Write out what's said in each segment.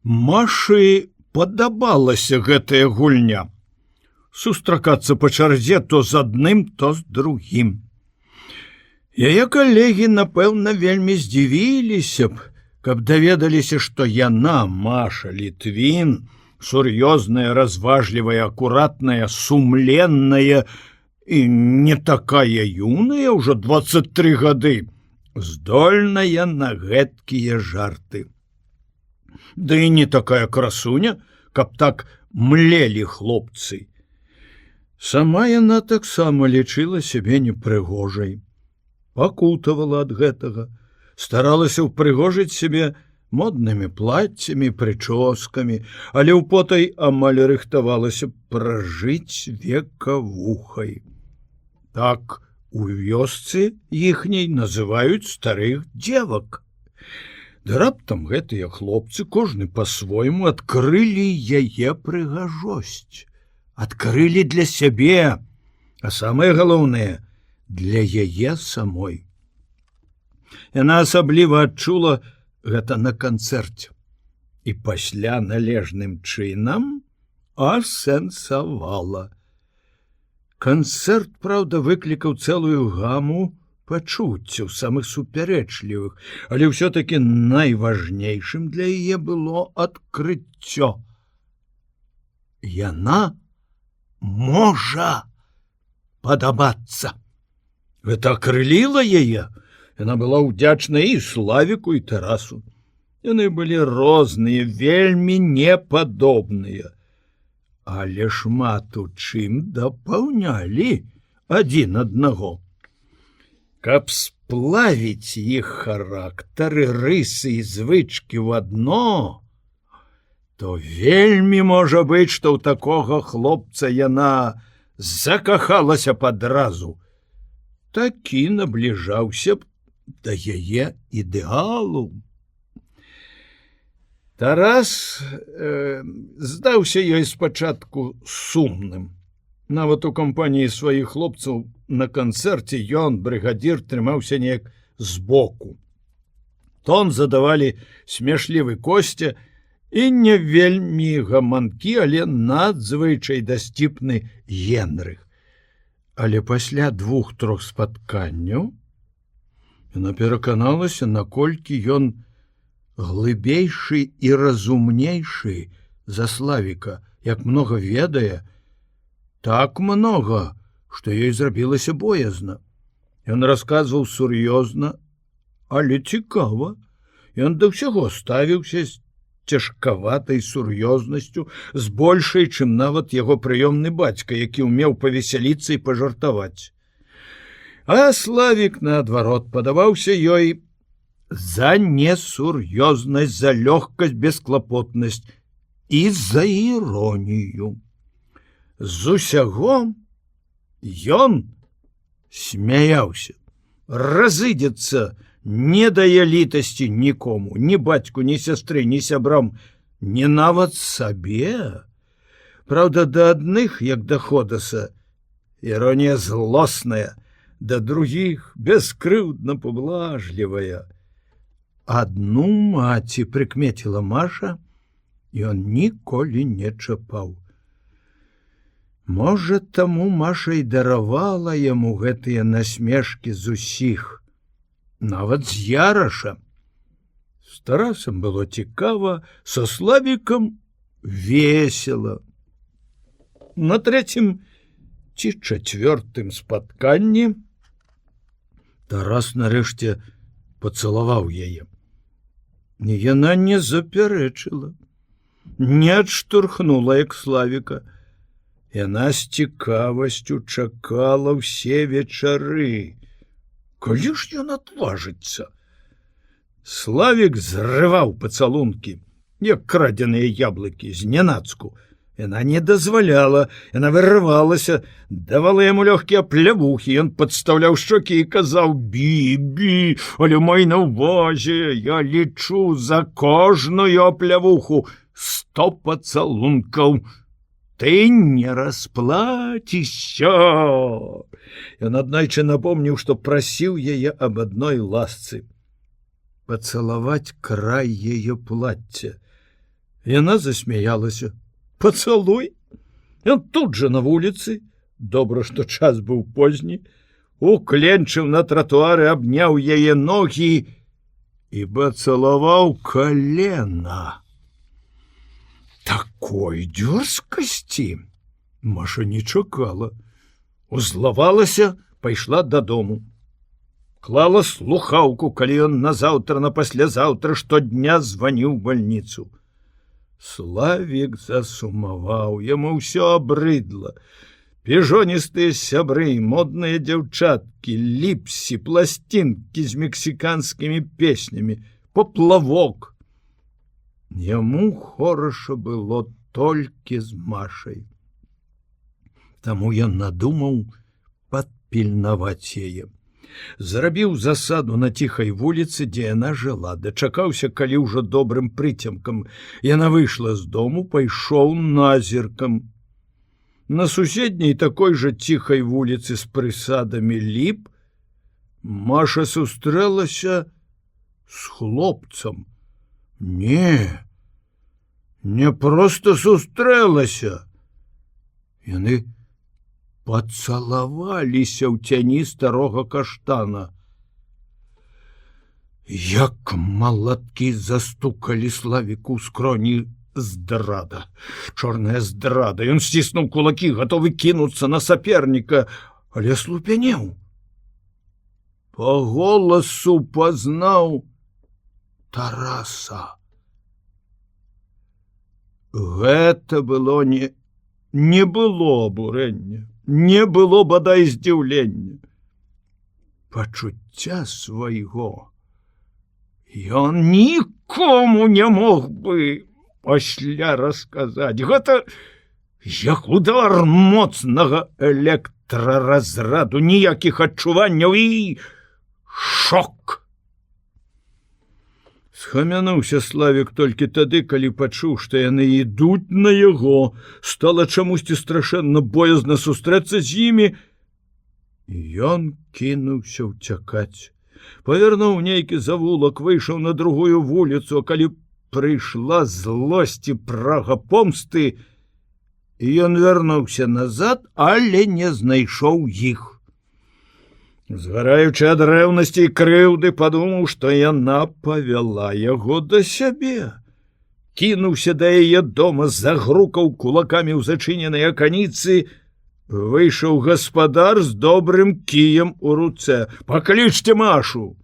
Машы падабалася гэтая гульня. Сустракацца па чарзе то з адным, то з другім. Яе калегі, напэўна, вельмі здзівіліся б, каб даведаліся, што яна, Маша Літвін, сур'ёзная, разважлівая, акуратная, сумленная і не такая юная, ўжо 23 гады, здольная на гэткія жарты. Ды і не такая красуня, каб так млелі хлопцы. Сама яна таксама лічыла сябе непрыгожай. Пакутавала ад гэтага, старалася ўпрыгожыць сябе моднымі плаццямі, прычоскамі, але ўпотай амаль рыхтавалася пражыць векавухай. Так у вёсцы іхняй называюць старых дзевак. Да раптам гэтыя хлопцы, кожны па-свойму, адкрылі яе прыгажосць. Адкрылі для сябе, а самае галоўнае, для яе самой. Яна асабліва адчула гэта на канцэрце і пасля належным чынам асэнсавала. Канцэрт, праўда, выклікаў цэлую гаму пачуццяў, самых супярэчлівых, але ўсё-такі найважнейшым для яе было адкрыццё. Яна можа падабацца. Гэта акрыліла яе. Яна была ўдзячна і Славіку, і Тарасу. Яны былі розныя, вельмі непадобныя, але шмат у чым дапаўнялі адзін аднаго. Каб сплавіць іх характары, рысы і звычкі ў адно, то вельмі можа быць, што ў такога хлопца яна закахалася падразу. Такі набліжаўся б да яе ідэалу. Тарас здаўся ёй спачатку сумным. Нават у кампаніі сваіх хлопцаў на канцэрце ён, брыгадзір, трымаўся неяк збоку. Тон задавалі смешлівы Косця і не вельмі гаманкі, але надзвычай дасціпны Генрых. Але пасля 2-3 спатканняў яна пераканалася, наколькі ён глыбейшы і разумнейшы за Славіка, як многа ведае, так многа, што ёй зрабілася боязна. Ён расказваў сур'ёзна, але цікава. Ён да ўсяго ставіўся з цяжкаватай сур'ёзнасцю, з большай, чым нават яго прыёмны бацька, які ўмеў павесяліцца і пажартаваць. А Славік, наадварот, падабаўся ёй за несур'ёзнасць, за лёгкасць, бесклапотнасць і за іронію. З усяго ён смяяўся, разыдзецца, не дае літасці нікому, ні бацьку, ні сястры, ні сябрам, ні нават сабе. Праўда, да адных, як да Ходаса, іронія злосная, да другіх бескрыўдна паблажлівая. Адну маці прыкмеціла Маша, ён ніколі не чапаў. Можа, таму Маша і даравала яму гэтыя насмешкі з усіх, нават з Яраша. З Тарасам было цікава, са Славікам весела. На 3-м ці 4-м спатканні Тарас нарэшце пацалаваў яе. Яна не запярэчыла, не адштурхнула, як Славіка. Яна з цікавасцю чакала ўсе вечары. Калі ж ён адважыцца? Славік зрываў пацалункі, як крадзеныя яблыкі, знянацку. Яна не дазваляла, яна вырывалася, давала яму лёгкія плявухі, ён падстаўляў шчокі і казаў: «Бі, але май на ўвазе, я лічу за кожную плявуху 100 пацалункаў. Ты не расплаціся!» Ён аднойчы напомніў, што прасіў яе аб адной ласцы — пацалаваць край яе плацця. Яна засмяялася. Пацалуй. Ён тут жа на вуліцы, добра, што час быў позні, укленчыў на тратуары, абняў яе ногі і пацалаваў калена. Такой дзёрзкасці Маша не чакала. Узлавалася, пайшла дадому. Клала слухаўку, калі ён назаўтра, на паслязаўтра штодня званіў бальніцу. Славік засумаваў, яму ўсё абрыдла. Піжоністыя сябры, модныя дзяўчаткі, ліпсі, пласцінкі з мексіканскімі песнямі, поплавок. Яму хораша было толькі з Машай. Таму ён надумаў падпільнаваць яе. Зрабіў засаду на ціхай вуліцы, дзе яна жыла, дачакаўся, калі ўжо добрым прыцемкам яна выйшла з дому, пайшоў назіркам. На суседняй такой жа ціхай вуліцы з прысадамі ліп Маша сустрэлася з хлопцам. Не проста сустрэлася. Яны пацалаваліся ў цяні старога каштана. Як малаткі застукалі Славіку ў скроні здрада. Чорная здрада. Ён сціснуў кулакі, гатовы кінуцца на саперніка, але слупянеў. Па голасу пазнаў Тараса. Гэта было не было абурэння, не было бадай здзіўлення. Пачуцця свайго ён нікому не мог бы пасля расказаць. Гэта як удар моцнага электраразраду, ніякіх адчуванняў і шок. Схамянуўся Славік толькі тады, калі пачуў, што яны ідуць на яго. Стала чамусьці страшэнна боязна сустрэцца з імі. І ён кінуўся ўцякаць. Павярнуў нейкі завулак, выйшаў на другую вуліцу, а калі прыйшла злосць і прага помсты, ён вярнуўся назад, але не знайшоў іх. Згараючы ад рэўнасці і крыўды, падумаў, што яна павяла яго да сябе. Кінуўся да яе дома, загрукаў кулакамі ў зачыненай аканіцы. Выйшаў гаспадар з добрым кіем у руцэ. Паклічце Машу.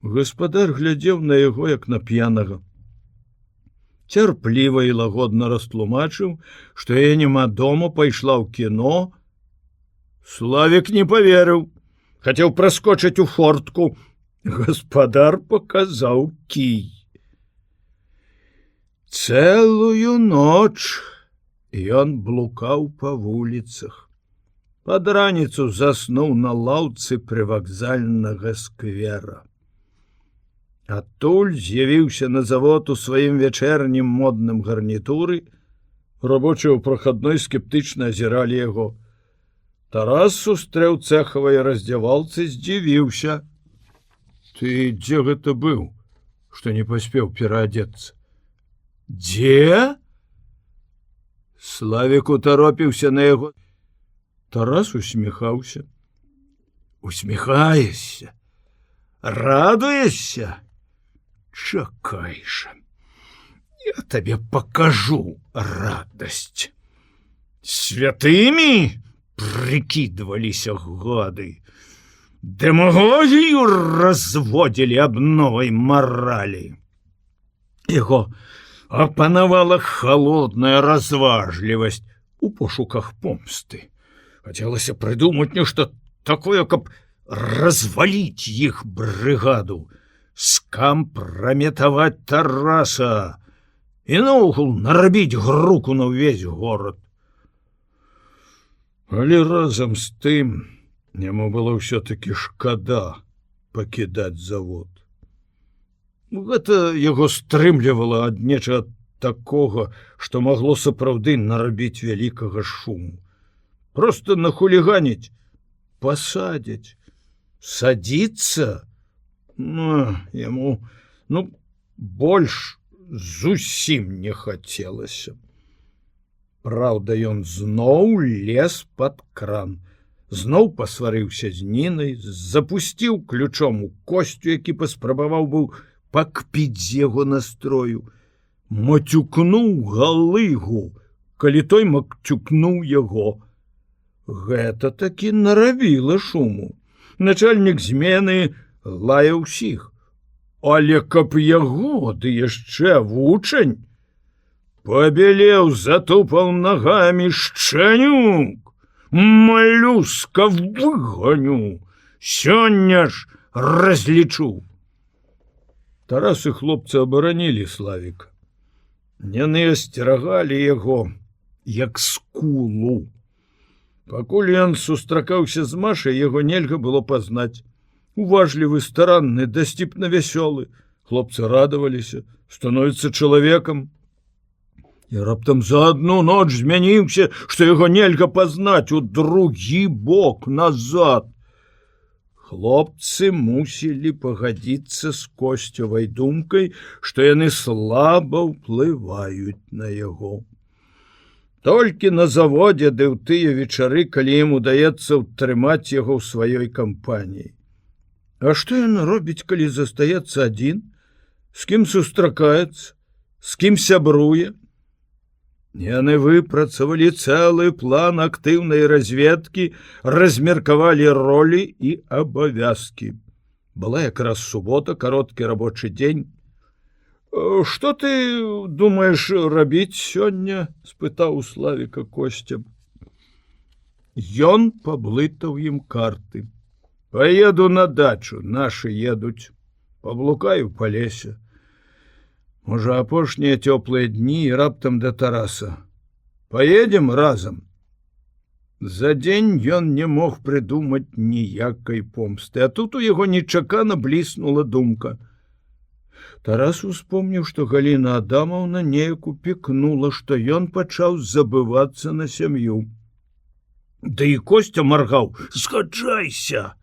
Гаспадар глядзеў на яго, як на п'янага. Цярпліва і лагодна растлумачыў, што яе няма дома, пайшла ў кіно. Славік не паверыў. Хацеў праскочыць у фортку. Гаспадар паказаў кій. Цэлую ноч ён блукаў па вуліцах. Пад раніцу заснуў на лаўцы прывакзальнага сквера. Адтуль з'явіўся на завод у сваім вячэрнім модным гарнітуры. Рабочыя ў прахадной скептычна азіралі яго. Тарас сустрэў цэхавай раздзявалцы, здзівіўся. Ты дзе гэта быў, што не паспеў пераадзецца? Дзе? Славік утаропіўся на яго. Тарас усміхаўся. Усміхаешся? Радуешся? Чакай жа. Я табе пакажу радасць. Святымі прыкідваліся гады. Дэмагогію разводзілі аб новай маралі. Яго апанавала халодная разважлівасць у пошуках помсты. Хацелася прыдумаць нешта такое, каб разваліць іх брыгаду, скампраметаваць Тараса і наогул нарабіць груку на ўвесь горад. Але разам з тым яму было ўсё-такі шкада пакідаць завод. Гэта яго стрымлівала ад нечага такога, што магло сапраўды нарабіць вялікага шуму. Проста нахуліганіць, пасадзіць, садзіцца, яму больш зусім не хацелася. Праўда, ён зноў лез пад кран. Зноў пасварыўся з Нінай, запусціў ключом у Костю, які паспрабаваў быў пакпіць з яго настрою. Мацюкнуў галыгу, калі той мацюкнуў яго. Гэта такі наравіла шуму. Начальнік змены лаяў усіх. Але каб яго, ды яшчэ вучань, пабелеў, затупаў нагамі: Шчанюк, малюска выганю, сёння ж разлічу. Тарас і хлопцы абаранілі Славіка. Яны асцерагалі яго, як скулу. Пакуль ён сустракаўся з Машай, яго нельга было пазнаць. Уважлівы, старанны, дасціпна вясёлы. Хлопцы радаваліся, становіцца чалавекам. І раптам за адну ноч змяніўся, што яго нельга пазнаць у другі бок, назад. Хлопцы мусілі пагадзіцца з Косцевай думкай, што яны слаба ўплываюць на яго. Толькі на заводзе, ды ў тыя вечары, калі ім удаецца ўтрымаць яго ў сваёй кампаніі. А што ён робіць, калі застаецца адзін? З кім сустракаецца? З кім сябруе? Яны выпрацавалі цэлы план актыўнай разведкі, размеркавалі ролі і абавязкі. Была якраз субота, кароткі рабочы дзень. «Што ты думаеш рабіць сёння?» – спытаў у Славіка Костя. Ён паблытаў ім карты. «Паеду на дачу, нашы едуць. Паблукаю па лесе. Можа, апошнія цёплыя дні і раптам да Тараса. Паедзем разам». За дзень ён не мог прыдумаць ніякай помсты, а тут у яго нечакана бліснула думка. Тарас успомніў, што Галіна Адамаўна неяк упікнула, што ён пачаў забывацца на сям'ю. Да і Костя маргаў: «Згаджайся!»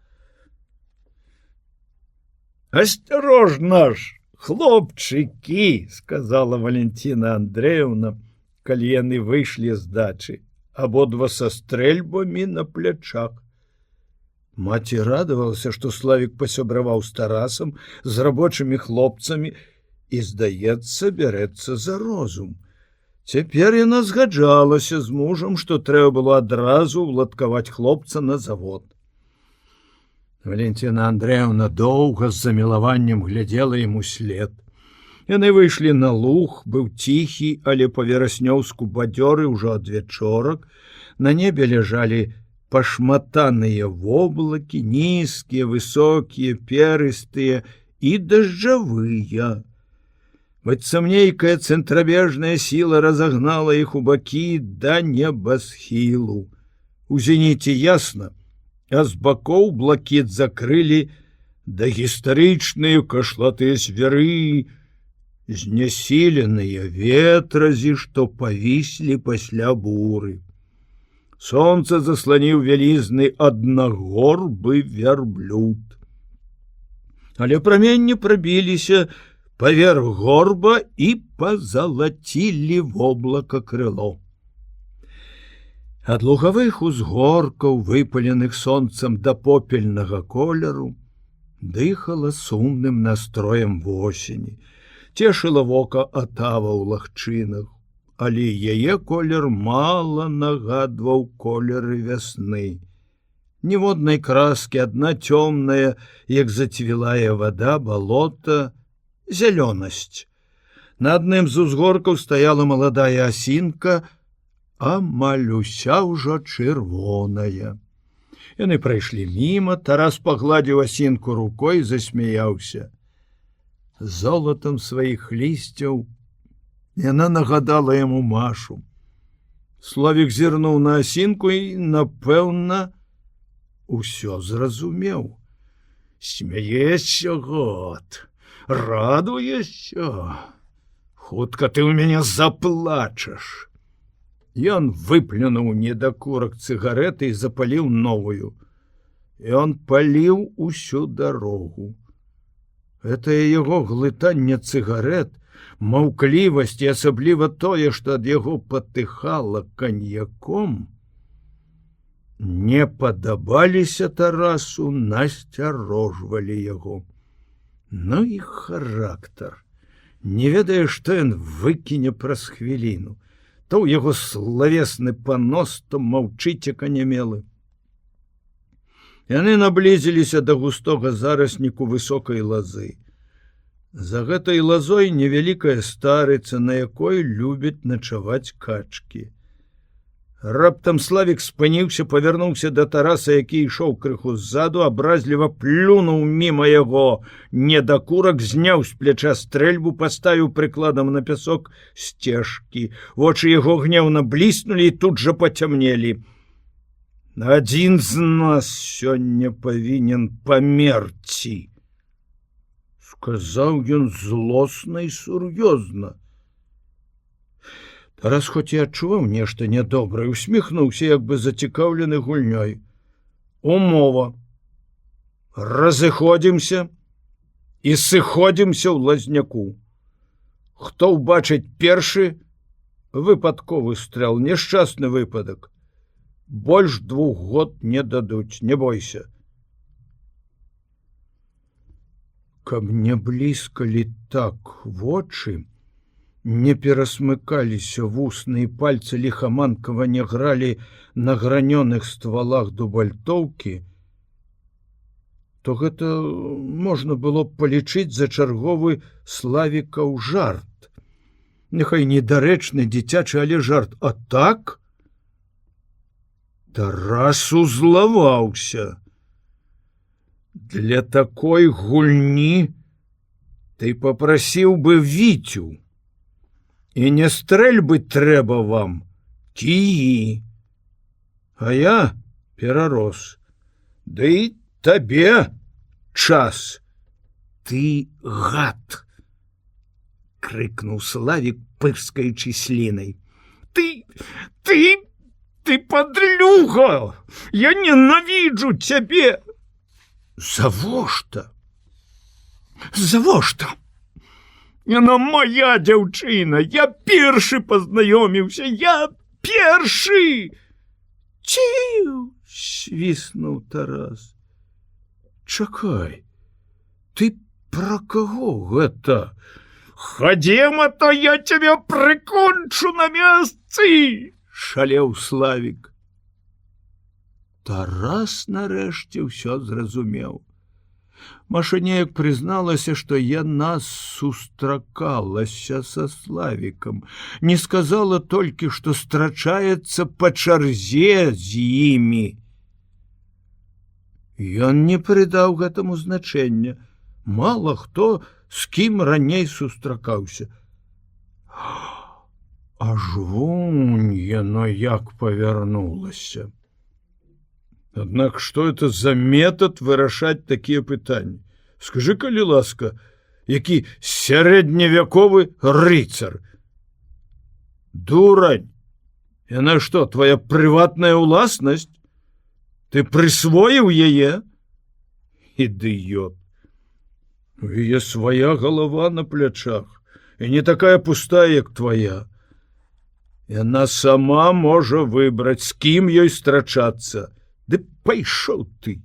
«Асцярожна ж, хлопчыкі!» – сказала Валентина Андреевна, калі яны выйшлі з дачы, абодва са стрэльбамі на плячах. Маці радавалася, што Славік пасябраваў з Тарасам, з рабочымі хлопцамі і, здаецца, бярэцца за розум. Цяпер яна згаджалася з мужам, што трэба было адразу ўладкаваць хлопца на завод. Валентина Андреевна доўга з замілаваннем глядзела ім услед. Яны выйшлі на луг, быў ціхі, але па-вераснёўску бадзёры ўжо адвячорак. На небе ляжалі пашматаныя воблакі, нізкія, высокія, перыстыя і дажджавыя. Быццам нейкая цэнтрабежная сіла разагнала іх у бакі да небасхілу. У зеніце ясна, а з бакоў блакіт закрылі дагістарычныя кашлатыя звяры, знясіленыя ветразі, што павіслі пасля буры. Сонца засланіў вялізны аднагорбы вярблюд. Але праменні прабіліся паверх горба і пазалацілі воблака крыло. Ад лугавых узгоркаў, выпаленых сонцам да попельнага колеру, дыхала сумным настроем восені, цешыла вока атава ў лагчынах, але яе колер мала нагадваў колеры вясны. Ніводнай краскі, адна цёмная, як зацвілая вада, балота, зялёнасць. На адным з узгоркаў стаяла маладая асінка, амаль уся ўжо чырвоная. Яны прайшлі міма, Тарас пагладзіў асінку рукой, засмяяўся. Золатам сваіх лісцяў яна нагадала яму Машу. Славік зірнуў на асінку і, напэўна, усё зразумеў. Смяешся, год, радуешся. Хутка ты ў мяне заплачаш. Ён выплюнуў недакурак цыгарэты і запаліў новую. Ён паліў усю дарогу. Гэтае яго глытанне цыгарэт Маўклівасць і асабліва тое, што ад яго патыхала каньяком, не падабаліся Тарасу, насцярожвалі яго. Ну і характар. Не ведае, што ён выкіне праз хвіліну. То ў яго славесны панос, то маўчыць аканямелы. Яны наблізіліся да густога зарасніку высокай лазы. За гэтай лазой невялікая старыца, на якой любяць начаваць качкі. Раптам Славік спыніўся, павярнуўся да Тараса, які ішоў крыху ззаду, абразліва плюнуў міма яго недакурак, зняў з пляча стрэльбу, паставіў прыкладам на пясок сцежкі. Вочы яго гневна бліснулі і тут жа пацямнелі. Адзін з нас сёння павінен памерці, сказаў ён злосна і сур'ёзна. Тарас хоць і адчуваў нешта нядобрае, усміхнуўся, як бы зацікаўлены гульнёй. Умова. Разыходзімся і сыходзімся ў лазняку. Хто ўбачыць першы, выпадковы стрэл, няшчасны выпадак. Больш 2 год не дадуць, не бойся. Каб не бліскалі так вочы, не перасмыкаліся вусны і пальцы ліхаманкава не гралі на гранёных ствалах дубальтоўкі, то гэта можна было б палічыць за чарговы Славікаў жарт. Няхай недарэчны дзіцячы, але жарт. А так Тарас узлаваўся. Для такой гульні ты папрасіў бы Вітю. І не стрэльбы трэба вам, кіі. А я перарос. Ды і табе час. Ты гад! Крыкнуў Славік, пырскаючы слінай. Ты падлюга! Я ненавіджу цябе! Завошта? Завошта? Яна моя дзяўчына, я першы пазнаёміўся, я першы! Ціў! Свіснуў Тарас. Чакай, ты пра каго гэта? Хадзем, а то я цябе прыкончу на месцы! Шалеў Славік. Тарас нарэшце ўсё зразумеў. Маша неяк прызналася, што яна сустракалася са Славікам. Не сказала толькі, што страчаецца па чарзе з імі. Ён не прыдаў гэтаму значэння. Мала хто з кім раней сустракаўся. Аж вунь яно як павярнулася. Аднак што это за метад вырашаць такія пытанні? Скажы, калі ласка, які сярэдневяковы рыцар? Дурань! Яна што, твоя прыватная ўласнасць? Ты прысвоіў яе? Ідыёт! У яе свая галава на плячах, і не такая пустая, як твоя. Яна сама можа выбраць, з кім ёй страчацца. Ды пайшоў ты!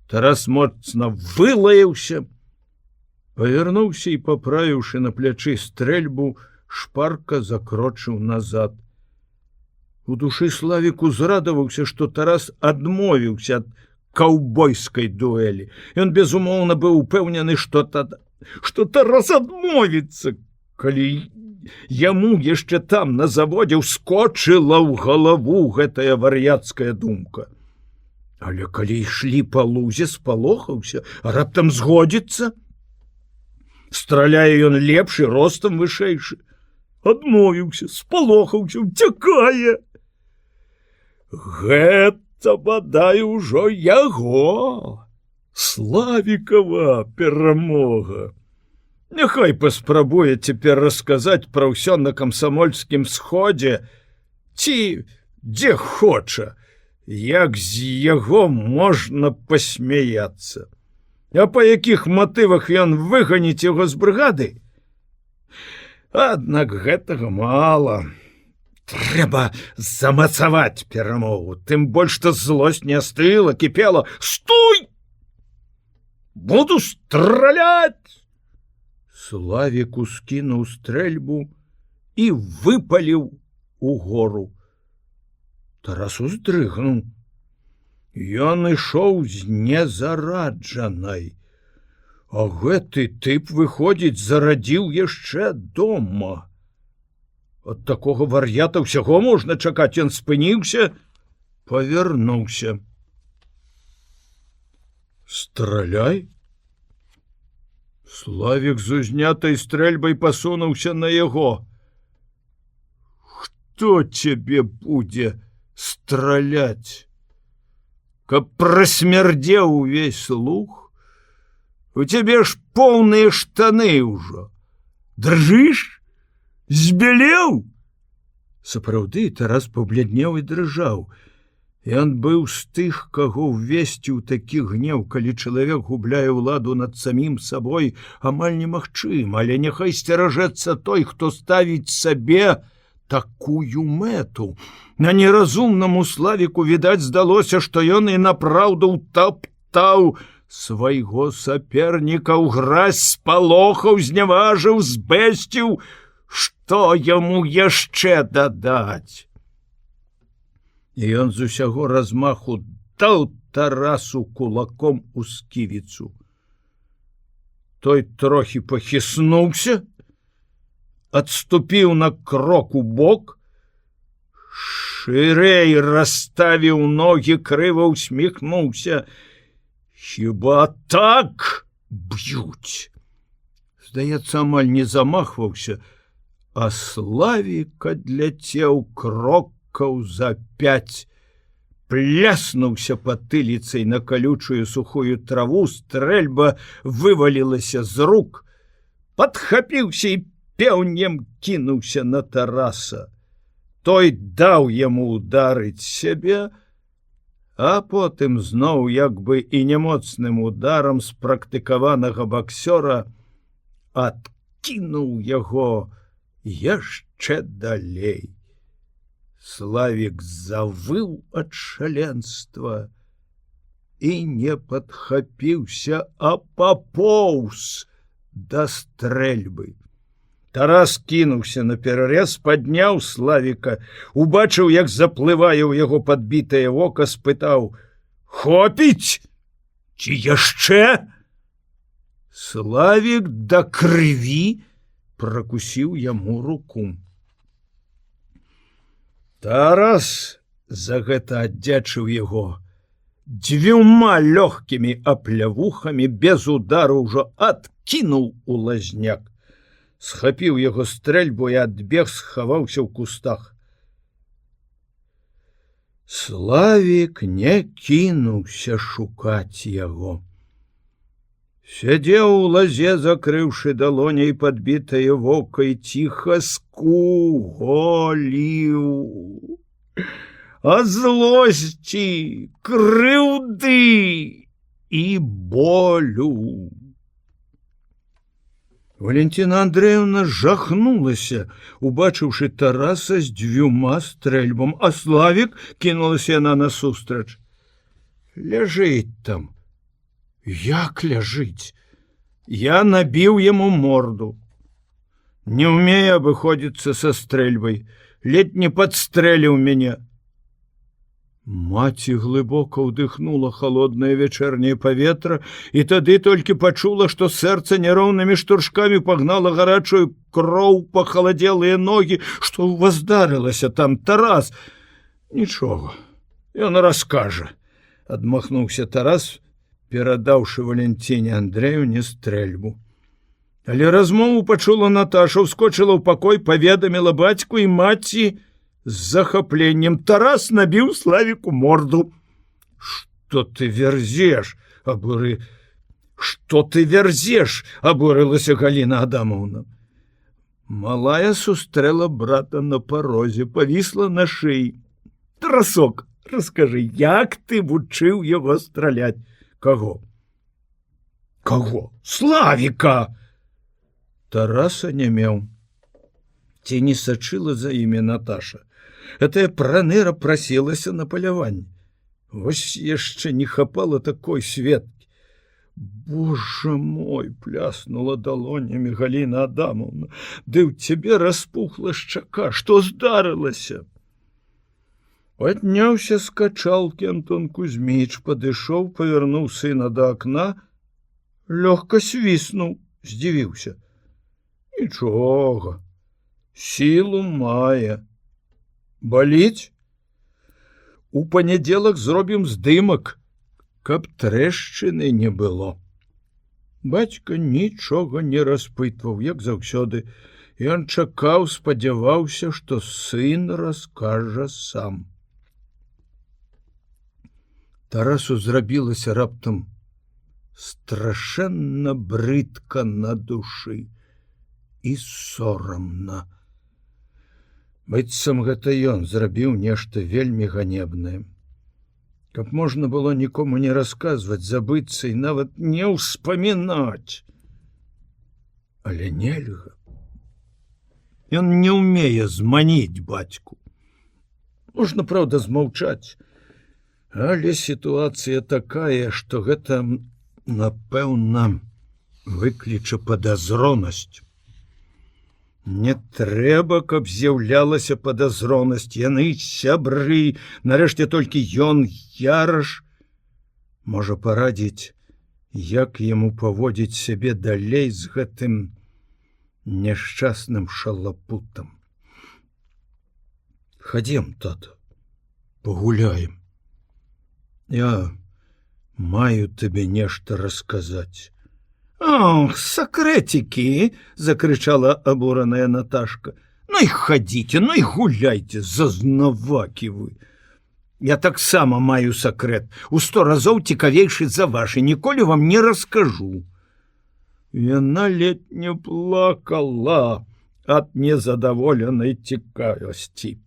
Тарас моцна вылаяўся, павярнуўся і, паправіўшы на плячы стрэльбу, шпарка закрочыў назад. У душы Славік узрадаваўся, што Тарас адмовіўся ад каўбойскай дуэлі. Ён безумоўна быў упэўнены, што Тарас адмовіцца, калі яму яшчэ там на заводзе ўскочыла ў галаву гэтая вар'яцкая думка. Але калі ішлі па лузе, спалохаўся, а раптам згодзіцца. Страляе ён лепшы, ростам вышэйшы. Адмовіўся, спалохаўся, уцякае. Гэта, бадай, ужо яго, Славікава перамога. Няхай паспрабуе цяпер расказаць пра ўсё на камсамольскім сходзе, ці дзе хоча, як з яго можна пасмяяцца. А па якіх матывах ён выганіць яго з брыгады? Аднак гэтага мала. Трэба замацаваць перамову, тым больш што злосць не астыла, кіпела. Стой! Буду страляць! Славік ускінуў стрэльбу і выпаліў у гору. Тарас уздрыгнуў. Ён ішоў з незараджанай. А гэты тып, выходзіць, зарадзіў яшчэ дома. Ад такога вар'ята ўсяго можна чакаць. Ён спыніўся, павярнуўся. Страляй! Славік з узнятай стрэльбай пасунуўся на яго. Хто цябе будзе страляць? Каб прасмярдзеў увесь луг? У цябе ж поўныя штаны ўжо. Дрыжыш? Збялеў? Сапраўды, Тарас пабляднеў і дрыжаў. Ён быў з тых, каго ўвесці ў такі гнеў, калі чалавек губляе ўладу над самім сабой, амаль немагчыма, але няхай сцеражэцца той, хто ставіць сабе такую мэту. На неразумнаму Славіку, відаць, здалося, што ён і напраўду ўтаптаў свайго саперніка, ў гразь спалохаў, зняважыў, збэсціў. Што яму яшчэ дадаць? І ён з усяго размаху даў Тарасу кулаком у сківіцу. Той трохі пахіснуўся, адступіў на крок у бок, шырэй расставіў ногі, крыва усміхнуўся. Хіба так б'юць? Здаецца, амаль не замахваўся, а Славік адляцеў крокаў за 5, пляснуўся патыліцай на калючую сухую траву, стрэльба вывалілася з рук, падхапіўся і пеўнем кінуўся на Тараса. Той даў яму ударыць сябе, а потым зноў, як бы і немоцным ударам спрактыкаванага баксёра, адкінуў яго яшчэ далей. Славік завыў ад шаленства і не падхапіўся, а папоўз да стрэльбы. Тарас кінуўся наперарэз, падняў Славіка, убачыў, як заплывае ў яго падбітае вока, спытаў: «Хопіць? Ці яшчэ?» Славік да крыві пракусіў яму руку. Тарас за гэта аддзячыў яго. 2 лёгкімі аплявухамі без удару ўжо адкінуў у лазняк. Схапіў яго стрэльбу і адбег, схаваўся ў кустах. Славік не кінуўся шукаць яго. Сядзеў у лазе, закрыўшы далоняй падбітае вока, і ціха скуголіў ад злосці, крыўды і болю. Валентина Андреевна жахнулася, убачыўшы Тараса з 2 стрэльбам, а Славік, кінулася яна насустрач. Ляжыць там. Як ляжыць? Я набіў яму морду. Не умею абыходзіцца са стрэльбай, ледь не падстрэліў мяне. Маці глыбока ўдыхнула халоднае вечерняе паветра і тады толькі пачула, што сэрца няроўнымі штуршкамі пагнала гарачую кроў, пахаладзелыя ногі. Што ў вас здарылася там, Тарас? Нічога, ён раскажа, адмахнуўся Тарас, перадаўшы Валентине Андреевне стрэльбу. Але размову пачула Наташа, ускочыла ў пакой, паведаміла бацьку, і маці з захапленнем: Тарас набіў Славіку морду. Што ты верзеш, абурылася Галіна Адамаўна. Малая сустрэла брата на парозе, павісла на шыі. Тарасок, раскажы, як ты вучыў яго страляць? Каго? Каго? Славіка! Тарас анямеў. Ці не сачыла за імі Наташа? Гэтая праныра прасілася на паляванне. Вось яшчэ не хапала такой светкі. Боже мой, пляснула далонямі Галіна Адамовна. Ды ў цябе распухла шчака, што здарылася? Падняўся з качалкі Антон Кузьміч, падышоў, павярнуў сына да акна, лёгка свіснуў, здзівіўся. Нічога, сілу мае. Баліць? У панядзелак зробім здымак, каб трэшчыны не было. Бацька нічога не распытваў, як заўсёды. Ён чакаў, спадзяваўся, што сын раскажа сам. Тарасу зрабілася раптам страшэнна брыдка на душы і сорамна. Быццам гэта ён зрабіў нешта вельмі ганебнае. Каб можна было нікому не расказваць, забыцца і нават не ўспамінаць. Але нельга. Ён не ўмее зманіць бацьку. Можна, праўда, змаўчаць, але сітуацыя такая, што гэта, напэўна, выкліча падазронасць. Не трэба, каб з'яўлялася падазронасць. Яны сябры, нарэшце толькі ён, Яраш, можа парадзіць, як яму паводзіць сябе далей з гэтым няшчасным шалапутам. Хадзем, тата, пагуляем. Я маю табе нешта расказаць. «Ах, сакрэцікі!» – закрычала абураная Наташка. «Ну і хадзіце, ну і гуляйце, зазнавакі вы! Я таксама маю сакрэт, у 100 разоў цікавейшы за вашы, ніколі вам не раскажу». Яна ледь не плакала ад незадаволенай цікавасці.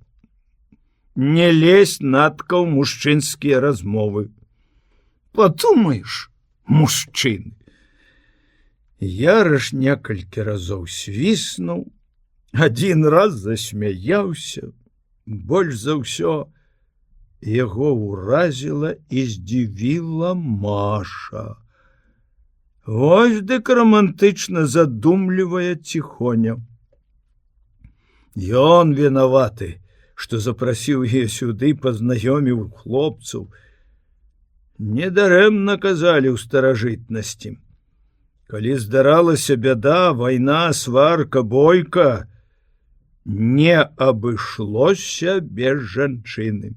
Не лезь, Натка, ў мужчынскія размовы. Падумаеш, мужчыны. Яраш некалькі разоў свіснуў, адзін раз засмяяўся, больш за ўсё яго ўразіла і здзівіла Маша. Вось дык рамантычна задумлівая ціхоня. Ён вінаваты, што запрасіў яе сюды, пазнаёміў хлопцаў. Недарэмна казалі ў старажытнасці. Калі здаралася бяда, вайна, сварка, бойка, не абышлося без жанчыны.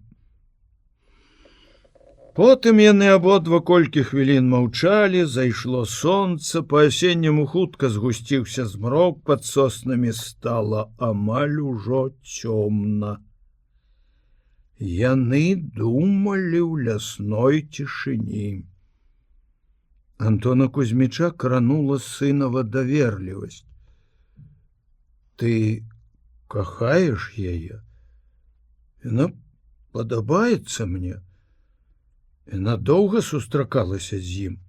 Потым яны абодва колькі хвілін маўчалі, зайшло сонца, па-асенняму хутка згусціўся змрок, пад соснамі стала амаль ужо цёмна. Яны думалі ў лясной цішыні. Антона Кузьміча кранула сынова даверлівасць. Ты кахаеш яе? Яна падабаецца мне. Яна доўга сустракалася з ім.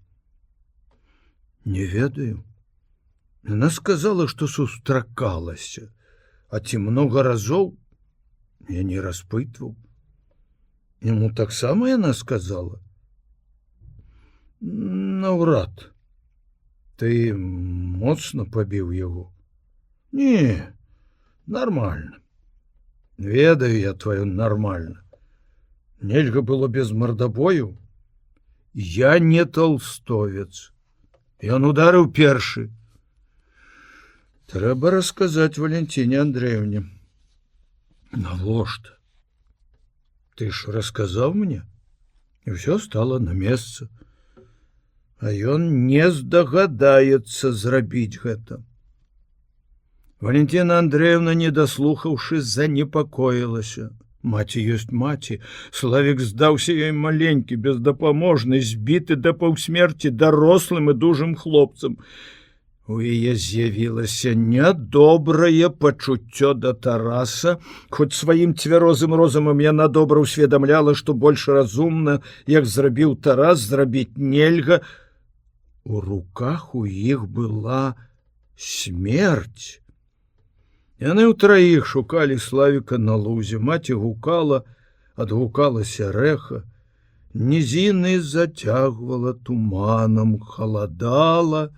Не ведаю. Яна сказала, што сустракалася, а ці многа разоў я не распытваў. Яму таксама яна сказала. Наўрад. Ты моцна пабіў яго? Не, нармальна. Ведаю я тваю нармальна. Нельга было без мардабою. Я не толстовец. Ён ударыў першы. Трэба расказаць Валентине Андреевне. Навошта? Ты ж расказаў мне, і ўсё стало на месца. А ён не здагадаецца зрабіць гэта. Валентина Андреевна, не даслухаўшы, занепакоілася. Маці ёсць маці. Славік здаўся ёй маленькі, бездапаможны, збіты да паўсмерці дарослым і дужым хлопцам. У яе з'явілася нядобрае пачуццё да Тараса, хоць сваім цвярозым розумам яна добра ўсведамляла, што больш разумна, як зрабіў Тарас, зрабіць нельга. У руках у іх была смерць. Яны ўтраіх шукалі Славіка на лузе. Маці гукала, адгукалася рэха. Нізіны зацягвала туманам, халадала.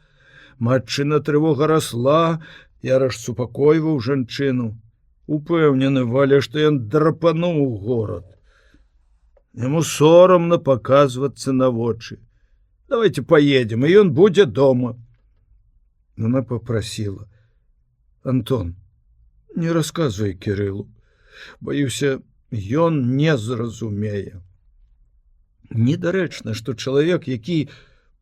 Матчына трывога расла, Яраш супакойваў жанчыну. Упэўнены Валя, што ён драпануў горад. Яму сорамна паказвацца на вочы. Давайте поедем, и он будет дома. Она попросила: Антон, не рассказывай Кириллу. Боюся, ён не зразумее. Недарэчна, што чалавек, які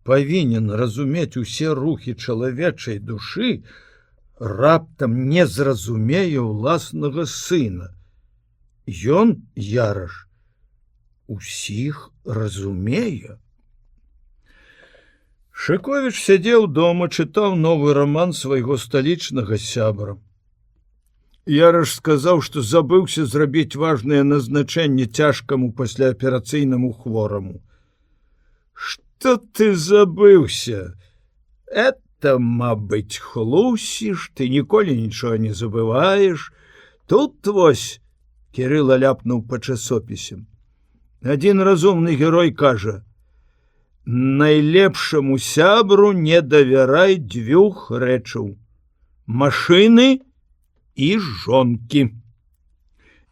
павінен разумець усе рухі чалавечай душы, раптам не зразумее ўласнага сына. Ён, Яраш, усіх разумее. Шыковіч сядзеў дома, чытаў новы раман свайго сталічнага сябра. Яраш сказаў, што забыўся зрабіць важнае назначэнне цяжкаму пасляаперацыйнаму хвораму. Што ты забыўся? Это, мабыць, хлусіш, ты ніколі нічога не забываеш. Тут вось, Кірыла ляпнуў па часопісе. Адзін разумны герой кажа: найлепшаму сябру не давярай дзвюх рэчаў: машыны і жонкі.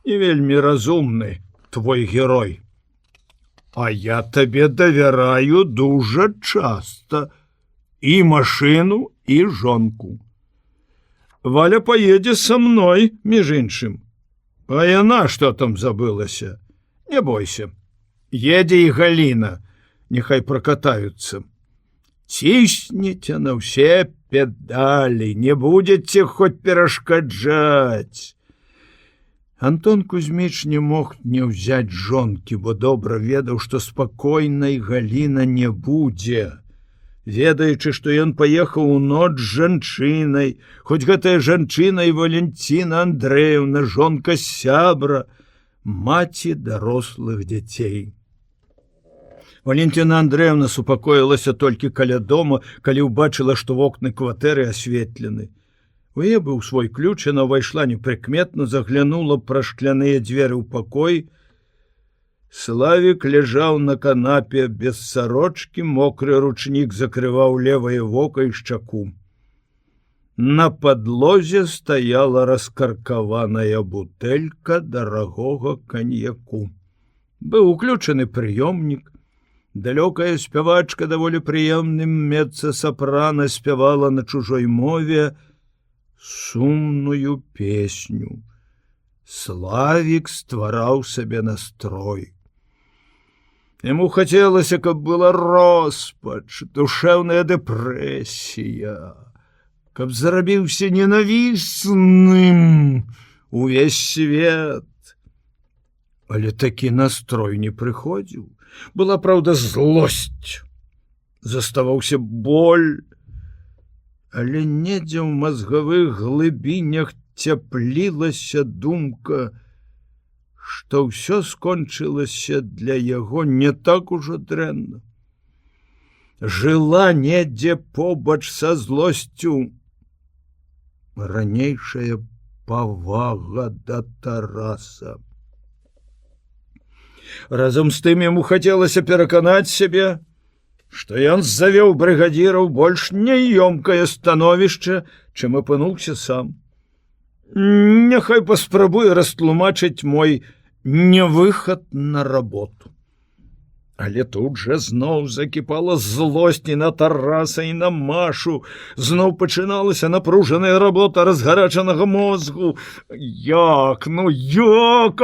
І вельмі разумны твой герой. А я табе давяраю дужа часта і машыну, і жонку. Валя поедзе са мной, між іншым. А яна што там забылася? Не бойся. Едзе і Галіна. Нехай прокатаются. Цісніце на ўсе педалі, не будете хоть перашкаджаць. Антон Кузьміч не мог не ўзяць жонкі, бо добра ведаў, што спакойнай Галіна не будзе. Ведаючы, што ён паехаў у ноч з жанчынай, хоць гэтая жанчына і Валентина Андреевна, жонка сябра, маці дарослых дзяцей. Валентина Андреевна супакоілася толькі каля дома, калі ўбачыла, што вокны кватэры асветлены. У яе быў свой ключ, яна ўвайшла непрыкметна, заглянула праз шкляныя дзверы ў пакой. Славік ляжаў на канапе без сарочкі, мокры ручнік закрываў левае вока і шчаку. На падлозе стаяла раскаркаваная бутэлька дарагога каньяку. Быў уключаны прыёмнік. Далёкая спявачка даволі прыемным мецца-сапрана спявала на чужой мове сумную песню. Славік ствараў сабе настрой. Яму хацелася, каб была роспач, душэўная дэпрэсія, каб зрабіўся ненавісным увесь свет. Але такі настрой не прыходзіў. Была, праўда, злосць, заставаўся боль, але недзе ў мазгавых глыбінях цяплілася думка, што ўсё скончылася для яго не так ужо дрэнна. Жыла недзе побач са злосцю ранейшая павага да Тараса. Разом з тым яму хацелася пераканаць сябе, што ён завёў брыгадзіраў больш няёмкае становішча, чым апынуўся сам. Няхай паспрабуе растлумачыць мой невыхад на работу. Але тут жа зноў закіпала злосць і на Тараса, і на Машу. Зноў пачыналася напружаная работа разгарачанага мозгу. Як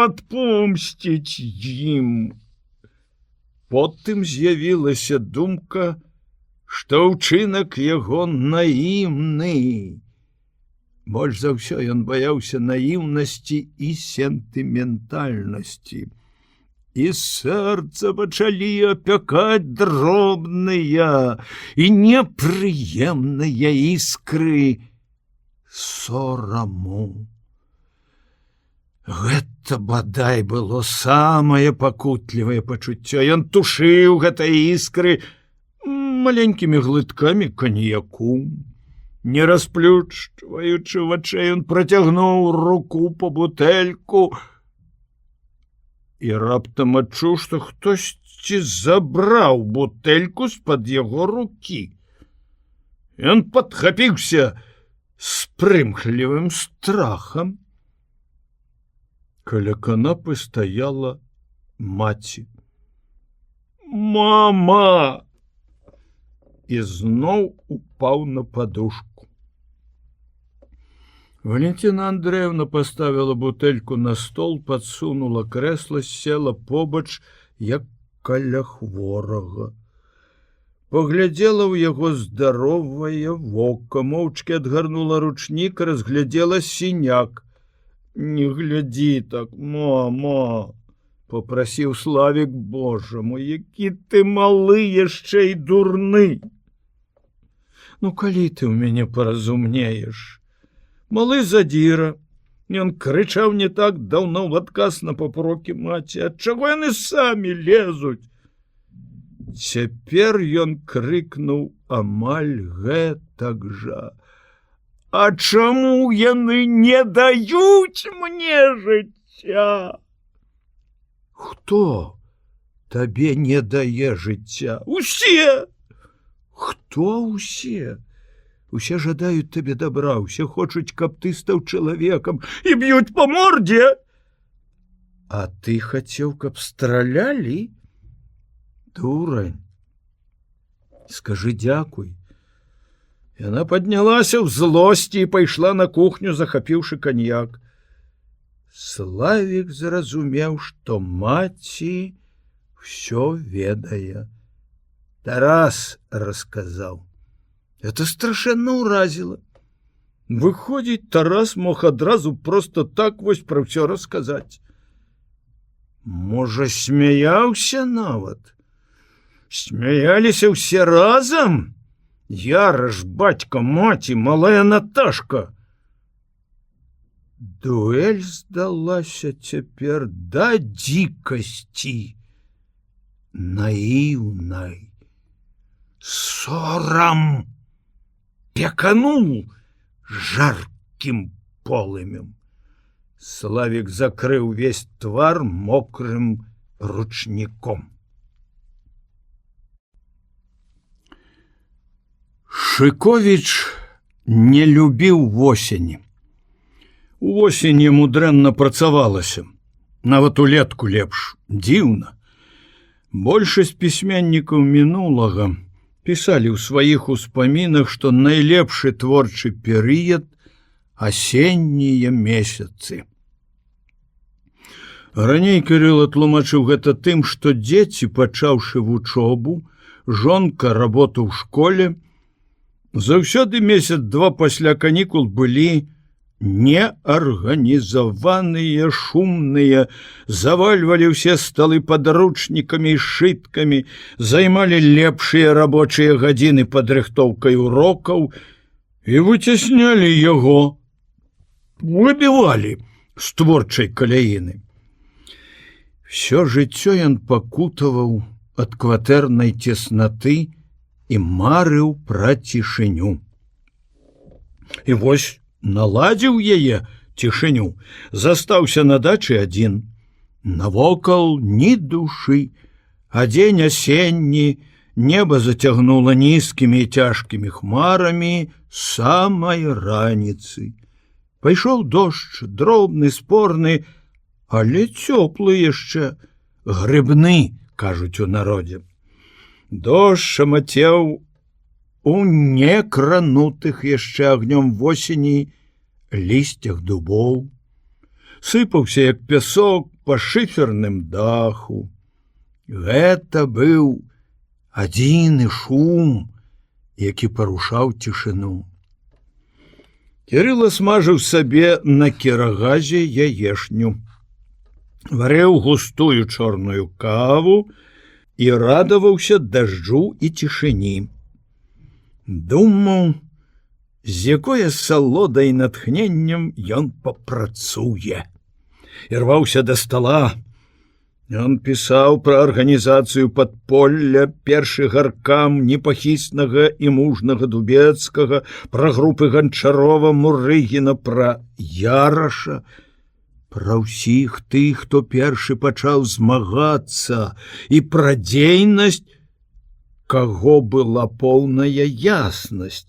адпомсціць ім? Потым з'явілася думка, што ўчынак яго наіўны. Больш за ўсё ён баяўся наіўнасці і сентыментальнасці. І сэрца пачалі апякаць дробныя і непрыемныя іскры сораму. Гэта, бадай, было самае пакутлівае пачуццё. Ён тушыў гэтыя іскры маленькімі глыткамі каньяку. Не расплюшчваючы вачэй, ён працягнуў руку по бутэльку і раптам адчуў, што хтосьці забраў бутэльку з-пад яго рукі. Ён падхапіўся з прымхлівым страхам. Каля канапы стаяла маці. «Мама!» І зноў упаў на падушку. Валентина Андреевна поставила бутэльку на стол, подсунула крэсла, села побач, як каля хворага. Поглядела ў яго здаровае вока, моўчкі адгарнула ручнік, разглядела сіняк. «Не глядзі так, мама!» — попрасіў Славік. «Божа мой, які ты малы, яшчэ і дурны! Ну, калі ты ў мяне паразумнееш? Малы задзіра, ён крычаў не так даўно ў адказ на папрокі маці. Ад чаго яны самі лезуць?» Цяпер ён крыкнуў амаль гэтак жа. «А чаму яны не даюць мне жыцця?» «Хто табе не дае жыцця?» «Усе!» «Хто усе?» «Усе жадаюць табе добра, усе хочуць, каб ты стаў чалавекам і б'юць па мордзе!» «А ты хацеў, каб стралялі?» «Дурань, скажы дзякуй». Яна паднялася ў злосці і пайшла на кухню, захапіўшы каньяк. Славік зразумеў, што маці ўсё ведае. Тарас расказаў. Это страшэнна ўразіла. Выходзіць, Тарас мог адразу проста так вось пра ўсё расказаць. Можа, смяяўся нават? Смяяліся ўсе разам? Яраш, бацька, маці, малая Наташка. Дуэль здалася цяпер да дзікасці наіўнай. Сорам пекануў жаркім полымем. Славік закрыў увесь твар мокрым ручніком. Шыковіч не любіў восені. У восені яму дрэнна працавалася, нават улетку лепш, дзіўна. Большасць пісьменнікаў мінулага пісалі ў сваіх успамінах, што найлепшы творчы перыяд асеннія месяцы. Раней Кірыла тлумачыў гэта тым, што дзеці, пачаўшы вучобу, жонка работу ў школе, заўсёды месяц-два пасля канікул былі неарганізаваныя, шумныя, завальвалі ўсе сталы падручнікамі і сшыткамі, займалі лепшыя рабочыя гадзіны падрыхтоўкай урокаў і выцяснялі яго, выбівалі з творчай каляіны. Всё жыццё ён пакутаваў ад кватэрнай цеснаты і марыў пра цішыню. І вось наладзіў яе цішыню, застаўся на дачы адзін. Навокал ні душы, а дзень асенні, неба зацягнула нізкімі і цяжкімі хмарамі самай раніцы. Пайшоў дождж, дробны, спорны, але цёплы яшчэ, грыбны, кажуць у народзе. Дождж шамацеў у некранутых яшчэ агнём восені лісцях дубоў, сыпаўся, як пясок, па шыферным даху. Гэта быў адзіны шум, які парушаў цішыну. Кірыла смажыў сабе на кірагазе яешню, варыў густую чорную каву і радаваўся дажджу і цішыні. Думаў, з якой асалодай натхненнем ён папрацуе. І рваўся да стала. Ён пісаў пра арганізацыю падполля, першы гаркам непахіснага і мужнага Дубецкага, пра групы Ганчарова, Мурыгіна, пра Яраша, пра ўсіх тых, хто першы пачаў змагацца, і пра дзейнасць, каго была поўная яснасць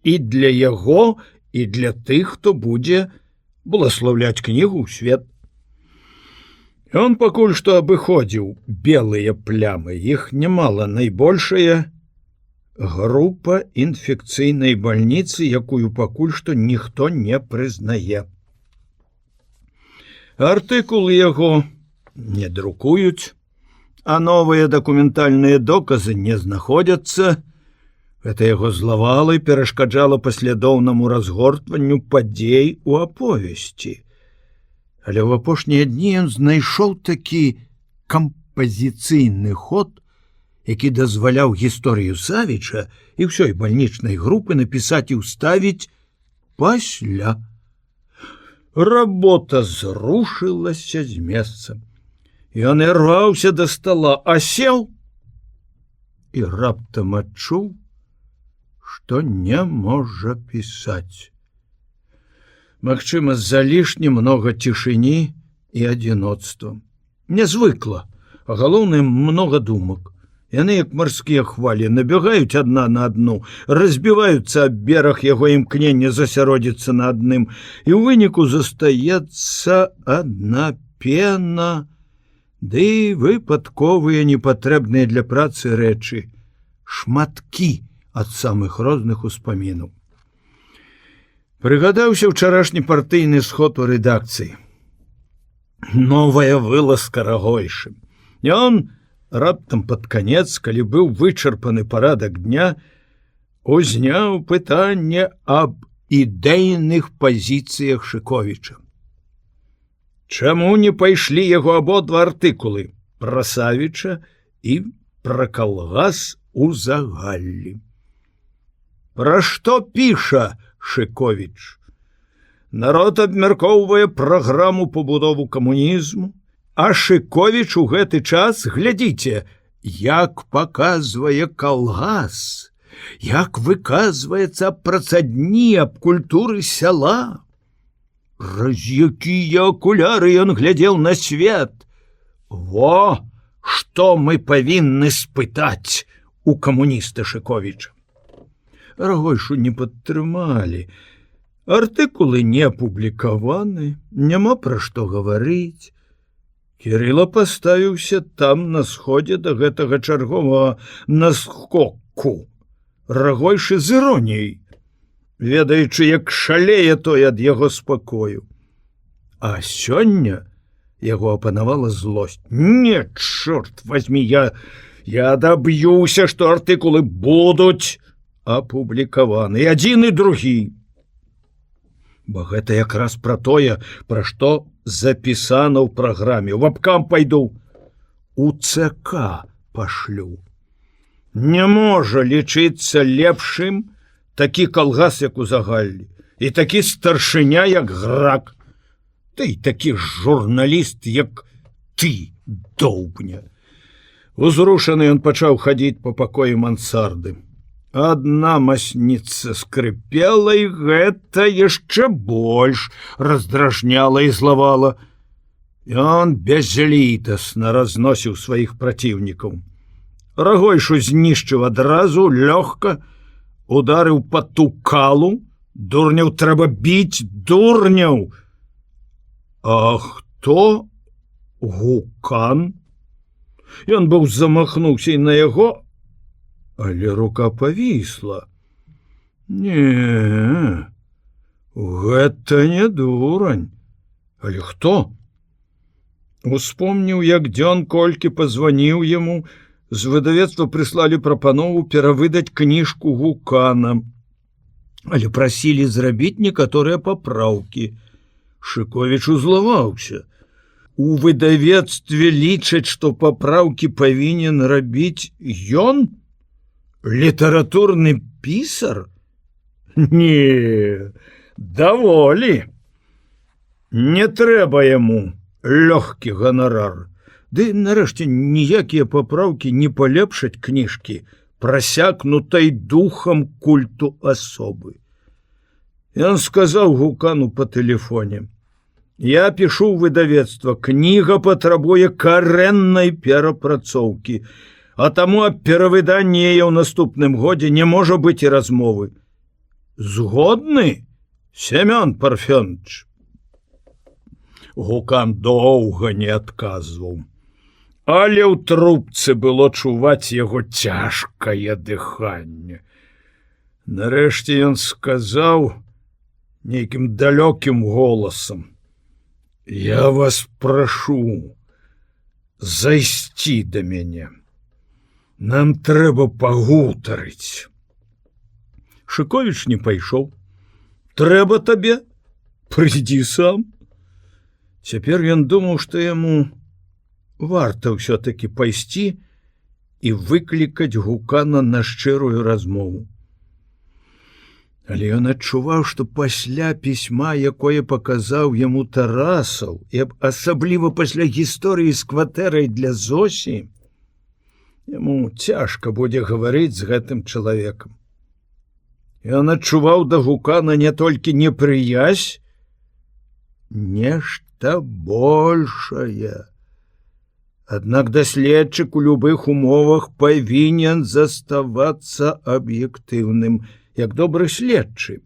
і для яго, і для тых, хто будзе благословляць кнігу ў свет. Он пакуль што абыходзіў белыя плямы, іх немало, найбольшая група інфекцыйнай бальніцы, якую пакуль што ніхто не прызнае. Артыкулы яго не друкуюць, а новыя дакументальныя доказы не знаходзяцца. Гэта яго злавала і перашкаджала паслядоўнаму разгортванню падзей у аповесці. Але ў апошнія дні ён знайшоў такі кампазіцыйны ход, які дазваляў гісторыю Савіча і ўсёй бальнічнай групы напісаць і ўставіць пасля. Работа зрушылася з месца. Ён ірваўся да стала, а сеў і раптам адчуў, што не можа пісаць. Магчыма, з-за лішне многа цішыні і адзіноцтва. Нязвыкла, а галоўнае, многа думак. Яны, як марскія хвалі, набягаюць адна на адну, разбіваюцца аб бераг яго імкнення засяродзіцца на адным, і ў выніку застаецца адна пена, ды выпадковыя непатрэбныя для працы рэчы, шматкі ад самых розных успамінаў. Прыгадаўся ўчарашні партыйны сход у рэдакцыі. Новая вылазка Рагойшым. Ён раптам пад канец, калі быў вычарпаны парадак дня, узняў пытанне аб ідэйных пазіцыях Шыковіча. Чаму не пайшлі яго абодва артыкулы пра Савіча і пра калгас у загаллі? Пра што піша Шыковіч? Народ абмяркоўвае праграму пабудову камунізму, а Шыковіч у гэты час, глядзіце, як паказвае калгас, як выказваецца аб працадні, аб культуры сяла. Праз якія акуляры ён глядзеў на свет. Во, што мы павінны спытаць у камуніста Шыковіча. Рагойшу не падтрымалі. Артыкулы не апублікаваны, няма пра што гаварыць. Кірыла паставіўся там на сходзе да гэтага чарговага наскоку. Рагойшы з іроніяй, ведаючы, як шалее той ад яго спакою. А сёння яго апанавала злосць. Не, чорт возьми, я даб'юся, што артыкулы будуць апублікаваны, адзін і другі. Бо гэта якраз пра тое, пра што запісана ў праграме. В абкам пайду, у ЦК пашлю. Не можа лічыцца лепшым такі калгас, як у загаллі, і такі старшыня, як Грак, та й такі журналіст, як ты, доўбня. Узрушаны ён пачаў хадзіць па пакоі мансарды. Адна масніца скрыпела, і гэта яшчэ больш раздражняла і злавала. Ён безлітасна разносіў сваіх праціўнікаў. Рагойшу знішчыў адразу, лёгка, ударыў па тукалу. Дурняў трэба біць, дурняў. А хто Гукан? Ён быў замахнуўся і на яго, але рука павісла. Не, гэта не дурань. Але хто? Успомніў, як дзён колькі пазваніў яму, з выдавецтва прыслалі прапанову перавыдаць кніжку Гукана, але прасілі зрабіць некаторыя папраўкі. Шыковіч узлаваўся. У выдавецтве лічаць, што папраўкі павінен рабіць ён? Літаратурны пісар? Не, даволі. Не трэба яму лёгкі ганарар. Ды нарэшце ніякія папраўкі не палепшаць кніжкі, прасякнутай духам культу асобы. Ён сказаў Гукану па тэлефоне: «Я пішу ў выдавецтва, кніга патрабуе карэннай перапрацоўкі, а таму аб перавыданні яе ў наступным годзе не можа быць і размовы. Згодны, Семён Парфёныч?» Гукан доўга не адказваў, але ў трубцы было чуваць яго цяжкае дыханне. Нарэшце ён сказаў нейкім далёкім голасам: «Я вас прашу зайсці да мяне. Нам трэба пагутарыць». Шыковіч не пайшоў. «Трэба табе? Прыйдзі сам». Цяпер ён думаў, што яму варта ўсё-такі пайсці і выклікаць Гукана на шчырую размову. Але ён адчуваў, што пасля пісьма, якое паказаў яму Тарасаў, і асабліва пасля гісторыі з кватэрай для Зосі, яму цяжка будзе гаварыць з гэтым чалавекам. Ён адчуваў да Гукана не толькі непрыязь, нешта большае. Аднак даследчык у любых умовах павінен заставацца аб'ектыўным, як добры следчы.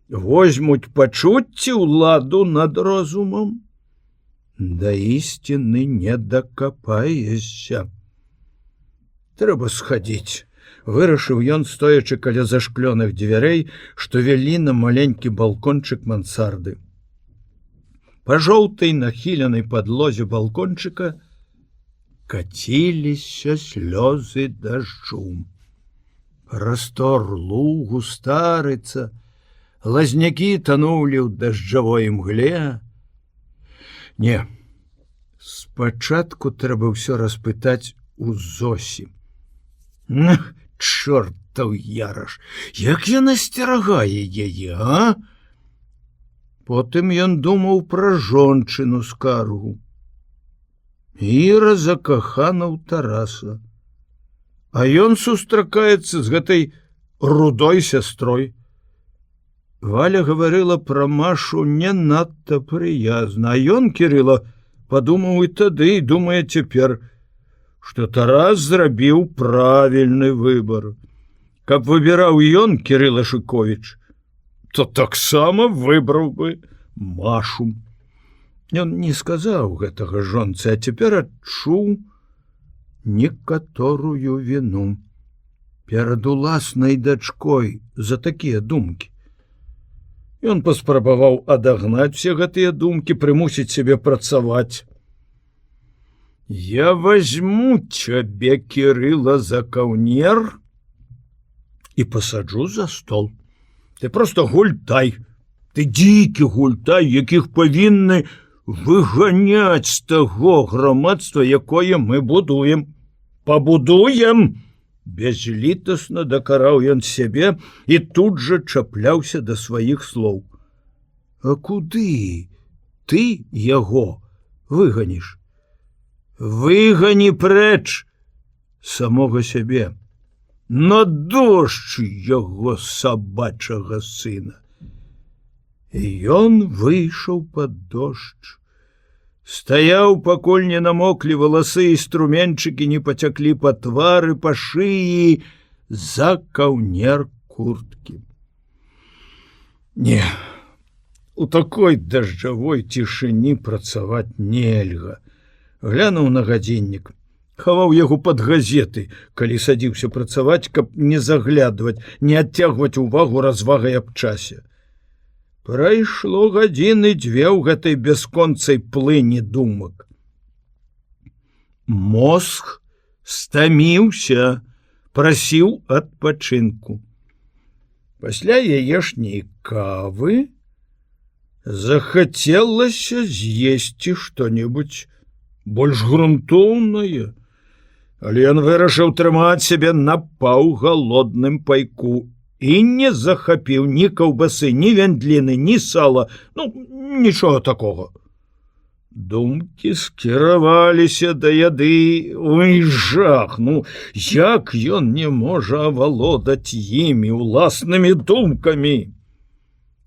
Возьмуць пачуцці ўладу над розумам, да ісціны не дакапаешся. Трэба схадзіць, вырашыў ён, стоячы каля зашклёных дзвярэй, што вялі на маленькі балкончык мансарды. Па жоўтай нахіленай падлозе балкончыка каціліся слёзы дажджу. Прастор лугу старыца, лазнякі танулі ў дажджавой мгле. Не, спачатку трэба ўсё распытаць у Зосі. Чортаў яраш, як яна сцерагае яе, а? Потым ён думаў пра жончыну скаргу. Іра закахана ў Тараса. А ён сустракаецца з гэтай рудой сястрой. Валя гаварыла пра Машу не надта прыязна, а ён, Кірыла, падумаў і тады, і думае цяпер, што Тарас зрабіў правільны выбар. Каб выбіраў ён, Кірыла Шыковіч, то таксама выбраў бы Машу. Ён не сказаў гэтага жонцы, а цяпер адчуў некаторую віну перад уласнай дачкой за такія думкі. Ён паспрабаваў адагнаць все гэтыя думкі, прымусіць сябе працаваць. «Я возьму цябе, Кірыла, за каўнер і пасаджу за стол. Ты просто гультай, ты дзікі гультай, якіх павінны выганяць з таго грамадства, якое мы будуем. Пабудуем!» Безлітасна дакараў ён сябе і тут жа чапляўся да сваіх слоў. «А куды ты яго выганіш? Выгані прэч самога сябе, на дождж яго сабачага сына». І ён выйшаў пад дождж. Стаяў, пакуль не намоклі валасы і струменчыкі не пацяклі па твары, па шыі, за каўнер курткі. Не, у такой дажджавой цішыні працаваць нельга. Глянуў на гадзіннік, хаваў яго пад газеты, калі садзіўся працаваць, каб не заглядваць, не адцягваць увагу развагай аб часе. Прайшло гадзіны дзве ў гэтай бясконцай плыні думак. Мозг стаміўся, прасіў адпачынку. Пасля яешняй кавы захацелася з'есці што-небудзь больш грунтоўнае, але ён вырашыў трымаць сябе на паўгалодным пайку і не захапіў ні каўбасы, ні вяндліны, ні сала, нічога такога. Думкі скіраваліся да яды. Ой, жах, як ён не можа авалодаць імі уласнымі думкамі.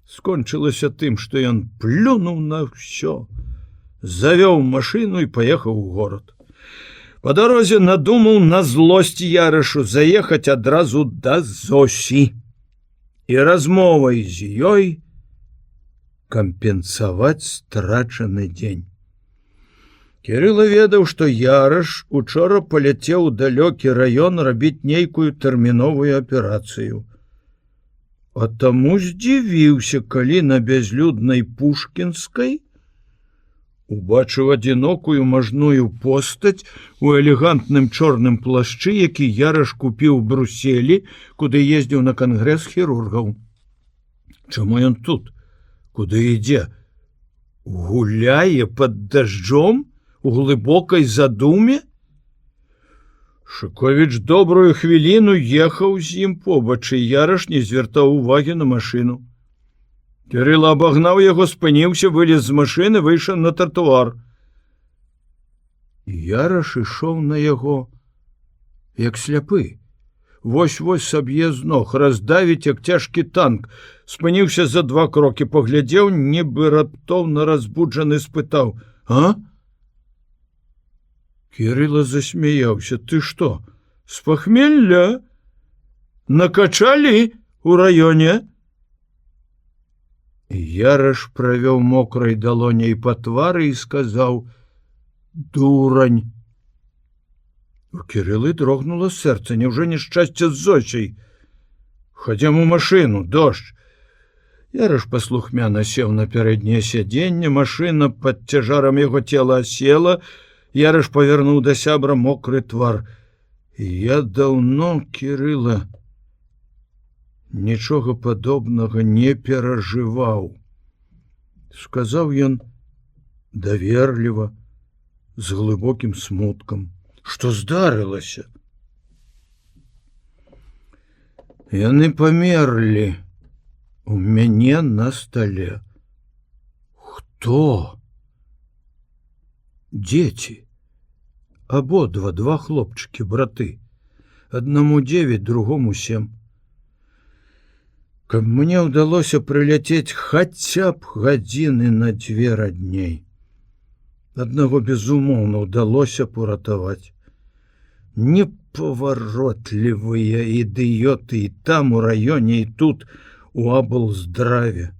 Скончылася тым, што ён плюнуў на ўсё, завёў машыну і паехаў у горад. Па дарозе надумаў на злосць Ярышу заехаць адразу да Зосі і размовай з ёй кампенсаваць страчаны дзень. Кірыла ведаў, што Ярыш учора паляцеў у далёкі раён рабіць нейкую тэрміновую аперацыю. А таму здзівіўся, калі на бязлюднай Пушкінскай убачыў адзінокую мажную постаць у элегантным чорным плашчы, які Ярыш купіў у Бруселі, куды ездзіў на кангрэс хірургаў. Чаму ён тут? Куды ідзе? Гуляе пад дажджом у глыбокай задуме? Шыковіч добрую хвіліну ехаў з ім побач, і Ярыш не звяртаў увагі на машыну. Кірыла абагнаў яго, спыніўся, вылез з машыны, выйшаў на тратуар. Ярыш ішоў на яго, як сляпы. Вось-вось саб'е з ног, раздавіць, як цяжкі танк. Спыніўся за 2 крокі, паглядзеў, нібы раптоўна разбуджаны, спытаў: «А?» Кірыла засмяяўся: «Ты што, з пахмелля? Накачалі у раёне?» Ярыш правёў мокрай далоняй па твары і сказаў: «Дурань!» У Кірылы дрогнула сэрца. Няўжо няшчасце з Зосей? «Хадзем у машыну, дождж!» Ярыш паслухмяна сеў на пярэдняе сядзенне, машына пад цяжарам яго цела асела. Ярыш павярнуў да сябра мокры твар. «Я даўно, Кірыла, нічога падобнага не перажываў», сказаў ён даверліва, з глыбокім смуткам. «Што здарылася?» «Яны памерлі у мяне на стале». «Хто?» «Дзеці. Абодва, 2 хлопчыкі, браты. Аднаму 9, другому 7. Каб мне ўдалося прыляцець хаця б гадзіны на 2 раней. Аднаго, безумоўна, ўдалося пуратаваць. Непаваротлівыя ідыёты і там у раёне, і тут у аблздраве.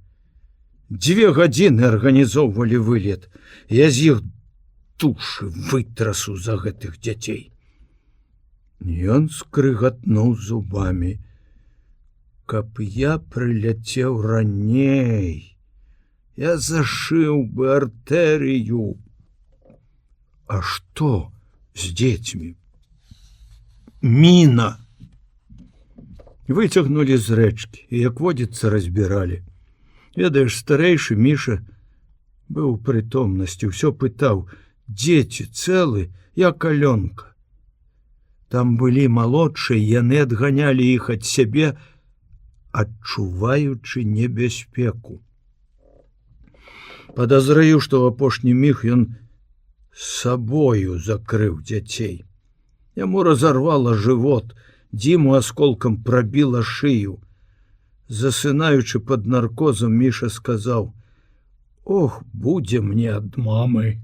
2 гадзіны арганізоўвалі вылет. Я з іх душы вытрасу за гэтых дзяцей». Ён скрыгатнуў зубамі. «Каб я прыляцеў раней, я зашыў бы артэрыю». «А што з дзецьмі?» «Міна!» Выцягнулі з рэчкі і, як водзіцца, разбіралі. Ведаеш, старэйшы Міша быў у прытомнасці, усё пытаў: «Дзеці цэлы, як Алёнка?» Там былі малодшыя, яны адганялі іх ад сябе, адчуваючы небяспеку. Падазраю, што ў апошні міг ён сабою закрыў дзяцей. Яму разарвала жывот, Дзіму асколкам прабіла шыю. Засынаючы пад наркозам, Міша сказаў: «Ох, будзе мне ад мамы».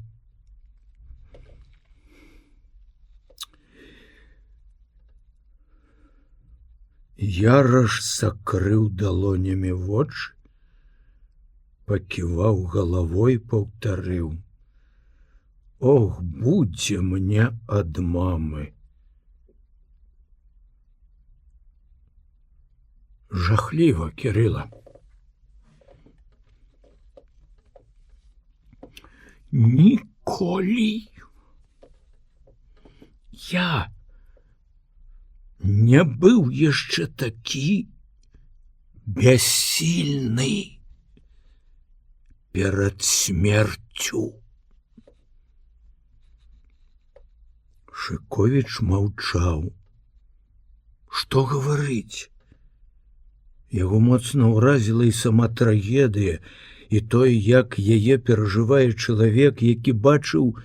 Ярыш закрыў далонямі вочы, паківаў галавой, паўтарыў: «Ох, будзе мне ад мамы». Жахліва, Кірыла. Ніколі я не быў яшчэ такі бяссільны перад смерцю. Шыковіч маўчаў. Што гаварыць? Яго моцна ўразіла і сама трагедыя, і тое, як яе перажывае чалавек, які бачыў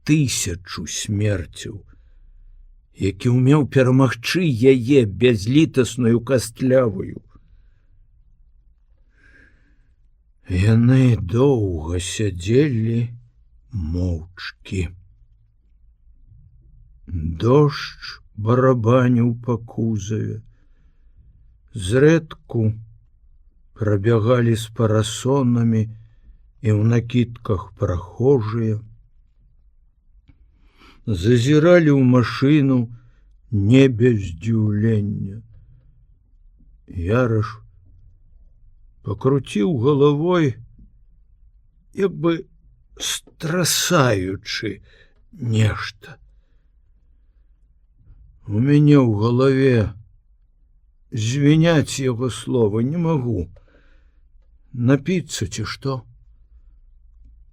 1000 смерцяў, які ўмеў перамагчы яе бязлітасную кастлявую. Яны доўга сядзелі моўчкі. Дождж барабаніў па кузаве. Зрэдку прабягалі з парасонамі і ў накідках прахожыя. Зазіралі ў машыну не без здзіўлення. Яраш пакруціў галавой, як бы страсаючы нешта. У мяне ў галаве звіняць яго слова не магу. Напіцца ці што?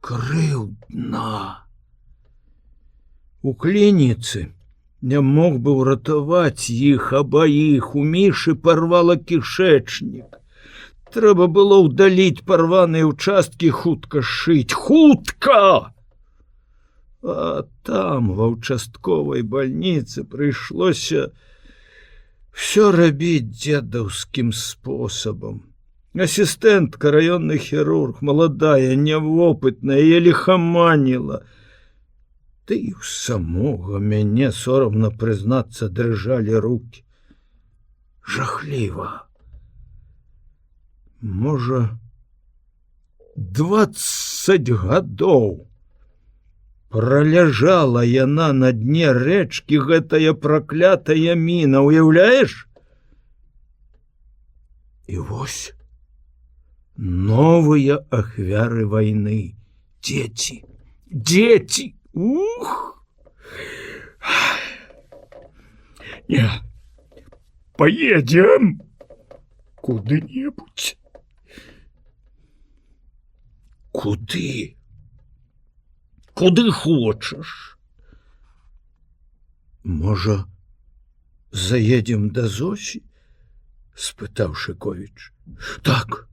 Крыўдна. У клініцы не мог бы ўратаваць іх абаіх, у Мішы парвала кішэчнік. Трэба было ўдаліць парваныя ўчасткі, хутка шыць. Хутка! А там, ва ўчастковай бальніцы, прыйшлося всё рабіць дзедаўскім спосабам. Асістэнтка, раённы хірург, маладая, нявопытная, яе ліхаманіла. Ды і ў самога мяне, сорамна прызнацца, дрыжалі рукі. Жахліва. Можа, 20 гадоў праляжала яна на дне рэчкі, гэтая праклятая міна, уяўляеш? І вось новыя ахвяры вайны. Дзеці, дзеці! Ух! Не, поедем куды-небудзь. Куды? Куды хочаш? Можа, заедем да Зосі? Спытаў Шыковіч. Так,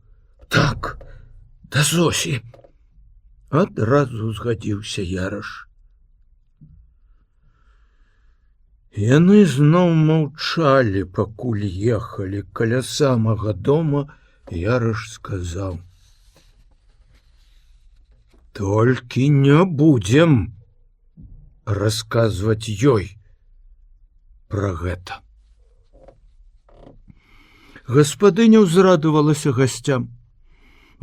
да Зосі. Адразу згадзіўся Яраш. Яны зноў маўчалі, пакуль ехалі. Каля самага дома Яраш сказаў: «Толькі не будзем расказваць ёй пра гэта». Гаспадыня ўзрадавалася гасцям,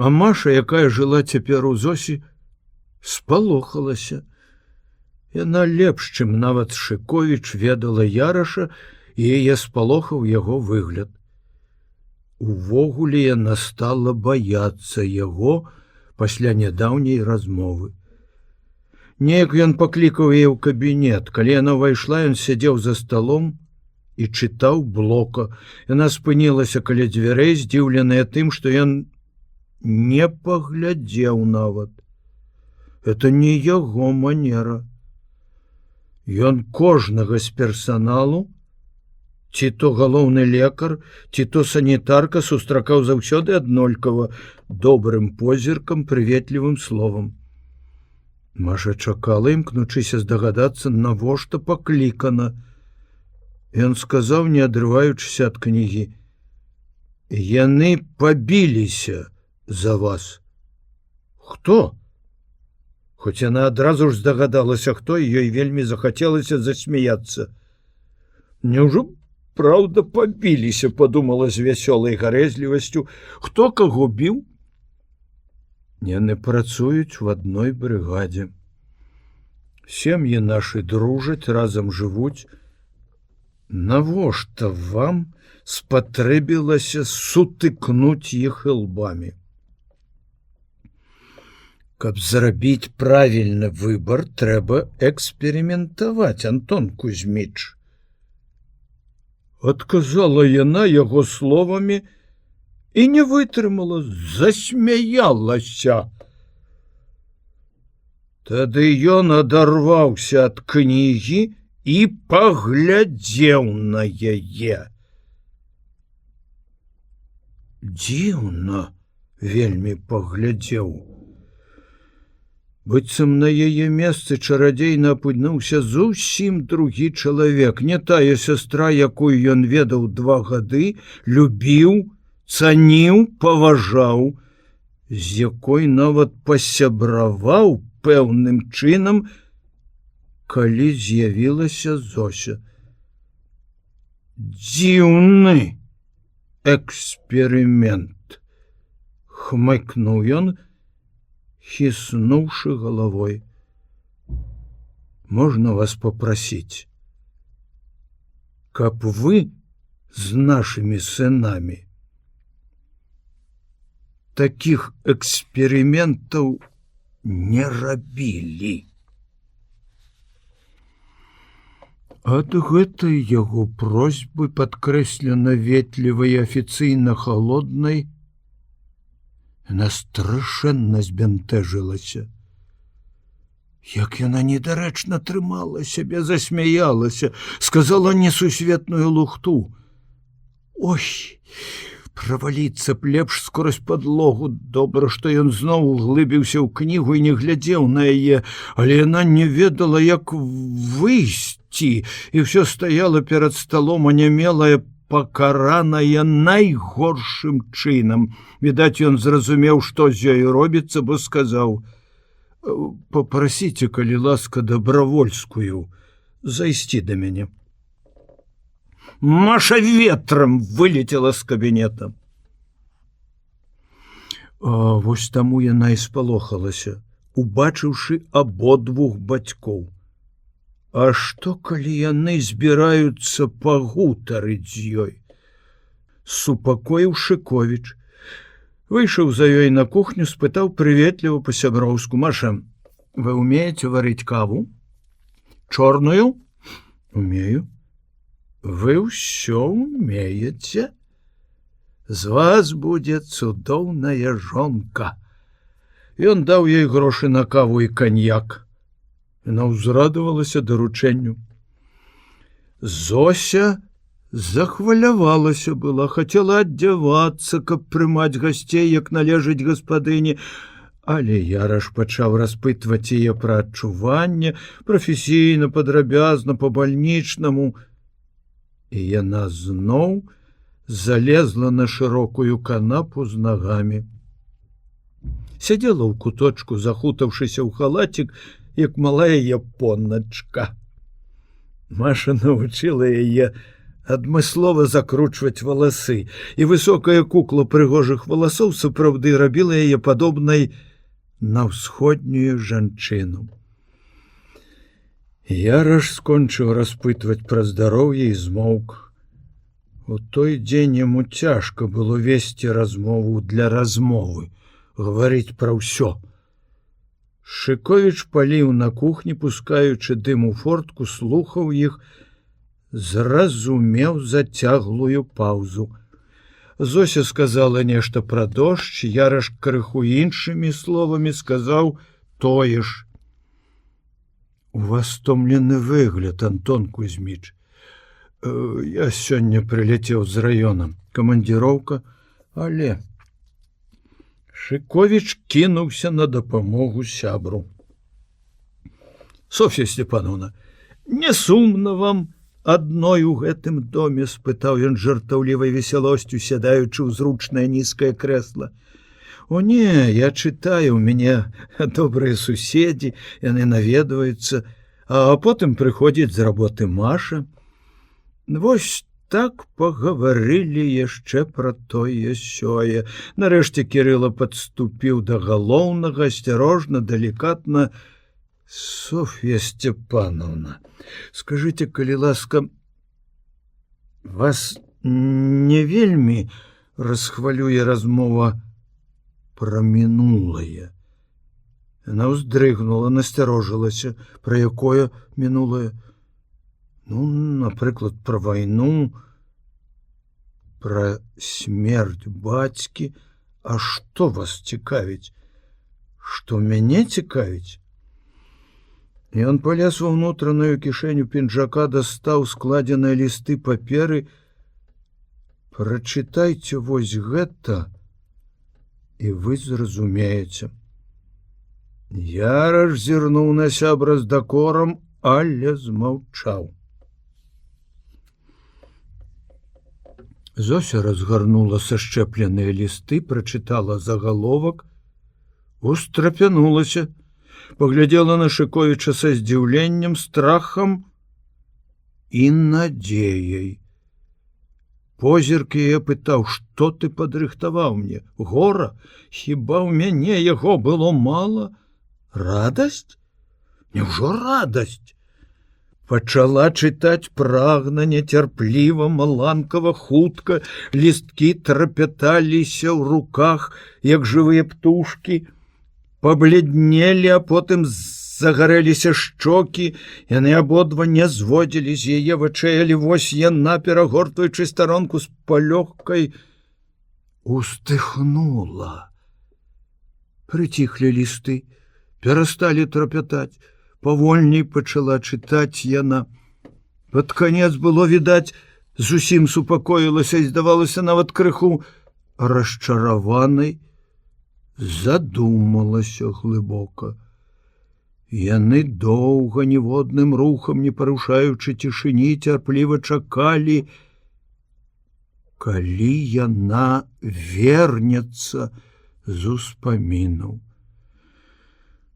а Маша, якая жыла цяпер у Зосі, спалохалася. Яна лепш, чым нават Шыковіч, ведала Яраша, і яе спалохаў яго выгляд. Увогуле яна стала баяцца яго пасля нядаўняй размовы. Неяк ён паклікаў яе ў кабінет. Калі яна ўвайшла, ён сядзеў за сталом і чытаў Блока. Яна спынілася каля дзвярэй, здзіўленая тым, што ён не паглядзеў нават. Это не яго манера. Ён кожнага з персаналу, ці то галоўны лекар, ці то санітарка, сустракаў заўсёды аднолькава, добрым позіркам, прыветлівым словам. Маша чакала, імкнучыся здагадацца, навошта паклікана. Ён сказаў, не адрываючыся ад кнігі: «Яны пабіліся за вас». «Хто?» Хоць яна адразу ж здагадалася, хто, і ёй вельмі захацелася засмяяцца. «Няўжо праўда пабіліся?» — падумала з вясёлай гарэзлівасцю. «Хто каго біў?» «Яны працуюць у адной брыгадзе. Сем'і нашы дружаць, разам жывуць. Навошта вам спатрэбілася сутыкнуць іх ілбамі?» «Каб зрабіць правільны выбар, трэба эксперыментаваць, Антон Кузьміч», — адказала яна яго словамі і не вытрымала, засмяялася. Тады ён адарваўся ад кнігі і паглядзеў на яе. «Дзіўна», вельмі паглядзеў. Быццам на яе месцы чарадзейна апынуўся зусім другі чалавек, не тая сястра, якую ён ведаў 2 гады, любіў, цаніў, паважаў, з якой нават пасябраваў пэўным чынам, калі з'явілася Зося. Дзіўны эксперымент, хмыкнуў ён, хіснуўшы галавой. Можна вас попросить, каб вы з нашими сынамі таких эксперыментаў не рабілі. Ад гэтай яго просьбы, падкрэслена ветлівай і афіцыйна халоднай, яна страшэнна збянтэжылася. Як яна недарэчна трымала сябе, засмяялася, сказала несусветную лухту. Ой, праваліцца б лепш скрозь падлогу. Добра, што ён зноў углыбіўся ў кнігу і не глядзеў на яе, але яна не ведала, як выйсці, і ўсё стаяла перад сталом, анямелая, пакараная найгоршым чынам. Відаць, ён зразумеў, што з ёй робіцца, бо сказаў: «Попросите, калі ласка, добровольскую зайсці да мяне». Маша ветром вылетела з кабінета. Вось таму яна і спалохалася, убачыўшы абодвух бацькоў. А што, калі яны збіраюцца пагутарыць з ёй? Супакоіў Шыковіч. Выйшаў за ёй на кухню, спытаў прыветліва па-сяброўску: «Маша, вы умеете варыць каву? Чорную?» «Умею». «Вы ўсё умеете? З вас будзе цудоўная жонка». Ён даў ёй грошы на каву і каньяк. Яна ўзрадавалася даручэнню. Зося захвалявалася была, хацела аддзявацца, каб прымаць гасцей, як належыць гаспадыні, але Яраш пачаў распытваць яе пра адчуванне, прафесійна, падрабязна, па-бальнічнаму, і яна зноў залезла на шырокую канапу з нагамі. Сядзела ў куточку, захутаўшыся ў халацік, як малая японачка. Маша навучыла яе адмыслова закручваць валасы, і высокая кукла прыгожых валасоў сапраўды рабіла яе падобнай на ўсходнюю жанчыну. Яраш скончыў распытваць пра здароўе і змоўк. У той дзень яму цяжка было весці размову для размовы, гаварыць пра ўсё. Шыковіч паліў на кухні, пускаючы дым у фортку, слухаў іх, зразумеў зацяглую паўзу. Зося сказала нешта пра дождж, Яраш крыху іншымі словамі сказаў тое ж. «У вас стомлены выгляд, Антон Кузьміч. Я сёння прылецеў з раёна. Камандзіроўка, але...» Шыковіч кінуўся на дапамогу сябру. «Софья Степановна, не сумна вам адной у гэтым доме?» — спытаў ён жартаўлівай весялосцю, сядаючы ў зручнае нізкае крэсла. «О не, я чытаю, у мяне добрыя суседзі, яны наведваюцца, а потым прыходзіць з работы Маша. Вось так пагаварылі яшчэ пра тое сёе. Нарэшце Кірыла падступіў да галоўнага, асцярожна, далікатна. Софья Степановна, скажите, калі ласка, вас не вельмі расхвалюе размова пра мінулае?» Яна ўздрыгнула, насцярожылася. Пра якое мінулае? Ну, напрыклад, пра вайну, пра смерць бацькі. А што вас цікавіць? Што мяне цікавіць? Ён палез ва ўнутраную кішэню пінжака, дастаў складзеныя лісты паперы. «Прачытайце вось гэта і вы зразумееце. Яраш зірнуў на сябра з дакорам, але змаўчаў. Зося разгарнула сашчэпленыя лісты, прачытала загаловак, устрапянулася, паглядзела на Шыкowicza са здзіўленнем, страхам і надзеяй. Позірк яе пытаў: што ты падрыхтаваў мне? Гора? Хіба ў мяне яго было мала? Радасць? Няўжо радасць? Пачала чытаць прагна, нецярпліва, маланкава, хутка, лісткі трапяталіся ў руках, як жывыя птушкі, пабледнелі, а потым загарэліся шчокі, яны абодва не зводзілі з яе вачэй, але вось яна, перагортваючы старонку з палёгкай, устыхнула. Прыціхлі лісты, перасталі трапятаць. Павольней пачала чытаць яна. Пад канец было відаць, зусім супакоілася і здавалася нават крыху расчараванай, задумалася глыбока. Яны доўга, ніводным рухам не парушаючы цішыні, цярпліва чакалі, калі яна вернецца з успамінаў.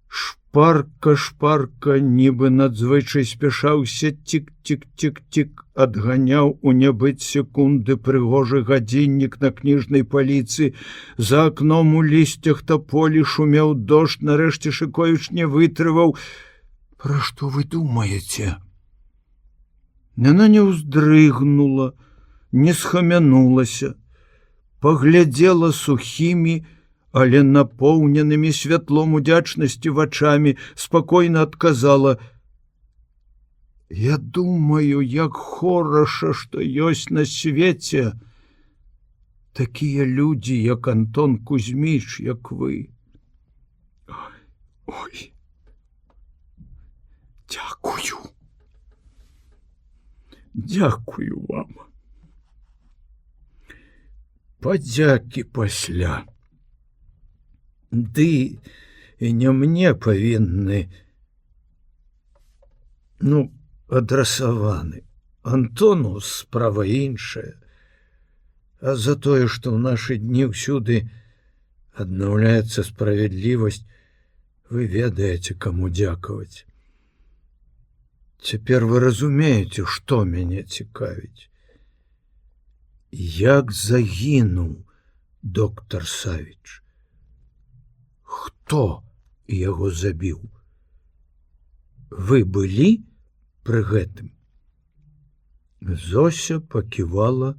Шпарка, нібы надзвычай спяшаўся, цік-цік-цік-цік, адганяў у нябыт секунды прыгожы гадзіннік на кніжнай паліцы. За акном у лісцях таполі шумеў дождж, нарэшце Шыкowicz не вытрываў. Пра што вы думаеце? Яна не ўздрыгнула, не схамянулася, паглядзела сухімі, але напоўненымі святлом удзячнасці вачамі, спакойна адказала: я думаю, як хораша, што ёсць на свеце такія людзі, як Антон Кузьміч, як вы. Ой, дзякую. Дзякую вам. Падзякі пасля. Ды і не мне павінны, адрасаваны. Антону справа іншая. А за тое, што ў нашы дні ўсюды аднаўляецца справядлівасць, вы ведаеце, каму дзякаваць. Цяпер вы разумееце, што мяне цікавіць. Як загінуў доктар Савіч? Хто яго забіў? Вы былі пры гэтым? Зося паківала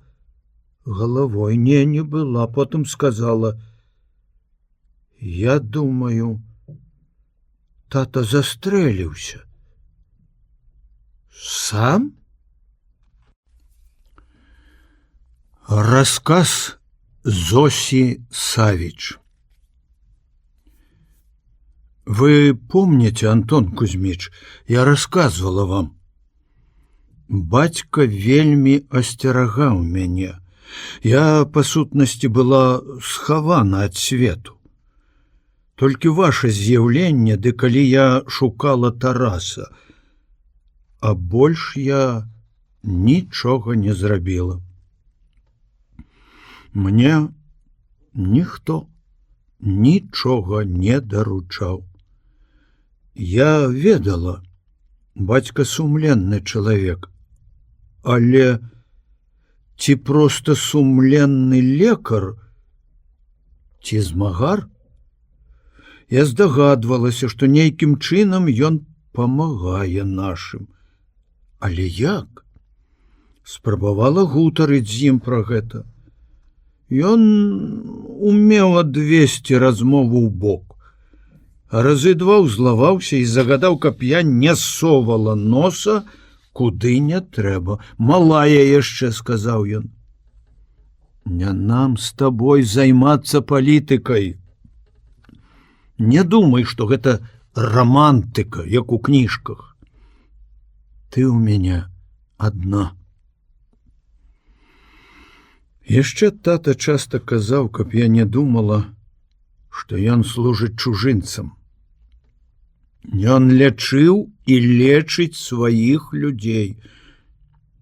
галавой. Не была, потым сказала: я думаю, тата застрэліўся. Сам? Рассказ Зосі Савіч. Вы помните, Антон Кузьміч, я рассказывала вам. Бацька вельмі асцерагаў мяне. Я, па сутнасці, была схавана ад свету. Толькі ваше з'яўленне, ды калі я шукала Тараса, а больш я нічога не зрабіла. Мне ніхто нічога не даручаў. Я ведала, бацька сумленны чалавек, але ці проста сумленны лекар, ці змагар? Я здагадвалася, што нейкім чынам ён памагае нашым. Але як? Спрабавала гутарыць з ім пра гэта. Ён умеў адвесці размову ў бок. А разы два ўзлаваўся і загадаў, каб я не совала носа, куды не трэба. Малая яшчэ, сказаў ён. Не нам з табой займацца палітыкай. Не думай, што гэта романтыка, як у кніжках. Ты ў мяне адна. Яшчэ тата часта казаў, каб я не думала, што ён служыць чужынцам. Ён лячыў і лечыць сваіх людзей.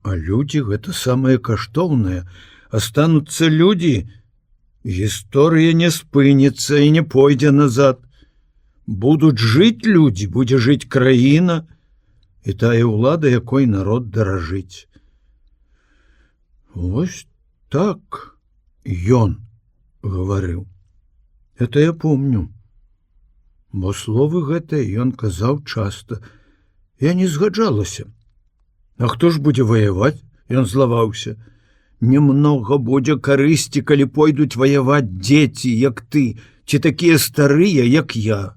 А людзі гэта самае каштоўнае. Астануцца людзі, гісторыя не спыніцца і не пойдзе назад. Будуць жыць людзі, будзе жыць краіна і тая ўлада, якой народ даражыць. Вось так ён гаварыў. Это я помню. Бо словы гэтыя ён казаў часта. Я не згаджалася. А хто ж будзе ваяваць? Ён злаваўся. Немнога будзе карысці, калі пойдуць ваяваць дзеці, як ты, ці такія старыя, як я.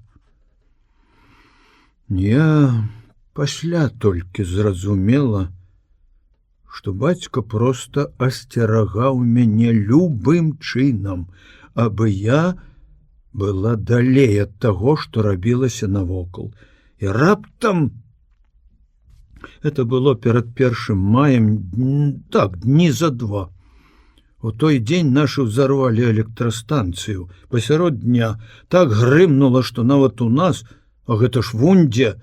Я пасля толькі зразумела, што бацька проста асцерагаў мяне любым чынам, абы я была далей ад таго, што рабілася навокал. І раптам, это было перад 1 маем, так, дні за 2. У той дзень нашы ўзарвалі электрастанцыю. Пасярод дня так грымнула, што нават у нас, а гэта ж вундзе,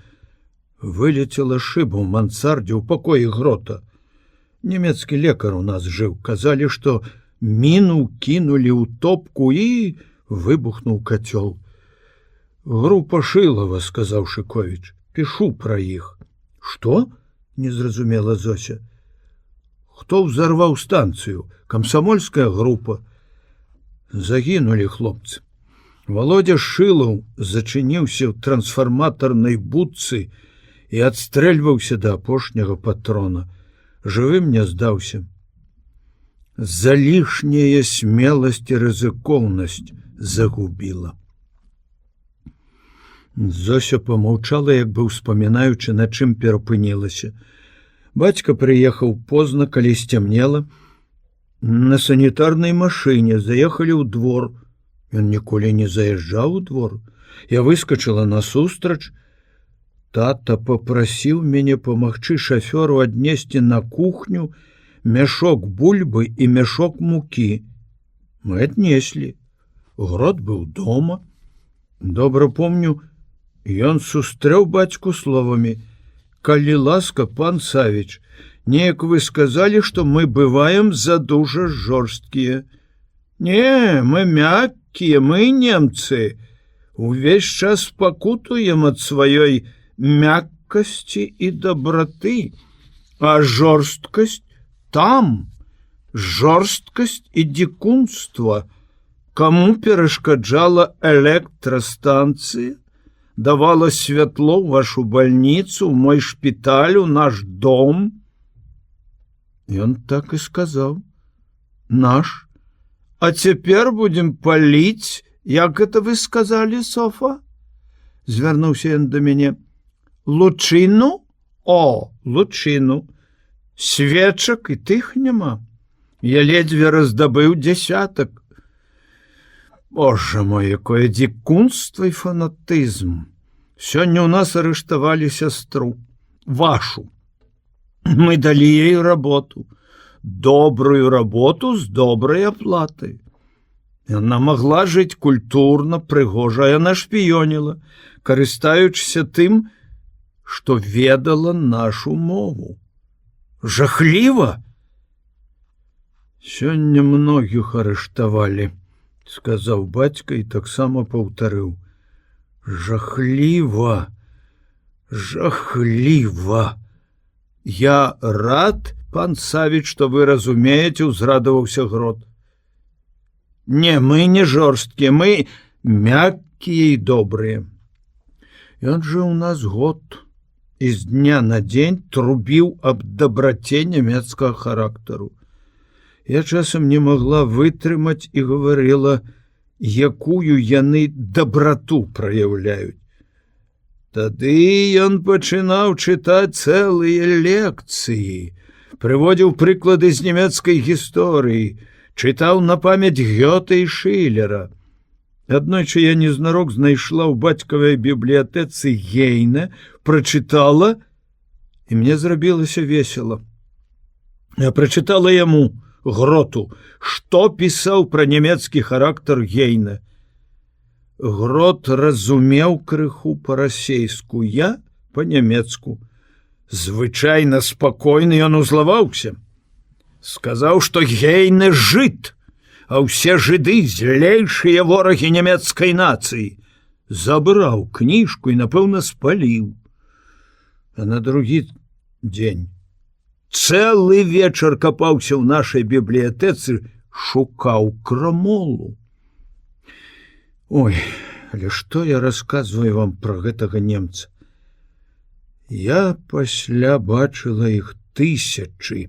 вылецела шыба ў мансардзе ў пакоі грота. Нямецкі лекар у нас жыў. Казалі, што міну кінулі ў топку і выбухнуў кацёл. Група Шылава, сказаў Шыковіч. Пішу пра іх. Што? Не зразумела Зося. Хто ўзарваў станцыю? Камсамольская група. Загінулі хлопцы. Володя Шылаў зачыніўся ў трансфарматарнай будцы і адстрэльваўся да апошняга патрона. Жывым не здаўся. За лішняя смеласць і рызыкоўнасць загубіла. Зося помаўчала, як бы ўспамінаючы, на чым перапынілася. Бацька прыехаў позна, калі сцямнела. На санітарнай машыне заехалі ў двор. Ён ніколі не заязджаў у двор. Я выскачыла насустрач. Тата попрасіў мяне памагчы шафёру аднесці на кухню мяшок бульбы і мяшок мукі. Мы аднеслі. Грот быў дома. Добра помню, ён сустрэў бацьку словамі: «Калі ласка, пан Савіч, неяк вы сказалі, што мы бываем задужа жорсткія». Не, мы мяккія, мы немцы. Увесь час пакутуем ад сваёй мяккасці і дабраты, а жорсткасць там, жорсткасць і дзікунства. Каму перашкаджала электрастанцыя, давала святло ў вашу бальніцу, ў мой шпіталь, у наш дом? Ён так і сказаў: наш. А цяпер будзем паліць, як гэта вы сказалі, Софа? Звярнуўся ён да мяне. Лучыну? О, лучыну. Свечак і тых няма. Я ледзьве раздабыў 10. Боже мой, якое дзікунства і фанатызм. Сёння ў нас арыштавалі сястру. Вашу. Мы далі ей работу. Добрую работу з добрай аплатай. Яна магла жыць культурна, прыгожа, яна шпіёніла, карыстаючыся тым, што ведала нашу мову. Жахліва! Сёння многіх арыштавалі, сказаў бацька і таксама паўтарыў. Жахліва! Жахліва! Я рад, пан Савіч, што вы разумееце, узрадаваўся Грот. Не, мы не жорсткія, мы мяккія і добрыя. Ён жа ў нас год і з дня на дзень трубіў аб дабраце нямецкага характару. Я часам не магла вытрымаць і гаварыла, якую яны дабрату праяўляюць. Тады ён пачынаў чытаць цэлыя лекцыі, прыводзіў прыклады з нямецкай гісторыі, чытаў на памяць Гёта і Шылера. Аднойчы я незнарок знайшла ў бацькавай бібліятэцы Гейне, прачытала, і мне зрабілася весела. Я прачытала яму, Гроту, што пісаў пра нямецкі характар Гейне. Грот разумеў крыху па-расейску, я па-нямецку. Звычайна спакойны ён узлаваўся. Сказаў, што гейны жыд, а ўсе жыды злейшыя ворагі нямецкай нацыі. Забраў кніжку і, напэўна, спаліў. А на другі дзень цэлы вечар капаўся ў нашай бібліятэцы, шукаў крамолу. Ой, але што я расказваю вам пра гэтага немца? Я пасля бачыла іх тысячы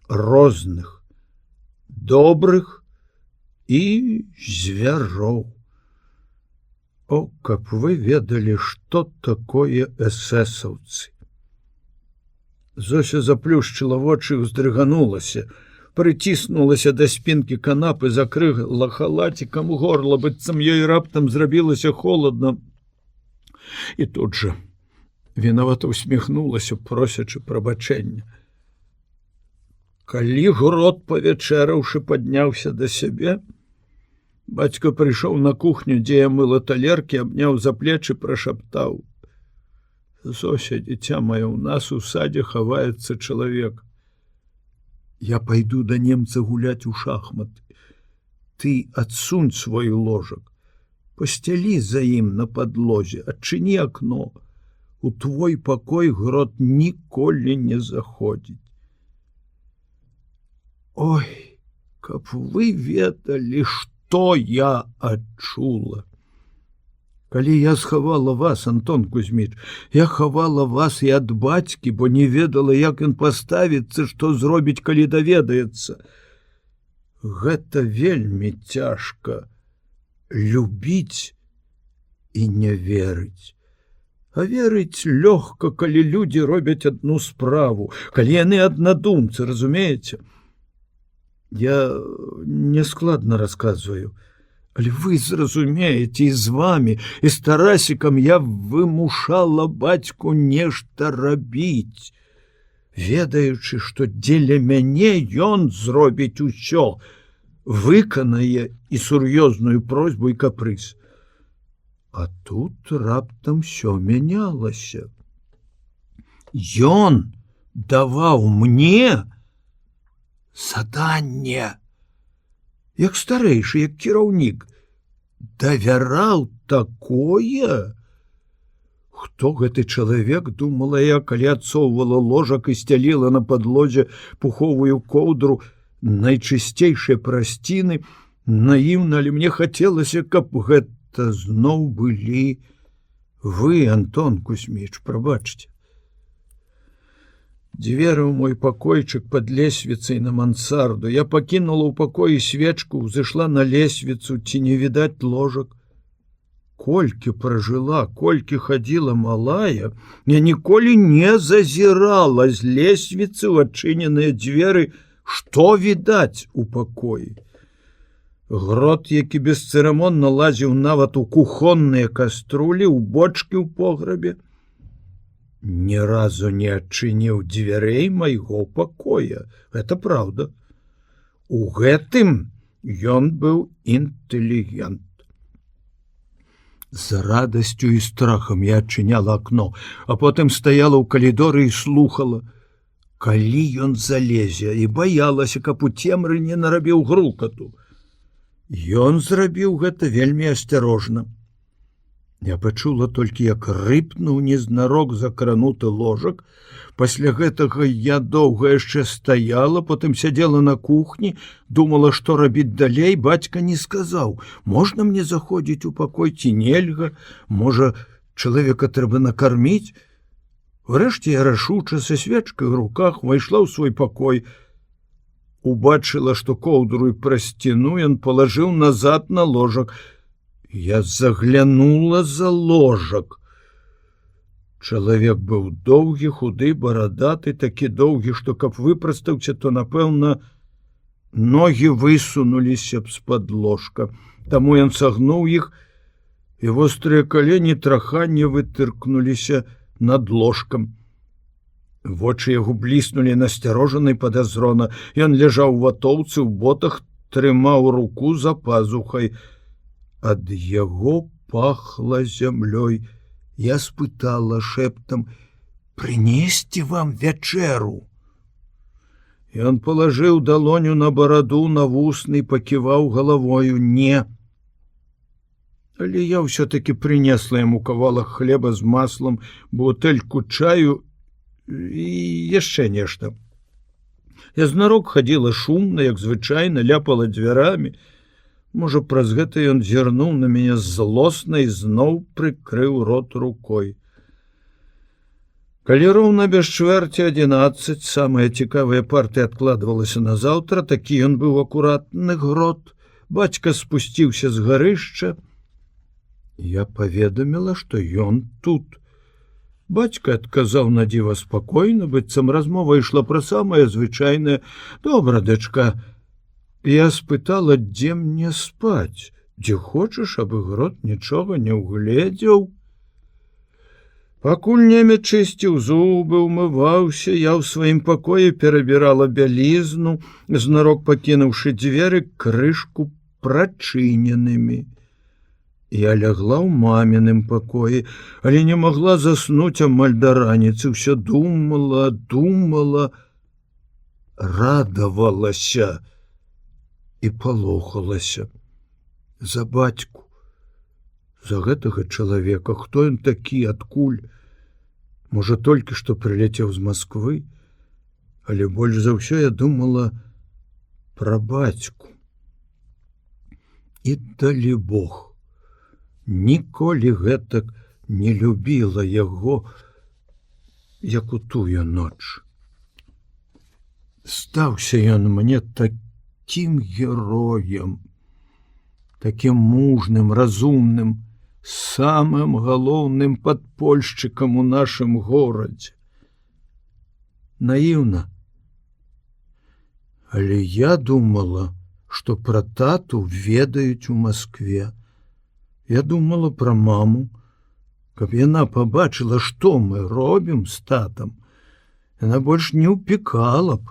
розных, добрых і звяроў. О, каб вы ведалі, што такое эсэсаўцы. Зося заплюшчыла вочы, уздрыганулася, прыціснулася да спінкі канапы, закрыла халацікам горла, быццам ёй раптам зрабілася холадна. І тут жа вінавата усміхнулася, просячы прабачэння. Калі Грот, павячэраўшы, падняўся да сябе, бацька прыйшоў на кухню, дзе я мыла талеркі, абняў за плечы, прашаптаў: «Зося, дзіця маё, у нас у садзе хаваецца чалавек. Я пайду да немца гуляць у шахматы. Ты адсунь свой ложак, пасцялі за ім на падлозе, адчыні акно. У твой пакой Грот ніколі не заходзіць». Ой, каб вы ведалі, што я адчула. Калі я схавала вас, Антон Кузьміч, я хавала вас і ад бацькі, бо не ведала, як ён паставіцца, што зробіць, калі даведаецца. Гэта вельмі цяжка любіць і не верыць. А верыць лёгка, калі людзі робяць адну справу, калі яны аднадумцы, разумееце? Я нескладна расказваю. Але вы зразумееце, і з вамі, і з Тарасікам я вымушала бацьку нешта рабіць, ведаючы, што дзеля мяне ён зробіць усё, выканае і сур'ёзную просьбу і капрыз. А тут раптам всё мянялася. Ён даваў мне заданне. Як старэйшы, як кіраўнік, давяраў такое. Хто гэты чалавек, думала я, калі адсоўвала ложак і сцяліла на падлозе пуховую коўдру, найчысцейшыя прасціны, наіўна, але мне хацелася, каб гэта зноў былі вы, Антон Кузьміч, прабачце. Дзверы ў мой пакойчык пад лесвіцай на мансарду. Я пакінула ў пакоі свечку, узышла на лесвіцу, ці не відаць ложак. Колькі пражыла, колькі хадзіла малая, я ніколі не зазірала з лесвіцы ў адчыненыя дзверы, што відаць у пакоі. Грот, які бесцырамонна лазіў нават у кухонныя каструлі, у бочкі ў пограбе, ні разу не адчыніў дзвярэй майго пакоя. Гэта праўда. У гэтым ён быў інтэлігент. З радасцю і страхам я адчыняла акно, а потым стаяла ў калідоры і слухала, калі ён залезе, і баялася, каб у цемры не нарабіў грукату. Ён зрабіў гэта вельмі асцярожна. Я пачула толькі, як рыпнуў незнарок закрануты ложак. Пасля гэтага я доўга яшчэ стаяла, потым сядзела на кухні, думала, што рабіць далей. Бацька не сказаў, можна мне заходзіць у пакой ці нельга, можа, чалавека трэба накарміць. Урэшце я рашуча са свечкай у руках увайшла ў свой пакой. Убачыла, што коўдру і прасціну ён палажыў назад на ложак. Я заглянула за ложак. Чалавек быў доўгі, худы, барадаты, такі доўгі, што каб выпрастаўся, то, напэўна, ногі высунуліся б з-пад ложка. Таму ён сагнуў іх, і вострыя калені траханне вытыркнуліся над ложкам. Вочы яго бліснулі насцярожана і падазрона. Ён ляжаў у ватоўцы, у ботах, трымаў руку за пазухай. Ад яго пахла зямлёй. Я спытала шэптам: «Прынесці вам вячэру?» Ён палажыў далоню на бараду, на вусны, паківаў галавою: «Не». Але я ўсё-таки прынесла яму кавалак хлеба з маслам, бутэльку чаю і яшчэ нешта. Я знарок хадзіла шумна, як звычайна, ляпала дзвярамі. Можа, праз гэта ён зірнуў на мяне злосна і зноў прыкрыў рот рукой. Калі роўна без чвэрці 11, самая цікавая партыя адкладвалася на заўтра, такі ён быў акуратны грот, бацька спусціўся з гарышча. Я паведаміла, што ён тут. Бацька адказаў на дзіва спакойна, быццам размова ішла пра самае звычайнае: «Добра, дачка». Я спытала, дзе мне спаць, дзе хочаш, абы грот нічога не ўгледзеў. Пакуль немец чысціў зубы, умываўся, я ў сваім пакоі перабірала бялізну, знарок пакінуўшы дзверы крышку прачыненымі. Я лягла ў маміным пакоі, але не магла заснуць амаль да раніцы. Усё думала, радавалася і палохалася за бацьку, за гэтага чалавека. Хто ён такі, адкуль? Можа, толькі што прыляцеў з Масквы, але больш за ўсё я думала пра бацьку. І далі Бог, ніколі гэтак не любіла яго, як у тую ноч. Стаўся ён мне такім героем, такім мужным, разумным, самым галоўным падпольшчыкам у нашым горадзе. Наіўна. Але я думала, што пра тату ведаюць у Маскве. Я думала пра маму, каб яна пабачыла, што мы робім з татам. Яна больш не ўпікала б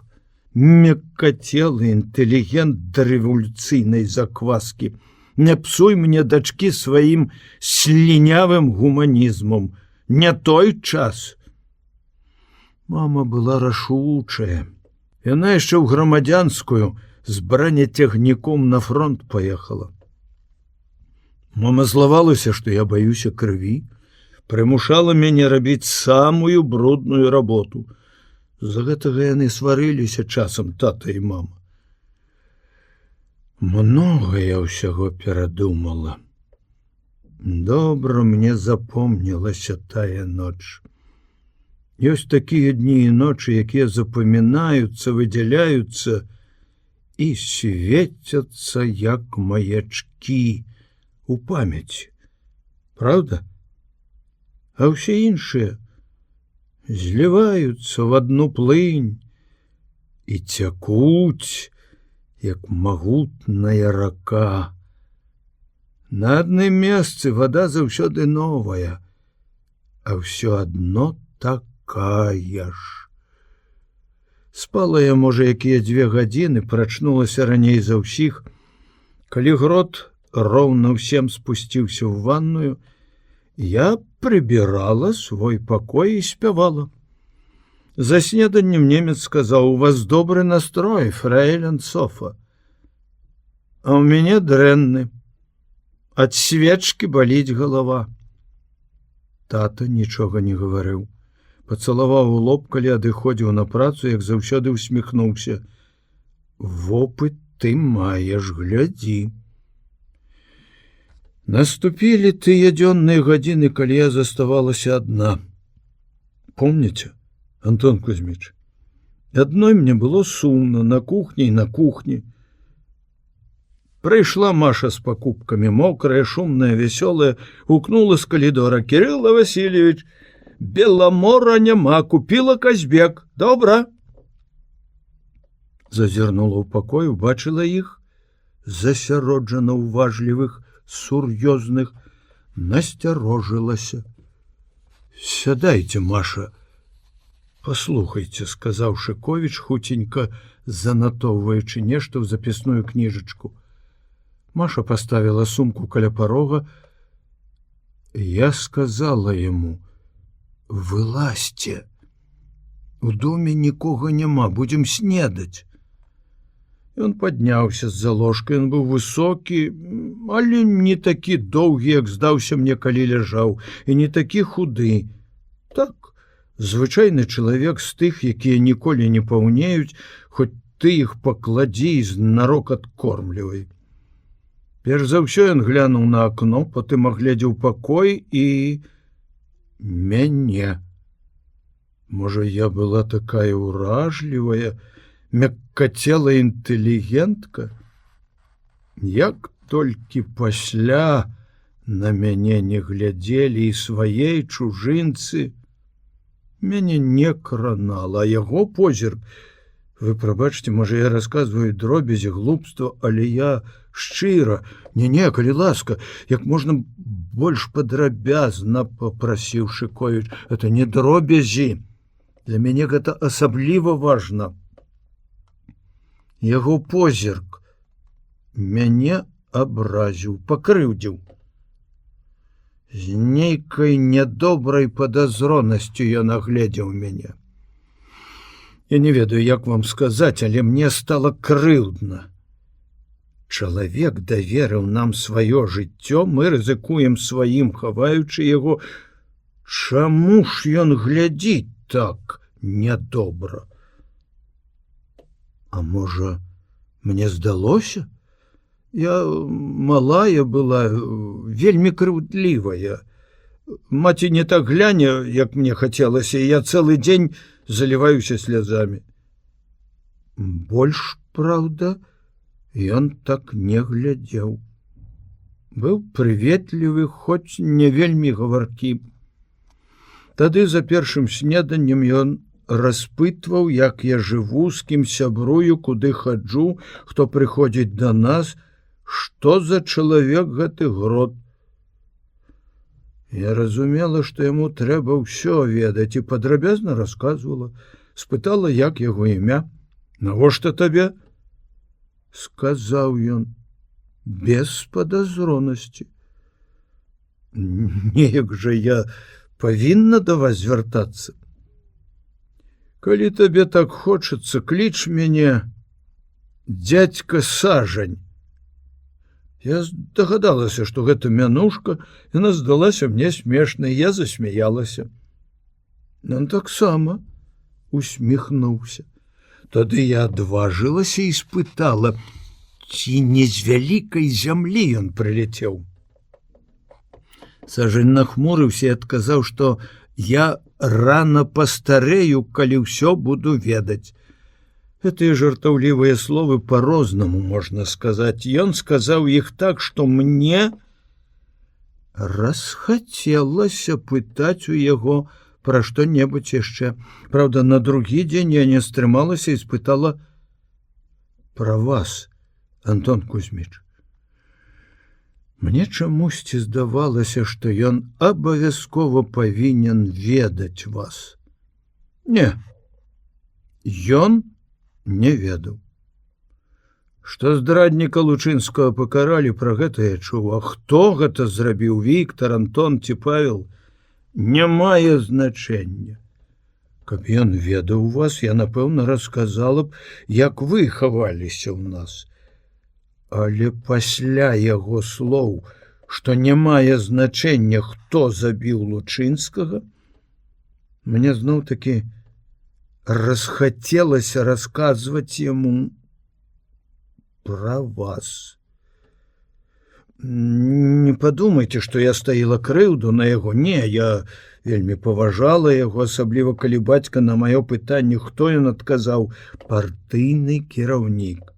мяккацелы інтэлігент да рэвалюцыйнай закваскі. Не псуй мне, дачкі, сваім слінявым гуманізмам. Не той час. Мама была рашучая. Яна яшчэ ў грамадзянскую з бронецягніком на фронт паехала. Мама злавалася, што я баюся крыві, прымушала мяне рабіць самую брудную работу. З-за гэтага яны сварыліся часам, тата і мама. Многа я ўсяго перадумала. Добра мне запомнілася тая ноч. Ёсць такія дні і ночы, якія запамінаюцца, выдзяляюцца і свецяцца, як маячкі у памяці. Правда? А ўсе іншыя зліваюцца в адну плынь і цякуць, як магутная рака. На адным месцы вада заўсёды новая, а ўсё адно такая ж. Спала я, можа, якія 2 гадзіны, прачнулася раней за ўсіх. Калі грот роўна ўсем спусціўся ў ванную, я прыбірала свой пакой і спявала. За снеданнем немец сказаў: «У вас добры настрой, фрэйлін Софа. А ў мяне дрэнны. Ад свечкі баліць галава». Тата нічога не гаварыў. Пацалаваў у лоб, калі адыходзіў на працу, як заўсёды усміхнуўся. «Вопыт ты маеш, глядзі». Наступілі тыя дзённыя гадзіны, калі я заставалася адна. Помніце, Антон Кузьміч? Адной мне было сумна на кухні і на кухні. Прыйшла Маша з пакупкамі, мокрая, шумная, вясёлая, гукнула з калідора: «Кирилла Васильевич, Беломора няма, купила Казбек. Добра?» Зазірнула ў пакой, убачыла іх, засяроджана ўважлівых, сур'ёзных, насцярожылася. «Сядайце, Маша, паслухайце», — сказаў Шыковіч, хуценька занатоўваючы нешта ў запісную кніжачку. Маша поставила сумку каля парога. Я сказала ему: «Вылазьте! У доме нікога няма, будем снедаць». Ён падняўся з-за ложкай, ён быў высокі, але не такі доўгі, як здаўся мне, калі ляжаў, і не такі худы. Так, звычайны чалавек з тых, якія ніколі не паўнеюць, хоць ты іх пакладзі і знарок адкормлівай. Перш за ўсё ён глянуў на акно, потым агледзеў пакой і мяне. Можа, я была такая ўражлівая, мяккацелая інтэлігентка? Як толькі пасля на мяне не глядзелі і свае, і чужынцы, мяне не кранала, а яго позірк... Вы прабачце, можа, я расказваю дробязі, глупства, але я шчыра, не, калі ласка, як можна больш падрабязна, папрасіў Шыкоўіч. Это не дробязі. Для мяне гэта асабліва важна. Яго позірк мяне абразіў, пакрыўдзіў. З нейкай нядобрай падазронасцю ён агледзеў мяне. Я не ведаю, як вам сказаць, але мне стала крыўдна. Чалавек даверыў нам сваё жыццё, мы рызыкуем сваім, хаваючы яго. Чаму ж ён глядзіць так нядобра? А можа, мне здалося? Я малая была, вельмі крыўдлівая. Маці не так гляне, як мне хацелася, і я цэлы дзень заліваюся слязамі. Больш, праўда, ён так не глядзеў. Быў прыветлівы, хоць не вельмі гаваркі. Тады за першым снеданнем ён распытваў, як я жыву, з кім сябрую, куды хаджу, хто прыходзіць да нас, што за чалавек гэты Грот. Я разумела, што яму трэба ўсё ведаць, і падрабязна расказвала, спытала, як яго імя. Навошта табе? Сказаў ён, без падазронасці. Неяк жа я павінна да вас звяртацца. Калі табе так хочацца, кліч мяне дзядзька Сажань. Я здагадалася, што гэта мянушка, яна здалася мне смешнай, я засмяялася. Ён таксама усміхнуўся. Тады я адважылася і спытала, ці не з вялікай зямлі ён прыляцеў. Сажань нахмурыўся і адказаў, што я рана пастарэю, калі ўсё буду ведаць. Гэтыя жартаўлівыя словы па-рознаму можна сказаць. Ён сказаў іх так, што мне расхацелася пытаць у яго пра што-небудзь яшчэ. Праўда, на другі дзень я не стрымалася і спытала пра вас, Антон Кузьміч. Мне чамусьці здавалася, што ён абавязкова павінен ведаць вас. Не, ён не ведаў. Што здрадніка Лучынскага пакаралі, пра гэта я чуў. А хто гэта зрабіў, Віктар, Антон ці Павел, не мае значэння. Каб ён ведаў вас, я, напэўна, расказала б, як вы хаваліся ў нас. Але пасля яго слоў, што не мае значэння, хто забіў Лучынскага, мне зноў-такі расхацелася расказваць яму пра вас. Не падумайце, што я стаіла крыўду на яго. Не, я вельмі паважала яго, асабліва калі бацька на маё пытанне, хто ён, адказаў: партыйны кіраўнік.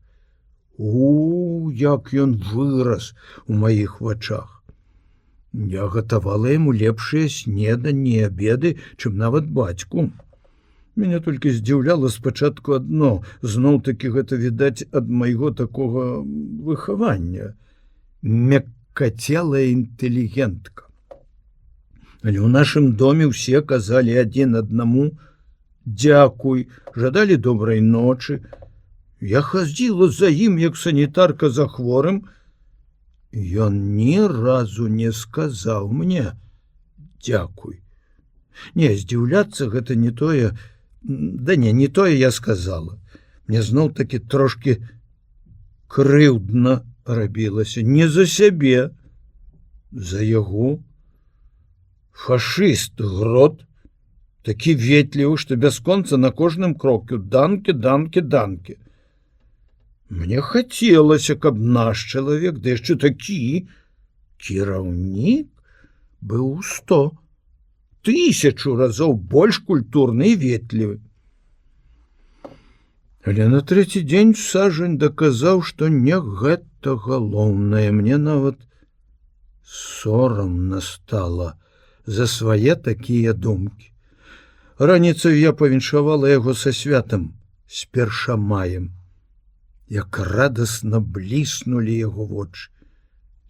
Як ён вырас у маіх вачах. Я гатавала яму лепшыя снеданні і абеды, чым нават бацьку. Мяне толькі здзіўляла спачатку адно, зноў-такі гэта відаць ад майго такога выхавання. Мяккацелая інтэлігентка. Але ў нашым доме ўсе казалі адзін аднаму дзякуй, жадалі добрай ночы. Я хадзіла за ім, як санітарка за хворым, Ён ні разу не сказаў мне дзякуй. Не, здзіўляцца гэта не тое, не тое я сказала. Мне зноў-такі трошки крыўдна рабілася, не за сябе, за яго. Фашыст Грот, такі ветлівы, што бясконца на кожным кроку данкі, данкі, данкі. Мне хацелася, каб наш чалавек, да яшчэ такі кіраўнік, быў 100,000 разоў больш культурны і ветлівы. Але на трэці дзень Сажань даказаў, што не гэта галоўнае. Мне нават сорамна стала за свае такія думкі. Раніцаю я павіншавала яго са святам, з першамаем. Як радасна бліснулі яго вочы.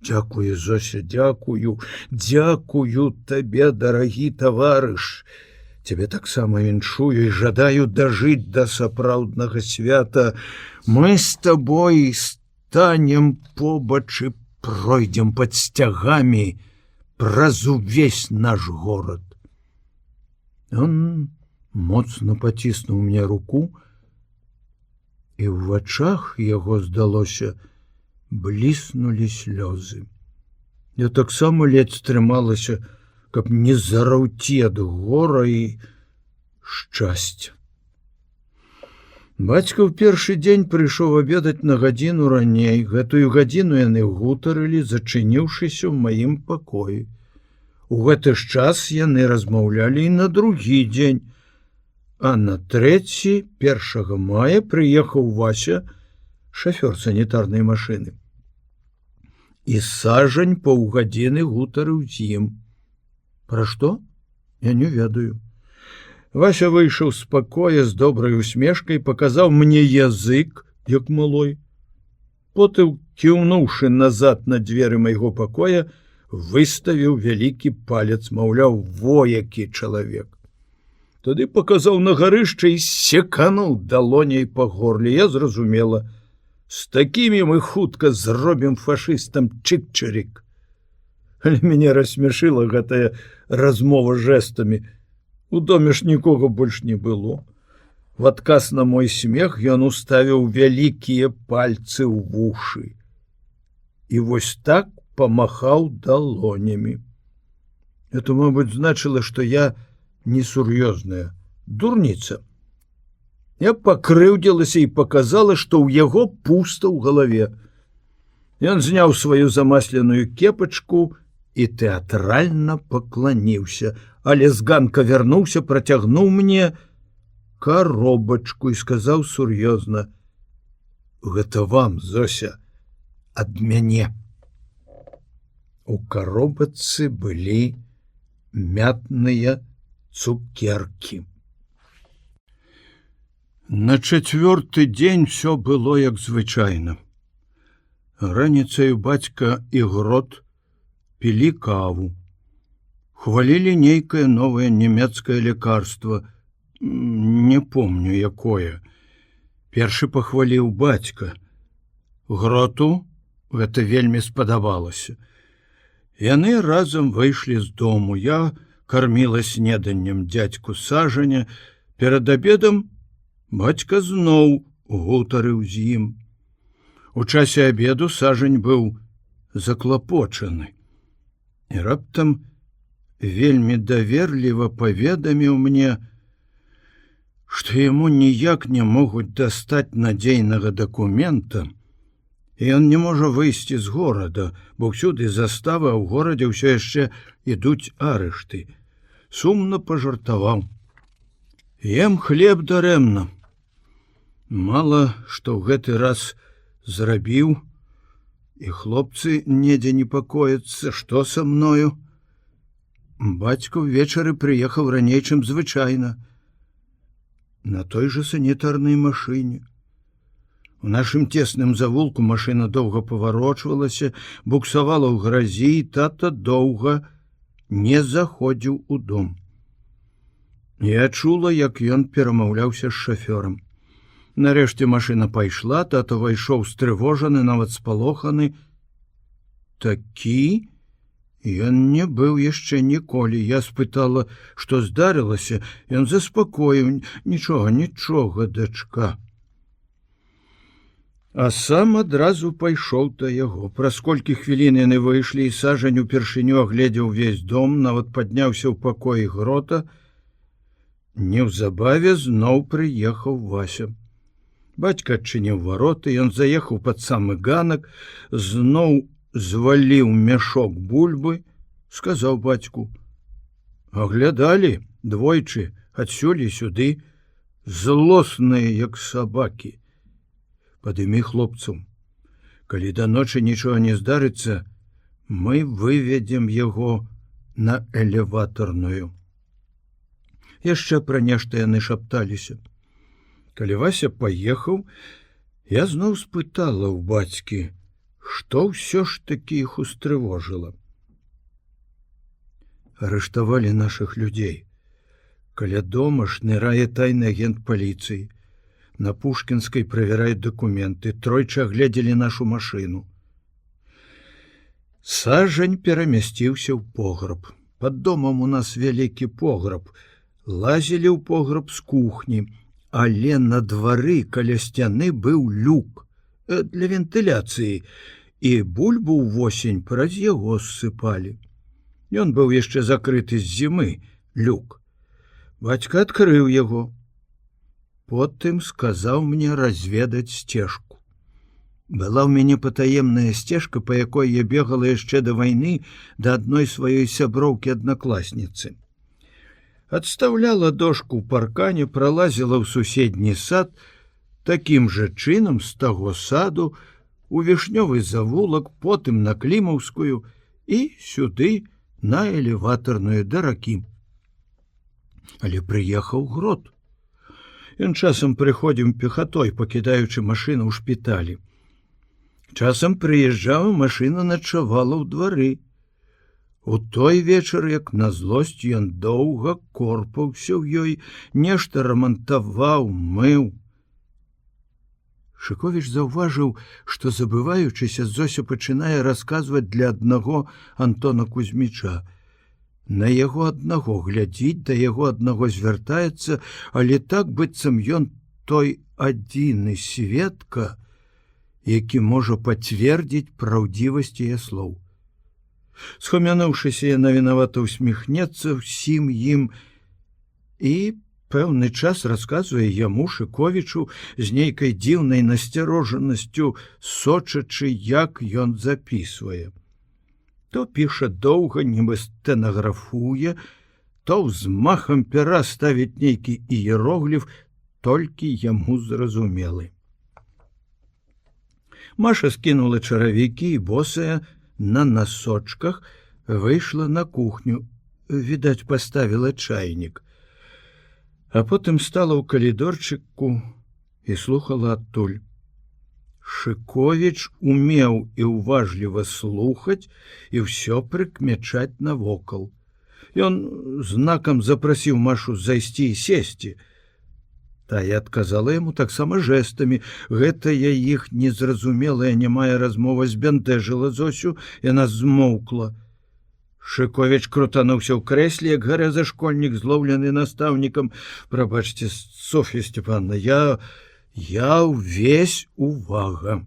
Дзякую, Зося, дзякую, дзякую табе, дарагі таварыш. Цябе таксама віншую і жадаю дажыць да сапраўднага свята. Мы з табой станем побач і пройдзем пад сцягамі праз увесь наш горад. Он моцна паціснуў мне руку, і ў вачах яго, здалося, бліснулі слёзы. Я таксама ледзь стрымалася, каб не зараўці ад гора і шчасця. Бацька ў першы дзень прыйшоў абедаць на гадзіну раней. Гэтую гадзіну яны гутарылі, зачыніўшыся ў маім пакоі. У гэты ж час яны размаўлялі і на другі дзень. А на трэці, 1 мая, прыехаў Вася, шафёр санітарнай машыны. І Сажань паўгадзіны гутарыў з ім. Пра што? Я не ведаю. Вася выйшаў з пакоя з добрай усмешкай, паказаў мне язык, як малой. Потым, кіўнуўшы назад на дзверы майго пакоя, выставіў вялікі палец, маўляў, во які чалавек. Тады паказаў на гарышча і секануў далоняй па горле. Я зразумела, з такімі мы хутка зробім фашыстам чык-чырик. Але мяне рассмяшыла гэтая размова жэстамі. У доме ж нікога больш не было. В адказ на мой смех ён уставіў вялікія пальцы ў вушы. І вось так памахаў далонямі. Это, мабыць, значыла, што я несур'ёзная, дурніца. Я пакрыўдзілася і паказала, што ў яго пуста ў галаве. Ён зняў сваю замасленую кепачку і тэатральна пакланіўся, але з ганка вярнуўся, працягнуў мне коробачку і сказаў сур'ёзна: гэта вам, Зося, ад мяне. У коробачцы былі мятныя цукеркі. На 4-й дзень все было як звычайна. Раніцаю бацька і Грот пілі каву. Хвалілі нейкае новае нямецкае лекарства, не помню якое. Першы пахваліў бацька. Гроту гэта вельмі спадабалася. Яны разам выйшлі з дому. Я карміла снеданнем дзядзьку Сажаня. Перад абедам бацька зноў гутарыў з ім. У часе абеду Сажань быў заклапочаны. І раптам вельмі даверліва паведаміў мне, што яму ніяк не могуць дастаць надзейнага дакумента, і ён не можа выйсці з горада, бо ўсюды заставы, а ў горадзе ўсё яшчэ ідуць арышты. Сумна пажартаваў: ем хлеб дарэмна. Мала што ў гэты раз зрабіў, і хлопцы недзе непакояцца, што са мною. Бацька ўвечары прыехаў раней, чым звычайна, на той жа санітарнай машыне. У нашым цесным завулку машына доўга паварочвалася, буксавала ў гразі, і тата доўга не заходзіў у дом. Я чула, як ён перамаўляўся з шафёрам. Нарэшце машына пайшла, тата ўвайшоў стрывожаны, нават спалоханы. такі? Ён не быў яшчэ ніколі. Я спытала, што здарылася. Ён заспакоіў: нічога, нічога, дачка. А сам адразу пайшоў да яго. Праз колькі хвілін яны выйшлі, і Сажань упершыню агледзеў увесь дом, нават падняўся ў пакоі Грота. Неўзабаве зноў прыехаў Вася. Бацька адчыніў вароты, ён заехаў пад самы ганак, зноў зваліў мяшок бульбы, сказаў бацьку: аглядалі двойчы, адсюль і сюды, злосныя, як сабакі. Падымі хлопцаў. Калі да ночы нічога не здарыцца, мы выведзем яго на элеватарную. Яшчэ пра нешта яны шапталіся. Калі Вася паехаў, я зноў спытала ў бацькі, што ўсё ж такі іх устрывожыла. Арыштавалі нашых людзей. Каля дома шнырае тайны агент паліцыі. На Пушкінскай правяраюць дакументы, тройчы агледзелі нашу машыну. Сажань перамясціўся ў пограб. Пад домам у нас вялікі пограб. Лазілі ў пограб з кухні, але на двары каля сцяны быў люк для вентыляцыі, і бульбу ўвосень праз яго ссыпалі. Ён быў яшчэ закрыты з зімы, люк. Бацька адкрыў яго. Потым сказаў мне разведаць сцежку. Была ў мяне патаемная сцежка, па якой я бегала яшчэ да вайны да адной сваёй сяброўкі-аднакласніцы. Адстаўляла дошку ў паркане, пралазіла ў суседні сад, такім жа чынам з таго саду у вішнёвы завулак, потым на Клімаўскую і сюды на элеватарную да ракі. Але прыехаў Грот. Ён часам прыходзіў пехатой, пакідаючы машыну ў шпіталі. Часам прыязджаў, машына начавала ў двары. У той вечар, як на злосць, ён доўга корпаўся ў ёй, нешта рамантаваў, мыў. Шыковіч заўважыў, што, забываючыся, Зося пачынае расказваць для аднаго Антона Кузьміча. На яго аднаго глядзіць, да яго аднаго звяртаецца, але так, быццам ён той адзіны сведка, які можа пацвердзіць праўдзівасць яе слоў. Схамянуўшыся, яна вінавата усміхнецца ўсім ім і пэўны час расказвае яму, Шыковічу, з нейкай дзіўнай насцярожанасцю, сочачы, як ён запісвае. То піша доўга, нібы стэнаграфуе, то ўзмахам пера ставіць нейкі іерогліф, толькі яму зразумелы. Маша скінула чаравікі і босая на насочках выйшла на кухню, відаць, паставіла чайнік. А потым стала ў калідорчыку і слухала адтуль. Шыковіч умеў і ўважліва слухаць і ўсё прыкмячаць навокал. Ён знакам запрасіў Машу зайсці і сесці. Тая адказала яму таксама жэстамі. Гэтая іх незразумелая нямая размова збянтэжыла Зосю, яна змоўкла. Шыковіч крутануўся ў крэсле, як гарэзашкольнік, злоўлены настаўнікам. Прабачце, Соф'я Степановна, я ўвесь увага.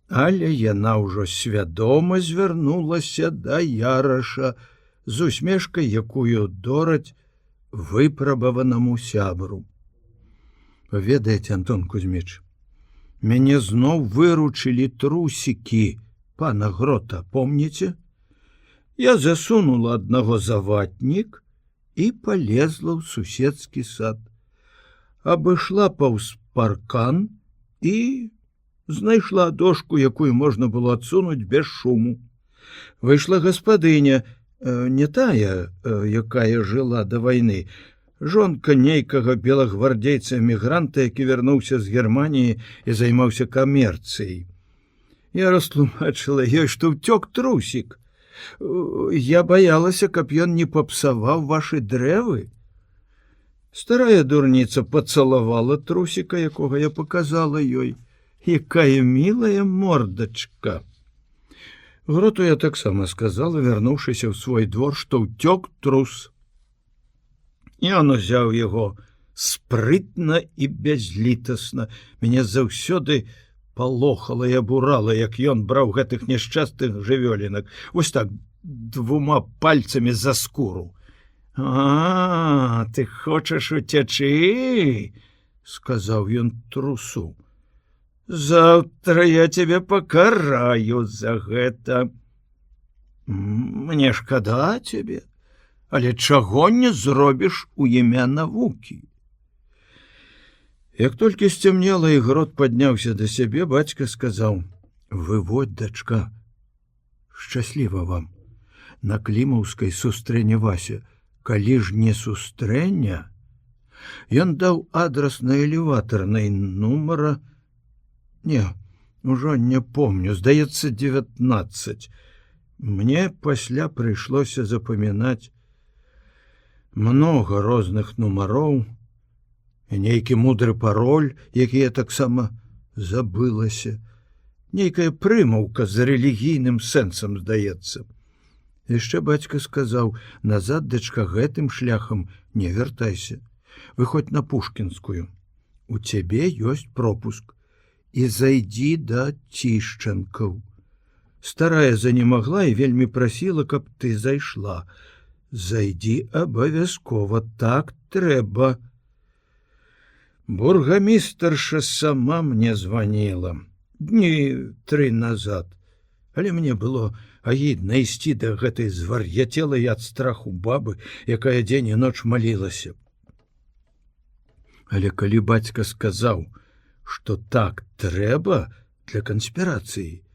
Але яна ўжо свядома звярнулася да Яраша з усмешкай, якую дораць выпрабаванаму сябру. Ведаеце, Антон Кузьміч, мяне зноў выручылі трусікі пана Грота, помніце? Я засунула аднаго за ватнік і полезла ў суседскі сад. Абышла паўз паркан і знайшла дошку, якую можна было адсунуць без шуму. Выйшла гаспадыня, не тая, якая жыла да вайны, жонка нейкага белагвардзейца-эмігранта, які вярнуўся з Германіі і займаўся камерцыяй. Я растлумачыла ёй, што ўцёк трусік. Я баялася, каб ён не папсаваў вашы дрэвы. Старая дурніца пацалавала трусіка, якога я паказала ёй. Якая мілая мордачка. Гроту я таксама сказала, вярнуўшыся ў свой двор, што ўцёк трус. Ён узяў яго спрытна і бязлітасна. Мяне заўсёды палохала і абурала, як ён браў гэтых няшчасных жывёлінак. Вось так, 2 пальцамі за скуру. «А, ты хочаш уцячы?» — сказаў ён трусу. «Заўтра я цябе пакараю за гэта. Мне шкада цябе, але чаго не зробіш у імя навукі». Як толькі сцямнела і Грот падняўся да сябе, бацька сказаў: «Выводь, дачка, шчасліва вам. На Клімаўскай сустрэне Вася. Калі ж не сустрэня...» Ён даў адрас на элеватарнай нумара. Не, ужо не помню, здаецца, 19. Мне пасля прыйшлося запамінаць многа розных нумароў, нейкі мудры пароль, які я таксама забылася, нейкая прымаўка з рэлігійным сэнсам, здаецца. Яшчэ бацька сказаў: «Назад, дачка, гэтым шляхам не вяртайся. Выходь на Пушкінскую. У цябе ёсць пропуск. І зайдзі да Цішчанкаў». Старая занемагла і вельмі прасіла, каб ты зайшла. «Зайдзі абавязкова, так трэба». Бургамістарша сама мне званіла дні 3 назад, але мне было агідна ісці да гэтай звар'яцелай ад страху бабы, якая дзень і ноч малілася. Але калі бацька сказаў, што так трэба для канспірацыі,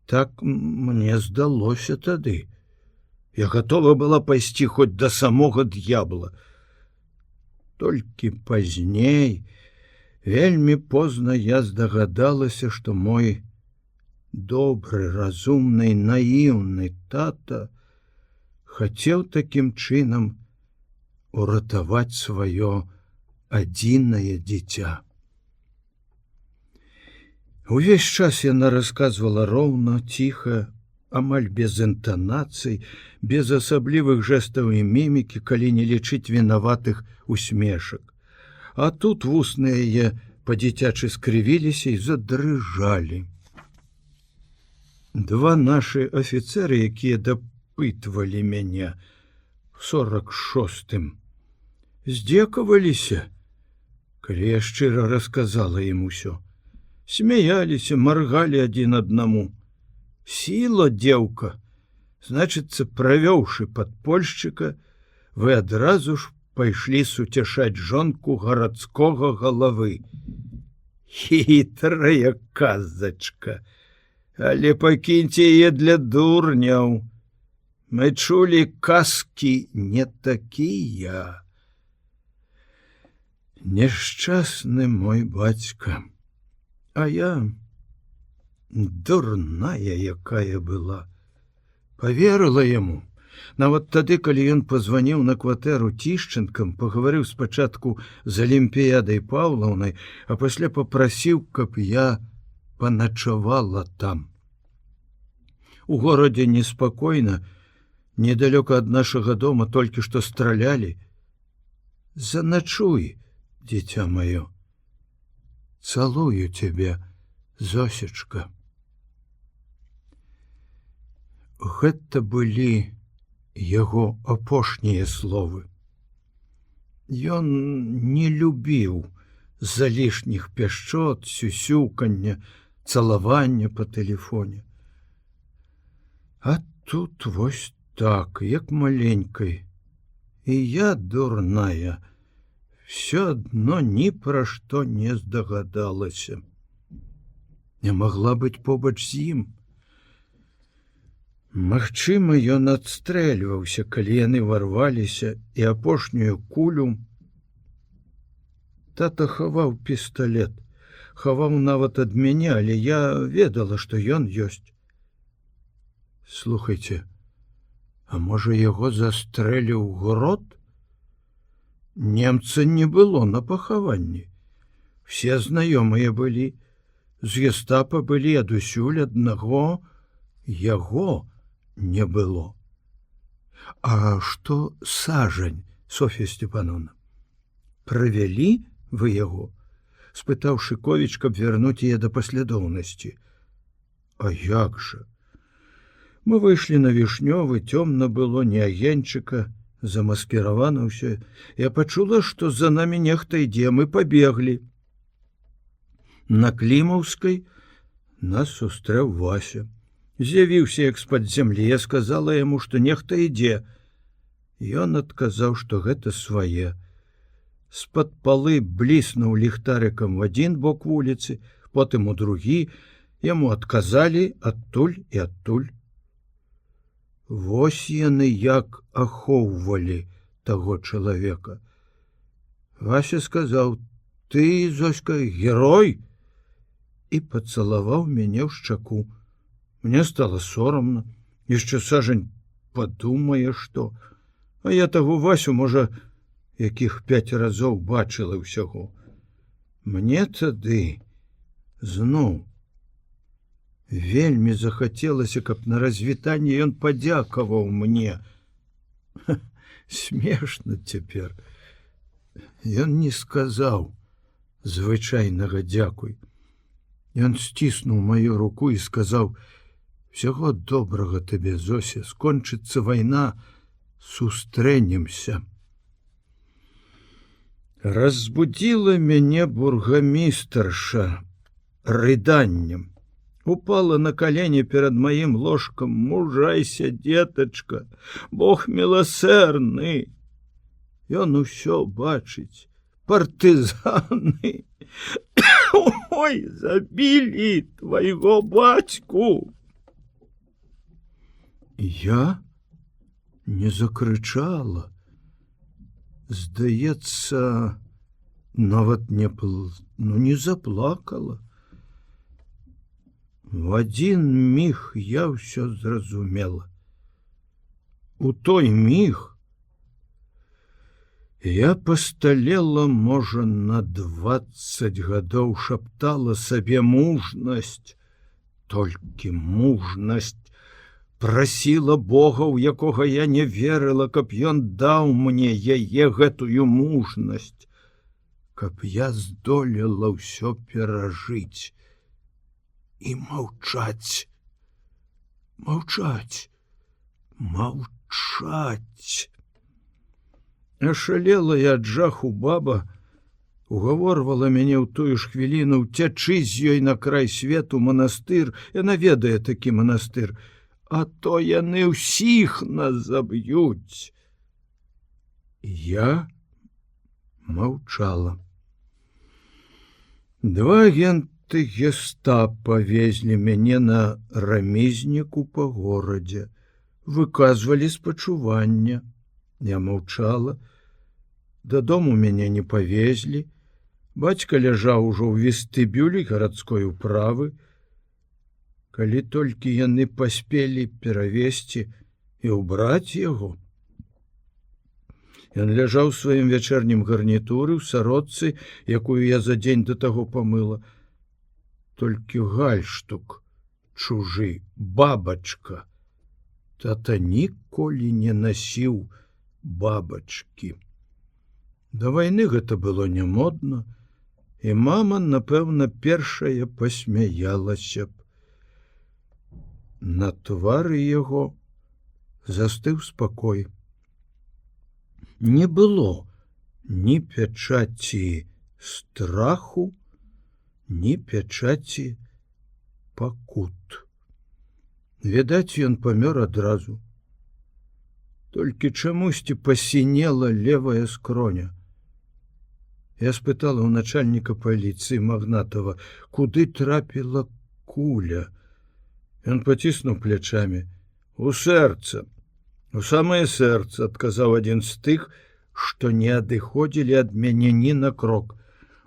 так мне здалося тады. Я гатова была пайсці хоць да самога д'ябла. Толькі пазней, вельмі позна я здагадалася, што мой добры, разумны, наіўны тата хацеў такім чынам уратаваць сваё адзінае дзіця. Увесь час яна расказвала роўна, ціха, амаль без інтанацый, без асаблівых жэстаў і мімікі, калі не лічыць вінаватых усмешак. А тут вусны яе па-дзіцячы скрывіліся і задрыжалі. 2 нашы афіцэры, якія дапытвалі мяне в 46-м, здзекаваліся, калі я шчыра расказала ім усё. Смяяліся, маргалі адзін аднаму. «Сіла, дзеўка, значыцца, правёўшы падпольшчыка, вы адразу ж пайшлі суцяшаць жонку гарадскога галавы. Хітрая казачка, але пакіньце яе для дурняў. Мы чулі, казкі не такія». Няшчасны мой бацька, а я дурная, якая была. Паверыла яму. Нават тады, калі ён пазваніў на кватэру Цішчанкам, пагаварыў спачатку з Алімпіядай Паўлаўнай, а пасля папрасіў, каб я паначавала там. У горадзе неспакойна, недалёка ад нашага дома толькі што стралялі. Заначуй, дзіця маё. Цалую цябе, Зосечка. Гэта былі яго апошнія словы. Ён не любіў залішніх пяшчот, сюсюкання, цалавання па тэлефоне. А тут вось так, як маленькай. І я, дурная, все адно ні пра што не здагадалася. Не магла быць побач з ім. Магчыма, ён адстрэльваўся, калі яны варваліся, і апошнюю кулю. Тата хаваў пісталет, хаваў нават ад мяне, але я ведала, што ён ёсць. Слухайце, а можа яго застрэліў Грот? Немца не было на пахаванні. Все знаёмыя былі, з гестапа былі адусюль аднаго яго не было. А што Сажань, Соф'я Степановна? Правялі вы яго? Спытаў Шыковіч, каб вярнуць яе да паслядоўнасці. А як жа? Мы выйшлі на Вішнёвы, цёмна было, ні агеньчыка, замаскіравана ўсё. Я пачула, што за намі нехта ідзе, мы пабеглі. На Клімаўскай нас сустрэў Вася. З'явіўся як з-пад зямлі, я сказала яму, што нехта ідзе. Ён адказаў, што гэта свае. З-пад палы бліснуў ліхтарыкам в адзін бок вуліцы, потым у другі, яму адказалі адтуль і адтуль. Вось яны як ахоўвалі таго чалавека. Вася сказаў: «Ты, Зоська, герой!» і пацалаваў мяне ў шчаку. Мне стало сорамна. Яшчэ Сажань падумае, што. А я таго Васю, можа, якіх 5 разоў бачыла ўсяго. Мне тады зноў вельмі захацелася, каб на развітанне ён падзякаваў мне. Смешна цяпер. Ён не сказаў звычайнага дзякуй. Ён сціснуў маю руку і сказаў: «Всяго добрага табе, Зося, скончыцца вайна, сустрэнемся». Разбудзіла мяне бургамістарша рыданнем. Упала на калені перад маім ложкам: «Мужайся, дзетачка, Бог міласэрны». Ён усё бачыць. Партызаны. Ой, забілі твайго бацьку. Я не закрычала. Здаецца, нават не заплакала. В адзін міг я ўсё зразумела. У той міг я пасталела, можа, на 20 гадоў, шаптала сабе: мужнасць, толькі мужнасць. Прасіла Бога, у якога я не верыла, каб ён даў мне яе гэтую мужнасць, каб я здолела ўсё перажыць і маўчаць, маўчаць, маўчаць. Ашалела я ад жаху баба, угаворвала мяне ў тую ж хвіліну ўцячы з ёй на край свету, манастыр. Яна ведае такі манастыр. А то яны ўсіх нас заб'юць. Я маўчала. 2 агенты гестапа везлі мяне на рамізніку па горадзе. Выказвалі спачуванне. Я маўчала. Дадому мяне не павезлі. Бацька ляжаў ужо ў вестыбюлі гарадской управы. Калі толькі яны паспелі перавесці і ўбраць яго. Ён ляжаў у сваім вячэрнім гарнітуры, ў сародцы, якую я за дзень да таго памыла. Толькі гальштук чужы, бабачка. Тата ніколі не насіў бабачкі. Да вайны гэта было не модна, і мама, напэўна, першая пасмяялася б. На твары яго застыў спакой. Не было ні пячаці страху, ні пячаці пакут. Відаць, ён памёр адразу. Толькі чамусьці пасінела левая скроня. Я спытала ў начальніка паліцыі Магнатова, куды трапіла куля. Ён паціснуў плячамі. У сэрца. У самае сэрца, адказаў адзін з тых, што не адыходзілі ад мяне ні на крок.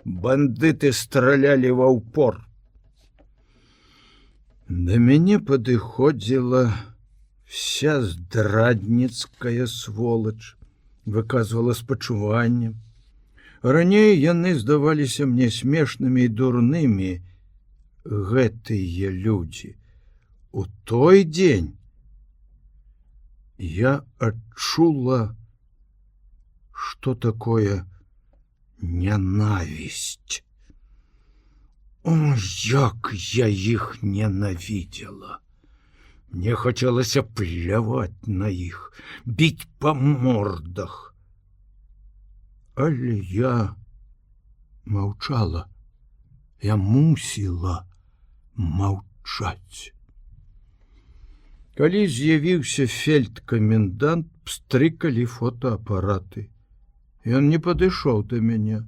Бандыты стралялі ва ўпор. Да мяне падыходзіла вся здрадніцкая сволач, выказвала спачуванне. Раней яны здаваліся мне смешнымі і дурнымі, гэтыя людзі. У той дзень я адчула, што такое нянавісць. О, як я іх ненавидела! Мне хацелася пляваць на іх, біць па мордах. Але я маўчала. Я мусіла маўчаць. Калі з'явіўся фельдкамендант, пстрыкалі фотоапараты. Ён не падышоў да мяне.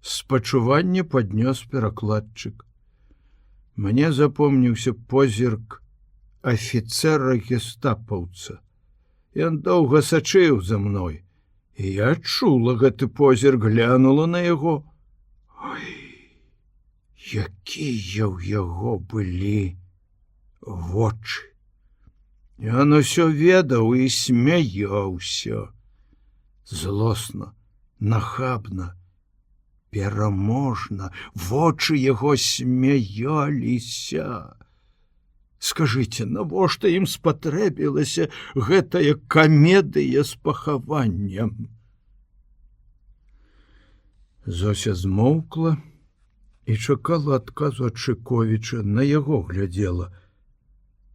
Спачуванне паднёс перакладчык. Мне запомніўся позірк афіцера гестапаўца. Ён доўга сачыў за мной, і я чула гэты позірк, глянула на яго. Ой, якія ў яго былі вочы! Ён усё ведаў і смяяўся. Злосна, нахабна, пераможна, вочы яго смяяліся. Скажыце, навошта ім спатрэбілася гэтая камедыя з пахаваннем? Зося змоўкла і чакала адказу ад Шыковіча, на яго глядзела.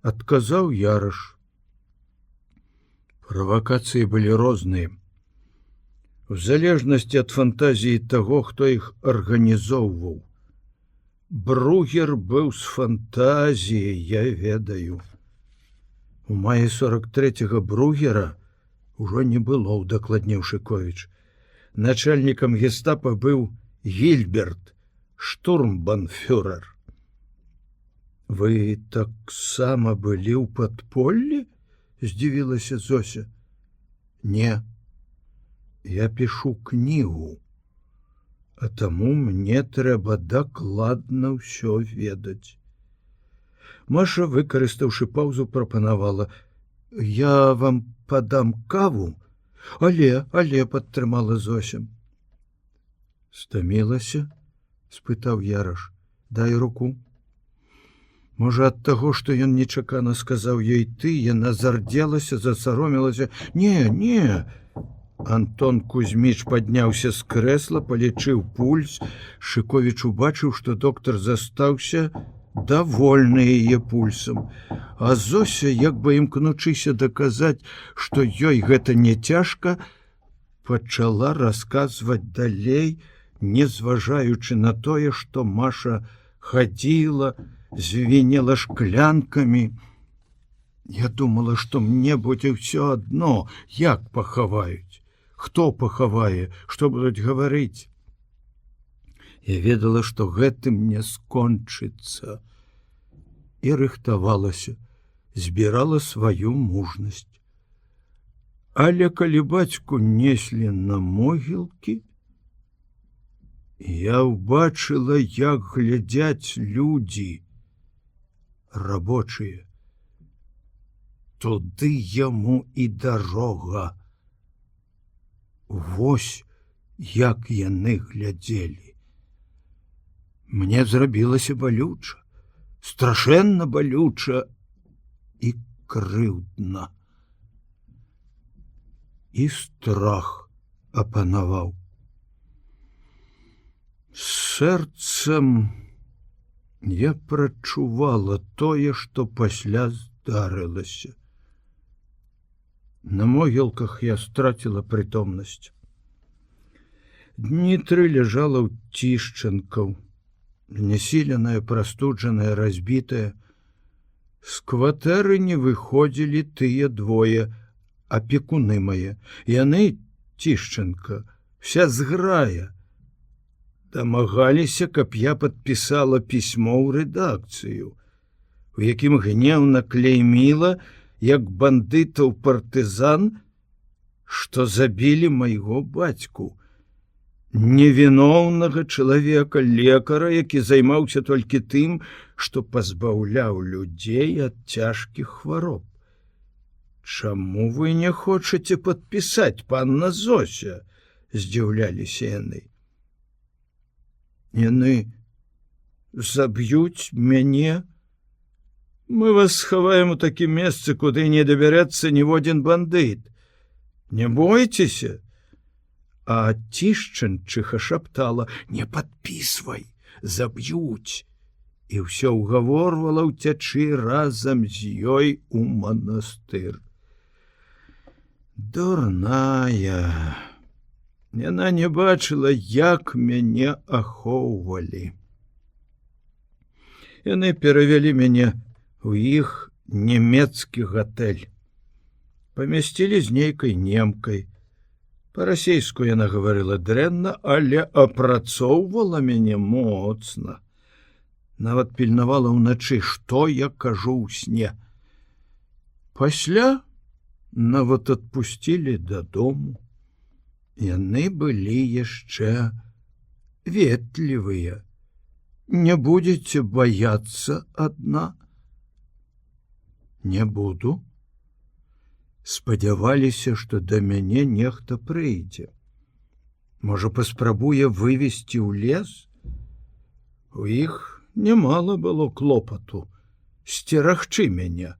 Адказаў Яраш. Правакацыі былі розныя. У залежнасці ад фантазіі таго, хто іх арганізоўваў. Бругер быў з фантазіяй, я ведаю. У маі 43-го Бругера ўжо не было, удакладніў Шыковіч. Начальнікам гестапа быў Гільберт, штурмбанфюрер. Вы таксама былі ў падполлі? Здзівілася Зося. Не, я пішу кнігу. А таму мне трэба дакладна ўсё ведаць. Маша, выкарыстаўшы паўзу, прапанавала: я вам падам каву? Але, падтрымала Зося. Стамілася? Спытаў Яраш. Дай руку. Можа, ад таго, што ён нечакана сказаў ёй ты, яна зардзелася, засаромілася. Не. Антон Кузьміч падняўся з крэсла, палічыў пульс. Шыковіч убачыў, што доктар застаўся давольны яе пульсам. А Зося, як бы імкнучыся даказаць, што ёй гэта не цяжка, пачала расказваць далей, не зважаючы на тое, што Маша хадзіла, звенела шклянкамі. Я думала, што мне будзе ўсё адно, як пахаваюць. Хто пахавае, што будуць гаварыць? Я ведала, што гэтым не скончыцца. І рыхтавалася, збірала сваю мужнасць. Але калі бацьку неслі на могілкі, я ўбачыла, як глядзяць людзі, рабочыя. Туды яму і дарога. Вось як яны глядзелі. Мне зрабілася балюча, страшэнна балюча і крыўдна. І страх апанаваў. Сэрцам я прачувала тое, што пасля здарылася. На могілках я страціла прытомнасць. Дні 3 ляжала ў Тішчэнкаў, знесіленая, прастуджаная, разбітая. З кватэры не выходзілі тыя двое, апекуны мае. Яны, Тішчэнка, вся зграя, дамагаліся, каб я падпісала пісьмо ў рэдакцыю, у якім гневна клейміла, як бандытаў партызан, што забілі майго бацьку, невіноўнага чалавека, лекара, які займаўся толькі тым, што пазбаўляў людзей ад цяжкіх хвароб. Чаму вы не хочаце падпісаць, панна Зося? Здзіўляліся яны. Яны заб'юць мяне? Мы вас схаваем у такім месцы, куды не дабярэцца ніводзін бандыт. Не бойцеся. А Тішчанчыха шаптала: «Не падпісвай, заб'юць!» І ўсё ўгаворвала ўцячы разам з ёй у манастыр. Дурная. Яна не бачыла, як мяне ахоўвалі. Яны перавялі мяне у іх нямецкі гатэль. Памясцілі з нейкай немкай. Па-расейску яна гаварыла дрэнна, але апрацоўвала мяне моцна. Нават пільнавала ўначы, што я кажу ў сне. Пасля нават адпусцілі дадому. Яны былі яшчэ ветлівыя. Не будзеце баяцца адна? Не буду. Спадзяваліся, што да мяне нехта прыйдзе. Можа, паспрабуе вывесці ў лес? У іх немало было клопату сцерагчы мяне.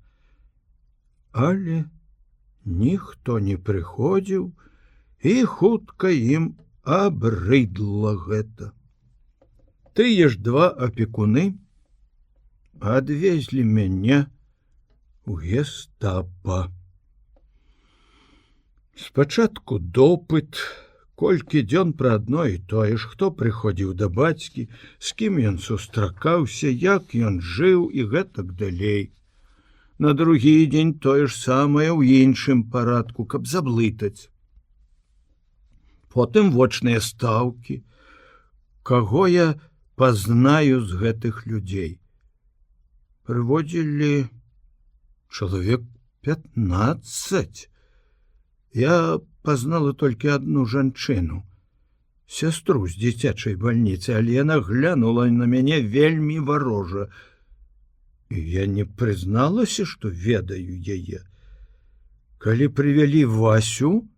Але ніхто не прыходзіў, і хутка ім абрыдла гэта. Тыя ж два апекуны адвезлі мяне у гестапа. Спачатку допыт, колькі дзён пра адно і тое ж, хто прыходзіў да бацькі, з кім ён сустракаўся, як ён жыў і гэтак далей. На другі дзень тое ж самае ў іншым парадку, каб заблытаць. Потым вочныя стаўкі, каго я пазнаю з гэтых людзей. Прыводзілі чалавек 15. Я пазнала толькі адну жанчыну, сястру з дзіцячай бальніцы, але яна глянула на мяне вельмі варожа. І я не прызналася, што ведаю яе. Калі прывялі Васю,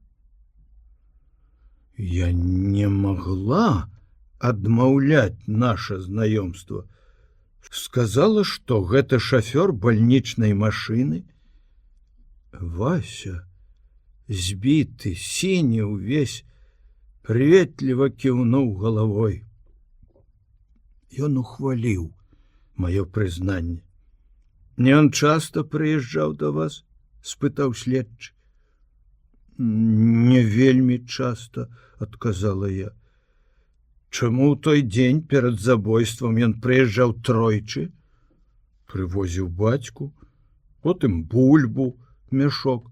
я не магла адмаўляць наша знаёмства. Сказала, што гэта шафёр бальнічнай машыны. Вася, збіты, сіні ўвесь, прыветліва кіўнуў галавой. Ён ухваліў маё прызнанне. Не ён часта прыязджаў да вас? Спытаў следчы. Не вельмі часта, адказала я. Чаму ў той дзень перад забойствам ён прыязджаў тройчы? Прывозіў бацьку, потым бульбу, мяшок.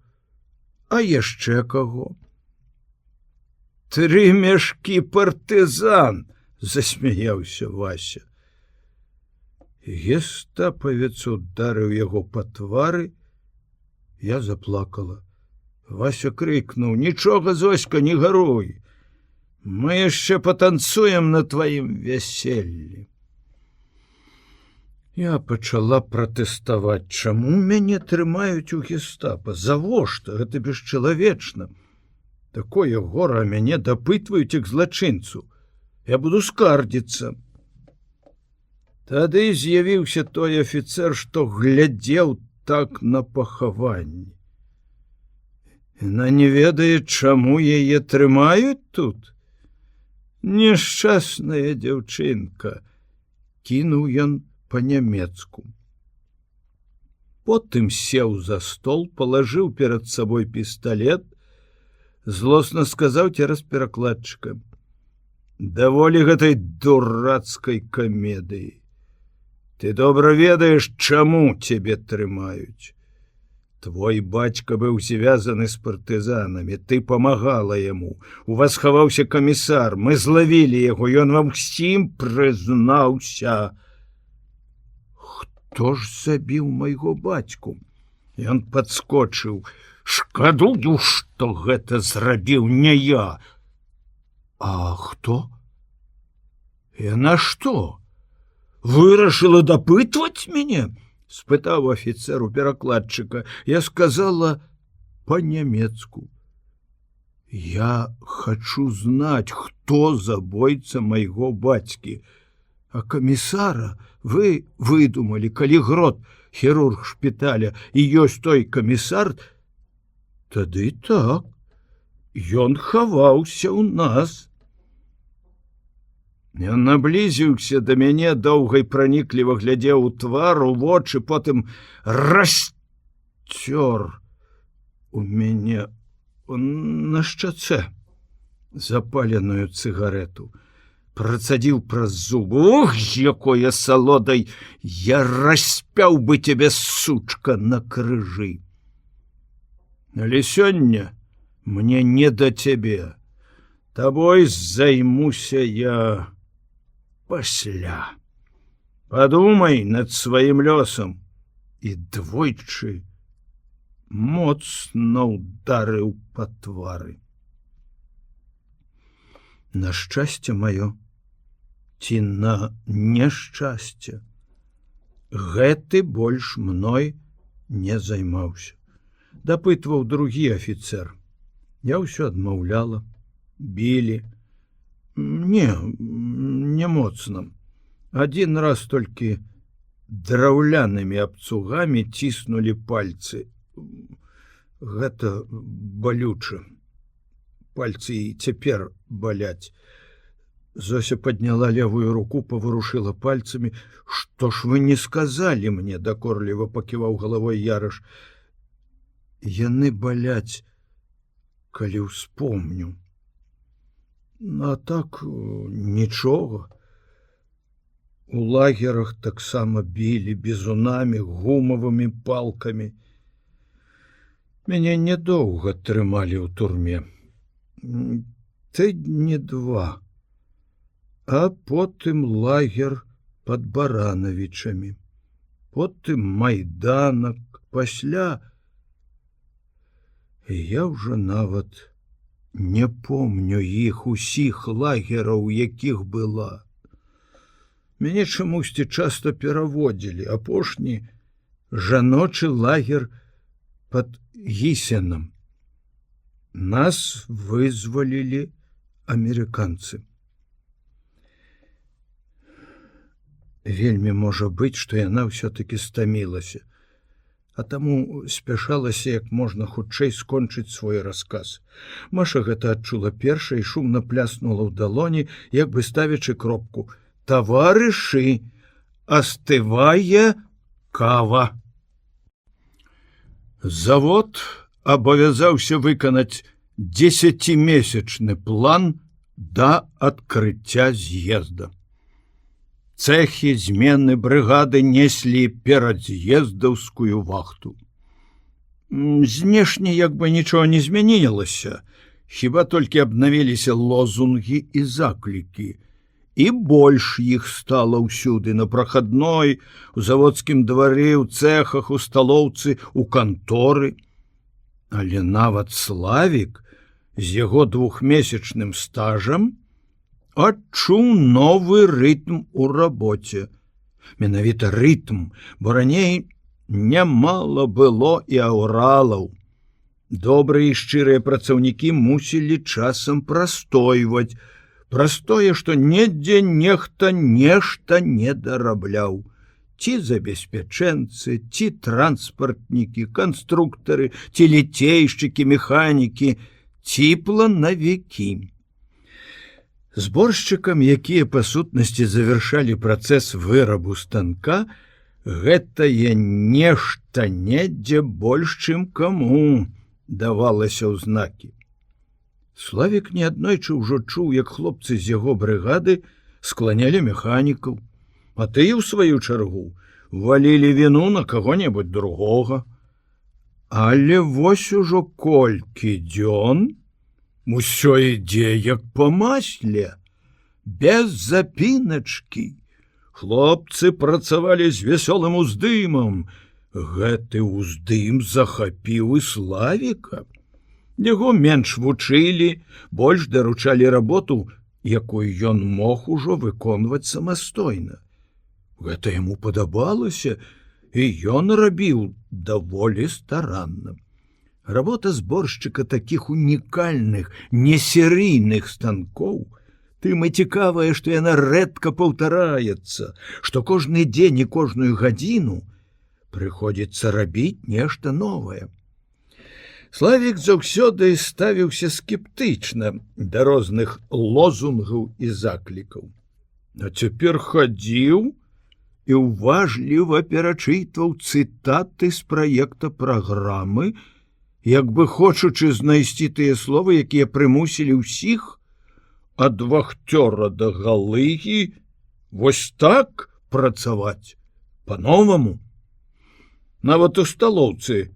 А яшчэ каго? 3 мяшкі партызан, засмяяўся Вася. Гестапавец ударыў яго па твары. Я заплакала. Вася крыкнуў: «Нічога, Зоська, не гаруй! Мы яшчэ патанцуем на тваім вяселлі». Я пачала пратэставаць. Чаму мяне трымаюць у гестапа? Завошта? Гэта бесчалавечна. Такое гора, мяне дапытваюць як злачынцу. Я буду скардзіцца. Тады з'явіўся той афіцэр, што глядзеў так на пахаванні. Яна не ведае, чаму яе трымаюць тут? Няшчасная дзяўчынка, кінуў ён па-нямецку. Потым сеў за стол, палажыў перад сабой пісталет, злосна сказаў цераз перакладчыка: «Даволі гэтай дурацкай камедыі. Ты добра ведаеш, чаму цябе трымаюць. Твой бацька быў звязаны з партызанамі, ты памагала яму. У вас хаваўся камісар, мы злавілі яго, ён вам усім прызнаўся». Хто ж забіў майго бацьку? Ён падскочыў: «Шкадую, што гэта зрабіў не я». А хто? Яна што? Вырашыла дапытваць мяне? Спытаў афіцэр у перакладчыка. Я сказала па-нямецку: «Я хочу знать, хто забойца майго бацькі. А камісара вы выдумалі, калі грот хірург шпіталя і ёсць той камісар, тады так, ён хаваўся ў нас. Ён наблізіўся да мяне, доўга і пранікліва глядзеў у твар, у вочы, потым расцёр у мяне на шчацэ запаленую цыгарету, працадзіў праз зубы: «Ох, якое салодай! Я распяў бы цябе, сучка, на крыжы! Але сёння мне не да цябе. Табой займуся я пасля. Падумай над сваім лёсам». І двойчы моцна ударыў па твары. На шчасце маё ці на няшчасце, гэты больш мной не займаўся. Дапытваў другі афіцэр. Я ўсё адмаўляла, білі. Не моцна. Адзін раз толькі драўлянымі абцугамі ціснулі пальцы. Гэта балюча. Пальцы і цяпер баляць. Зося падняла левую руку, паварушыла пальцамі. «Што ж вы не сказалі мне?» — дакорліва паківаў галавой Яраш. «Яны баляць, калі ўспомню. А так нічога. У лагерах таксама білі бізунамі, гумавымі палкамі. Мяне нядоўга трымалі ў турме. Тыдні 2. А потым лагер пад Баранавічамі. Потым майданак, пасля... Я ўжо нават не помню іх усіх лагераў, якіх была. Мяне чамусьці часта пераводзілі. Апошні жаночы лагер пад Гісенам. Нас вызвалілі амерыканцы. Вельмі можа быць, што яна ўсё-такі стамілася, а таму спяшалася як можна хутчэй скончыць свой расказ. Маша гэта адчула першай і шумна пляснула ў далоні, як бы ставячы кропку. «Таварышы, астывае кава!» Завод абавязаўся выканаць 10-месячны план да адкрыцця з'езда. Цэхі, змены, брыгады неслі перадз'ездаўскую вахту. Знешне як бы нічога не змянілася, хіба толькі абнавіліся лозунгі і заклікі. І больш іх стала ўсюды, на прахадной, у заводскім двары, у цэхах, у сталоўцы, у канторы. Але нават Славік з яго 2-месячным стажам адчуў новы рытм у рабоце. Менавіта рытм, бо раней нямала было і аўралаў. Добрыя і шчырыя працаўнікі мусілі часам прастойваць, простое, што недзе нехта нешта не дарабляў. Ці забеспячэнцы, ці транспартнікі, канструктары, ці ліцейшчыкі, механікі, ці планавікі. Зборшчыкам, якія па сутнасці завяршалі працэс вырабу станка, гэтае нешта недзе больш, чым каму давалася ў знакі. Славік неаднойчы ўжо чуў, як хлопцы з яго брыгады скланялі механікаў, а тыя, ў сваю чаргу, валілі віну на каго-небудзь другога. Але вось ужо колькі дзён усё ідзе як па масле, без запіначкі. Хлопцы працавалі з вясёлым уздымам. Гэты уздым захапіў і Славіка. Яго менш вучылі, больш даручалі работу, якую ён мог ужо выконваць самастойна. Гэта яму падабалася, і ён рабіў даволі старанна. Работа зборшчыка такіх унікальных, несерыйных станкоў тым і цікавая, што яна рэдка паўтараецца, што кожны дзень і кожную гадзіну Прыходзіцца рабіць нешта новае. Славік заўсёды ставіўся скептычна да розных лозунгаў і заклікаў. А цяпер хадзіў і уважліва перачытваў цытаты з праекта праграмы, як бы хочучы знайсці тыя словы, якія прымусілі ўсіх ад вахтёра да галыгі вось так працаваць па-новаму. Нават у сталоўцы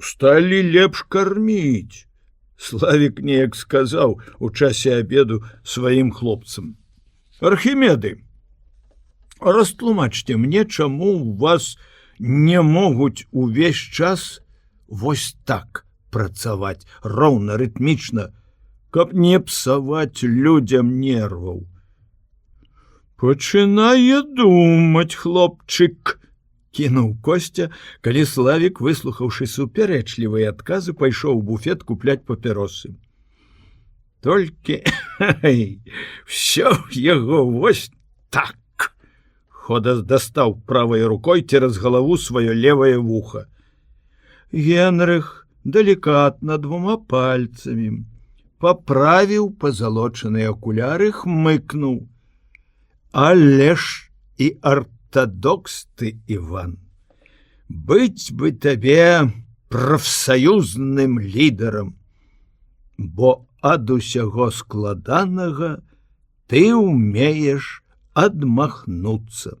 сталі лепш карміць. Славік неяк сказаў у часе абеду сваім хлопцам: «Архімеды, растлумачце мне, чаму у вас не могуць увесь час вось так працаваць, роўна, рытмічна, каб не псаваць людзям нерваў». «Пачынае думаць, хлопчык», — кінуў Костя, калі Славік, выслухаўшы супярэчлівыя адказы, пайшоў у буфет купляць папяросы. «Толькі всё яго вось так». Ходас дастаў правай рукой цераз галаву сваё левае вуха. Генрых далікатна двума пальцамі паправіў пазалочаныя акуляры, хмыкнуў: «Але ж і артадокс ты, Іван! Быць бы табе прафсаюзным лідарам, бо ад усяго складанага ты ўмееш адмахнуцца».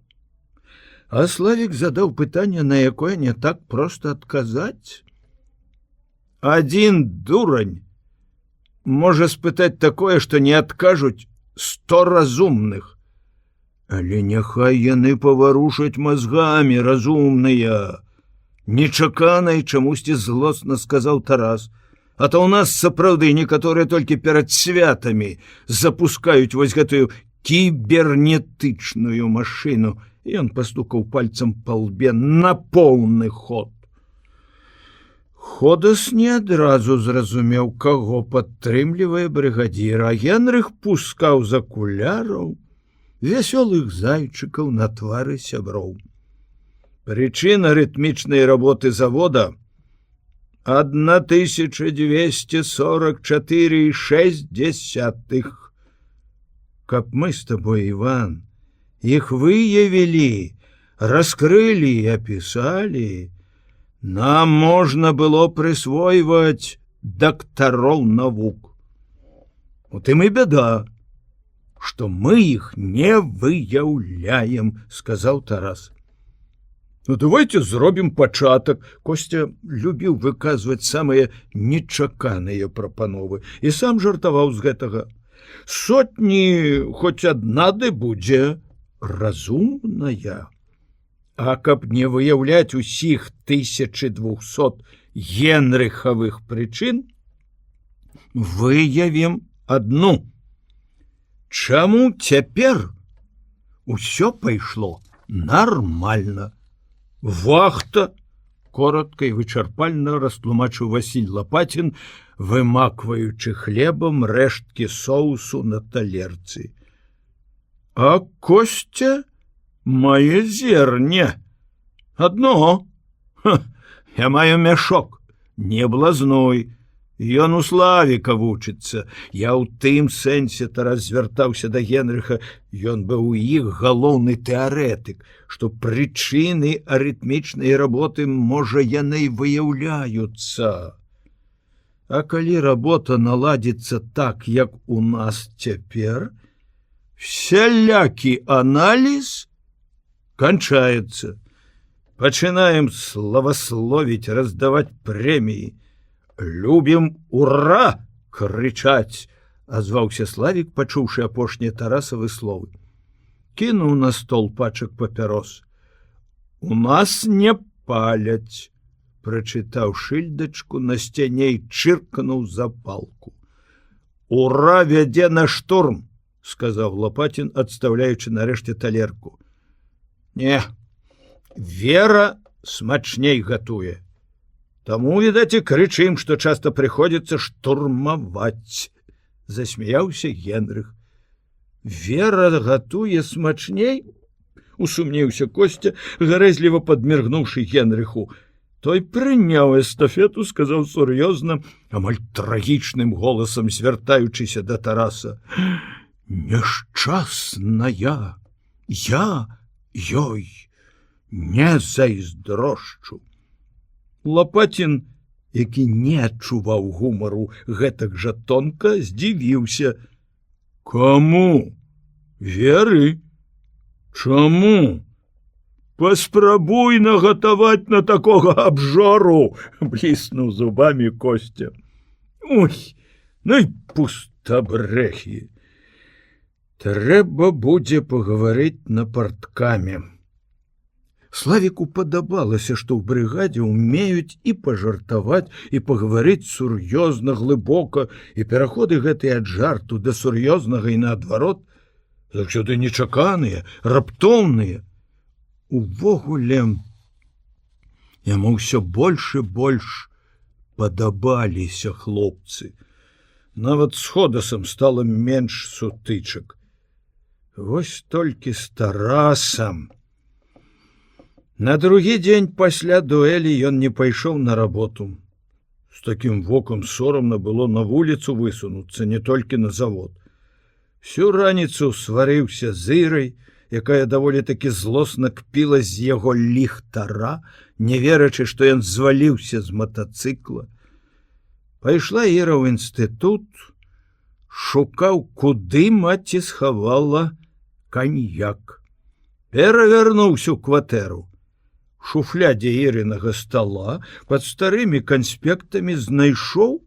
А Славік задаў пытанне, на якое не так проста адказаць. Адзін дурань можа спытаць такое, што не адкажуць 100 разумных. Але няхай яны паварушаць мазгамі, разумныя. Нечакана і чамусьці злосна сказаў Тарас. А то ў нас сапраўды некаторыя толькі перад святамі запускаюць вось гэтую кібернетычную машыну. Ён пастукаў пальцам па лбе на поўны ход. Ходас не адразу зразумеў, каго падтрымлівае брыгадзір, а Генрых пускаў з акуляраў вясёлых зайчыкаў на твары сяброў. Прычына рытмічнай работы завода 1244,6. Каб мы з табой, Іван, іх выявілі, раскрылі і апісалі, нам можна было прысвойваць дактароў навук. У тым і бяда, што мы іх не выяўляем, сказаў Тарас. Ну, давайте зробім пачатак. Костя любіў выказваць самыя нечаканыя прапановы і сам жартаваў з гэтага. Сотні хоць адна ды будзе разумная. А каб не выяўляць усіх 1200 генрыхавых прычын, выявім адну. Чаму цяпер усё пайшло нармальна? Вахта, коротка і вычарпальна растлумачыў Васіль Лапатін, вымакваючы хлебам рэшткі соусу на талерцы. А Костя мае зерне. Адно. Я маю мяшок. Не блазнуй. Ён у Славіка вучыцца. Я ў тым сэнсе Тарас звяртаўся да Генрыха. Ён быў у іх галоўны тэарэтык, што прычыны арытмічнай работы, можа, яны выяўляюцца. А калі работа наладзіцца так, як у нас цяпер, всялякі аналіз канчаецца. Пачынаем славасловіць, раздаваць прэміі. «Любім ура!» крычаць, азваўся Славік, пачуўшы апошнія Тарасавы словы. Кінуў на стол пачак папярос. «У нас не паляць», прачытаў шыльдачку на сцяне і чыркнуў запалку. «Ура вядзе на штурм», сказаў Лапатін, адстаўляючы нарэшце талерку. «Не, Вера смачней гатуе. Таму, відаць, і крычым, што часта прыходзіцца штурмаваць», засмяяўся Генрых. «Вера гатуе смачней? усумніўся Костя, гарэзліва падміргнуўшы Генрыху. Той прыняў эстафету, сказаў сур'ёзна, амаль трагічным голасам звяртаючыся да Тараса: «Няшчасная, я ёй не зайздрошчу». Лапатін, які не адчуваў гумару гэтак жа тонка, здзівіўся: «Каму? Веры? Чаму? Паспрабуй нагатаваць на такога абжору!» — бліснуў зубамі Костя. «Ой, ну і пустабрэхі! Трэба будзе пагаварыць на парткаме». Славіку падабалася, што ў брыгадзе ўмеюць і пажартаваць, і пагаварыць сур'ёзна, глыбока, і пераходы гэтыя ад жарту да сур'ёзнага і наадварот заўсёды нечаканыя, раптоўныя. Увогуле, яму ўсё больш і больш падабаліся хлопцы. Нават з Ходасам стала менш сутычак. Вось толькі з Тарасам. На другі дзень пасля дуэлі ён не пайшоў на работу. З такім вокам сорамна было на вуліцу высунуцца, не толькі на завод. Всю раніцу сварыўся з Ірай, якая даволі-такі злосна кпіла з яго ліхтара, не верачы, што ён зваліўся з матацыкла. Пайшла Іра ў інстытут, шукаў, куды маці схавала каньяк. Перавярнуўся ў кватэру. У шуфлядзе Ірынага стола пад старымі канспектамі знайшоў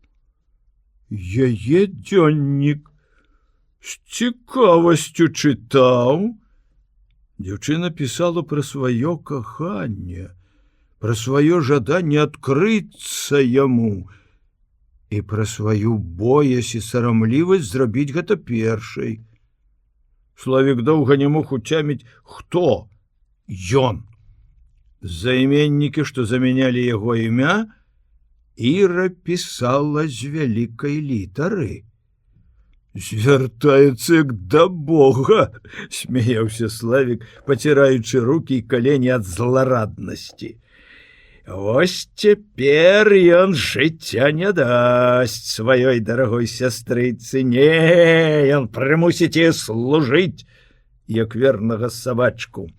яе дзённік. З цікавасцю чытаў. Дзяўчына пісала пра сваё каханне, пра сваё жаданне адкрыцца яму і пра сваю боязь і сарамлівасць зрабіць гэта першай. Славік доўга не мог уцяміць, хто ён. Займеннікі, што замянялі яго імя, Іра пісала з вялікай літары. «Звяртаецца як да Бога!» — смяяўся Славік, паціраючы рукі і калені ад злараднасці. «Вось цяпер ён жыцця не дасць сваёй дарагой сястрыцы. Не, ён прымусіць яе служыць, як вернага сабачку.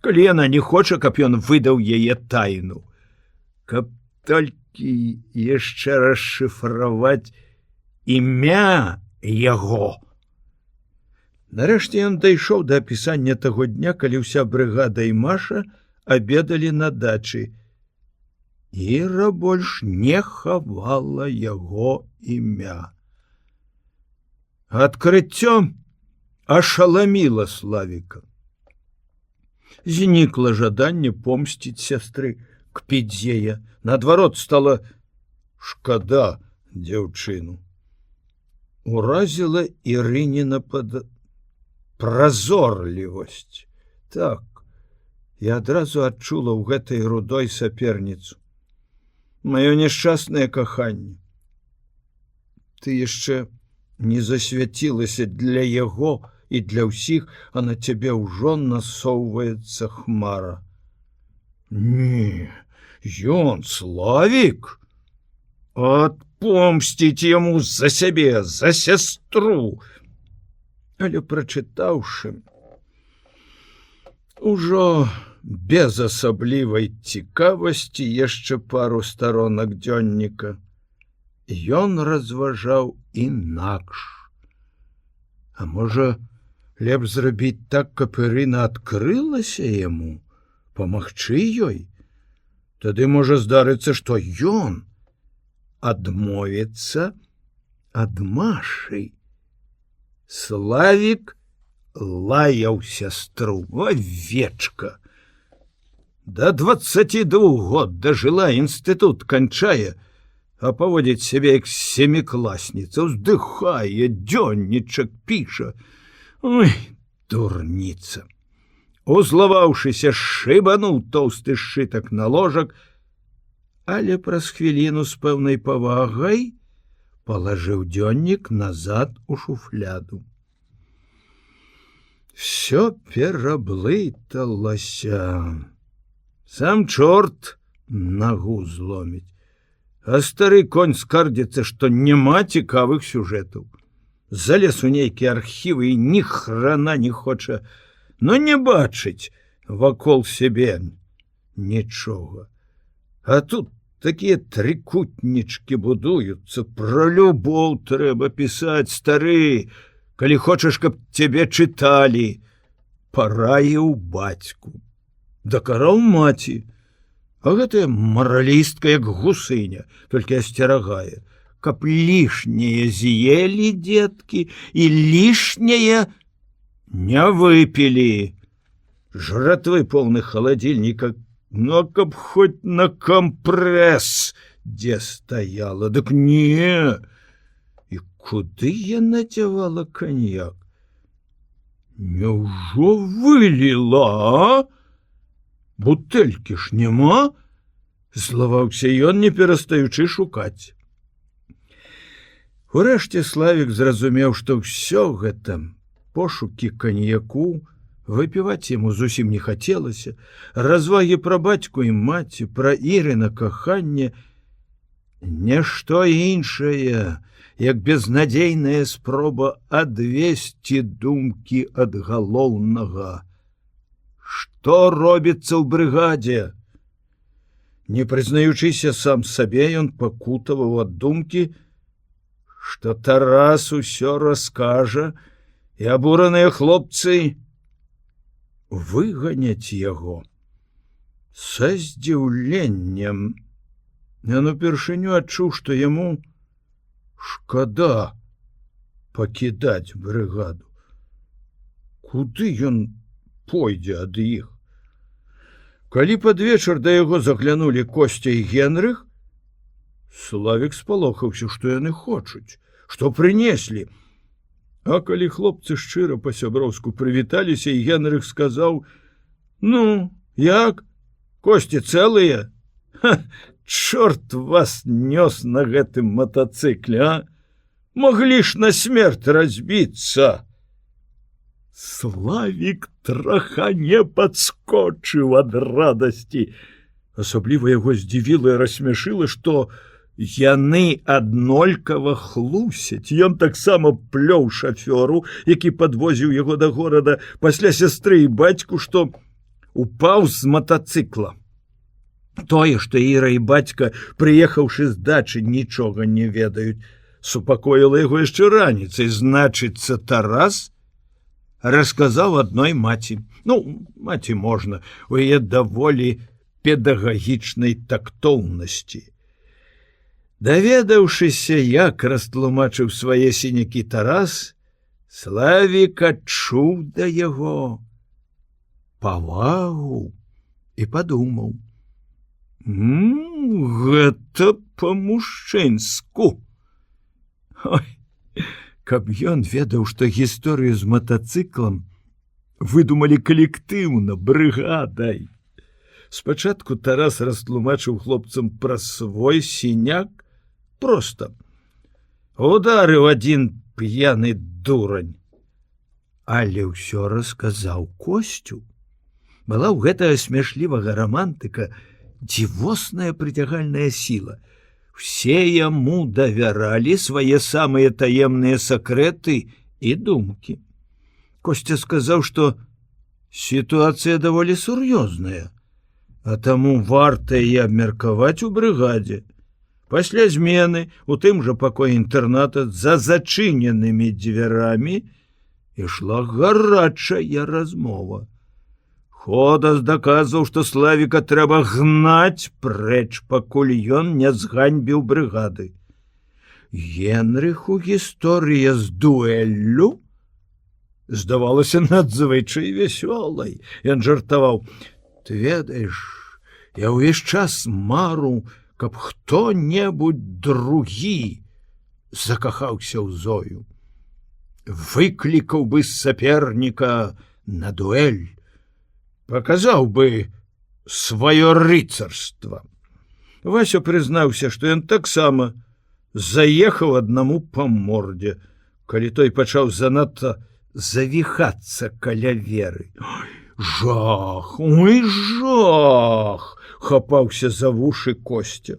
Калі яна не хоча, каб ён выдаў яе тайну. Каб толькі яшчэ расшыфраваць імя яго». Нарэшце ён дайшоў да апісання таго дня, калі ўся брыгада і Маша абедалі на дачы. Іра больш не хавала яго імя. Адкрыццё ашаламіла Славіка. Знікла жаданне помсціць сястры, кпіць з яе. Наадварот, стала шкада дзяўчыну. Уразіла Ірыніна празорлівасць. Так, я адразу адчула ў гэтай рудой саперніцу. Маё няшчаснае каханне. Ты яшчэ не засвяцілася для яго і для ўсіх, а на цябе ўжо насоўваецца хмара. Не, ён Славік. Адпомсціць яму за сябе, за сястру. Але прачытаўшы, ужо без асаблівай цікавасці яшчэ пару старонак дзённіка, ён разважаў інакш. А можа, лепш зрабіць так, каб Ірына адкрылася яму, памагчы ёй? Тады можа здарыцца, што ён адмовіцца ад Машы. Славік лаяў сястру. Авечка! До 22 год дажыла, інстытут канчае, а паводзіць сябе як семікласніца, уздыхае, дзённічак піша. Ой, дурніца! Узлаваўшыся, шыбануў тоўсты сшытак на ложак, але праз хвіліну з пэўнай павагай палажыў дзённік назад у шуфляду. Всё пераблыталася. Сам чорт нагу зломіць. А стары конь скардзіцца, што няма цікавых сюжэтаў. Залез у нейкія архівы і ні храна не хоча, но не бачыць вакол сябе нічога. А тут такія трыкутнічкі будуюцца, пра любоў трэба пісаць, стары, калі хочаш, каб цябе чыталі. Параіў бацьку. Дакараў маці. А гэтая маралістка, як гусыня, толькі асцерагае, каб лішняе з'елі дзеткі і лішняе не выпілі. Жратвы поўны халадзільніка, но каб хоць на кампрэс дзе стаяла, дык не. І куды яна дзявала каньяк? Няўжо выліла, а? Бутэлькі ж няма? Злаваўся ён, не перастаючы шукаць. Урэшце Славік зразумеў, што ўсё гэта пошукі каньяку, выпіваць яму зусім не хацелася, развагі пра бацьку і маці, пра Ірына каханне, нешто іншае, як безнадзейная спроба адвесці думкі ад галоўнага. Што робіцца ў брыгадзе? Не прызнаючыся сам сабе, ён пакутаваў ад думкі, што Тарас усё раскажа, і абураныя хлопцы выганяць яго. Са здзіўленнем ён упершыню адчуў, што яму шкада пакідаць брыгаду. Куды ён пойдзе ад іх? Калі пад вечар да яго заглянулі Костя і Генрых, Славік спалохаўся, што яны хочуць, што прынеслі. А калі хлопцы шчыра па-сяброўску прывіталіся, і Генрых сказаў: «Ну, як? Косці цэлыя? Чорт вас нёс на гэтым матацыкле, а? Маглі ж на смерць разбіцца!» Славік траха не падскочыў ад радасці. Асабліва яго здзівіла і рассмяшыла, што яны аднолькава хлусяць. Ён таксама плёў шафёру, які падвозіў яго да горада, пасля сястры і бацьку, што упаў з матацыкла. Тое, што Іра і бацька, прыехаўшы з дачы, нічога не ведаюць, супакоіла яго яшчэ раніцай. Значыцца, Тарас расказаў адной маці. Ну, маці можна, у яе даволі педагагічнай тактоўнасці. Даведаўшыся, як растлумачыў свае сінякі Тарас, Славік адчуў да яго павагу і падумаў: гэта па-мужчынску. Ой, каб ён ведаў, што гісторыю з матацыклам выдумалі калектыўна, брыгадай. Спачатку Тарас растлумачыў хлопцам пра свой сіняк проста. Ударыў адзін п'яны дурань. Але ўсё расказаў Косцю. Была ў гэтага смяшлівага рамантыка дзівосная прыцягальная сіла. Все яму давяралі свае самыя таемныя сакрэты і думкі. Костя сказаў, што сітуацыя даволі сур'ёзная, а таму варта і абмеркаваць у брыгадзе. Пасля змены у тым жа пакоі інтэрната за зачыненымі дзвярамі ішла гарачая размова. Ходас даказваў, што Славіка трэба гнаць прэч, пакуль ён не зганьбіў брыгады. Генрыху гісторыя з дуэллю здавалася надзвычай вясёлай. Ён жартаваў: «Ты ведаеш, я ўвесь час мару, каб хто-небудзь другі закахаўся ў Зою. Выклікаў бы саперніка на дуэль, паказаў бы сваё рыцарства». Вася прызнаўся, што ён таксама заехаў аднаму па мордзе. Калі той пачаў занадта завіхацца каля Веры. Жах, ой, жах! Хапаўся за вушы Костя.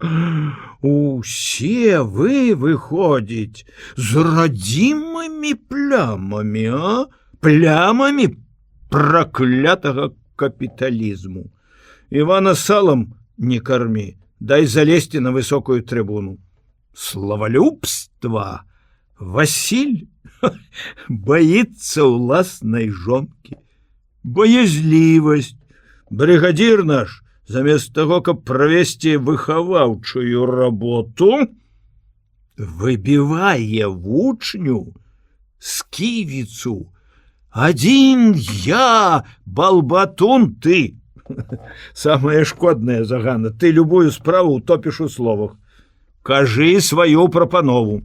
Усе вы выходзіць з радзімымі плямамі, а? Плямамі праклятага капіталізму. Івана салам не кармі, дай залезці на высокую трыбуну. Славалюбства! Васіль баіцца ўласнай жонкі. Баязлівасць. Брыгадзір наш, замест таго, каб правесці выхаваўчую работу, выбівае вучню сківіцу. Адзін я, балбатун ты. Самая шкодная загана, ты любую справу утопіш у словах. Кажы сваю прапанову.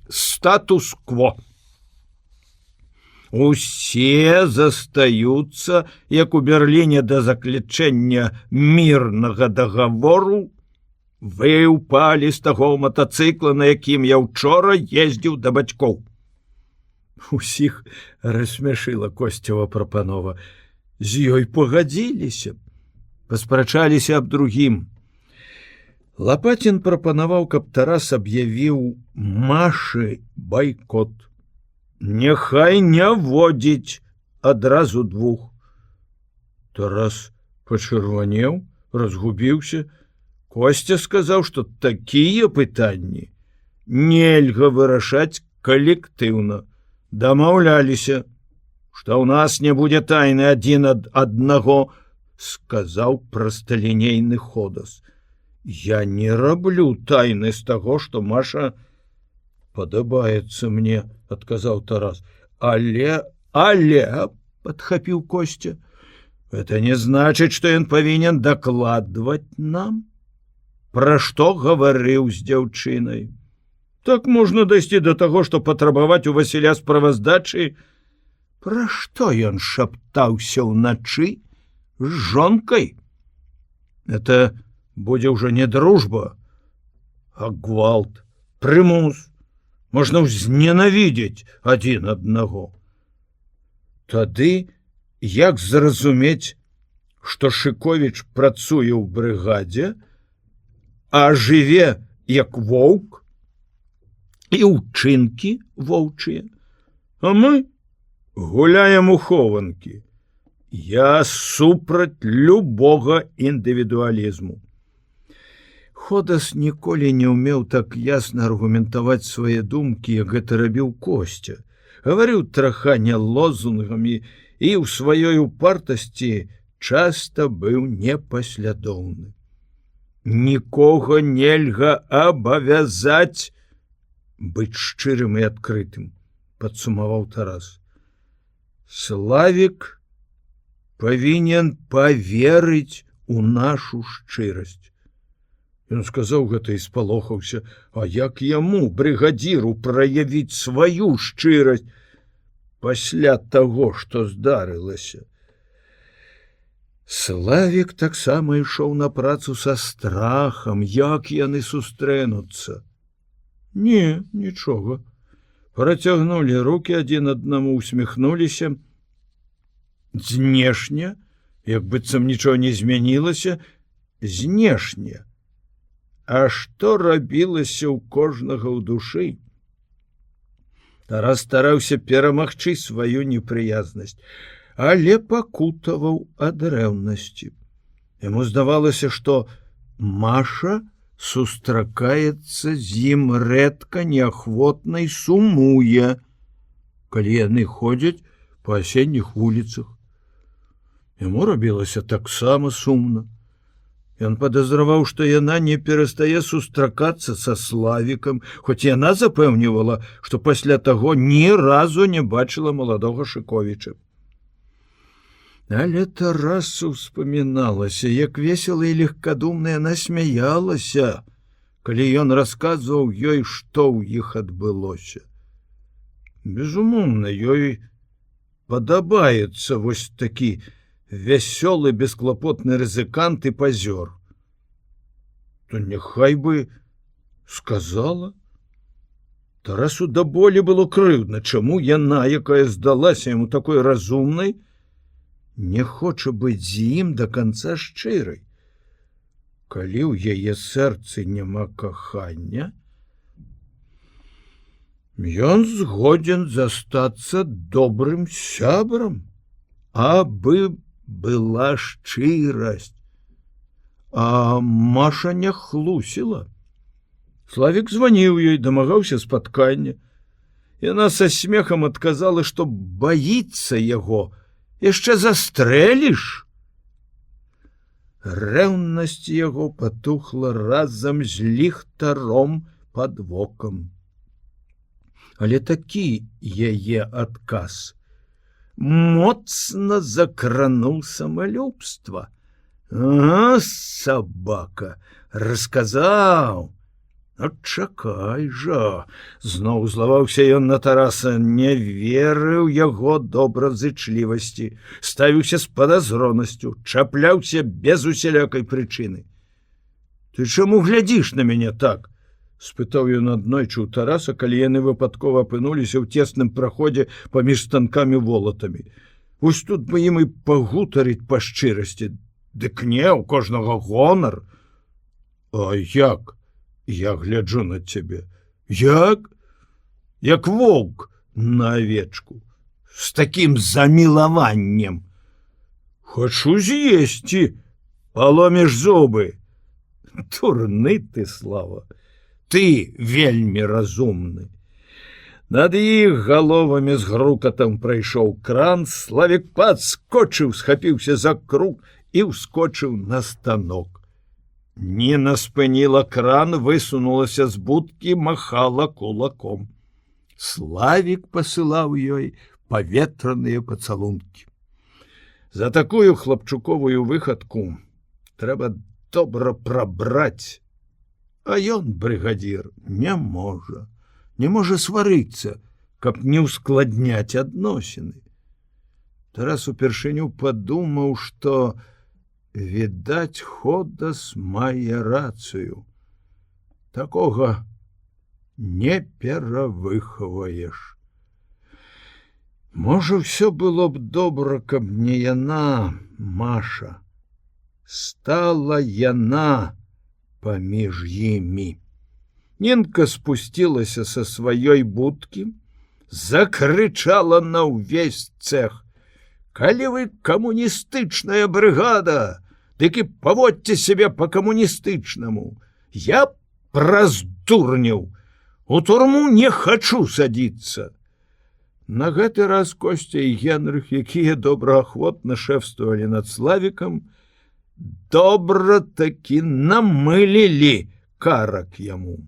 Статус-кво. Усе застаюцца, як у Берліне да заключэння мірнага дагавору. Вы ўпалі з таго матацыкла, на якім я ўчора ездзіў да бацькоў. Усіх рассмяшыла Косцева прапанова. З ёй пагадзіліся, паспрачаліся аб другім. Лапатін прапанаваў, каб Тарас аб'явіў Машы байкот. Няхай не водзіць адразу двух. Тарас пачырванеў, разгубіўся. Костя сказаў, што такія пытанні нельга вырашаць калектыўна. Дамаўляліся, што ў нас не будзе тайны адзін ад аднаго, сказаў прасталінейны Ходас. Я не раблю тайны з таго, што Маша падабаецца мне, адказаў Тарас. Але, падхапіў Костя, это не значыць, што ён павінен дакладваць нам, пра што гаварыў з дзяўчынай. Так можна дайсці да таго, што патрабаваць у Васіля справаздачы. Пра што ён шаптаўся ўначы з жонкай? Это будзе ўжо не дружба, а гвалт, прымус. Можна ўзненавідзець адзін аднаго. Тады як зразумець, што Шыковіч працуе ў брыгадзе, а жыве як воўк, і ўчынкі воўчыя, а мы гуляем у хованкі. Я супраць любога індывідуалізму. Ходас ніколі не ўмеў так ясна аргументаваць свае думкі, як гэта рабіў Костя. Гаварыў траханя лозунгамі і ў сваёй упартасці часта быў непаслядоўны. Нікога нельга абавязаць быць шчырым і адкрытым, падсумаваў Тарас. Славік павінен паверыць у нашу шчырасць. Ён сказаў гэта і спалохаўся, а як яму, брыгадзіру, праявіць сваю шчырасць пасля таго, што здарылася? Славік таксама ішоў на працу са страхам, як яны сустрэнуцца. Не, нічога. Працягнулі рукі адзін аднаму, усміхнуліся. Знешне, як быццам нічого не змянілася, знешне. А што рабілася ў кожнага ў душы? Тарас стараўся перамагчы сваю непрыязнасць, але пакутаваў ад рэўнасці. Яму здавалася, што Маша сустракаецца з ім рэдка, неахвотна і сумуе, калі яны ходзяць па асенніх вуліцах. Яму рабілася таксама сумна. Ён падазраваў, што яна не перастае сустракацца са Славікам, хоць яна запэўнівала, што пасля таго ні разу не бачыла маладога Шыковіча. Але Тарасу ўспаміналася, як весела і легкадумна яна смяялася, калі ён расказваў ёй, што ў іх адбылося. Безумоўна, ёй падабаецца вось такі вясёлы, бесклапотны рызыкант і пазёр. То няхай бы сказала. Тарасу да болі было крыўдна, чаму яна, якая здалася яму такой разумнай, не хоча быць з ім да канца шчырай. Калі ў яе сэрцы няма кахання, ён згодзін застацца добрым сябрам, абы была шчырасць. А Маша не хлусіла. Славік званіў ёй, дамагаўся спаткання. Яна са смехам адказала, што баіцца яго, яшчэ застрэліш. Рэўнасць яго патухла разам з ліхтаром пад вокам. Але такі яе адказ моцна закрануў самалюбства. А, сабака, расказаў. От чакай жа, зноў злаваўся ён на Тараса, не верыў яго добразычлівасці, ставіўся з падазронасцю, чапляўся без усялякай прычыны. Ты чаму глядзіш на мяне так? Спытаў ён аднойчы ў Тараса, калі яны выпадкова апынуліся ў цесным праходзе паміж станкамі-волатамі. Вось тут бы ім і пагутарыць па шчырасці. Дык не, у кожнага гонар. А як? Я гляджу на цябе. Як? Як воўк на авечку. З такім замілаваннем. Хачу з'есці. Паломіш зубы. Турны ты, Слава. Ты вельмі разумны. Над іх галовамі з грукатам прайшоў кран, Славік падскочыў, схапіўся за круг і ўскочыў на станок. Ніна спыніла кран, высунулася з будкі, махала кулаком. Славік пасылаў ёй паветраныя пацалункі. За такую хлапчуковую выхадку трэба добра прабраць. А ён, брыгадзір, не можа сварыцца, каб не ўскладняць адносіны. Тарас упершыню падумаў, што відаць, Ходас мае рацыю. Такога не перавыхаваеш. Можа, ўсё было б добра, каб не яна, Маша. Стала яна паміж імі. Нінка спусцілася са сваёй будкі, закрычала на ўвесь цэх: «Калі вы камуністычная брыгада, дык і паводзьце сябе па-камуністычнаму. Я праз дурняў у турму не хачу садзіцца». На гэты раз Костя і Генрых, якія добраахвотна шэфствавалі над Славікам, добра такі намылілі карак яму.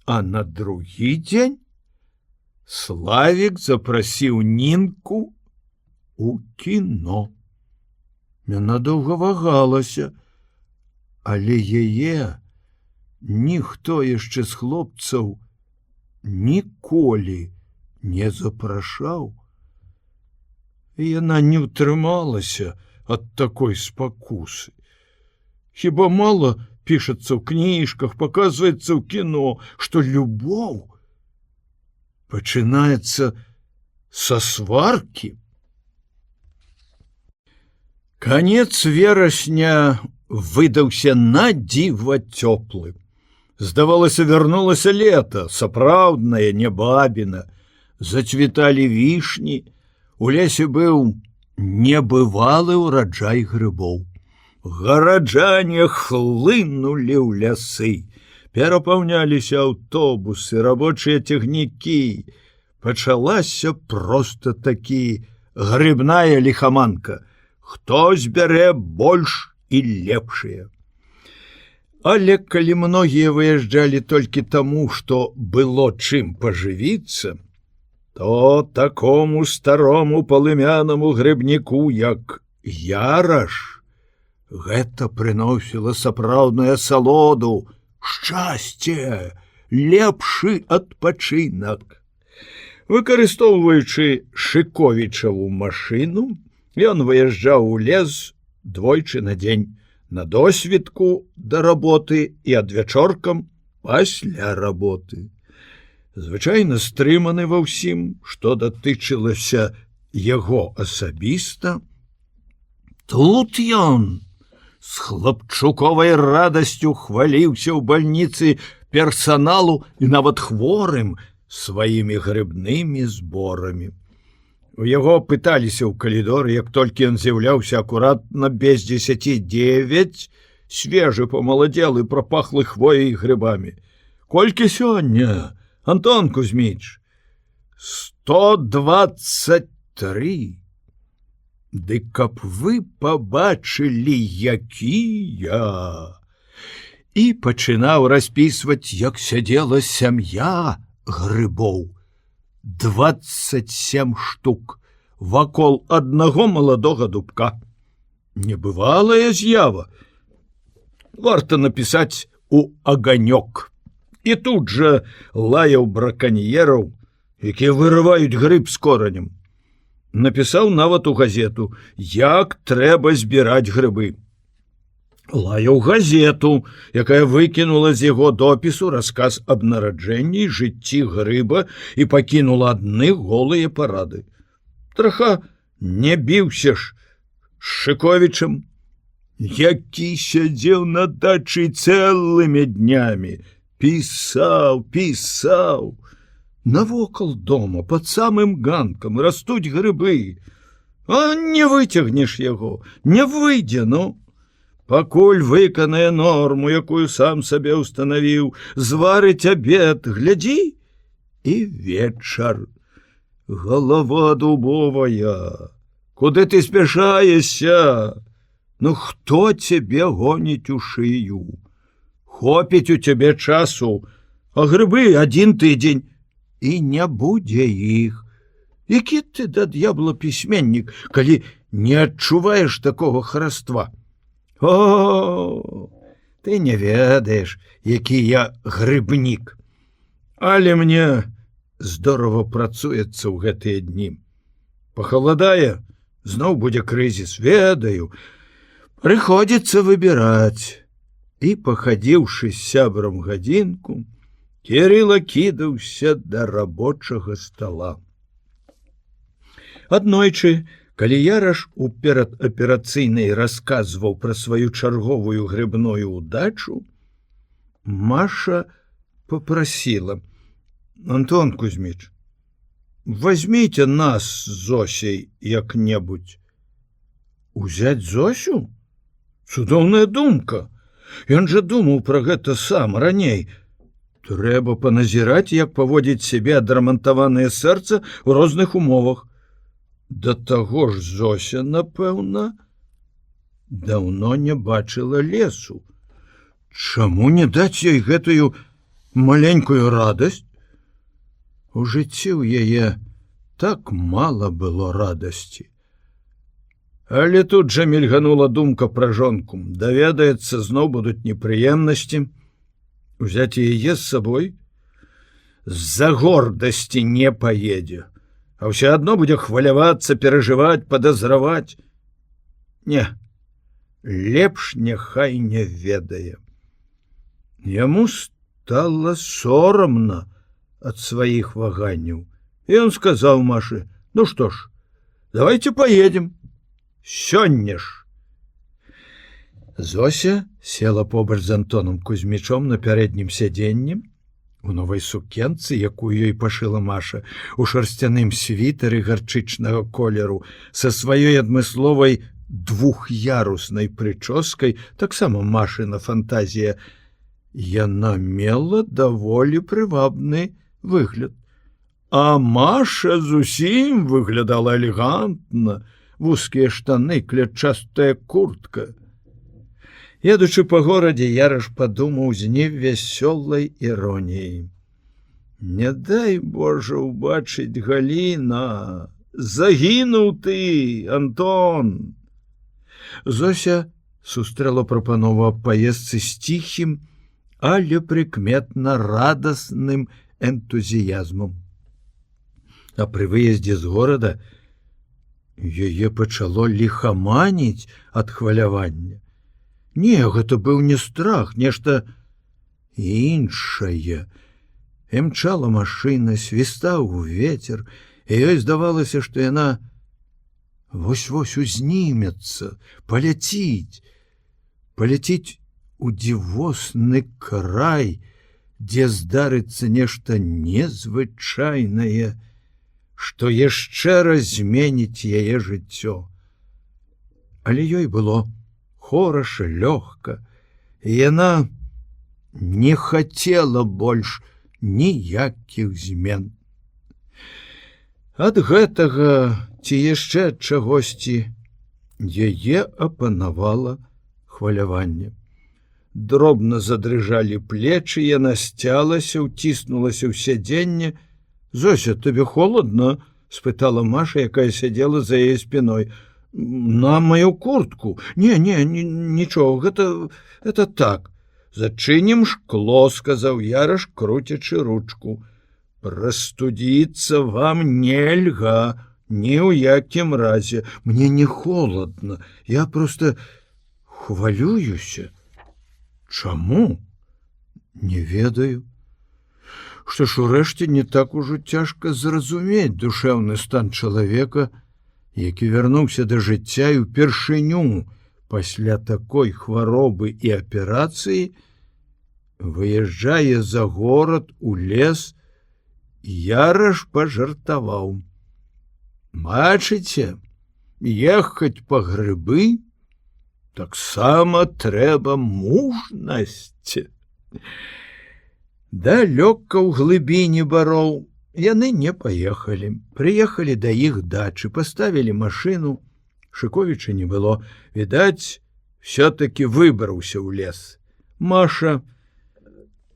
А на другі дзень Славік запрасіў Нінку у кіно. Яна доўга вагалася, але яе ніхто яшчэ з хлопцаў ніколі не запрашаў. І яна не ўтрымалася ад такой спакусы. Хіба мала пішацца ў кніжках, паказваецца ў кіно, што любоў пачынаецца са сваркі. Канец верасня выдаўся на дзіва цёплы. Здавалася, вярнулася лета, сапраўднае, не бабіна. Зацвіталі вішні, у лесе быў небывалы ўраджай грыбоў. Гараджане хлынулі ў лясы, перапаўняліся аўтобусы, рабочыя цягнікі. Пачалася проста такі грыбная ліхаманка. Хто збярэ больш і лепшыя. Але калі многія выязджалі толькі таму, што было чым пажывіцца, то такому старому палымянаму грыбніку, як Яраш, гэта прыносіла сапраўдную асалоду, шчасце, лепшы адпачынак. Выкарыстоўваючы Шыковічаву машыну, ён выязджаў у лес двойчы на дзень, на досвідку да работы і адвячоркам пасля работы. звычайна стрыманы ва ўсім, што датычылася яго асабіста. Тут ён з хлапчуковай радасцю хваліўся ў бальніцы персаналу і нават хворым сваімі грыбнымі зборамі. У яго пыталіся ў калідоры, як толькі ён з'яўляўся акуратна без 10:09, свежы, памаладзелы, прапахлы хвояй і грыбамі. Колькі сёння, Антон Кузьміч? 123. Ды каб вы пабачылі, якія! І пачынаў распісваць, як сядзела сям'я грыбоў. 27 штук вакол аднаго маладога дубка. Небывалая з'ява. Варта напісаць у аганёк. І тут жа лаяў браканьераў, якія вырываюць грыб з коранем. Напісаў нават у газету, як трэба збіраць грыбы. Лаяў газету, якая выкінула з яго допісу расказ аб нараджэнні і жыцці грыба і пакінула адны голыя парады. Траха не біўся ж з Шыковічам, які сядзеў на дачы цэлымі днямі, пісаў. Навокал дома, пад самым ганкам, растуць грыбы. А не выцягнеш яго, не выйдзе, ну. Пакуль выканае норму, якую сам сабе ўстанавіў, зварыць абед, глядзі, і вечар. Галава дубовая, куды ты спяшаешся? Ну, хто цябе гоніць у шыю? Хопіць у цябе часу, а грыбы 1 тыдзень, і не будзе іх. Які ты да д'ябла пісьменнік, калі не адчуваеш такога хараства? О, ты не ведаеш, які я грыбнік. Але мне здорова працуецца ў гэтыя дні. Пахаладае, зноў будзе крызіс, ведаю. Прыходзіцца выбіраць. І, пахадзіўшы з сябрам гадзінку, Кірыла кідаўся да рабочага стала. Аднойчы, калі Яраш у перадаперацыйнай расказваў пра сваю чарговую грыбную ўдачу, Маша попрасіла: Антон Кузьміч, возьмите нас з Зосей як-небудзь. Узяць Зосю? Цудоўная думка. Ён жа думаў пра гэта сам раней. Трэба паназіраць, як паводзіць сябе адрамантаванае сэрца ў розных умовах. Да таго ж Зося, напэўна, даўно не бачыла лесу. Чаму не даць ёй гэтую маленькую радасць? У жыцці ў яе так мала было радасці. Але тут жа мільганула думка пра жонку. Даведаецца, зноў будуць непрыемнасці. Узяць яе з сабой? З-за гордасці не паедзе. А ўсё адно будзе хвалявацца, перажываць, падазраваць. Не, лепш няхай не ведае. Яму стала сорамна ад сваіх ваганняў. І ён сказаў Маше: ну што ж, давайте поедем. Сёння ж. Зося села побач з Антоном Кузьмічом на пярэднім сядзенні, у новай сукенцы, якую ёй пашыла Маша, у шарсцяным світары гарчычнага колеру, са сваёй адмысловай двух'яруснай прычоскай, таксама Машына фантазія. Яна мела даволі прывабны выгляд. А Маша зусім выглядала элегантна, вузкія штаны, клятчастая куртка. Едучы па горадзе, Яраш падумаў з невясёлай іроніяй: не дай Божа ўбачыць Галіна, загінуў ты, Антон. Зося сустрэла прапанову аб паездцы з ціхім, але прыкметна радасным энтузіязмам. А пры выездзе з горада яе пачало ліхаманіць ад хвалявання. Не, гэта быў не страх, нешта іншае. Імчала машына, свістаў ветер, і ёй здавалася, што яна вось-вось узнімецца, паляціць у дзівосны край, дзе здарыцца нешта незвычайнае, што яшчэ раз зменіць яе жыццё. Але ёй было хораша, лёгка, і яна не хацела больш ніякіх змен. Ад гэтага ці яшчэ ад чагосьці яе апанавала хваляванне. Дробна задрыжалі плечы, яна сцялася, уціснулася ў сядзенне. «Зося, табе холодна?» – спытала Маша, якая сядзела за яе спиной. «На маю куртку». «Не, нічога, гэта так». «Зачынім шкло», – сказаў Яраш, круцячы ручку. «Прастудзіцца вам нельга, ні ў якім разе. Мне не холодна, я просто хвалююся». «Чаму?» «Не ведаю». Што ж урэшце не так ужо цяжка зразумець душэўны стан чалавека, які вярнуўся да жыцця і ўпершыню пасля такой хваробы і аперацыі выязджае за горад у лес. Яраш пажартаваў: «Бачыце, ехаць па грыбы таксама трэба мужнасць». Далёка ў глыбіні бароў яны не паехалі. Прыехалі да іх дачы, паставілі машыну. Шыковіча не было. Відаць, все-таки выбраўся ў лес. Маша,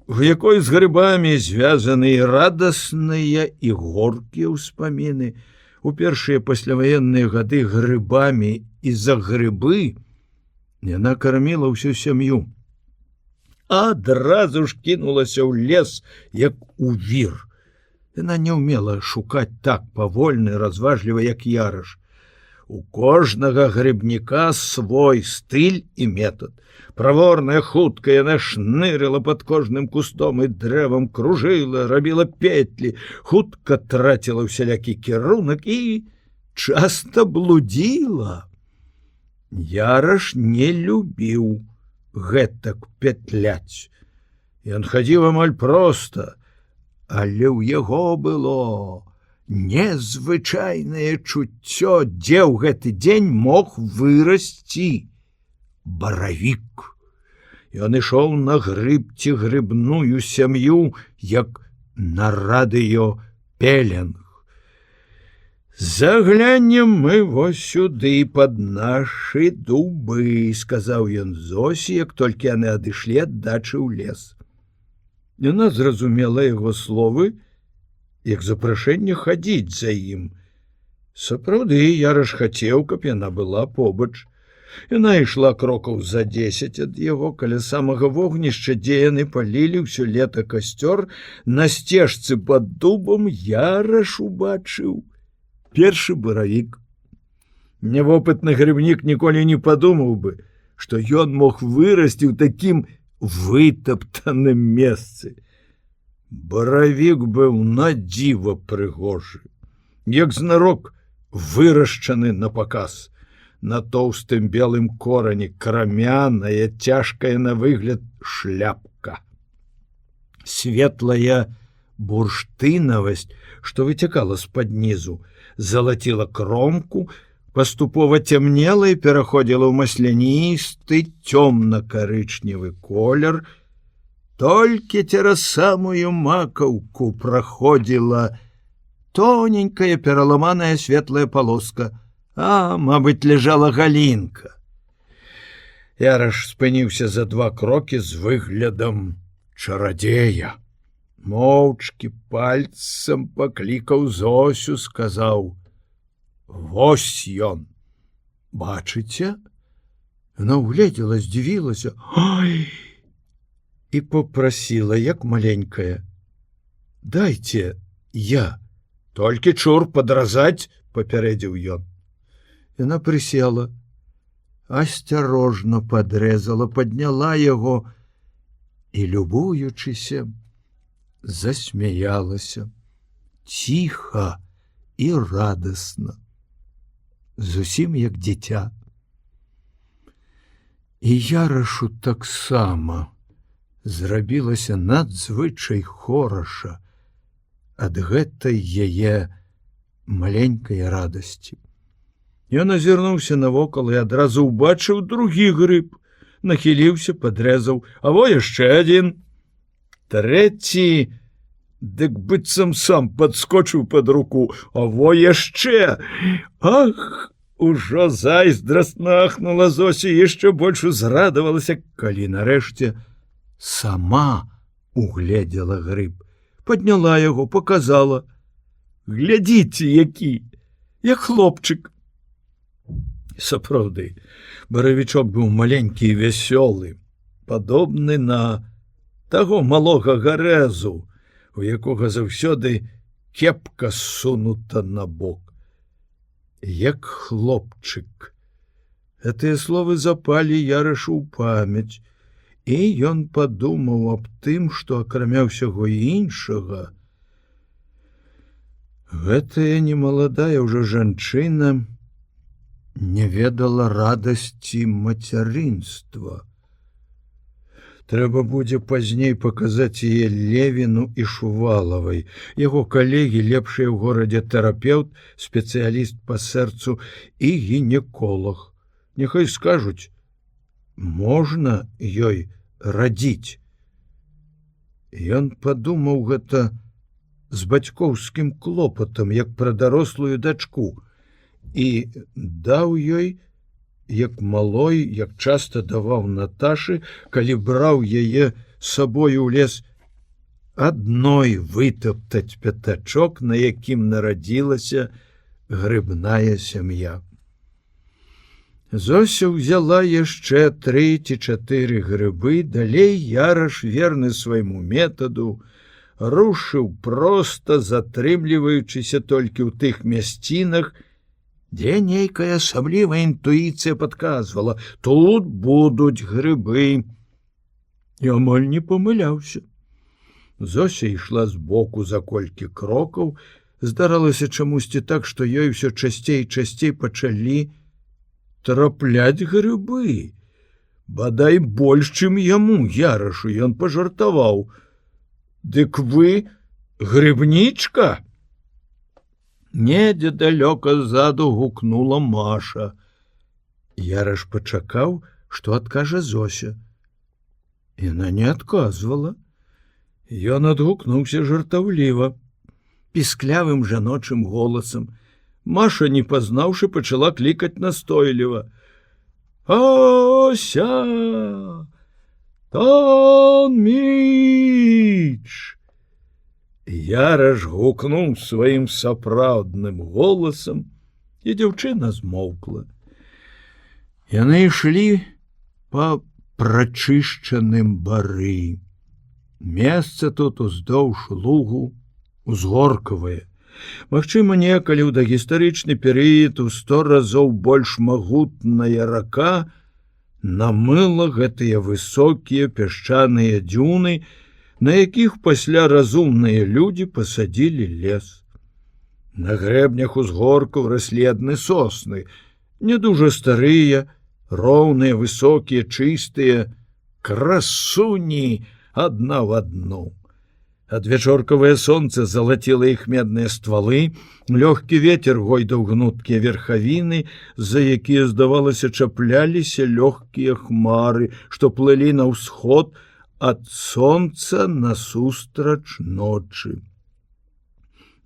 в якой з грыбамі звязаны радасныя і горкія ўспаміны. У першыя пасляваенныя гады грыбамі і за грыбы яна карміла ўсю сям'ю. Адразу ж кінулася ў лес, як у вір. Яна не ўмела шукаць так павольна і разважліва, як Яраш. У кожнага грыбніка свой стыль і метад. Праворная, хутка яна шнырыла пад кожным кустом і дрэвам, кружыла, рабіла петлі, хутка траціла ўсялякі кірунак і часта блудзіла. Яраш не любіў гэтак петляць. Ён хадзіў амаль проста, але ў яго было незвычайнае чуццё, дзе ў гэты дзень мог вырасці баравік. Ён ішоў на грыб ці грыбную сям'ю, як на радыёпелінг. «Заглянем мы вось сюды пад нашы дубы», – сказаў ён Зосі, як толькі яны адышлі ад дачы ў лес. Яна зразумела яго словы, як запрашэнне хадзіць за ім. Сапраўды, Яраш хацеў, каб яна была побач. Яна ішла крокаў за 10 ад яго, каля самага вогнішча, дзе яны палілі ўсё лета касцёр. На сцежцы пад дубам Яраш убачыў першы баравік. Нявопытны грыбнік ніколі не падумаў бы, што ён мог вырасці ў такім вытаптаным месцы. Баравік быў надзіва прыгожы, як знарок вырашчаны на паказ. На тоўстым белым корані крамяная, цяжкая на выгляд шляпка. Светлая бурштынавасць, што выцякала з-пад нізу, залаціла кромку, паступова цямнела і пераходзіла ў масляністы цёмна-карычневы колер. Толькі цераз самую макаўку праходзіла тоненькая пераламаная светлая палоска, а, мабыць, ляжала галінка. Яраш спыніўся за 2 крокі з выглядам чарадзея. Моўчкі пальцам паклікаў Зосю, сказаў: «Вось ён, бачыце?» Яна угледзела, здзівілася. «Ой!» і попросила, як маленькая: «Дайце я». «Толькі чур падразаць», – папярэдзіў ён. Яна прысела, асцярожна падрэзала, падняла яго і, любуючыся, засмяялася, ціха і радасна, зусім як дзіця. І Ярашу таксама зрабілася надзвычай хораша ад гэтай яе маленькай радасці. Ён азірнуўся навокал і адразу ўбачыў другі грыб, нахіліўся, падрэзаў, а во яшчэ адзін. Трэці, дык быццам сам падскочыў пад руку, а во яшчэ. Ах! Ужо зайздрасна ахнула Зося, яшчэ больш узрадавалася, калі нарэшце сама угледзела грыб. Падняла яго, показала. Глядзіце, які, як хлопчык. Сапраўды, баравічок быў маленькі і вясёлы, падобны на таго малога гарэзу, у якога заўсёды кепка ссунута на бок. Як хлопчык. Гэтыя словы запалі Ярашу ў памяць, і ён падумаў аб тым, што акрамя ўсяго іншага, гэтая немаладая ўжо жанчына не ведала радасці мацярынства. Трэба будзе пазней паказаць яе Левіну і Шувалавай. Яго калегі, лепшыя ў горадзе тэрапеўт, спецыяліст па сэрцу і гінеколог. Няхай скажуць, можна ёй радзіць. Ён падумаў гэта з бацькоўскім клопатам, як пра дарослую дачку, і даў ёй, як малой, як часта даваў Наташы, калі браў яе сабою ў лес, адной вытаптаць пятачок, на якім нарадзілася грыбная сям'я. Зося ўзяла яшчэ 3 ці 4 грыбы, далей Яраш, верны свайму метаду, рушыў проста, затрымліваючыся толькі ў тых мясцінах, дзе нейкая асаблівая інтуіцыя падказвала, тут будуць грыбы. І амаль не памыляўся. Зося ішла збоку за колькі крокаў, здаралася чамусьці так, што ёй усё часцей і часцей пачалі трапляць грыбы. Бадай больш, чым яму, Ярашу, ён пажартаваў. Дык вы грыбнічка? Недзе далёка ззаду гукнула Маша. Яраш пачакаў, што адкажа Зося. Яна не адказвала. Ён адгукнуўся жартаўліва, пісклявым жаночым голасам. Маша, не пазнаўшы, пачала клікаць настойліва. Ося! Тон міч! Яраш гукнуў сваім сапраўдным голасам, і дзяўчына змоўкла. Яны ішлі па прачышчаным бары. Месца тут уздоўж лугу узгоркавае. Магчыма, некалі ў дагістарычны перыяд у 100 разоў больш магутная рака намыла гэтыя высокія пясчаныя дзюны, на якіх пасля разумныя людзі пасадзілі лес. На грэбнях узгоркаў раслі адны сосны, не дужа старыя, роўныя, высокія, чыстыя, красуні адна в адну. Адвячоркавае сонца залаціла іх медныя ствалы, лёгкі вецер гойдаў гнуткія верхавіны, за якія, здавалася, чапляліся лёгкія хмары, што плылі на ўсход ад сонца насустрач ночы.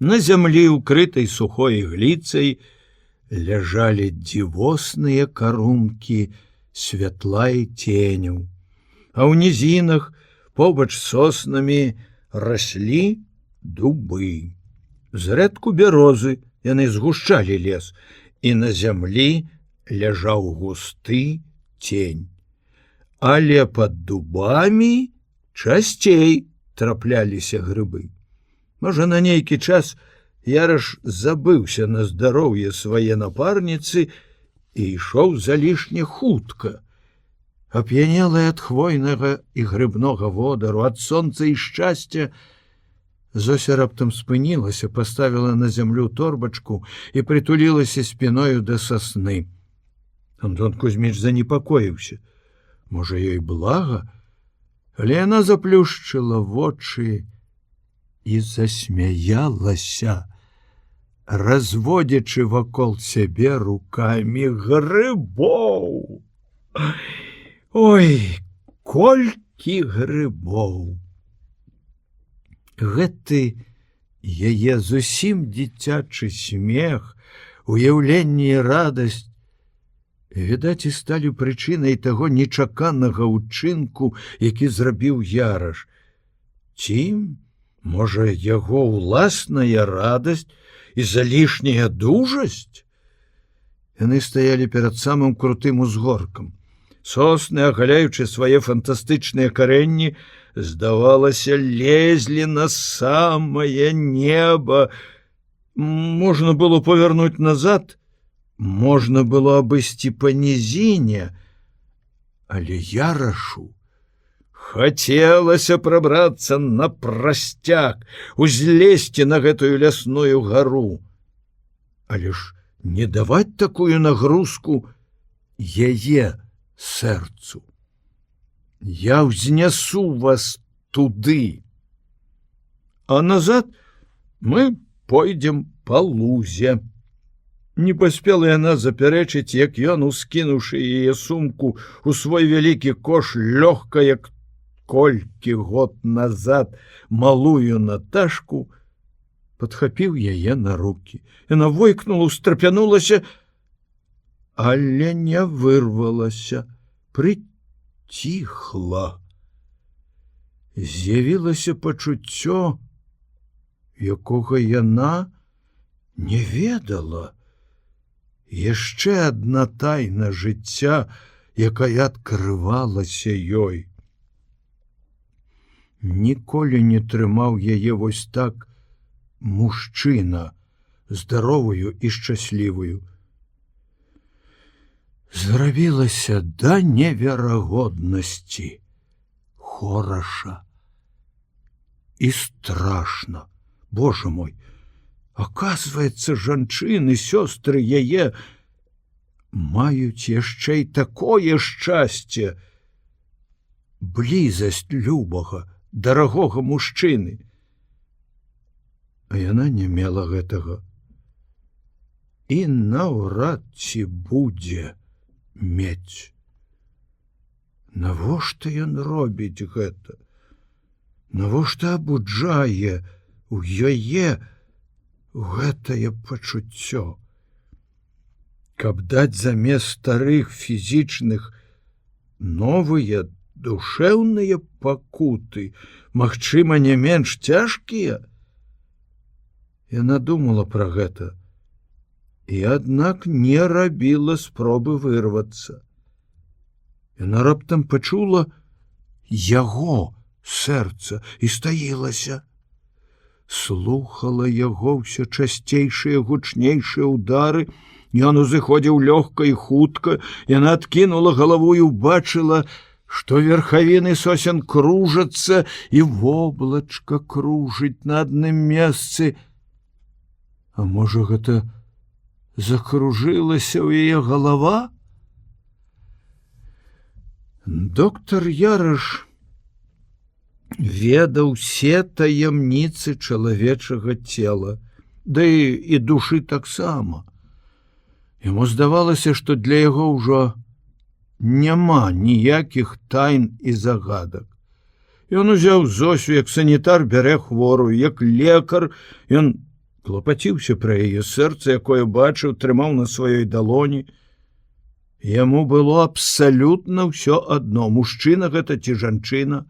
На зямлі, укрытай сухой гліцай, ляжалі дзівосныя карункі святла і ценяў, а ў нізінах побач з соснамі раслі дубы. Зрэдку бярозы, яны згушчалі лес, і на зямлі ляжаў густы цень. Але пад дубамі часцей трапляліся грыбы. Можа, на нейкі час Яраш забыўся на здароўе свае напарніцы і ішоў залішне хутка. Ап'янелая ад хвойнага і грыбнога водару, ад сонца і шчасця, Зося раптам спынілася, паставіла на зямлю торбачку і прытулілася спіною да сасны. Антон Кузьміч занепакоіўся. Можа, ёй блага? Але яна заплюшчыла вочы і засмяялася, разводзячы вакол сябе рукамі. Грыбоў! Ой, колькі грыбоў! Гэты яе зусім дзіцячы смех, уяўленне і радасць, відаць, і сталі прычынай таго нечаканага ўчынку, які зрабіў Яраш. Ці, можа, яго ўласная радасць і залішняя дужасць? Яны стаялі перад самым крутым узгоркам. Сосны, агаляючы свае фантастычныя карэнні, здавалася, лезлі на самае неба. Можна было павярнуць назад, можна было абысці па нізіне, але Ярашу хацелася прабрацца напрасцяг, узлезці на гэтую лясную гару. Але ж не даваць такую нагрузку яе сэрцу. Я ўзнясу вас туды, а назад мы пойдзем па лузе. Не паспела яна запярэчыць, як ён, ускінуўшы яе сумку у свой вялікі кош, лёгка, як колькі год назад, малую Наташку, падхапіў яе на рукі. Яна войкнула, устрапянулася, але не вырвалася, прыціхла. З'явілася пачуццё, якога яна не ведала. Яшчэ адна тайна жыцця, якая адкрывалася ёй. Ніколі не трымаў яе вось так мужчына, здаровую і шчаслівую. Зрабілася да неверагоднасці хораша і страшна. Боже мой, оказывается, жанчыны, сёстры яе маюць яшчэ і такое шчасце, блізасць любага, дарагога мужчыны. А яна не мела гэтага і наўрад ці будзе мець. Навошта ён робіць гэта? Навошта абуджае у яе гэтае пачуццё? Каб даць замест старых фізічных новыя душэўныя пакуты, магчыма, не менш цяжкія? Яна думала пра гэта, і аднак не рабіла спробы вырвацца. Яна раптам пачула яго сэрца і стаілася. Слухала яго ўсё часцейшыя, гучнейшыя ўдары. Ён узыходзіў лёгка і хутка. Яна адкінула галаву і ўбачыла, што верхавіны сосен кружацца, і воблачка кружыць на адным месцы. А можа, гэта закружылася ў яе галава? Доктар Яраш ведаў усе таямніцы чалавечага цела, да і душы таксама. Яму здавалася, што для яго ўжо няма ніякіх тайн і загадак. Ён узяў Зосю, як санітар бярэ хворую, як лекар. Ён клапаціўся пра яе сэрца, якое бачыў, трымаў на сваёй далоні. Яму было абсалютна ўсё адно, мужчына гэта ці жанчына.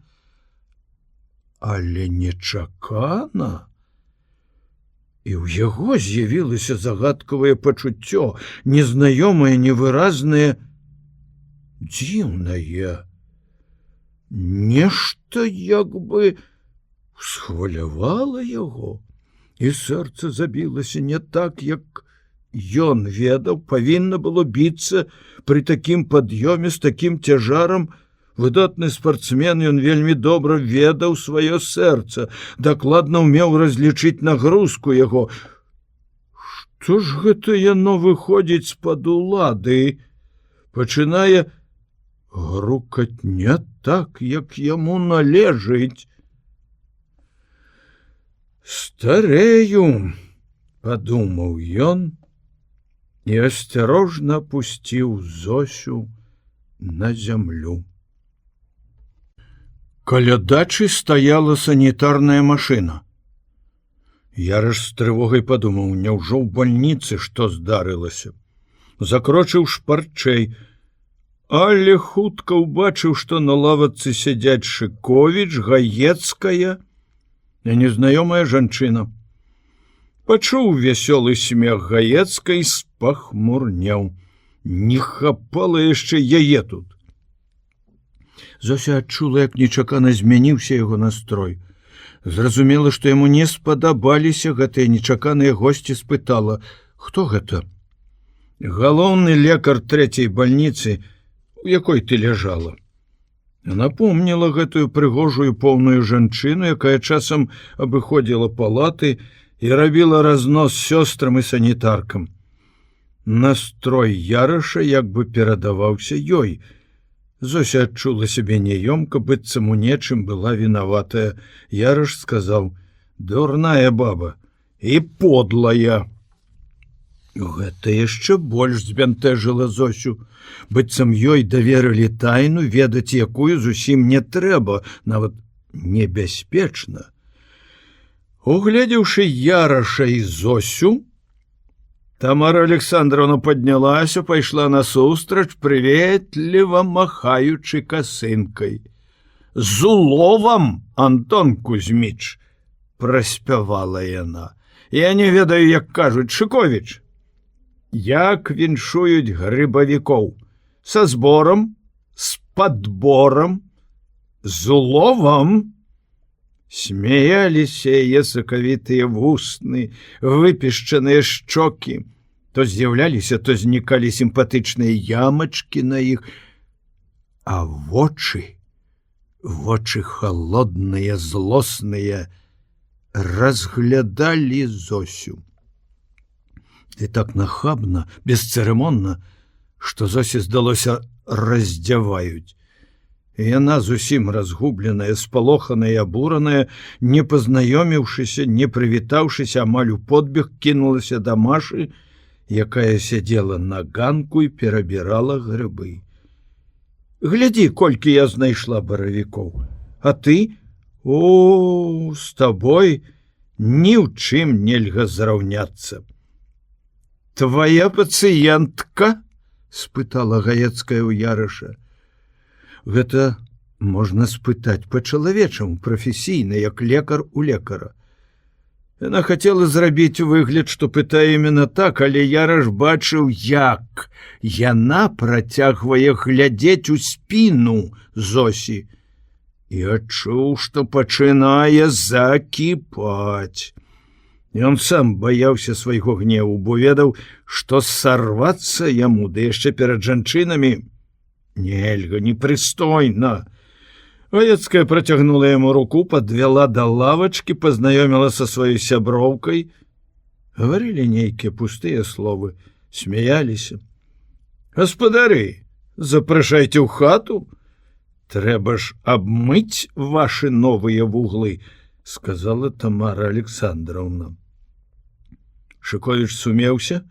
Але нечакана і ў яго з'явілася загадкавае пачуццё, незнаёмае, невыразнае, дзіўнае. Нешта як бы схвалявала яго, і сэрца забілася не так, як ён ведаў, павінна было біцца пры такім пад'ёме, з такім цяжарам Выдатны спартсмен, ён вельмі добра ведаў сваё сэрца, дакладна ўмеў разлічыць нагрузку яго. Што ж гэта яно выходзіць з-пад улады? Пачынае грукаць не так, як яму належыць. Старею, падумаў ён і асцярожна пусціў Зосю на зямлю. Каля дачы стаяла санітарная машына. Яраш з трывогай падумаў, няўжо ў бальніцы што здарылася. Закрочыў шпарчэй, але хутка ўбачыў, што на лавацы сядзяць Шыковіч, Гаецкая і незнаёмая жанчына. Пачуў вясёлы смех Гаецкай, спахмурнеў. Не хапала яшчэ яе тут. Зося адчула, як нечакана змяніўся яго настрой. Зразумела, што яму не спадабаліся гэтыя нечаканыя госці, спытала: «Хто гэта?» «Галоўны лекар трэцяй бальніцы, у якой ты ляжала». Напомніла гэтую прыгожую поўную жанчыну, якая часам абыходзіла палаты і рабіла разнос сёстрам і санітаркам. Настрой Яраша як бы перадаваўся ёй. Зося адчула сябе няёмка, быццам у нечым была вінаватая. Яраш сказаў: «Дурная баба і подлая». Гэта яшчэ больш збянтэжыла Зосю. Быццам ёй даверылі тайну, ведаць якую зусім не трэба, нават небяспечна. Угледзеўшы Яраша і Зосю, Тамара Александровна паднялася, пайшла насустрач, прыветліва махаючы касынкай. «З уловам, Антон Кузьміч!» – праспявала яна. «Я не ведаю, як кажуць, Шыковіч. Як віншуюць грыбавікоў? Са зборам, з падборам, з уловам?» Смяяліся яе сакавітыя вусны, выпешчаныя шчокі. То з'яўляліся, то знікалі сімпатычныя ямачкі на іх. А вочы халодныя, злосныя, разглядалі Зосю. І так нахабна, бесцырымонна, што Зосе здалося, раздзяваюць. І яна, зусім разгубленая, спалоханая і абураная, не пазнаёміўшыся, не прывітаўшыся, амаль у подбег кінулася да Машы, якая сядзела на ганку і перабірала грыбы. «Глядзі, колькі я знайшла баравікоў. А ты? О, з табой ні ў чым нельга зраўняцца». «Твая пацыентка?» – спытала Гаецкая ў Яраша. Гэта можна спытаць па-чалавечаму, прафесійна, як лекар у лекара. Яна хацела зрабіць выгляд, што пытае именно так, але Яраш бачыў, як яна працягвае глядзець у спіну Зосі і адчуў, што пачынае закіпаць. Ён сам баяўся свайго гневу, бо ведаў, што сарвацца яму, ды яшчэ перад жанчынамі, нельга, непрыстойна. Гаецкая працягнула яму руку, падвяла да лавачкі, пазнаёміла са сваёй сяброўкай. Гаварылі нейкія пустыя словы, смяяліся. «Гаспадары, запрашайце ў хату. Трэба ж абмыць вашы новыя вуглы», – сказала Тамара Александровна. Шыковіч сумеўся,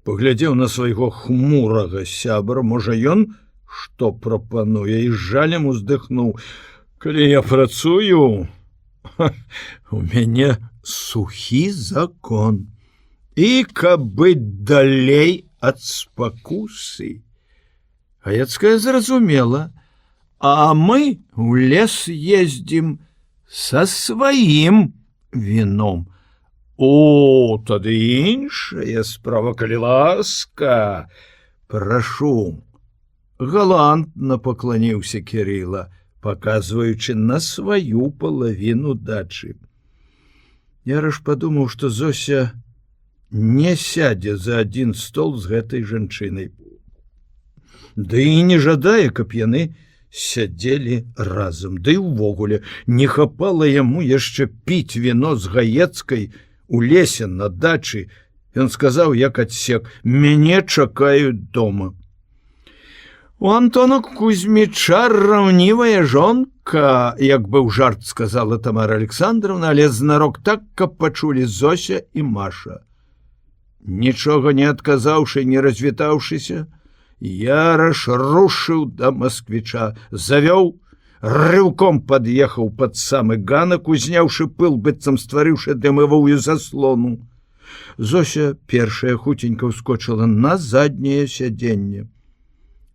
паглядзеў на свайго хмурага сябра, можа ён што прапануе, і з жалем уздыхнуў. «Калі я працую, у мяне сухі закон. І каб быць далей ад спакусы». Гаецкая зразумела: «А мы ў лес ездзім са сваім віном». «О, тады іншая справа, калі ласка, прашу». Галантна пакланіўся Кірыла, паказваючы на сваю палавіну дачы. Яраш падумаў, што Зося не сядзе за адзін стол з гэтай жанчынай. Ды і не жадае, каб яны сядзелі разам. Ды і ўвогуле не хапала яму яшчэ піць віно з Гаецкай у лесе на дачы. Ён сказаў, як адсек: «Мяне чакаюць дома». У Антона Кузьміча раўнівая жонка, як бы ў жарт сказала Тамара Александровна, але знарок так, каб пачулі Зося і Маша. Нічога не адказаўшы, не развітаўшыся, Яраш рушыў да Масквіча, завёў, рыўком пад'ехаў пад самы ганак, узняўшы пыл, быццам стварыўшы дымавую заслону. Зося першая хутенька ўскочыла на задняе сядзенне.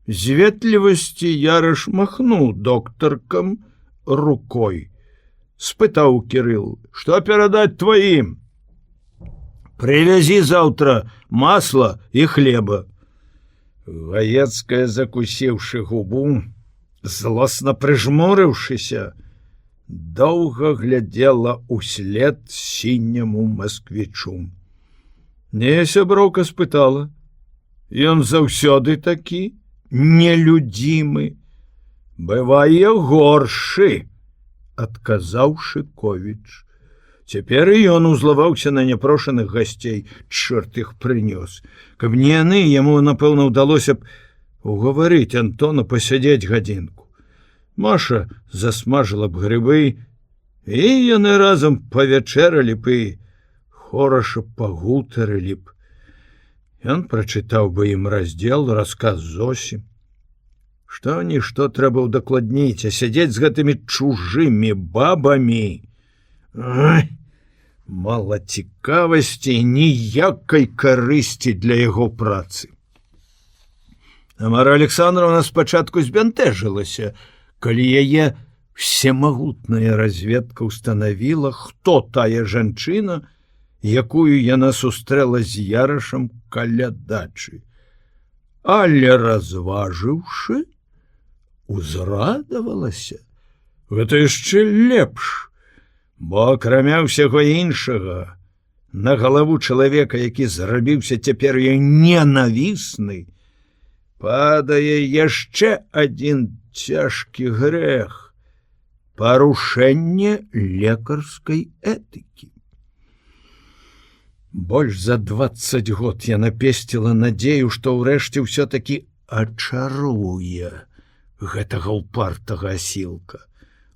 З ветлівасці Яраш махнуў доктаркам рукой. Спытаў Кірыл: «Што перадаць тваім?» «Привязі заўтра масла і хлеба». Гаецкая, закусіўшы губу, злосна прыжмурыўшыся, доўга глядзела ўслед сіняму Масквічу. Не сяброўка спытала: «Ён заўсёды такі нелюдзімы?» «Бывае горшы», адказаў Шыковіч. Цяпер і ён узлаваўся на няпрошаных гасцей. Чорт іх прынёс. Каб не яны, яму, напэўна, ўдалося б угаварыць Антона пасядзець гадзінку. Маша засмажыла б грыбы, і яны разам павячэралі б і хораша пагутарылі б. Ён прачытаў бы ім раздзел, расказ Зосі. Што-нішто трэба ўдакладніць, а сядзець з гэтымі чужымі бабамі. Ай! Мала цікавасці, ніякай карысці для яго працы. Тамара Александровна спачатку збянтэжылася, калі яе всемагутная разведка ўстанавіла, хто тая жанчына, якую яна сустрэла з Ярашам каля дачы. Але разважыўшы, узрадавалася. Гэта яшчэ лепш. Бо акрамя ўсяго іншага, на галаву чалавека, які зрабіўся цяпер ёй ненавісны, падае яшчэ адзін цяжкі грэх — парушэнне лекарскай этыкі. Больш за 20 год яна песціла надзею, што ўрэшце ўсё-такі ачаруе гэтага ўпартага асілка.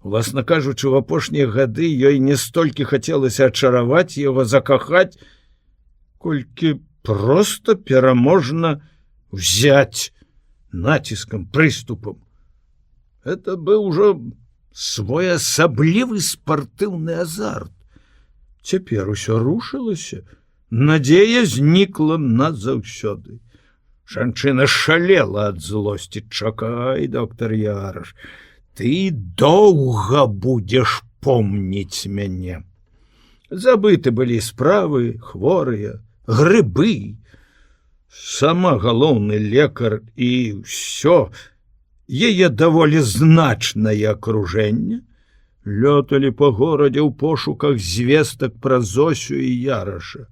Уласна кажучы, у апошнія гады ёй не столькі хацелася ачараваць яго, закахаць, колькі проста пераможна взять націскам, прыступам. Это быў ужо своеасаблівы спартыўны азарт. Цяпер усё рушылася, надзея знікла назаўсёды. Жанчына шалела ад злосці. «Чакай, доктар Яраш, ты доўга будзеш помніць мяне». Забыты былі справы, хворыя, грыбы. Сама галоўны лекар і ўсё, яе даволі значнае акружэнне лёталі па горадзе ў пошуках звестак пра Зосю і Яраша.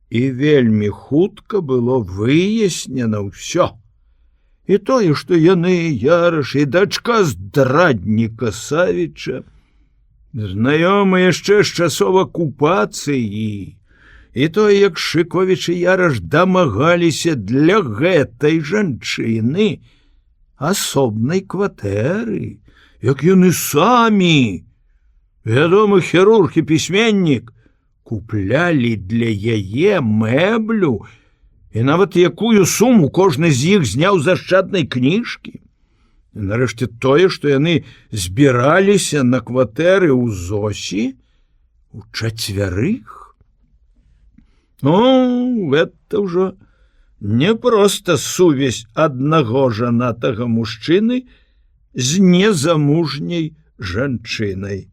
І вельмі хутка было выяснена ўсё. І тое, што яны, Яраш і дачка здрадніка Савіча, знаёмы яшчэ з часоў акупацыі, і тое, як Шыковіч і Яраш дамагаліся для гэтай жанчыны асобнай кватэры, як яны самі, вядомы хірург і пісьменнік, куплялі для яе мэблю, і нават якую суму кожны з іх зняў з ашчаднай кніжкі. І нарэшце тое, што яны збіраліся на кватэры ў Зосі учацвярых. Ну, гэта ўжо не проста сувязь аднаго жанатага мужчыны з незамужняй жанчынай.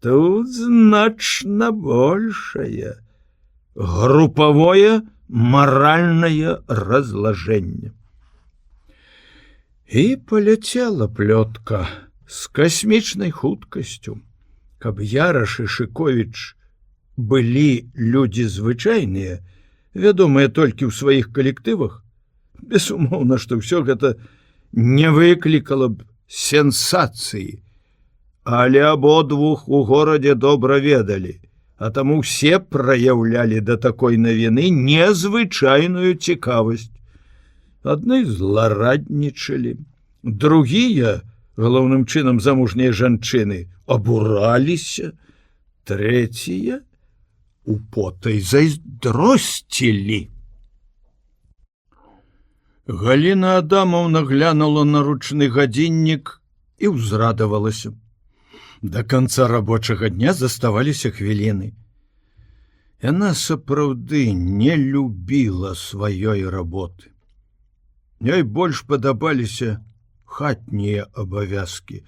Тут значна большае групавое маральнае разлажэнне. І паляцела плётка з касмічнай хуткасцю. Каб Яраш і Шыковіч былі людзі звычайныя, вядомыя толькі ў сваіх калектывах, безумоўна, што ўсё гэта не выклікала б сенсацыі, але абодвух у горадзе добра ведалі, а таму ўсе праяўлялі да такой навіны незвычайную цікавасць. Адны злараднічалі, другія, галоўным чынам замужнія жанчыны, абураліся, трэція употай зайздросцілі. Галіна Адамаўна глянула на ручны гадзіннік і ўзрадавалася. Да канца рабочага дня заставаліся хвіліны. Яна сапраўды не любіла сваёй работы. Ёй больш падабаліся хатнія абавязкі,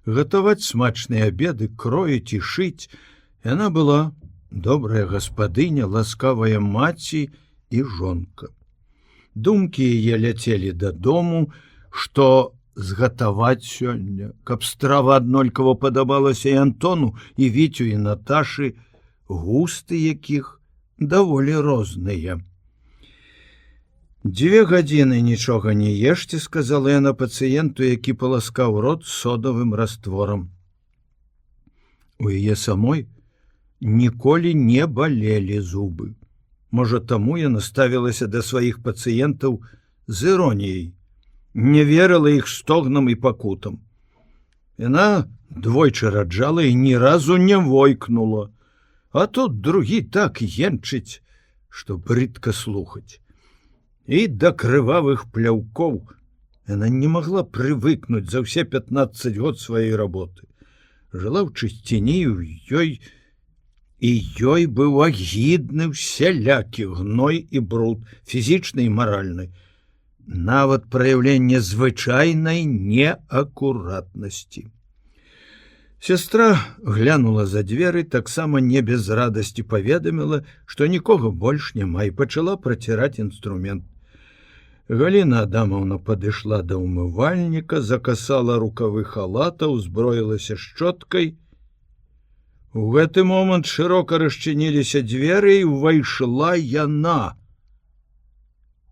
гатаваць смачныя абеды, кроіць і шыць. Яна была добрая гаспадыня, ласкавая маці і жонка. Думкі яе ляцелі дадому, што згатаваць сёння, каб страва аднолькава падабалася і Антону, і Віцю, і Наташы, густы якіх даволі розныя. 2 гадзіны нічога не ешце, сказала яна пацыенту, які паласкаў рот содавым растворам. У яе самой ніколі не балелі зубы. Можа, таму яна ставілася да сваіх пацыентаў з іроніяй, не верыла іх стогнам і пакутам. Яна двойчы раджала і ні разу не войкнула, а тут другі так енчыць, што брыдка слухаць. І да крывавых пляўкоў яна не магла прывыкнуць за ўсе 15 год сваёй работы. Жыла ў чысціні, і ёй быў агідны усялякі гной і бруд, фізічны і маральны, нават праяўленне звычайнай неакуратнасці. Сястра глянула за дзверы, таксама не без радасці паведаміла, што нікога больш няма, і пачала праціраць інструмент. Галіна Адамаўна падышла да ўмывальніка, закасала рукавы халата, узброілася шчоткай. У гэты момант шырока расчыніліся дзверы, і ўвайшла яна,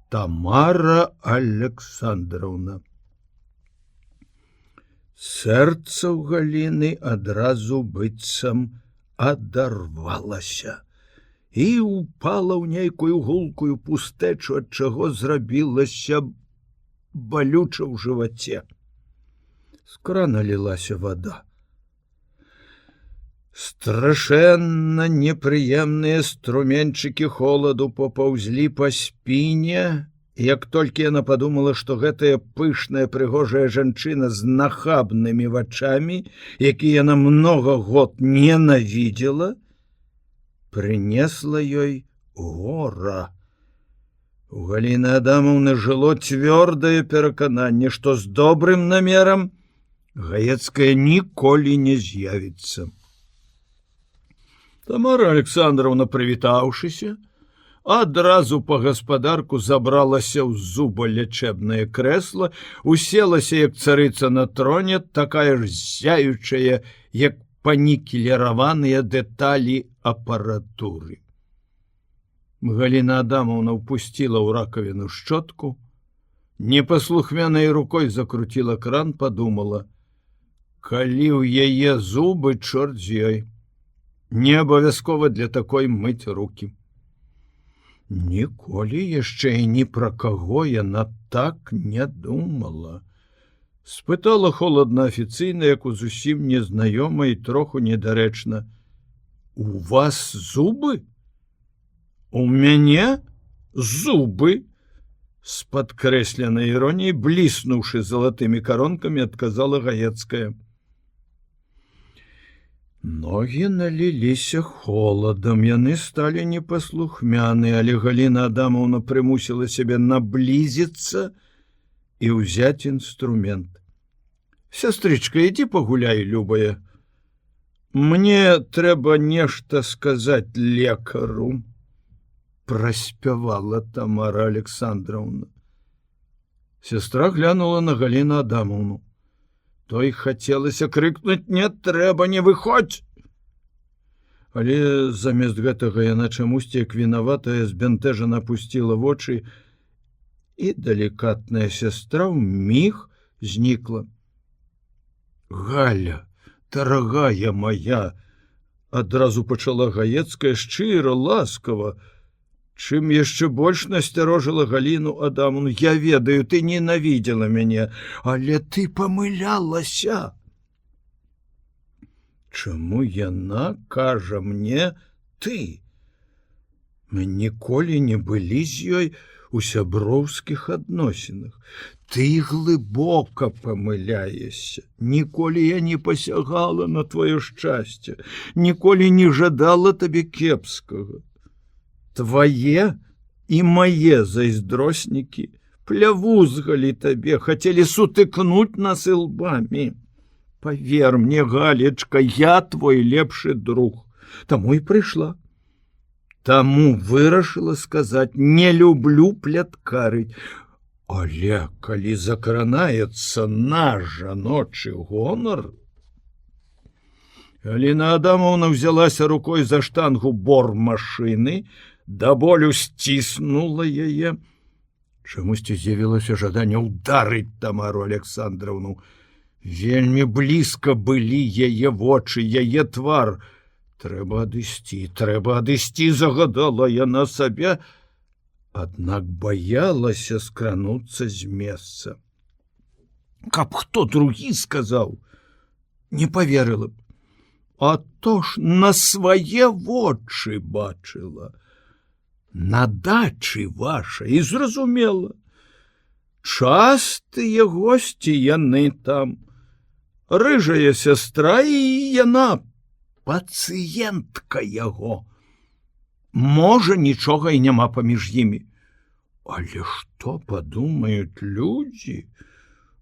Тамара Александровна. Сэрца ў Галіны адразу быццам адарвалася і упала ў нейкую гулкую пустэчу, ад чаго зрабілася балюча ў жываце. З крана лілася вада. Страшэнна непрыемныя струменчыкі холаду папаўзлі па спіне, як толькі яна падумала, што гэтая пышная прыгожая жанчына з нахабнымі вачамі, які яна многа год ненавідзела, прынесла ёй гора. У Галіны Адамаўны жыло цвёрдае перакананне, што з добрым намерам Гаецкая ніколі не з'явіцца. Тамара Александровна, прывітаўшыся, адразу па гаспадарку забралася ў зубалячэбнае крэсла, уселася, як царыца на троне, такая ж зяючая, як панікеліраваныя дэталі апаратуры. Галіна Адамаўна ўпусціла ў ракавіну шчотку, непаслухмянай рукой закруціла кран, падумала: калі ў яе зубы, чорт з ёй, не абавязкова для такой мыць рукі. Ніколі яшчэ і ні пра каго яна так не думала. Спытала холадна афіцыйна, як у зусім незнаёма і троху недарэчна: у вас зубы? У мяне зубы? З падкрэсленай іроніяй, бліснуўшы залатымі каронкамі, адказала Гаецкая. Ногі наліліся холадам, яны сталі непаслухмяны, але Галіна Адамаўна прымусіла сябе наблізіцца і ўзяць інструмент. Сястрычка, ідзі пагуляй, любая. Мне трэба нешта сказаць лекару, праспявала Тамара Александровна. Сястра глянула на Галіну Адамаўну. Той хацелася крыкнуць: не трэба, не выходзь! Але замест гэтага яна чамусьці, як вінаватая, збянтэжана апусціла вочы, і далікатная сястра ўміг знікла. Галя, дарагая моя, адразу пачала Гаецкая шчыра, ласкава, чым яшчэ больш насцярожыла Галіну Адамаўну. Я ведаю, ты ненавідзела мяне, але ты памылялася. Чаму яна кажа мне ты? Мы ніколі не былі з ёй у сяброўскіх адносінах. Ты глыбока памыляешся. Ніколі я не пасягала на твоё шчасце, ніколі не жадала табе кепскага. Твае і мае зайздроснікі плявузгалі табе, хацелі сутыкнуць нас ілбамі. Павер мне, Галечка, я твой лепшы друг, таму і прыйшла. Таму вырашыла сказаць, не люблю пляткарыць. Але калі закранаецца наш жаночы гонар... Галіна Адамаўна взялася рукой за штангу бормашыны, да болю сціснула яе. Чамусьці з'явілася жаданне ударыць Тамару Александровну. Вельмі блізка былі яе вочы, яе твар. Трэба адысці, загадала яна сабе, аднак баялася скрануцца з месца. Каб хто другі сказаў, не паверыла б. А то ж на свае вочы бачыла. На дачы ваша і зразумела. Частыя госці яны там. Рыжая сястра і яна пацыентка яго. Можа, нічога і няма паміж імі. Але што падумаюць людзі?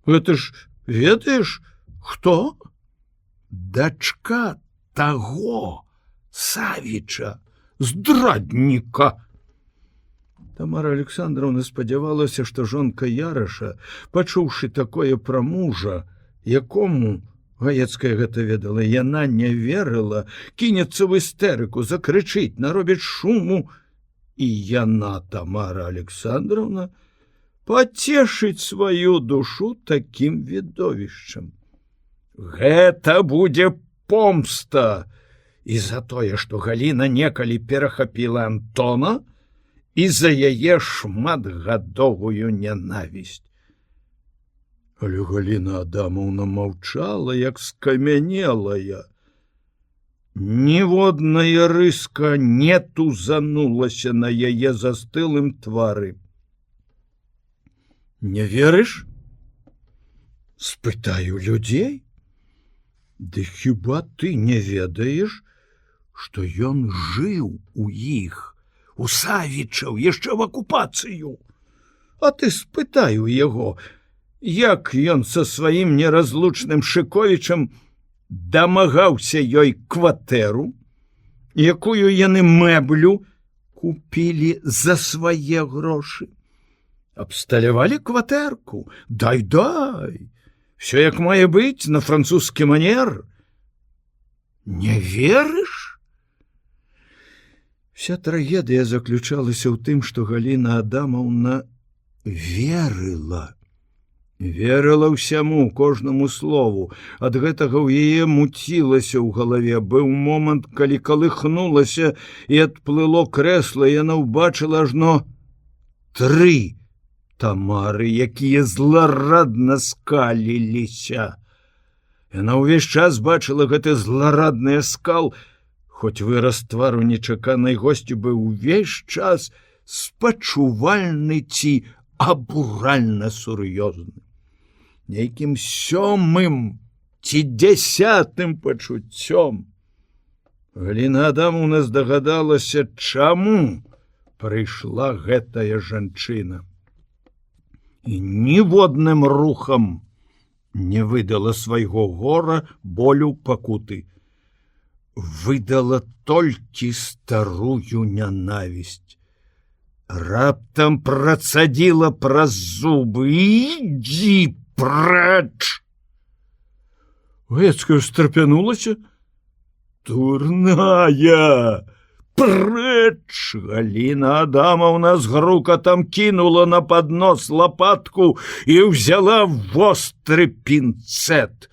Гэта ж, ведаеш, хто? Дачка таго Савіча, здрадніка. Тамара Александровна спадзявалася, што жонка Яраша, пачуўшы такое пра мужа, якому Гаецкая гэта ведала, яна не верыла, кінецца в істэрыку, закрычыць, наробіць шуму, і яна, Тамара Александровна, пацешыць сваю душу такім відовішчам. Гэта будзе помста і за тое, што Галіна некалі перахапіла Антона і за яе шматгадовую нянавісць. Але Галіна Адамаўна маўчала, як скамянелая. Ніводная рыска не тузанулася на яе застылым твары. Не верыш? Спытаю людзей. Ды хіба ты не ведаеш, што ён жыў у іх, у Савічаў, яшчэ в акупацыю? А ты спытай у яго, як ён са сваім неразлучным Шыковічам дамагаўся ёй кватэру, якую яны мэблю купілі за свае грошы. Абсталявалі кватэрку, дай-дай, все як мае быць, на французскі манер. Не верыш? Вся трагедыя заключалася ў тым, што Галіна Адамаўна верыла. Верыла ўсяму, кожнаму слову. Ад гэтага ў яе муцілася ў галаве. Быў момант, калі калыхнулася і адплыло крэсла, яна ўбачыла ажно 3 Тамары, якія зларадна скаліліся. Яна ўвесь час бачыла гэты зларадны скал, хоць выраз твару нечаканай госці быў увесь час спачувальны ці абуральна сур'ёзны. Нейкім 7-м ці 10-м пачуццём. Галіна Адамаўна здагадалася, чаму прыйшла гэтая жанчына. І ніводным рухам не выдала свайго гора, болю, пакуты. Выдала толькі старую нянавісць. Раптам працадзіла праз зубы: «Ідзі прач!» Гаецкая страпянулася. «Дурная! Прэч! Галина Адамовна з грукатам кінула на паднос лапатку і ўзяла востры пінцэт.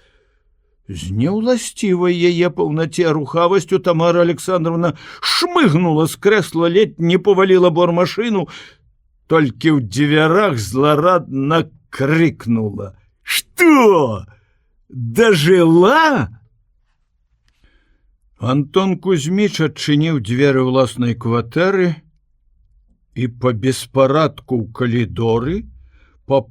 З неўласцівай яе паўнаце рухавасцю Тамара Александровна шмыгнула з крэсла, ледь не паваліла бормашыну, толькі ў дзвярах зларадна крыкнула: «Што? Дажыла?» Антон Кузьміч адчыніў дзверы ўласнай кватэры і па беспарадку ў калідоры, па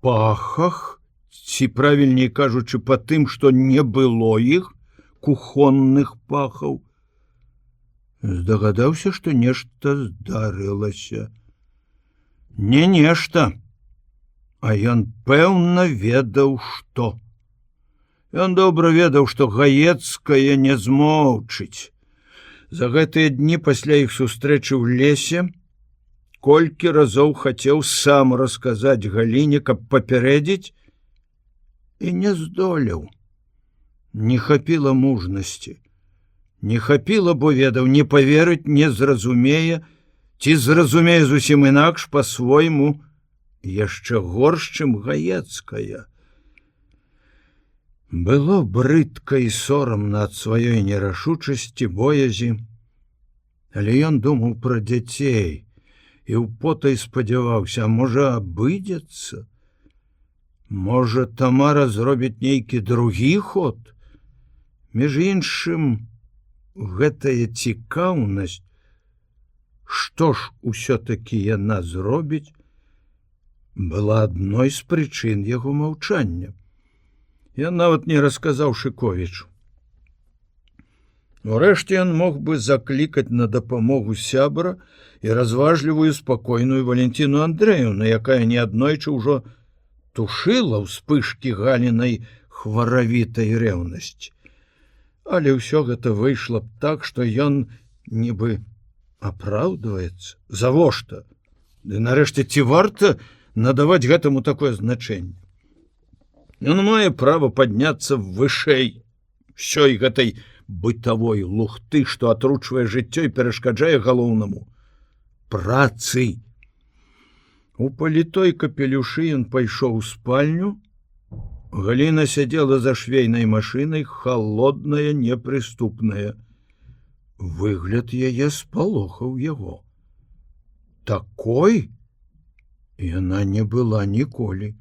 пахах, ці правільней кажучы, па тым, што не было іх, кухонных пахаў, здагадаўся, што нешта здарылася. Не нешта, а ён пэўна ведаў, што. Ён добра ведаў, што Гаецкая не змоўчыць. За гэтыя дні пасля іх сустрэчы ў лесе колькі разоў хацеў сам расказаць Галіне, каб папярэдзіць, і не здолеў. Не хапіла мужнасці. Не хапіла, бо ведаў, не паверыць, не зразумее, ці зразумее зусім інакш па-свойму, яшчэ горш, чым Гаецкая. Было брыдка і сорамна ад сваёй нерашучасці, боязі, але ён думаў пра дзяцей і ўпотай спадзяваўся, а можа, абыдзецца? Можа, Тамара зробіць нейкі другі ход? Між іншым, гэтая цікаўнасць, што ж усё-такі яна зробіць, была адной з прычын яго маўчання. Ён нават не расказаў Шыковічу. Урэшце ён мог бы заклікаць на дапамогу сябра і разважлівую спакойную Валентину Андреевну, якая неаднойчы ўжо тушыла ўспышкі Галінай хваравітай рэўнасці. Але ўсё гэта выйшла б так, што ён нібы апраўдваецца. Завошта? Ды нарэшце, ці варта надаваць гэтаму такое значэнне? Ён мае права падняцца вышэй ўсёй гэтай бытавой лухты, што атручвае жыццё і перашкаджае галоўнаму працы. У палітой капелюшы ён пайшоў у спальню. Галіна сядзела за швейнай машынай, халодная, непрыступная. Выгляд яе спалохаў яго. Такой яна не была ніколі.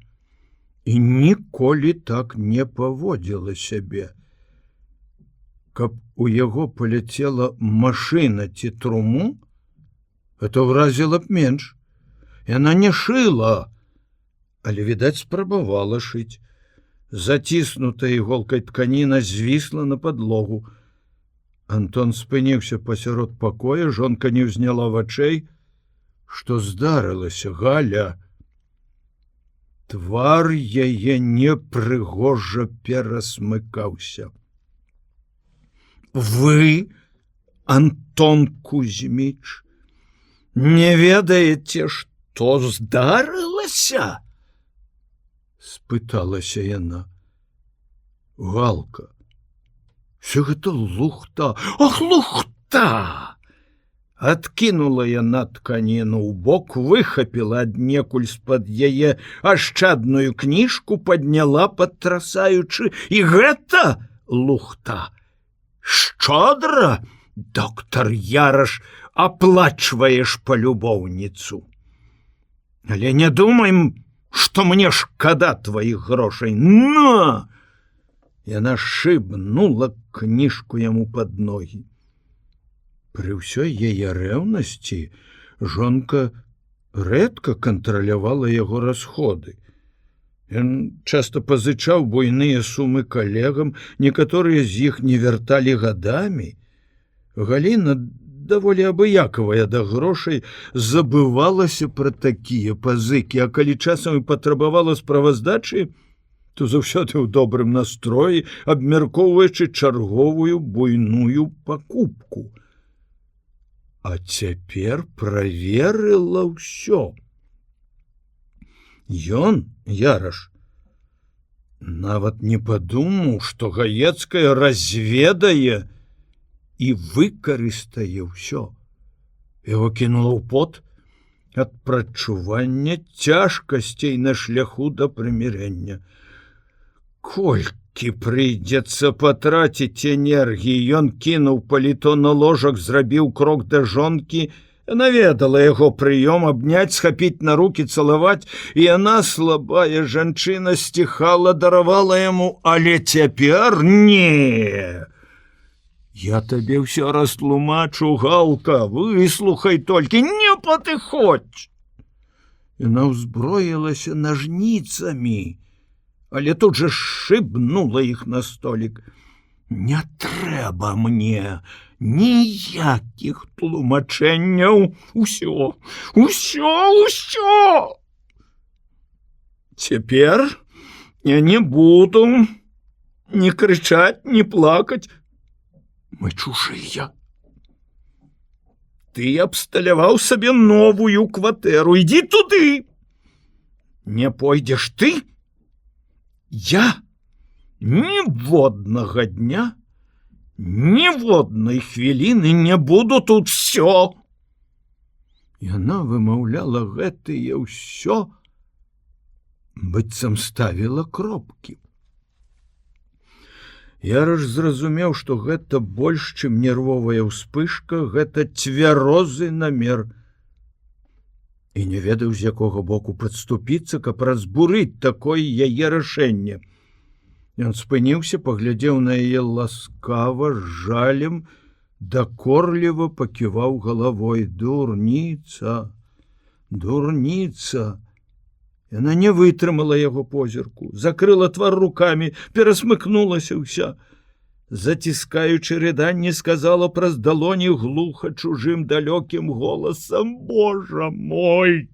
І ніколі так не паводзіла сябе. Каб у яго паляцела машына ці труму, это ўразіла б менш. Яна не шыла, але, відаць, спрабавала шыць. Заціснутая іголкай тканіна звісла на падлогу. Антон спыніўся пасярод пакоя, жонка не ўзняла вачэй. Што здарылася, Галя? Твар яе непрыгожа перасмыкаўся. Вы, Антон Кузьміч, не ведаеце, што здарылася? Спыталася яна. Галка, всё гэта лухта. Ах, лухта! Адкінула яна тканіну ў бок, выхапіла аднекуль з-пад яе ашчадную кніжку, падняла, падтрасаючы. І гэта лухта. Шчодра, доктар Яраш, аплачваеш палюбоўніцу. Але не думаем, што мне шкада тваіх грошай. На! Яна шыбнула кніжку яму пад ногі. Пры ўсёй яе рэўнасці жонка рэдка кантралявала яго расходы. Ён часта пазычаў буйныя сумы калегам, некаторыя з іх не вярталі гадамі. Галіна, даволі абыякавая да грошай, забывалася пра такія пазыкі, а калі часам і патрабавала справаздачы, то заўсёды ў добрым настроі, абмяркоўваючы чарговую буйную пакупку. А цяпер праверыла ўсё. Ён, Яраш, нават не падумаў, што Гаецкая разведае і выкарыстае ўсё. Яго кінула ў пот ад прачування цяжкасцей на шляху да прымірэння. Колькі прыйдзецца патраціць энергіі, ён кінуў паліто на ложак, зрабіў крок да жонкі, яна ведала яго прыём, абняць, схапіць на рукі, цалаваць, і яна, слабая жанчына, сціхала, даравала яму, але цяпер не. Я табе ўсё растлумачу, Галка, выслухай толькі, не падыходзь. Яна ўзброілася нажніцамі, але тут жа сшыбнула іх на столік. Не трэба мне ніякіх тлумачэнняў. Усё. Цяпер я не буду ні крычаць, ні плакаць. Мы чужыя. Ты абсталяваў сабе новую кватэру. Ідзі туды. Не пойдзеш ты? Я ніводнага дня, ніводнай хвіліны не буду тут всё. Яна вымаўляла гэтыя ўсё, быццам ставіла кропкі. Яраш зразумеў, што гэта больш, чым нервовая ўспышка, гэта цвярозы намер. І не ведаў, з якога боку падступіцца, каб разбурыць такое яе рашэнне. Ён спыніўся, паглядзеў на яе ласкава, з жалем, дакорліва паківаў галавой. Дурніца, дурніца. Яна не вытрымала яго позірку, закрыла твар рукамі, перасмыкнулася ўся. Заціскаючы рыданне, сказала праз далоні глуха чужым далёкім голасам: Божа мой!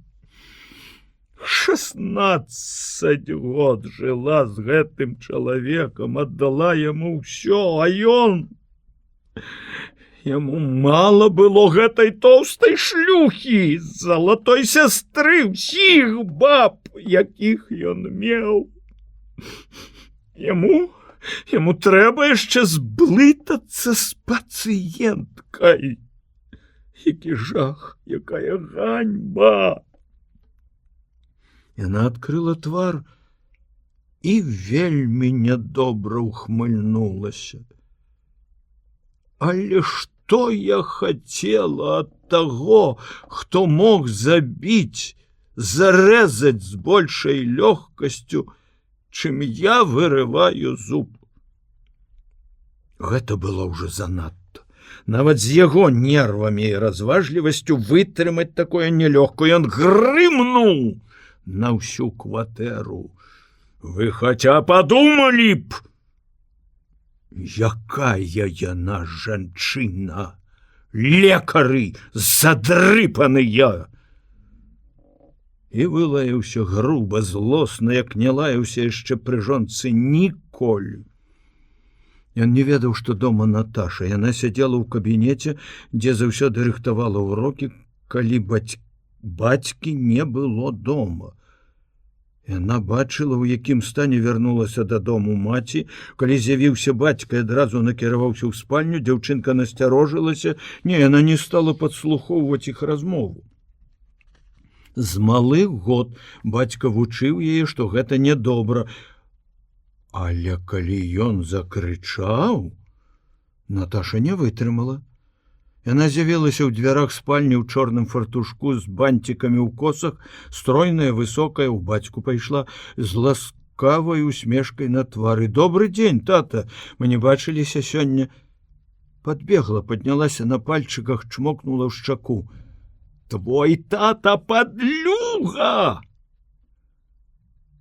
16 год жыла з гэтым чалавекам, аддала яму ўсё, а ён... Яму мала было гэтай тоўстай шлюхі, залатой сястры, ўсіх баб, якіх ён меў. Яму трэба яшчэ зблытацца з пацыенткай. Які жах, якая ганьба! Яна адкрыла твар і вельмі нядобра ўхмыльнулася. Але што я хацела ад таго, хто мог забіць, зарэзаць з большай лёгкасцю, чым я вырываю зуб? Гэта было ўжо занадта. Нават з яго нервамі і разважлівасцю вытрымаць такое нелёгка. Ён грымнуў на ўсю кватэру. Вы хаця падумалі б, якая яна жанчына, лекары задрыпаныя. І вылаяўся груба, злосна, як не лаяўся яшчэ пры жонцы ніколі. Ён не ведаў, што дома Наташа. Яна сядзела ў кабінеце, дзе заўсёды рыхтавала ўрокі, калі бацькі не было дома. Яна бачыла, у якім стане вярнулася дадому маці. Калі з'явіўся бацька і адразу накіраваўся ў спальню, дзяўчынка насцярожылася. Не, яна не стала падслухоўваць іх размову. З малых год бацька вучыў яе, што гэта нядобра. Але калі ён закрычаў, Наташа не вытрымала. Яна з'явілася ў дзвярах спальні ў чорным фартушку з бантикамі ў косах, стройная, высокая, у бацьку пайшла з ласкавай усмешкай на твары. Добры дзень, тата, мы не бачыліся сёння. Падбегла, паднялася на пальчыках, чмокнула ў шчаку. Твой тата падлюга!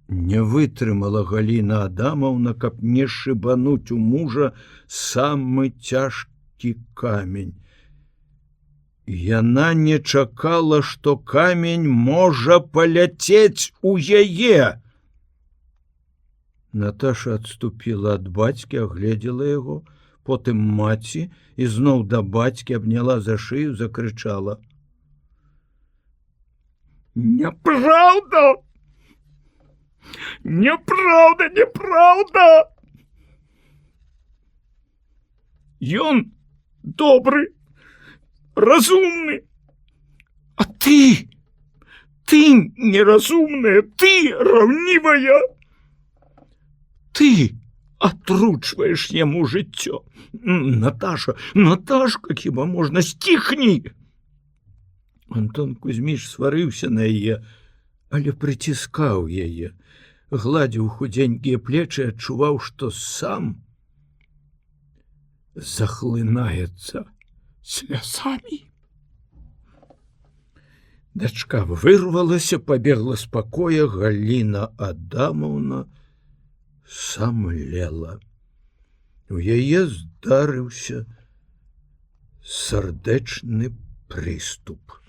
Не вытрымала Галіна Адамаўна, каб не шыбануць у мужа самы цяжкі камень. Яна не чакала, што камень можа паляцець у яе. Наташа адступіла ад бацькі, агледзела яго, потым маці, і зноў да бацькі, абняла за шыю, закрычала: Няправда! Няправда, няправда! Ён добры, разумны. А ты неразумная, ты раўнівая. Ты атручваеш яму жыццё. Наташка, хіба можна, сціхні. Антон Кузьміч сварыўся на яе, але прыціскаў яе, гладзіў худзенькія плечы, адчуваў, што сам захлынаецца слязамі. Дачка вырвалася, пабегла з пакоя, Галіна Адамаўна самлела. У яе здарыўся сардэчны прыступ.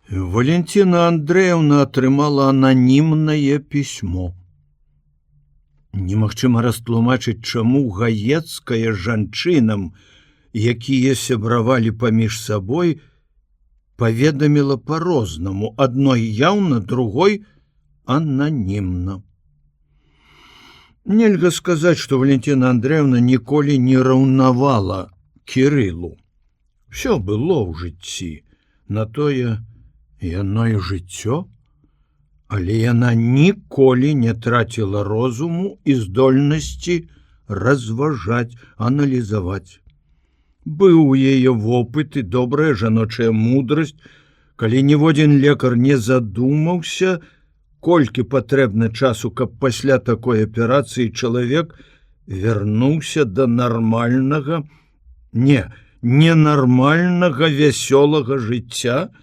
Валентина Андреевна атрымала ананімнае пісьмо. Немагчыма растлумачыць, чаму гаецкая жанчынам, якія сябравалі паміж сабой, паведаміла па-рознаму, адной яўна, другой ананімна. Нельга сказаць, што Валентина Андреевна ніколі не раўнавала Кірылу. Всё было ў жыцці, на тое яно і жыццё, але яна ніколі не траціла розуму і здольнасці разважаць, аналізаваць. Быў у яе вопыт і добрая жаночая мудрасць, калі ніводзін лекар не задумаўся, колькі патрэбна часу, каб пасля такой аперацыі чалавек вярнуўся да нармальнага, ненармальнага вясёлага жыцця,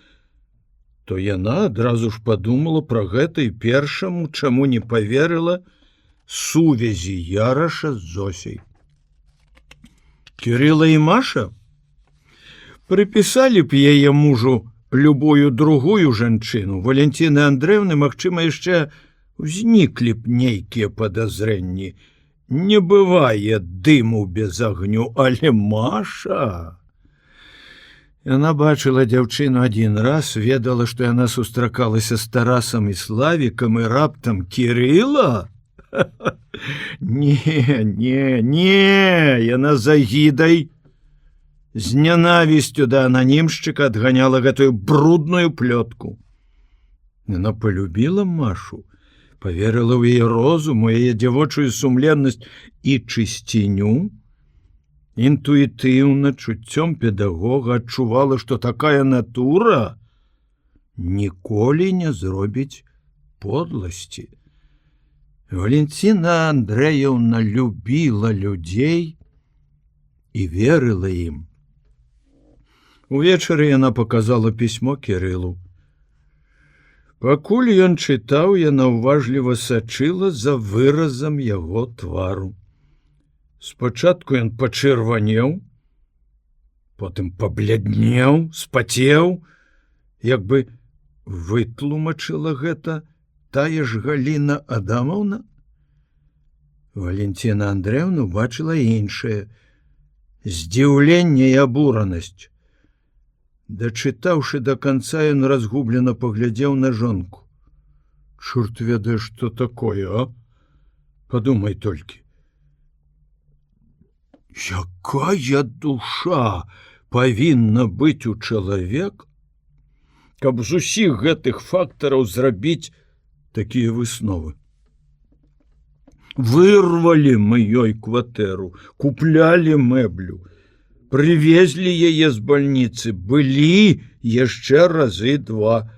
то яна адразу ж падумала пра гэта і першаму, чаму не паверыла, сувязі Яраша з Зосей. Кірыла і Маша прыпісалі б яе мужу любую другую жанчыну, Валентины Андреевны, магчыма, яшчэ узніклі б нейкія падазрэнні. Не бывае дыму без агню, але Маша... Яна бачыла дзяўчыну адзін раз, ведала, што яна сустракалася з Тарасам і Славікам, і раптам Кірыла? Не, яна з агідай, з нянавісцю да ананімшчыка адганяла гэтую брудную плётку. Яна полюбіла Машу, поверыла ў яе розум, у яе дзявочую сумленнасць і чысціню, інтуітыўна, чуццём педагога адчувала, што такая натура ніколі не зробіць подласці. Валентина Андреевна любіла людзей і верыла ім. Увечары яна показала пісьмо Кірылу. Пакуль ён чытаў, яна ўважліва сачыла за выразам яго твару. Спачатку ён пачырванеў, потым пабляднеў, спацеў, як бы вытлумачыла гэта тая ж Галіна Адамаўна. Валентина Андреевна бачыла іншае, здзіўленне і абуранасць. Дачытаўшы да канца, ён разгублена паглядзеў на жонку. Чорт ведае, што такое, а? Падумай толькі. Якая душа павінна быць у чалавек, каб з усіх гэтых фактараў зрабіць такія высновы? Вырвалі мы ёй кватэру, куплялі мэблю, прывезлі яе з бальніцы, былі яшчэ разы два.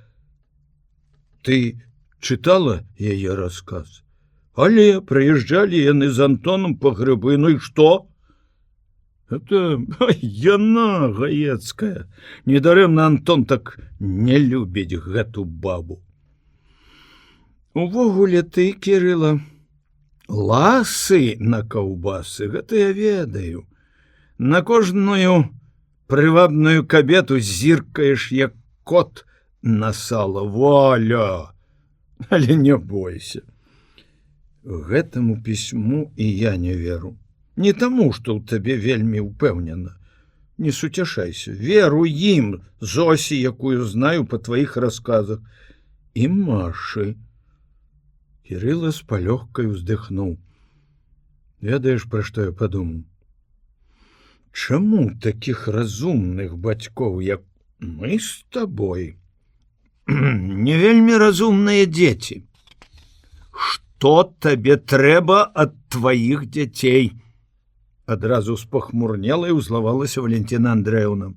Ты чытала яе расказ? Але прыязджалі яны з Антоном па грыбы, ну і што? Это яна гаецкая. Недарэмна Антон так не любіць гэту бабу. Увогуле ты, Кірыла, ласы на каўбасы, гэта я ведаю. На кожную прывабную кабету зіркаеш, як кот на сала. Воля! Але не бойся. Гэтаму пісьму і я не веру. Не таму, што ў табе вельмі ўпэўнена. Не суцяшайся. Веру ім, Зосі, якую знаю па тваіх расказах. І Машы. Кірыла з палёгкай уздыхнуў. Ведаеш, пра што я падумаў? Чаму такіх разумных бацькоў, як мы з табой, не вельмі разумныя дзеці? Што табе трэба ад тваіх дзяцей? Адразу спахмурнела і ўзлавалася Валентина Андрэевна.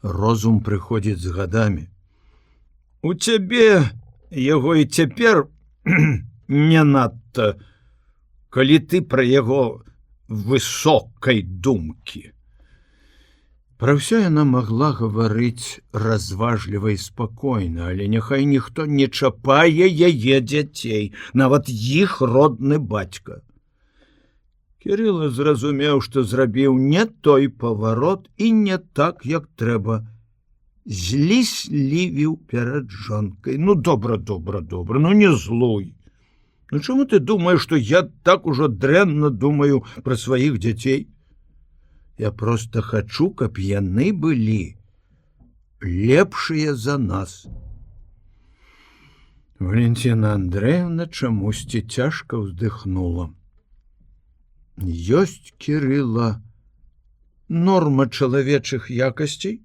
Розум прыходзіць з гадамі. У цябе яго і цяпер не надта, калі ты пра яго высокай думкі. Пра ўсё яна магла гаварыць разважліва і спакойна, але няхай ніхто не чапае яе дзяцей, нават іх родны бацька. Кірыла зразумеў, што зрабіў не той паварот і не так, як трэба. Зліслівіў перад жонкай. Ну, добра, не злуй. Ну, чаму ты думаеш, што я так ужо дрэнна думаю пра сваіх дзяцей? Я проста хачу, каб яны былі лепшыя за нас. Валентина Андрэевна чамусьці цяжка ўздыхнула. Ёсць, Кірыла, норма чалавечых якасцей?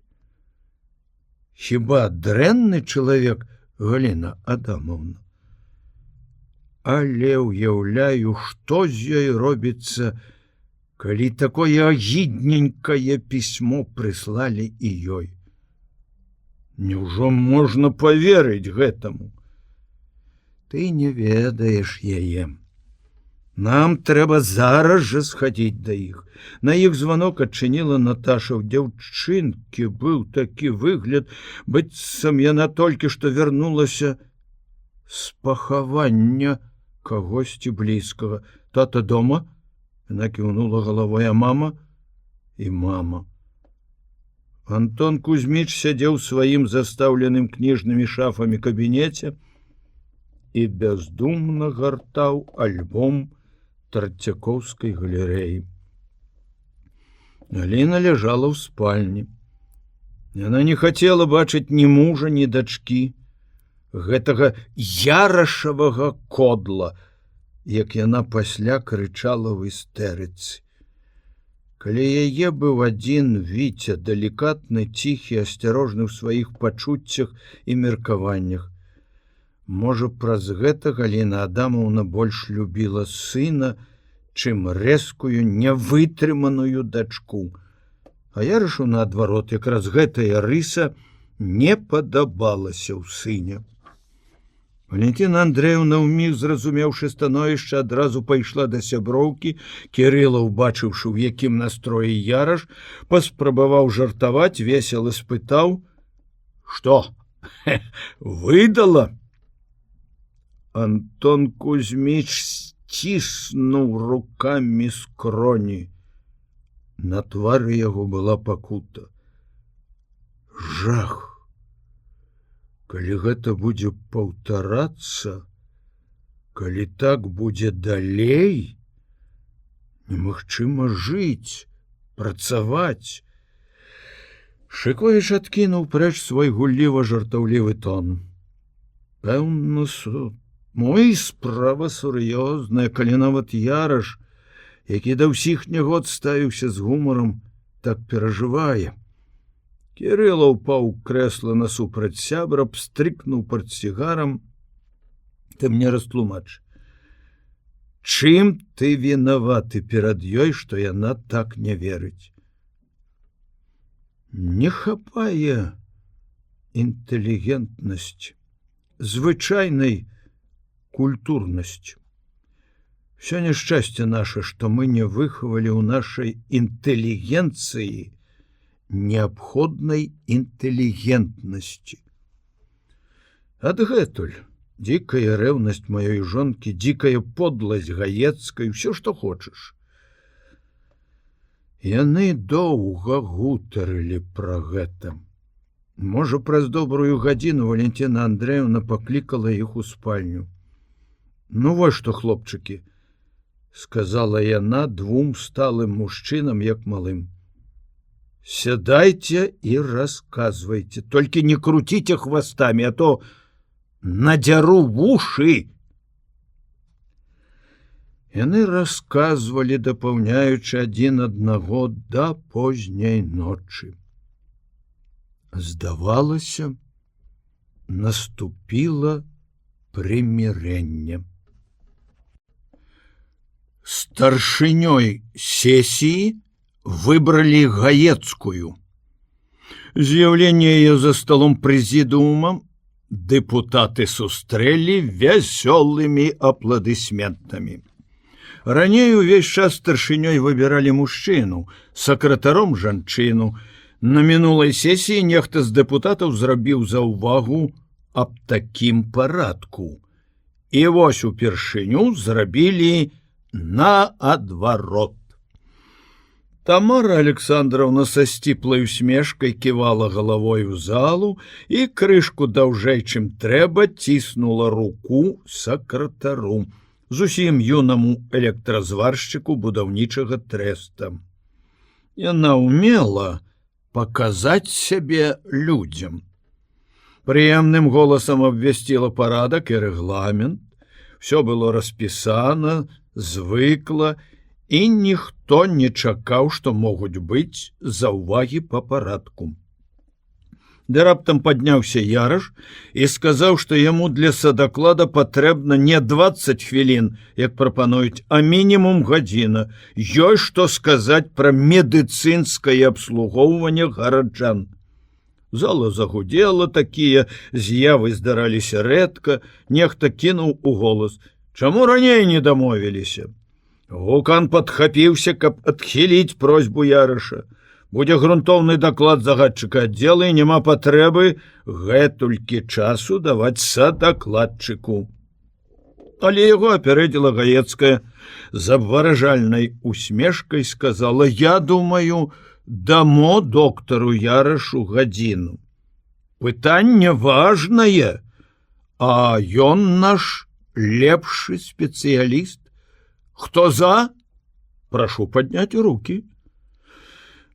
Хіба дрэнны чалавек, Галіна Адамовна? Але ўяўляю, што з ёй робіцца, калі такое агідненькае пісьмо прыслалі і ёй. Няўжо можна паверыць гэтаму? Ты не ведаеш яе. Нам трэба зараз жа схадзіць да іх. На іх званок адчыніла Наташа. У дзяўчынкі быў такі выгляд, быццам яна толькі што вярнулася з пахавання кагосьці блізкага. Тата дома? Яна кіўнула галавой, а мама? І мама. Антон Кузьміч сядзеў сваім застаўленым кніжнымі шафамі кабінеце і бяздумна гартаў альбом Тарцякоўскай галерэі. Галіна ляжала ў спальні. Яна не хацела бачыць ні мужа, ні дачкі, гэтага ярашавага кодла, як яна пасля крычала ў істэрыцы. Калі яе быў адзін Віця, далікатны, ціхі, асцярожны ў сваіх пачуццях і меркаваннях. Можа, праз гэта Галіна Адамаўна больш любіла сына, чым рэзкую, нявытрыманую дачку. А я рашыў наадварот, якраз гэтая рыса не падабалася ў сыне. Валентина Андрэевна, ўміг зразумеўшы становішча, адразу пайшла да сяброўкі. Кірыла, убачыўшы, у якім настроі Яраш, паспрабаваў жартаваць, весела спытаў: «Што, выдала?» Антон Кузьміч сціснуў рукамі скроні. На твары яго была пакута. Жах! Калі гэта будзе паўтарацца, калі так будзе далей, немагчыма жыць, працаваць. Шыковіч адкінуў прэч свой гулліва-жартаўлівы тон. Пэўна, мой справа сур'ёзная, калі нават Яраш, які да ўсіх нягод ставіўся з гумарам, так перажывае. Кірыла ўпаў у крэсла насупраць сябра, пстрыкнуў партсігарам. Ты мне растлумач, чым ты вінаваты перад ёй, што яна так не верыць? Не хапае інтэлігентнасці, звычайнай культурнасцю. Всё няшчасце наша, што мы не выхавалі ў нашай інтэлігенцыі неабходнай інтэлігентнасці. Адгэтуль дзікая рэўнасць маёй жонкі, дзікая подласць гаецкай, усё, што хочаш. Яны доўга гутарылі пра гэта. Можа, праз добрую гадзіну Валентина Андрэевна паклікала іх у спальню. Ну вось што, хлопчыкі, сказала яна двум сталым мужчынам, як малым. Сядайце і расказвайце, толькі не круціце хвастамі, а то надзяру вушы. Яны расказвалі, дапаўняючы адзін аднаго да позняй ночы. Здавалася, наступіла прымірэнне. Старшынёй сесіі выбралі Гаецкую. З'яўленне яе за сталом прэзідыума дэпутаты сустрэлі вясёлымі апладысментамі. Раней увесь час старшынёй выбіралі мужчыну, сакратаром жанчыну. На мінулай сесіі нехта з дэпутатаў зрабіў заўвагу аб такім парадку. І вось упершыню зрабілі наадварот. Тамара Александровна са сціплай усмешкай ківала галавой у залу і крышку даўжэй, чым трэба, ціснула руку сакратару, зусім юнаму электразваршчыку будаўнічага трэста. Яна ўмела паказаць сябе людзям. Прыемным голасам абвясціла парадак і рэгламент. Всё было распісана, звыкла, і ніхто не чакаў, што могуць быць заўвагі па парадку. Ды раптам падняўся Яраш і сказаў, што яму для садаклада патрэбна не 20 хвілін, як прапануюць, а мінімум гадзіна. Ёсць што сказаць пра медыцынскае абслугоўванне гараджан. Зала загудела, такія з'явы здараліся рэдка, нехта кінуў у голас: «Чаму раней не дамовіліся?» Гукан падхапіўся, каб адхіліць просьбу Яраша. Будзе грунтоўны даклад загадчыка аддзела, і няма патрэбы гэтулькі часу даваць садакладчыку. Але яго апярэдзіла Гаецкая, з абваражальнай усмешкай сказала: «Я думаю, дамо доктару Ярашу гадзіну. Пытанне важнае, а ён наш лепшы спецыяліст. Хто за? Прашу падняць рукі».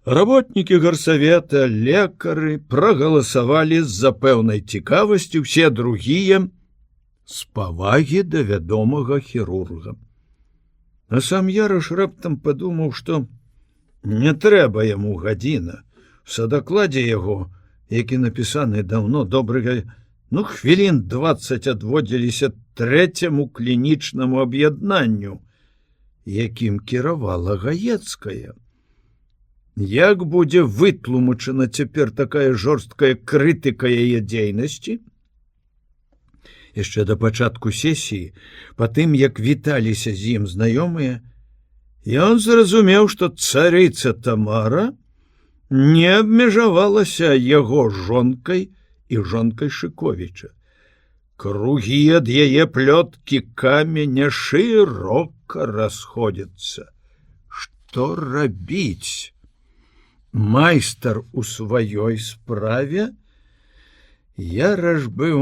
Работнікі гарсавета, лекары прагаласавалі з-за пэўнай цікавасці, усе другія з павагі да вядомага хірурга. А сам Яраш раптам падумаў, што не трэба яму гадзіна. У садакладзе яго, які напісаны даўно, добрага, хвілін 20 адводзіліся трэцяму клінічнаму аб'яднанню, якім кіравала Гаецкая. Як будзе вытлумачана цяпер такая жорсткая крытыка яе дзейнасці? Яшчэ да пачатку сесіі, па тым, як віталіся з ім знаёмыя, ён зразумеў, што царыца Тамара не абмежавалася яго жонкай і жонкай Шыковіча. Кругі ад яе плёткі каменя шырока расходзяцца. Што рабіць? Майстар у сваёй справе? Яраш быў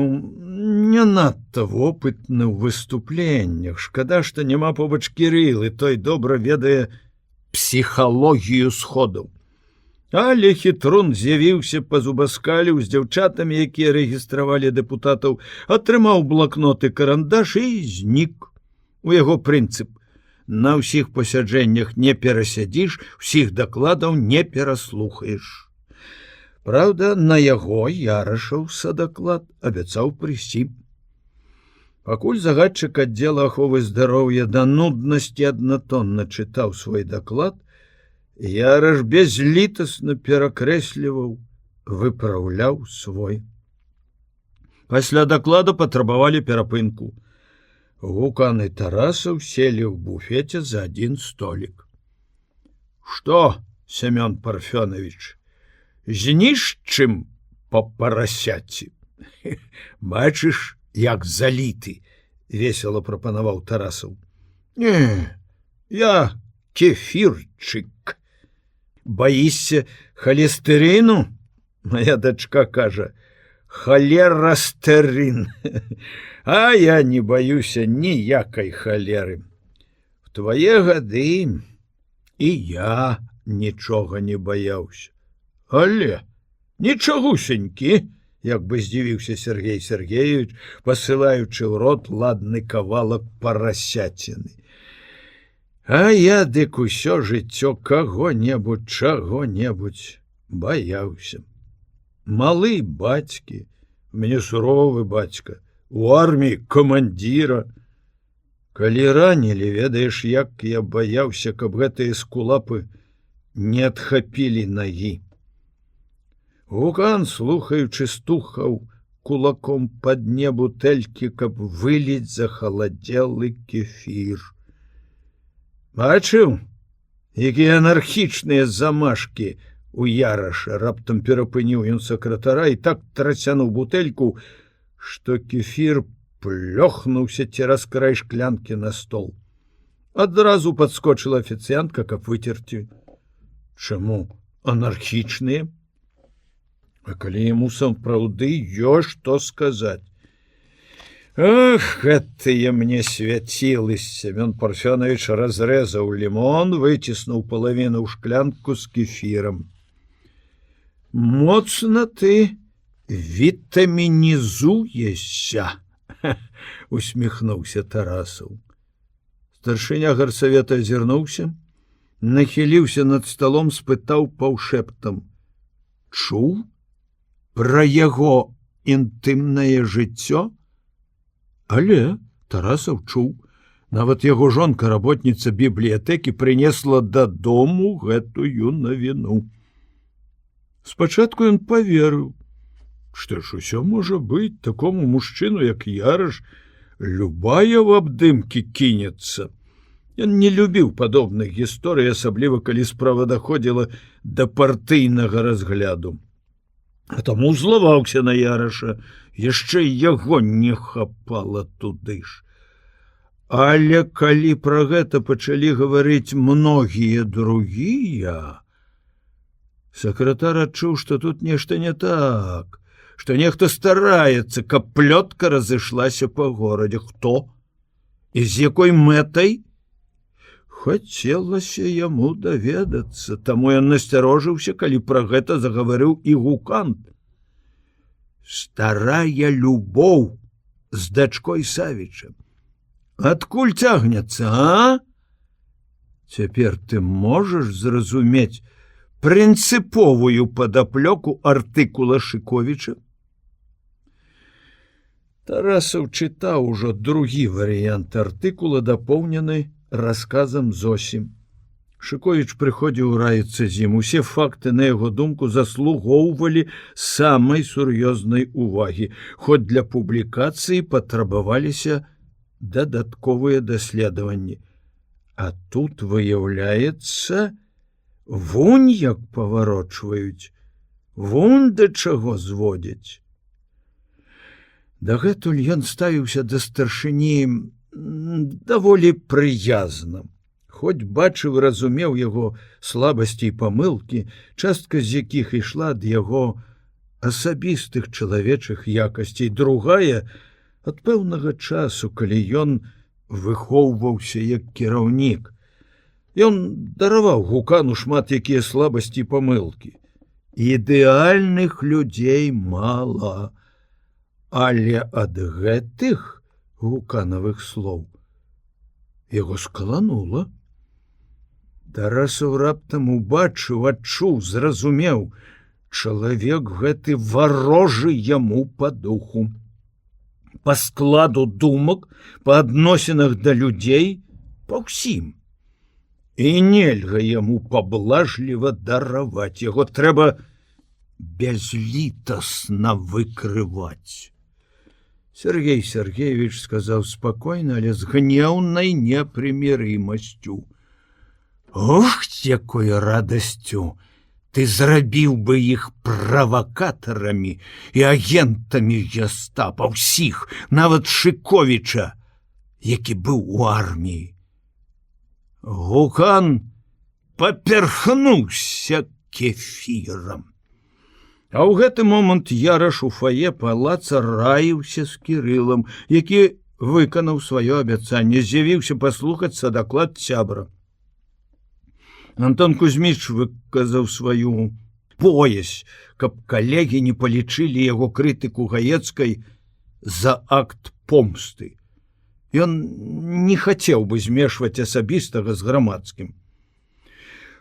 не надта вопытны ў выступленнях. Шкада, што няма побач Кірылы, той добра ведае псіхалогію сходаў. Але хітрун з'явіўся па зубаскалю з дзяўчатамі, якія рэгістравалі дэпутатаў, атрымаў блакнот і карандаш і знік. У яго прынцып: на ўсіх пасяджэннях не перасядзіш, усіх дакладаў не пераслухаеш. Праўда, на яго Ярашаў садаклад абяцаў прыйсці. Пакуль загадчык аддзела аховы здароўя да нуднасці аднатонна чытаў свой даклад, Яраш безлітасна перакрэсліваў, выпраўляў свой. Пасля даклада патрабавалі перапынку. Гукан і Тарасаў селі ў буфеце за адзін столік. «Што, Семён Парфёнович, знішчым па парасяці?» «Бачыш, як заліты», — весела прапанаваў Тарасаў. «Не, я кефірчык». «Баішся холестерину?» Моя дачка кажа: «Холерастерин». А я не баюся ніякай халеры. В твае гады і я нічога не баяўся. Але нічагусенькі, як бы здзівіўся Сергей Сергеевич, пасылаючы ў рот ладны кавалак парасяціны. А я дык усё жыццё каго-небудзь, чаго-небудзь баяўся. Малы бацькі, у мяне суровы бацька, у арміі камандзіра. Калі ранілі, ведаеш, як я баяўся, каб гэтыя скулапы не адхапілі нагі. Гукан, слухаючы, стухаў кулаком па дне бутэлькі, каб выліць захаладзелы кефір. Бачыў, якія анархічныя замашкі у Яраша, раптам перапыніў ён сакратара і так трасянуў бутэльку, што кефір плёхнуўся цераз край шклянкі на стол. Адразу падскочыла афіцыянтка, каб выцерці. Чаму анархічныя? А калі яму сапраўды ёсць што сказаць? Ах, гэтыя мне свяцілы! Семён Парфёнович разрэзаў лімон, выціснуў палавіну ў шклянку з кефірам. Моцна ты вітамінізуешся, усміхнуўся Тарасаў. Старшыня гарсавета азірнуўся, нахіліўся над сталом, спытаў паўшэптам: чуў пра яго інтымнае жыццё? Але Тарасаў чуў. Нават яго жонка, работніца бібліятэкі, прынесла дадому гэтую навіну. Спачатку ён паверыў, што ж усё можа быць, такому мужчыну, як Яраш, любая в абдымкі кінецца. Ён не любіў падобных гісторый, асабліва калі справа даходзіла да партыйнага разгляду. А таму злаваўся на Яраша, яшчэ яго не хапала туды ж. Але калі пра гэта пачалі гаварыць многія другія, сакратар адчуў, што тут нешта не так, што нехта стараецца, каб плётка разышлася па горадзе. Хто? І з якой мэтай? Хацелася яму даведацца, таму ён насцярожыўся, калі пра гэта загаварыў і гукант. Старая любоў з дачкой Савіча. Адкуль цягнецца, а? Цяпер ты можаш зразумець прынцыповую падаплёку артыкула Шыковіча? Тарасаў чытаў ужо другі варыянт артыкула, дапоўнены расказам Зосі. Шыковіч прыходзіў раіцца з ім. Усе факты, на яго думку, заслугоўвалі самай сур'ёзнай увагі, хоць для публікацыі патрабаваліся дадатковыя даследаванні. А тут выяўляецца, вунь як паварочваюць, вунь да чаго зводзяць. Дагэтуль ён ставіўся да старшыні даволі прыязна. Хоць бачыў, разумеў яго слабасці і памылкі, частка з якіх ішла ад яго асабістых чалавечых якасцей, другая ад пэўнага часу, калі ён выхоўваўся як кіраўнік. Ён дараваў гукану шмат якія слабасці і памылкі. Ідэальных людзей мала, але ад гэтых гуканавых слоў яго скаланула. Тарасаў раптам убачыў, адчуў, зразумеў, чалавек гэты варожы яму па духу, па складу думак, па адносінах да людзей, па ўсім. І нельга яму паблажліва дараваць, яго трэба безлітасна выкрываць. Сергей Сергеевич сказаў спакойна, але з гнеўнай непрымірымасцю: ох, якой радасцю! Ты зрабіў бы іх правакатарамі і агентамі гестапа, ўсіх, нават Шыковіча, які быў у арміі. Гукан паперхнуўся кефірам. А ў гэты момант Яраш у фае палаца раіўся з Кірылам, які выканаў сваё абяцанне, з'явіўся паслухацца даклад сябра. Антон Кузьміч выказаў сваю поясь, каб калегі не палічылі яго крытыку Гаецкай за акт помсты. Ён не хацеў бы змешваць асабістага з грамадскім.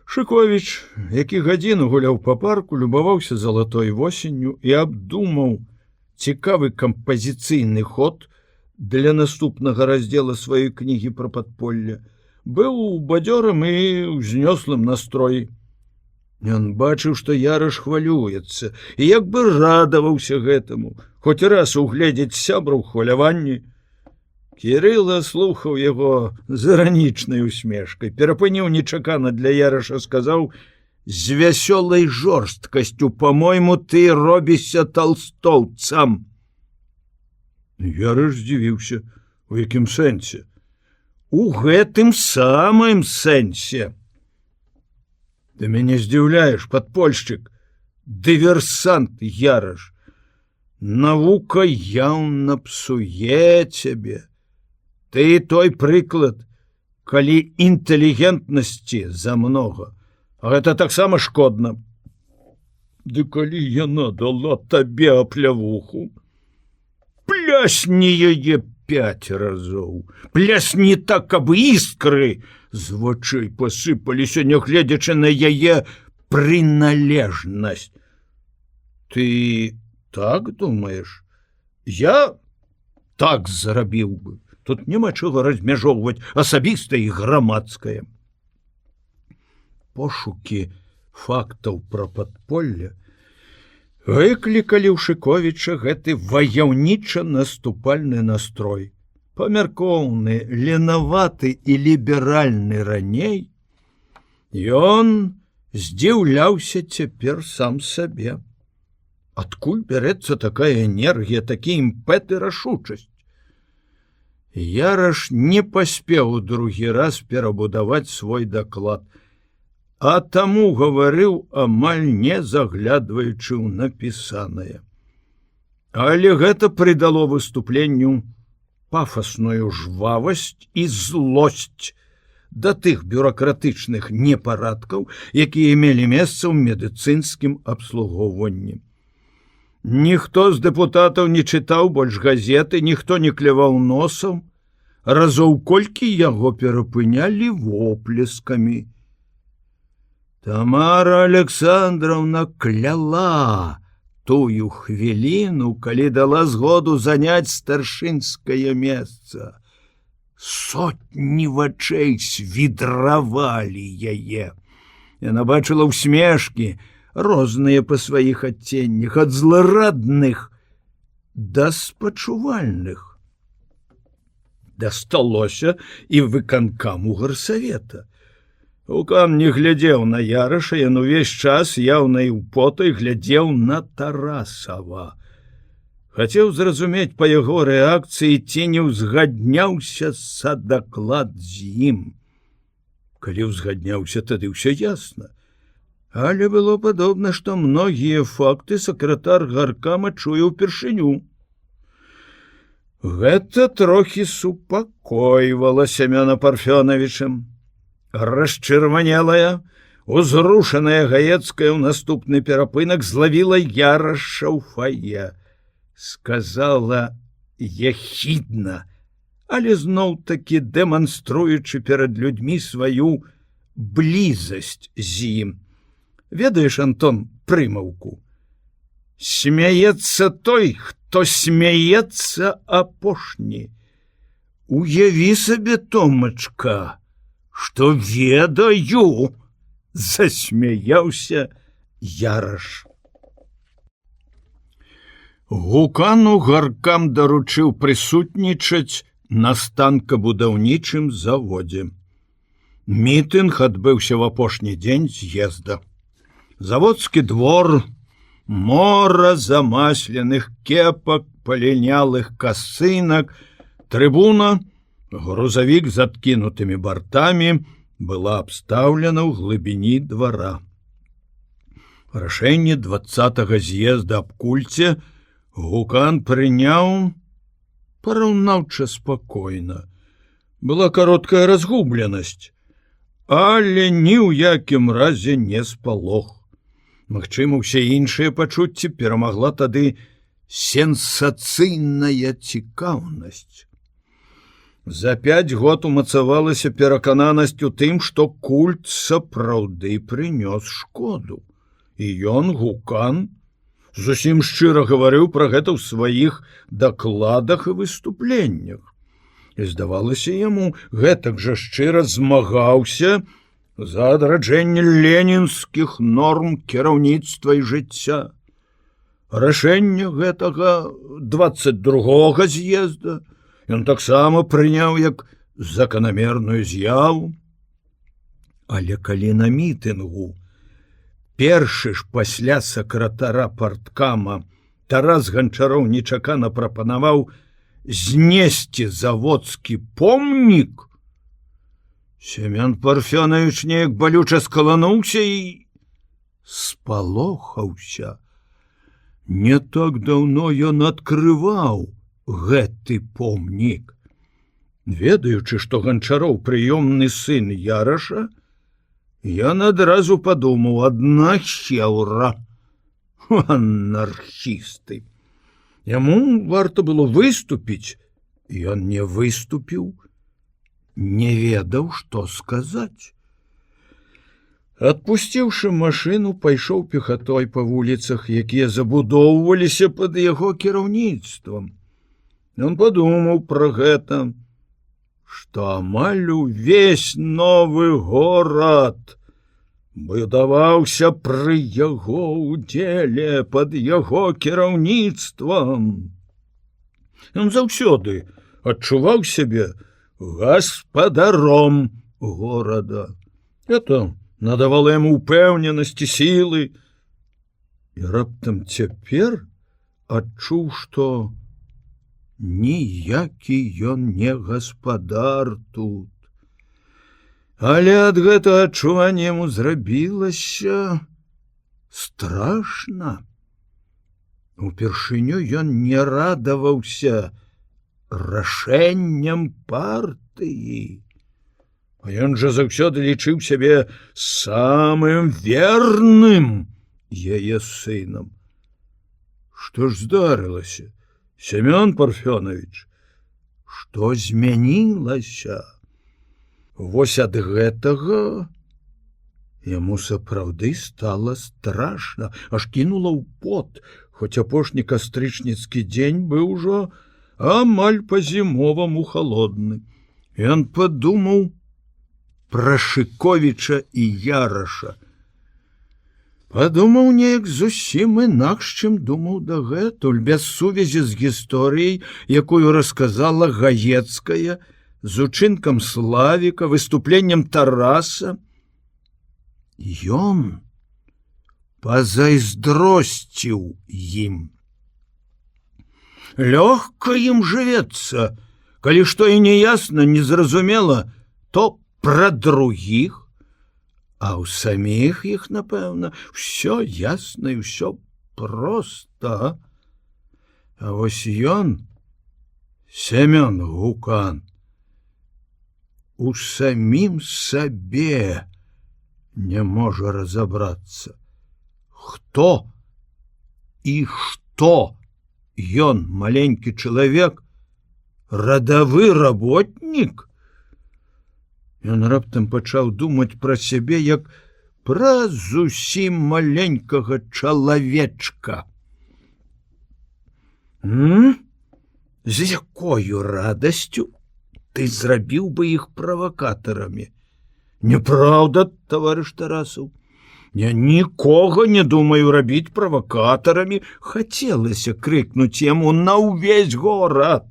Шыковіч, які гадзіну гуляў па парку, любаваўся залатой восенню і абдумаў цікавы кампазіцыйны ход для наступнага раздзела сваёй кнігі пра падполле. Быў бадзёрым і ўзнёслым настроі. Ён бачыў, што Яраш хвалюецца, і як бы радаваўся гэтаму, хоць раз угледзець сябра ў хваляванні. Кірыла слухаў яго з іранічнай усмешкай, перапыніў нечакана для Яраша, сказаў з вясёлай жорсткасцю: «По-мойму, ты робішся талстоўцам». Яраш здзівіўся: «У якім сэнсе?» «У гэтым самым сэнсе». «Ты мяне здзіўляеш, падпольшчык, дыверсант Яраш. Навука яўна псуе цябе. Ты той прыклад, калі інтэлігентнасці замнога, а гэта таксама шкодна». «Ды калі яна дала табе аплявуху, плясні яе 5 разоў, плясні так, каб іскры з вачэй пасыпаліся, нягледзячы на яе прыналежнасць». «Ты так думаеш? Я так зрабіў бы. Тут няма чаго размяжоўваць асабістае і грамадскае». Пошукі фактаў пра падполле выклікалі ў Шыковіча гэты ваяўніча наступальны настрой. Памяркоўны, ленаваты і ліберальны раней, ён здзіўляўся цяпер сам сабе. Адкуль бярэцца такая энергія, такі імпэт і рашучасць? Яраш не паспеў другі раз перабудаваць свой даклад, а таму гаварыў амаль не заглядваючы ў напісанае. Але гэта прыдало выступленню пафасную жвавасць і злосць да тых бюракратычных непарадкаў, якія мелі месца ў медыцынскім абслугоўванні. Ніхто з дэпутатаў не чытаў больш газеты, ніхто не кляваў носам, разоў колькі яго перапынялі воплескамі. Тамара Александровна кляла тую хвіліну, калі дала згоду заняць старшынскае месца. Сотні вачэй свідравалі яе. Яна бачыла ўсмешкі, розныя па сваіх адценнях, ад зларадных да спачувальных. Дасталося і выканкаму гарсавета. Гукан не глядзеў на Яраша, ён увесь час яўна і ўпотай глядзеў на Тарасава. Хацеў зразумець па яго рэакцыі, ці не ўзгадняўся садаклад з ім. Калі ўзгадняўся, тады ўсё ясна. Але было падобна, што многія факты сакратар гаркама чуе ўпершыню. Гэта трохі супакойвала Семёна Парфёновича. Расчырванелая, узрушаная Гаецкая ў наступны перапынак злавіла Яраша ў фае. Сказала ехідна, але зноў-такі дэманструючы перад людзьмі сваю блізасць з ім. Ведаеш, Антон, прымаўку? Смяецца той, хто смяецца апошні. Уяві сабе, Томачка, што ведаю, засмяяўся Яраш. Гукану гаркам даручыў прысутнічаць на станкабудаўнічым заводзе. Мітынг адбыўся ў апошні дзень з'езда. Заводскі двор, мора замасленых кепак, палінялых касынак, трыбуна, грузавік з адкінутымі бартамі была абстаўлена ў глыбіні двара. Рашэнне 20-го з'езда аб кульце Гукан прыняў параўнаўча спакойна. Была кароткая разгубленасць, але ні ў якім разе не спалох. Магчыма, усе іншыя пачуцці перамагла тады сенсацыйная цікаўнасць. За 5 год умацавалася перакананасць у тым, што культ сапраўды прынёс шкоду. І ён, Гукан, зусім шчыра гаварыў пра гэта ў сваіх дакладах і выступленнях. І здавалася яму, гэтак жа шчыра змагаўся за адраджэнне ленінскіх норм кіраўніцтва і жыцця. Рашэнне гэтага 22-го з'езда ён таксама прыняў як заканамерную з'яву. Але калі на мітынгу першы ж пасля сакратара парткама Тарас Ганчароў нечакана прапанаваў знесці заводскі помнік, Семён Парфёнович неяк балюча скалануўся і спалохаўся. Не так даўно ён адкрываў гэты помнік. Ведаючы, што Ганчароў прыёмны сын Яраша, ён адразу падумаў: адна хеўра, анархісты. Яму варта было выступіць, ён не выступіў, не ведаў, што сказаць. Адпусціўшы машыну, пайшоў пехатой па вуліцах, якія забудоўваліся пад яго кіраўніцтвам. Ён падумаў пра гэта, што амаль увесь новы горад будаваўся пры яго ўдзеле, пад яго кіраўніцтвам. Ён заўсёды адчуваў сябе гаспадаром горада. Это надавала яму упэўненасці, сілы. І раптам цяпер адчуў, што ніякі ён не гаспадар тут. Але ад гэтага адчування яму зрабілася страшна. Упершыню ён не радаваўся рашэнням партыі. А ён жа заўсёды лічыў сябе самым верным яе сынам. Што ж здарылася, Семён Парфёнович? Што змянілася? Вось ад гэтага яму сапраўды стала страшна, аж кінула ў пот, хоць апошні кастрычніцкі дзень быў ужо амаль па-зімоваму халодны. Ён падумаў пра Шыковіча і Яраша. Падумаў неяк зусім інакш, чым думаў дагэтуль, без сувязі з гісторыяй, якую расказала Гаецкая, з учынкам Славіка, выступленнем Тараса. Ён пазайздросціў ім. Лёгка ім жывецца, калі што і неясна, незразумела, то пра другіх, а ў саміх іх, напэўна, ўсё ясна і ўсё проста. А вось ён, Семён Гукан, у самім сабе не можа разабрацца, хто і што ён, маленькі чалавек, радавы работнік. Ён раптам пачаў думаць пра сябе як пра зусім маленькага чалавечка. З якою радасцю ты зрабіў бы іх правакатарамі? Неправда, таварыш Тарасаў. Я нікога не думаю рабіць правакатарамі, хацелася крыкнуць яму на ўвесь горад.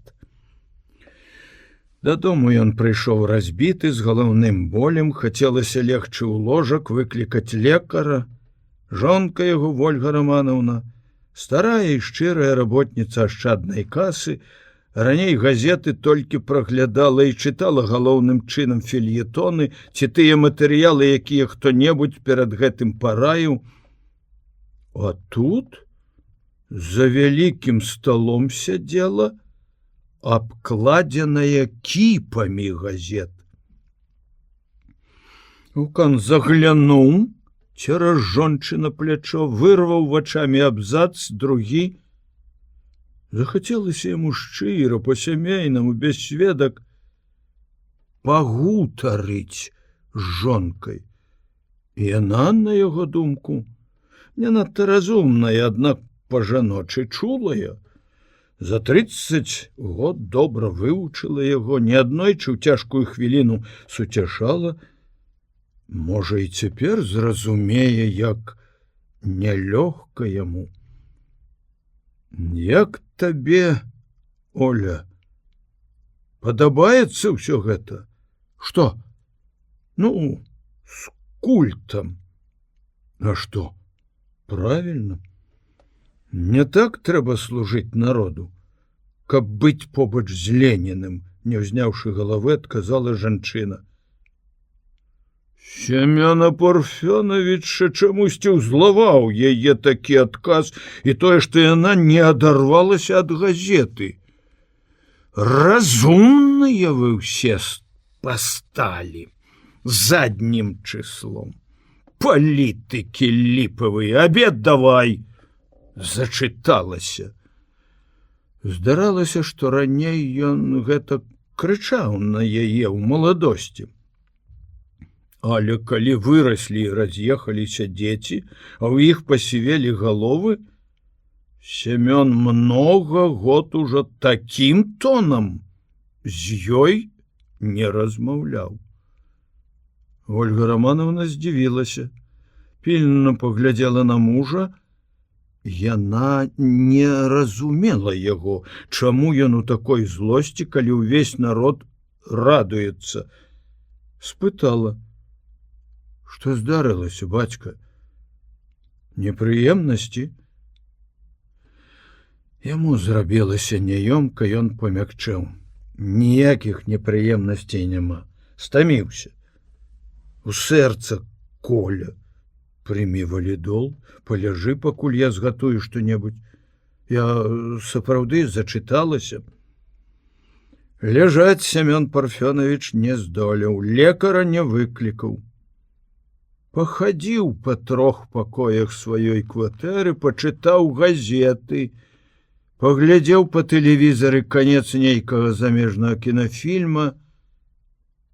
Дадому ён прыйшоў разбіты, з галаўным болем, хацелася легчы ў ложак, выклікаць лекара. Жонка яго, Вольга Романовна, старая і шчырая работніца ашчаднай касы, раней газеты толькі праглядала і чытала галоўным чынам фельетоны ці тыя матэрыялы, якія хто-небудзь перад гэтым параіў. А тут за вялікім сталом сядзела абкладзеная кіпамі газет. Гукан заглянуў цераз жончына плячо, вырваў вачамі абзац, другі. Захацелася яму шчыра, па-сямейнаму, без сведак пагутарыць з жонкай. І яна, на яго думку, не надта разумная, аднак па-жаночы чулая. За 30 год добра вывучыла яго, не аднойчы ў цяжкую хвіліну суцяшала. Можа, і цяпер зразумее, як нялёгка яму. Як табе, Оля, падабаецца ўсё гэта? Што? Ну, з культам. А што? Правільна. Не так трэба служыць народу, каб быць побач з Леніным, не ўзняўшы галавы, адказала жанчына. Семёна Парфёновича чамусьці ўзлаваў яе такі адказ і тое, што яна не адарвалася ад газеты. Разумныя вы ўсе пасталі заднім чыслом. Палітыкі ліпавыя, абед давай! Зачыталася. Здаралася, што раней ён гэта крычаў на яе ў маладосці. Але калі выраслі і раз'ехаліся дзеці, а ў іх пасівелі галовы, Семён многа год ужо такім тонам з ёй не размаўляў. Ольга Романовна здзівілася, пільна паглядзела на мужа. Яна не разумела яго, чаму ён у такой злосці, калі ўвесь народ радуецца. Спытала: што здарылася, бацька? Непрыемнасці? Яму зрабілася няёмка, ён памякчэў. Ніякіх непрыемнасцей няма. Стаміўся. У сэрца коля. Прымі валідол, паляжы, пакуль я згатую што-небудзь. Я сапраўды зачыталася. Ляжаць Семён Парфёнович не здолеў, лекара не выклікаў. Пахадзіў па 3 пакоях сваёй кватэры, пачытаў газеты, паглядзеў па тэлевізары канец нейкага замежнага кінафільма,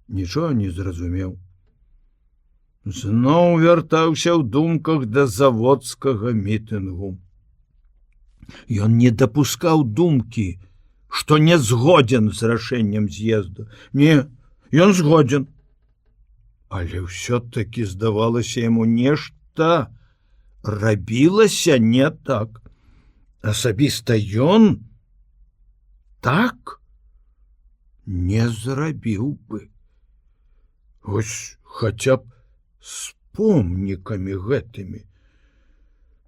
нічога не зразумеў. Зноў вяртаўся ў думках да заводскага мітынгу. Ён не дапускаў думкі, што не згоден з рашэннем з'езду. Не, ён згоден. Але ўсё-такі здавалася яму, нешта рабілася не так. Асабіста ён так не зрабіў бы. Вось хаця б з помнікамі гэтымі.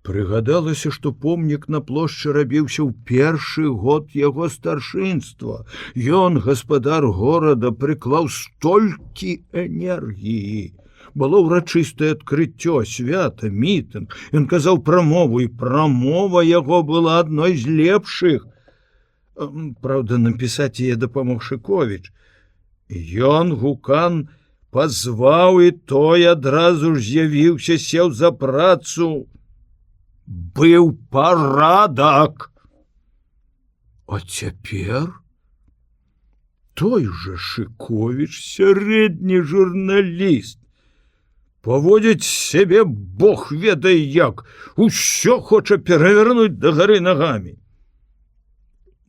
Прыгадалася, што помнік на плошчы рабіўся ў першы год яго старшынства. Ён, гаспадар горада, прыклаў столькі энергіі. Было ўрачыстае адкрыццё, свята, мітынг. Ён казаў прамову, і прамова яго была адной з лепшых. Праўда, напісаць яе дапамог Шыковіч. Ён, гукан, пазваў, і той адразу ж з'явіўся, сеў за працу. Быў парадак. А цяпер той жа Шыковіч, сярэдні журналіст, паводзіць сябе бог ведае як, усё хоча перавярнуць дагары нагамі.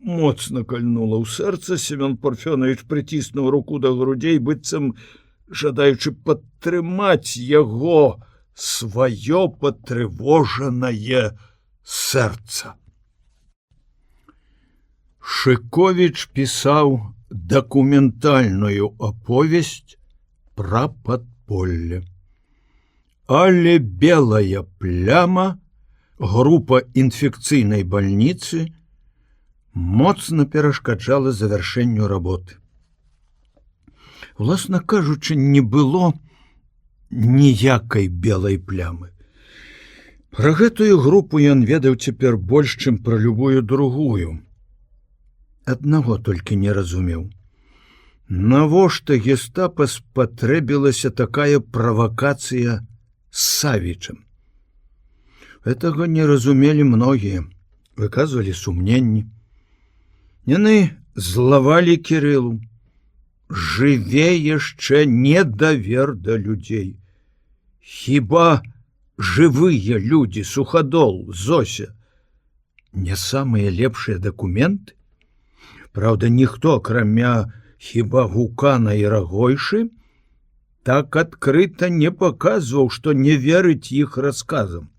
Моцна кальнула ў сэрца, Семён Парфёнович прыціснуў руку да грудзей, быццам жадаючы падтрымаць яго сваё патрывожанае сэрца. Шыковіч пісаў дакументальную аповесць пра падполле. Але белая пляма, група інфекцыйнай бальніцы, моцна перашкаджала завяршэнню работы. Уласна кажучы, не было ніякай белай плямы. Пра гэтую групу ён ведаў цяпер больш, чым пра любую другую. Аднаго толькі не разумеў. Навошта гестапа спатрэбілася такая правакацыя з Савічам? Гэтага не разумелі многія, выказвалі сумненні. Яны злавалі Кірылу, жыве яшчэ недавер да людзей. Хіба жывыя людзі, Суходол, Зося, не самыя лепшыя дакументы? Праўда, ніхто, акрамя хіба Гукана і Рагойшы, так адкрыта не паказваў, што не верыць іх расказам.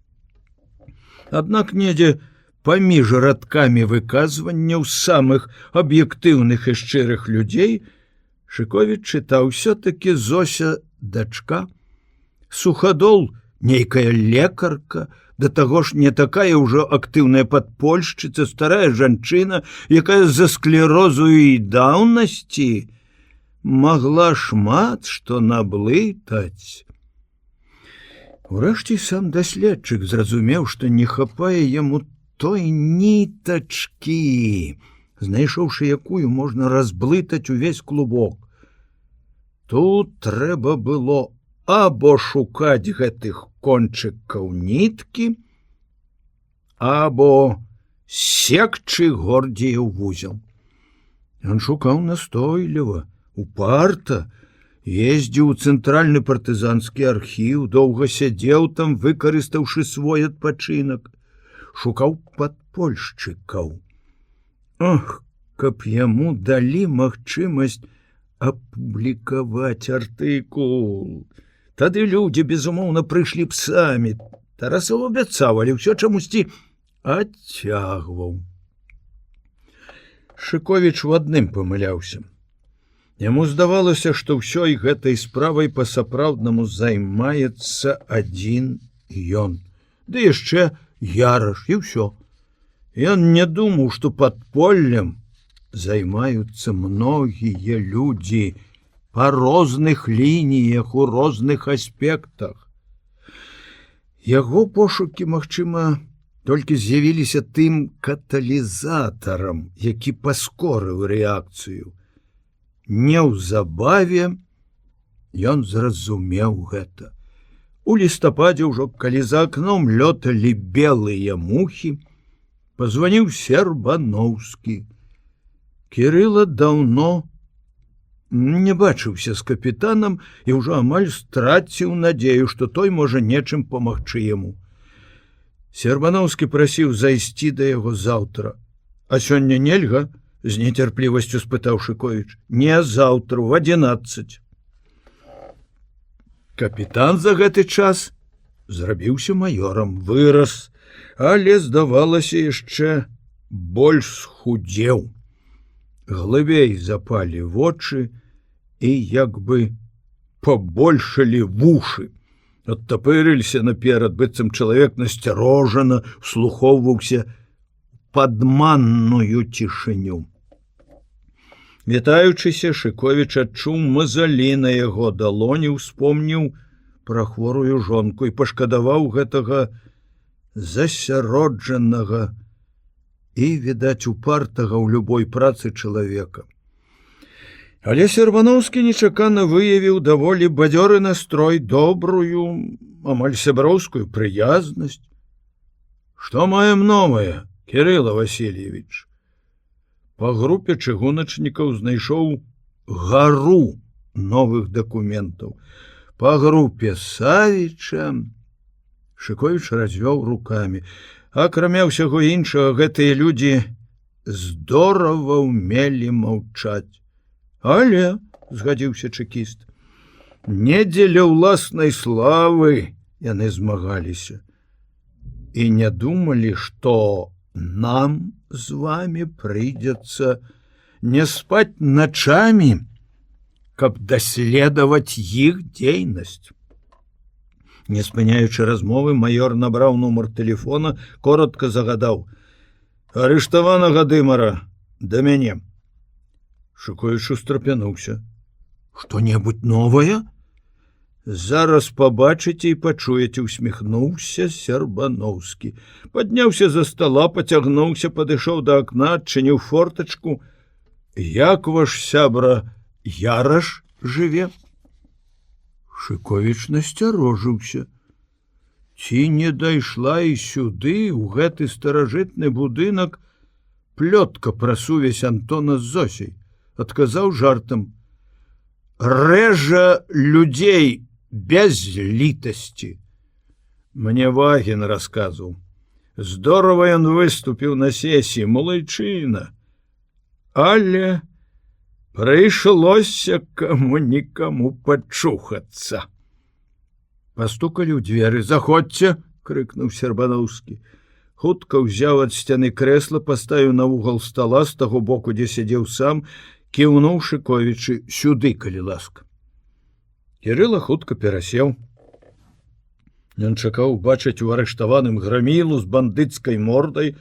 Аднак недзе паміж радкамі выказванняў самых аб'ектыўных і шчырых людзей Шыковіч чытаў усё-такі Зося дачка, Суходол нейкая лекарка, да таго ж не такая ўжо актыўная падпольшчыца, старая жанчына, якая з-за склерозу і даўнасці магла шмат што наблытаць. Урэшце сам даследчык зразумеў, што не хапае яму той нітачкі, знайшоўшы якую можна разблытаць увесь клубок. Тут трэба было або шукаць гэтых кончыкаў ніткі, або секчы Гордіяў вузел. Ён шукаў настойліва, упарта, ездзіў у цэнтральны партызанскі архіў, доўга сядзеў там, выкарыстаўшы свой адпачынак, шукаў падпольшчыкаў. Ох, каб яму далі магчымасць апублікаваць артыкул. Тады людзі, безумоўна, прыйшлі б самі. Тарасаў абяцаў, але ўсё чамусьці адцягваў. Шыковіч у адным памыляўся. Яму здавалася, што ўсёй гэтай справай па-сапраўднаму займаецца адзін ён. Ды яшчэ Яраш, і ўсё. Ён не думаў, што падполлем займаюцца многія людзі па розных лініях, у розных аспектах. Яго пошукі, магчыма, толькі з'явіліся тым каталізатарам, які паскорыў рэакцыю. Неўзабаве ён зразумеў гэта. У лістападзе ўжо, калі за акном лёталі белыя мухі, пазваніў Сербановскі. Кірыла даўно не бачыўся з капітанам і ўжо амаль страціў надзею, што той можа нечым памагчы яму. Сербановскі прасіў зайсці да яго заўтра. А сёння нельга? З нецярплівасцю спытаў Шыковіч. Не заўтра, в 11. Капітан за гэты час зрабіўся маёрам, вырас, але, здавалася, яшчэ больш схудзеў. Глыбей запалі вочы і як бы пабольшалі вушы. Адтапырыліся наперад, быццам чалавек насцярожана услухоўваўся падманную цішыню. Вітаючыся, Шыковіч адчуў мазалі на яго далоні, успомніў пра хворую жонку і пашкадаваў гэтага засяроджанага і, відаць, упартага ў любой працы чалавека. Але Сербановскі нечакана выявіў даволі бадзёры настрой, добрую, амаль сяброўскую прыязнасць. Што маем новае, Кірыла Васильевич? Па групе чыгуначнікаў знайшоў гару новых дакументаў. Па групе Савіча Шыковіч развёў рукамі. Акрамя ўсяго іншага, гэтыя людзі здорава ўмелі маўчаць. Але, згадзіўся чэкіст, не дзеля ўласнай славы яны змагаліся і не думалі, што нам з вами прыйдзецца не спаць начамі, каб даследаваць іх дзейнасць. Не спыняючы размовы, маёр набраў нумар тэлефона, коротка загадаў: «Арыштаванага Дымара, да мяне». Шыковіч устрапянуўся. «Што-небудзь новае?» «Зараз пабачыце і пачуеце», — усміхнуўся Сербановскі. Падняўся за стола, пацягнуўся, падышоў да акна, адчыніў фортачку. «Як ваш сябра Яраш жыве?» Шыковіч насцярожыўся. Ці не дайшла і сюды, у гэты старажытны будынак, плётка пра сувязь Антона з Зосей? Адказаў жартам: рэжа людзей без літасці. Мне Вагін расказваў. Здорова ён выступіў на сесіі, малайчына. Але прыйшлося каму-нікаму пачухацца. Пастукалі ў дзверы. «Заходзьце!» — крыкнуў Сербановскі. Хутка ўзяў ад сцяны крэсла, паставіў на вугал стала з таго боку, дзе сядзеў сам, кіўнуў Шыковічы: «Сюды, калі ласка». Кірыла хутка перасеў. Ён чакаў убачыць у арыштаваным грамілу з бандыцкай мордай,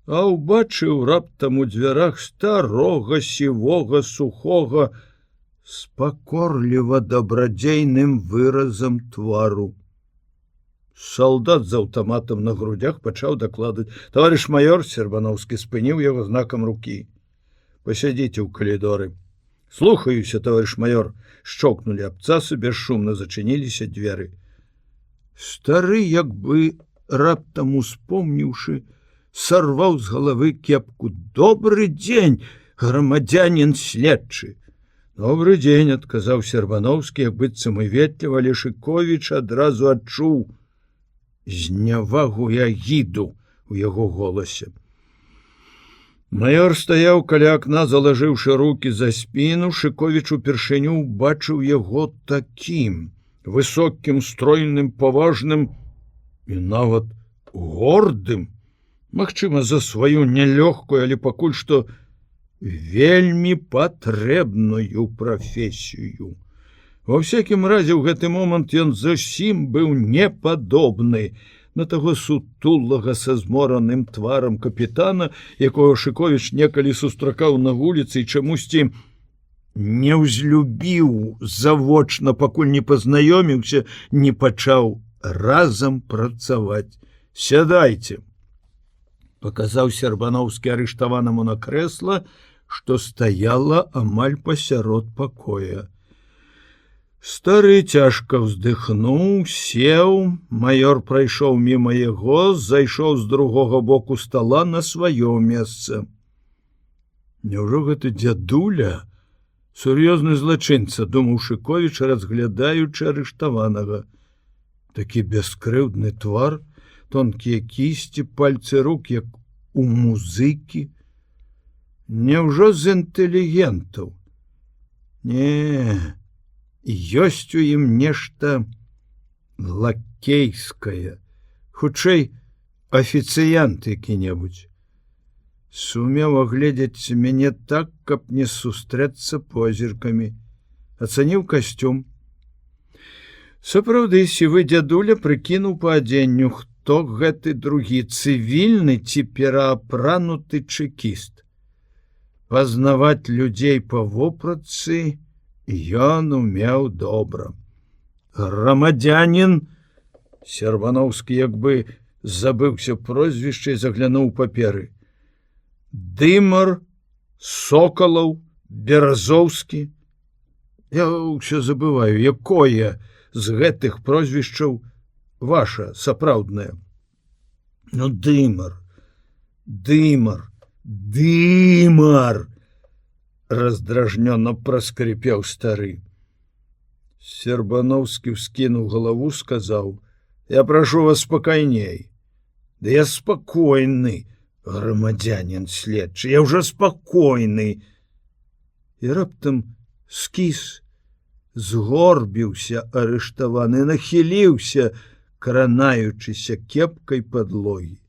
а ўбачыў раптам у дзвярах старога, сівога, сухога, з пакорліва дабрадзейным выразам твару. Салдат з аўтаматам на грудях пачаў дакладаць. «Таварыш майор», — Сербановскі спыніў яго знакам рукі. «Пасядзіце ў калідоры». «Слухаюся, таварыш майор». Шчокнулі абцасы, бесшумна зачыніліся дзверы. Стары, як бы раптам успомніўшы, сарваў з галавы кепку. «Добры дзень, грамадзянін следчы». «Добры дзень», — адказаў Сербановскі, як быццам і ветліва, але Шыковіч адразу адчуў знявагу і агіду у яго голасе. Майор стаяў каля акна, залажыўшы рукі за спіну. Шыковіч упершыню убачыў яго такім высокім, стройным, паважным і нават гордым, магчыма, за сваю нялёгкую, але пакуль што вельмі патрэбную прафесію. Ва всякім разе ў гэты момант ён зусім быў не падобны на таго сутулага са змораным тварам капітана, якога Шыковіч некалі сустракаў на вуліцы і чамусьці не ўзлюбіў завочна, пакуль не пазнаёміўся, не пачаў разам працаваць. «Сядайце», — паказаў Сербановскі арыштаванаму на крэсла, што стаяла амаль пасярод пакоя. Стары цяжка ўздыхнуў, сеў. Майор прайшоў міма яго, зайшоў з другога боку стала на сваё месца. «Няўжо гэта дзядуля? Сур'ёзны злачынца», — думаў Шыковіч, разглядаючы арыштаванага. Такі бяскрыўдны твар, тонкія кісці, пальцы рук, як у музыкі. Няўжо з інтэлігентаў? Не, ёсць у ім нешта лакейскае, хутчэй афіцыянт які-небудзь. Сумеў агледзець мяне так, каб не сустрэцца позіркамі. Ацаніў касцюм. Сапраўды, сівы дзядуля прыкінуў па адзенню, хто гэты другі, цывільны ці пераапрануты чэкіст. Пазнаваць людзей па вопратцы ён умеў добра. «Грамадзянін», — Сербановскі як бы забыўся прозвішча і заглянуў паперы. «Дымар, Сокалаў, Беразоўскі». Я ўсё забываю, якое з гэтых прозвішчаў ваша сапраўднае. «Ну, Дымар, Дымар, Дымар!» раздражнёно праскрипеў стары. Сербановскі вскінуў галаву, сказаў: «Я прашу вас спакайней». «Да я спакойны, грамадзянін следчы, я ўжо спакойны». І раптам скіс, згорбіўся арыштаваны, нахіліўся, кранаючыся кепкай падлогі.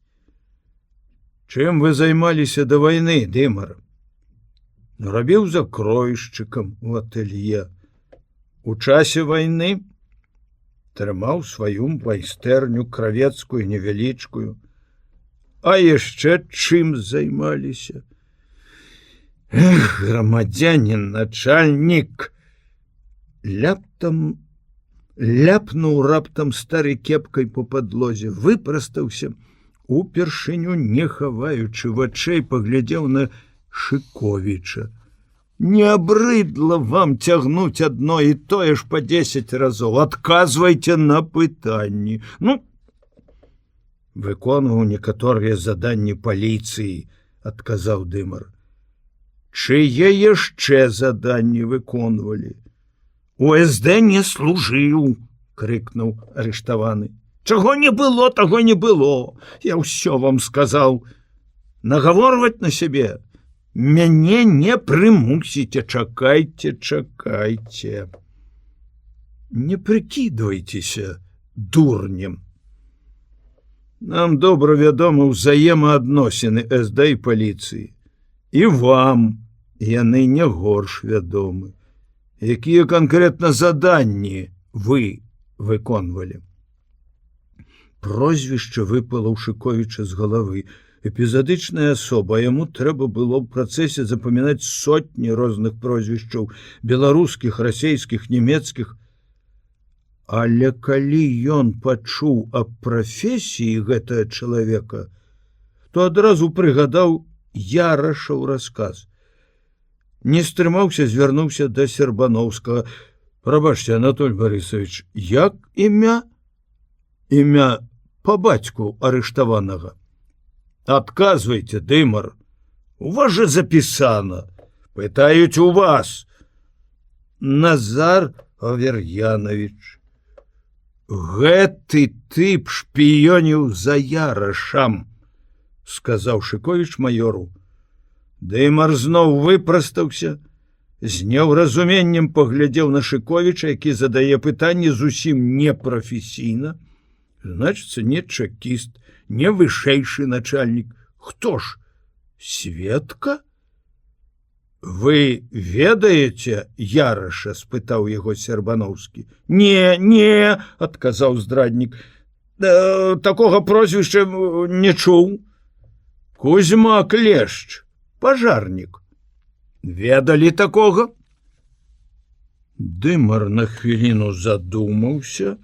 «Чым вы займаліся да вайны, Дымар?» «Рабіў закройшчыкам у атэлье. У часе вайны трымаў сваю майстэрню кравецкую невялічкую. А яшчэ чым займаліся? Эх, грамадзянін, начальнік!» Ляпнуў раптам стары кепкай по падлозе, выпрастаўся, упершыню не хаваючы вачэй, паглядзеў на Шыковіча. «Не абрыдла вам цягнуць адно і тое ж па 10 разоў. Адказвайце на пытанні». «Ну, выконваў некаторыя заданні паліцыі», — адказаў Дымар. «Чые яшчэ заданні выконвалі?» У СД не служыў, крыкнуў арыштаваны. Чаго не было, таго не было. Я ўсё вам сказаў. Нагаворваць на сябе мяне не прымусіце, чакайце, чакайце. Не прыкідвайцеся дурнем. Нам добра вядомы ўзаемаадносіны СД і паліцыі. І вам яны не горш вядомы. Якія канкрэтна заданні вы выконвалі? Прозвішча выпала ў Шыковіча з галавы. Эпізадычная асоба, яму трэба было ў працэсе запамінаць сотні розных прозвішчаў, беларускіх, расейскіх, нямецкіх. Але калі ён пачуў аб прафесіі гэтага чалавека, то адразу прыгадаў Ярашаў расказ. Не стрымаўся, звярнуўся да Сербановскага. Прабачце, Анатоль Борисович, як імя? Імя па бацьку арыштаванага. Адказвайце, Дымар. У вас же запісана. Пытаюць у вас. Назар Аверьянович. Гэты тып шпіёніў за Ярашам, сказаў Шыковіч маёру. Дымар зноў выпрастаўся, з неўразуменнем паглядзеў на Шыковіча, які задае пытанне зусім непрафесійна. Значыцца, не чэкіст, не вышэйшы начальнік. Хто ж? Сведка? Вы ведаеце Яраша? Спытаў яго Сербановскі. Не, адказаў здраднік. Такога прозвішча не чуў. Кузьма Клешч, пажарнік. Ведалі такога? Дымар на хвіліну задумаўся,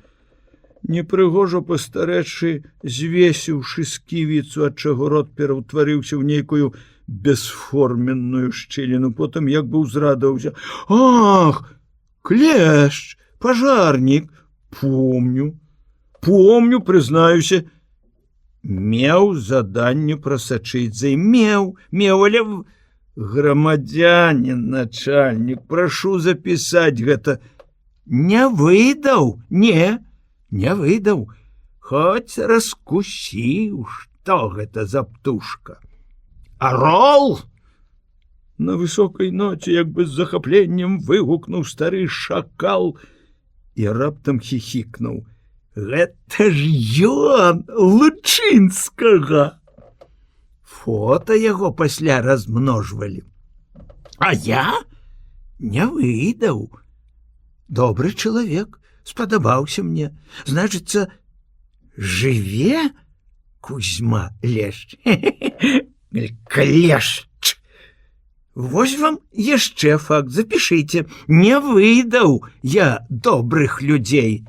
непрыгожа пастарэчы, звесіўшы сківіцу, адчаго рот пераўтварыўся ў нейкую бесформенную шчыліну, потым як бы ўзрадаўся. Ах, Клешч, пажарнік, помню, прызнаюся. Меў заданне прасачыць за ім. Меў, але грамадзянін, начальнік, прашу запісаць гэта. Не выдаў, не выдаў, хоць раскусіў, што гэта за птушка. Арол! На высокай ноце, як бы з захапленнем выгукнуў стары шакал і раптам хіхікнуў. Гэта ж ён, Лучынскага! Фота яго пасля размножвалі. А я не выдаў. Добры чалавек, спадабаўся мне. Значыцца, жыве Кузьма Лешч. Клешч. Вось вам яшчэ факт, запішыце. Не выдаў я добрых людзей.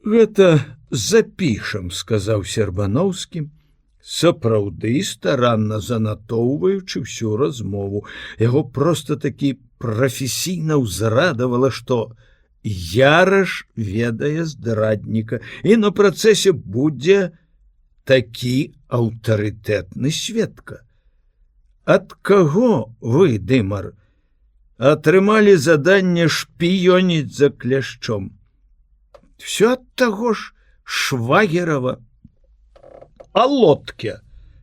Гэта запішам, сказаў Сербановскі, сапраўды старанна занатоўваючы всю размову. Яго проста такі прафесійна ўзрадавала, што Яраш ведае здрадніка, і на працэсе будзе такі аўтарытэтны сведка. Ад каго вы, Дымар, атрымалі заданне шпіёніць за Кляшчом? Всё ад таго ж Швагерова. А Лотке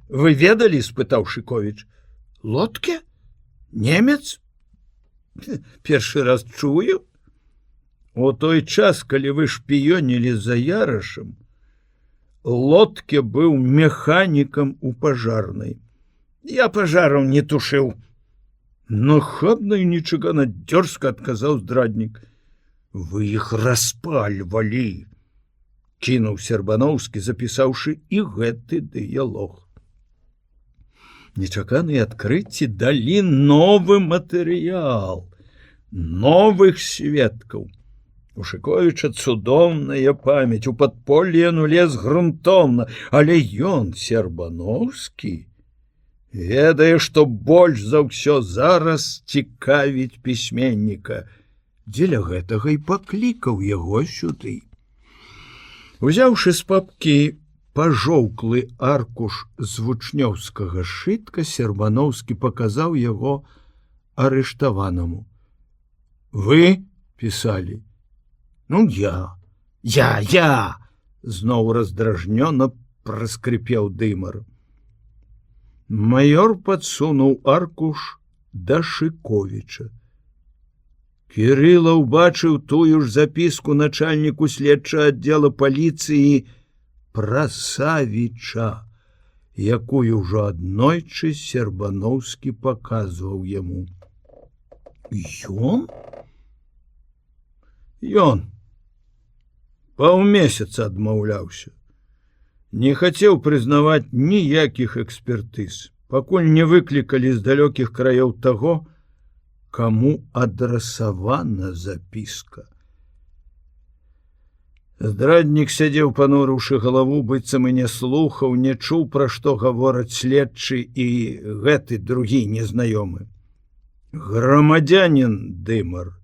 вы ведалі? Спытаў Шыковіч. Лотке? Немец? Першы раз чую. У той час, калі вы шпіёнілі за Ярашам, Лотке быў механікам у пажарнай. Я пажараў не тушыў. Нахабна і нечакана дзёрзка адказаў здраднік. Вы іх распальвалі, кінуў Сербановскі, запісаўшы і гэты дыялог. Нечаканыя адкрыцці далі новы матэрыял, новых сведкаў. У Шыковіча цудоўная памяць, у падполле яну лез грунтоўна, але ён, Сербановскі, ведае, што больш за ўсё зараз цікавіць пісьменніка. Дзеля гэтага і паклікаў яго сюды. Узяўшы з папкі пажоўклы аркуш з вучнёўскага сшытка, Сербановскі паказаў яго арыштаванаму. Вы пісалі? Ну, я, зноў раздражнёна праскрыпеў Дымар. Маёр падсунуў аркуш да Шыковіча. Кірыла ўбачыў тую ж запіску начальніку следчага аддзела паліцыі пра Савіча, якую ўжо аднойчы Сербановскі паказваў яму. Ён? Ён паўмесяца адмаўляўся. Не хацеў прызнаваць ніякіх экспертыз, пакуль не выклікалі з далёкіх краёў таго, каму адрасавана запіска. Здраднік сядзеў, панурыўшы галаву, быццам і не слухаў, не чуў, пра што гавораць следчы і гэты другі незнаёмы. Грамадзянін Дымар,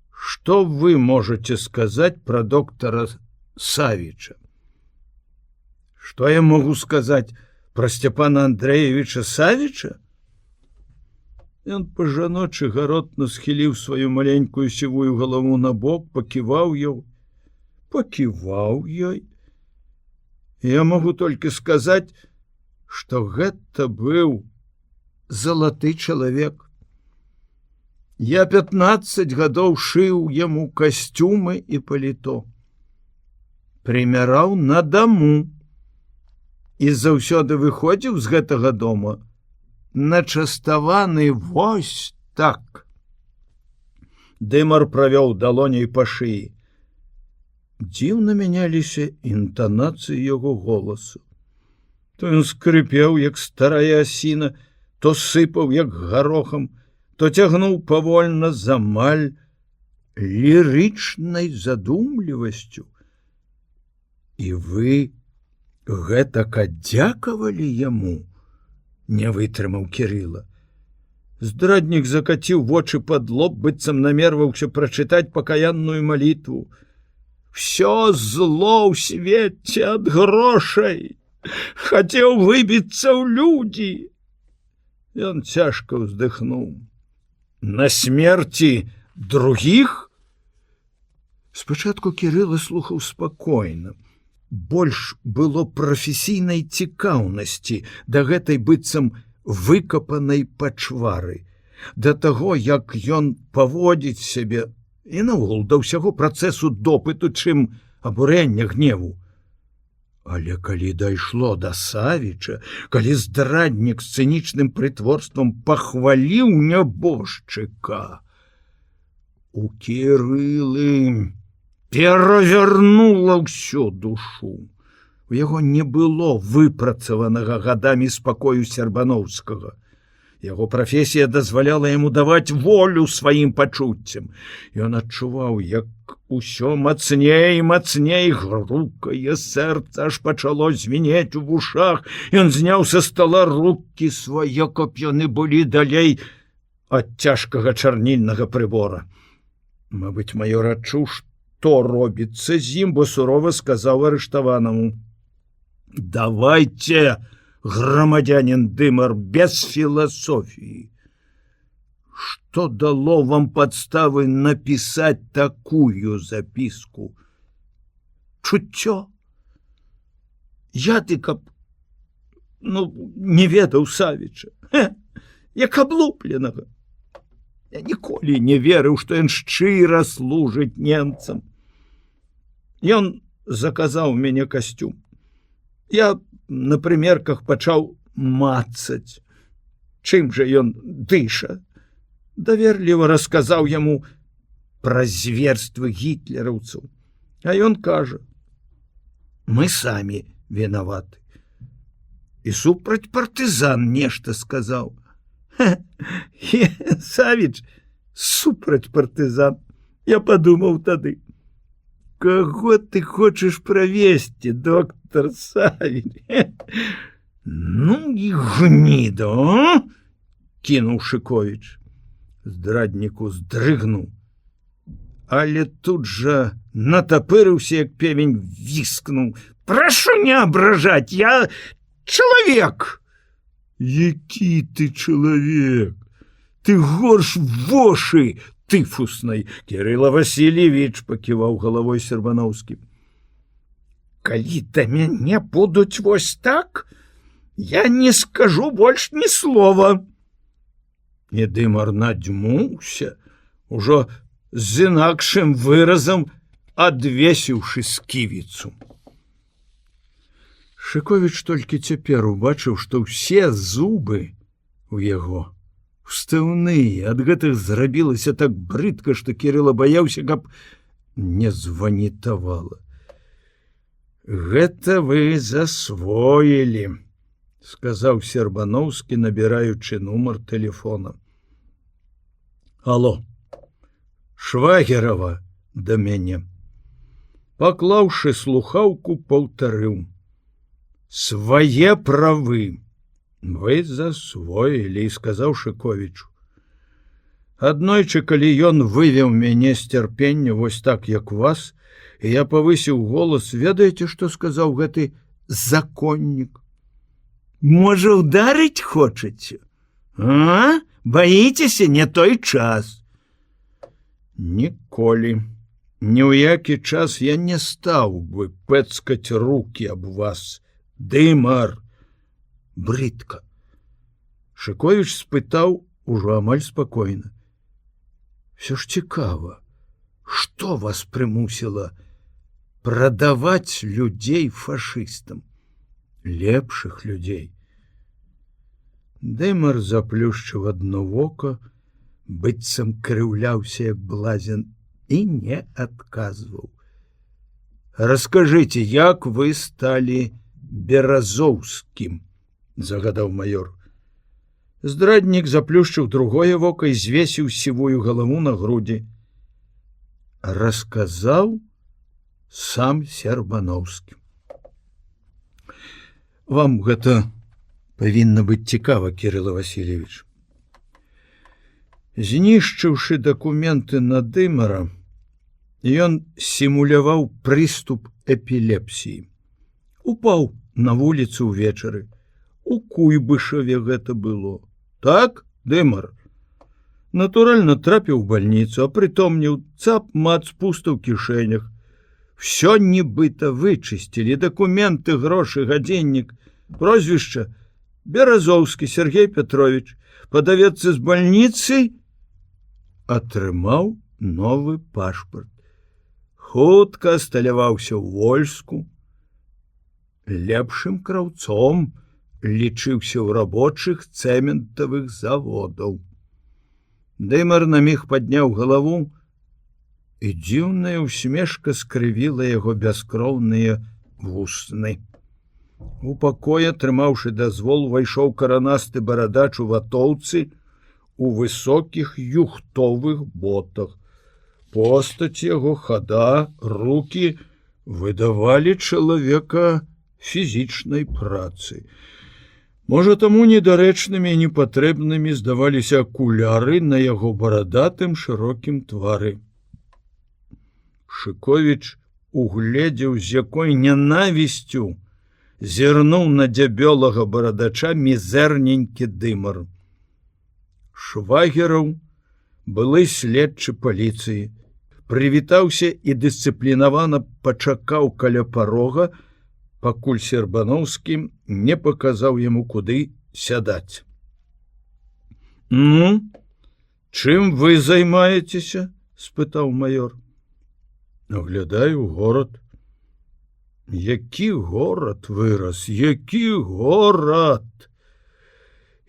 што вы можете сказаць пра доктара Савіча? Што я могу сказаць пра Сцяпана Андрэевіча Савіча? Ён па-жаночы гаротна схіліў сваю маленькую сівую галаву на бок, паківаў ёй. Я могу толькі сказаць, што гэта быў залаты чалавек. Я 15 гадоў шыў яму касцюмы і паліто. Прымяраў на даму. І заўсёды выходзіў з гэтага дома начаставаны вось так. Дымар правёў далоняй па шыі. Дзіўна мяняліся інтанацыі яго голасу. То ён скрыпеў, як старая асіна, то сыпаў, як гарохам, то цягнуў павольна з амаль лірычнай задумлівасцю. І вы гэтак аддзякавалі яму? Не вытрымаў Кірыла. Здраднік закаціў вочы пад лоб, быццам намерваўся прачытаць пакаянную малітву. Всё зло ў свеце ад грошай. Хацеў выбіцца ў людзі. Ён цяжка ўздыхнуў. На смерці другіх? Спачатку Кірыла слухаў спакойна. Больш было прафесійнай цікаўнасці да гэтай быццам выкапанай пачвары, да таго, як ён паводзіць сябе і наогул да ўсяго працэсу допыту, чым абурэння, гневу. Але калі дайшло да Савіча, калі здраднік з цынічным прытворствам пахваліў нябожчыка, у Кірылы перавернула ўсю душу. У яго не было выпрацаванага гадамі спакою Сербановскага. Яго прафесія дазваляла яму даваць волю сваім пачуццям. Ён адчуваў, як усё мацней і мацней грукае сэрца, аж пачало звінець у вушах. Ён зняў са стала рукі свае, каб яны былі далей ад цяжкага чарнільнага прыбора. Мабыць, маёр адчуў, што робіцца з ім, бо сурова сказаў арыштаванаму: «Давайте, грамадзянин Дымар, без философии. Что дало вам подставы написать такую записку? Чуццё? Я ты каб не ведаў Савіча, як аблупленага. Я ніколі не верыў, што ён шчыра служыць немцам. Ён заказаў мяне касцюм. Я на прымерках пачаў мацаць, чым жа ён дыша. Даверліва расказаў яму пра зверствы гітлераўцаў. А ён кажа: мы самі вінаваты. І супраць партызан нешта сказаў. Савіч супраць партызан. Я падумаў тады: каго ты хочаш правесці, доктор Савіч? Ну і гніда, а? Кінуў Шыковіч. Здраднік уздрыгнуў, але тут жа натапырыўся, як певень, віскнуў: прашу не абражаць, я чалавек. Які ты чалавек? Ты горш вошы тыфуснай. Кирилла Васильевич, паківаў галавой Сербановскі. Калі да мяне будуць вось так, я не скажу больш ні слова. І Дымар надзьмуўся, ужо з інакшым выразам адвесіўшы сківіцу. Шыковіч толькі цяпер убачыў, што ўсе зубы у яго устаўныя. Ад гэтых зрабілася так брыдка, што Кірыла баяўся, каб не званітавала. Гэта вы засвоілі, сказаў Сербановскі, набіраючы нумар тэлефона. Алло, Швагерова да мяне. Паклаўшы слухаўку, паўтарыў. Свае правы вы засвоілі, сказаў Шыковічу. Аднойчы, калі ён вывеў мяне з цярпення вось так, як вас, і я павысіў голас, ведаеце, што сказаў гэты законнік? Можа, ударыць хочаце? А? Баіцеся, не той час. Ніколі, ні ў які час я не стаў бы пэцкаць рукі аб вас. Дымар. Брыдка. Шыковіч спытаў ужо амаль спакойна. Всё ж цікава, што вас прымусіла прадаваць людзей фашыстам? Лепшых людзей. Дымар заплюшчыў адно вока, быццам крыўляўся як блазен, і не адказваў. Раскажыце, як вы сталі Беразоўскім, загадаў маёр. Здраднік заплюшчыў другое вока і звесіў сівую галаву на грудзі. Расказаў сам Сербановскі. Вам гэта павінна быць цікава, Кірыла Васильевич. Знішчыўшы дакументы на Дымара, ён сімуляваў прыступ эпілепсіі. Упаў на вуліцу ўвечары. У Куйбышаве гэта было. Так, Дымар? Натуральна, трапіў у бальніцу, а прытомніў, цап-мац, пуста ў кішэнях. Всё нібыта вычысцілі, дакументы, грошы, гадзіннік, прозвішча Беразоўскі Сергей Петрович, падавецца з бальніцы, атрымаў новы пашпарт. Хутка асталяваўся ў Вольску. Лепшым краўцом лічыўся ў рабочых цэментавых заводаў. Дымар на міг падняў галаву, і дзіўная усмешка скрывіла яго бяскроўныя вусны. У пакоі, атрымаўшы дазвол, увайшоў каранасты барадач у ватоўцы у высокіх юхтовых ботах. Постаць яго, хада, рукі выдавалі чалавека фізічнай працы. Можа, таму недарэчнымі і непатрэбнымі здаваліся акуляры на яго барадатым шырокім твары. Шыковіч угледзеў, з якой нянавісцю зірнуў на дзябёлага барадача мізэрненькі Дымар. Швагераў, былы следчы паліцыі, прывітаўся і дысцыплінавана пачакаў каля парога, пакуль Сербановскі не паказаў яму, куды сядаць. Ну, чым вы займаецеся? Спытаў маёр. Аглядаю горад. Які горад вырас, які горад!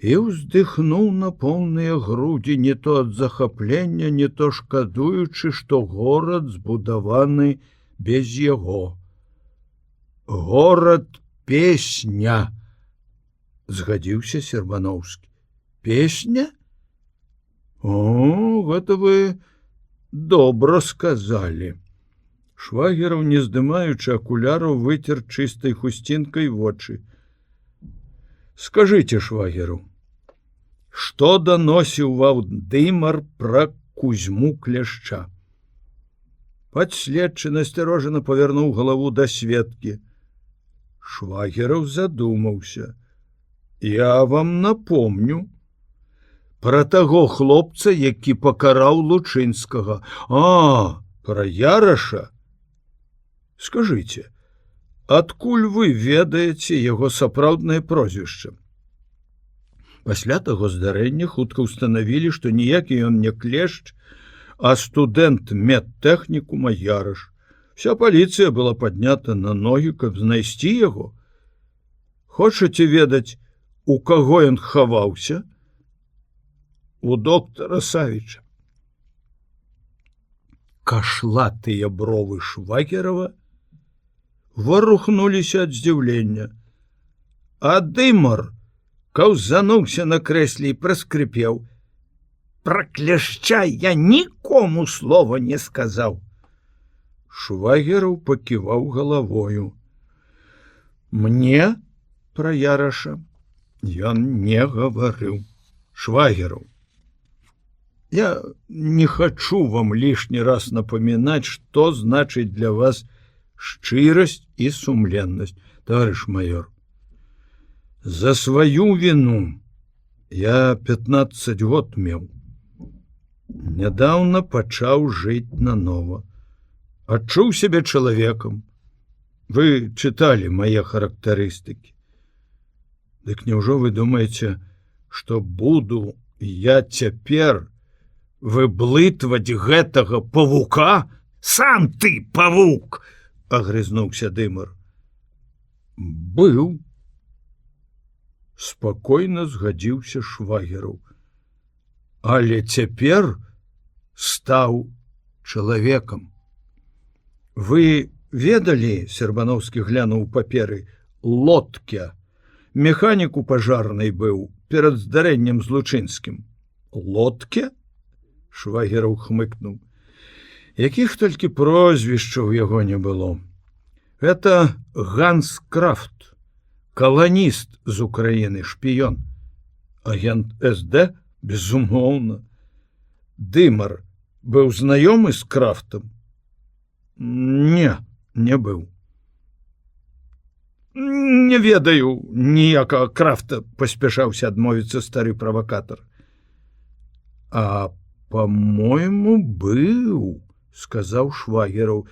І ўздыхнуў на поўныя грудзі, не то ад захаплення, не то шкадуючы, што горад збудаваны без яго. Горад песня, згадзіўся Сербановскі. Песня? О, гэта вы добра сказалі. Швагераў, не здымаючы акуляраў, выцер чыстай хусцінкай вочы. Скажыце, Швагераў, што даносіў вам Дымар пра Кузьму Кляшча? Падследчы насцярожана павярнуў галаву да сведкі. Швагераў задумаўся. Я вам напомню. пра таго хлопца, які пакараў Лучынскага. А, пра Яраша? Скажыце, адкуль вы ведаеце яго сапраўднае прозвішча? Пасля таго здарэння хутка ўстанавілі, што ніякі ён не клешч, а студэнт медтэхнікума Яраш. Вся паліцыя была паднята на ногі, каб знайсці яго. Хочаце ведаць, у каго ён хаваўся? У доктара Савіча. Кашлатыя бровы Швагерова варухнуліся ад здзіўлення, а Дымар каўзануўся на крэсле і праскрыпеў: «Пра кляшча я нікому слова не сказаў». Швагераў паківаў галавою. «Мне пра Яраша ён не гаварыў. Швагераў, я не хачу вам лішні раз напамінаць, што значыць для вас шчырасць і сумленнасць, таварыш майор. За сваю віну я 15 год меў. Нядаўна пачаў жыць нанова. Адчуў сябе чалавекам. Вы чыталі мае характарыстыкі. Дык няўжо вы думаеце, што буду я цяпер выблытваць гэтага павука? Сам ты павук! Агрызнуўся Дымар. Быў. Спакойна згадзіўся Швагераў. Але цяпер стаў чалавекам. Вы ведалі, Сербановскі глянуў паперы, Лотке, механіку пажарнай быў перад здарэннем з Лучынскім. Лотке? Швагераў хмыкнуў. Якіх толькі прозвішчаў яго не было. Гэта Ганс Крафт, каланіст з Украіны, шпіён. Агент СД? Безумоўна. Дымар быў знаёмы з Крафтам? Не, не быў. Не ведаю ніякага Крафта, паспяшаўся адмовіцца стары правакатар. А, по-мойму, быў, сказаў Швагераў.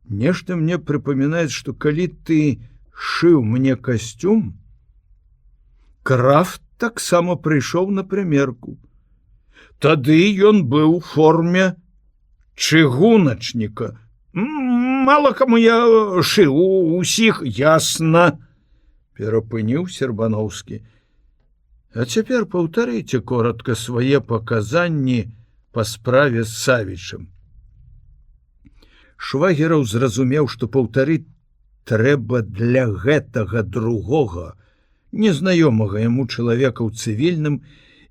Нешта мне прыпамінаць, што калі ты шыў мне касцюм, Крафт таксама прыйшоў на прымерку. Тады ён быў у форме чыгуначніка. Мала каму я шыў, усіх ясна, перапыніў Сербановскі. А цяпер паўтарыце коротка свае паказанні па справе з Савічам. Швагераў зразумеў, што паўтарыць трэба для гэтага другога, незнаёмага яму чалавека ў цывільным,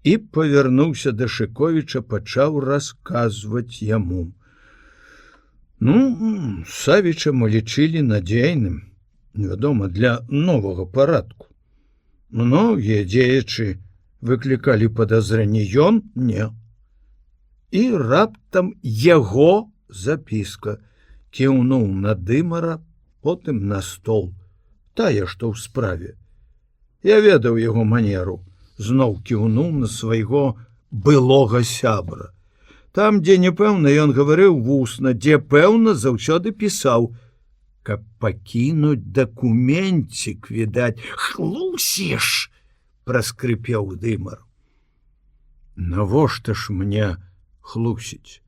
і павярнуўся да Шыковіча, пачаў расказваць яму. Ну, Савіча мы лічылі надзейным, вядома, для новага парадку. Многія дзеячы выклікалі падазрэнні, ён не. І раптам яго запіска кіўнуў на Дымара, потым на стол, тая, што ў справе. Я ведаў яго манеру, зноў кіўнуў на свайго былога сябра. Там, дзе непэўна, ён гаварыў вусна, дзе пэўна, заўсёды пісаў, каб пакінуць дакументцік, відаць. Хлусіш, праскрыпеў Дымар. Навошта ж мне хлусіць?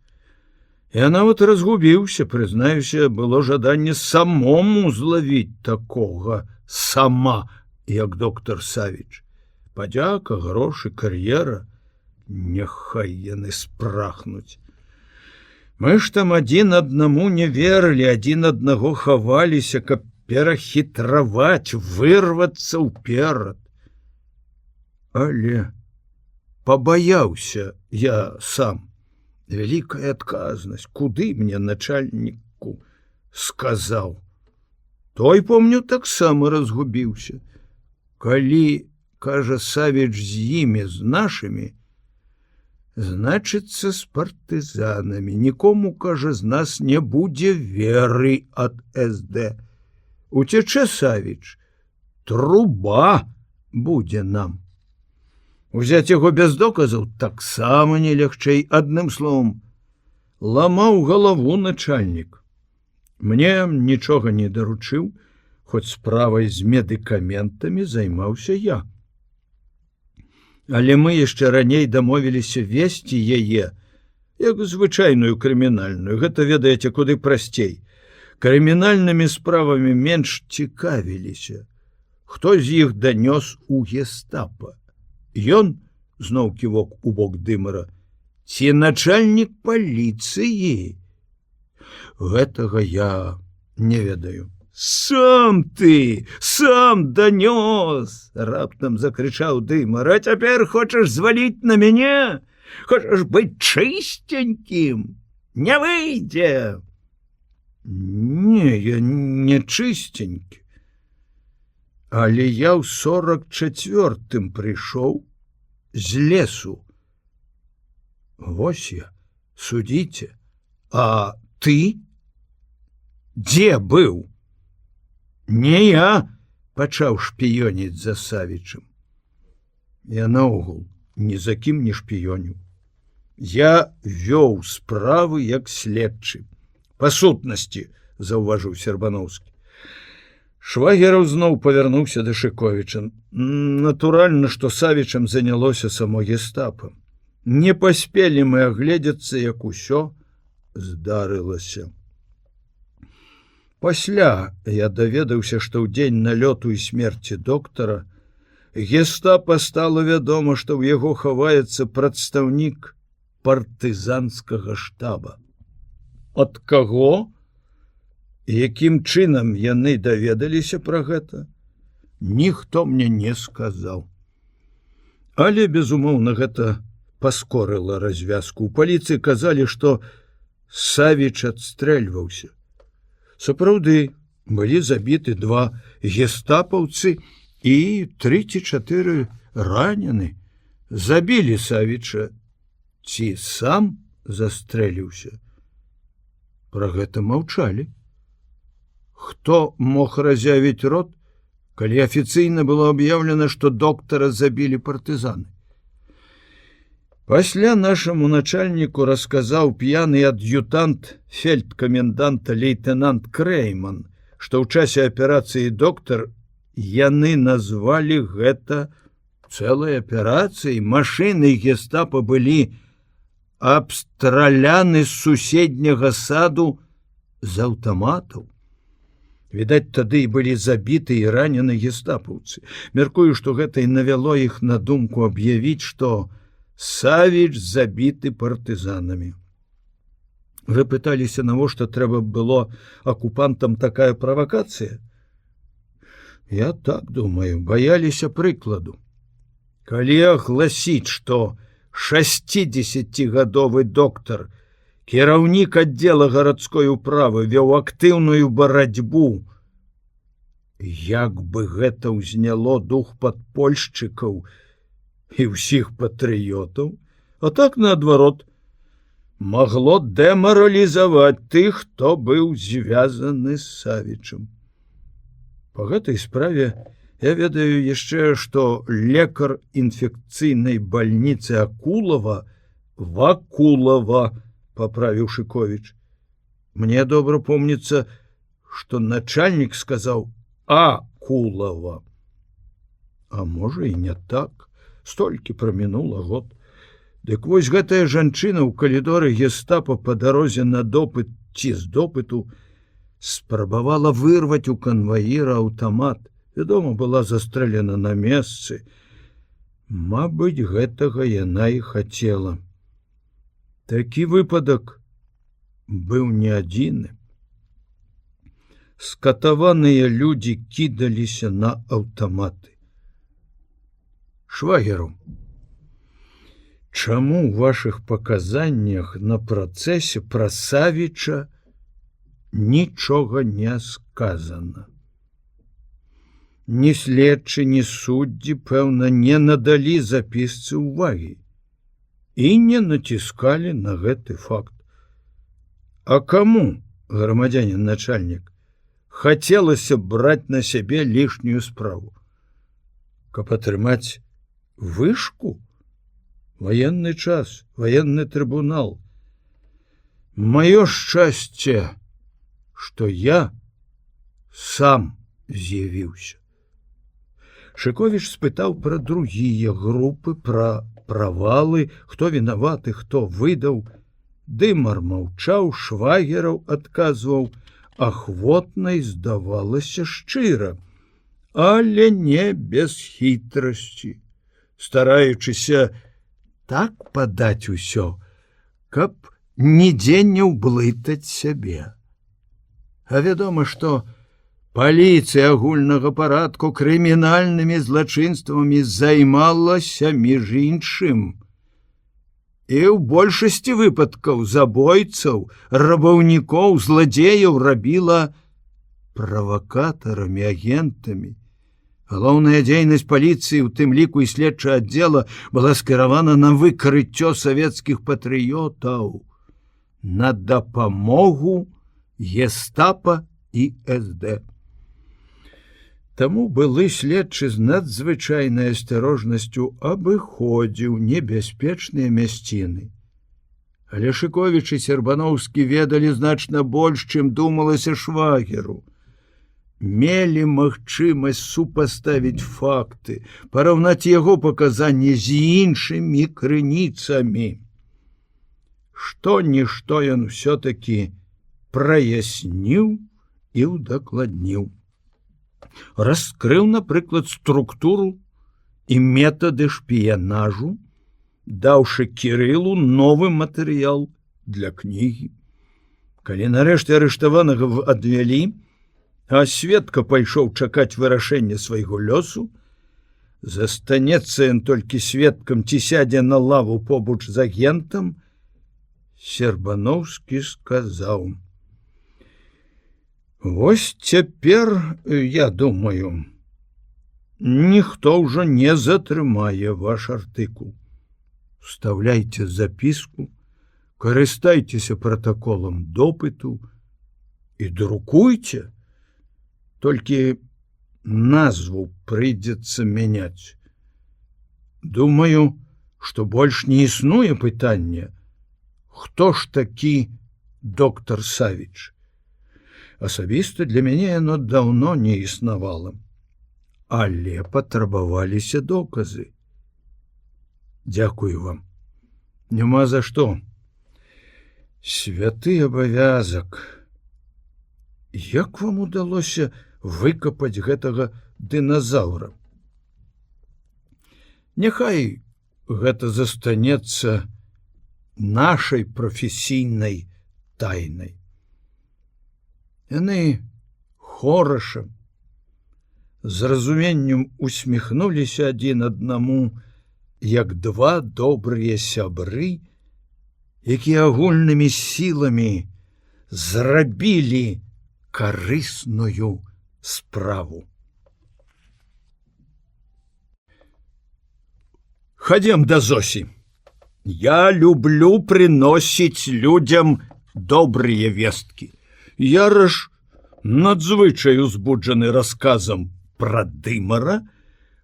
Я нават разгубіўся, прызнаюся, было жаданне самому злавіць такога сама, як доктар Савіч. Падзяка, грошы, кар'ера, няхай яны спрахнуць. Мы ж там адзін аднаму не верылі, адзін аднаго хаваліся, каб перахітраваць, вырвацца ўперад. Але пабаяўся я сам. Вялікая адказнасць, куды мне начальніку сказаў. Той, помню, таксама разгубіўся. Калі, кажа Савіч, з імі, з нашымі, значыцца, з партызанамі. Нікому, кажа, з нас не будзе веры ад СД. Уцячэ Савіч, труба будзе нам. Узяць яго без доказаў таксама не лягчэй. Адным словам, ламаў галаву начальнік. Мне нічога не даручыў, хоць справай з медыкаментамі займаўся я. Але мы яшчэ раней дамовіліся весці яе, як звычайную крымінальную. Гэта, ведаеце, куды прасцей. Крымінальнымі справамі менш цікавіліся. Хто з іх данёс у гестапа? Ён, зноў ківок у бок Дымара, ці начальнік паліцыі? Гэтага я не ведаю. Сам ты, сам данёс! Раптам закрычаў Дымар. А цяпер хочаш зваліць на мяне? Хочаш быць чыстенькім? Не выйдзе! Не, я не чыстенькі. Але я ў 44-м прыйшоў з лесу. Вось я, судзіце. А ты? Дзе быў? Не я пачаў шпіёніць за Савічам. Я наогул ні за кім не шпіёніў. Я вёў справы як следчы. Па сутнасці, заўважыў Сербановскі. Швагераў зноў павярнуўся да Шыковіча. Натуральна, што Савічам занялося само гестапа. Не паспелі мы агледзецца, як усё здарылася. Пасля я даведаўся, што ў дзень налёту і смерці доктара гестапа стала вядома, што ў яго хаваецца прадстаўнік партызанскага штаба. Ад каго? Якім чынам яны даведаліся пра гэта? Ніхто мне не сказаў. Але, безумоўна, гэта паскорыла развязку. У паліцыі казалі, што Савіч адстрэльваўся. Сапраўды, былі забіты 2 гестапаўцы і 3 ці 4 ранены. Забілі Савіча. Ці сам застрэліўся? Пра гэта маўчалі. Хто мог разявіць рот, калі афіцыйна было аб'яўлена, што доктара забілі партызаны? Пасля нашаму начальніку расказаў п'яны ад'ютант фельдкаменданта лейтенант Крэйман, што ў часе аперацыі доктар яны назвалі гэта цэлай аперацыяй. Машыны гестапа былі абстраляны з суседняга саду з аўтаматаў. Відаць, тады і былі забіты і ранены гестапаўцы. Мяркую, што гэта і навяло іх на думку аб'явіць, што Савіч забіты партызанамі. Вы пыталіся, навошта трэба было акупантам такая правакацыя? Я так думаю, баяліся прыкладу. Калі агласіць, што 60-гадовы доктар, кіраўнік аддзела гарадской управы, вёў актыўную барацьбу, як бы гэта ўзняло дух падпольшчыкаў і ўсіх патрыётаў, а так, наадварот, магло дэмаралізаваць тых, хто быў звязаны з Савічам. Па гэтай справе я ведаю яшчэ, што лекар інфекцыйнай бальніцы Вакулава, паправіў Шыковіч. Мне добра помніцца, што начальнік сказаў Акулава. А можа і не так. Столькі прамінула год. Дык вось гэтая жанчына ў калідоры гестапа па дарозе на допыт ці з допыту спрабавала вырваць у канваіра аўтамат. Вядома, была застрэлена на месцы. Мабыць, гэтага яна і хацела. Такі выпадак быў не адзіны. Скатаваныя людзі кідаліся на аўтаматы. Швагеру, чаму ў вашых паказаннях на працэсе пра Савіча нічога не сказана? Ні следчы, ні суддзі, пэўна, не надалі запісцы ўвагі і не націскалі на гэты факт. А каму, грамадзянін начальнік, хацелася браць на сябе лішнюю справу? Каб атрымаць вышку? Военный час, военный трибунал. Маё шчасце, што я сам з'явіўся. Шыковіч спытаў пра другія групы, пра правалы, хто вінаваты, хто выдаў. Дымар маўчаў, Швагераў адказваў ахвотна і здавалася шчыра, але не без хітрасці, стараючыся так падаць усё, каб нідзе не ўблытаць сябе. А вядома, што паліцыя агульнага парадку крымінальнымі злачынствамі займалася між іншым. І ў большасці выпадкаў забойцаў, рабаўнікоў, зладзеяў рабіла правакатарамі, агентамі. Галоўная дзейнасць паліцыі, у тым ліку і следчага аддзела, была скіравана на выкрыццё савецкіх патрыётаў, на дапамогу гестапа і СД. Таму былы следчы з надзвычайнай асцярожнасцю абыходзіў небяспечныя мясціны. Але Шыковіч і Сербановскі ведалі значна больш, чым думалася Швагеру. Мелі магчымасць супаставіць факты, параўнаць яго паказанні з іншымі крыніцамі. Што-нішто ён усё-такі праясніў і ўдакладніў. Раскрыў, напрыклад, структуру і метады шпіянажу, даўшы Кірылу новы матэрыял для кнігі. Калі нарэшце арыштаванага адвялі, а сведка пайшоў чакаць вырашэння свайго лёсу, застанецца ён толькі сведкам ці сядзе на лаву побач з агентам, Сербановскі сказаў: «Вось цяпер, я думаю, ніхто ўжо не затрымае ваш артыкул. Вставляйце запіску, карыстайцеся пратаколам допыту і друкуйце. Толькі назву прыйдзецца мяняць. Думаю, што больш не існуе пытання, хто ж такі доктар Савіч. Асабіста для мяне яно даўно не існавала. Але патрабаваліся доказы. Дзякую вам. Няма за што. Святы абавязак. Як вам удалося выкапаць гэтага дыназаўра? Няхай гэта застанецца нашай прафесійнай тайнай. Яны хорашам, з разуменнем усміхнуліся адзін аднаму, як два добрыя сябры, якія агульнымі сіламі зрабілі карысную справу. Хадзем да Зосі. Я люблю прыносіць людзям добрыя весткі. Яраш, надзвычай узбуджаны расказам пра Дымара,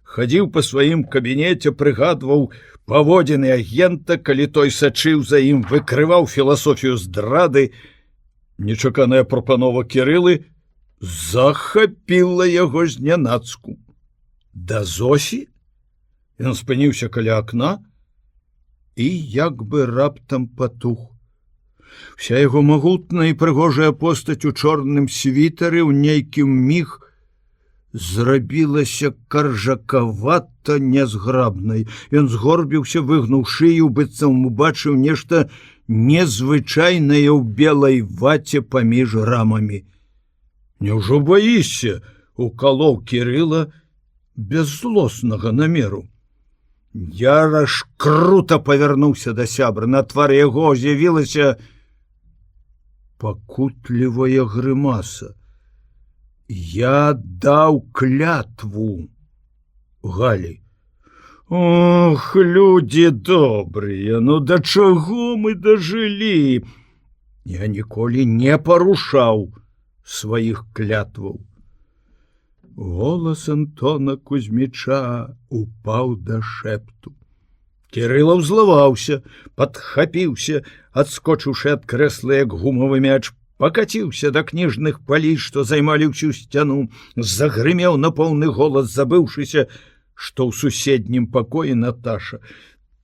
хадзіў па сваім кабінеце, прыгадваў паводзіны агента, калі той сачыў за ім, выкрываў філасофію здрады. Нечаканая прапанова Кірылы захапіла яго знянацку. Да Зосі? Ён спыніўся каля акна і як бы раптам патух. Вся яго магутная і прыгожая постаць у чорным світары ў нейкім міг зрабілася каржакавата нязграбнай. Ён згорбіўся, выгнуў шыю, быццам убачыў нешта незвычайнае ў белай ваце паміж рамамі. Няўжо баішся? Укалоў Кірыла без злоснага намеру. Яраш крута павярнуўся да сябра. На твары яго з'явілася пакутлівая грымаса. Я даў клятву. Галі. Ох, людзі добрыя, ну да чаго мы дажылі? Я ніколі не парушаў сваіх клятваў. Голас Антона Кузьміча упаў да шэпту. Кірыла ўзлаваўся, падхапіўся, адскочыўшы ад крэсла, як гумавы мяч, пакаціўся да кніжных палій, што займалі ўсю сцяну, загрымеў на поўны голас, забыўшыся, што ў суседнім пакоі Наташа.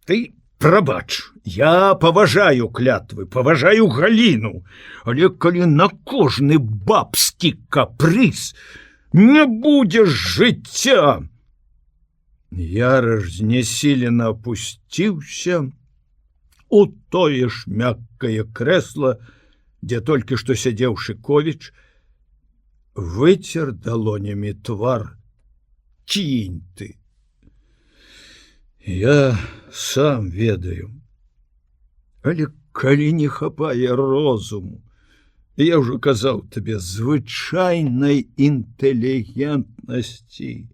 Ты прабач, я паважаю клятвы, паважаю Галіну, але калі на кожны бабскі капрыз не будзеш жыцця. Яраш знясілена опусціўся у тое ж мяккае крэсла, дзе толькі што сядзеў Шыковіч, выцер далонямі твар. Кінь ты. Я сам ведаю. Але калі не хапае розуму, я ўжо казаў табе, звычайнай інтэлігентнасці.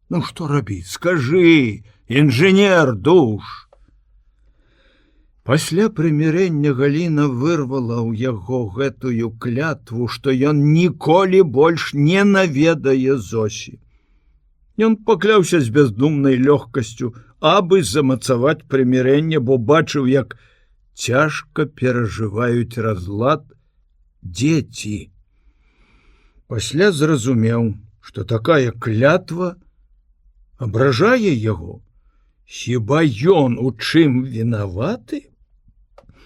Ну, што рабіць? Скажы, інжынер душ. Пасля прымірэння Галіна вырвала ў яго гэтую клятву, што ён ніколі больш не наведае Зосі. Ён пакляўся з бяздумнай лёгкасцю, абы замацаваць прымірэнне, бо бачыў, як цяжка перажываюць разлад дзеці. Пасля зразумеў, што такая клятва абражае яго. Хіба ён у чым вінаваты?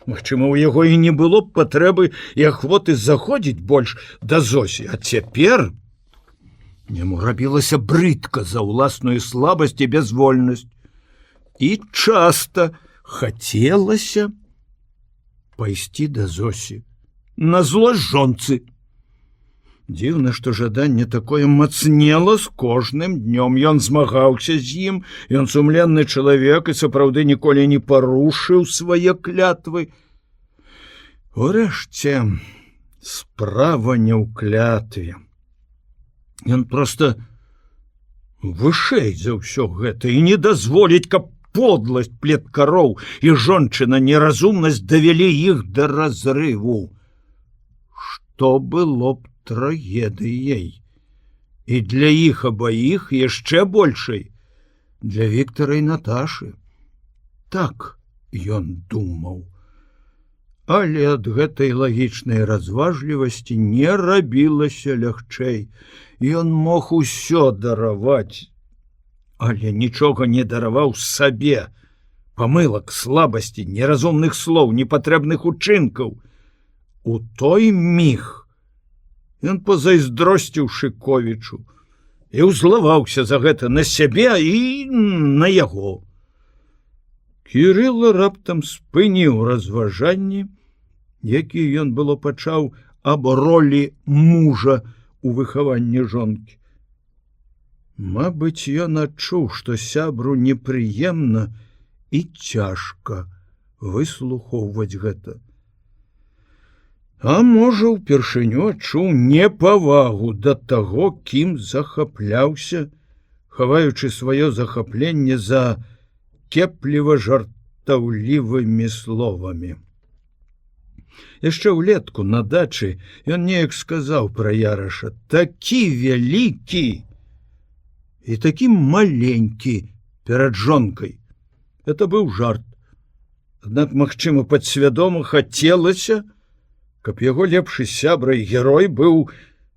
Магчыма, у яго і не было б патрэбы і ахвоты заходзіць больш да Зосі, а цяпер яму рабілася брыдка за ўласную слабасць і бязвольнасць. І часта хацелася пайсці да Зосі на злосць жонцы. Дзіўна, што жаданне такое мацнела з кожным днём. Ён змагаўся з ім, ён сумленны чалавек і сапраўды ніколі не парушыў свае клятвы. Урэшце, справа не ў клятве. Ён проста вышэй за ўсё гэта і не дазволіць, каб подласць плеткароў і жончына неразумнасць давялі іх да разрыву. Што было б трагедыяй. І для іх абаіх яшчэ большай. Для Віктара і Наташы. Так ён думаў. Але ад гэтай лагічнай разважлівасці не рабілася лягчэй. Ён мог усё дараваць, але нічога не дараваў сабе. Памылак, слабасці, неразумных слоў, непатрэбных учынкаў. У той міг ён пазайздросціў Шыковічу і ўзлаваўся за гэта на сябе і на яго. Кірыла раптам спыніў разважанні, якія ён было пачаў аб ролі мужа у выхаванні жонкі. Мабыць, ён адчуў, што сябру непрыемна і цяжка выслухоўваць гэта. А можа, упершыню адчуў непавагу да таго, кім захапляўся, хаваючы сваё захапленне за кепліва-жартаўлівымі словамі. Яшчэ ўлетку на дачы ён неяк сказаў пра Яраша: такі вялікі і такі маленькі перад жонкай. Это быў жарт. Аднак, магчыма, падсвядома хацелася, каб яго лепшы сябра і герой быў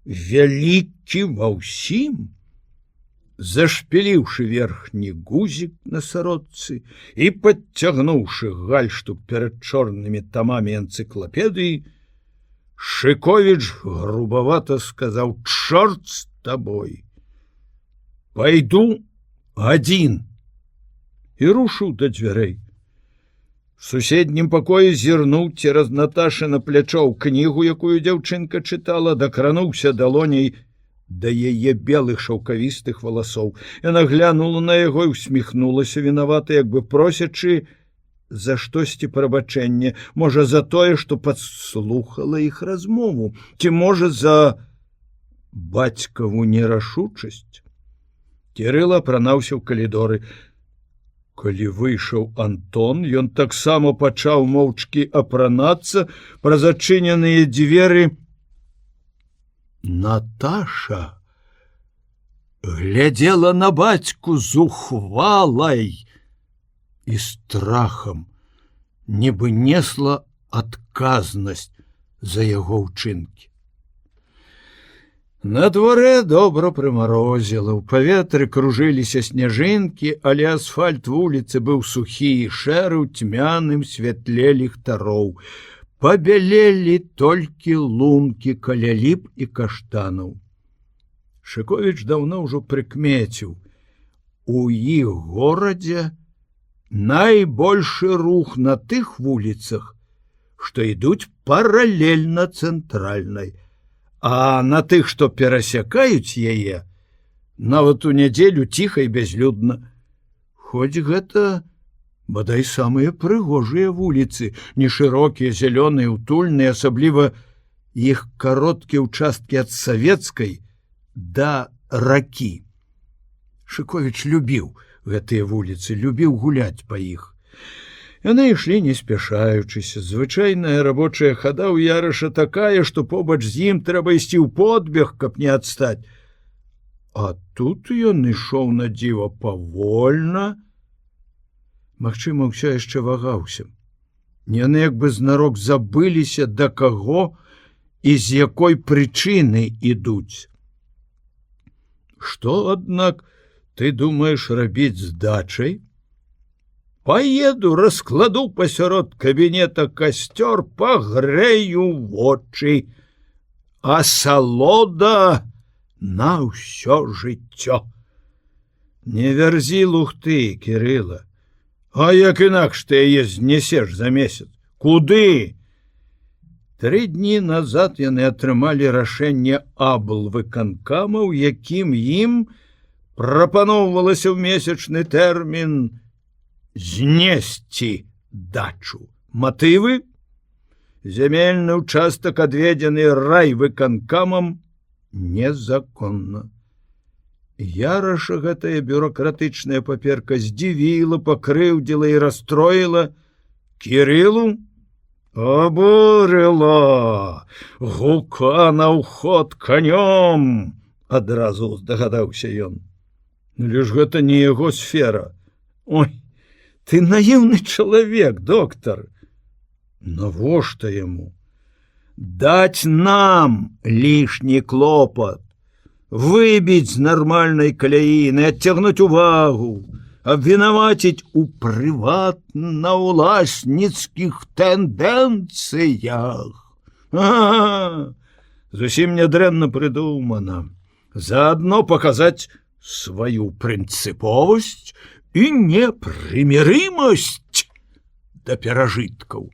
вялікі ва ўсім. Зашпіліўшы верхні гузік на сародцы і падцягнуўшы гальштук перад чорнымі тамамі энцыклапедыі, Шыковіч грубавата сказаў: чорт з табой, пайду адзін, і рушыў да дзвярэй. В суседнім пакоі зірнуў цераз Наташына плячо ў кнігу, якую дзяўчынка чытала, дакрануўся далоняй да яе белых шаўкавістых валасоў. Яна глянула на яго і усміхнулася вінавата, як бы просячы за штосьці прабачэння. Можа, за тое, што падслухала іх размову, ці можа, за бацькаву нерашучасць. Кірыла апранаўся ў калідоры. Калі выйшаў Антон, ён таксама пачаў моўчкі апранацца. Праз адчыненыя дзверы Наташа глядзела на бацьку зухвалай, і страхам, нібы несла адказнасць за яго ўчынкі. На дварэ добра прымарозіла, у паветры кружыліся сняжынкі, але асфальт вуліцы быў сухі і шэры, у цьмяным святле ліхтароў. Пабялелі толькі лункі каля ліп і каштанаў. Шыковіч даўно ўжо прыкмеціў: у іх горадзе найбольшы рух на тых вуліцах, што ідуць паралельна цэнтральнай, а на тых, што перасякаюць яе, нават у нядзелю ціха і бязлюдна. Хоць гэта, бадай, самыя прыгожыя вуліцы, не шырокія, зялёныя, утульныя, асабліва іх кароткія ўчасткі ад Савецкай да ракі. Шыковіч любіў гэтыя вуліцы, любіў гуляць па іх. Яны ішлі не спяшаючыся. Звычайная рабочая хада ў Яраша такая, што побач з ім трэба ісці ў подбег, каб не адстаць. А тут ён ішоў на дзіва павольна. Магчыма, ўсё яшчэ вагаўся. Яны як бы знарок забыліся, да каго і з якой прычыны ідуць. Што, аднак, ты думаеш рабіць з дачай? Поеду, раскладу пасярод кабінета касцёр, пагрэю вочы. Асалода на ўсё жыццё. Не вярзі лухты, Кірыла. А як інакш ты яе знесеш за месяц? Куды? 3 дні назад яны атрымалі рашэнне аблвыканкама, у якім ім прапаноўвалася ў месячны тэрмін знесці дачу. Матывы? Зямельны ўчастак, адведзены райвыканкамам, незаконна. Яраша гэтая бюрократычная паперка здзівіла, пакрыўдзіла і расстроіла. Кірылу абурыла. Гука на ўход канём, адразу здагадаўся ён. Але ж гэта не яго сфера. Ой, ты наіўны чалавек, доктар. Навошта яму? Даць нам лішні клопат, выбіць з нармальнай каляіны, адцягнуць увагу, абвінаваціць у прыватна-ўласніцкіх тэндэнцыях. Зусім нядрэнна прыдумана. Заадно паказаць сваю прынцыповасць і непрымірымасць да перажыткаў.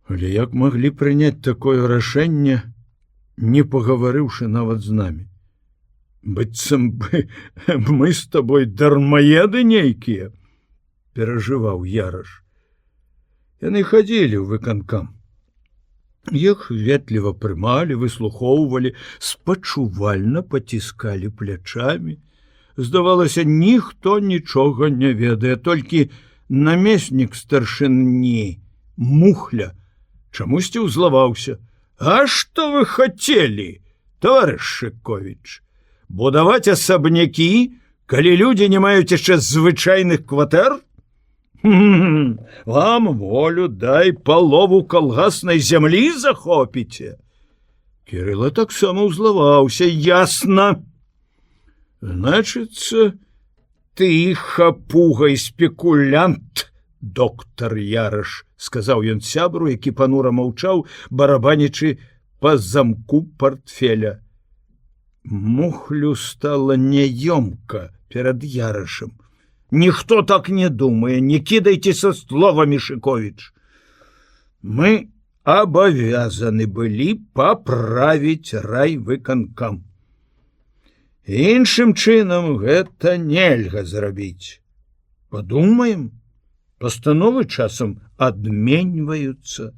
Але як маглі прыняць такое рашэнне, не пагаварыўшы нават з намі? Быццам бы мы з табой дармаеды нейкія, перажываў Яраш. Яны хадзілі ў выканкам. Іх ветліва прымалі, выслухоўвалі, спачувальна паціскалі плячамі. Здавалася, ніхто нічога не ведае, толькі намеснік старшыні Мухля чамусьці ўзлаваўся. А што вы хацелі, таварыш Шыковіч? Будаваць асабнякі, калі людзі не маюць яшчэ звычайных кватэр? Вам волю дай, палову калгаснай зямлі захопіце. Кірыла таксама ўзлаваўся. Ясна. Значыцца, ты хапуга і спекулянт, доктар Яраш, сказаў ён сябру, які панура маўчаў, барабанячы па замку партфеля. Мухлю стала няёмка перад Ярашам. Ніхто так не думае, не кідайцеся словамі, Шыковіч. Мы абавязаны былі паправіць райвыканкам. Іншым чынам гэта нельга зрабіць. Падумаем, пастановы часам адменьваюцца.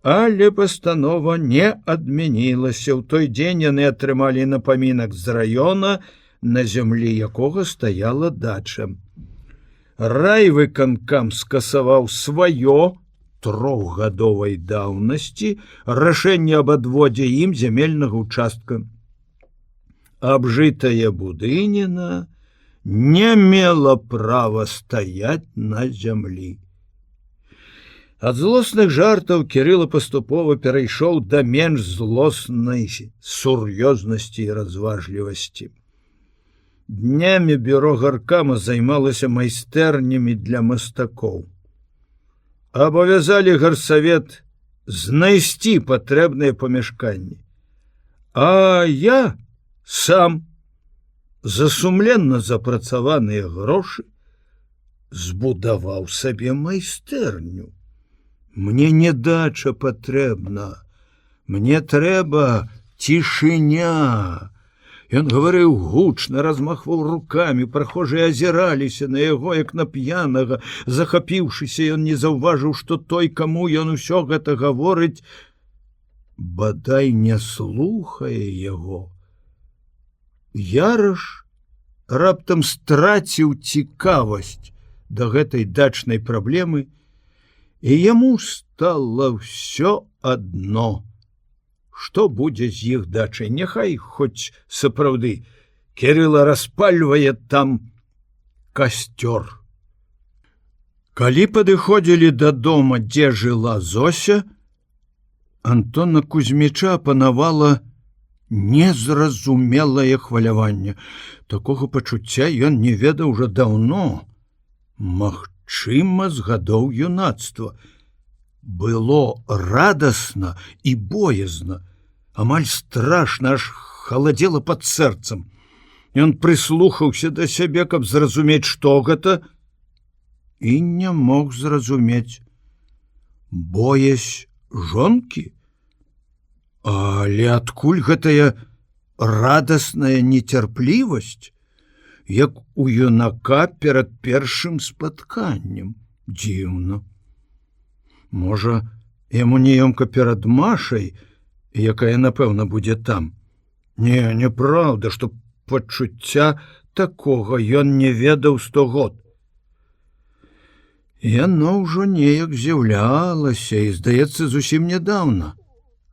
Але пастанова не адмянілася. У той дзень яны атрымалі напамінак з раёна, на зямлі якога стаяла дача. Райвыканкам скасаваў сваё 3гадовай даўнасці рашэнне аб адводзе ім зямельнага ўчастка. Абжытая будыніна не мела права стаять на зямлі. Ад злосных жартаў Кірыла паступова перайшоў да менш злоснай сур'ёзнасці і разважлівасці. Днямі бюро гаркама займалася майстэрнямі для мастакоў. Абавязалі гарсавет знайсці патрэбныя памяшканні. А я сам за сумленна запрацаваныя грошы збудаваў сабе майстэрню. Мне не дача патрэбна, мне трэба цішыня. Ён гаварыў гучна, размахваў рукамі, прахожыя азіраліся на яго, як на п'янага. Захапіўшыся, ён не заўважыў, што той, каму ён усё гэта гаворыць, бадай не слухае яго. Яраш раптам страціў цікавасць да гэтай дачнай праблемы, і яму стала ўсё адно. Што будзе з іх дачай? Няхай хоць сапраўды Кірыла распальвае там касцёр. Калі падыходзілі да дома, дзе жыла Зося, Антона Кузьміча апанавала незразумелае хваляванне. Такога пачуцця ён не ведаў уже даўно. Магчыма, з гадоў юнацтва. Было радасна і боязна, амаль страшна, аж халадзела пад сэрцам. Ён прыслухаўся да сябе, каб зразумець, што гэта, і не мог зразумець. Боязь жонкі? Але адкуль гэтая радасная нецярплівасць, як у юнака перад першым спатканнем? Дзіўна. Можа, яму неёмка перад Машай, якая, напэўна, будзе там. Не, неправда, што пачуцця такога ён не ведаў 100 год. Яно ўжо неяк з'яўлялася і, здаецца, зусім нядаўна.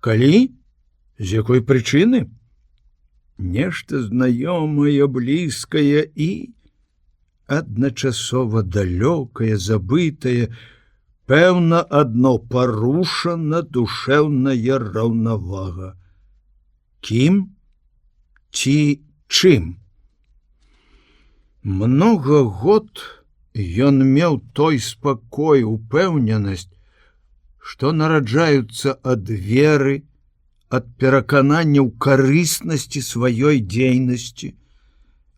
Калі? З якой прычыны? Нешта знаёмае, блізкае і адначасова далёкае, забытае, пэўна, адно парушана душэўная раўнавага. Кім ці чым? Многа год ён меў той спакой, упэўненасць, што нараджаюцца ад веры, ад пераканання ў карыснасці сваёй дзейнасці,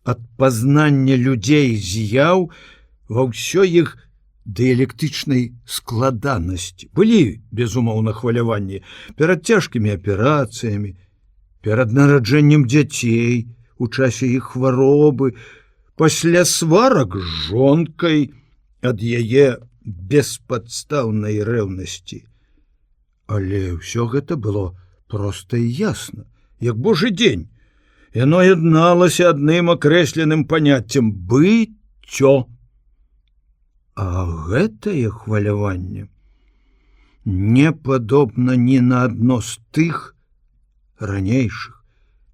ад пазнання людзей з'яў ва ўсёй іх дыялектычнай складанасці. Былі, безумоўна, хваляванні перад цяжкімі аперацыямі, перад нараджэннем дзяцей, у часе іх хваробы, пасля сварак з жонкай, ад яе беспадстаўнай рэўнасці. Але ўсё гэта было проста і ясна, як божы дзень. Яно ядналася адным акрэсленым паняццем — быццё. А гэтае хваляванне не падобна ні на адно з тых ранейшых.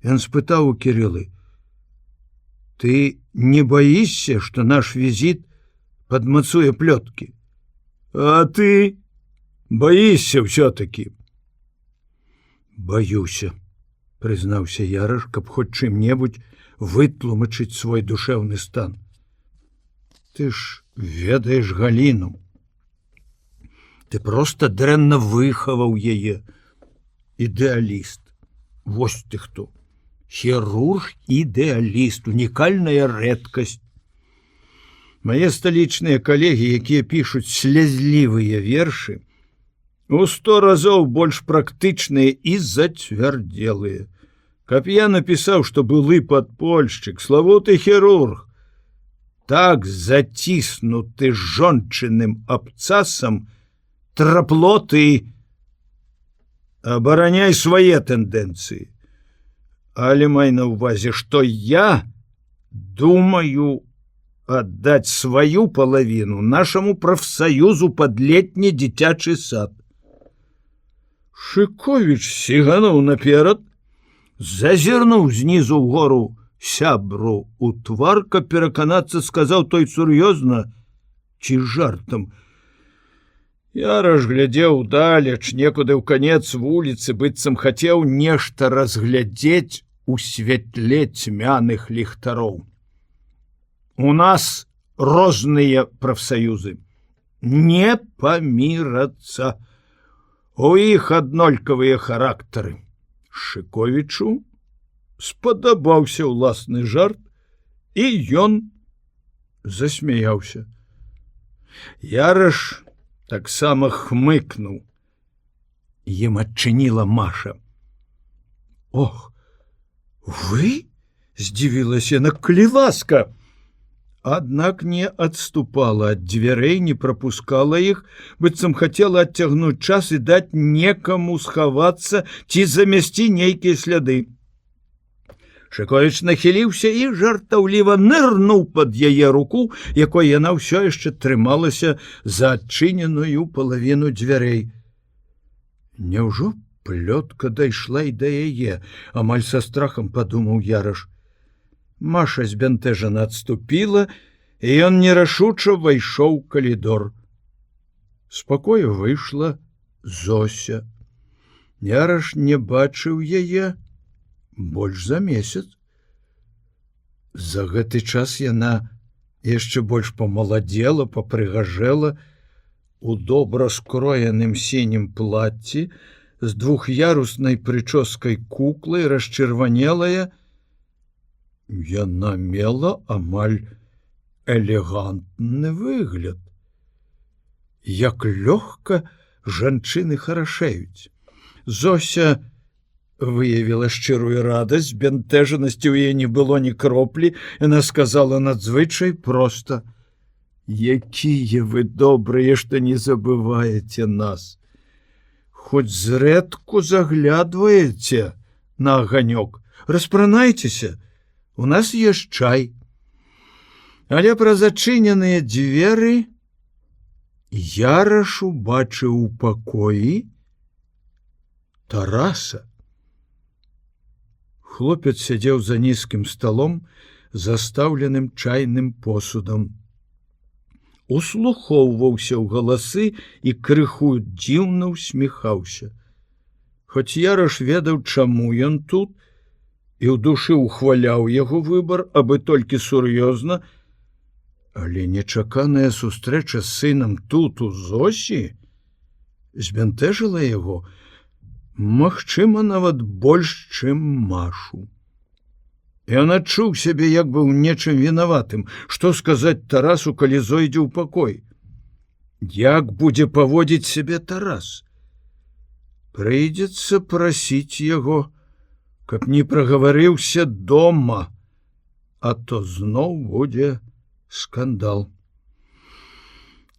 Ён спытаў у Кірылы: «Ты не баішся, што наш візіт падмацуе плёткі? А ты баішся ўсё-такі?» «Баюся», — прызнаўся Яраш, каб хоць чым-небудзь вытлумачыць свой душэўны стан. «Ты ж ведаеш Галіну. Ты проста дрэнна выхаваў яе. Ідэаліст. Вось ты хто. Хірург-ідэаліст, унікальная рэдкасць. Мае сталічныя калегі, якія пішуць слязлівыя вершы, у 100 разоў больш практычныя і зацвярдзелыя. Каб я напісаў, што былы падпольшчык, славуты хірург, так заціснуты жончыным абцасам, траплоты, абараняй свае тэндэнцыі. Але май на ўвазе, што я думаю аддаць сваю палавіну нашаму прафсаюзу пад летні дзіцячы сад. Шыковіч сігануў наперад, зазірнуў знізу ўгору сябру у твар, каб пераканацца, сказаў той сур'ёзна ці жартам. Яраш глядзеў далеч, некуды ў канец вуліцы, быццам хацеў нешта разглядзець у святле цьмяных ліхтароў. У нас розныя прафсаюзы. Не памірацца. У іх аднолькавыя характары. Шыковічу спадабаўся ўласны жарт, і ён засмяяўся. Яраш таксама хмыкнуў. Ім адчыніла Маша. Ох, вы? Здзівілася яна, калі ласка. Аднак не адступала ад дзвярэй, не прапускала іх, быццам хацела адцягнуць час і даць некаму схавацца ці замясці нейкія сляды. Шыковіч нахіліўся і жартаўліва нырнуў пад яе руку, якой яна ўсё яшчэ трымалася за адчыненую палавіну дзвярэй. Няўжо плётка дайшла і да яе, амаль са страхам падумаў Яраш. Маша збянтэжана адступіла, і ён нерашуча ўвайшоў у калідор. З пакою выйшла Зося. Яраш не бачыў яе больш за месяц. За гэты час яна яшчэ больш памаладзела, папрыгажэла у добра скроеным сінім плацці з двух'яруснай прычоскай куклай, расчырванелая. Яна мела амаль элегантны выгляд. Як лёгка жанчыны харашэюць. Зося выявіла шчырую радасць, збянтэжанасці ў яе не было ні кроплі. Яна сказала надзвычай проста: якія вы добрыя, што не забываеце нас. Хоць зрэдку заглядваеце на аганёк. Распранайцеся, у нас ёсць чай. Але праз адчыненыя дзверы Яраш убачыў у пакоі Тараса. Хлопец сядзеў за нізкім сталом, застаўленым чайным посудам. Услухоўваўся ў галасы і крыху дзіўна ўсміхаўся. Хоць Яраш ведаў, чаму ён тут, і ў душы ўхваляў яго выбар, абы толькі сур'ёзна, але нечаканая сустрэча з сынам тут у Зосі збянтэжыла яго, магчыма, нават больш, чым Машу. Ён адчуў сябе як бы ў нечым вінаватым. Што сказаць Тарасу, калі зойдзе ў пакой? Як будзе паводзіць сябе Тарас? Прыйдзецца прасіць яго, каб не прагаварыўся дома, а то зноў будзе скандал.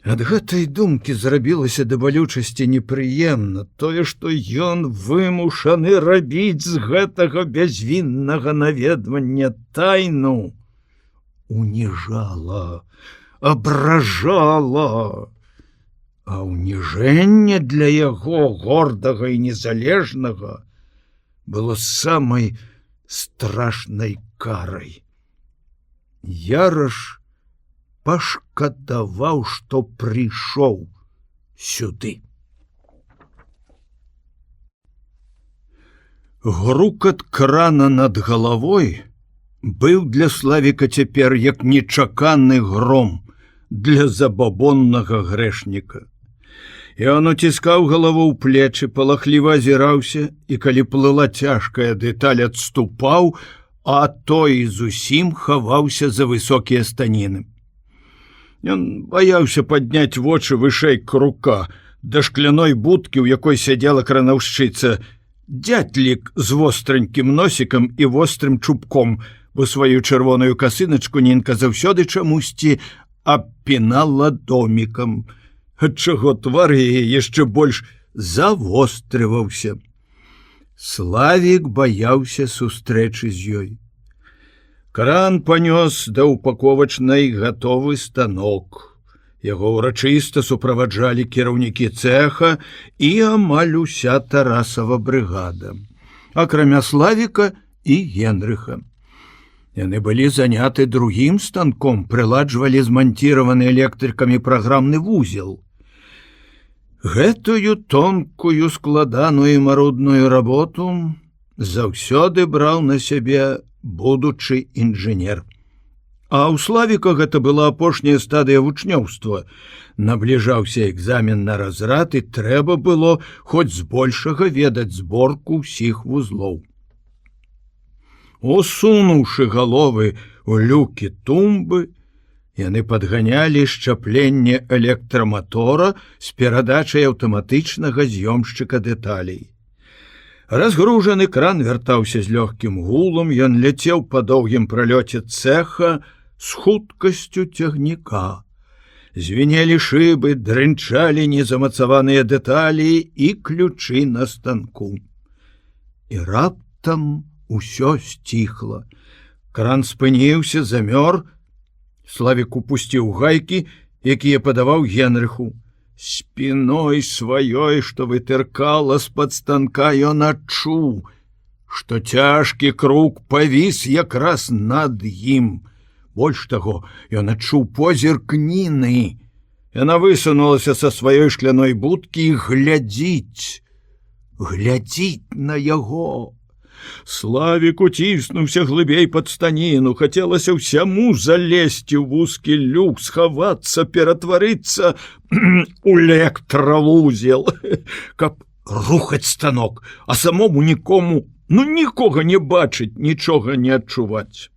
Ад гэтай думкі зрабілася да балючасці непрыемна тое, што ён вымушаны рабіць з гэтага бязвіннага наведвання тайну. Уніжала, абражала. А ўніжэнне для яго, гордага і незалежнага, было самай страшнай карай. Яраш пашкадаваў, што прыйшоў сюды. Грукат крана над галавой быў для Славіка цяпер як нечаканы гром для забабоннага грэшніка. Ён уціскаў галаву ў плечы, палахліва азіраўся, і калі плыла цяжкая дэталь, адступаў, а то і зусім хаваўся за высокія станіны. Ён баяўся падняць вочы вышэй крука, да шкляной будкі, у якой сядзела кранаўшчыца, дзятлік з востранькім носікам і вострым чубком, бо сваю чырвоную касыначку ненька заўсёды чамусьці абпінала домікам, адчаго твар яе яшчэ больш завострываўся. Славік баяўся сустрэчы з ёй. Кран панёс да упаковачнай гатовы станок. Яго ўрачыста суправаджалі кіраўнікі цэха і амаль уся Тарасава брыгада, акрамя Славіка і Генрыха. Славік, якога Яраш не ведаў, узяў кран, пачаў ставіць упаковачныя гатовыя станкі. Калі ўсе працаўнікі цэха, кроме Славіка, зайшлі ў кабінет, ён выцягнуў з Яны былі заняты другім станком, прыладжвалі зманціраваны электрыкамі праграмны вузел. Гэтую тонкую, складаную і марудную работу заўсёды браў на сябе будучы інжынер. А ў Славіка гэта была апошняя стадыя вучнёўства. Набліжаўся экзамен на разрад, і трэба было хоць збольшага ведаць зборку ўсіх вузлоў. Усунуўшы галовы ў люкі тумбы, яны падганялі шчапленне электрамотора з перадачай аўтаматычнага з'ёмшчыка дэталей. Разгружаны кран вяртаўся з лёгкім гулам, ён ляцеў па доўгім пралёце цэха з хуткасцю цягніка. Звінелі шыбы, дрынчалі незамацаваныя дэталі і ключы на станку. І раптам усё сціхла. Кран спыніўся, замёр. Славік упусціў гайкі, якія падаваў Генрыху. Спіной сваёй, што вытыркала з-пад станка, ён адчуў, што цяжкі круг павіс якраз над ім. Больш таго, ён адчуў позірк Ніны. Яна высунулася са сваёй шкляной будкі і глядзіць на яго. Славік уціснуўся глыбей пад станіну, хацелася ўсяму залезці ў вузкі люк, схавацца, ператварыцца у электравузел, каб рухаць станок, а самому нікому, нікога не бачыць, нічога не адчуваць.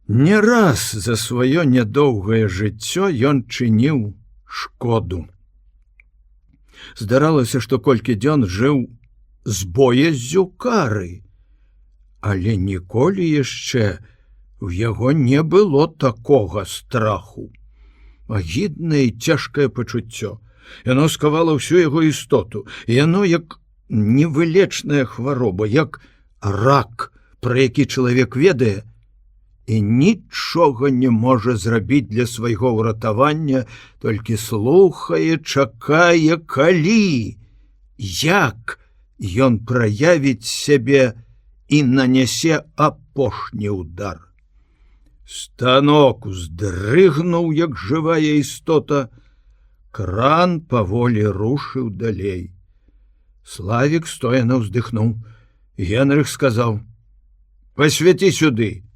Не раз за сваё нядоўгае жыццё ён чыніў шкоду. Здаралася, што колькі дзён жыў з бояззю кары, але ніколі яшчэ у яго не было такога страху. Агіднае і цяжкае пачуццё. Яно скавала ўсю яго істоту, і яно як невылечная хвароба, як рак, пра які чалавек ведае і нічога не можа зрабіць для свайго ўратавання, толькі слухае, чакае, калі, як ён праявіць сябе і нанясе апошні ўдар. Станок уздрыгнуў, як жывая істота. Кран паволі рушыў далей. Славік стояна ўздыхнуў. Генрых сказаў: «Пасвяці сюды».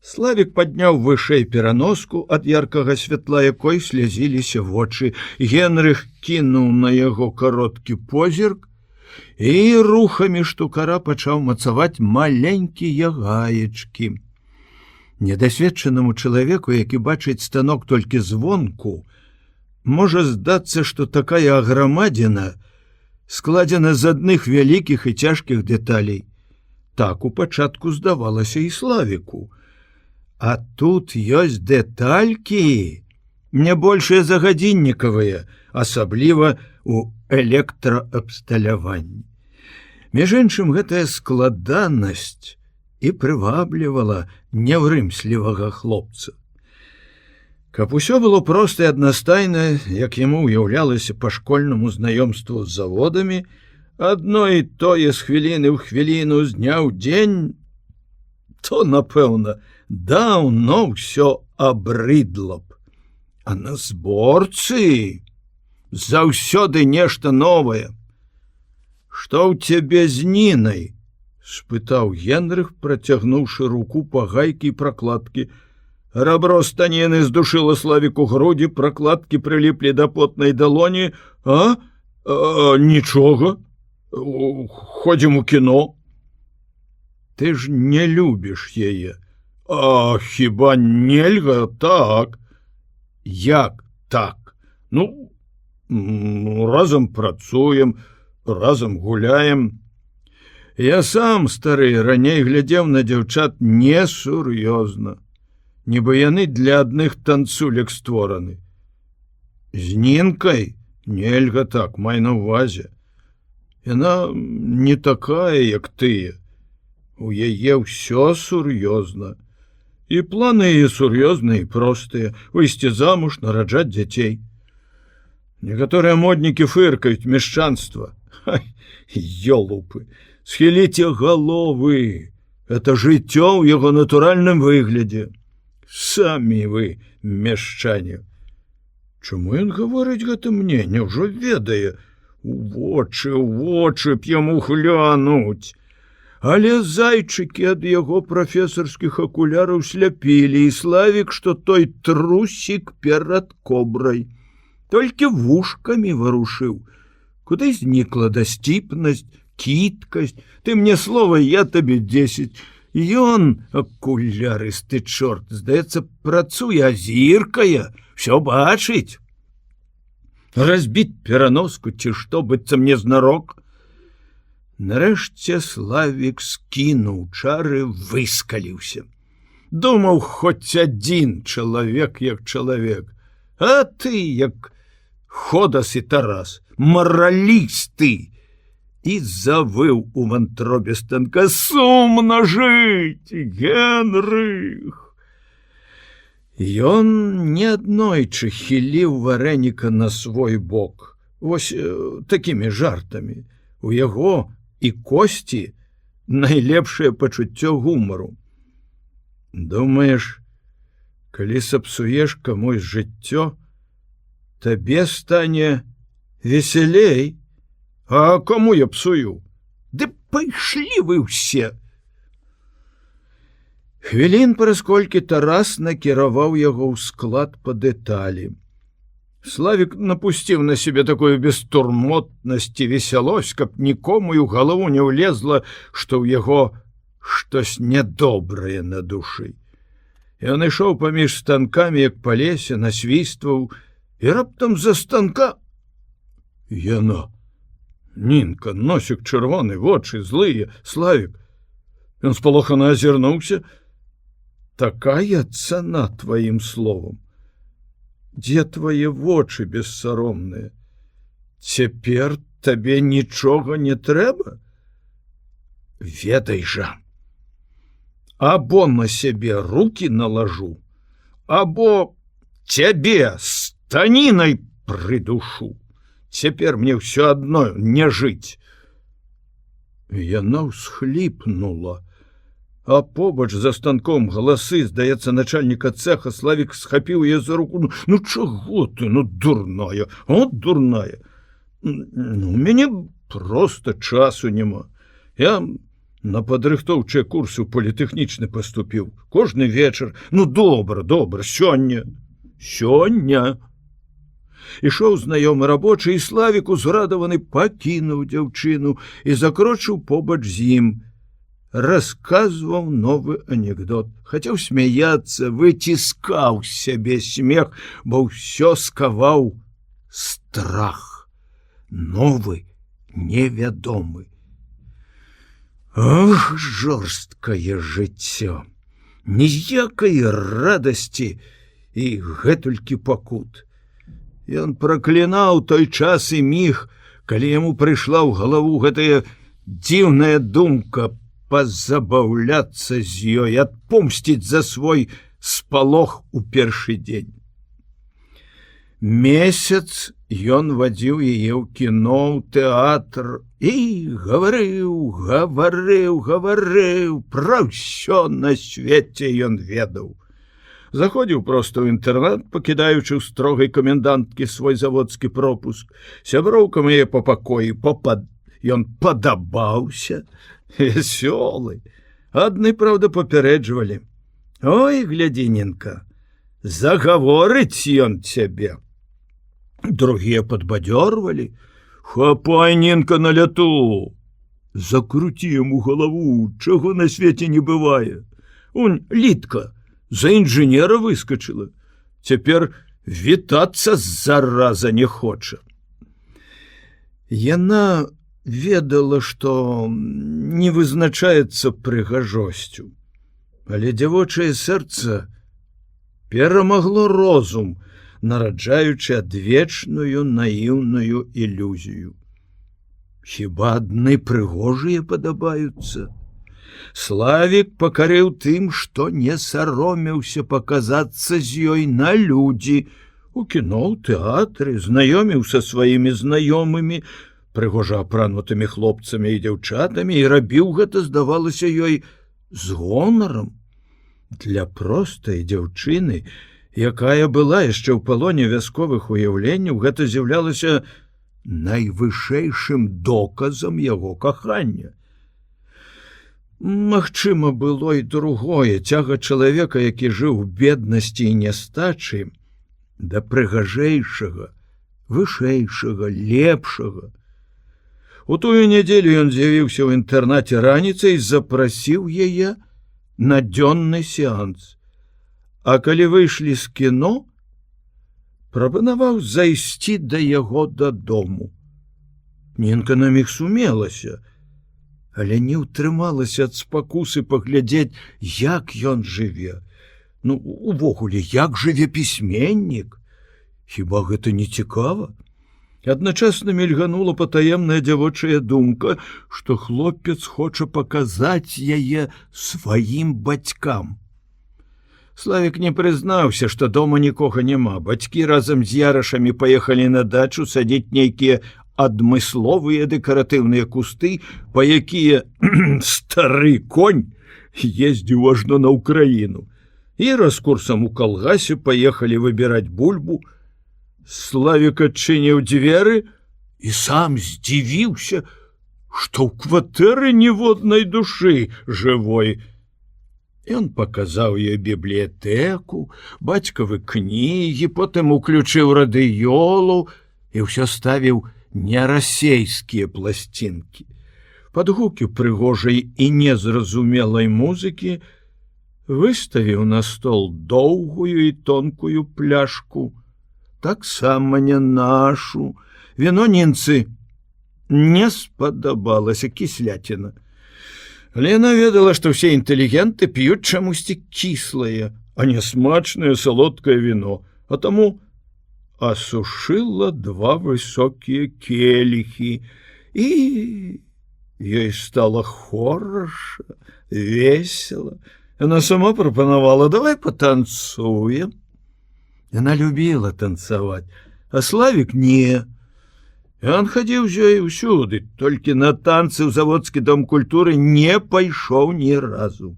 Славік падняў вышэй пераноску, ад яркага святла якой слязіліся вочы. Генрых кінуў на яго кароткі позірк, і рухамі штукара пачаў мацаваць маленькія гаечкі. Недасведчанаму чалавеку, які бачыць станок толькі звонку, можа здацца, што такая аграмадзіна складзена з адных вялікіх і цяжкіх дэталей. Так у пачатку здавалася і Славіку. А тут ёсць дэталькі, не большыя за гадзіннікавыя, асабліва у электраабсталяванні. Між іншым, гэтая складанасць і прываблівала няўрымслівага хлопца. Каб усё было проста і аднастайна, як яму ўяўлялася па школьнаму знаёмству з заводамі, адно і тое з хвіліны ў хвіліну, з дня ў дзень, то, напэўна, даўно ўсё абрыдла б. А на зборцы заўсёды нешта новае. «Што ў цябе з Нінай?» – спытаў Генрых, працягнуўшы руку па гайкі і пракладкі. Рабро станіны здушыла Славіку грудзі, пракладкі прыліплі да потнай далоні. Нічога. Ходзім у кіно». «Ты ж не любіш яе». «Хіба нельга так?» «Як так? Разам працуем, разам гуляем. Я сам, стары, раней глядзеў на дзяўчат несур'ёзна. Нібы яны для адных танцулек створаны. З Нінкай нельга так, май на ўвазе. Яна не такая, як тыя. У яе ўсё сур'ёзна. І планы яе сур'ёзныя і простыя. Выйсці замуж, нараджаць дзяцей. Некаторыя моднікі фыркаюць: мяшчанства. Ёлупы, схіліце галовы. Это жыццё ў яго натуральным выглядзе. Самі вы, мяшчане. Чаму ён гаворыць гэта мне? Няўжо ведае? У вочы б яму глянуць. Але зайчыкі ад яго прафесарскіх акуляраў сляпілі, і Славік, што той трусік перад кобрай. Толькі вушкамі варушыў. Куды знікла дасціпнасць, кіткасць? Ты мне слова, я табе 10. Ён, акулярысты чорт, здаецца, працуе, азіркае, всё бачыць. Разбіць пераноску ці што, быццам незнарок. Нарэшце Славік скінуў чары, выскаліўся. Думаў, хоць адзін чалавек як чалавек, а ты як Ходас і Тарас, маралісты. І завыў у вантробе станка: сумна жыць, Генрых. Ён неаднойчы хіліў варэніка на свой бок. Вось такімі жартамі. У яго і Косці найлепшае пачуццё гумару. Думаеш, калі сапсуеш камусь жыццё, табе стане весялей? А кому я псую? Ды пайшлі вы ўсе! Хвілін праз колькі Тарас накіраваў яго ў склад па дэталі. Славік напусціў на сябе такую бестурмотнасць і весялосць, каб нікому і ў галаву не ўлезла, што ў яго штось нядобрае на душы. Ён ішоў паміж станкамі, як па лесе, насвістваў, і раптам за станка яна. Нінка, носік чырвоны, вочы злыя. Славік. Ён спалохана азірнуўся. Такая цана тваім словам. Дзе твае вочы бессаромныя? Цяпер табе нічога не трэба? Ведай жа. Або на сябе рукі налажу, або цябе станінай прыдушу. Цяпер мне ўсё адно не жыць. Яна ўсхліпнула, а побач за станком галасы, здаецца, начальніка цеха. Славік схапіў яе за руку. Ну чаго ты, ну дурная, от дурная. У мяне проста часу няма. Я на падрыхтоўчыя курсы ў політэхнічны паступіў. Кожны вечар. Ну добра, сёння. Ішоў знаёмы рабочы, і Славік, узрадаваны, пакінуў дзяўчыну і закрочыў побач з ім. Расказваў новы анекдот. Хацеў смяяцца, выціскаў сябе смех, бо ўсё скаваў страх. Новы, невядомы. Ох, жорсткае жыццё. Ніякай радасці і гэтулькі пакут. Ён праклінаў той час і міг, калі яму прыйшла ў галаву гэтая дзіўная думка пазабаўляцца з ёй, адпомсціць за свой спалох у першы дзень. Месяц ён вадзіў яе ў кіно, ў тэатр і гаварыў, пра ўсё на свеце ён ведаў. Заходзіў проста ў інтэрнат, пакідаючы ў строгай каменданткі свой заводскі пропуск. Сяброўкам яе па пакоі ён падабаўся. Весёлы. Адны, праўда, папярэджвалі: ой, глядзі, Нінка, загаворыць ён цябе. Другія падбадзёрвалі: хапай, Нінка, на ляту. Закруці яму галаву, чаго на свеце не бывае. Он, Лідка, за інжынера выскачыла. Цяпер вітацца зараза не хоча. Яна ведала, што не вызначаецца прыгажосцю, але дзявочае сэрца перамагло розум, нараджаючы адвечную наіўную ілюзію. Хіба адны прыгожыя падабаюцца? Славік пакарыў тым, што не саромеўся паказацца з ёй на людзі. У кіно, ў тэатры, знаёміў са сваімі знаёмымі, прыгожа апранутымі хлопцамі і дзяўчатамі, і рабіў гэта, здавалася ёй, з гонарам. Для простай дзяўчыны, якая была яшчэ ў палоне вясковых уяўленняў, гэта з'яўлялася найвышэйшым доказам яго кахання. Магчыма, было і другое, цяга чалавека, які жыў у беднасці і нястачы, да прыгажэйшага, вышэйшага, лепшага. У тую нядзелю ён з'явіўся ў інтэрнаце раніцай і запрасіў яе на дзённы сеанс. А калі выйшлі з кіно, прапанаваў зайсці да яго дадому. Нінка на міг сумелася, але не ўтрымалася ад спакусы паглядзець, як ён жыве. Ну, увогуле, як жыве пісьменнік? Хіба гэта не цікава? Адначасна мільганула патаемная дзявочая думка, што хлопец хоча паказаць яе сваім бацькам. Славік не прызнаўся, што дома нікога няма. Бацькі разам з ярашамі паехалі на дачу садзіць нейкія адмысловыя дэкаратыўныя кусты, па якія стары конь ездзіў ажно на ўкраіну. Іра з курсам у калгасе паехалі выбіраць бульбу. Славік адчыніў дзверы і сам здзівіўся, што ў кватэры ніводнай душы жывой. Ён паказаў ёй бібліятэку, бацькавы кнігі, потым уключыў радыёлу і ўсё ставіў нерасейскія пласцінкі. Пад гукі прыгожай і незразумелай музыкі выставіў на стол доўгую і тонкую пляшку, таксама не нашу. Віно Нінцы не спадабалася, кісляціна. Але яна ведала, што ўсе інтэлігенты п'юць чамусьці кіслае, а не смачнае салодкае віно, а таму асушыла два высокія келіхі, і ёй стала хораша, весела. Яна сама прапанавала: давай патанцуем. Яна любіла танцаваць, а Славік не. Ён хадзіў з ёй усюды, толькі на танцы ў заводскі дом культуры не пайшоў ні разу.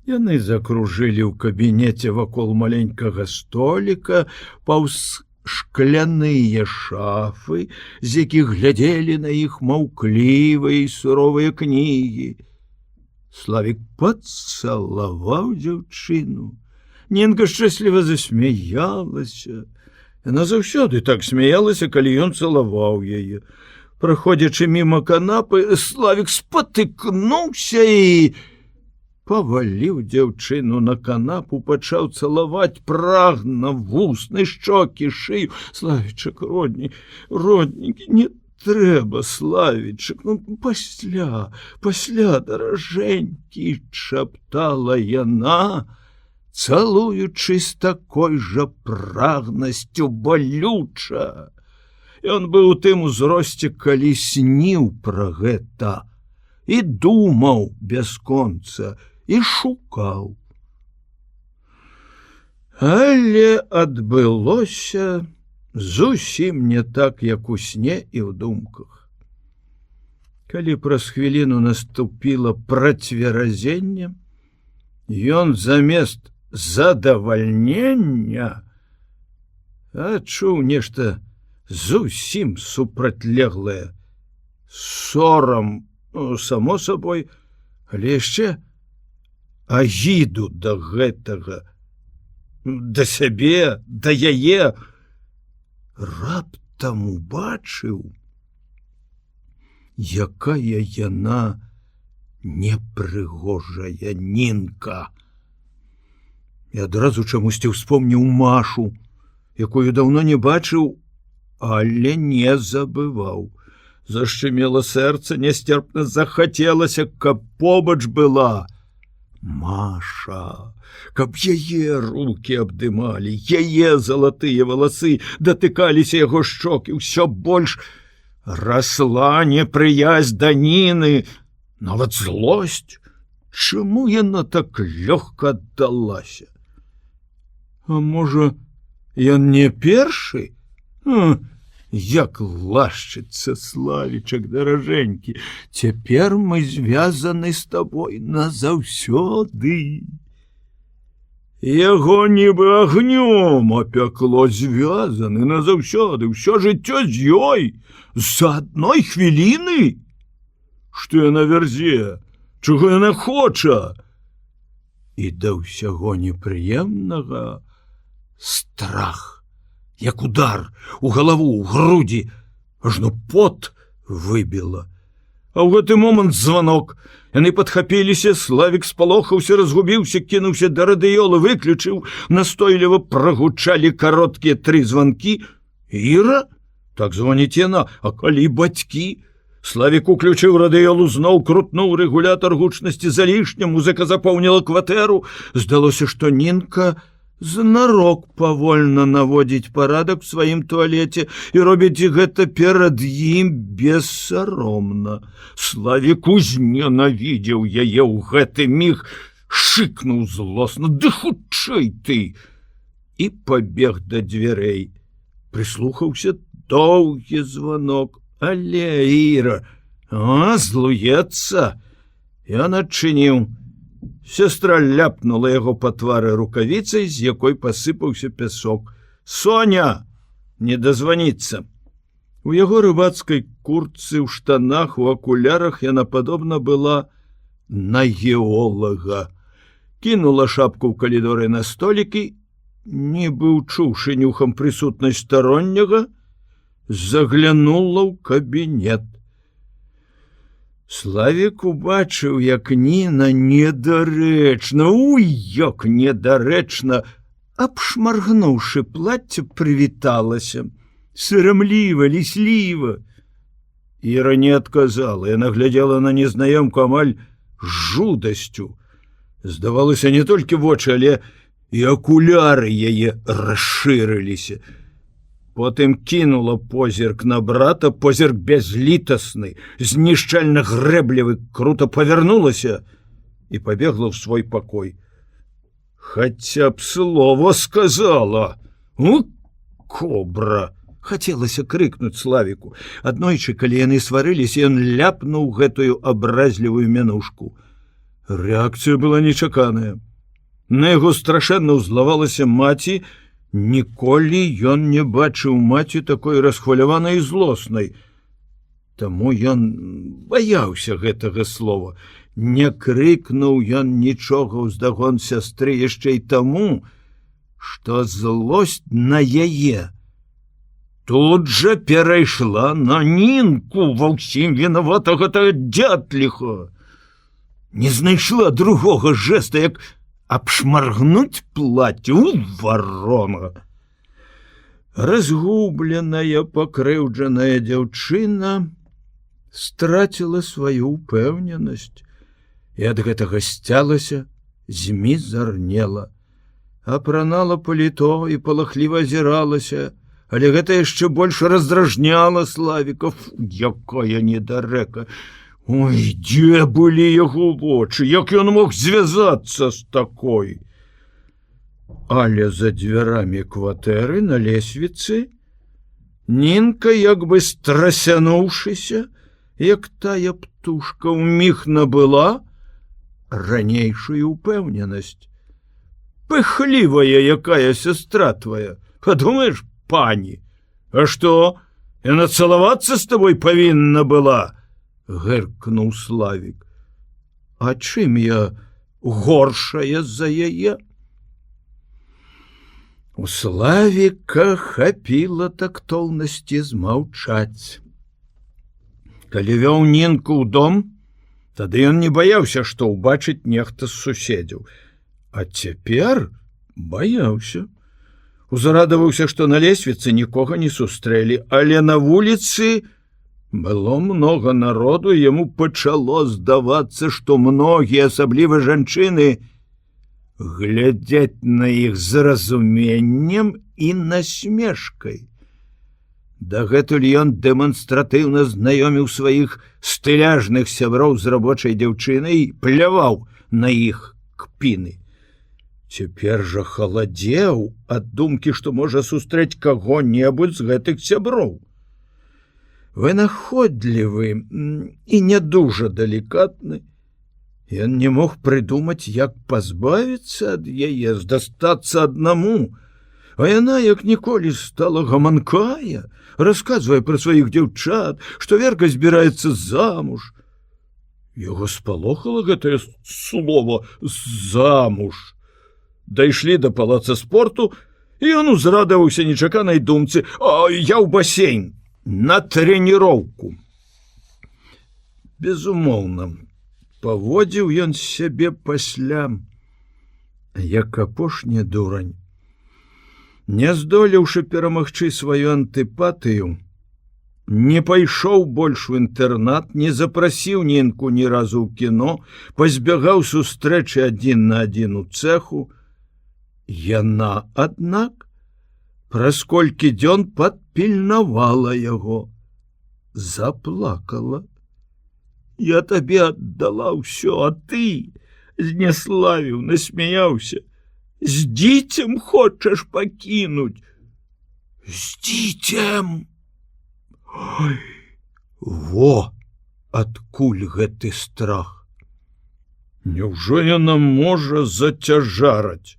Яны закружылі ў кабінеце вакол маленькага століка, паўз шкляныя шафы, з якіх глядзелі на іх маўклівыя і суровыя кнігі. Славік пацалаваў дзяўчыну. Нінка шчасліва засмяялася. Яна заўсёды так смяялася, калі ён цалаваў яе. Праходзячы міма канапы, Славік спатыкнуўся і паваліў дзяўчыну на канапу, пачаў цалаваць прагна вусны, шчокі, шыю. Славічак, родненькі, не трэба, Славічак, ну пасля, даражэнькі, шаптала яна, цалуючы з такой жа прагнасцю балюча. Ён быў у тым узросце, калі сніў пра гэта і думаў бясконца, і шукаў. Але адбылося зусім не так, як у сне і ў думках. Калі праз хвіліну наступіла працверазенне, ён замест задавальнення адчуў нешта зусім супрацьлеглае. Сорам, само сабой, але яшчэ агіду да гэтага, да сябе, да яе. Раптам убачыў, якая яна непрыгожая Нінка. І адразу чамусьці ўспомніў Машу, якую даўно не бачыў, але не забываў. Зашчымела сэрца, нясцерпна захацелася, каб побач была Маша, каб яе рукі абдымалі, яе залатыя валасы датыкаліся яго шчокі. Усё больш расла непрыязь да Ніны, нават злосць. Чаму яна так лёгка аддалася? А можа, ён не першы? Як лашчыцца, Славічак даражэнькі, цяпер мы звязаны з табой назаўсёды. Яго нібы агнём апякло, звязаны назаўсёды, ўсё жыццё з ёй, з-за адной хвіліны. Што яна вярзе, чаго яна хоча? І да ўсяго непрыемнага страх, як удар у галаву, у грудзі, ажно пот выбіла. А ў гэты момант званок. Яны падхапіліся, Славік спалохаўся, разгубіўся, кінуўся да радыёла, выключыў, настойліва прагучалі кароткія 3 званкі. Іра? Так звоніць яна, а калі бацькі? Славік уключыў радыёл, зноў крутнуў рэгулятар гучнасці залішне, музыка запоўніла кватэру. Здалося, што Нінка знарок павольна наводзіць парадак у сваім туалеце і робіць гэта перад ім бессаромна. Славік узненавідзеў яе ў гэты міг, шыкнуў злосна: «Ды хутчэй ты!» і пабег да дзвярэй. Прыслухаўся, доўгі званок. Але Іра, злуецца. Ён адчыніў. Сестра ляпнула яго па твары рукавіцай, з якой пасыпаўся пясок. «Соня! Не дазваніцца!» У яго рыбацкай куртцы, ў штанах, у акулярах яна падобна была на геолага. Кінула шапку ў калідоры на столікі, нібы ўчуўшы нюхам прысутнасць старонняга, заглянула ў кабінет. Славік убачыў, як Ніна недарэчна, як недарэчна, абшмаргнуўшы плацце, прывіталася. Сарамліва, лісліва. Іра не адказала, яна глядзела на незнаёмку амаль з жудасцю. Здавалася, не толькі вочы, але і акуляры яе расшырыліся. Потым кінула позірк на брата, позірк бязлітасны, знішчальна грэблівы, круто павярнулася і пабегла ў свой пакой. Хаця б слова сказала. Кобра! Хацелася крыкнуць Славіку. Аднойчы, калі яны сварыліся, ён ляпнуў гэтую абразлівую мянушку. Рэакцыя была нечаканая. На яго страшэнна ўзлавалася маці. Ніколі ён не бачыў маці такой расхваляванай і злоснай. Таму ён баяўся гэтага слова. Не крыкнуў ён нічога ўздагон сястры яшчэ і таму, што злосць на яе тут жа перайшла на Нінку, ва ўсім вінавата гэтага дзятліха. Не знайшла другога жэста, як абшмаргнуць плацце. Варона! Разгубленая, пакрыўджаная дзяўчына страціла сваю ўпэўненасць і ад гэтага сцялася, змізарнела. Апранала паліто і палахліва азіралася, але гэта яшчэ больш раздражняла Славіка. Якая недарэка! Ой, дзе былі яго вочы, як ён мог звязацца з такой? Але за дзвярамі кватэры на лесвіцы Нінка, як бы страсянуўшыся, як тая птушка, ўміг набыла ранейшую ўпэўненасць. Пыхлівая якая сестра твая, падумаеш, пані. А што, яна цалавацца з табой павінна была? Гэркнуў Славік. А чым я горшая за яе? У Славіка хапіла тактоўнасці змаўчаць. Калі вёў Нінку ў дом, тады ён не баяўся, што ўбачыць нехта з суседзяў. А цяпер баяўся. Узрадаваўся, што на лесвіцы нікога не сустрэлі, але на вуліцы было много народу, і яму пачало здавацца, што многія, асабліва жанчыны, глядзяць на іх з разуменнем і насмешкай. Дагэтуль ён дэманстратыўна знаёміў сваіх стыляжных сяброў з рабочай дзяўчынай і пляваў на іх кпіны. Цяпер жа халадзеў ад думкі, што можа сустрэць каго-небудзь з гэтых сяброў. вынаходлівы і не дужа далікатны. Ён не мог прыдумаць, як пазбавіцца ад яе, здастацца аднаму. А яна, як ніколі, стала гаманкая, расказвае пра сваіх дзяўчат, што Верка збіраецца замуж. Яго спалохала гэтае слово «замуж». Дайшлі да палаца спорту, і ён узрадаваўся нечаканай думцы: «Я ў басейн, на трэніроўку». Безумоўна, паводзіў ён сябе пасля, як апошні дурань. Не здолеўшы перамагчы сваю антыпатыю, не пайшоў больш у інтэрнат, не запрасіў Нінку ні разу ў кіно, пазбягаў сустрэчы адзін на адзін у цэху. Яна, аднак, праз колькі дзён падпільнавала яго, заплакала. «Я табе аддала ўсё, а ты зняславіў, насмяяўся. З дзіцем хочаш пакінуць? З дзіцем!» Ой, во, адкуль гэты страх? Няўжо яна можа зацяжараць?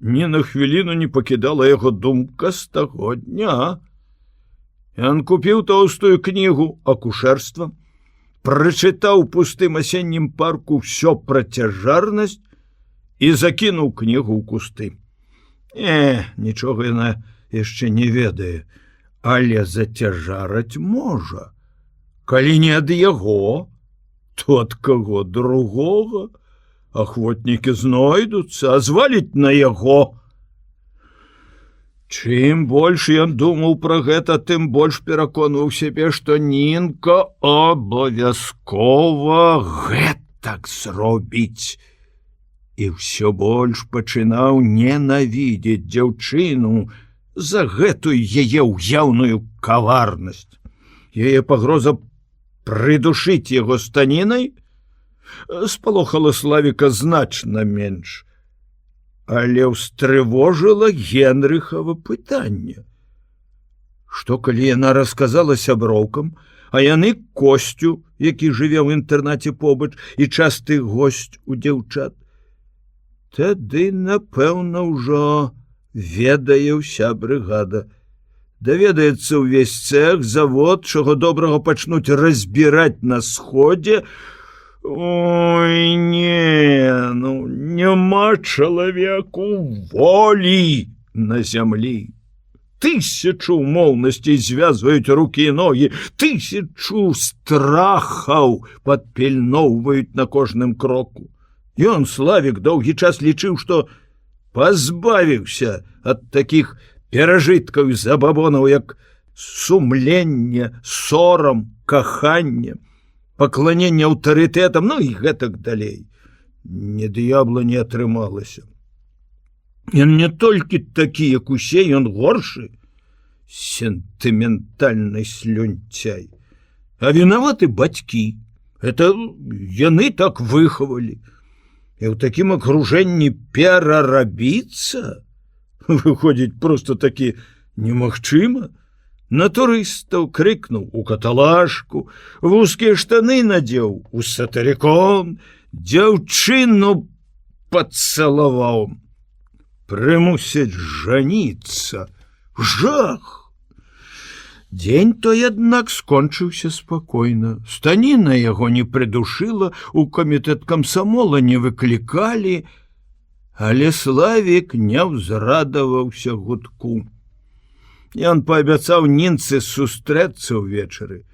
Ні на хвіліну не пакідала яго думка з таго дня. Ён купіў тоўстую кнігу акушэрства, прачытаў у пустым асеннім парку ўсё пра цяжарнасць і закінуў кнігу ў кусты. Нічога яна яшчэ не ведае, але зацяжараць можа. Калі не ад яго, то ад каго другога. Ахвотнікі знойдуцца, а зваліць на яго. Чым больш ён думаў пра гэта, тым больш пераконваў сябе, што Нінка абавязкова гэтак зробіць. І ўсё больш пачынаў ненавідзець дзяўчыну за гэтую яе ўяўную каварнасць. Яе пагроза прыдушыць яго станінай спалохала Славіка значна менш, але ўстрывожыла Генрыхава пытанне. Што калі яна расказала сяброўкам, а яны Косцю, які жыве ў інтэрнаце побач і часты госць у дзяўчат? Тады, напэўна, ўжо ведае ўся брыгада. Даведаецца ўвесь цэх, завод, чаго добрага пачнуць разбіраць на сходзе. Ой, няма чалавеку волі на зямлі. Тысячу умоўнасцей звязваюць рукі і ногі, тысячу страхаў падпільноўваюць на кожным кроку. Ён, Славік, доўгі час лічыў, што пазбавіўся ад такіх перажыткаў і забабонаў, як сумленне, сорам, каханне, пакланенне аўтарытэтам, і гэтак далей. Не д'ябла не атрымалася. Ён не толькі такі, як усе, ён горшы, сентыментальны слюнцяй. А вінаваты бацькі. Это яны так выхавалі. І ў такім акружэнні перарабіцца, выходзіць, проста такі немагчыма. На турыстаў крыкнуў у каталажку, вузкія штаны надзеў у сатырикон, дзяўчыну пацалаваў. Прымусяць жаніцца. Жах! Дзень той, аднак, скончыўся спакойна. Станіна яго не прыдушыла, у камітэт камсамола не выклікалі, але Славік не ўзрадаваўся гудку. Ён паабяцаў Нінцы сустрэцца ўвечары,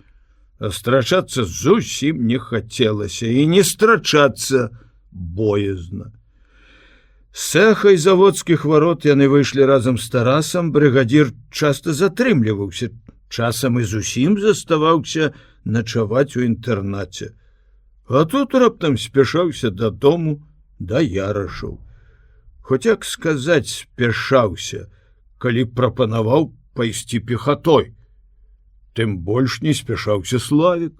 а страчацца зусім не хацелася, і не страчацца боязна. З цэха і заводскіх варот яны выйшлі разам з Тарасам, брыгадзір часта затрымліваўся, часам і зусім заставаўся начаваць у інтэрнаце. А тут раптам спяшаўся дадому да ярашаў. Хоць як сказаць спяшаўся, калі прапанаваў пайсці пехатой. Тым больш не спяшаўся Славік.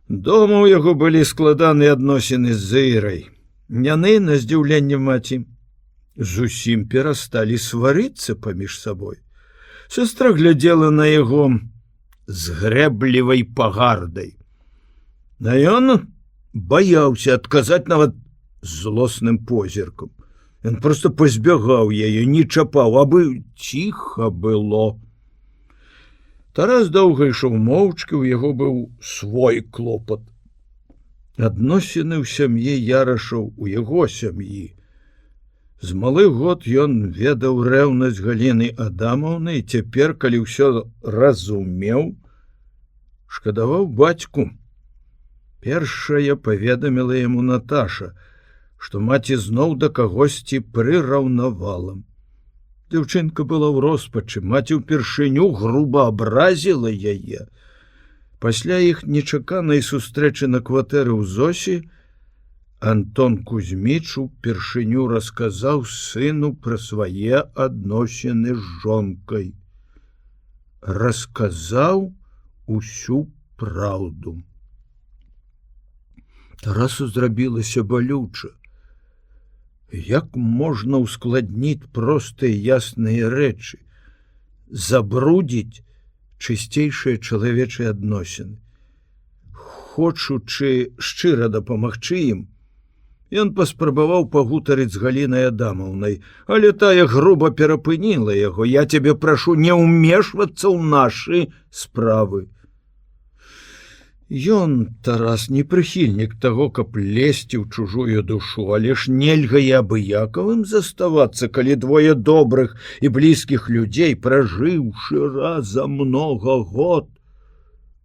Дома ў яго былі складаныя адносіны з Зырай. Яны, на здзіўленне маці, зусім перасталі сварыцца паміж сабой. Сестра глядзела на яго з грэблівай пагардай. А ён баяўся адказаць нават злосным позіркам. Ён проста пазбягаў яе, не чапаў, абы ціха было. Тарас доўга ішоў моўчкі, у яго быў свой клопат. Адносіны ў сям'і Ярашаў, у яго сям'і. З малых год ён ведаў рэўнасць Галіны Адамаўны і цяпер, калі ўсё разумеў, шкадаваў бацьку. Першая паведаміла яму Наташа, што маці зноў да кагосьці прыраўнавала. Дзяўчынка была ў роспачы, маці ўпершыню груба абразіла яе. Пасля іх нечаканай сустрэчы на кватэры ў Зосі Антон Кузьміч упершыню расказаў сыну пра свае адносіны з жонкай. Расказаў усю праўду. Тарасу зрабілася балюча. Як можна ускладніць простыя ясныя рэчы, забрудзіць чысцейшыя чалавечыя адносіны? Хочучы шчыра дапамагчы ім, ён паспрабаваў пагутарыць з Галінай Адамаўнай, але тая груба перапыніла яго. Я цябе прашу не ўмешвацца ў нашы справы. Ён, Тарас, не прыхільнік таго, каб лезці ў чужую душу, але ж нельга і абыякавым заставацца, калі двое добрых і блізкіх людзей, пражыўшы разам многа год,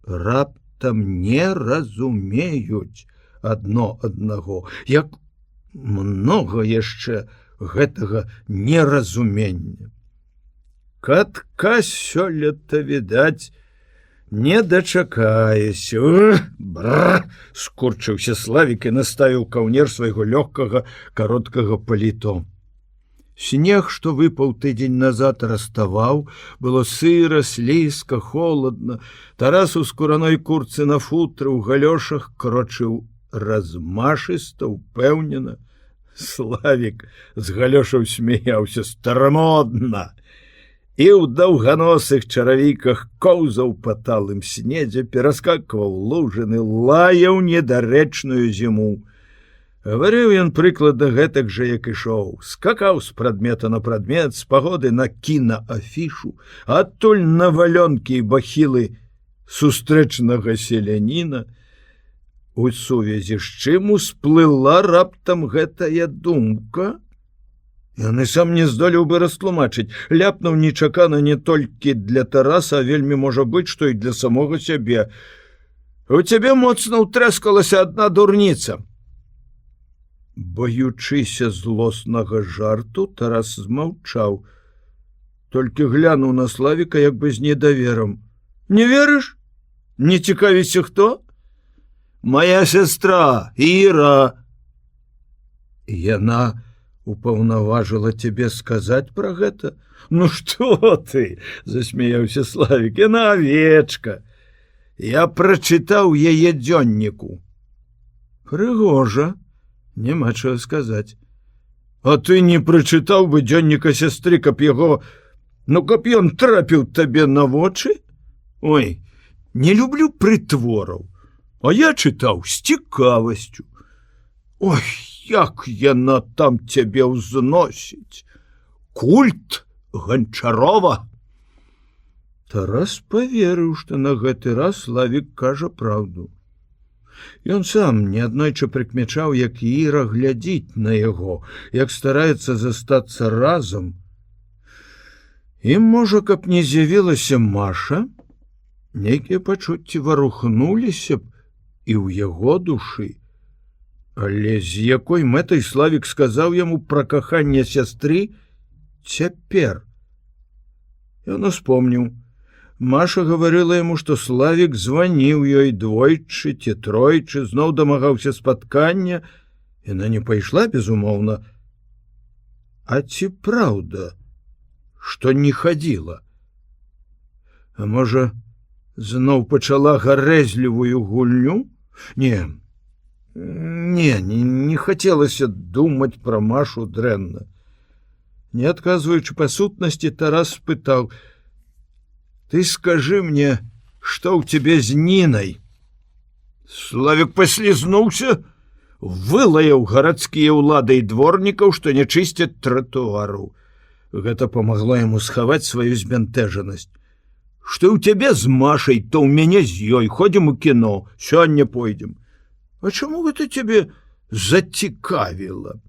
раптам не разумеюць адно аднаго. Як многа яшчэ гэтага неразумення. Катка сёлета, відаць, не дачакаюся. Скурчыўся Славік і наставіў каўнер свайго лёгкага кароткага паліто. Снег, што выпаў тыдзень назад, раставаў, было сыра, слізка, холодна. Тарас у скураной курцы на футры ў галёшах крочыў размашыста, упэўнена. Славік з галёшаў смяяўся старамодна і ў даўганосых чаравіках коўзаў па талым снезе, пераскакваў лужыны, лаяў недарэчную зіму. Гаварыў ён прыкладна гэтак жа, як ішоў. Скакаў з прадмета на прадмет, з пагоды на кінаафішу, адтуль на валёнкі і бахілы сустрэчнага селяніна. У сувязі з чым усплыла раптам гэтая думка? Ён і сам не здолеў бы растлумачыць, ляпнуў нечакана не толькі для Тараса, а вельмі можа быць, што і для самога сябе. У цябе моцна ўтрэскалася адна дурніца. Баючыся злоснага жарту, Тарас змаўчаў. Толькі глянуў на Славіка як бы з недаверам. Не верыш? Не цікавіся хто? Моя сестра, Іра. Яна упаўнаважыла цябе сказаць пра гэта? Ну што ты, засмяяўся Славік, яна авечка. Я прачытаў яе дзённіку. Прыгожа, няма чаго сказаць. А ты не прачытаў бы дзённіка сястры, каб яго, каб ён трапіў табе на вочы? Ой, не люблю прытвораў. А я чытаў з цікавасцю. Ой, як яна там цябе ўзносіць. Культ Ганчарова. Тарас паверыў, што на гэты раз Славік кажа праўду. Ён сам неаднойчы прыкмячаў, як Іра глядзіць на яго, як стараецца застацца разам. І, можа, каб не з'явілася Маша, нейкія пачуцці варухнуліся б і ў яго душы. Але з якой мэтай Славік сказаў яму пра каханне сястры цяпер? Ён успомніў. Маша гаварыла яму, што Славік званіў ёй двойчы ці тройчы, зноў дамагаўся спаткання. Яна не пайшла, безумоўна. А ці праўда, што не хадзіла? А можа, зноў пачала гарэзлівую гульню? Не хацелася думаць пра Машу дрэнна. Не адказваючы па сутнасці, Тарас спытаў: ты скажы мне, Што ў цябе з Нінай? Славік паслізнуўся, вылаяў гарадскія ўлады і дворнікаў, што не чысцяць тратуару. Гэта памагло яму схаваць сваю збянтэжанасць. Што ў цябе з Машай, то ў мяне з ёй, ходзім у кіно, сёння пойдзем. А чаму гэта цябе зацікавіла?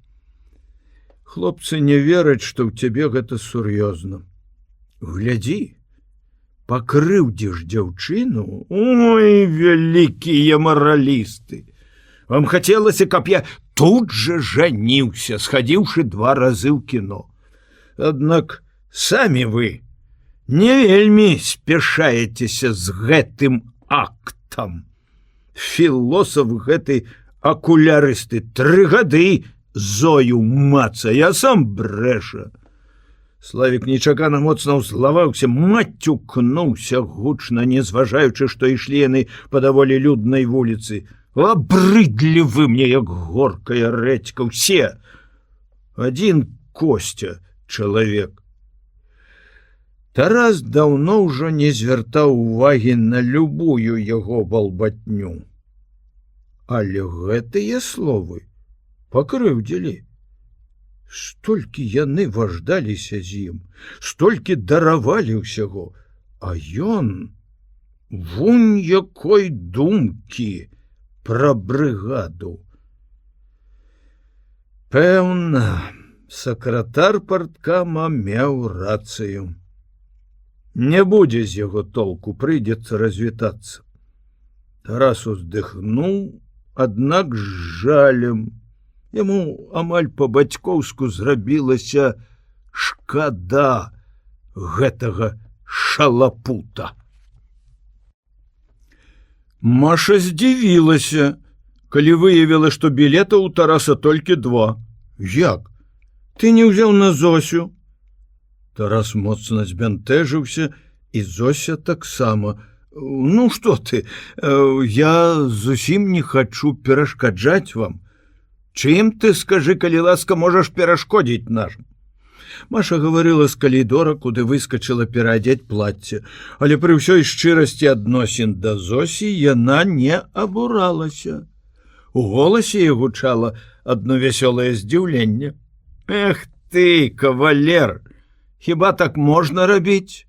Хлопцы не вераць, што ў цябе гэта сур'ёзна. Глядзі, пакрыўдзіш дзяўчыну? Ой, вялікія маралісты! Вам хацелася, каб я тут жа жаніўся, схадзіўшы 2 разы ў кіно. Аднак самі вы не вельмі спяшаецеся з гэтым актам. Філосаф гэты акулярысты 3 гады Зою маца, я сам брэша. Славік нечакана моцна ўзлаваўся, мацюкнуўся гучна, не зважаючы, што ішлі яны па даволі люднай вуліцы. Абрыдлі вы мне, як горкая рэдзька, ўсе. Адзін Костя чалавек. Тарас даўно ўжо не звяртаў увагі на любую яго балбатню. Але гэтыя словы пакрыўдзілі. Столькі яны важдаліся з ім, столькі даравалі ўсяго, а ён вунь якой думкі пра брыгаду. Пэўна, сакратар парткама меў рацыю. Не будзе з яго толку, прыйдзецца развітацца. Тарас уздыхнуў, аднак з жалем. Яму амаль па-бацькоўску зрабілася шкада гэтага шалапута. Маша здзівілася, калі выявіла, што білетаў у Тараса толькі 2. Як? Ты не ўзяў на Зосю? Тарас моцна збянтэжыўся, і Зося таксама. Ну што ты, я зусім не хачу перашкаджаць вам. Чым ты, скажы, калі ласка, можаш перашкодзіць нашым? Маша гаварыла з калідора, куды выскачыла пераадзець плацце, але пры ўсёй шчырасці адносін да Зосі яна не абуралася. У голасе яе гучала адно вясёлае здзіўленне. Эх ты, кавалер, хіба так можна рабіць?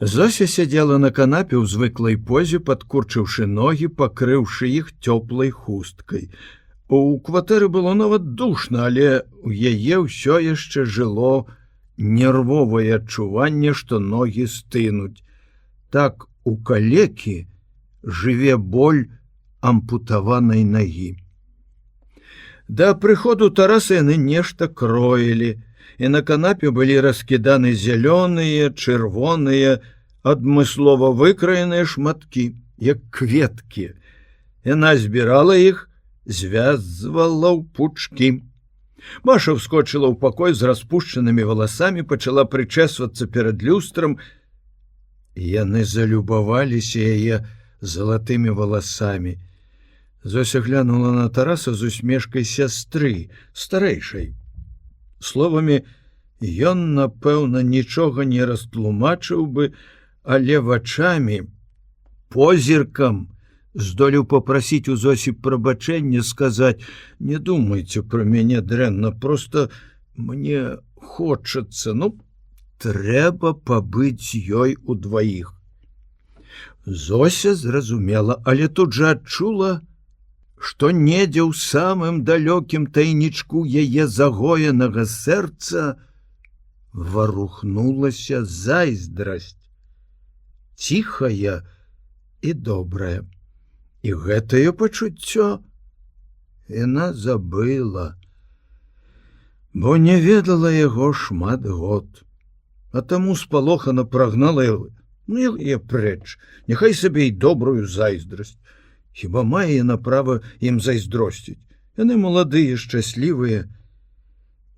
Зося сядзела на канапе ў звыклай позе, падкурчыўшы ногі, пакрыўшы іх цёплай хусткай. У кватэры было нават душна, але у яе ўсё яшчэ жыло нервовае адчуванне, што ногі стынуць. Так у калекі жыве боль ампутаванай нагі. Да прыходу Тараса яны нешта кроілі, і на канапе былі раскіданы зялёныя, чырвоныя, адмыслова выкраеныя шматкі, як кветкі. Яна збірала іх, звязвала ў пучкі. Маша вскочыла ў пакой з распушчанымі валасамі, пачала прычэсвацца перад люстрам. Яны залюбаваліся яе залатымі валасамі. Зося глянула на Тараса з усмешкай сястры, старэйшай. Словамі, ён, напэўна, нічога не растлумачыў бы, але вачамі, позіркам, здолеў папрасіць у Зосі прабачэння, сказаць: «Не думайце пра мяне дрэнна, просто мне хочацца, трэба пабыць ёй удваіх». Зося зразумела, але тут жа адчула, што недзе ў самым далёкім тайнічку яе загоенага сэрца варухнулася зайздрасць, ціхая і добрая. І гэтае пачуццё яна забыла, бо не ведала яго шмат год, а таму спалохана прагнала яго. Яе прэч, няхай сабе і добрую зайздрасць. Хіба мае яна права ім зайздросціць? Яны маладыя, шчаслівыя.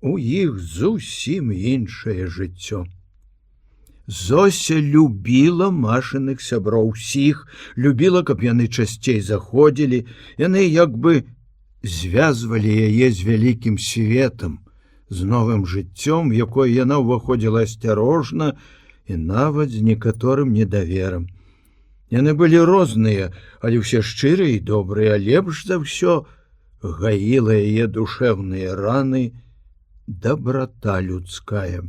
У іх зусім іншае жыццё. Зося любіла Машыных сяброў усіх, любіла, каб яны часцей заходзілі, яны як бы звязвалі яе з вялікім светам, з новым жыццём, в якое яна ўваходзіла асцярожна і нават з некаторым недаверам. Яны былі розныя, але ўсе шчырыя і добрыя, лепш за ўсё гаіла яе душэўныя раны добрата людская.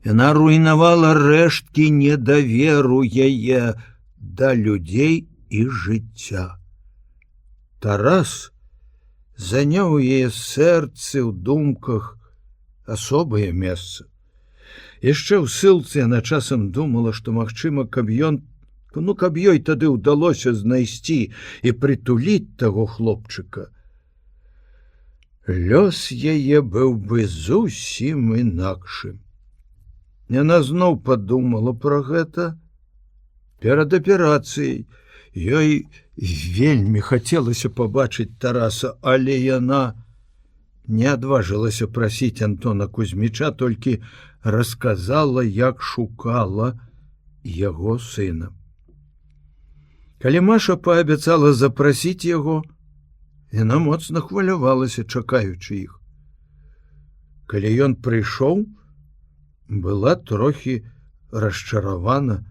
Яна руйнавала рэшткі недаверу яе да людзей і жыцця. Тарас заняў яе сэрцы ў думках асобае месца. Яшчэ ў ссылцы яна часам думала, што магчыма, каб ёй тады ўдалося знайсці і прытуліць таго хлопчыка. Лёс яе быў бы зусім інакшым. Яна зноў падумала пра гэта. Перад аперацыяй ёй вельмі хацелася пабачыць Тараса, але яна не адважылася прасіць Антона Кузьміча, толькі расказала, як шукала яго сына. Калі Маша паабяцала запрасіць яго, яна моцна хвалявалася, чакаючы іх. Калі ён прыйшоў, была трохі расчаравана.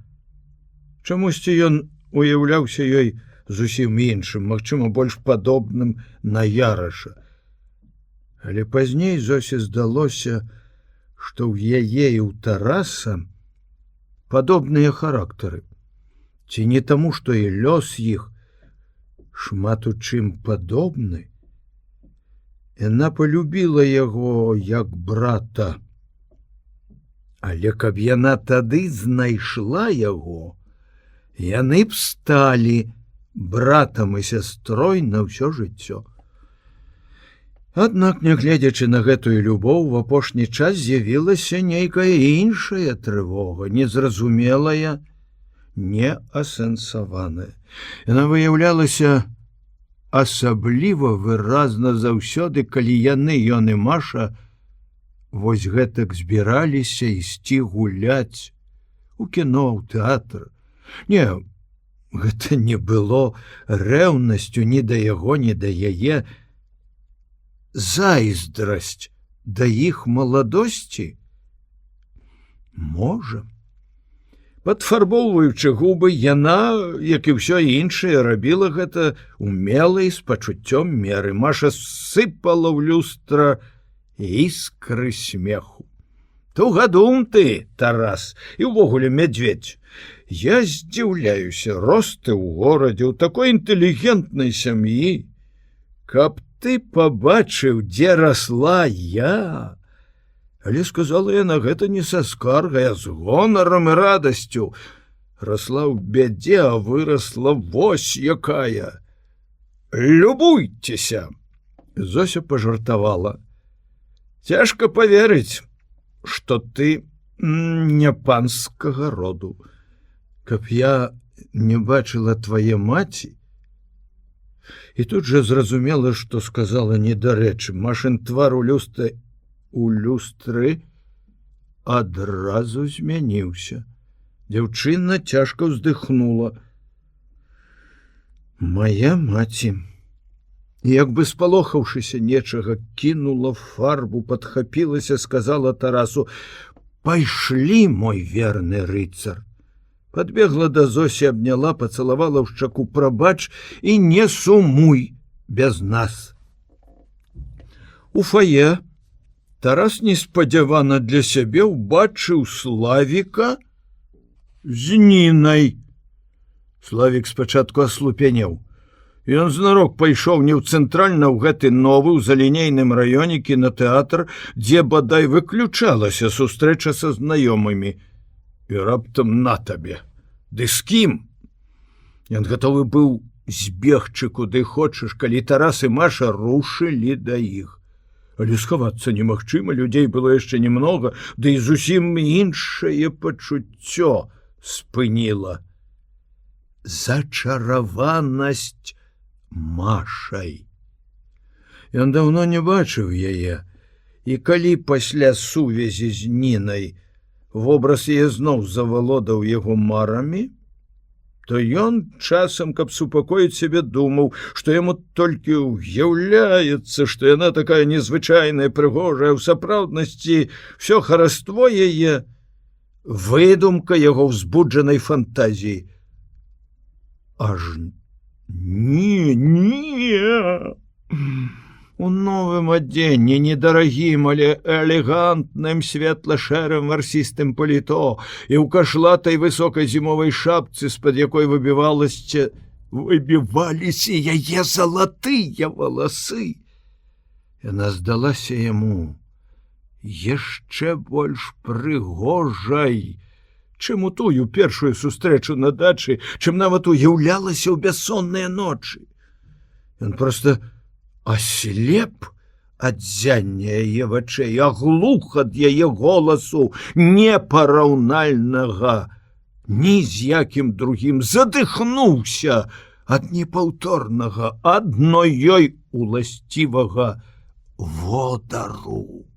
Чамусьці ён уяўляўся ёй зусім іншым, магчыма, больш падобным на Яраша. Але пазней Зосе здалося, што ў яе і ў Тараса падобныя характары. Ці не таму, што і лёс іх шмат у чым падобны. Яна полюбіла яго як брата. Але каб яна тады знайшла яго, яны б сталі братам і сястрой на ўсё жыццё. Аднак, нягледзячы на гэтую любоў, у апошні час з'явілася нейкая іншая трывога, незразумелая, неасэнсаваная. Яна выяўлялася асабліва выразна заўсёды, калі яны, ён і Маша, вось гэтак збіраліся ісці гуляць у кіно, ў тэатр. Не, гэта не было рэўнасцю ні да яго, ні да яе. Зайздрасць да іх маладосці? Можа. Падфарбоўваючы губы, яна, як і ўсё іншае, рабіла гэта умела і з пачуццём меры. Маша сыпала ў люстра іскры смеху. Тугадум ты, Тарас, і ўвогуле мядзведь. Я здзіўляюся, рос ты ў горадзе, у такой інтэлігентнай сям'і. Каб ты пабачыў, дзе расла я. Але сказала яна гэта не са скаргай, а з гонарам і радасцю. Расла ў бядзе, а вырасла вось якая. Любуйцеся. Зося пажартавала. Цяжка паверыць, што ты не панскага роду. Каб я не бачыла твае маці. І тут жа зразумела, што сказала недарэчы. Машын твар у люстры адразу змяніўся. Дзяўчына цяжка ўздыхнула. Мая маці. Як бы спалохаўшыся нечага, кінула фарбу, падхапілася, сказала Тарасу: «Пайшлі, мой верны рыцар». Подбегла да Зосі, абняла, пацалавала ў шчаку: «Прабач і не сумуй без нас». У фае Тарас неспадзявана для сябе ўбачыў Славіка з Нінай. Славік спачатку аслупянеў. Ён знарок пайшоў не ў цэнтральна, ў гэты новы ў залінейным раёне кінотэатр, дзе бадай выключалася сустрэча са знаёмымі. І раптам на табе. Ды з кім? Ён гатовы быў збегчы куды хочаш, калі Тарас і Маша рушылі да іх. Але схавацца немагчыма, людзей было яшчэ немнога, ды і зусім іншае пачуццё спыніла. Зачараванасць Машай. Ён даўно не бачыў яе, і калі пасля сувязі з Нінай вобраз яе зноў завалодаў яго марамі, то ён часам, каб супакоіць сябе, думаў, што яму толькі ўяўляецца, што яна такая незвычайная, прыгожая, у сапраўднасці ўсё хараство яе выдумка яго ўзбуджанай фантазіі. Аж не. У новым адзенні, недарагім, але элегантным светла-шэрым варсістым паліто і ў кашлатай высокай зімовай шапцы, з-пад якой выбіваліся яе залатыя валасы. Яна здалася яму яшчэ больш прыгожай, чым у тую першую сустрэчу на дачы, чым нават уяўлялася ў бяссонныя ночы. Ён проста аслеп ад ззяння яе вачэй, аглух ад яе голасу, непараўнальнага ні з якім другім, задыхнуўся ад непаўторнага, адной ёй уласцівага водару.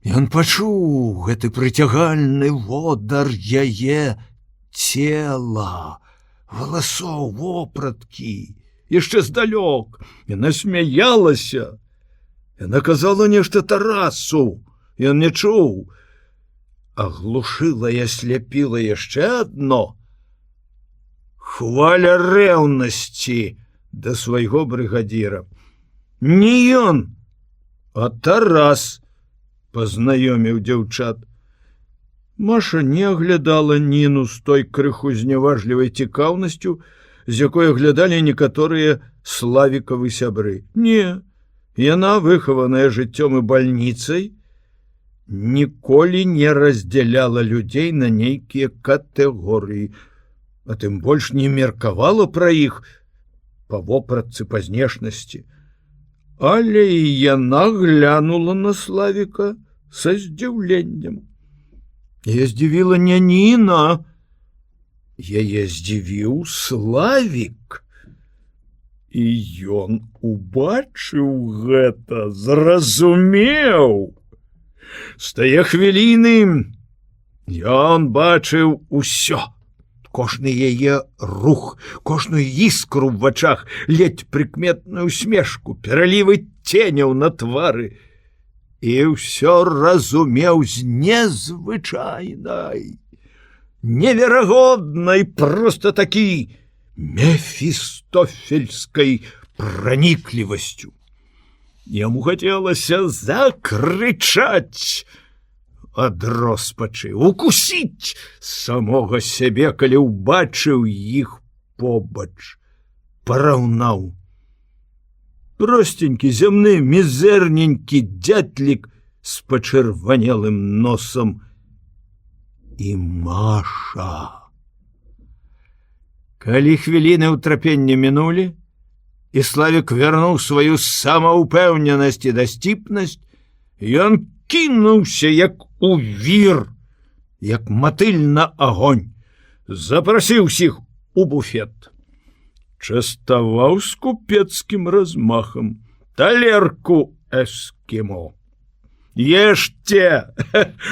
Ён пачуў гэты прыцягальны водар яе цела, валасоў, вопраткі. Яшчэ здалёк яна смяялася. Яна казала нешта Тарасу. Ён не чуў. Аглушыла і асляпіла яшчэ адно. Хваля рэўнасці да свайго брыгадзіра. Не ён, а Тарас пазнаёміў дзяўчат. Маша не аглядала Ніну з той крыху зняважлівай цікаўнасцю, з якой аглядалі некаторыя славікавы сябры. Не, яна, выхаваная жыццём і бальніцай, ніколі не раздзяляла людзей на нейкія катэгорыі, а тым больш не меркавала пра іх па вопратцы, па знешнасці. Але і яна глянула на Славіка са здзіўленнем. Яе здзівіла не Ніна, яе здзівіў Славік. І ён убачыў гэта, зразумеў. З тае хвіліны ён бачыў усё. Кожны яе рух, кожную іскру ў вачах, ледзь прыкметную усмешку, пералівы ценяў на твары. І ўсё разумеў з незвычайнай, неверагоднай, проста такі мефістофельскай праніклівасцю. Яму хацелася закрычаць ад роспачы, укусіць самога сябе, калі ўбачыў іх побач, параўнаў. Простенькі, зямны, мізэрненькі дзятлік з пачырванелым носам і Маша. Калі хвіліны ўтрапення мінулі, і Славік вярнуў сваю самаўпэўненасць і дасціпнасць, ён кінуўся, як у вір, як матыль на агонь, запрасіў усіх у буфет. Частаваў з купецкім размахам, талерку эскімо. Ешце,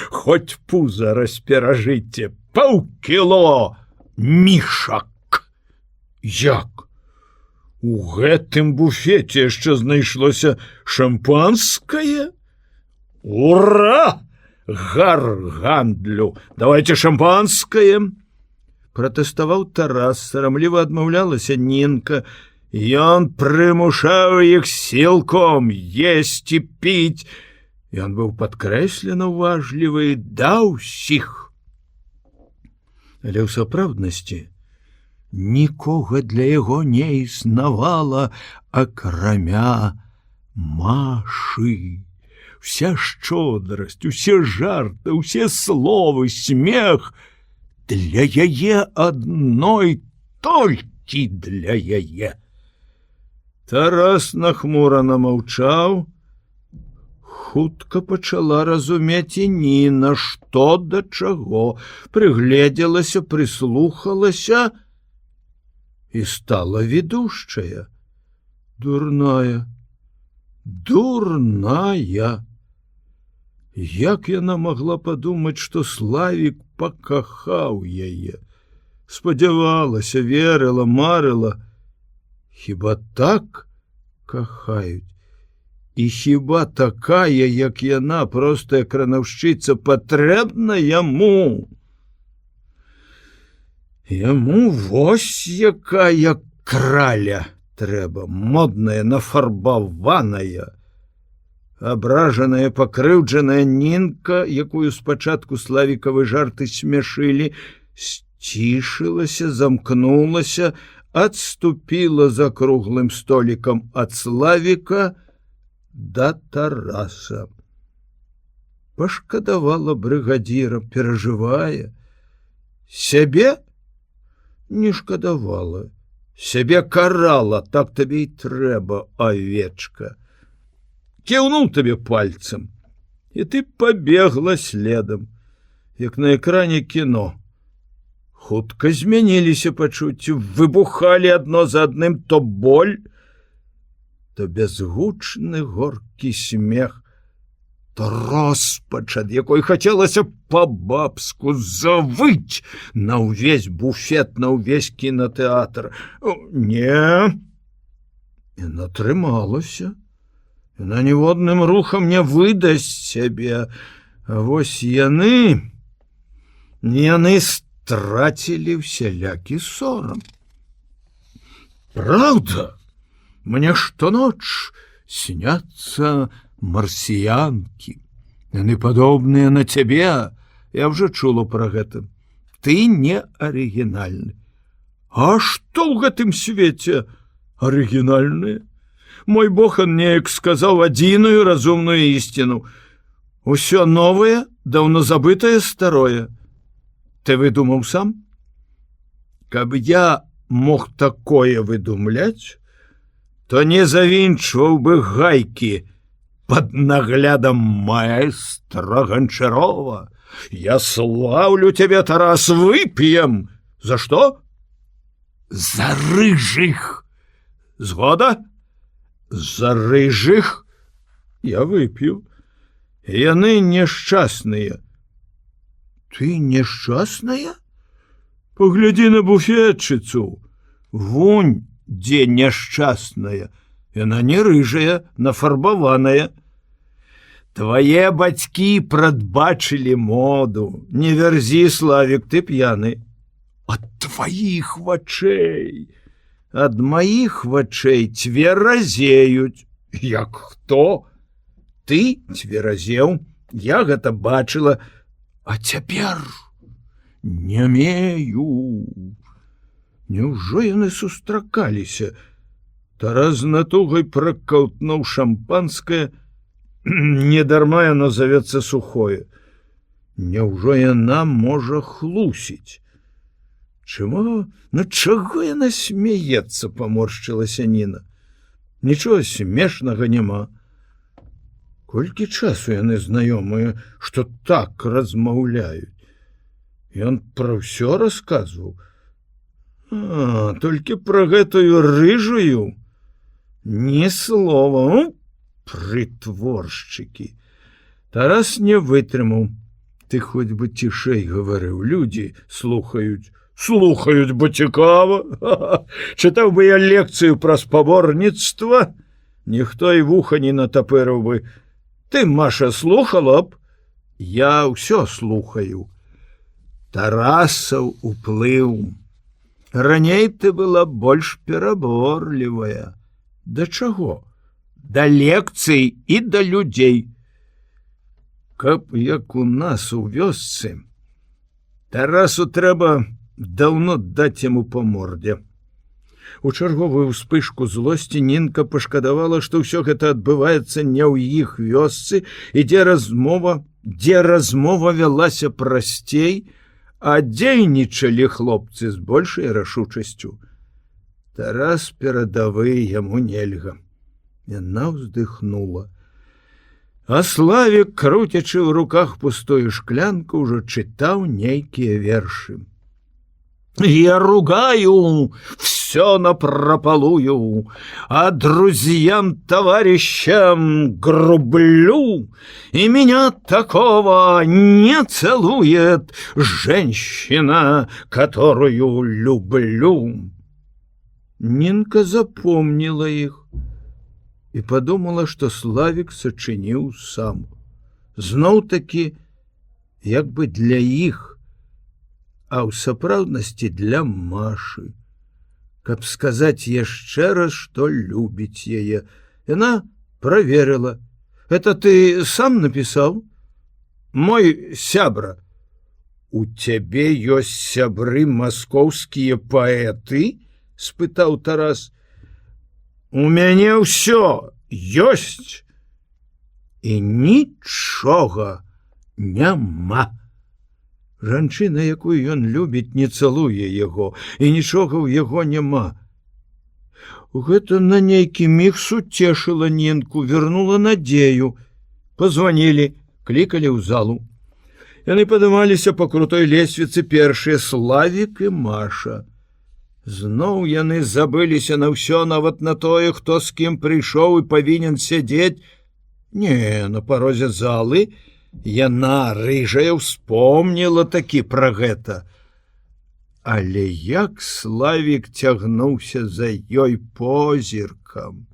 хоць пуза расперажыце, паўкіло мішак. Як? У гэтым буфеце яшчэ знайшлося шампанскае? Ура! Гар гандлю! Давайте шампанскае! Пратэставаў Тарас, сарамліва адмаўлялася Нінка. Ён прымушаў іх сілком есці, піць. Ён быў падкрэслена уважлівы да ўсіх. Але ў сапраўднасці нікога для яго не існавала, акрамя Машы. Вся шчодрасць, усе жарты, усе словы, смех для яе адной, толькі для яе. Тарас нахмурана маўчаў. Хутка пачала разумець і Ніна, што да чаго, прыгледзелася, прыслухалася і стала ведушчая. Дурная, дурная. Як яна магла падумаць, што Славік пакахаў яе? Спадзявалася, верыла, марыла. Хіба так кахаюць? І хіба такая, як яна, простая кранаўшчыца, патрэбна яму? Яму вось якая краля трэба, модная, нафарбаваная. Абражаная, пакрыўджаная Нінка, якую спачатку Славікавы жарты смяшылі, сцішылася, замкнулася, адступіла за круглым столікам ад Славіка да Тараса. Пашкадавала брыгадзіра, перажывае. Сябе не шкадавала, сябе карала, так табе і трэба, авечка. Кіўнуў табе пальцам, і ты пабегла следам, як на экране кіно. Хутка змяніліся пачуцці, выбухалі адно за адным то боль, то бязгучны горкі смех, то роспач, ад якой хацелася па-бабску завыць на ўвесь буфет, на ўвесь кінотэатр. Не, яна трымалася. Яна ніводным рухам не выдасць сябе. А вось яны страцілі ўсялякі сорам. Праўда, мне штоноч сняцца марсіянкі. Яны падобныя на цябе. Я ўжо чула пра гэта. Ты не арыгінальны. А што ў гэтым свеце арыгінальнае? Мой Бохан неяк сказаў адзіную разумную ісціну. Усё новае, даўно забытае старое. Ты выдумаў сам? Каб я мог такое выдумляць, то не завінчваў бы гайкі пад наглядам маэстра Ганчарова. Я слаўлю цябе, Тарас, вып'ем. За што? За рыжых. Згода? За рыжых я вып'ю. Яны нешчасныя. Ты нешчасная? Паглядзі на буфетчыцу. Вунь, дзе нешчасная. Яна не рыжая, нафарбаваная. Твае бацькі прадбачылі моду. Не вярзі, Славік, ты п'яны. Ад тваіх вачэй. Ад маіх вачэй цверазеюць. Як хто? Ты цверазеў, я гэта бачыла, а цяпер не мею. Няўжо яны сустракаліся? Тарас з натугай пракаўтнуў шампанскае, недарма яно завецца сухое. Няўжо яна можа хлусіць? Чаго? На чаго яна смяецца, паморшчылася Ніна. Нічога смешнага няма. Колькі часу яны знаёмыя, што так размаўляюць? Ён пра ўсё расказваў. Толькі пра гэтую рыжую ні слова. Прытворшчыкі. Тарас не вытрымаў. Ты хоць бы цішэй гаварыў, людзі слухаюць. Слухаюць, бо цікава. Чытаў бы я лекцыю пра спаборніцтва, ніхто і вуха не натапырыў бы. Ты, Маша, слухала б? Я ўсё слухаю. Тарасаў уплыў. Раней ты была больш пераборлівая. Да чаго? Да лекцый і да людзей. Каб як у нас у вёсцы, Тарасу трэба даўно даць яму па мордзе. У чарговую ўспышку злосці Нінка пашкадавала, што ўсё гэта адбываецца не ў іх вёсцы, і дзе размова вялася прасцей, а дзейнічалі хлопцы з большай рашучасцю. Тарас перадавы яму нельга. Яна ўздыхнула. А Славік, круцячы ў руках пустую шклянку, ўжо чытаў нейкія вершы. Я ругаю, все напропалую, а друзьям, товарищам грублю, и меня такого не целует женщина, которую люблю. Нинка запомнила их. і падумала, што Славік сачыніў сам. Зноў-такі, як бы для іх, а ў сапраўднасці для Машы. Каб сказаць яшчэ раз, што любіць яе. Яна праверыла. «Это ты сам напісаў? Мой сябра». «У цябе ёсць сябры маскоўскія паэты?» – спытаў Тарас. «У мяне ўсё ёсць і нічога няма». Жанчына, якую ён любіць, не цалуе яго, і нічога ў яго няма. Гэта на нейкі міг суцешыла Нінку, вярнула надзею. Пазванілі, клікалі ў залу. Яны падымаліся па крутой лесвіцы першыя, Славік і Маша. Зноў яны забыліся на ўсё, нават на тое, хто з кім прыйшоў і павінен сядзець. Не, на парозе залы яна, рыжая, успомніла такі пра гэта. Але як Славік цягнуўся за ёй позіркам.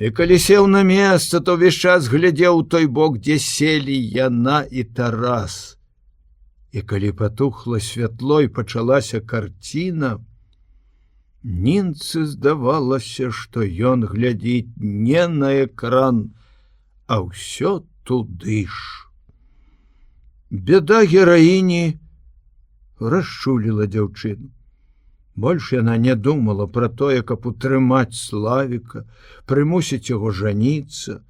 І калі сеў на месца, то ўвесь час глядзеў у той бок, дзе селі яна і Тарас. І калі патухла святло і пачалася карціна, Нінцы здавалася, што ён глядзіць не на экран, а ўсё туды ж. Бяда гераіні расчуліла дзяўчыну. Больш яна не думала пра тое, каб утрымаць Славіка, прымусіць яго жаніцца.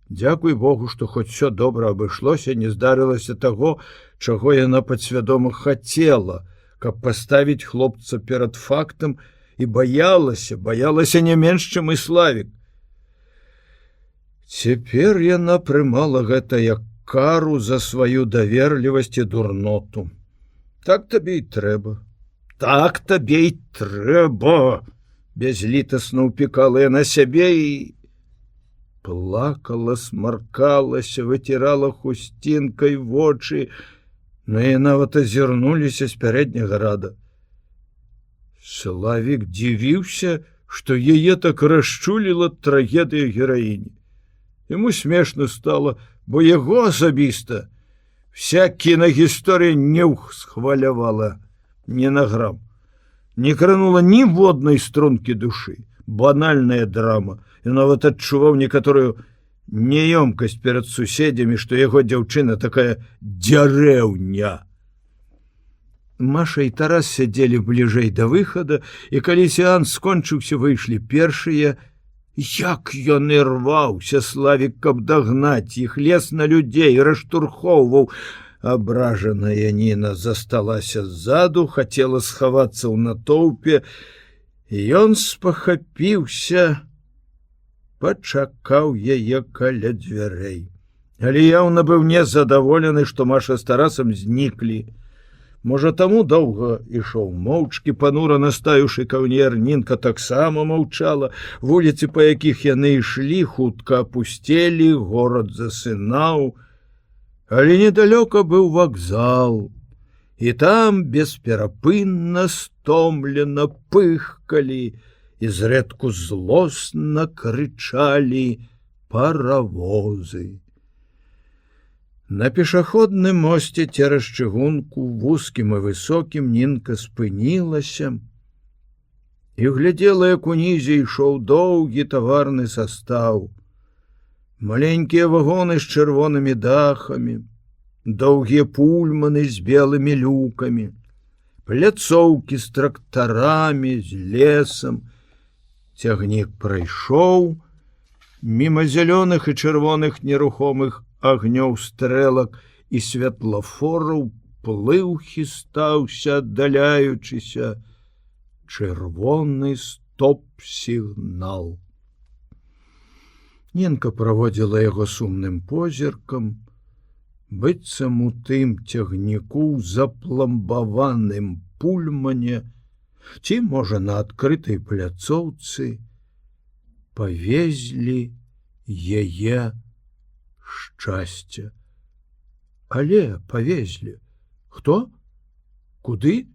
Дзякуй Богу, што хоць усё добра абышлося, не здарылася таго, чаго яна падсвядома хацела, каб паставіць хлопца перад фактам, і баялася не менш, чым і Славік. Цяпер яна прымала гэта як кару за сваю даверлівасць і дурноту. Так табе і трэба. Так табе і трэба. Бязлітасна ўпікала яна сябе і плакала, смаркалася, выцірала хусцінкай вочы, но і нават азірнуліся з пярэдняга рада. Славік дзівіўся, што яе так расчуліла трагедыя гераіні. Яму смешна стала, бо яго асабіста вся кінагісторыя не схвалявала ні на грам, не кранула ніводнай стрункі душы. Банальная драма. І нават адчуваў некаторую няёмкасць перад суседзямі, што яго дзяўчына такая дзярэўня. Маша і Тарас сядзелі бліжэй да выхада, і калі сеанс скончыўся, выйшлі першыя. Як ён ірваўся, Славік, каб дагнаць іх, лез на людзей, раштурхоўваў. Абражаная Ніна засталася ззаду, хацела схавацца ў натоўпе. Ён спахапіўся, пачакаў яе каля дзвярэй. Але яўна быў незадаволены, што Маша з Тарасам зніклі. Можа, таму доўга ішоў моўчкі, панура настаюшы каўнер. Нінка таксама маўчала. Вуліцы, па якіх яны ішлі, хутка апусцелі, горад засынаў. Але недалёка быў вакзал, і там бесперапынна, стомлена пыхкалі і зрэдку злосна крычалі паравозы. На пешаходным мосце цераз чыгунку, вузкім і высокім, Нінка спынілася і глядзела, як унізе ішоў доўгі таварны састаў. Маленькія вагоны з чырвонымі дахамі, доўгія пульманы з белымі люкамі, пляцоўкі з трактарамі, з лесам. Цягнік прайшоў, міма зялёных і чырвоных нерухомых агнёў стрэлак і святлафораў плыў, хістаўся, аддаляючыся чырвоны стоп-сігнал. Нінка праводзіла яго сумным позіркам, быццам у тым цягніку, запламбаваным пульмане, ці, можа, на адкрытай пляцоўцы, павезлі яе шчасця. Але павезлі. Хто? Куды?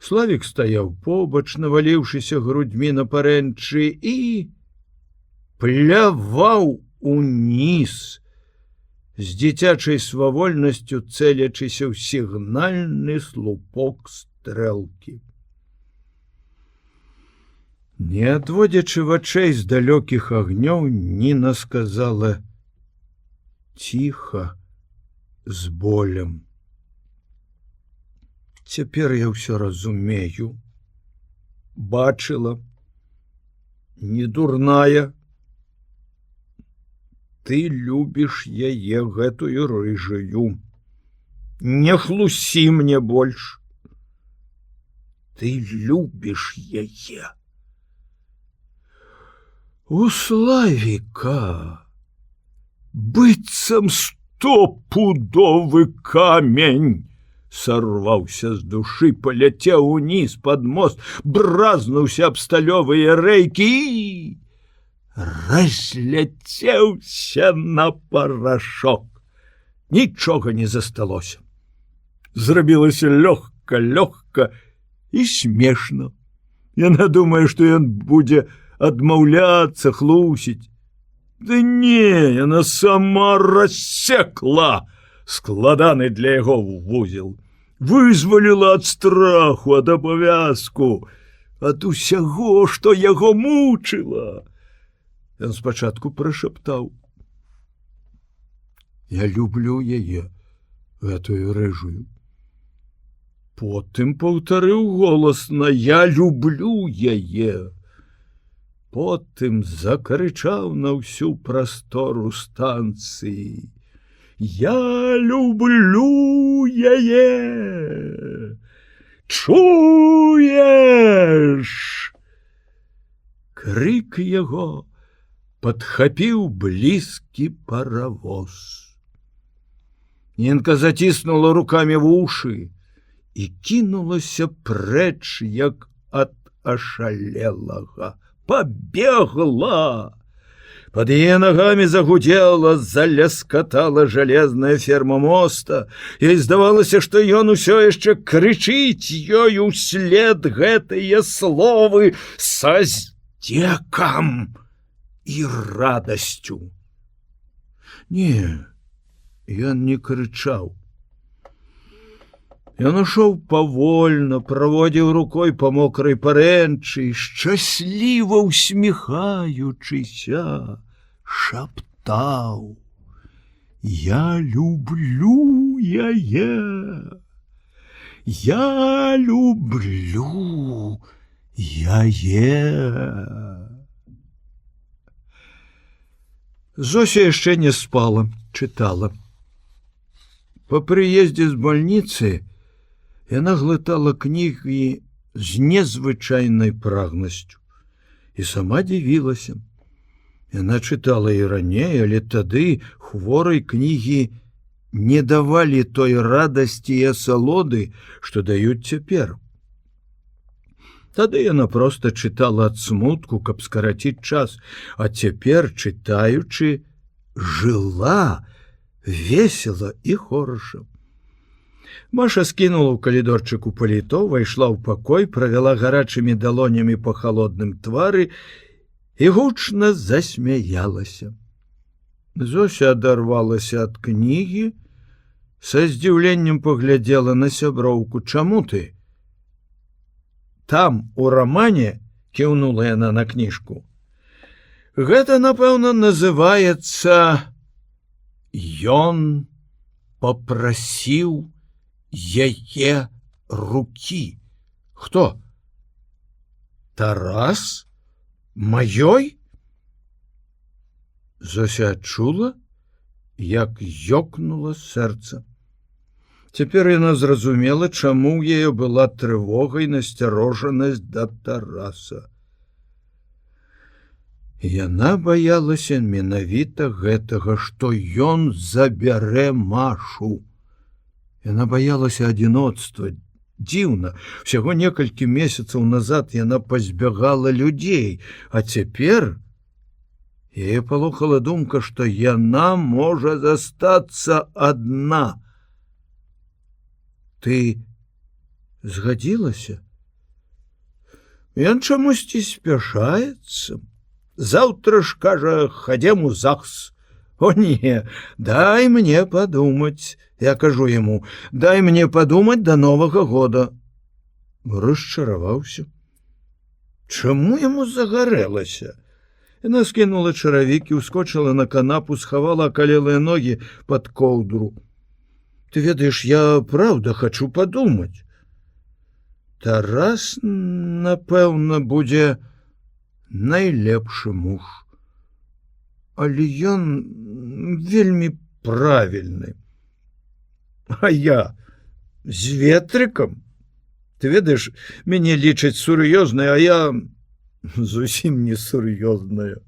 Славік стаяў побач, наваліўшыся грудьмі на парэнчы і пляваў уніз, з дзіцячай свавольнасцю цэлячыся ў сігнальны слупок стрэлкі. Не адводзячы вачэй з далёкіх агнёў, Ніна сказала ціха, з болем: «Цяпер я ўсё разумею. Бачыла, не дурная. Ты любіш яе, гэтую рыжую. Не хлусі мне больш. Ты любіш яе». У Славіка быццам стопудовы камень сорваўся з душы, паляцеў уніз пад мост, бразнуўся аб сталёвыя рэйкі і разляцеўся на парашок. Нічога не засталося. Зрабілася лёгка і смешна. Яна думае, што ён будзе адмаўляцца, хлусіць. Да не, яна сама рассекла складаны для яго вузел, вызваліла ад страху, ад абавязку, ад усяго, што яго мучыла. Ён спачатку прашаптаў: «Я люблю яе, гэтую рыжую». Потым паўтарыў голасна: «Я люблю яе». Потым закрычаў на ўсю прастору станцыі: «Я люблю яе! Чуеш?» Крык яго падхапіў блізкі паравоз. Нінка заціснула рукамі вушы і кінулася прэч, як ад ашалелага. Побегла! Под яе ногами загудела, заляскатала жалезная ферма моста. Ей здавалася, што ён усё яшчэ крычыць ёй услед гэтыя словы са здзекам і радасцю. Не, ён не крычаў. Ён ішоў павольна, праводзіў рукой па мокрай парэнчы, шчасліва усміхаючыся, шаптаў: «Я люблю яе! Я люблю яе!» Зося яшчэ не спала, чытала. Па прыездзе з бальніцы яна глытала кнігі з незвычайнай прагнасцю і сама дзівілася. Яна чытала і раней, але тады хворай кнігі не давалі той радасці і асалоды, што даюць цяпер. Тады яна проста чытала ад смутку, каб скараціць час, а цяпер, чытаючы, жыла весела і хораша. Маша скінула ў калідорчыку паліто, вайшла ў пакой, правяла гарачымі далонямі па халодным твары і гучна засмяялася. Зося адарвалася ад кнігі, са здзіўленнем паглядзела на сяброўку. «Чаму ты?» «Там, у рамане», — кіўнула яна на кніжку. «Гэта, напэўна, называецца «Ён папрасіў яе рукі». Хто? Тарас? Маёй? Зося адчула, як ёкнула сэрца. Цяпер яна зразумела, чаму ў яе была трывога і насцярожанасць да Тараса. Яна баялася менавіта гэтага, што ён забярэ Машу. Яна баялася адзіноцтва. Дзіўна, усяго некалькі месяцаў назад яна пазбягала людзей, а цяпер яе палохала думка, што яна можа застацца адна. «Ты згадзілася?» Ён чамусьці спяшаецца. Заўтра ж, кажа, хадзем у ЗАГС. О не, дай мне падумаць, я кажу яму, дай мне падумаць да Новага года. Расчараваўся. Чаму яму загарэлася? Яна скінула чаравік і ускочыла на канапу, схавала акалелыя ногі пад коўдру. Ты ведаеш, я правда хачу падумаць. Тарас, напэўна, будзе найлепшы муж. Але ён вельмі правільны. А я з ветрыкам? Ты ведаеш, мяне лічаць сур'ёзнай, а я зусім не сур'ёзная.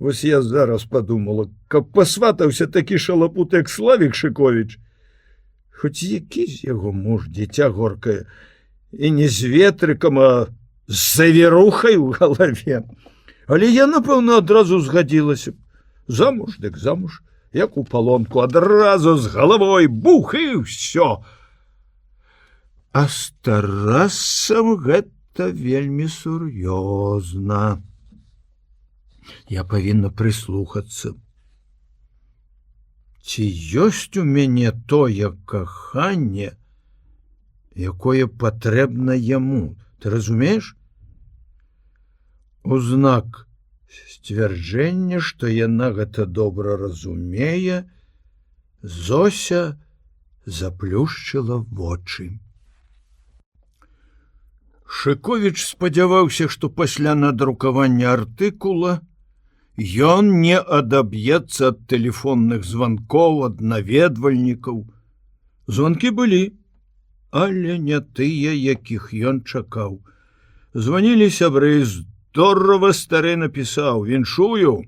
Вось я зараз падумала, каб пасватаўся такі шалапут, як Славік Шыковіч. Хоць які з яго муж, дзіця горкае, і не з ветрыкам, а з завірухай у галаве. Але я, напэўна, адразу згадзілася. Замуж, дык замуж, як у палонку, адразу з галавой бух і ўсё. А з Тарасам гэта вельмі сур'ёзна. Я павінна прыслухацца. Ці ёсць у мяне тое каханне, якое патрэбна яму, ты разумееш? У знак сцвярджэння, што яна гэта добра разумее, Зося заплюшчыла вочы. Шыковіч спадзяваўся, што пасля надрукавання артыкула ён не адаб'ецца ад тэлефонных званкоў, ад наведвальнікаў. Званкі былі, але не тыя, якіх ён чакаў. Званілі сябры, здорава стары напісаў, віншую.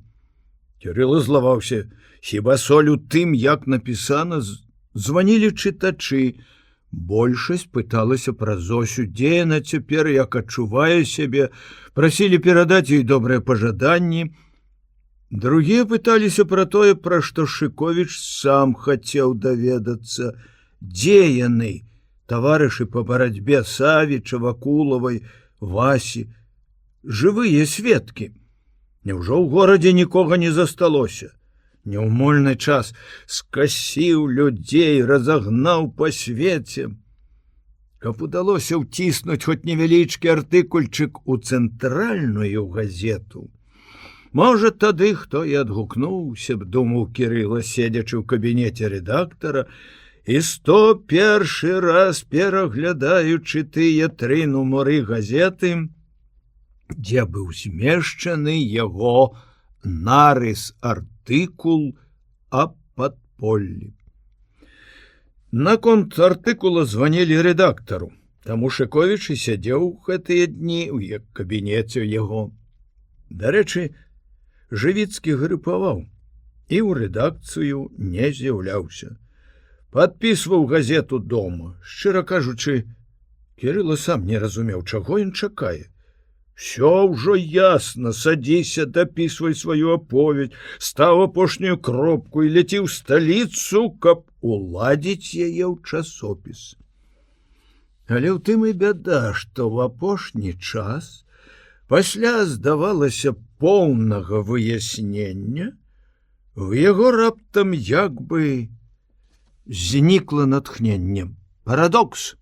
Кірыла злаваўся, хіба соль у тым, як напісана. Званілі чытачы. Большасць пыталася пра Зосю, дзе яна цяпер, як адчувае сябе, прасілі перадаць ёй добрыя пажаданні. Другія пыталіся пра тое, пра што Шыковіч сам хацеў даведацца, дзе яны, таварышы па барацьбе Савіча, Вакулавай, Васі, жывыя сведкі. Няўжо ў горадзе нікога не засталося? Няўмольны час скасіў людзей, разагнаў па свеце. Каб удалося ўціснуць хоць невялічкі артыкульчык у цэнтральную газету, можа, тады хто і адгукнуўся б, думаў Кірыла, седзячы ў кабінеце рэдактара і 101 раз пераглядаючы тыя 3 нумары газеты, дзе быў змешчаны яго нарыс артыкул аб падполлі. Наконт артыкула званілі рэдактару, таму Шыковіч і сядзеў гэтыя дні ў кабінеце яго. Дарэчы, Жывіцкі грыпаваў і ў рэдакцыю не з'яўляўся. Падпісваў газету дома. Шчыра кажучы, Кірыла сам не разумеў, чаго ён чакае. Всё ўжо ясна, садзіся, дапісвай сваю аповедь, стаў апошнюю кропку і ляці ў сталіцу, каб уладзіць яе ў часопіс. Але ў тым і бяда, што ў апошні час, пасля, здавалася, поўнага выяснення, у яго раптам як бы знікла натхненне. Парадокс.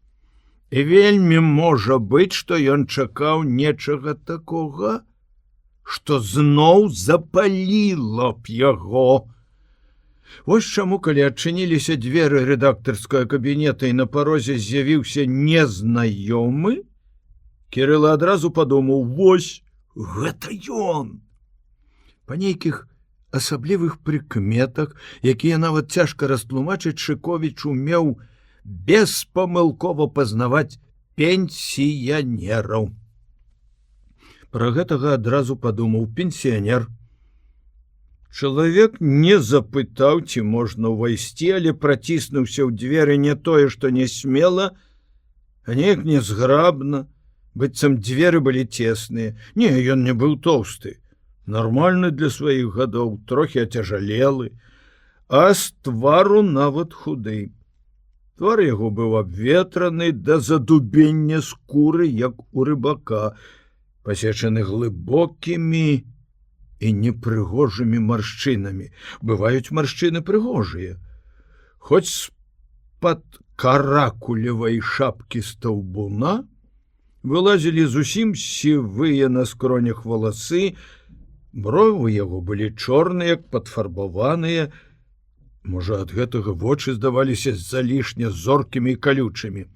І вельмі можа быць, што ён чакаў нечага такога, што зноў запаліла б яго. Вось чаму, калі адчыніліся дзверы рэдактарскага кабінета і на парозе з'явіўся незнаёмы, Кірыла адразу падумаў, вось, гэта ён. Па нейкіх асаблівых прыкметах, якія нават цяжка растлумачыць, Шыковіч умеў беспамылкова пазнаваць пенсіянераў. Пра гэтага адразу падумаў пенсіянер. Чалавек не запытаў, ці можна ўвайсці, але праціснуўся ў дзверы не тое, што не смела, а неяк незграбна, быццам дзверы былі цесныя. Не, ён не быў тоўсты, нармальны для сваіх гадоў, трохі ацяжалелы, а з твару нават худы. Твар яго быў абветраны да задубення скуры, як у рыбака. пасечаны глыбокімі і непрыгожымі маршчынамі. Бываюць маршчыны прыгожыя. Хоць з-пад каракулевай шапкі стаўбуна вылазілі зусім сівыя на скронях валасы, бровы яго былі чорныя, як падфарбаваныя. Можа, ад гэтага вочы здаваліся залішне зоркімі і калючымі.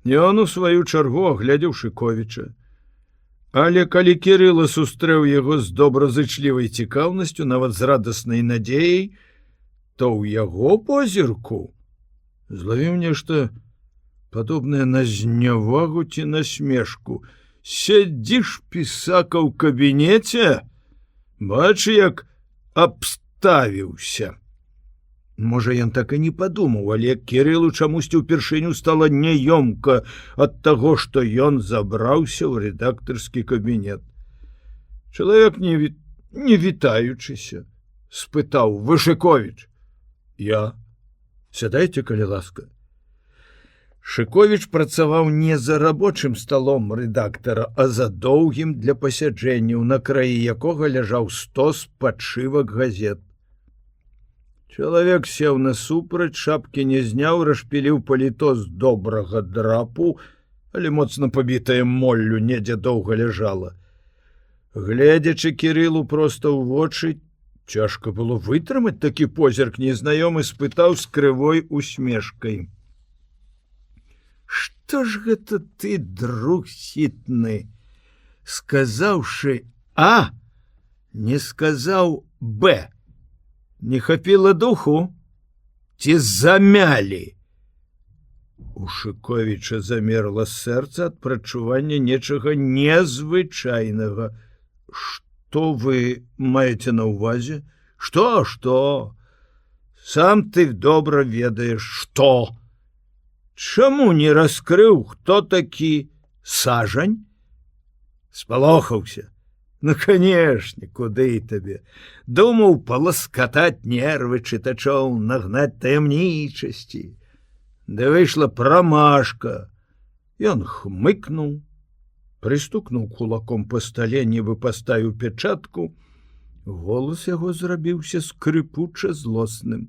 Ён у сваю чаргу агледзеў Шыковіча. Але калі Кірыла сустрэў яго з добразычлівай цікаўнасцю, нават з радаснай надзеяй, то ў яго позірку злавіў нешта падобнае на знявагу ці насмешку. Сядзіш, пісака, ў кабінеце? Бачы, як абставіўся. Можа, ён так і не падумаў, але Кірылу чамусьці ўпершыню стала няёмка ад таго, што ён забраўся ў рэдактарскі кабінет. Чалавек, не вітаючыся, спытаў: Шыковіч? Я. Сядайце, калі ласка. Шыковіч працаваў не за рабочым сталом рэдактара, а за доўгім для пасяджэнняў, на краі якога ляжаў стос падшывак газет. Чалавек сеў насупраць, шапкі не зняў, расшпіліў паліто з добрага драпу, але моцна пабітае моллю недзе доўга ляжала. Гледзячы Кірылу проста ў вочы, цяжка было вытрымаць такі позірк, незнаёмы спытаў з крывой усмешкай: «Што ж гэта ты, друг сітны, сказаўшы А, не сказаў Б? Не хапіла духу? Ці замялі?» У Шыковіча замерла сэрца ад прачування нечага незвычайнага. «Што вы маеце на ўвазе?» «Што? Сам ты добра ведаеш, што. Чаму не раскрыў, хто такі Сажань?» Спалохаўся. «Ну, канешне, куды табе? Думаў паласкатаць нервы чытачоў, нагнаць таямнічасці. Ды выйшла прамашка». Ён хмыкнуў, прыстукнуў кулаком па стале, нібы паставіў пячатку. Голас яго зрабіўся скрыпуча злосным.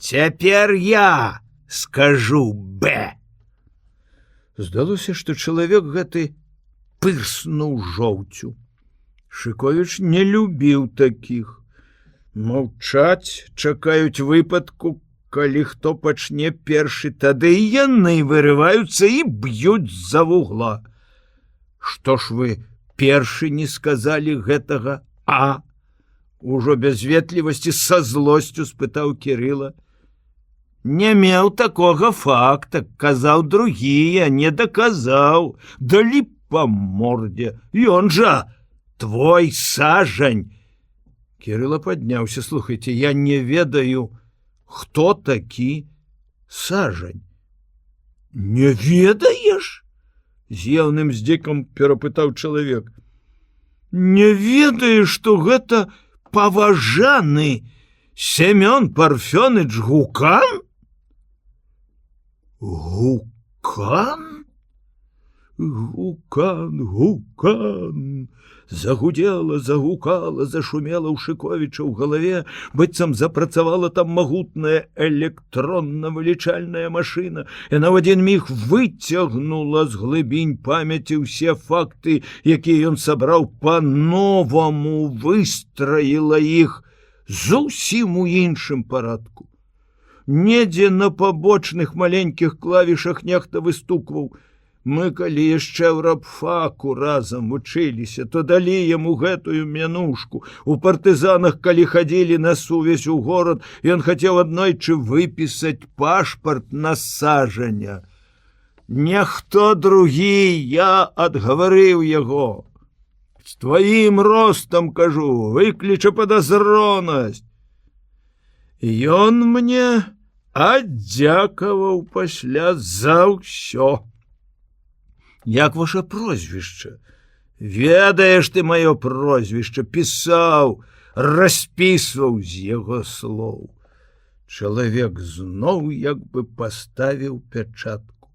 «Цяпер я скажу Б». Здалося, што чалавек гэты пырснуў жоўцю. Шыковіч не любіў такіх. Маўчаць, чакаюць выпадку, калі хто пачне першы, тады і яны вырываюцца і б'юць з-за вугла. «Што ж вы першы не сказалі гэтага А?» Ужо без ветлівасці са злосцю спытаў Кірыла. «Не меў такога факта, казаў другія, не даказаў. Далі па мордзе, ён жа твой Сажань». Кірыла падняўся. «Слухайце, я не ведаю, хто такі Сажань». «Не ведаеш?» З яўным здзекам перапытаў чалавек. «Не ведаеш, што гэта паважаны Семён Парфёныч Гукан?» «Гукан? Гукан!» Загудела, загукала, зашумела ў Шыковіча ў галаве, быццам запрацавала там магутная электронна-вылічальная машына. Яна ў адзін міг выцягнула з глыбінь памяці ўсе факты, якія ён сабраў, па-новаму выстраіла іх зусім у іншым парадку. Недзе на пабочных маленькіх клавішах нехта выстукваў. Мы, калі яшчэ ў рабфаку разам вучыліся, то далі яму гэтую мянушку. У партызанах, калі хадзілі на сувязь у горад, ён хацеў аднойчы выпісаць пашпарт на Сажаня. Нехто другі, я адгаварыў яго. З тваім ростам, кажу, выкліча падазронасць. Ён мне аддзякаваў пасля за ўсё. Як ваше прозвішча? Ведаеш ты маё прозвішча, пісаў, распісваў з яго слоў. Чалавек зноў як бы паставіў пячатку.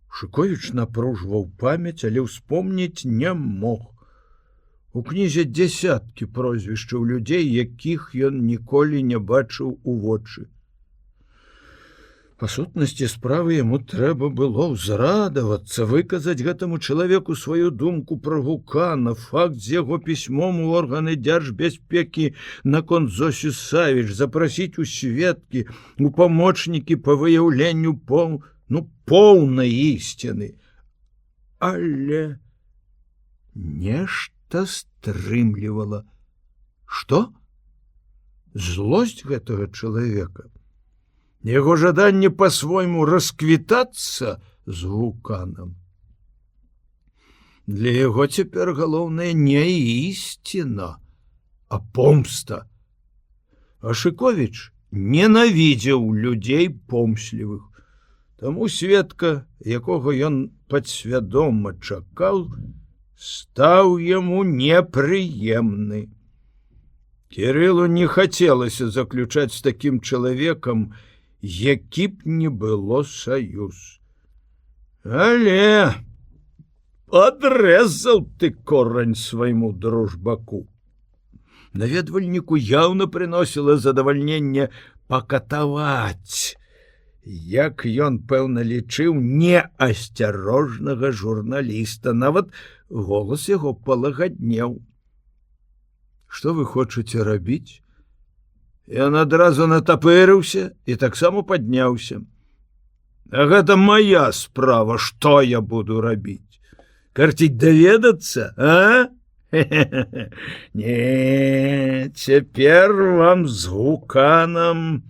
Шыковіч напружваў памяць, але ўспомніць не мог. У кнізе дзясяткі прозвішчаў людзей, якіх ён ніколі не бачыў у вочы. Па сутнасці справы яму трэба было ўзрадавацца, выказаць гэтаму чалавеку сваю думку пра Гукана, факт з яго пісьмом у органы дзяржбяспекі наконт Зосі Савіч, запрасіць у сведкі, у памочнікі па выяўленню поўнай ісціны. Але нешта стрымлівала. Што? Злосць гэтага чалавека? Яго жаданне па-свойму расквітацца з Гуканам. Для яго цяпер галоўнае не ісціна, а помста. А Шыковіч ненавідзеў людзей помслівых. Таму сведка, якога ён падсвядома чакаў, стаў яму непрыемны. Кірылу не хацелася заключаць з такім чалавекам, які б не было саюз. Але адрэзаў ты корань свайму дружбаку. Наведвальніку яўна прыносіла задавальненне пакатаваць, як ён, пэўна, лічыў, неасцярожнага журналіста. Нават голас яго палагаднеў. Што вы хочаце рабіць? Ён адразу натапырыўся і таксама падняўся. А гэта моя справа, што я буду рабіць? Карціць даведацца, а? Не, цяпер вам з Гуканам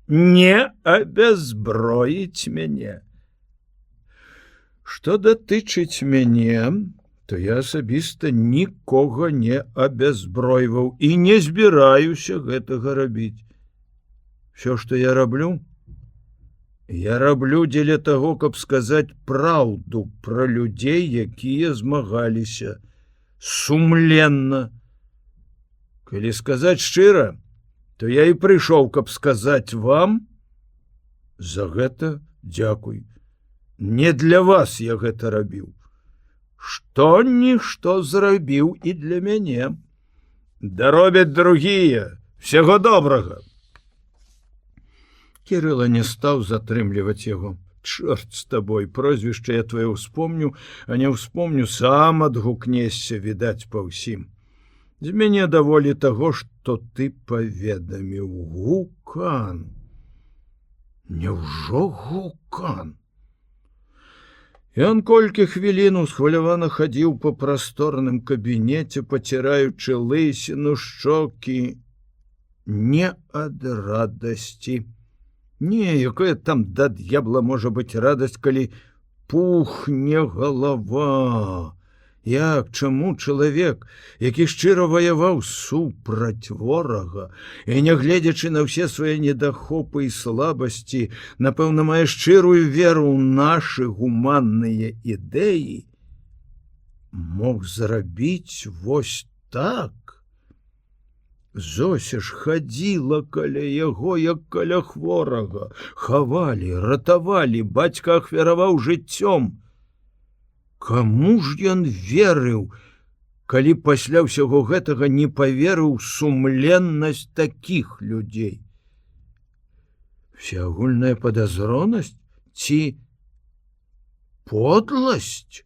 не абязброіць мяне. Што датычыць мяне, то я асабіста нікога не абязбройваў і не збіраюся гэтага рабіць. Всё, што я раблю дзеля таго, каб сказаць праўду пра людзей, якія змагаліся сумленна. Калі сказаць шчыра, то я і прыйшоў, каб сказаць вам: за гэта дзякуй. Не для вас я гэта рабіў. Што-нішто зрабіў і для мяне. Даробяць другія. Всяго добрага. Кірыла не стаў затрымліваць яго. Чорт з табой, прозвішча я твоё ўспомню, а не ўспомню, сам адгукнешся, відаць, па ўсім. З мяне даволі таго, што ты паведаміў. Гукан. Няўжо Гукан? Ён колькі хвілін усхвалявана хадзіў па прасторным кабінеце, паціраючы лысіну, шчокі. Не ад радасці. Не, якая там да д'ябла можа быць радасць, калі пухне галава. Як, чаму чалавек, які шчыра ваяваў супраць ворага і, нягледзячы на ўсе свае недахопы і слабасці, напэўна, мае шчырую веру ў нашы гуманныя ідэі, мог зрабіць вось так? Зося ж хадзіла каля яго, як каля хворага. Хавалі, ратавалі, бацька ахвяраваў жыццём. Каму ж ён верыў, калі пасля ўсяго гэтага не паверыў сумленнасць такіх людзей? Всеагульная падазронасць ці подласць?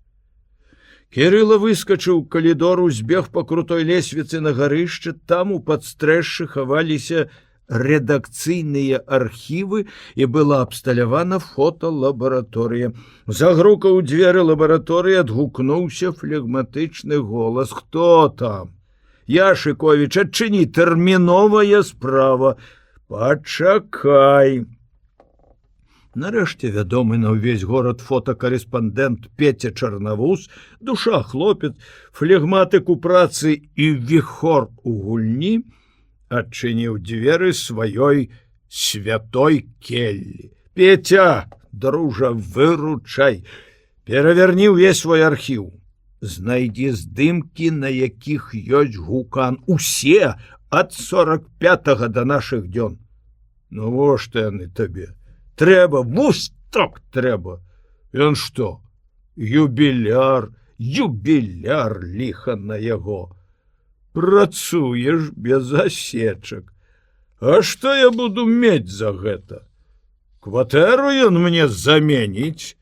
Кірыла выскачыў у калідор, узбег па крутой лесвіцы на гарышча, там у падстрэшшы хаваліся рэдакцыйныя архівы і была абсталявана фоталабараторыя. Загрукаў у дзверы лабараторыі, адгукнуўся флегматычны голас. Хто там? Я, Шыковіч, адчыні, тэрміновая справа. Пачакай. Нарэшце вядомы на ўвесь горад фотакарэспандэнт Петя Чарнавуз, душа хлопец, флегматык у працы і віхор у гульні, адчыніў дзверы сваёй святой келлі. Петя, дружа, выручай, пераверні ўвесь свой архіў. Знайдзі здымкі, на якіх ёсць Гукан. Усе ад 45-го да нашых дзён. Ну, во што яны табе? Трэба, вусток трэба. Ён што? Юбіляр, ліха на яго. Працуеш без засечак. А што я буду мець за гэта? Кватэру ён мне заменіць.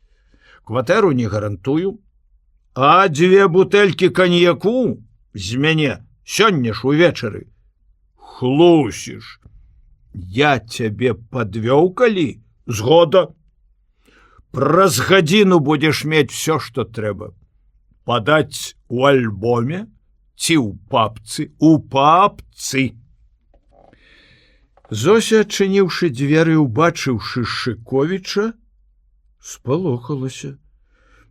Кватэру не гарантую. А 2 бутэлькі каньяку з мяне сёння ж увечары. Хлусіш. Я цябе падвёў калі? Згода. Праз гадзіну будзеш мець всё, што трэба. Падаць у альбоме ці ў папцы? У папцы. Зося, адчыніўшы дзверы, убачыўшы Шыковіча, спалохалася.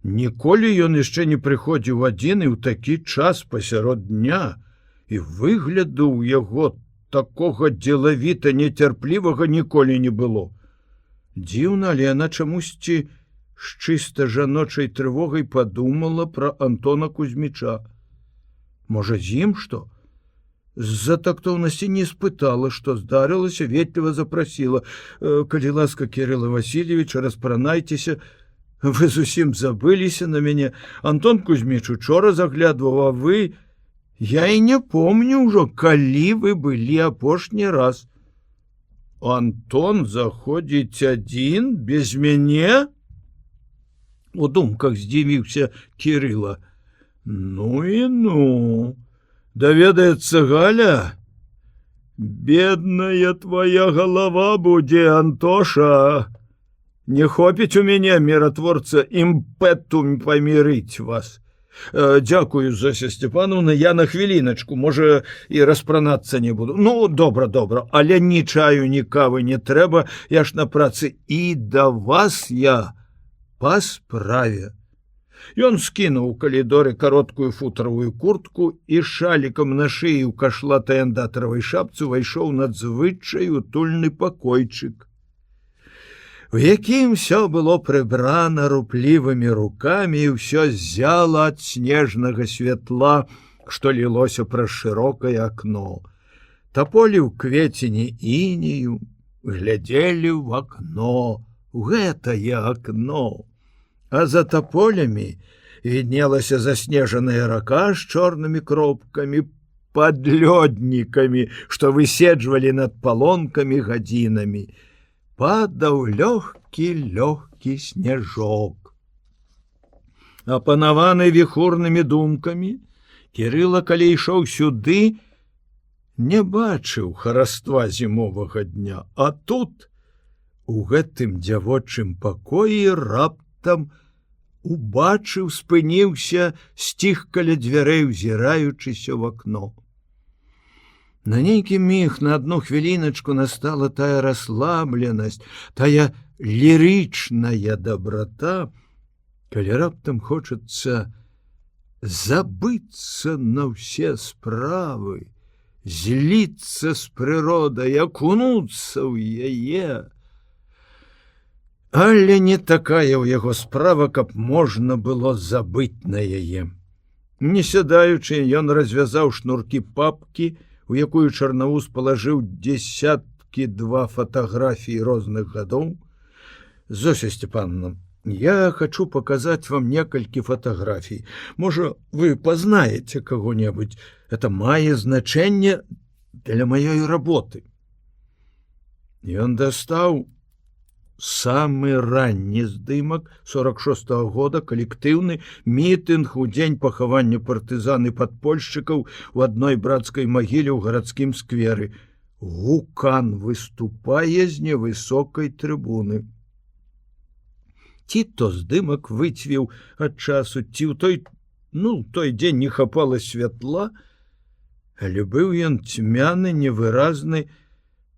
Ніколі ён яшчэ не прыходзіў адзін і ў такі час пасярод дня, і выгляду ў яго такога дзелавіта нецярплівага ніколі не было. Дзіўна, але яна чамусьці з чыста жаночай трывогай падумала пра Антона Кузьміча. Можа, з ім што? З-за тактоўнасці не спытала, што здарылася, ветліва запрасіла: «Калі ласка, Кирилл Васильевич, распранайцеся, вы зусім забыліся на мяне. Антон Кузьміч учора заглядваў, а вы... Я і не помню ўжо, калі вы былі апошні раз». Антон заходзіць адзін, без мяне? У думках здзівіўся Кирилла. Ну і ну, даведаецца Галя. Бедная твоя голова будзе, Антоша. Не хопіць у мяне, міратворца, імпэту памірыць вас. Дзякую, Зося Степановна, я на хвіліначку, можа, і распранацца не буду. Ну, добра, але ні чаю, ні кавы не трэба, я ж на працы, і да вас я па справе. Ён скінуў у калідоры кароткую футравую куртку і шалікам на шыі ў кашлатай андатравай шапцы ўвайшоў надзвычай утульны пакойчык, у якім всё было прыбрана руплівымі рукамі і ўсё ззяла ад снежнага святла, што лілося праз шырокае акно. Таполі ў кветені інею глядзелі ў акно, гэтае акно. А за таполямі віднелася заснежаная рака з чорнымі кропкамі, падлёднікамі, што выседжвалі над палонкамі гадзінамі. Падаў лёгкі снежок. Апанаваны віхурнымі думкамі, Кирилла, калі ішоў сюды, не бачыў хараства зімовага дня, а тут, у гэтым дзявочым пакоі, раптам убачыў, спыніўся, сціх каля дзвярэй, узіраючыся ў акно. На нейкі міг, на одну хвіліначку настала тая расслабленасць, тая лірычная доброта, калі раптам хочацца забыцца на ўсе справы, зліцца з прыродай, акунуцца ў яе. Але не такая ў яго справа, каб можна было забыць на яе. Не сядаючы, ён развязаў шнуркі папкі, у якую Чарнаус палажыў 2 фатаграфіі розных гадоў. Зося Степановна, я хочу показать вам некалькі фотографій. Можа, вы познаете кого-нибудь. Это мае значэнне для маёй работы. Ён дастаў самы ранні здымак 46-го года, калектыўны мітынг у дзень пахавання партызан і падпольшчыкаў у адной брацкай магіле ў гарадскім скверы. Гукан выступае з невысокай трыбуны. Ці то здымак выцвіў ад часу, ці ў той дзень не хапала святла, але быў ён цьмяны, невыразны,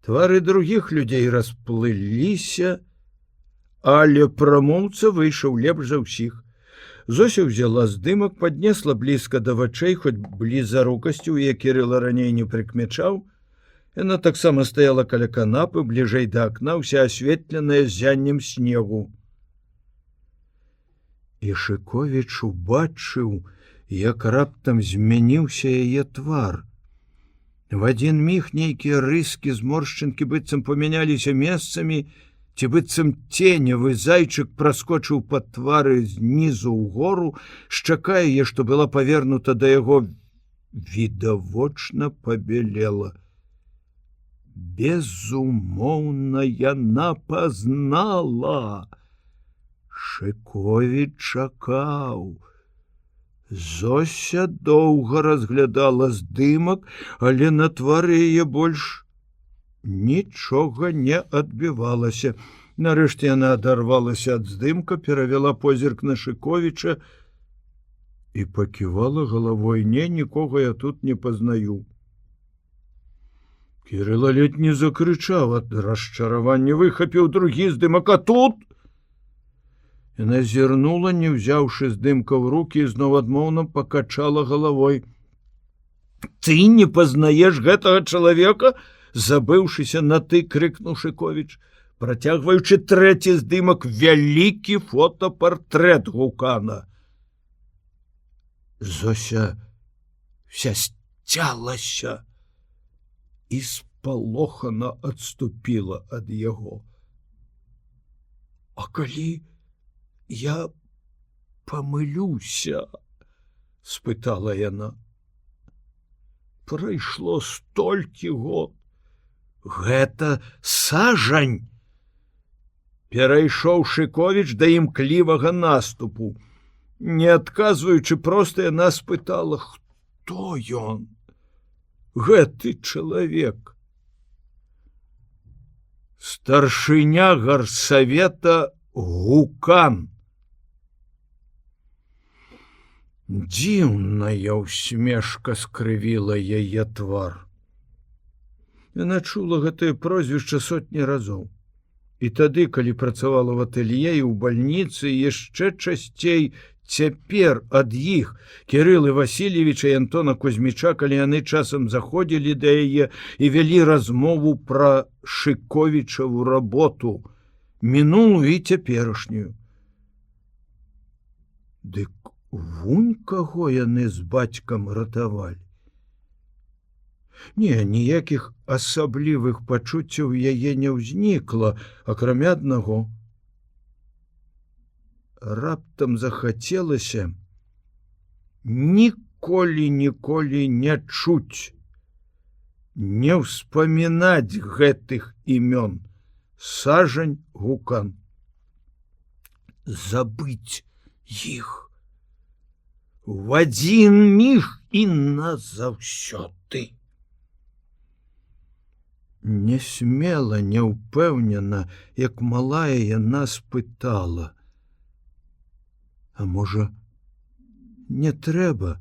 твары другіх людзей расплыліся, але прамоўца выйшаў лепш за ўсіх. Зося ўзяла здымак, паднесла блізка да вачэй, хоць блізарукасцю, яе Кирилла раней не прыкмячаў. Яна таксама стаяла каля канапы, бліжэй да акна, ўся асветленая ззяннем снегу. І Шыковіч убачыў, як раптам змяніўся яе твар. В адзін міг нейкія рыскі, зморшчынкі быццам памяняліся месцамі, ці быццам ценевы зайчык праскочыў па твары знізу ўгору, шчака яе, што была павернута да яго, відавочна пабелела. Безумоўна, яна пазнала. Шыковіч чакаў. Зося доўга разглядала здымак, але на твары яе больш нічога не адбівалася. Нарэшце яна адарвалася ад здымка, перавяла позірк на Шыковіча і паківала галавой: «Не, нікога я тут не пазнаю». Кірыла ледзь не закрычаў ад расчаравання, выхапіў другі здымак, а тут... Яна зірнула, не ўзяўшы здымка ў рукі, і зноў адмоўна пакачала галавой. «Ты не пазнаеш гэтага чалавека?» Забыўшыся на «ты», крыкнуў Шыковіч, працягваючы трэці здымак, вялікі фотапартрэт Гукана. Зося вся сцялася і спалохана адступіла ад яго. «А калі я памылюся?» — спытала яна. «Прайшло столькі год. Гэта Сажань!» Перайшоў Шыковіч да імклівага наступу. Не адказваючы, проста яна спытала: «Хто ён? Гэты чалавек?» «Старшыня гарсавета Гукан». Дзіўная ўсмешка скрывіла яе твар. Яна чула гэтае прозвішча сотні разоў. І тады, калі працавала в атэлье і ў бальніцы, яшчэ часцей цяпер ад іх, Кірылы Васильевіча і Антона Кузьміча, калі яны часам заходзілі да яе і вялі размову пра Шыковічаву работу, мінулую і цяперашнюю. Дык вунь каго яны з бацькам ратавалі. Не, ніякіх асаблівых пачуццяў яе не ўзнікла, акрамя аднаго. Раптам захацелася ніколі не чуць, не ўспамінаць гэтых імён. Сажань, Гукан. Забыць іх в адзін міг і назаўсёды. Несмела, няўпэўнена, як малая, яна спытала: «А можа, не трэба,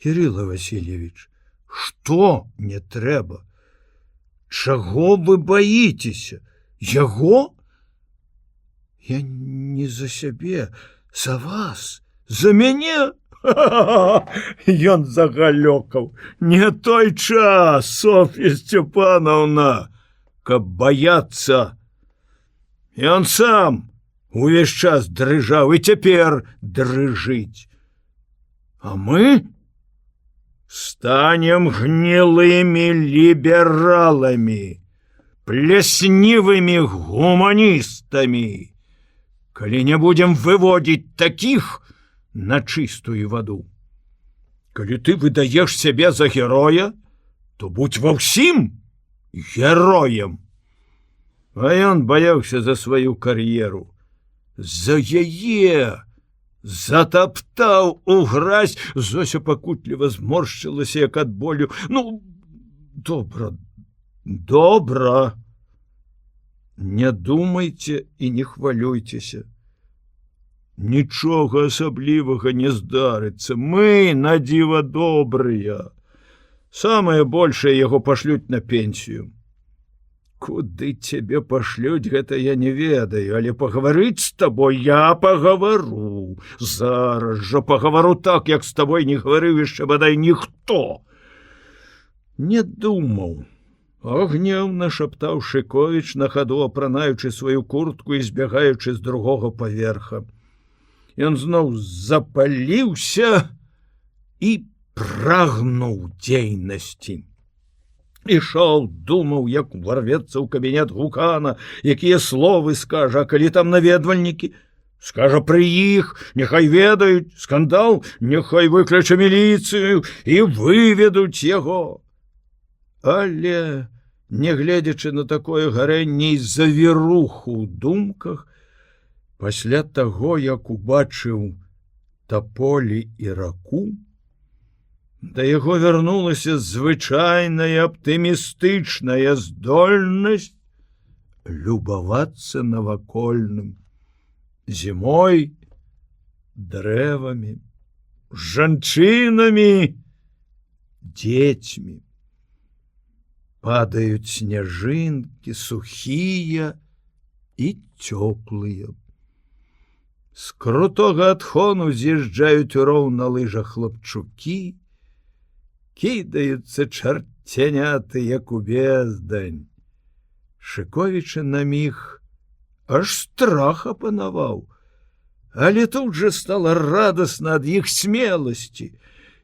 Кірыла Васильевич?» «Што не трэба? Чаго вы баіцеся? Яго?» «Я не за сябе, за вас, за мяне!» Ён загалёкаў. «Не той час, Софья Степановна, каб баяцца. Ён сам увесь час дрыжаў і цяпер дрыжыць. А мы станем гнілымі лібераламі, плеснівымі гуманістамі, калі не будем выводзіць такіх на чыстую ваду. Калі ты выдаеш сябе за героя, то будь ва ўсім героем». А ён баяўся за сваю кар'еру. За яе затаптаў у гразь. Зося пакутліва зморшчылася, як ад болю. «Ну, добра, добра. Не думайце і не хвалюйцеся. Нічога асаблівага не здарыцца. Мы на дзіва добрыя. Самае большае яго пашлюць на пенсію. Куды цябе пашлюць, гэта я не ведаю, але пагаварыць з табой я пагавару. Зараз жа пагавару так, як з табой не гаварыў яшчэ бадай ніхто». Не думаў. А гневна шаптаў Шыковіч, на хаду апранаючы сваю куртку і збягаючы з другога паверха. Ён зноў запаліўся і прагнуў дзейнасці. Ішоў, думаў, як уварвецца ў кабінет Гукана, якія словы скажа, а калі там наведвальнікі, скажа пры іх, няхай ведаюць, скандал, няхай выкліча міліцыю і выведуць яго. Але, нягледзячы на такое гарэнне і завіруху ў думках, пасля таго, як убачыў таполі і раку, да яго вярнулася звычайная аптымістычная здольнасць любавацца навакольным, зімой, дрэвамі, жанчынамі, дзецьмі. Падаюць сняжынкі, сухія і цёплыя. З крутога адхону з'язджаюць роў на лыжах хлапчукі, кідаюцца чарцяняты, як у бездань. Шыковіча на міг аж страх апанаваў, але тут жа стала радасна ад іх смеласці,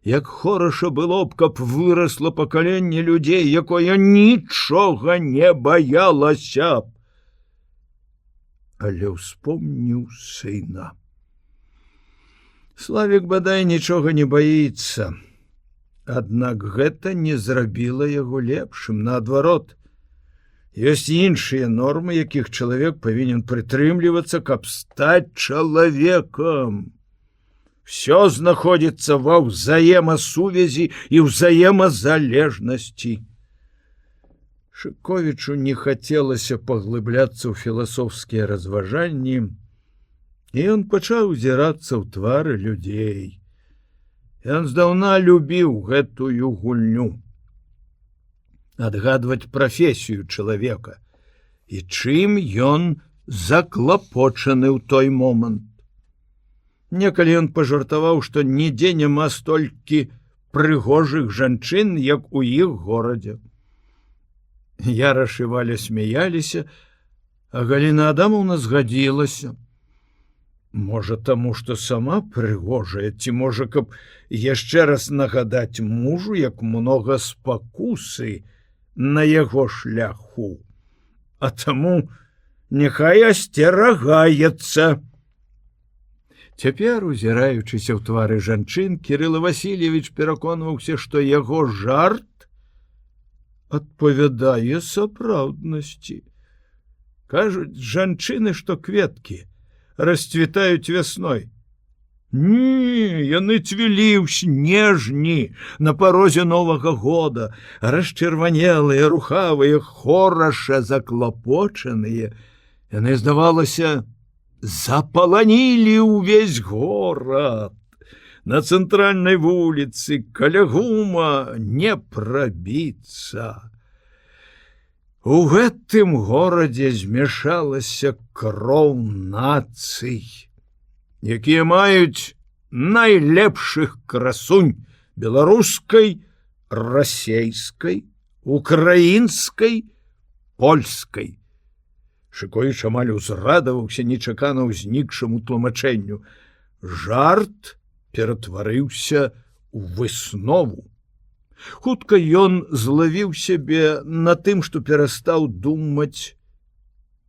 як хораша было б, каб вырасла пакаленне людзей, якое нічога не баялася б. Але ўспомніў сына. Славік бадай нічога не баіцца, аднак гэта не зрабіла яго лепшым, наадварот. Ёсць іншыя нормы, якіх чалавек павінен прытрымлівацца, каб стаць чалавекам. Всё знаходзіцца ва ўзаемасувязі і ўзаемазалежнасці. Шыковічу не хацелася паглыбляцца ў філасофскія разважанні, і ён пачаў узірацца ў твары людзей. Ён здаўна любіў гэтую гульню. Адгадваць прафесію чалавека і чым ён заклапочаны ў той момант. Некалі ён пажартаваў, што нідзе няма столькі прыгожых жанчын, як у іх горадзе. Ярашы Валя смяяліся, а Галіна Адамаўна згадзілася. Можа, таму, што сама прыгожая, ці можа, каб яшчэ раз нагадаць мужу, як многа спакусы на яго шляху. А таму няхай асцерагаецца. Цяпер, узіраючыся ў твары жанчын, Кірыл Васильевич пераконваўся, што яго жарт адпавядае сапраўднасці. Кажуць жанчыны, што кветкі расцвітаюць вясной. Не, яны цвілі ў снежні на парозе Новага года, расчырванелыя, рухавыя, хораша заклапочаныя. Яны, здавалася, запаланілі ўвесь горад. На цэнтральнай вуліцы каля гума не прабіцца. У гэтым горадзе змяшалася кроў нацый, якія маюць найлепшых красунь беларускай, расейскай, украінскай, польскай. Шыковіч амаль узрадаваўся нечакана ўзнікшаму тлумачэнню. Жарт ператварыўся ў выснову. Хутка ён злавіў сябе на тым, што перастаў думаць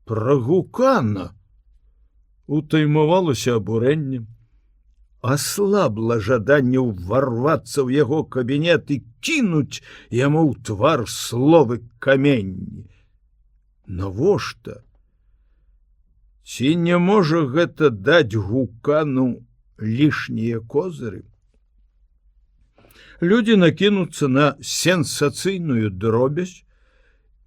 пра Гукана. Утаймавалася абурэннем, аслабла жаданне ўварвацца ў яго кабінет і кінуць яму ў твар словы каменні. Навошта? Ці не можа гэта даць Гукану лішнія козыры? Людзі накінуцца на сенсацыйную дробязь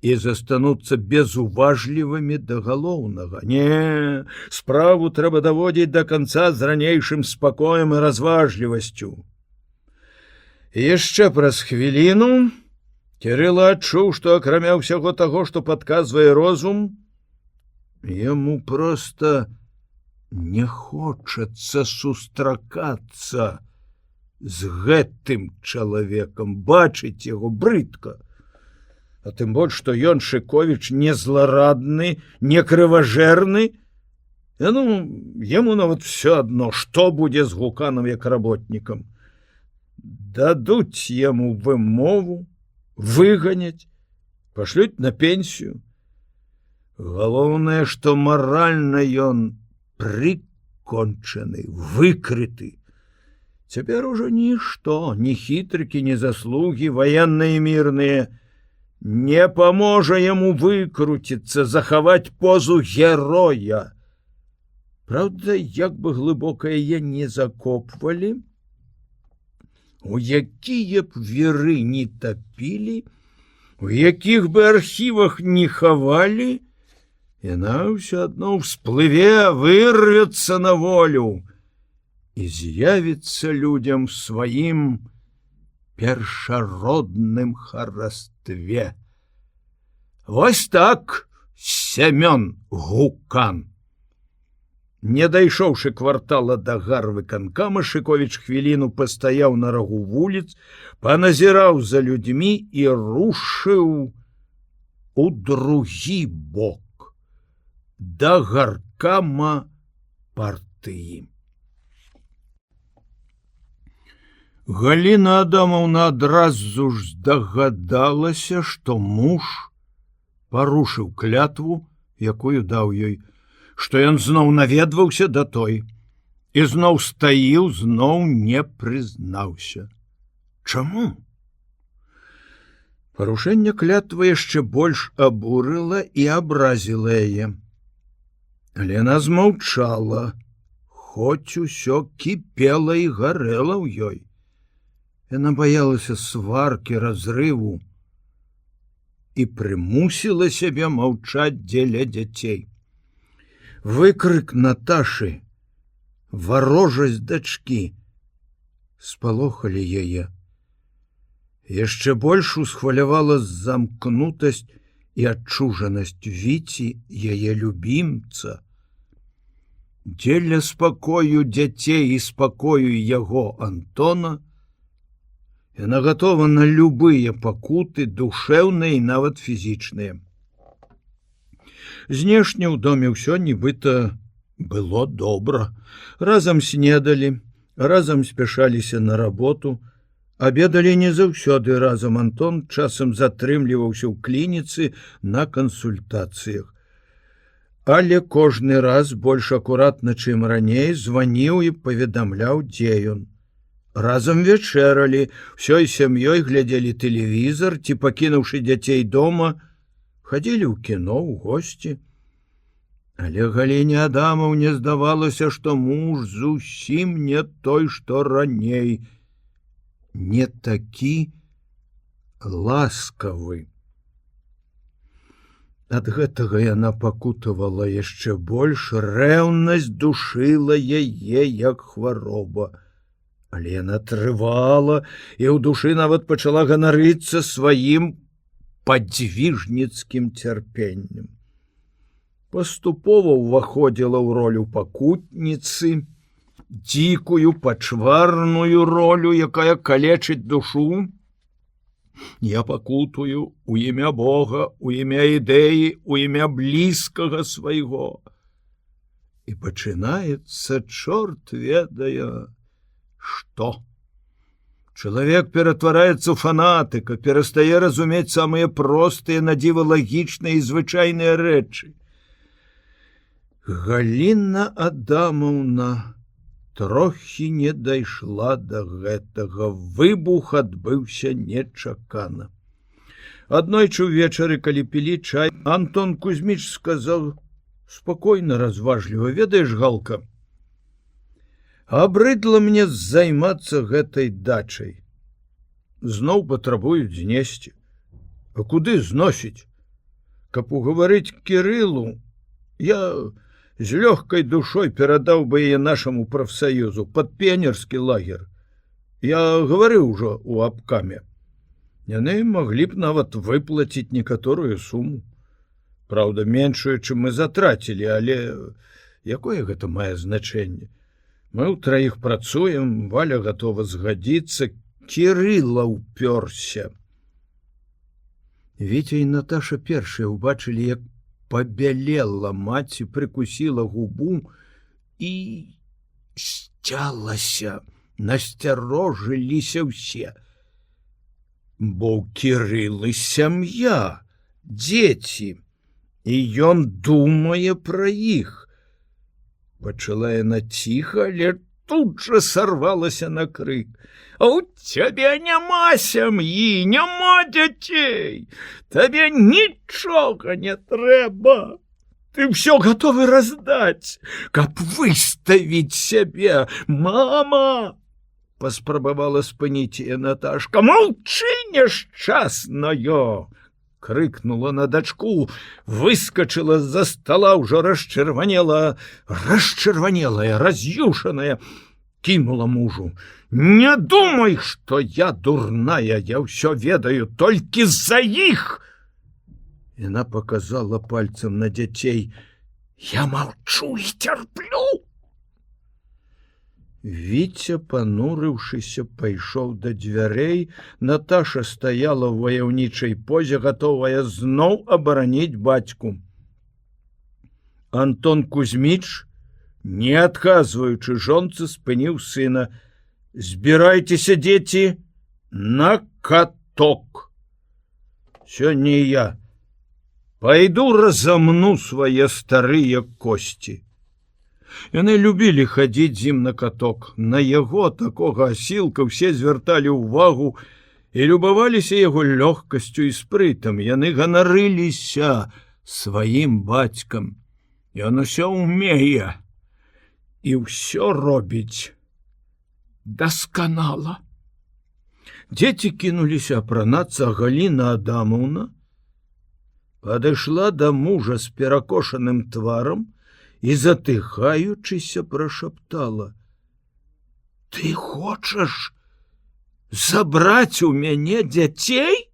і застануцца безуважлівымі да галоўнага. Не, справу трэба даводзіць да канца з ранейшым спакоем і разважлівасцю. І яшчэ праз хвіліну Кірыл адчуў, што акрамя ўсяго таго, што падказвае розум, яму проста не хочацца сустракацца з гэтым чалавекам, бачыць яго брыдка. А тым больш, што ён, Шыковіч, не зларадны, не крыважэрны. Яму нават все адно, што будзе з Гуканам як работнікам. Дадуць яму вымову, выганяць, пашлюць на пенсію. Галоўнае, што маральна ён прыкончаны, выкрыты. Цяпер ужо нішто, ні хітрыкі, ні заслугі, ваенныя і мірныя, не паможа яму выкруціцца, захаваць позу героя. Праўда, як бы глыбока яе не закопвалі, у якія б веры не тапілі, у якіх бы архівах не хавалі, яна ўсё адно ўсплыве, вырвецца на волю і з'явіцца людзям сваім першародным харастве. Вось так, Семён Гукан. Не дайшоўшы квартала да гарвыканкама, Шыковіч хвіліну пастаяў на рагу вуліц, паназіраў за людзьмі і рушыў у другі бок, да гаркама партыі. Галіна Адамаўна адразу ж здагадалася, што муж парушыў клятву, якую даў ёй, што ён зноў наведваўся да той і зноў стаіў, зноў не прызнаўся. Чаму? Парушэнне клятвы яшчэ больш абурыла і абразіла яе. Але яна змаўчала, хоць усё кіпела і гарэла ў ёй. Яна баялася сваркі, разрыву і прымусіла сябе маўчаць дзеля дзяцей. Выкрык Наташы, варожасць дачкі спалохалі яе. Яшчэ больш усхвалявала замкнутасць і адчужанасць Віці, яе любімца. Дзеля спакою дзяцей і спакою яго Антона яна гатова на любыя пакуты, душэўныя і нават фізічныя. Знешне ў доме ўсё нібыта было добра. Разам снедалі, разам спяшаліся на работу, абедалі не заўсёды разам. Антон часам затрымліваўся ў клініцы на кансультацыях. Але кожны раз больш акуратна, чым раней, званіў і паведамляў, дзе ён. Разам вечэралі, ўсёй сям'ёй глядзелі тэлевізар ці, пакінуўшы дзяцей дома, хадзілі ў кіно, ў госці. Але Галіне Адамаўне здавалася, што муж зусім не той, што раней, не такі ласкавы. Ад гэтага яна пакутавала яшчэ больш, рэўнасць душыла яе, як хвароба. Але яна трывала і ў душы нават пачала ганарыцца сваім падзвіжніцкім цярпеннем. Паступова ўваходзіла ў ролю пакутніцы, дзікую, пачварную ролю, якая калечыць душу. Я пакутую у імя Бога, у імя ідэі, у імя блізкага свайго. І пачынаецца, чорт ведае, што? Чалавек ператвараецца ў фанатыка, перастае разумець самыя простыя, надзіва лагічныя і звычайныя рэчы. Галіна Адамаўна трохі не дайшла да гэтага. Выбух адбыўся нечакана. Аднойчы ўвечары, калі пілі чай, Антон Кузьміч сказаў спакойна, разважліва: ведаеш, Галка, абрыдла мне займацца гэтай дачай. Зноў патрабуюць знесці. А куды зносіць? Каб угаварыць Кірылу, я з лёгкай душой перадаў бы яе нашаму прафсаюзу пад піянерскі лагер. Я гаварыў ужо ў абкаме. Яны маглі б нават выплаціць некаторую суму. Праўда, меншую, чым мы затрацілі, але якое гэта мае значэнне? Мы ўтраіх працуем, Валя гатова згадзіцца, Кірыла ўпёрся. Віця і Наташа першыя ўбачылі, як пабялела маці, прыкусіла губу і сцялася, насцярожыліся ўсе. Бо ў Кірылы сям'я, дзеці, і ён думае пра іх. Пачала яна ціха, але тут жа сарвалася на крык. А у цябе няма сям'і, няма дзяцей, табе нічога не трэба. Ты ўсё гатовы раздаць, каб выставіць сябе. Мама! Паспрабавала спыніць яе Наташка. Молчы, няшчасная! Крыкнула на дачку, выскочыла з-за стола, ўжо расчырванелая, раз'юшаная, кінула мужу. Не думай, што я дурная, я ўсё ведаю, толькі з-за іх. Яна показала пальцем на дзяцей. Я молчу і цярплю. Віця, панурыўшыся, пайшоў да дзвярэй. Наташа стаяла ў ваяўнічай позе, гатовая зноў абараніць бацьку. Антон Кузьміч, не адказваючы жонцы, спыніў сына. Збірайцеся, дзеці, на каток. Сёння я пайду разамну свае старыя косці. Яны любілі хадзіць з ім на каток. На яго, такога асілка, ўсе звярталі ўвагу і любаваліся яго лёгкасцю і спрытам. Яны ганарыліся сваім бацькам. Ён усё ўмее і ўсё робіць дасканала. Дзеці кінуліся апранацца, а Галіна Адамаўна падышла да мужа з перакошаным тварам і, затыхаючыся, прашаптала. Ты хочаш забраць у мяне дзяцей?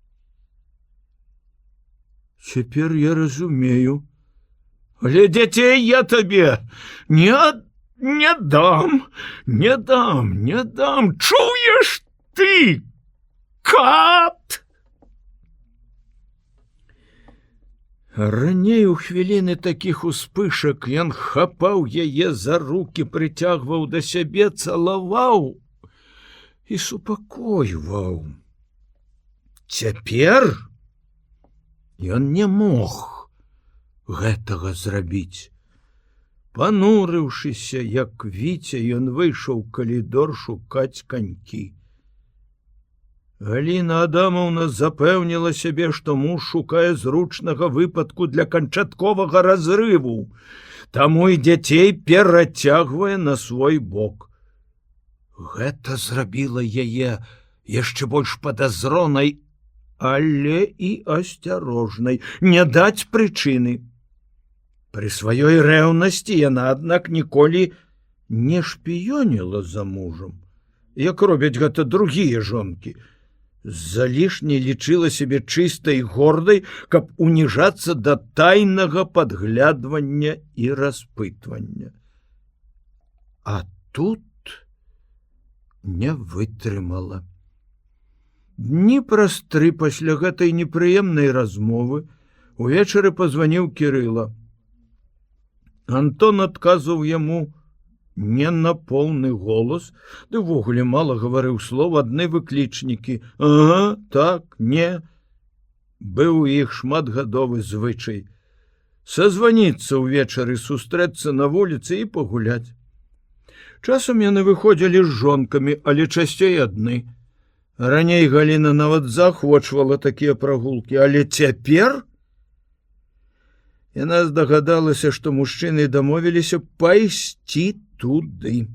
Цяпер я разумею. Але дзяцей я табе не дам. Чуеш ты, кат? Раней у хвіліны такіх успышак ён хапаў яе за рукі, прыцягваў да сябе, цалаваў і супакойваў. Цяпер ён не мог гэтага зрабіць. Панурыўшыся, як Віця, ён выйшаў у калідор шукаць канькі. Галіна Адамаўна запэўніла сябе, што муж шукае зручнага выпадку для канчатковага разрыву, таму і дзяцей перацягвае на свой бок. Гэта зрабіла яе яшчэ больш падазронай, але і асцярожнай, не даць прычыны. Пры сваёй рэўнасці яна, аднак, ніколі не шпіёніла за мужам, як робяць гэта другія жонкі. Залішне лічыла сябе чыстай і гордай, каб уніжацца да тайнага падглядвання і распытвання. А тут не вытрымала. Дні праз 3 пасля гэтай непрыемнай размовы увечары пазваніў Кірыла. Антон адказваў яму не на поўны голас, ды ўвогуле мала гаварыў слов, адны выклічнікі. Ага, так, не. Быў у іх шматгадовы звычай. Сазваніцца ўвечары, сустрэцца на вуліцы і пагуляць. Часам яны выходзілі з жонкамі, але часцей адны. Раней Галіна нават заахвочвала такія прагулкі, але цяпер яна здагадалася, што мужчыны дамовіліся пайсці туды.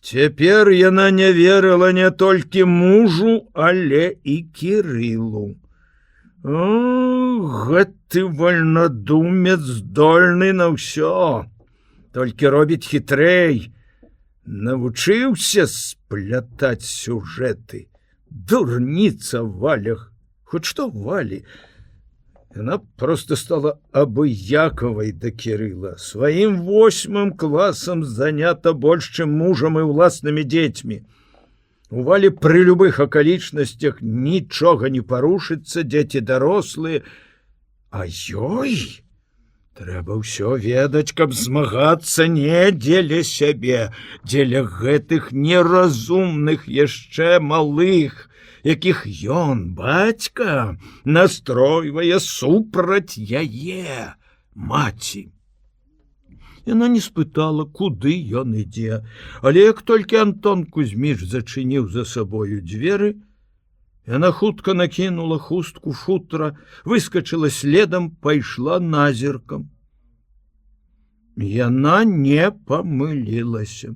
Цяпер яна не верыла не толькі мужу, але і Кірылу. Гэты вальнадумец здольны на ўсё, толькі робіць хітрэй. Навучыўся сплятаць сюжэты. Дурніца Валя, хоць што Валі. Яна просто стала абыякавай да Кірыла. Сваім 8 класам занята больш, чым мужам і ўласнымі дзецьмі. У Валі пры любых акалічнасцях нічога не парушыцца, дзеці дарослыя. А ёй трэба ўсё ведаць, каб змагацца не дзеля сябе, дзеля гэтых неразумных яшчэ малых, якіх ён, бацька, настройвае супраць яе, маці. Яна не спытала, куды ён ідзе, але як толькі Антон Кузьміч зачыніў за сабою дзверы, яна хутка накінула хустку футра, выскачыла следам, пайшла назіркам. Яна не памылілася.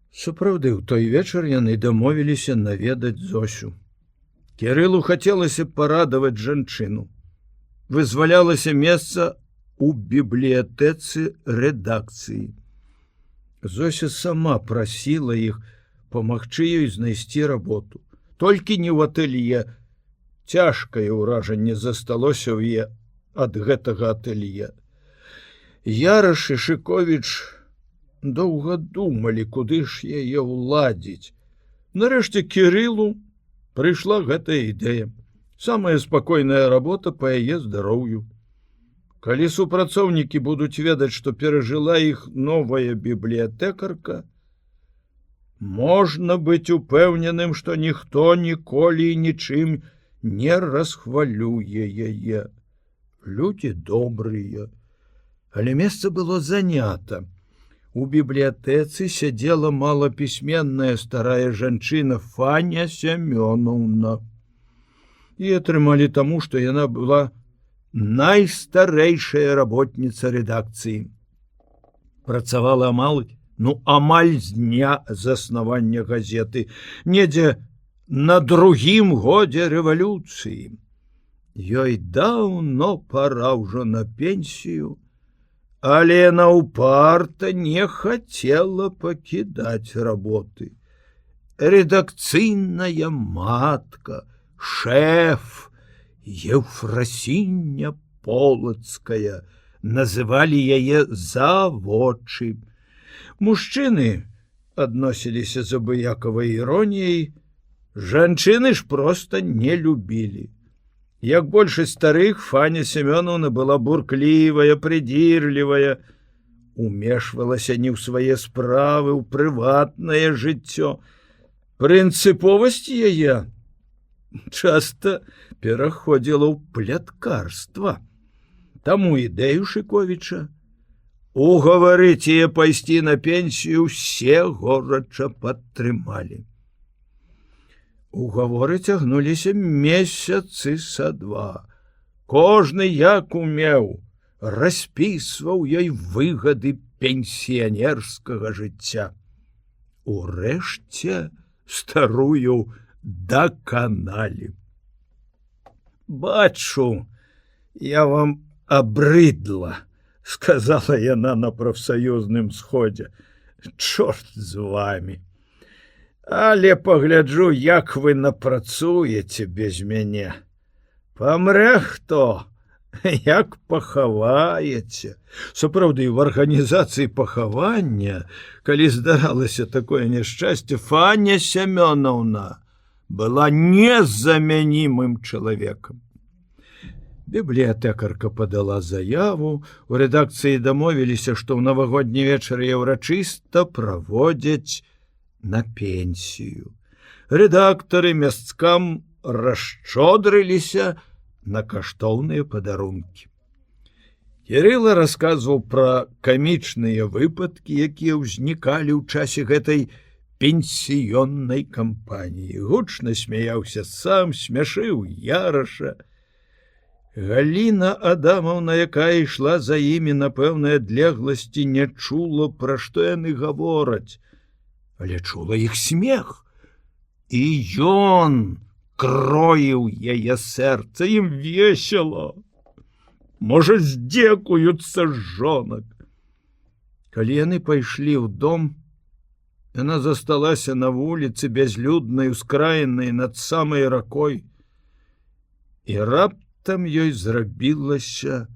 Сапраўды, у той вечар яны дамовіліся наведаць Зосю. Кірылу хацелася парадаваць жанчыну. Вызвалялася месца у бібліятэцы рэдакцыі. Зося сама прасіла іх памагчы ёй знайсці работу. Толькі не ў атэлье. Цяжкае ўражанне засталося ў яе ад гэтага атэлье. Яраш і Шыковіч доўга думалі, куды ж яе ўладзіць. Нарэшце Кірылу прыйшла гэтая ідэя. Самая спакойная работа па яе здароўю. Калі супрацоўнікі будуць ведаць, што перажыла іх новая бібліятэкарка, можна быць упэўненым, што ніхто ніколі і нічым не расхвалюе яе. Людзі добрыя. Але месца было занята. У бібліятэцы сядзела малапісьменная старая жанчына Фаня Сямёнаўна. І атрымалі таму, што яна была найстарэйшая работніца рэдакцыі. Працавала амаль з дня заснавання газеты, недзе на другім годзе рэвалюцыі. Ёй даўно пара ўжо на пенсію, але яна ўпарта не хацела пакідаць работы. Рэдакцыйная матка, шэф, Еўфрасіння Полацкая, называлі яе заводчы. Мужчыны адносіліся з абыякавай іроніяй, жанчыны ж проста не любілі. Як большасць старых, Фаня Семёновна была бурклівая, прыдзірлівая, умешвалася не ў свае справы, ў прыватнае жыццё. Прынцыповасць яе часта пераходзіла ў пляткарства. Таму ідэю Шыковіча угаварыць яе пайсці на пенсію ўсе горача падтрымалі. Угаворы цягнуліся месяцы са два. Кожны як умеў, распісваў ёй выгады пенсіянерскага жыцця. Урэшце старую даканалі. Бачу, я вам абрыдла, сказала яна на прафсаюзным сходзе. Чорт з вами. Але пагляджу, як вы напрацуеце без мяне. Памрэ хто, як пахаваеце. Сапраўды, в арганізацыі пахавання, калі здаралася такое няшчасце, Фаня Семёновна была незамянімым чалавекам. Бібліятэкарка падала заяву, у рэдакцыі дамовіліся, што ў навагодні вечар яе ўрачыста праводзяць на пенсію. Рэдактары мясцкам расшчодрыліся на каштоўныя падарункі. Кірыла расказваў пра камічныя выпадкі, якія ўзнікалі ў часе гэтай пенсіённай кампаніі. Гучна смяяўся сам, смяшыў Яраша. Галіна Адамаўна, якая ішла за імі на пэўнай адлегласці, не чула, пра што яны гавораць, але чула іх смех. І ён кроіў яе сэрца, ім весела. Можа, здзекуюцца з жонак. Калі яны пайшлі ў дом, яна засталася на вуліцы бязлюднай, ускраенай над самай ракой, і раптам ёй зрабілася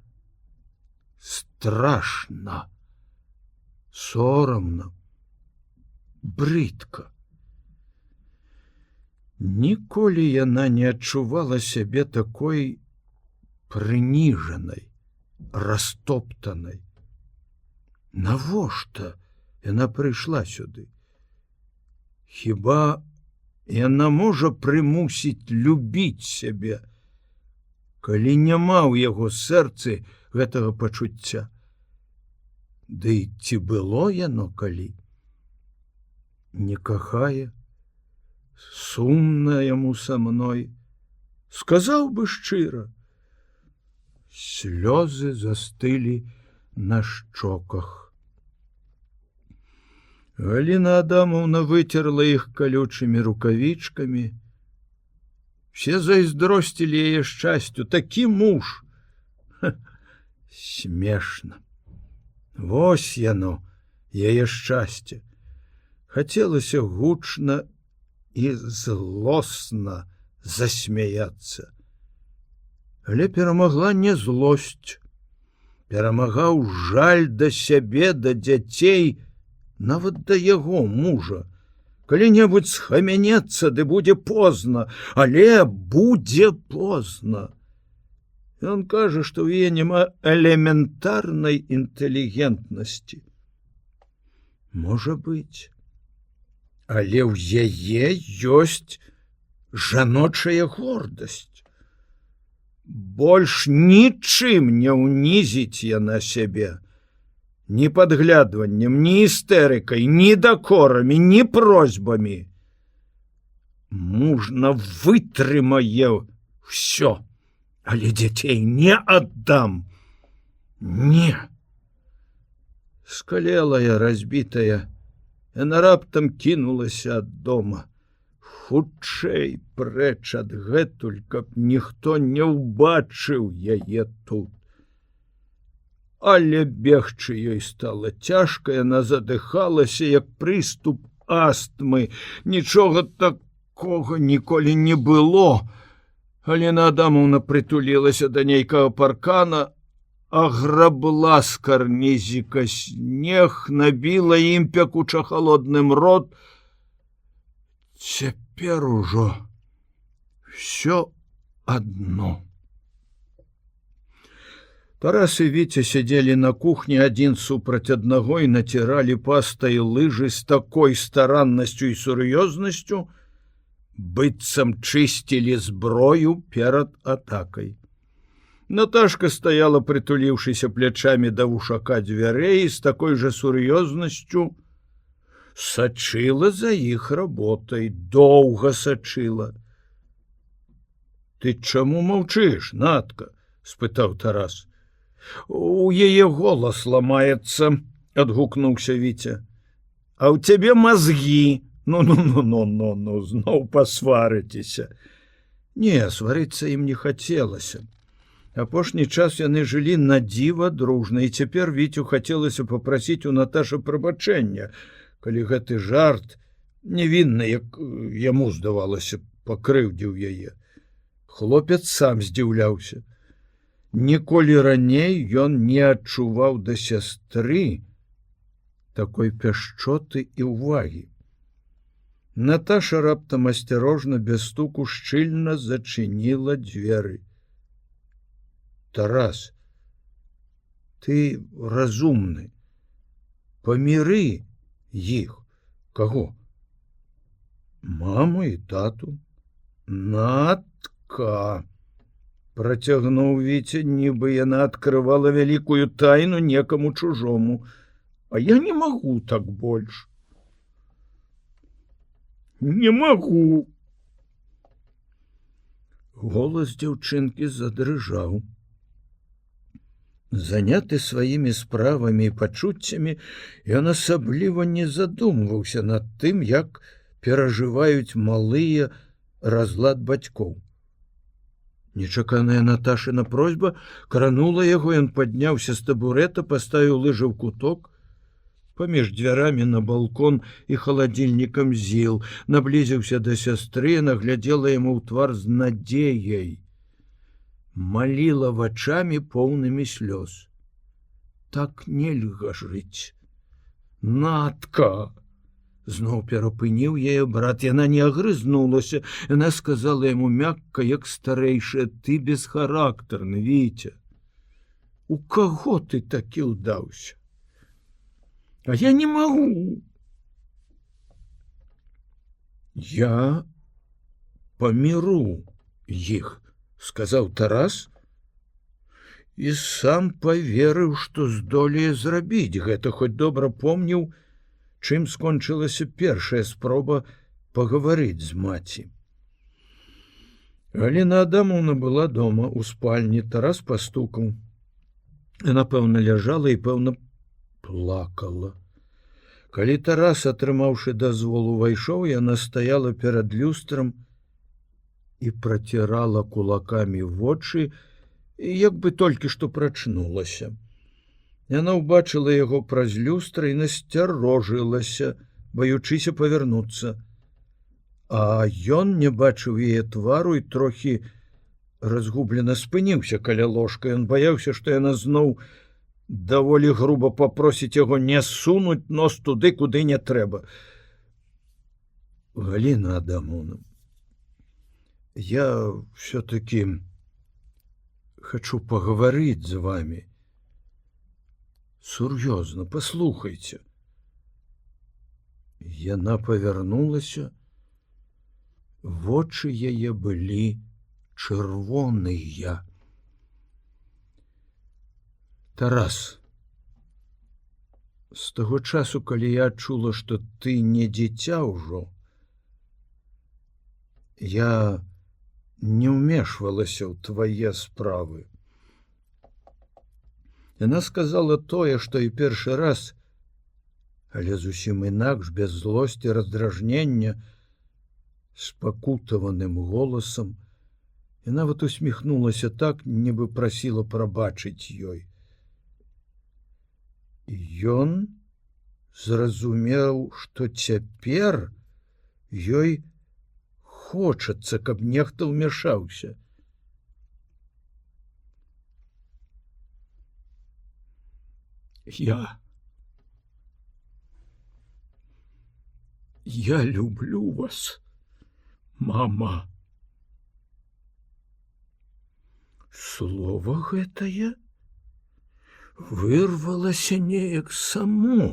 страшна, сорамна, брыдка. Ніколі яна не адчувала сябе такой прыніжанай, растоптанай. Навошта яна прыйшла сюды? Хіба яна можа прымусіць любіць сябе, калі няма ў яго сэрцы гэтага пачуцця. Ды ці было яно калі? Не кахае, сумна яму са мной, сказаў бы шчыра. Слёзы застылі на шчоках. Галіна Адамаўна выцерла іх калючымі рукавічкамі. Все зайздросцілі яе шчасцю. Такі муж. Смешна. Вось яно, яе шчасце. Хацелася гучна і злосна засмяяцца. Але перамагла не злосць. Перамагаў жаль да сябе, да дзяцей, нават да яго мужа. Калі-небудзь схамянецца, ды будзе позна, але будзе позна. Ён кажа, што ў яе няма элементарнай інтэлігентнасці. Можа быць. Але ў яе ёсць жаночая гордасць. Больш нічым не ўнізіць яна сябе. Ні падглядваннем, ні істэрыкай, ні дакорамі, ні просьбамі. Мужна вытрымае ўсё, але дзяцей не аддам. Не. Скалелая, разбітая, яна раптам кінулася ад дома. Хутчэй прэч адгэтуль, каб ніхто не ўбачыў яе тут. Але бегчы ёй стала цяжка, яна задыхалася, як прыступ астмы. Нічога такога ніколі не было. Галіна Адамаўна прытулілася да нейкага паркана, аграбла з карнізіка снег, набіла ім пякуча халодным рот. Цяпер ужо всё адно. Тарас і Віця сядзелі на кухні адзін супраць аднаго і націралі пастай лыжы з такой стараннасцю і сур'ёзнасцю, быццам чысцілі зброю перад атакай. Наташка стаяла, прытуліўшыся плячамі да вушака дзвярэй, і з такой жа сур'ёзнасцю сачыла за іх работай, доўга сачыла. Ты чаму маўчыш, Натка? Спытаў Тарас. У яе голас ламаецца, адгукнуўся Віця. А ў цябе мазгі. Ну, зноў пасварыцеся. Не, сварыцца ім не хацелася. Апошні час яны жылі на дзіва дружна, і цяпер Віцю хацелася папрасіць у Наташы прабачэння, калі гэты жарт, невінны, як яму здавалася, пакрыўдзіў яе. Хлопец сам здзіўляўся. Ніколі раней ён не адчуваў да сястры такой пяшчоты і ўвагі. Наташа раптам асцярожна, без стуку, шчыльна зачыніла дзверы. Тарас, ты разумны. Паміры іх. Каго? Маму і тату. Натка. Працягнуў Віця, нібы яна адкрывала вялікую тайну некаму чужому. А я не магу так больш. Не магу. Голас дзяўчынкі задрыжаў. Заняты сваімі справамі і пачуццямі, ён асабліва не задумваўся над тым, як перажываюць малыя разлад бацькоў. Нечаканая Наташына просьба кранула яго, ён падняўся з табурэта, паставіў лыжы ў куток, паміж дзвярамі на балкон і халадзільнікам зіл, наблізіўся да сястры, наглядзела яму ў твар з надзеяй. Маліла вачамі поўнымі слёз. Так нельга жыць. Натка! Зноў перапыніў яе брат, яна не агрызнулася, яна сказала яму мякка, як старэйшая, ты бесхарактарны, Віця. У каго ты такі ўдаўся? А я не магу. Я паміру іх, сказаў Тарас, і сам паверыў, што здолее зрабіць гэта, хоць добра помніў, чым скончылася першая спроба пагаварыць з маці. Галіна Адамаўна была дома у спальні. Тарас пастукаў. Яна, пэўна, ляжала і, пэўна, плакала. Калі Тарас, атрымаўшы дазвол, увайшоў, яна стаяла перад люстрам і працірала кулакамі вочы, як бы толькі што прачнулася. Яна ўбачыла яго праз люстра і насцярожылася, баючыся павярнуцца. А ён не бачыў яе твару і трохі разгублена спыніўся каля ложка. Ён баяўся, што яна зноў даволі груба папросіць яго не сунуць нос туды, куды не трэба. Галіна Адамаўна, я все-таки хочу пагаварыць з вами. Сур'ёзна, паслухайце. Яна павярнулася. Вочы яе былі чырвоныя. Тарас, з таго часу, калі я адчула, што ты не дзіця ўжо, я не ўмешвалася ў твае справы. Яна сказала тое, што і першы раз, але зусім інакш, без злосці, раздражнення, з пакутаваным голасам, і нават усміхнулася так, нібы прасіла прабачыць ёй. Ён зразумеў, што цяпер ёй хочацца, каб нехта ўмяшаўся. Я люблю вас, мама. Слово гэтае вырвалася неяк само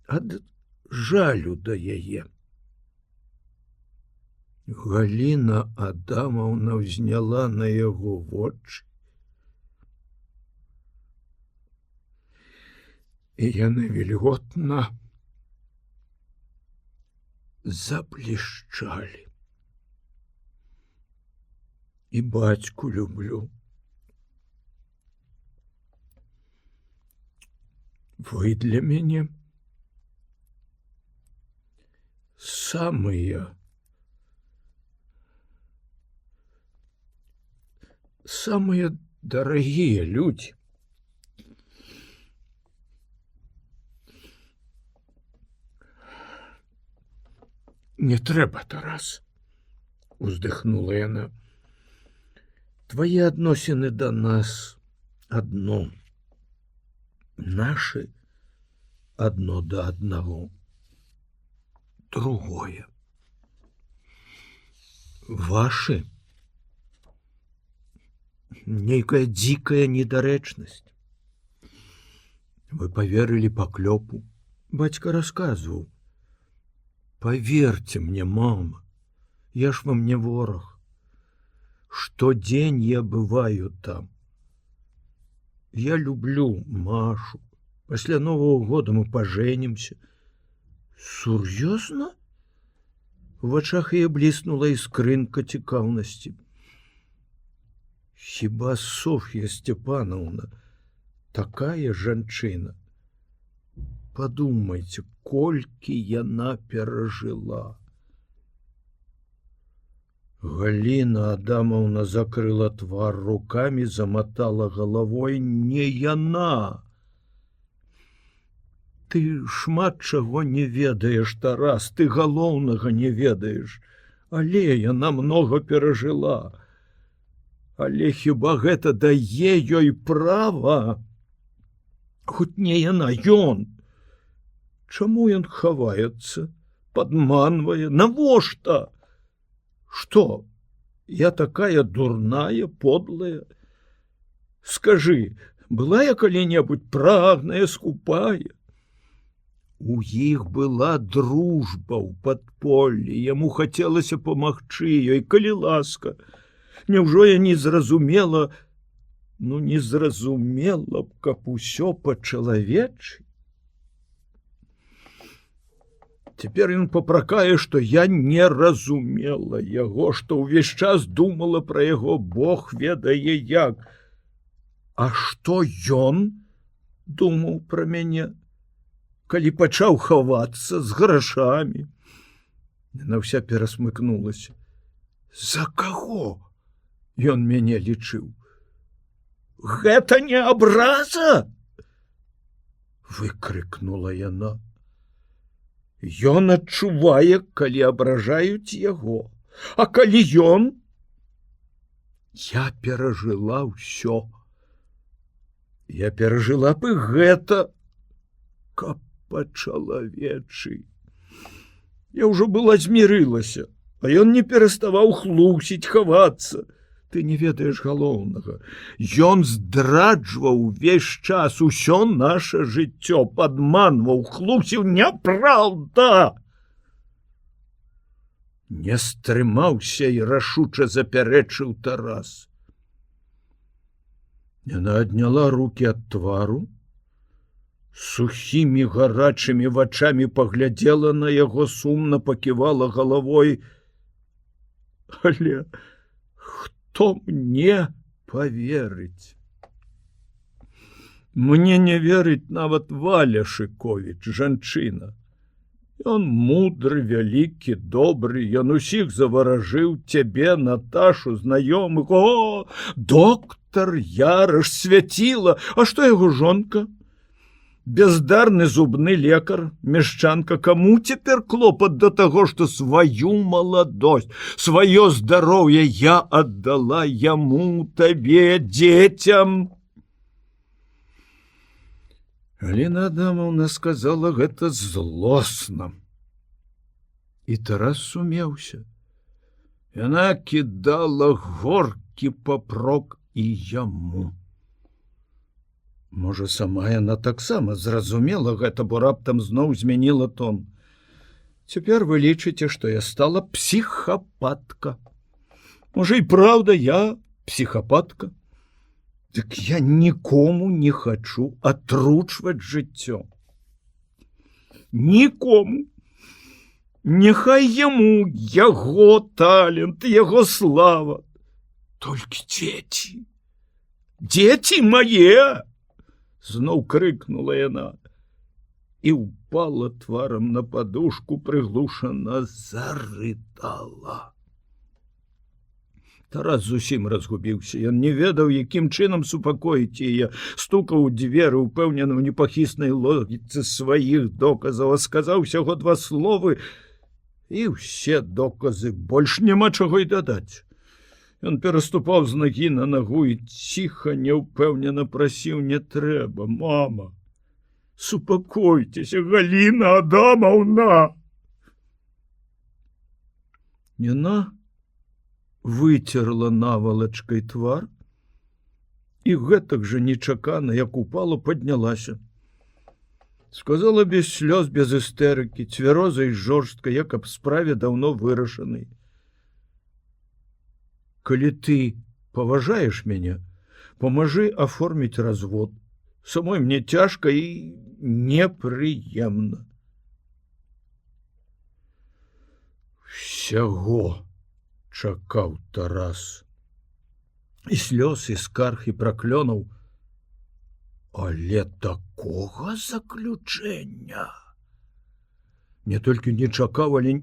ад жалю да яе. Галіна Адамаўна ўзняла на яго вочы, і яны вільготна заблішчалі. І бацьку люблю. Вы для мяне самыя дарагія людзі. Не трэба, Тарас, уздыхнула яна. Твои адносіны да нас адно, нашы адно да аднаго другое. Вашы нейкая дзікая недарэчнасць. Вы поверылі паклёпу. Бацька расказваў. Поверьте мне, мама, я ж вам не вораг. Штодзень я бываю там. Я люблю Машу. Пасля Нового года мы поженимся. Сур'ёзна? У вачах яе бліснула іскрынка цікаўнасці. Хіба Софья Степановна такая жанчына? Подумайте, колькі яна перажила. Галіна Адамаўна закрыла твар руками, замотала головой. Не яна. Ты шмат чаго не ведаеш, Тарас, ты галоўнага не ведаеш. Але яна много перажила. Але хіба гэта дае ёй права? Хоць не яна, ён. Чаму ён хаваецца, падманвае? Навошта? Что? Я такая дурная, подлая? Скажи, была я калі-небудзь прагная, скупая? У іх была дружба ў падполлі, яму хацелася памагчы ёй, калі ласка. Няўжо я не зразумела, не зразумела б, каб усё па-чалавечы. Цяпер ён папракае, што я не разумела яго, што ўвесь час думала пра яго, Бог ведае як. А што ён думаў пра мяне, калі пачаў хавацца з грашамі? Яна ўся перасмыкнулася. За каго ён мяне лічыў? Гэта не абраза? Выкрыкнула яна. Ён адчувае, калі абражаюць яго. А калі ён? Я перажыла ўсё. Я перажыла б і гэта, каб па-чалавечы. Я ўжо была змірылася, а ён не пераставаў хлусіць, хавацца. Ты не ведаеш галоўнага. Ён здраджваў увесь час усё наша жыццё, падманваў, хлусіў. Няпраўда! Не стрымаўся і рашуча запярэчыў Тарас. Яна адняла рукі ад твару, сухімі гарачымі вачамі паглядзела на яго, сумна паківала галавой. Але хто мне поверыць? Мне не верыць нават Валя Шыковіч, жанчына. Ён мудры, вялікі, добры, ён усіх заваражыў, цябе, Наташу, знаёмых. О, доктар Яраш, свяціла. А што яго жонка? Бездарны зубны лекар, мешчанка. Каму цяпер клопат да таго, што сваю маладосць, сваё здароўе я аддала яму, табе, дзецям? Галіна Адамаўна сказала гэта злосна. І Тарас сумеўся. Яна кідала горкі папрок і яму. Можа, сама яна таксама зразумела гэта, бо раптам зноў змяніла тон. Цяпер вы лічыце, што я стала псіхапатка. Можа, і праўда, я псіхапатка? Дык я нікому не хачу атручваць жыццё. Нікому. Няхай яму яго талент, яго слава. Толькі дзеці. Дзеці мае! Зноў крыкнула яна і упала тварам на падушку, прыглушана зарыдала. Тарас зусім разгубіўся. Ён не ведаў, якім чынам супакоіць яе. Стукаў у дзверы, упэўнены ў непахіснай логіцы сваіх доказаў, а сказаў усяго 2 словы, і ўсе доказы, больш няма чаго і дадаць. Ён пераступаў з нагі на нагу і ціха, няўпэўнена прасіў: не трэба, мама. Супакойцеся, Галіна Адамаўна. Яна выцерла навалачкай твар і гэтак жа нечакана, як упала, паднялася. Сказала без слёз, без істэрыкі, цвяроза і жорстка, як аб справе даўно вырашанай. Калі ты паважаеш мяне, памажы аформіць развод. Самой мне цяжка і непрыемна. Усяго чакаў Тарас. І слёз, і скарг, і праклёнаў. Але такога заключэння не толькі не чакаў, але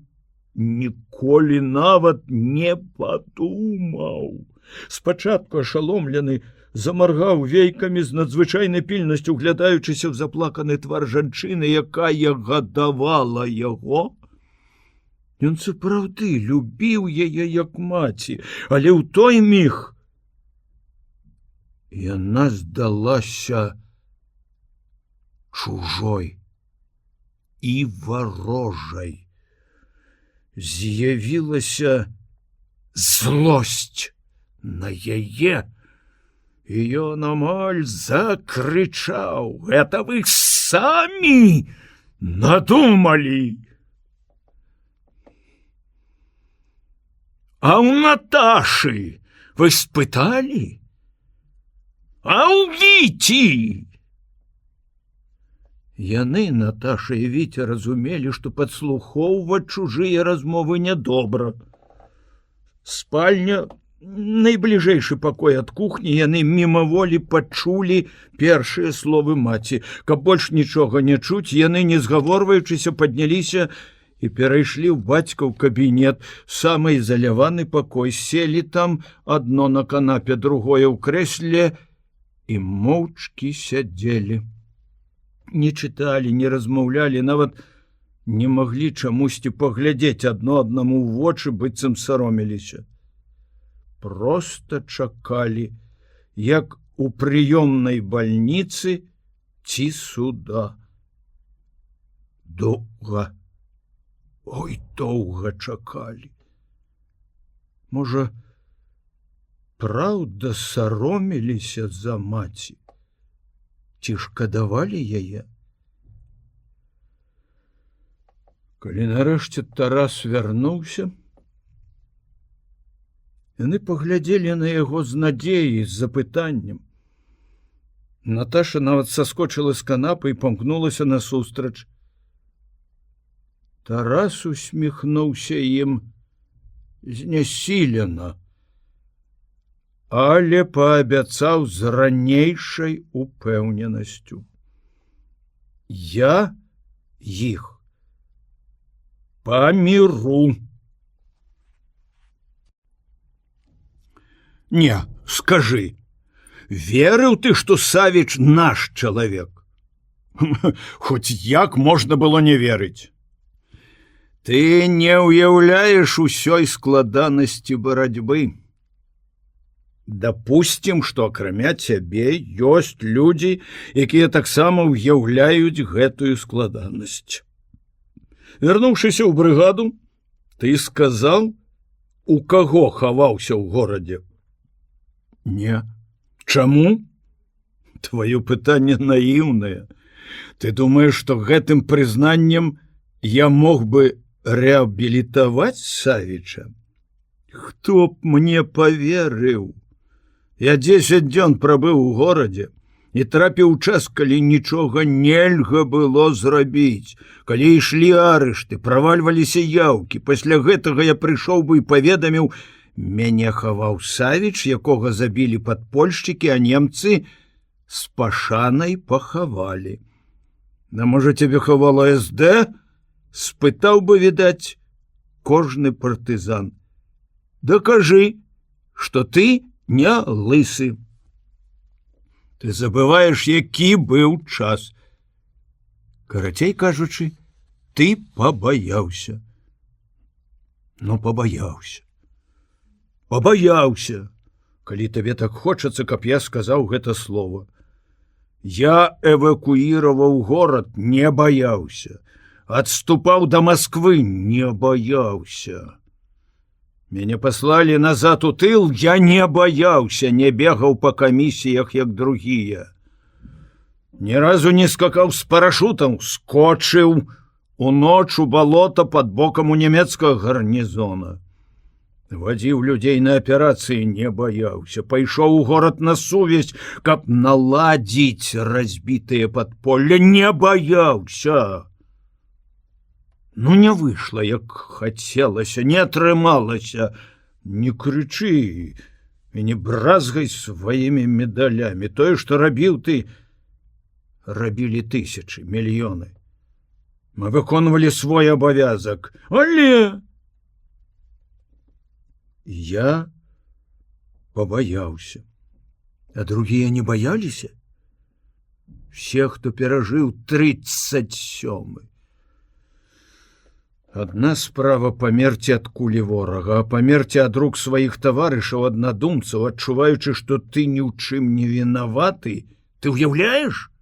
ніколі нават не падумаў. Спачатку ашаломлены замаргаў вейкамі, з надзвычайнай пільнасцю углядаючыся ў заплаканы твар жанчыны, якая гадавала яго. Ён сапраўды любіў яе як маці, але ў той міг яна здалася чужой і варожай. З'явілася злосць на яе, і ён амаль закрычаў: гэта вы самі надумалі. А ў Наташы вы спыталі? А ў Віці? Яны, Наташа і Віця, разумелі, што падслухоўваць чужыя размовы нядобра. Спальня, найбліжэйшы пакой ад кухні, яны мімаволі пачулі першыя словы маці. Каб больш нічога не чуць, яны, не згаворваючыся, падняліся і перайшлі ў бацькаў кабінет, самаізаляваны пакой, селі там, адно на канапе, другое ў крэсле, і моўчкі сядзелі. Не чыталі, не размаўлялі, нават не маглі чамусьці паглядзець адно аднаму ў вочы, быццам саромеліся. Проста чакалі, як у прыёмнай бальніцы ці суда. Доўга, ой, доўга чакалі. Можа, праўда, саромеліся за маці? Ці шкадавалі яе? Калі нарэшце Тарас вярнуўся, яны паглядзелі на яго з надзеяй, з запытаннем. Наташа нават саскочыла з канапы і памкнулася насустрач. Тарас усміхнуўся ім знясілена, але паабяцаў з ранейшай упэўненасцю: я іх паміру. Не, скажы, верыў ты, што Савіч наш чалавек? Хоць як можна было не верыць? Ты не ўяўляеш усёй складанасці барацьбы. Дапусцім, што акрамя цябе ёсць людзі, якія таксама ўяўляюць гэтую складанасць. Вярнуўшыся ў брыгаду, ты сказаў, у каго хаваўся ў горадзе? Не. Чаму? Тваё пытанне наіўнае. Ты думаеш, што гэтым прызнаннем я мог бы рэабілітаваць Савіча? Хто б мне паверыў? Я 10 дзён прабыў у горадзе і трапіў у час, калі нічога нельга было зрабіць, калі ішлі арышты, правальваліся яўкі. Пасля гэтага я прыйшоў бы і паведаміў: мяне хаваў Савіч, якога забілі падпольшчыкі, а немцы з пашанай пахавалі. А можа, цябе хавала СД? Спытаў бы, відаць, кожны партызан. Дакажы, што ты не лысы. Ты забываеш, які быў час. Карацей кажучы, ты пабаяўся. Ну, пабаяўся. Пабаяўся, калі табе так хочацца, каб я сказаў гэта слово. Я эвакуіраваў горад, не баяўся. Адступаў да Масквы, не баяўся. Мяне паслалі назад у тыл, я не баяўся, не бегаў па камісіях, як другія. Ні разу не скакаў з парашутам, скочыў уноч у балота пад бокам у нямецкага гарнізона. Вадзіў людзей на аперацыі, не баяўся. Пайшоў у горад на сувязь, каб наладзіць разбітыя падполля, не баяўся. Ну, не выйшла, як хацелася, не атрымалася. Не крычы і не бразгай сваімі медалямі. Тое, што рабіў ты, рабілі тысячы, мільёны. Мы выконвалі свой абавязак. Але я пабаяўся. А другія не баяліся? Все, хто перажыў 37-й. Адна справа памерці ад кулі ворага, а памерці ад рук сваіх таварышаў, аднадумцаў, адчуваючы, што ты ні ў чым не вінаваты. Ты ўяўляеш?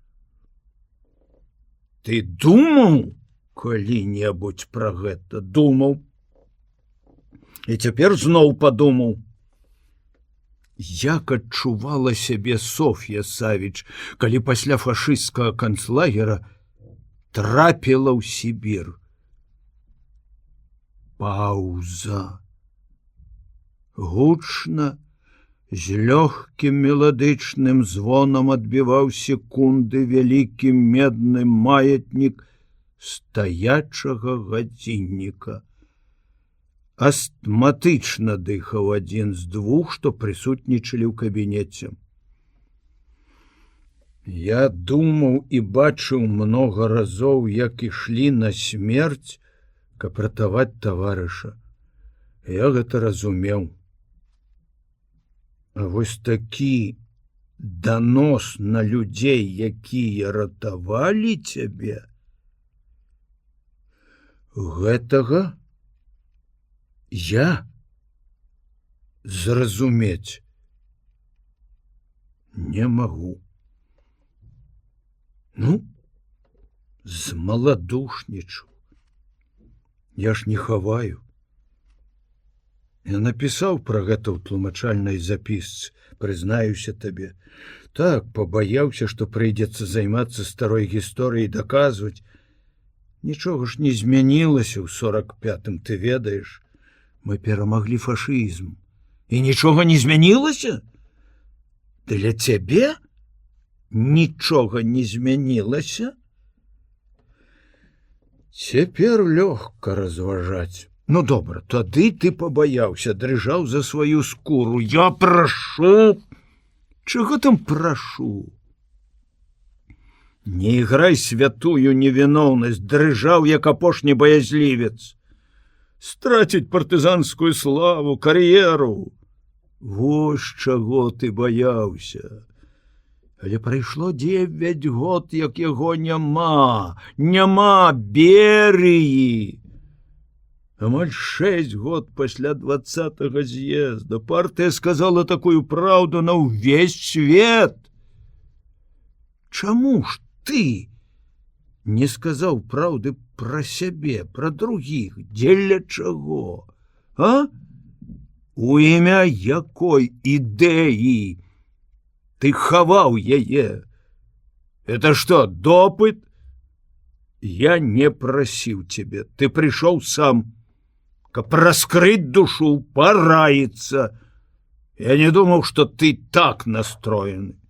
Ты думаў калі-небудзь пра гэта? Думаў. І цяпер зноў падумаў. Як адчувала сябе Соф'я Савіч, калі пасля фашысцкага канцлагера трапіла ў Сібір. Паўза. Гучна, з лёгкім меладычным звонам адбіваў секунды вялікі медны маятнік стаячага гадзінніка. Астматычна дыхаў адзін з двух, што прысутнічалі ў кабінеце. Я думаў і бачыў многа разоў, як ішлі на смерць, каб ратаваць таварыша. Я гэта разумеў. А вось такі данос на людзей, якія ратавалі цябе, гэтага я зразумець не магу. Ну, змаладушнічаў. Я ж не хаваю. Я напісаў пра гэта ў тлумачальнай запісцы, прызнаюся табе. Так, пабаяўся, што прыйдзецца займацца старой гісторыяй, даказваць. Нічога ж не змянілася ў 45-м, ты ведаеш. Мы перамаглі фашызм. І нічога не змянілася? Для цябе нічога не змянілася? Цяпер лёгка разважаць. Ну, добра, тады ты пабаяўся, дрыжаў за сваю скуру. Я прашу. Чаго там прашу? Не іграй святую невіноўнасць, дрыжаў, як апошні баязлівец. Страціць партызанскую славу, кар'еру. Вось чаго ты баяўся. Але прайшло 9 год, як яго няма. Няма Берыі. Амаль 6 год пасля 20-го з'езда партыя сказала такую праўду на ўвесь свет. Чаму ж ты не сказаў праўды пра сябе, пра другіх? Дзеля чаго? А? У імя якой ідэі ты хаваў яе? Это што, допыт? Я не прасіў цябе, ты прыйшоў сам, каб раскрыць душу, параіцца. Я не думаў, што ты так настроены.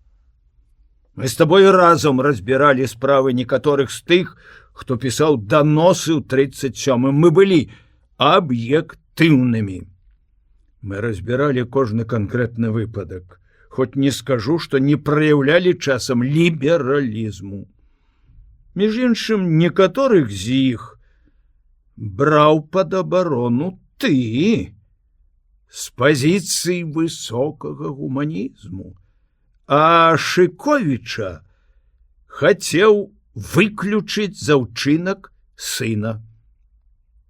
Мы з табой разам разбіралі справы некаторых з тых, хто пісаў даносы ў 37-м. Мы былі аб'ектыўнымі. Мы разбіралі кожны канкрэтны выпадак, хоць не скажу, што не праяўлялі часам лібералізму. Між іншым, некаторых з іх браў пад абарону ты з пазіцыі высокага гуманізму, а Шыковіча хацеў выключыць за ўчынак сына.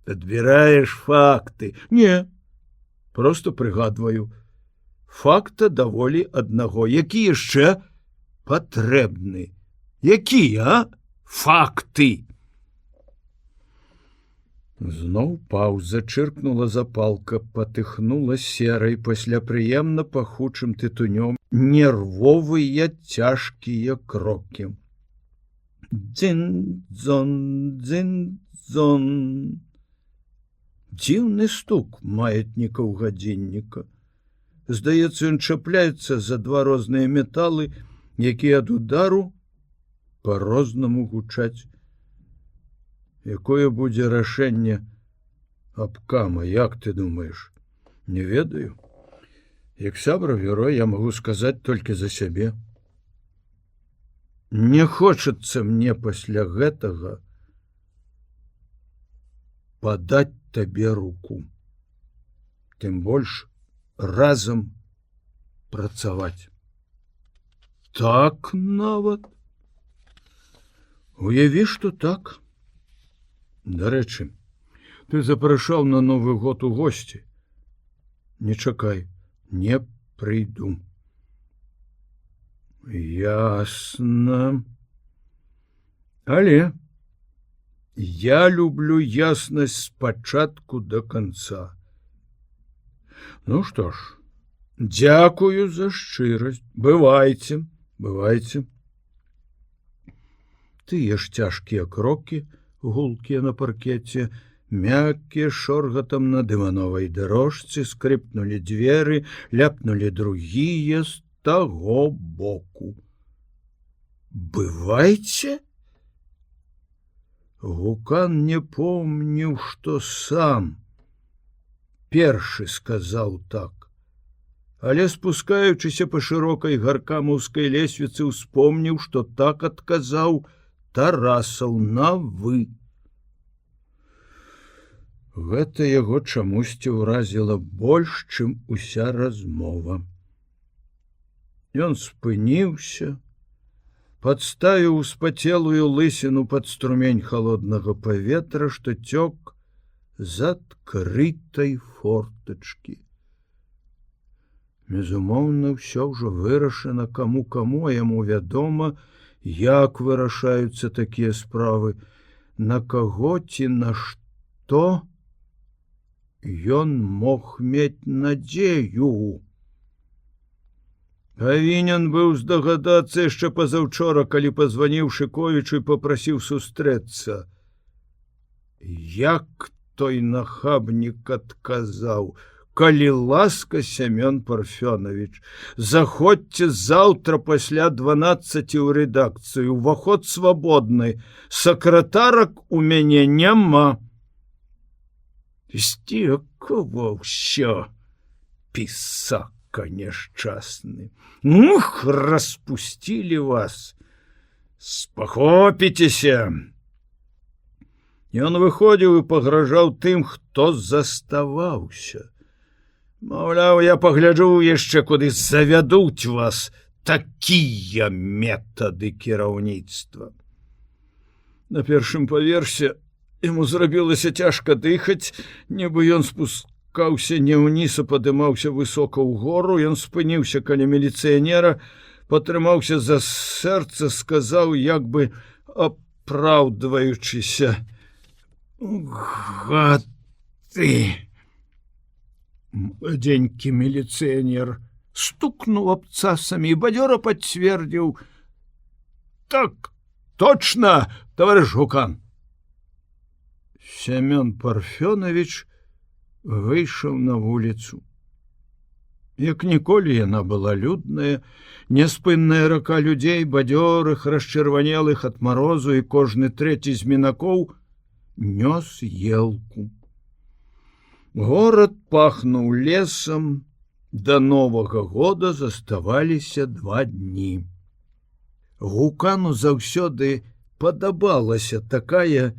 Падбіраеш факты? Не, просто прыгадваю. Факта даволі аднаго. Які яшчэ патрэбны? Якія факты? Зноў паўза, чыркнула запалка, патыхнула серай, пасля прыемна пахучым тытунём нервовыя цяжкія крокі. Дзін-дзон, дзін-дзон. Дзіўны стук маятніка ў гадзінніка. Здаецца, ён чапляецца за два розныя металы, якія ад удару па-рознаму гучаць. Якое будзе рашэнне абкама, як ты думаеш? Не ведаю. Як сябра-герой я магу сказаць толькі за сябе. Не хочацца мне пасля гэтага падаць табе руку. Тым больш разам працаваць. Так нават. Уяві, што так. Дарэчы, ты запрашаў на Новы год у госці. Не чакай, не прыйду. Ясна. Але я люблю яснасць з пачатку да канца. Ну што ж, дзякую за шчырасць. Бывайце, бывайце. Тыя ж цяжкія крокі, гулкія на паркеце, мяккія шоргатам на дывановай дорожцы, скрипнулі дзверы, ляпнулі другія з таго боку. «Бывайце?» Гукан не помніў, што сам першы сказаў так. Але спускаючыся па шырокай гаркамаўскай лесвіцы, успомніў, што так адказаў Тарасаў на «вы». Гэта яго чамусьці ўразіла больш, чым уся размова. Ён спыніўся, падставіў спацелую лысіну пад струмень халоднага паветра, што цёк з адкрытай фортачкі. Безумоўна, ўсё ўжо вырашана каму-каму, а яму вядома, як вырашаюцца такія справы, на каго ці на што ён мог мець надзею. Павінен быў здагадацца яшчэ пазаўчора, калі пазваніў Шыковічу і папрасіў сустрэцца. Як той нахабнік адказаў: «Калі ласка, Семён Парфёнович, заходзьце заўтра пасля 12 ў рэдакцыю, уваход свабодны, сакратарак у мяне няма». Здзекаваў ўсё, пісака няшчасны. Ух, распусцілі вас. Спахопіцеся. Ён выходзіў і пагражаў тым, хто заставаўся. Маўляў, я пагляджу яшчэ, куды завядуць вас такія метады кіраўніцтва. На першым паверсе яму зрабілася цяжка дыхаць, нібы ён спускаўся не ўніз, а падымаўся высока ўгору. Ён спыніўся каля міліцыянера, патрымаўся за сэрца, сказаў, як бы апраўдваючыся: «Гады!» Маладзенькі міліцыянер стукнуў абцасамі і бадзёра пацвердзіў: «Так, точно, товарищ Гукан». Семён Парфёнович выйшаў на вуліцу. Як ніколі яна была людная, няспынная рака людзей, бадзёрых, расчырванелых ад марозу, і кожны трэці з мінакоў нёс елку. Горад пахнуў лесам. Да Новага года заставаліся 2 дні. Гукану заўсёды падабалася такая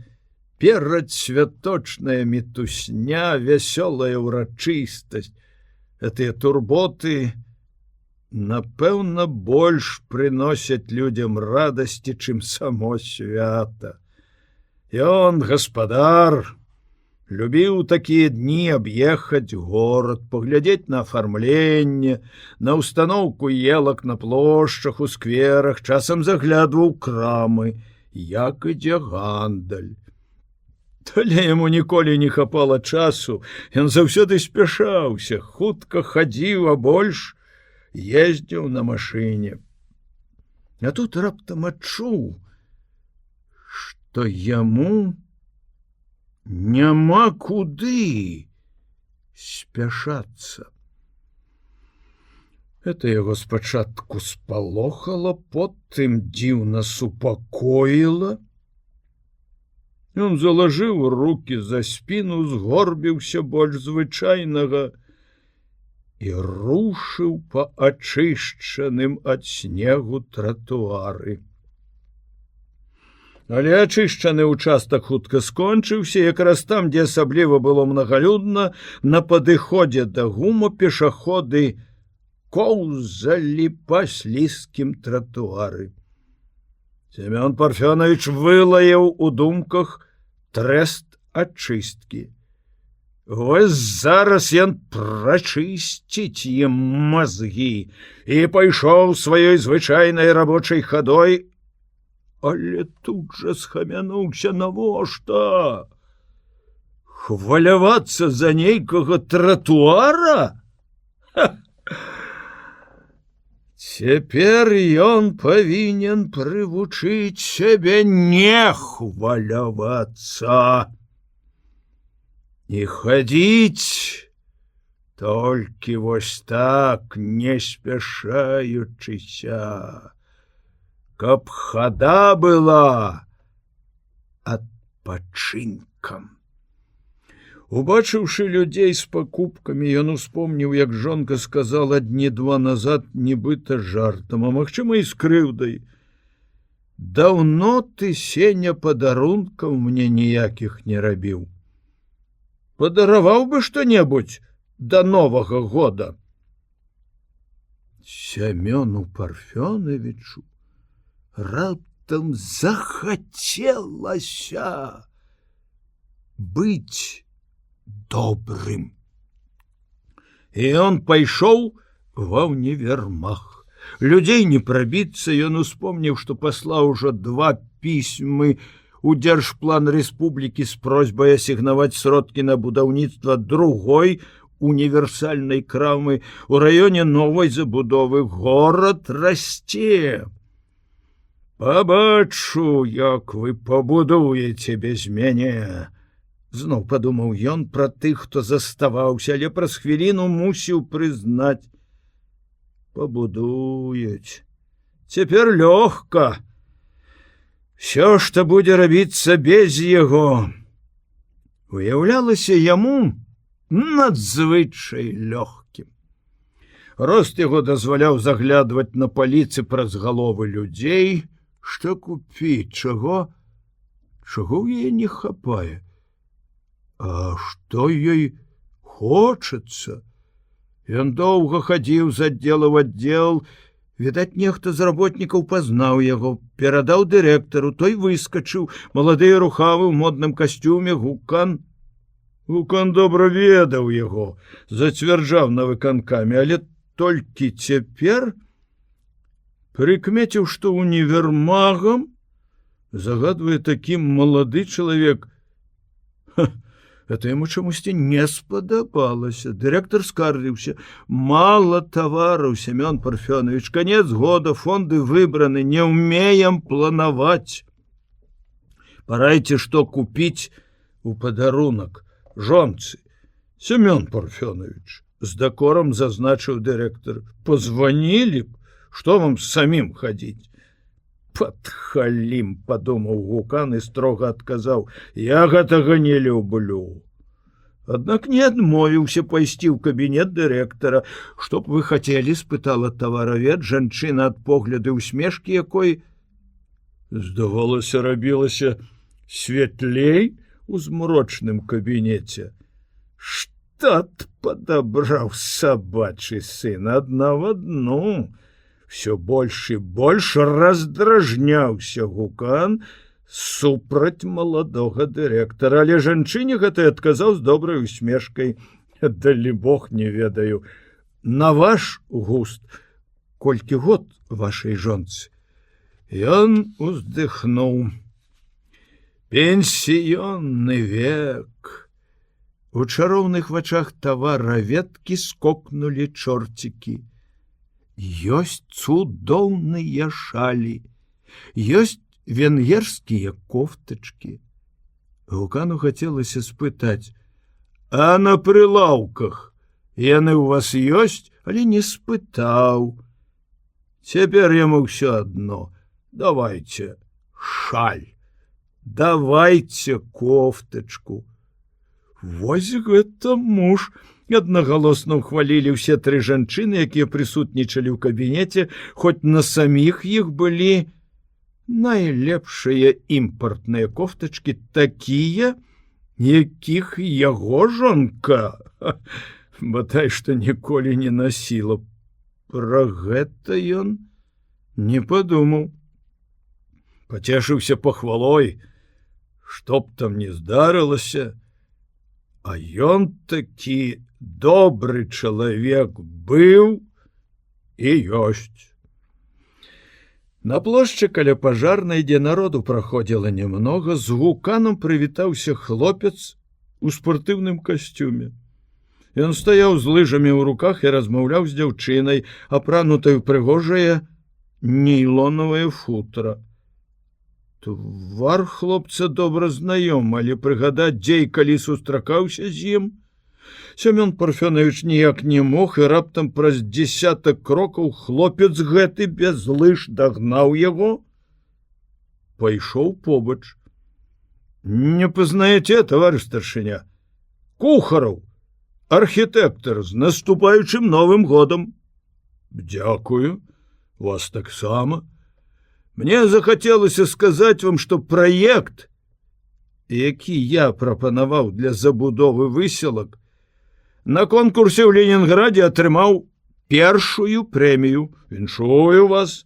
перадсвяточная мітусня, вясёлая ўрачыстасць. Гэтыя турботы, напэўна, больш прыносяць людзям радасці, чым само свята. Ён, гаспадар, любіў такія дні аб'ехаць горад, паглядзець на афармленне, на устаноўку елак на плошчах, у скверах, часам заглядваў крамы, як ідзе гандаль. Але яму ніколі не хапала часу, ён заўсёды спяшаўся, хутка хадзіў, а больш ездзіў на машыне. А тут раптам адчуў, што яму няма куды спяшацца. Это яго спачатку спалохала, потым дзіўна супакоіла. Ён залажыў рукі за спіну, згорбіўся больш звычайнага і рушыў па ачышчаным ад снегу тратуары. Але ачышчаны ўчастак хутка скончыўся, якраз там, дзе асабліва было мнагалюдна, на падыходзе да гума пешаходы коўзалі па слізкім тратуары. Семён Парфёнович вылаяў у думках трэст ачысткі. Вось зараз ён прачысціць ім мазгі і пайшоў сваёй звычайнай рабочай хадой, але тут жа схамянуўся: навошта? Хвалявацца за нейкага тратуара? Цяпер ён павінен прывучыць сябе не хвалявацца і хадзіць толькі вось так, не спяшаючыся, каб хада была адпачынкам. Убачыўшы людзей з пакупкамі, ён успомніў, як жонка сказала дні-два назад, нібыта жартам, а магчыма і з крыўдай: «Даўно ты, Сеня, падарункаў мне ніякіх не рабіў. Падараваў бы што-небудзь да Новага года». Сямёну Парфёновичу раптам захацелася быць добрым. І ён пайшоў ва ўнівермаг. Людзей не прабіцца, ён успомніў, што паслаў ужо 2 пісьмы у Дзяржплан Рэспублікі з просьбай асігнаваць сродкі на будаўніцтва другой універсальнай крамы у раёне новай забудовы. Горад расце. Пабачу, як вы пабудуеце без мяне. Зноў падумаў ён пра тых, хто заставаўся, але праз хвіліну мусіў прызнаць: пабудуюць. Цяпер лёгка. Всё, што будзе рабіцца без яго, уяўлялася яму надзвычай лёгкім. Рост яго дазваляў заглядваць на паліцы праз галовы людзей. Што купіць, чаго ў яе не хапае? А што ёй хочацца? Ён доўга хадзіў з аддзела ў аддзел. Відаць, нехта з работнікаў пазнаў яго, перадаў дырэктару, той выскачыў. Малады рухавы ў модным касцюме Гукан добра ведаў яго, зацвярджаў на выканкаме, але толькі цяпер прыкмеціў, што універмагам загадвае такім малады чалавек. Это яму чамусьці не спадабалася. Дырэктар скардзіўся: мала тавараў, Семён Парфёнович, конец года, фонды выбраны, не ўмеем планаваць. Парайце, што купіць у падарунак жонцы. Семён Парфёнович, з дакорам зазначыў дырэктар: позвонілі б, што вам самім хадзіць? Падхалім, падумаў Гукан і строга адказаў: я гэтага не люблю. Аднак не адмовіўся пайсці ў кабінет дырэктара. Што б вы хацелі? Спытала таваравед, жанчына, ад погляду усмешкі якой здавалася, рабілася светлей у змрочным кабінеце. Штат падабраў сабачы сын, адна в адну. Всё больш і больш раздражняўся Гукан супраць маладога дырэктара, але жанчыне гэтай адказаў з добрай усмешкай: далі Бог, не ведаю. На ваш густ, колькі год вашай жонцы? Ён уздыхнуў. Пенсіённы век. У чароўных вачах тавараведкі скокнулі чорцікі. Ёсць цудоўныя шалі, ёсць венгерскія кофтачкі. Гукану хацелася спытаць: а на прылаўках яны ў вас ёсць? Але не спытаў. Цяпер яму ўсё адно. Давайце шаль, давайце кофтачку. Вось гэта муж! Аднагалосна ўхвалілі ўсе 3 жанчыны, якія прысутнічалі ў кабінеце, хоць на саміх іх былі найлепшыя імпартныя кофтачкі, такія, якіх яго жонка бадай што ніколі не насіла. Пра гэта ён не падумаў. Пацешыўся пахвалой, што б там не здарылася, а ён такі добры чалавек быў і ёсць. На плошчы каля пажарнай, дзе народу праходзіла нямнога, з Гуканам прывітаўся хлопец у спартыўным касцюме. Ён стаяў з лыжамі ў руках і размаўляў з дзяўчынай, апранутай у прыгожае нейлонавае футра. Твар хлопца добра знаём, але прыгадаць, дзе і калі сустракаўся з ім, Семён Парфёнович ніяк не мог, і раптам праз 10 крокаў хлопец гэты без лыж дагнаў яго, пайшоў побач. Не пазнаеце, таварыш старшыня? Кухараў, архітэктар, з наступаючым Новым годам. Дзякую, вас таксама. Мне захацелася сказаць вам, што праект, які я прапанаваў для забудовы выселак, на конкурсе ў Ленінградзе атрымаў першую прэмію. Віншую вас.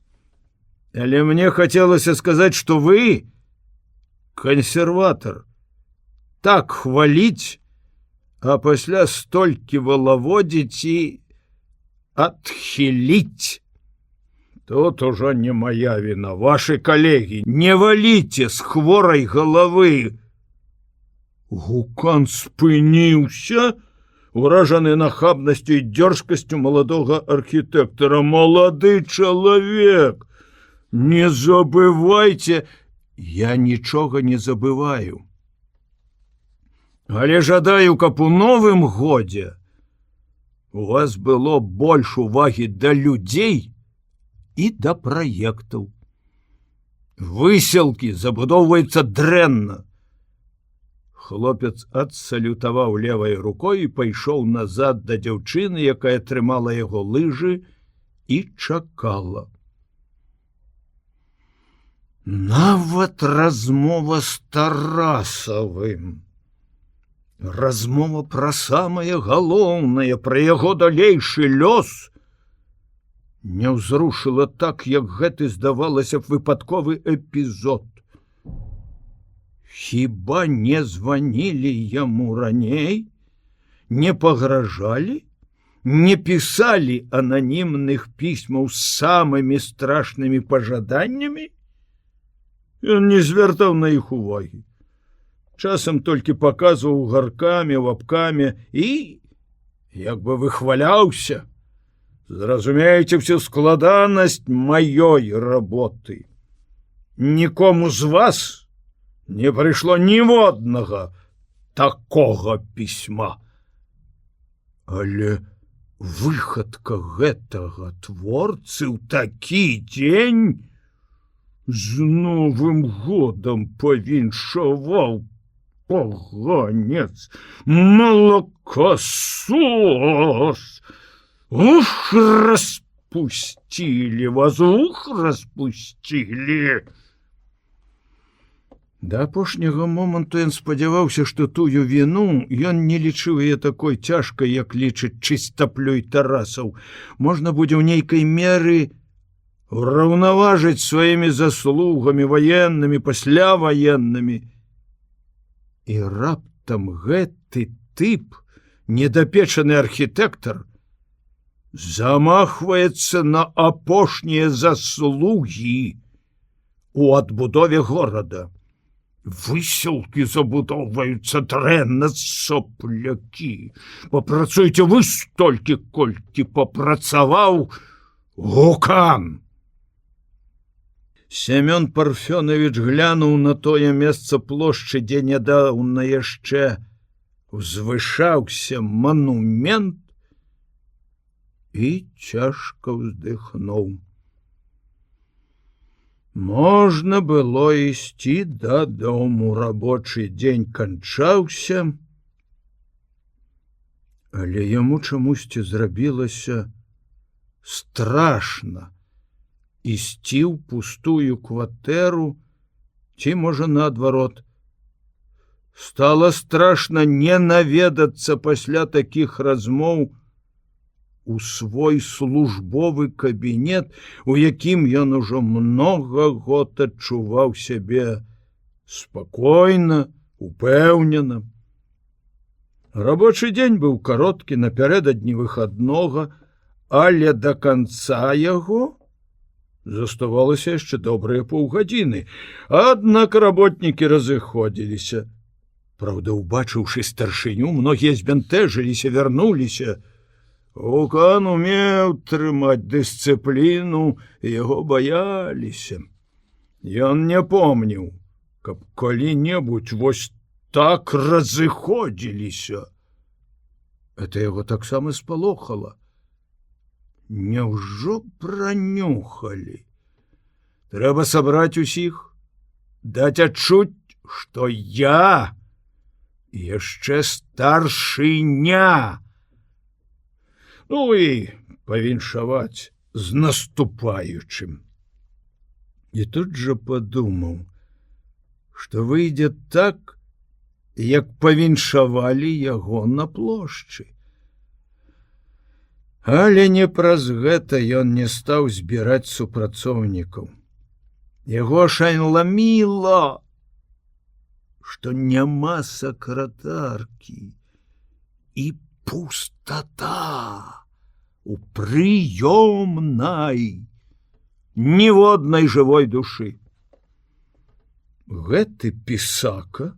Але мне хацелася сказаць, што вы, кансерватар, так хваліць, а пасля столькі валаводзіць і адхіліць. Тут ужо не моя віна, ваши калегі, не валіце з хворай галавы. Гукан спыніўся, уражаны нахабнасцю і дзёрзкасцю маладога архітэктара. Малады чалавек, не забывайце, я нічога не забываю. Але жадаю, каб у Новым годзе у вас было больш увагі да людзей і да праектаў. Выселкі забудоўваецца дрэнна. Хлопец адсалютаваў левай рукой і пайшоў назад да дзяўчыны, якая трымала яго лыжы і чакала. Нават размова з Тарасавым, размова пра самае галоўнае, пра яго далейшы лёс, не ўзрушыла так, як гэты, здавалася б, выпадковы эпізод. Хіба не званілі яму раней, не пагражалі, не пісалі ананімных пісьмаў з самымі страшнымі пажаданнямі? Ён не звяртаў на іх увагі. Часам толькі паказваў гаркамі, лапкамі і, як бы выхваляўся, зразумееце всю складанасць маёй работы. Нікому з вас не прыйшло ніводнага такога пісьма. Але выхадка гэтага творцы ў такі дзень з Новым годам павіншаваў поганец, молокосос. Ух, распусцілі вас, ух, распусцілі. Да апошняга моманту ён спадзяваўся, што тую віну ён не лічыў яе такой цяжкай, як лічыць чыстаплюй Тарасаў. Можна будзе ў нейкай меры ураўнаважыць сваімі заслугамі ваеннымі, пасляваеннымі. І раптам гэты тып, недапечаны архітэктар, замахваецца на апошнія заслугі у адбудове горада. Выселкі забудоўваюцца дрэнна, соплякі. Папрацуйце вы столькі, колькі папрацаваў Гукан. Семён Парфёнович глянуў на тое месца плошчы, дзе нядаўна яшчэ узвышаўся манумент, і цяжка ўздыхнуў. Можна было ісці дадому, рабочы дзень канчаўся, але яму чамусьці зрабілася страшна ісці ў пустую кватэру, ці, можа, наадварот, стала страшна не наведацца пасля такіх размоў у свой службовы кабінет, у якім ён ужо многа год адчуваў сябе спакойна, упэўнена. Рабочы дзень быў кароткі, напярэдадні выхаднога, але да канца яго заставалася яшчэ добрыя паўгадзіны. Аднак работнікі разыходзіліся. Праўда, убачыўшы старшыню, многія збянтэжыліся, вярнуліся. Вулкан умеў трымаць дысцыпліну, і яго баяліся. Ён не помніў, каб калі-небудзь вось так разыходзіліся. Это яго таксама спалохала. Няўжо пранюхалі? Трэба сабраць усіх, даць адчуць, што я яшчэ старшыня. Ну і павіншаваць з наступаючым. І тут жа падумаў, што выйдзе так, як павіншавалі яго на плошчы. Але не праз гэта ён не стаў збіраць супрацоўнікаў. Яго шаньламіла, што няма сакратаркі і пустата у прыёмнай, ніводнай жывой душы. Гэты пісака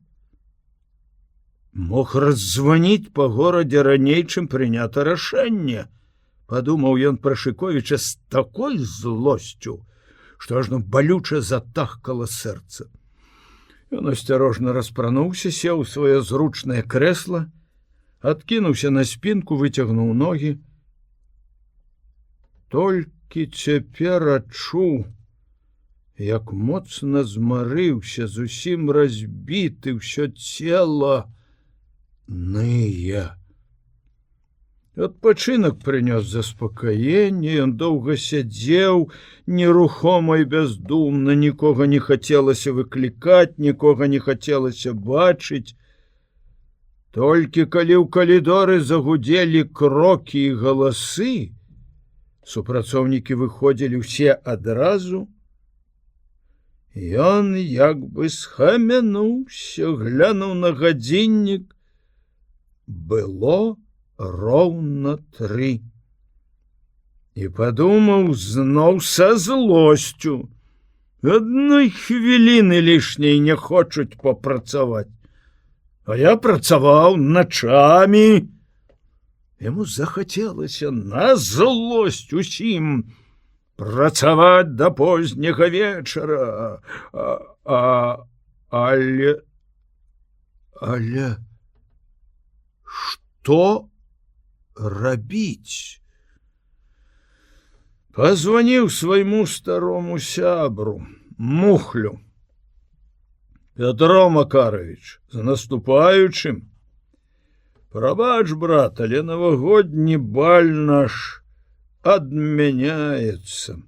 мог раззваніць па горадзе раней, чым прынята рашэнне. Падумаў ён пра Шыковіча з такой злосцю, што ажно балюча затахкала сэрца. Ён асцярожна распрануўся, сеў у сваё зручнае крэсла, адкінуўся на спінку, выцягнуў ногі. Толькі цяпер адчуў, як моцна змарыўся, зусім разбіты, ўсё цела ные. Адпачынак прынёс заспакаенне, ён доўга сядзеў, нерухома і бяздумна, нікога не хацелася выклікаць, нікога не хацелася бачыць. Толькі калі ў калідоры загудзелі крокі і галасы, супрацоўнікі выходзілі ўсе адразу, ён як бы схамянуўся, глянуў на гадзіннік. Было роўна 3. І падумаў зноў са злосцю. Адной хвіліны лішняй не хочуць папрацаваць. А я працаваў начамі. Яму захацелася на злосць усім працаваць да позняга вечара. Але што рабіць? Пазваніў свайму старому сябру, Мухлю. Пятро Макарович, з наступаючым. Прабач, брат, але навагодні баль наш адмяняецца.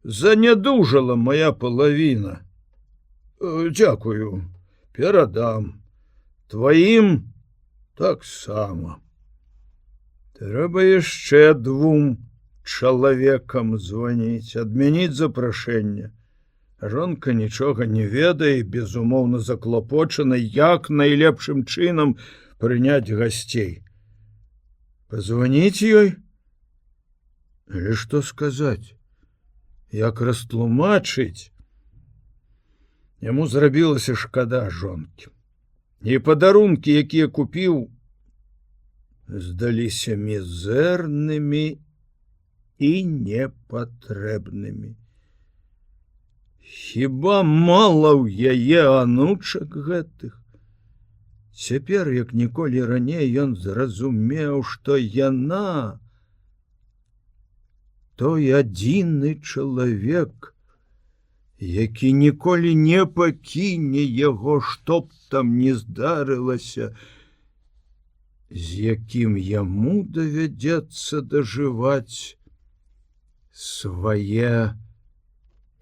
Занядужала моя палавіна. Дзякую, перадам. Тваім таксама. Трэба яшчэ 2 чалавекам званіць, адмяніць запрашэнне. А жонка нічога не ведае, безумоўна заклапочана, як найлепшым чынам прыняць гасцей. Пазваніць ёй? Але што сказаць? Як растлумачыць? Яму зрабілася шкада жонкі. І падарункі, якія купіў, здаліся мізэрнымі і непатрэбнымі. Хіба мала ў яе анучак гэтых? Цяпер, як ніколі раней, ён зразумеў, што яна той адзіны чалавек, які ніколі не пакіне яго, што б там не здарылася, з якім яму давядзецца дажываць свае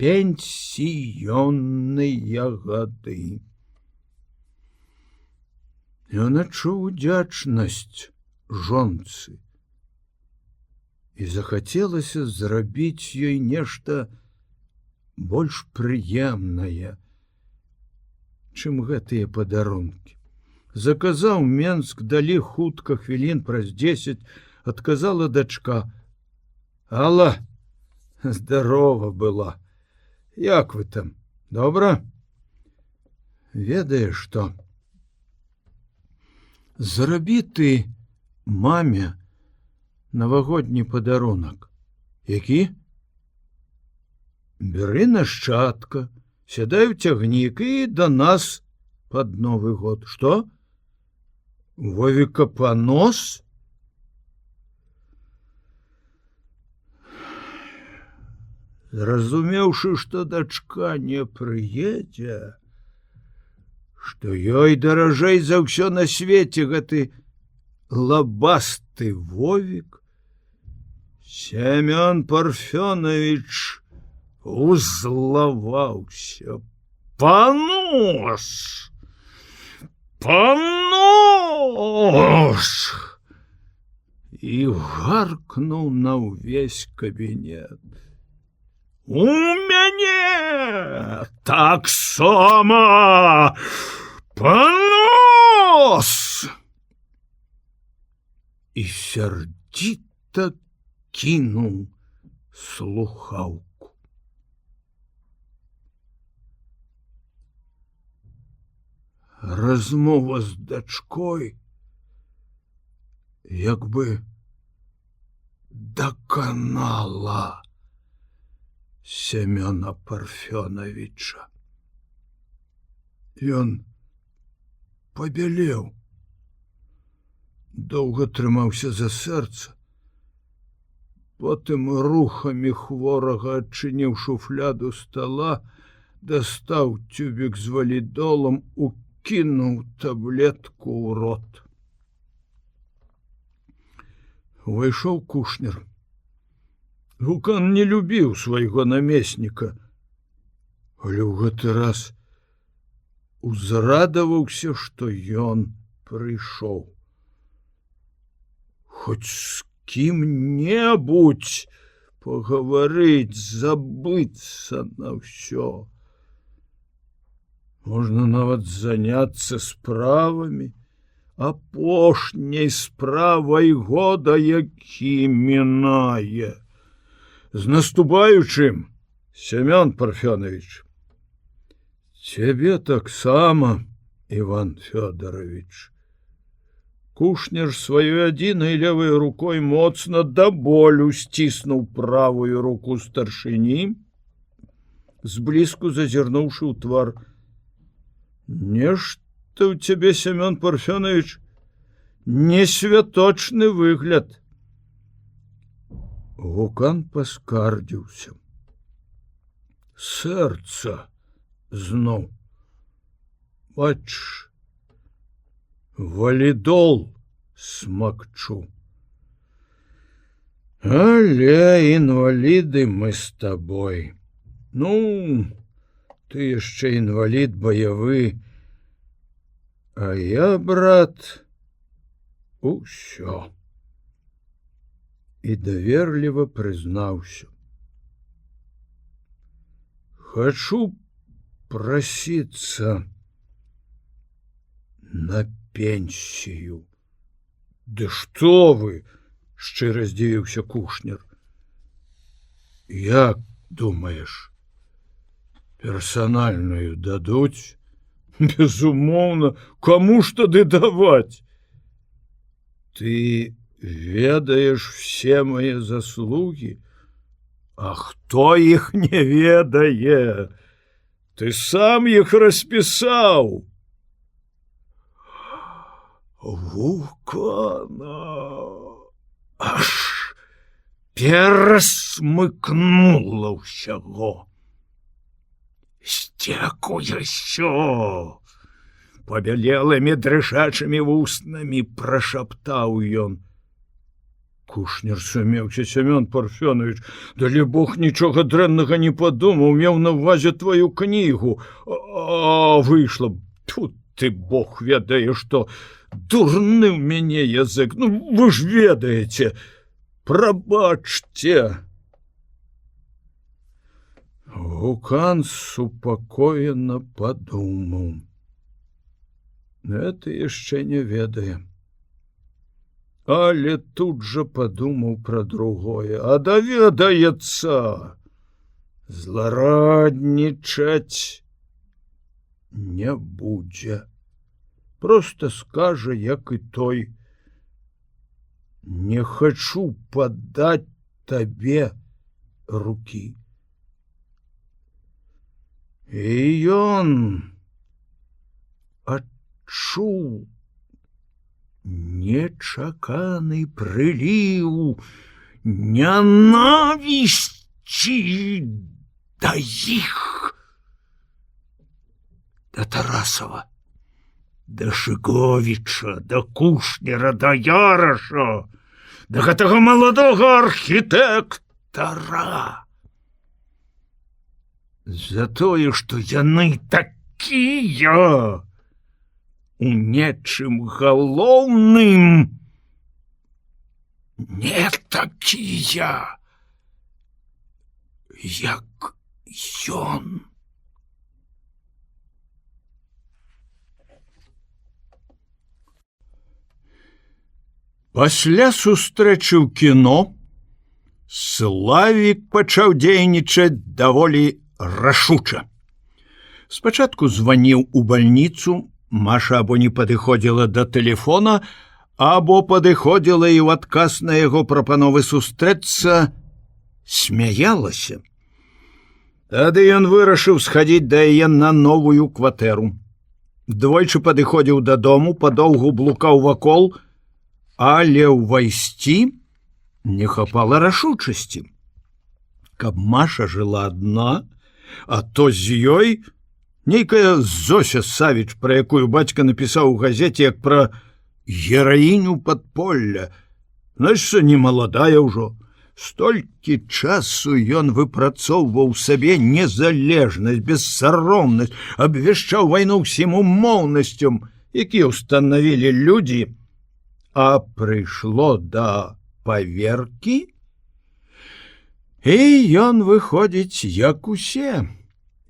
пенсіённыя гады. Ён адчуў удзячнасць жонцы і захацелася зрабіць ёй нешта больш прыемнае, чым гэтыя падарункі. Заказаў Менск, далі хутка, хвілін праз 10, адказала дачка. Алла, здарова была. Як вы там? Добра? Ведаеш што? Зрабі ты маме навагодні падарунак. Які? Бяры нашчадка, сядай у цягнік і да нас пад Новы год. Што? Вовіка панос? Зразумеўшы, што дачка не прыедзе, што ёй даражэй за ўсё на свеце гэты лабасты Вовік, Семён Парфёнович узлаваўся. Панос! Панос! І гаркнуў на ўвесь кабінет. У мяне таксама панос! І сярдзіта кінуў слухаўку. Размова з дачкой як бы даканала Семёна Парфёновича. Ён пабялеў, доўга трымаўся за сэрца, потым рухамі хворага адчыніў шуфляду стала, дастаў тюбік з валідолам, укінуў таблетку ў рот. Увайшоў Кушнер. Гукан не любіў свайго намесніка, але ў гэты раз узрадаваўся, што ён прыйшоў. Хоць з кім-небудзь пагаварыць, забыцца на ўсё. Можна нават заняцца справамі, апошняй справай года, які мінае. З наступаючым, Семён Парфёнович. Цябе таксама, Іван Фёдорович. Кушнер сваёй адзінай левай рукой моцна да болю сціснуў правую руку старшыні, зблізку зазірнуўшы ў твар. Нешта ў цябе, Семён Парфёнович, несвяточны выгляд. Гукан паскардзіўся. Сэрца зноў. Бач, валідол смакчу. Але інваліды мы з табой. Ну, ты яшчэ інвалід баявы, а я, брат, усё. І даверліва прызнаўся. Хачу прасіцца на пенсію. Ды што вы, шчыра здзівіўся Кушнер. Як думаеш, персанальную дадуць? Безумоўна, каму ж тады даваць? Ты ведаеш все мае заслугі, а хто іх не ведае? Ты сам іх распісаў. Гукана аж перасмыкнула ўсяго. Сцекуе ўсё. Пабялелымі дрыжачымі вуснамі прашаптаў ён. Кушнер сумеўся. Семён Парфёнович, далі Бог нічога дрэннага не падумаў, меў на ўвазе тваю кнігу. А выйшла, тут ты Бог ведае, што дурны ў мяне язык. Ну, вы ж ведаеце, прабачце. Гукан супакоена падумаў. Это яшчэ не ведае. Але тут жа падумаў пра другое. А даведаецца, злараднічаць не будзе. Проста скажа, як і той: «Не хачу падаць табе рукі». І ён адчуў нечаканы прыліў нянавісці да іх, да Тарасава, да Шыговіча, да Кушнера, да Яраша, да гэтага маладога архітэктара. За тое, што яны такія, у нечым галоўным не такія, як ён. Пасля сустрэчы ў кіно Славік пачаў дзейнічаць даволі рашуча. Спачатку званіў у бальніцу, Маша або не падыходзіла да тэлефона, або падыходзіла і ў адказ на яго прапановы сустрэцца смяялася. Тады ён вырашыў схадзіць да яе на новую кватэру. Двойчы падыходзіў дадому, падоўгу блукаў вакол, але ўвайсці не хапала рашучасці. Каб Маша жыла адна, а то з ёй нейкая Зося Савіч, пра якую бацька напісаў у газеце як пра гераіню падполля. Значыцца, не маладая ўжо. Столькі часу ён выпрацоўваў сабе незалежнасць, бессаромнасць, абвяшчаў вайну ўсім умоўнасцям, якія ўстанавілі людзі, а прыйшло да паверкі, і ён выходзіць як усе,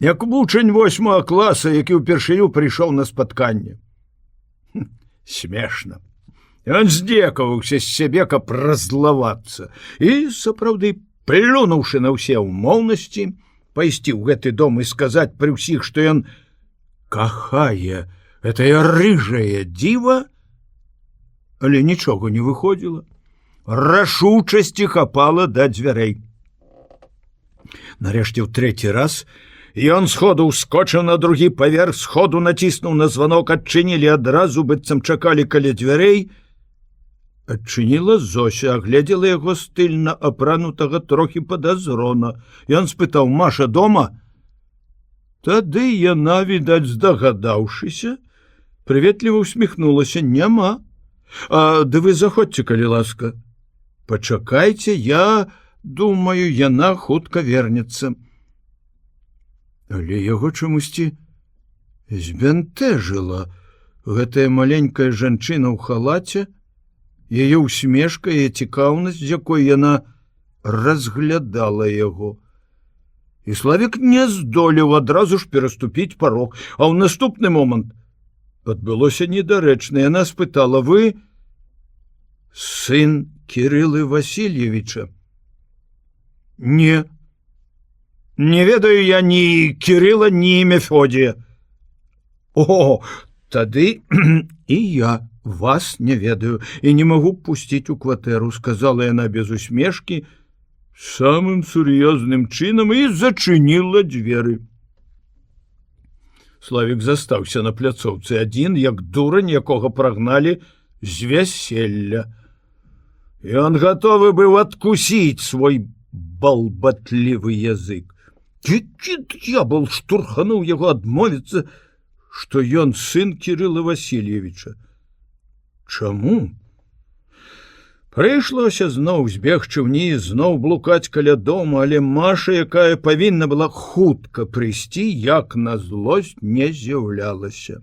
як вучань 8 класа, які ўпершыню прыйшоў на спатканне. Смешна. Ён здзекаваўся з сябе, каб раззлавацца, і, сапраўды, плюнуўшы на ўсе ўмоўнасці, пайсці ў гэты дом і сказаць пры ўсіх, што ён кахае гэтае рыжае дзіва, але нічога не выходзіла. Рашучасці хапала да дзвярэй. Нарэшце ў трэці раз ён сходу ўскочыў на другі паверх, сходу націснуў на званок, адчынілі адразу, быццам чакалі каля дзвярэй. Адчыніла Зося, агледзела яго стыльна апранутага трохі падазрона. Ён спытаў: «Маша дома?» Тады яна, відаць, здагадаўшыся, прыветліва усміхнулася: «Няма. А ды вы заходзьце, калі ласка. Пачакайце, я думаю, яна хутка вернецца». Але яго чамусьці збянтэжыла гэтая маленькая жанчына ў халаце, яе усмешка і цікаўнасць, з якой яна разглядала яго. І Славік не здолеў адразу ж пераступіць парог, а ў наступны момант адбылося недарэчна. Яна спытала: «Вы сын Кириллы Васильевича?» «Не. Не ведаю я ні Кирилла, ні Мефодія». «О, тады і я вас не ведаю і не магу пусціць у кватэру», сказала яна без усмешкі, самым сур'ёзным чынам, і зачыніла дзверы. Славік застаўся на пляцоўцы адзін, як дурань, якога прагналі з вяселля. Ён гатовы быў адкусіць свой балбатлівы язык. Які д'ябал штурхануў яго адмовіцца, што ён сын Кирилла Васильевича. Чаму? Прыйшлося зноў збегчы ўніз, зноў блукаць каля дома, але Маша, якая павінна была хутка прыйсці, як на злосць не з'яўлялася.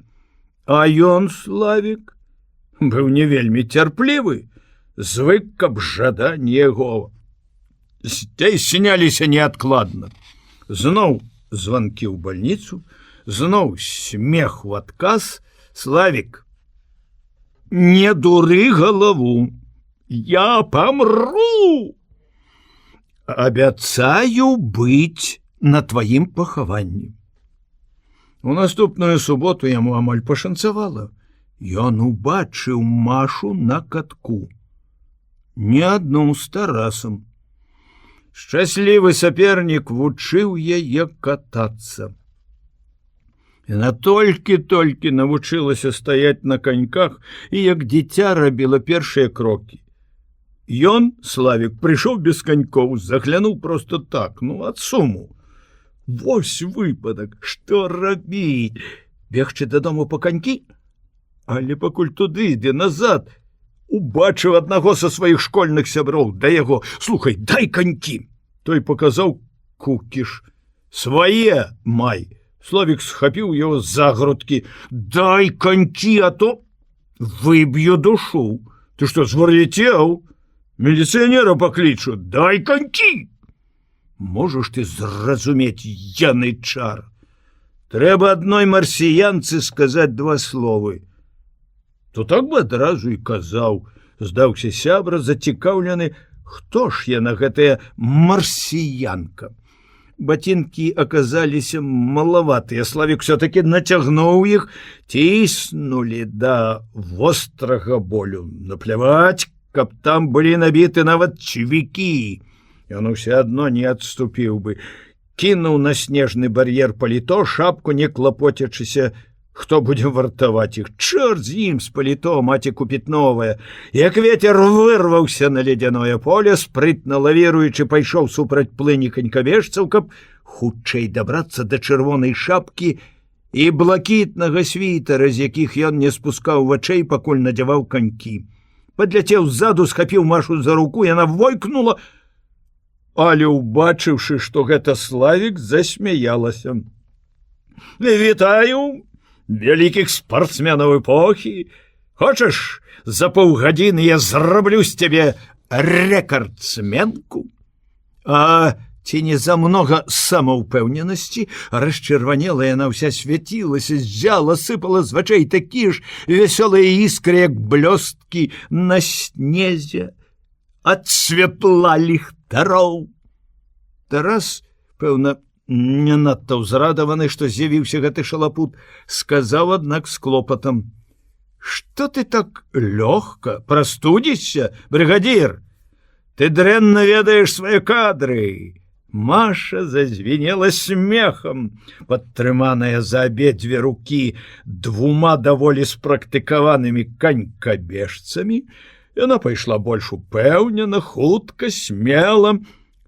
А ён, Славік, быў не вельмі цярплівы, звык, каб жаданні яго здзяйсняліся неадкладна. Зноў званкі ў бальніцу, зноў смех у адказ. «Славік, не дуры галаву, я памру! Абяцаю быць на тваім пахаванні». У наступную суботу яму амаль пашанцавала. Ён убачыў Машу на катку. Не адну з Тарасам. Шчаслівы сапернік вучыў яе катацца. Яна толькі навучылася стаяць на каньках і як дзіця рабіла першыя крокі. Ён, Славік, прыйшоў без канькоў, заглянуў проста так, ад суму. Вось выпадак, што рабіць? Бегчы дадому па канькі? Але пакуль туды ідзе назад, убачыў аднаго са сваіх школьных сяброў да яго: «Слухай, дай канькі!» Той паказаў кукіш. «Свае май!» Славік схапіў яго за грудкі. «Дай канькі, а то выб'ю душу! Ты што, зварлецеў? Міліцыянера паклічу! Дай канькі!» Можаш ты зразумець, янычар? Трэба адной марсіянцы сказаць два словы. То так бы адразу і казаў, здаўся сябра, зацікаўлены, хто ж яна, гэтая марсіянка. Ботинкі аказаліся малаватыя, Славік все-таки нацягнуў іх, ціснулі да вострага болю. Напляваць, каб там былі набіты нават чвікі. Ён усё адно не адступіў бы. Кінуў на снежны бар'ер паліто, шапку, не клапоцячыся, хто будзе вартаваць іх. Чорт з ім, з паліто, маці купіць новае. Як ветер вырваўся на ледяное поле, спрытна лавіруючы, пайшоў супраць плыні канькабежцаў, каб хутчэй дабрацца да чырвонай шапкі і блакітнага світара, з якіх ён не спускаў вачэй, пакуль надзяваў канькі. Падляцеў ззаду, схапіў Машу за руку, яна войкнула, але, убачыўшы, што гэта Славік, засмяялася. «Вітаю! Вялікіх спартсменаў эпохі! Хочаш, за паўгадзіны я зраблю з цябе рэкардсменку?» А ці не замнога самаўпэўненасці? Расчырванела яна, ўся свяцілася, ззяла, сыпала з вачэй такі ж весёлыя іскры, як блёсткі на снезе ад святла ліхтароў. Тарас, пэўна, не надта ўзрадаваны, што з'явіўся гэты шалапут, сказаў, аднак, з клопатам: «Што ты так лёгка? Прастудзішся, брыгадзір? Ты дрэнна ведаеш свае кадры!» Маша зазвенела смехам, падтрыманая за абедзве рукі двума даволі спрактыкаванымі канькабежцамі. Яна пайшла больш упэўнена, хутка, смела.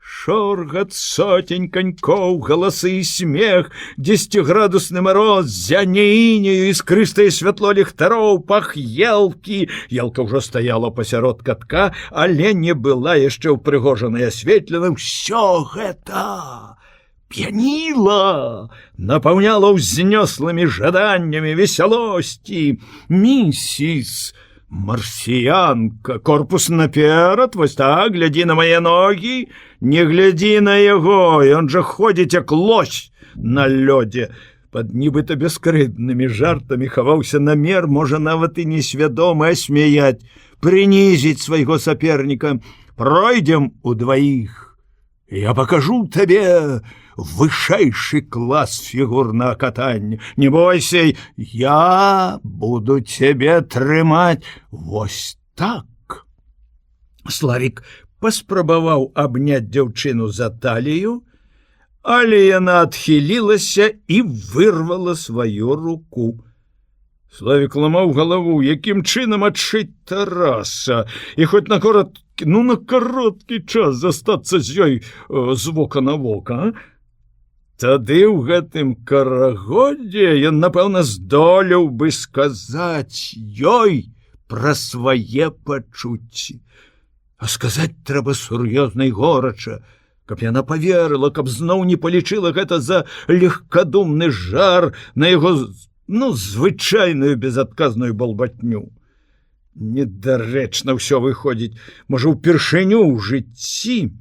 Шоргат сотень коньков, галасы і смех, 10-градусны мороз, зянне інею, іскрыстае святло ліхтароў, пах елкі. Елка ўжо стаяла пасярод катка, але не была яшчэ ўпрыгожана і асветлена. Усё гэта п'яніла, напаўняла ўзнёслымі жаданнямі весялосці. Місіс марсіянка, корпус наперад, вось так, глядзі на мае ногі, не глядзі на яго, ён жа ходзіць як лось на лёдзе. Пад нібыта бескрыднымі жартамі хаваўся намер, можа, нават і несвядома асмяяць, прынізіць свайго саперніка. Пройдзем удваіх, я пакажу табе вышэйшы клас фігурнага катання. Не бойся, я буду цябе трымаць вось так. Славік паспрабаваў абняць дзяўчыну за талію, але яна адхілілася і вырвала сваю руку. Славік ламаў галаву, якім чынам адшыць Тараса, і хоць на кароткі час застацца з ёй з вока на вока. Тады ў гэтым карагодзе ён, напэўна, здолеў бы сказаць ёй пра свае пачуцці. А сказаць трэба сур'ёзна і горача, каб яна паверыла, каб зноў не палічыла гэта за легкадумны жар на яго, звычайную безадказную балбатню. Недарэчна ўсё выходзіць, можа, упершыню ў жыцці.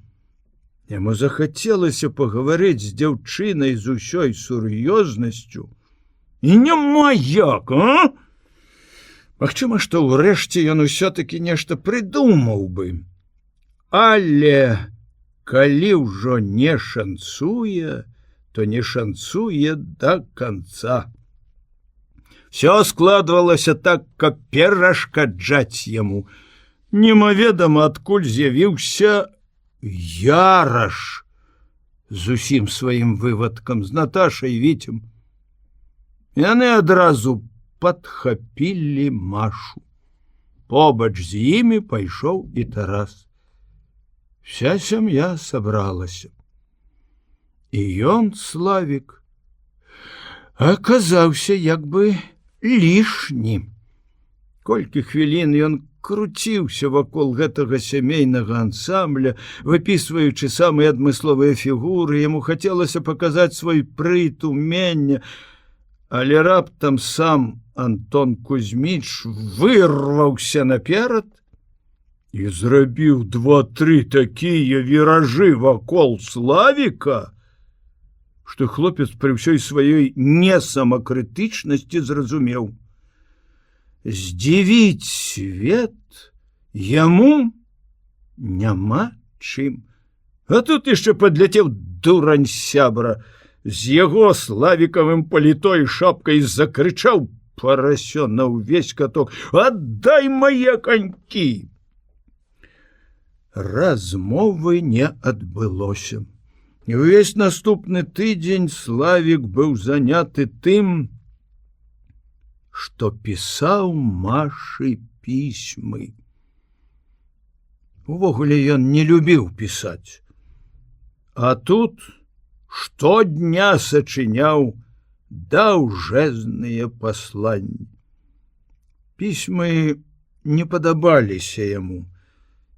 Яму захацелася пагаварыць з дзяўчынай з усёй сур'ёзнасцю. І няма як, а? Магчыма, што ўрэшце ён усё-такі нешта прыдумаў бы. Але калі ўжо не шанцуе, то не шанцуе да канца. Всё складвалася так, каб перашкаджаць яму. Немаведама, адкуль з'явіўся Яраш з усім сваім вывадкам, з Наташай Віцем. Яны адразу падхапілі Машу. Побач з імі пайшоў і Тарас. Вся сям'я сабралася. І ён, Славік, аказаўся як бы лішні. Колькі хвілін ён круціўся вакол гэтага сямейнага ансамбля, выпісваючы самыя адмысловыя фігуры, яму хацелася паказаць свой прыт, уменне, але раптам сам Антон Кузьміч вырваўся наперад і зрабіў 2-3 такія віражы вакол Славіка, што хлопец пры ўсёй сваёй несамакрытычнасці зразумеў: здзівіць свет яму няма чым. А тут яшчэ падляцеў дурань сябра з яго славікавым паліто і шапкай, закрычаў парасё на ўвесь каток: «Аддай мае канькі!» Размовы не адбылося. І ўвесь наступны тыдзень Славік быў заняты тым, што пісаў Машы пісьмы. Увогуле ён не любіў пісаць. А тут штодня сачыняў даўжэзныя пасланні. Пісьмы не падабаліся яму.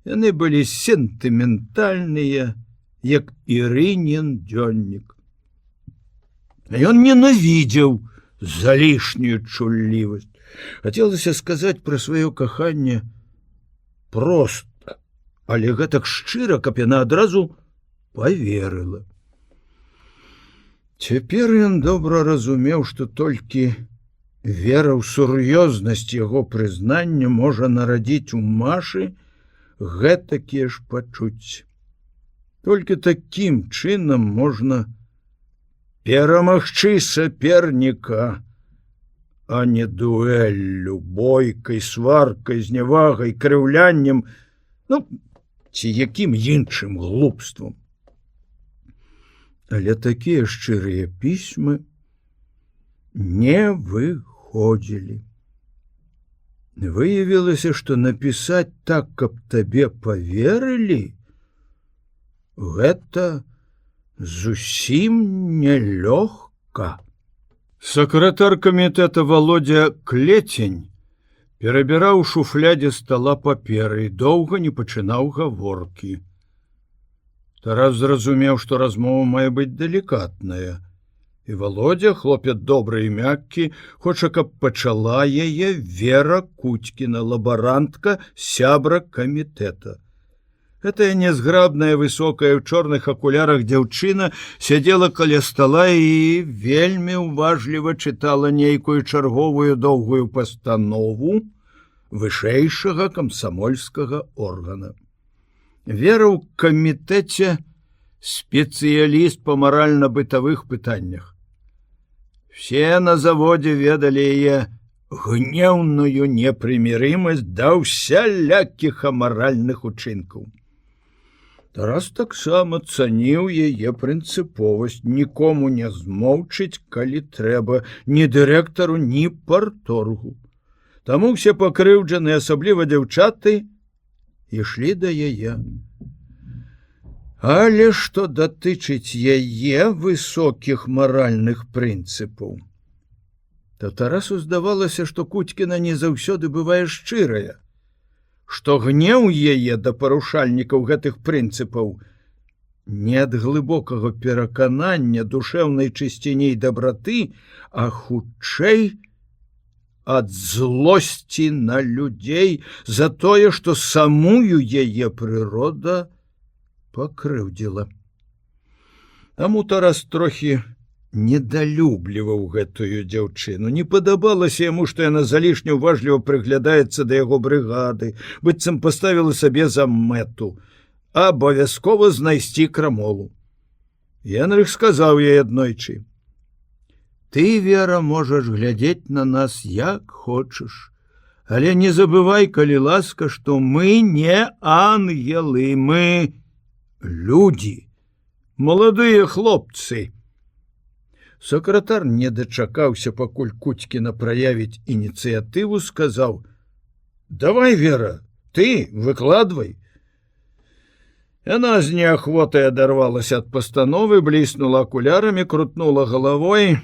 Яны былі сентыментальныя, як Ірынін дзённік. Ён ненавідзеў за лішнюю чуллівасць. Хацелася сказаць пра сваё каханне проста, але гэтак шчыра, каб яна адразу паверыла. Цяпер ён добра разумеў, што толькі вера ў сур'ёзнасць яго прызнання можа нарадзіць у Машы гэтакія ж пачуцці. Толькі такім чынам можна перамагчы саперніка, а не дуэллю, бойкай, сваркай, знявагай, крыўляннем, ці якім іншым глупствам. Але такія шчырыя пісьмы не выходзілі. Выявілася, што напісаць так, каб табе паверылі, гэта зусім нелёгка. Сакратар камітэта Володя Клецень перабіраў у шуфлядзе стала паперы і доўга не пачынаў гаворкі. Тарас зразумеў, што размова мае быць далікатная. І Володя, хлопец добры і мяккі, хоча, каб пачала яе Вера Куцькіна, лабарантка, сябра камітэта. Гэтая нязграбная, высокая, ў чорных акулярах дзяўчына сядзела каля стала і вельмі уважліва чытала нейкую чарговую доўгую пастанову вышэйшага камсамольскага органа. Вера ў камітэце спецыяліст па маральна-бытавых пытаннях. Все на заводзе ведалі яе гнеўную непрымірымасць да ўсялякіх амаральных учынкаў. Тарас таксама цаніў яе прынцыповасць, нікому не змоўчыць, калі трэба, ні дырэктару, ні парторгу. Таму ўсе пакрыўджаны, асабліва дзяўчаты, ішлі да яе. Але што датычыць яе высокіх маральных прынцыпаў, то Тарасу здавалася, што Куцькіна не заўсёды бывае шчырая, што гнеў яе да парушальнікаў гэтых прынцыпаў не ад глыбокага пераканання, душэўнай чысціні і дабраты, а хутчэй ад злосці на людзей за тое, што самую яе прырода пакрыўдзіла. Таму Тарас трохі недалюбліваў гэтую дзяўчыну. Не падабалася яму, што яна залішне уважліва прыглядаецца да яго брыгады, быццам паставіла сабе за мэту абавязкова знайсці крамолу. Генрых сказаў ёй аднойчы: Ты, Вера, можаш глядзець на нас як хочаш, але не забывай, калі ласка, што мы не ангелы, мы людзі, маладыя хлопцы. Сакратар не дачакаўся, пакуль Куцькіна праявіць ініцыятыву, сказаў: «Давай, Вера, ты выкладвай». Яна з неахвотай адарвалася ад пастановы, бліснула акулярамі, крутнула галавой.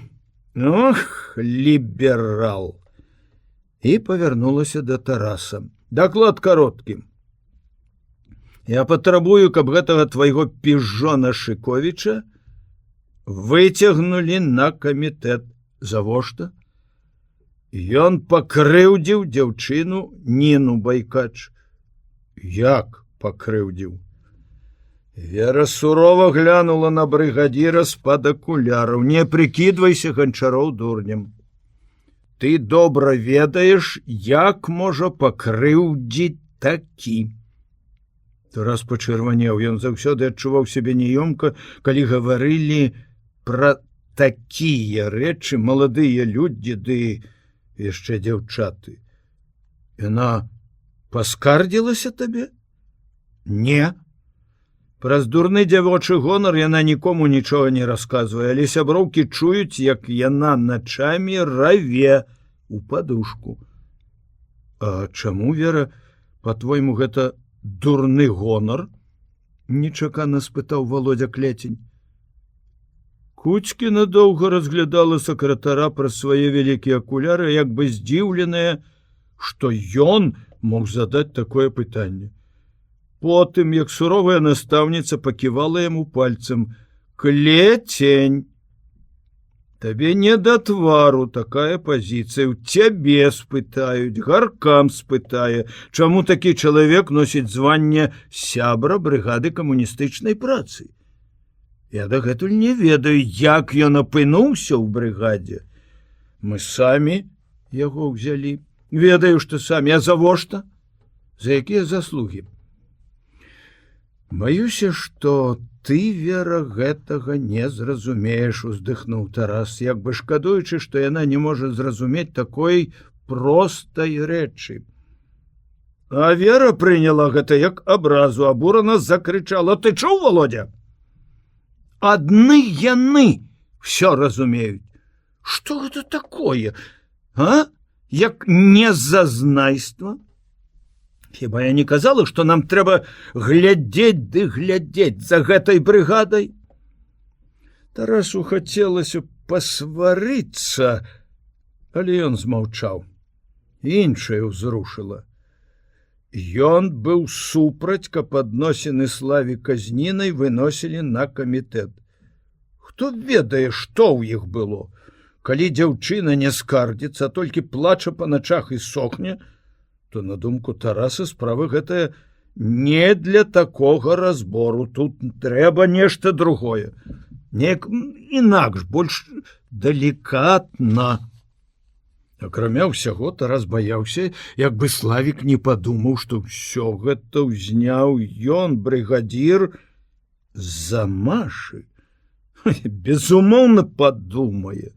«Ох, ліберал!» І павярнулася да Тараса. «Даклад кароткі. Я патрабую, каб гэтага твайго піжона Шыковіча выцягнулі на камітэт. Завошта? Ён пакрыўдзіў дзяўчыну Ніну Байкач». «Як пакрыўдзіў?» Вера сурова глянула на брыгадзіра з-пад акуляраў. «Не прыкідвайся, Ганчароў, дурнем. Ты добра ведаеш, як можа пакрыўдзіць такі». Тарас пачырванеў. Ён заўсёды адчуваў сябе няёмка, калі гаварылі пра такія рэчы маладыя людзі ды яшчэ дзяўчаты. Яна паскардзілася табе? Не. Праз дурны дзявочы гонар яна нікому нічога не расказвае, але сяброўкі чуюць, як яна начамі раве у падушку. А чаму, Вера, па-твойму, гэта дурны гонар? Нечакана спытаў Володя Клецень. Куцькіна доўга разглядала сакратара праз свае вялікія акуляры, як бы здзіўленая, што ён мог задаць такое пытанне. Потым, як суровая настаўніца, паківала яму пальцам. «Клецень, табе не да твару такая пазіцыя. У цябе спытаюць, Гаркам спытае, чаму такі чалавек носіць званне сябра брыгады камуністычнай працы. Я дагэтуль не ведаю, як ён апынуўся ў брыгадзе. Мы самі яго ўзялі. Ведаю, што самі, а завошта? За якія заслугі? Баюся, што ты, Вера, гэтага не зразумееш, уздыхнуў Тарас, як бы шкадуючы, што яна не можа зразумець такой простай рэчы. А Вера прыняла гэта як абразу, абурана закрычала: «Ты чуў, Володя? Адны яны всё разумеюць. Што гэта такое? А? Як незазнайства? Хіба я не казала, што нам трэба глядзець ды глядзець за гэтай брыгадай?» Тарасу хацелася пасварыцца, але ён змаўчаў. Іншае ўзрушыла. Ён быў супраць, каб адносіны Славіка з Нінай выносілі на камітэт. Хто ведае, што ў іх было? Калі дзяўчына не скардзіцца, а толькі плача па начах і сохне, то, на думку Тараса, справа гэтая не для такога разбору. Тут трэба нешта другое. Неяк інакш, больш далікатна. Акрамя ўсяго, Тарас баяўся, як бы Славік не падумаў, што ўсё гэта ўзняў ён, брыгадзір, з-за Машы. Безумоўна, падумае.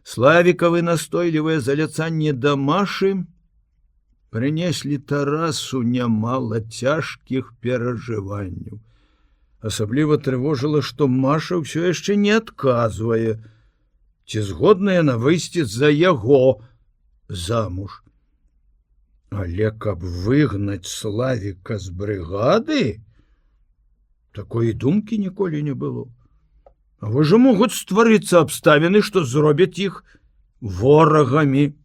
Славікавы настойлівае заляцанне да Машы прынеслі Тарасу нямала цяжкіх перажыванняў. Асабліва трывожыла, што Маша ўсё яшчэ не адказвае, ці згодная на выйсці за яго замуж. Але каб выгнаць Славіка з брыгады, такой думкі ніколі не было. А вы ж могуць стварыцца абставіны, што зробяць іх ворагамі.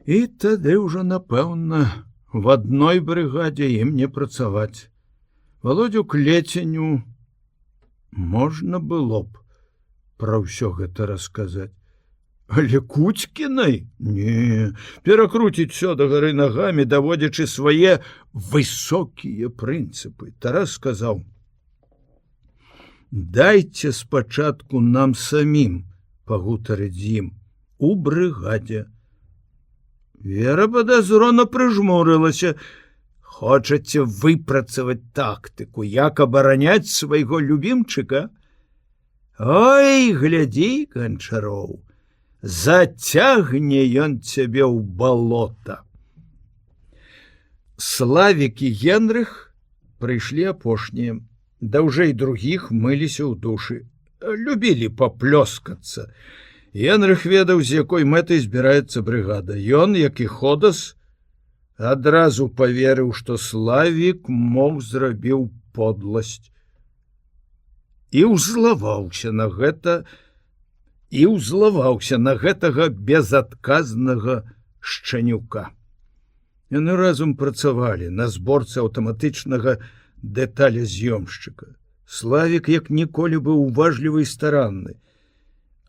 І тады ўжо, напэўна, в адной брыгадзе ім не працаваць. Володю Клеценю можна было б пра ўсё гэта расказаць. Але Куцькінай? Не, перакруціць усё дагары нагамі, даводзячы свае высокія прынцыпы. Тарас сказаў: «Дайце спачатку нам самім пагутарыць з ім у брыгадзе». Вера падазрона прыжмурылася. «Хочаце выпрацаваць тактыку, як абараняць свайго любімчыка? Ой, глядзі, Ганчароў, зацягне ён цябе ў балота. Славік і Генрых прыйшлі апошнія. Даўжэй другіх мыліся ў душы. Любілі паплёскацца. Генрых ведаў, з якой мэтай збіраецца брыгада. Ён, як і Ходас, адразу паверыў, што Славік мог зрабіў подласць. І ўзлаваўся на гэтага безадказнага шчанюка. Яны разам працавалі на зборцы аўтаматычнага дэталяз'ёмшчыка. Славік як ніколі быў уважлівы і старанны,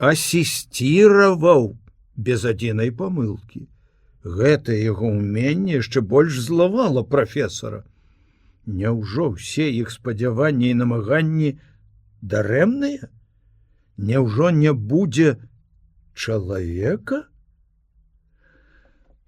асісціраваў без адзінай памылкі. Гэтае яго ўменне яшчэ больш злавала прафесара. Няўжо ўсе іх спадзяванні і намаганні дарэмныя? Няўжо не будзе чалавека?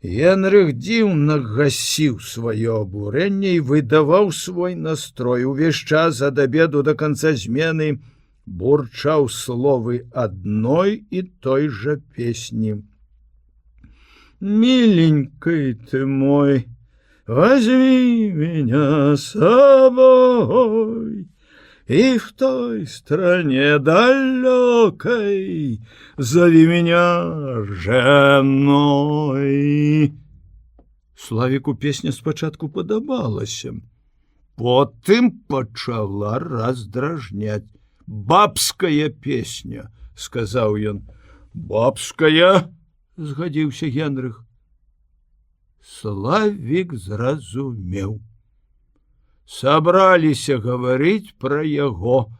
Генрых дзіўна гасіў сваё абурэнне і выдаваў свой настрой. Увесь час ад абеду да канца змены бурчаў словы адной і той жа песні. Миленький ты мой, возьми меня с собой, и в той стране далекой зови меня женой. Славіку песня спачатку падабалася, потым пачала раздражняць. Бабская песня, сказаў ён. Бабская, згадзіўся Генрых. Славік зразумеў. Сабраліся гаварыць пра яго,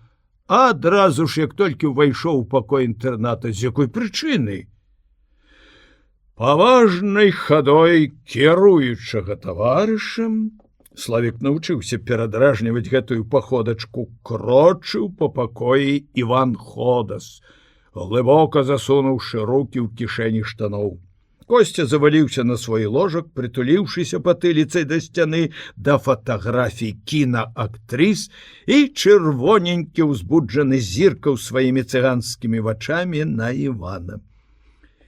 а адразу ж, як толькі ўвайшоў у пакой інтэрната, з якой прычыны? Паважнай хадой кіруючага таварышам, Славік навучыўся перадражніваць гэтую паходачку, крочыў па пакоі Іван Ходас, глыбока засунуўшы рукі ў кішэні штаноў. Костя заваліўся на свой ложак, прытуліўшыся патыліцай да сцяны да фатаграфій кінаактрыс, і чырвоненькі ўзбуджаны зіркаў сваімі цыганскімі вачамі на Івана.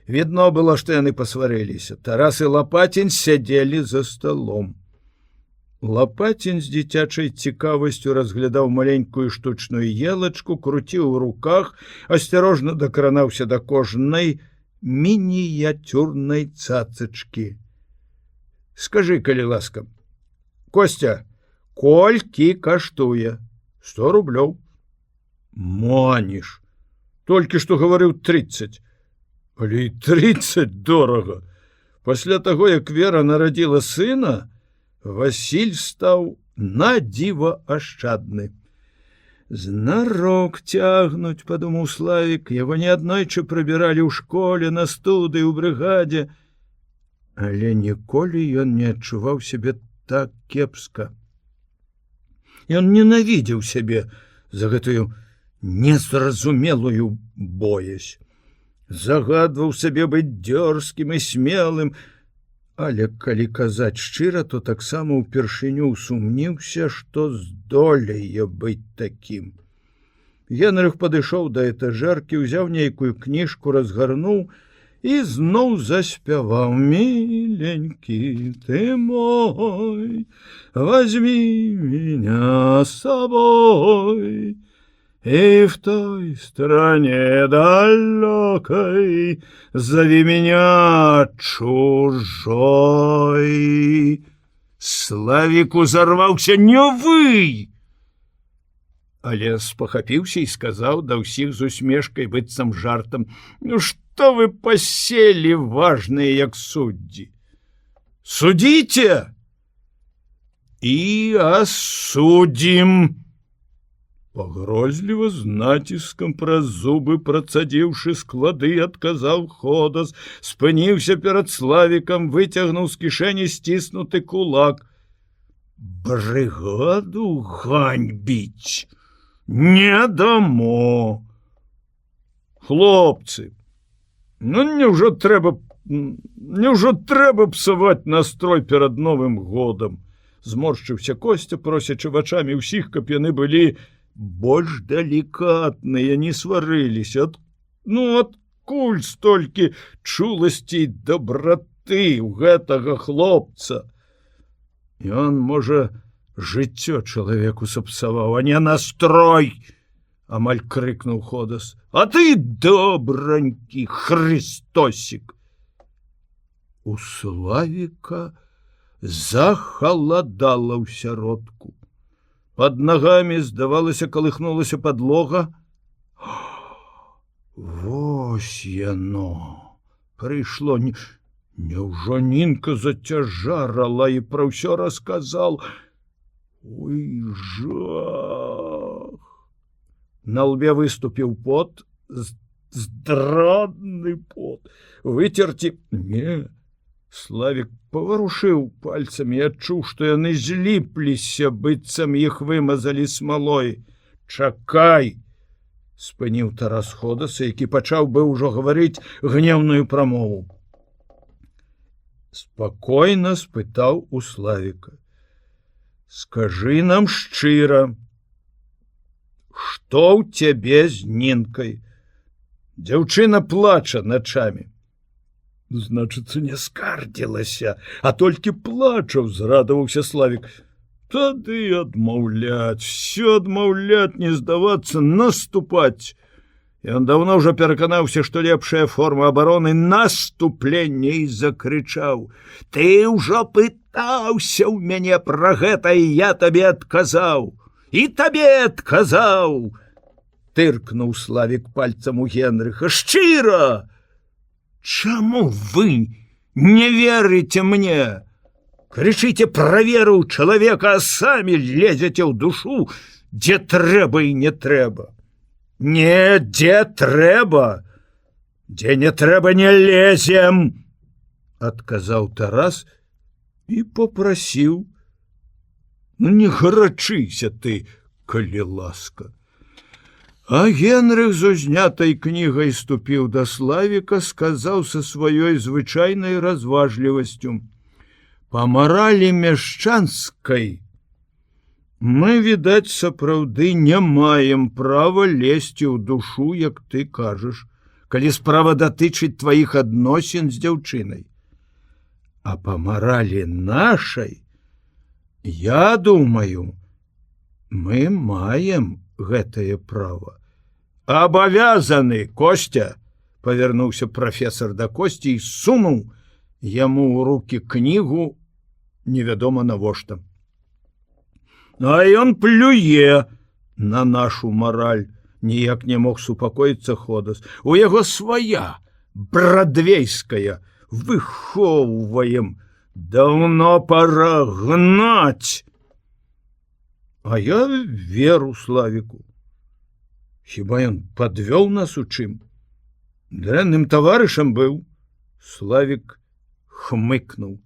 Відно было, што яны пасварыліся. Тарас і Лапацін сядзелі за сталом. Лапацін з дзіцячай цікавасцю разглядаў маленькую штучную елачку, круціў у руках, асцярожна дакранаўся да кожнай мініяцюрнай цацачкі. Скажы, калі ласка, Костя, колькі каштуе? 100 рублёў. Маніш, толькі што гаварыў 30. Але 30 дорага. Пасля таго, як Вера нарадзіла сына, Васіль стаў на дзіва ашчадны. Знарок цягнуць, падумаў Славік, яго неаднойчы прыбіралі ў школе, на студыі, у брыгадзе, але ніколі ён не адчуваў сябе так кепска. Ён ненавідзеў сябе за гэтую незразумелую боязь. Загадваў сабе быць дзёрзкім і смелым, але калі казаць шчыра, то таксама ўпершыню сумніўся, што здолее быць такім. Генрых падышоў да этажэркі, узяў нейкую кніжку, разгарнуў і зноў заспяваў. Миленький ты мой, возьми меня с собой, и в той стране далекой зови меня чужой. Славік узарваўся: не вы! Але спахапіўся і сказаў да ўсіх з усмешкай, быццам жартам: ну што вы паселі, важныя як суддзі? Судзіце і асудзім. Пагрозліва, з націскам праз зубы працадзіўшы склады, адказаў Ходас, спыніўся перад Славікам, выцягнуў з кішэні сціснуты кулак. Брыгаду ганьбіць не дамо. Хлопцы, ну няўжо трэба псаваць настрой перад Новым годам? Зморшчыўся Костя, просячы вачамі ўсіх, каб яны былі больш далікатныя, не сварыліся. Адкуль столькі чуласці і дабраты ў гэтага хлопца? Ён, можа, жыццё чалавеку сапсаваў, а не настрой, амаль крыкнуў Ходас. А ты добранькі Хрыстосік. У Славіка захаладала ў сяродку. Пад нагамі, здавалася, калыхнулася падлога. Вось яно прыйшло. Няўжо Нінка зацяжарала і пра ўсё расказал? Ой, жах! На лбе выступіў пот, здрадны пот. Выцерці? Не. Славік паварушыў пальцамі і адчуў, што яны зліпліся, быццам іх вымазалі смалой. Чакай! Спыніў Тарас Ходаса, які пачаў бы ўжо гаварыць гневную прамову. Спакойна спытаў у Славіка. Скажы нам шчыра, што ў цябе з Нінкай? Дзяўчына плача начамі. Значыцца, не скардзілася, а толькі плача, узрадаваўся Славік. Тады адмаўляць, все адмаўляць, не здавацца, наступаць. Ён даўно ўжо пераканаўся, што лепшая форма абароны наступлення, і закрычаў: ты ўжо пытаўся ў мяне пра гэта, і я табе адказаў. І табе адказаў. Тыркнуў Славік пальцам у Генрыха. Шчыра! Чаму вы не верыце мне? Крычыце пра веру ў чалавека, а самі лезеце ў душу, дзе трэба і не трэба. Не, дзе трэба, дзе не трэба, не лезем, адказаў Тарас і попрасіў: не гарачыся ты, калі ласка. А Генрых з узнятай кнігай ступіў да Славіка, сказаў са сваёй звычайнай разважлівасцю: па маралі мяшчанскай мы, відаць, сапраўды не маем права лезці ў душу, як ты кажаш, калі справа датычыць тваіх адносін з дзяўчынай. А па маралі нашай, я думаю, мы маем гэтае права. Абавязаны, Костя, павярнуўся прафесор да Косці і сунуў яму ў рукі кнігу невядома навошта. А ён плюе на нашу мараль, ніяк не мог супакоіцца Ходас. У яго свая, брадвейская, выхоўваем, даўно пора гнаць. А я веру Славіку. Хіба ён падвёў нас у чым? Дрэнным таварышам быў. Славік хмыкнуў.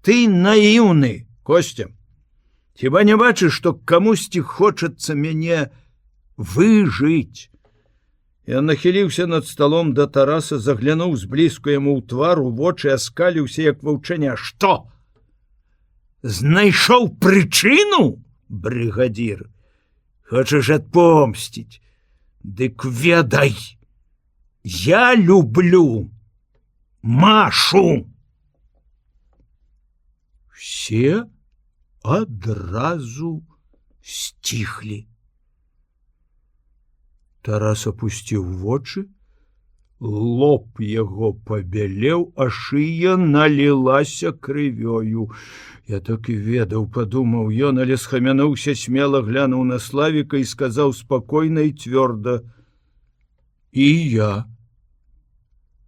Ты наіўны, Костя. Хіба не бачыш, што камусьці хочацца мяне выжыць? Ён нахіліўся над сталом да Тараса, заглянуў зблізку яму ў твар, у вочы, аскаліўся, як ваўчаня. Што? Знайшоў прычыну, брыгадзір? Хочаш адпомсціць? Дык ведай, я люблю Машу. Все адразу сціхлі. Тарас апусціў вочы, лоб яго пабялеў, а шыя налілася крывёю. Я так і ведаў, падумаў ён, але схамянуўся, смела глянуў на Славіка і сказаў спакойна і цвёрда: і я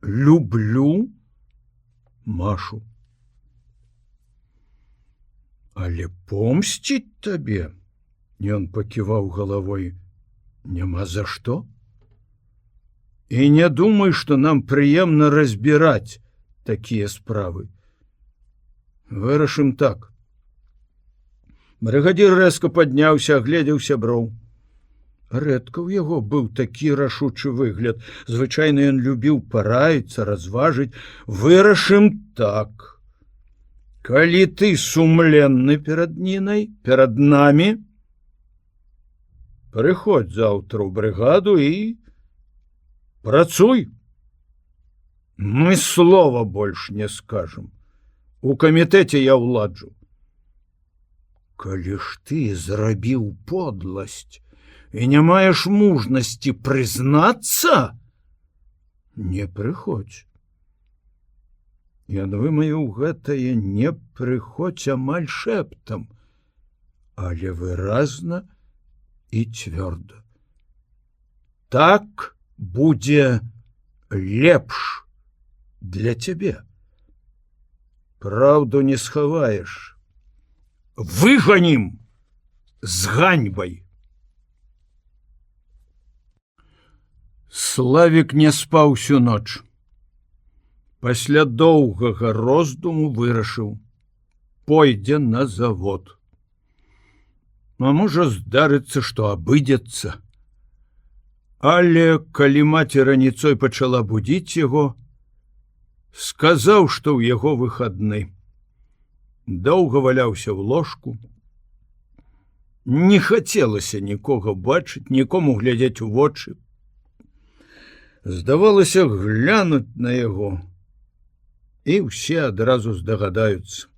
люблю Машу. Але помсціць табе, ён паківаў галавой, няма за што. І не думай, што нам прыемна разбіраць такія справы. Вырашым так. Брыгадзір рэзка падняўся, агледзеў сяброў. Рэдка ў яго быў такі рашучы выгляд. Звычайна ён любіў параіцца, разважыць. Вырашым так. Калі ты сумленны перад Нінай, перад намі, Прыходзь заўтра ў брыгаду і працуй. Мы слова больш не скажам. У камітэце я ўладжу. Калі ж ты зрабіў подласць і не маеш мужнасці прызнацца, не прыходзь. Ён вымавіў гэтае не прыходзь амаль шэптам, але выразна і цвёрда. Так будзе лепш для цябе. Праўду не схаваеш. Выганім з ганьбай. Славік не спаў усю ноч. Пасля доўгага роздуму вырашыў: пойдзе на завод. А можа здарыцца, што абыдзецца. Але калі маці раніцой пачала будзіць яго, сказаў, што ў яго выхадны. Доўга валяўся ў ложку. Не хацелася нікога бачыць, нікому глядзець у вочы. Здавалася, глянуць на яго, і ўсе адразу здагадаюцца.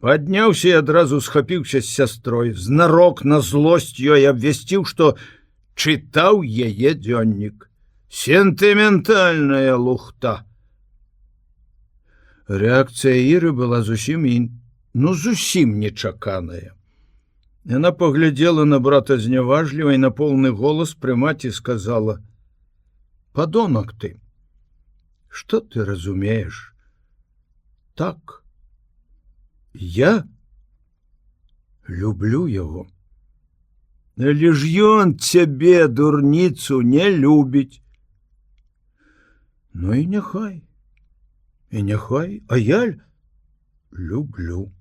Падняўся і адразу схапіўся з сястрой, знарок на злосць ёй абвясціў, што чытаў яе дзённік. Сентыментальная лухта. Рэакцыя Іры была зусім нечаканая. Яна паглядзела на брата зняважліва і на поўны голас пры маці сказала: падонак ты, што ты разумееш? Так, я люблю яго. Але ж ён цябе, дурніцу, не любіць. Ну і няхай. І няхай, а я люблю.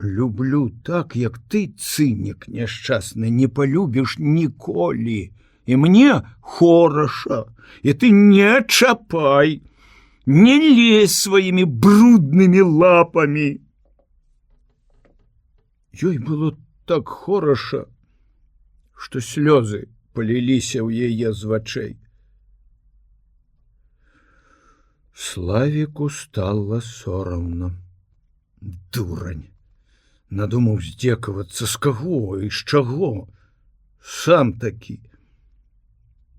Люблю так, як ты, цынік няшчасны, не полюбіш ніколі. І мне хораша, і ты не чапай, не лезь сваімі бруднымі лапамі. Ёй было так хораша, што слёзы паліліся ў яе з вачэй. Славіку стала сорамна. Дурань. Надумаў здзекавацца, з каго і з чаго? Сам такі.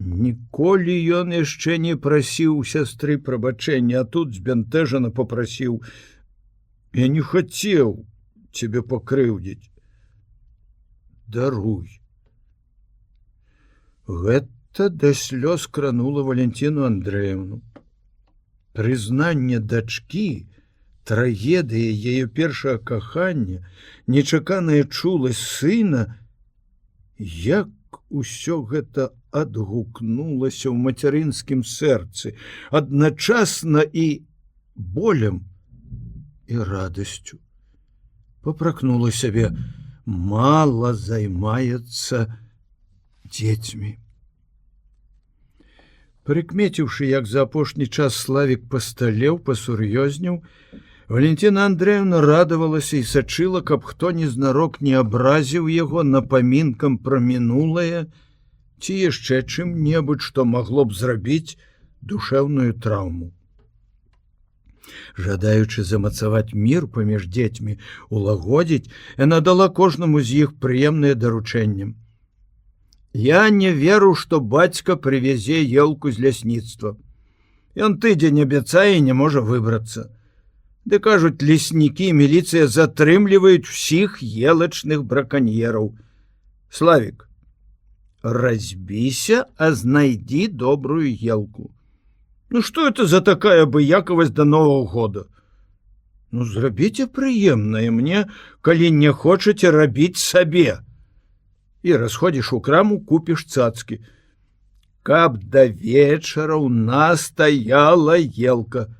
Ніколі ён яшчэ не прасіў у сястры прабачэння, а тут збянтэжана попрасіў: я не хацеў цябе пакрыўдзіць. Даруй. Гэта да слёз кранула Валентину Андреевну. Прызнанне дачкі, трагедыя яе першага кахання, нечаканая чуласць сына, як усё гэта адгукнулася ў мацярынскім сэрцы, адначасна і болем і радасцю. Папракнула сябе: мала займаецца дзецьмі. Прыкмеціўшы, як за апошні час Славік пасталеў, пасур'ёзнеў, Валентина Андреевна радавалася і сачыла, каб хто незнарок не абразіў яго напамінкам пра мінулае ці яшчэ чым-небудзь, што магло б зрабіць душэўную траўму. Жадаючы замацаваць мір паміж дзецьмі, улагодзіць, яна дала кожнаму з іх прыемнае даручэнне. Я не веру, што бацька прывязе елку з лясніцтва. Ён тыдзень абяцае і не можа выбрацца. Ды кажуць, леснікі і міліцыя затрымліваюць усіх елачных браканьераў. Славік, разбіся, а знайдзі добрую елку. Ну што это за такая абыякавасць да Новага года? Ну зрабіце прыемнае мне, калі не хочаце рабіць сабе. І расходзіш у краму, купіш цацкі. Каб да вечара ў нас стаяла елка.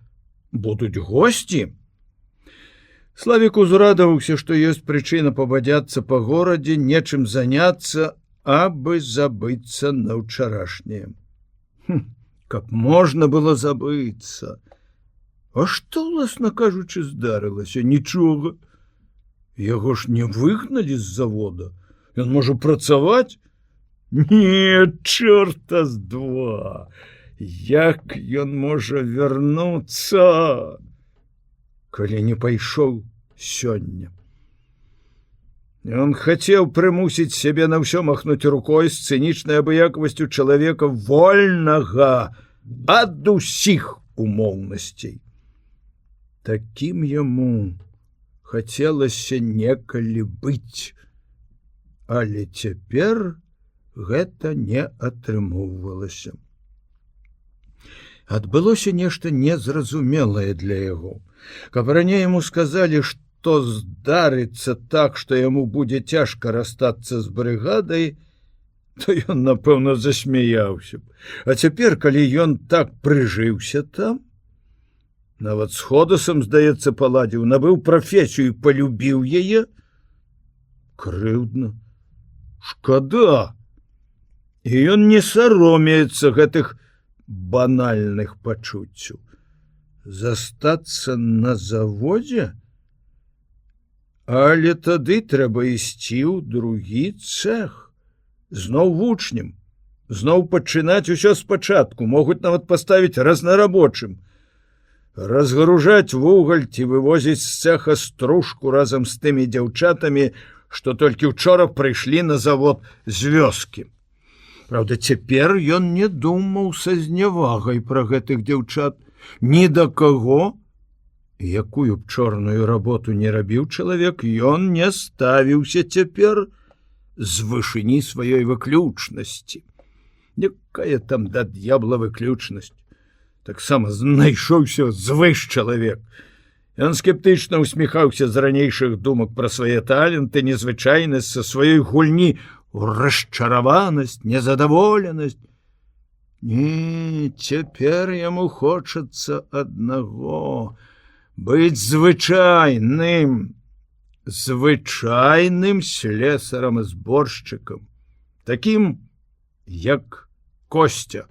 Будуць госці. Славік узрадаваўся, што ёсць прычына пабадзяцца па горадзе, нечым заняцца, абы забыцца на ўчарашняе. Каб можна было забыцца. А што, уласна кажучы, здарылася? Нічога. Яго ж не выгналі з завода. Ён можа працаваць? Не, чорта з два. Як ён можа вярнуцца, калі не пайшоў сёння? Ён хацеў прымусіць сябе на ўсё махнуць рукой з цынічнай абыякавасцю чалавека вольнага ад усіх умоўнасцей. Такім яму хацелася некалі быць, але цяпер гэта не атрымоўвалася. Адбылося нешта незразумелае для яго. Каб раней яму сказалі, што здарыцца так, што яму будзе цяжка расстацца з брыгадай, то ён, напэўна, засмяяўся б. А цяпер, калі ён так прыжыўся там, нават з Ходасам, здаецца, паладзіў, набыў прафесію, палюбіў яе, крыўдна, шкада. І ён не саромеецца гэтых банальных пачуццяў. Застацца на заводзе? Але тады трэба ісці ў другі цэх. Зноў вучнем, зноў пачынаць усё спачатку, могуць нават паставіць разнарабочым. Разгружаць вугаль ці вывозіць з цэха стружку разам з тымі дзяўчатамі, што толькі ўчора прыйшлі на завод з вёскі. Праўда, цяпер ён не думаў са знявагай пра гэтых дзяўчат. Ні да каго, якую б чорную работу не рабіў чалавек, ён не ставіўся цяпер з вышыні сваёй выключнасці. Якая там да д'ябла выключнасць? Таксама знайшоўся звыш чалавек. Ён скептычна усміхаўся з ранейшых думак пра свае таленты, незвычайнасць са сваёй гульні, расчараванасць, незадаволенасць. Не, цяпер яму хочацца аднаго — быць звычайным слесарам і зборшчыкам, такім, як Костя,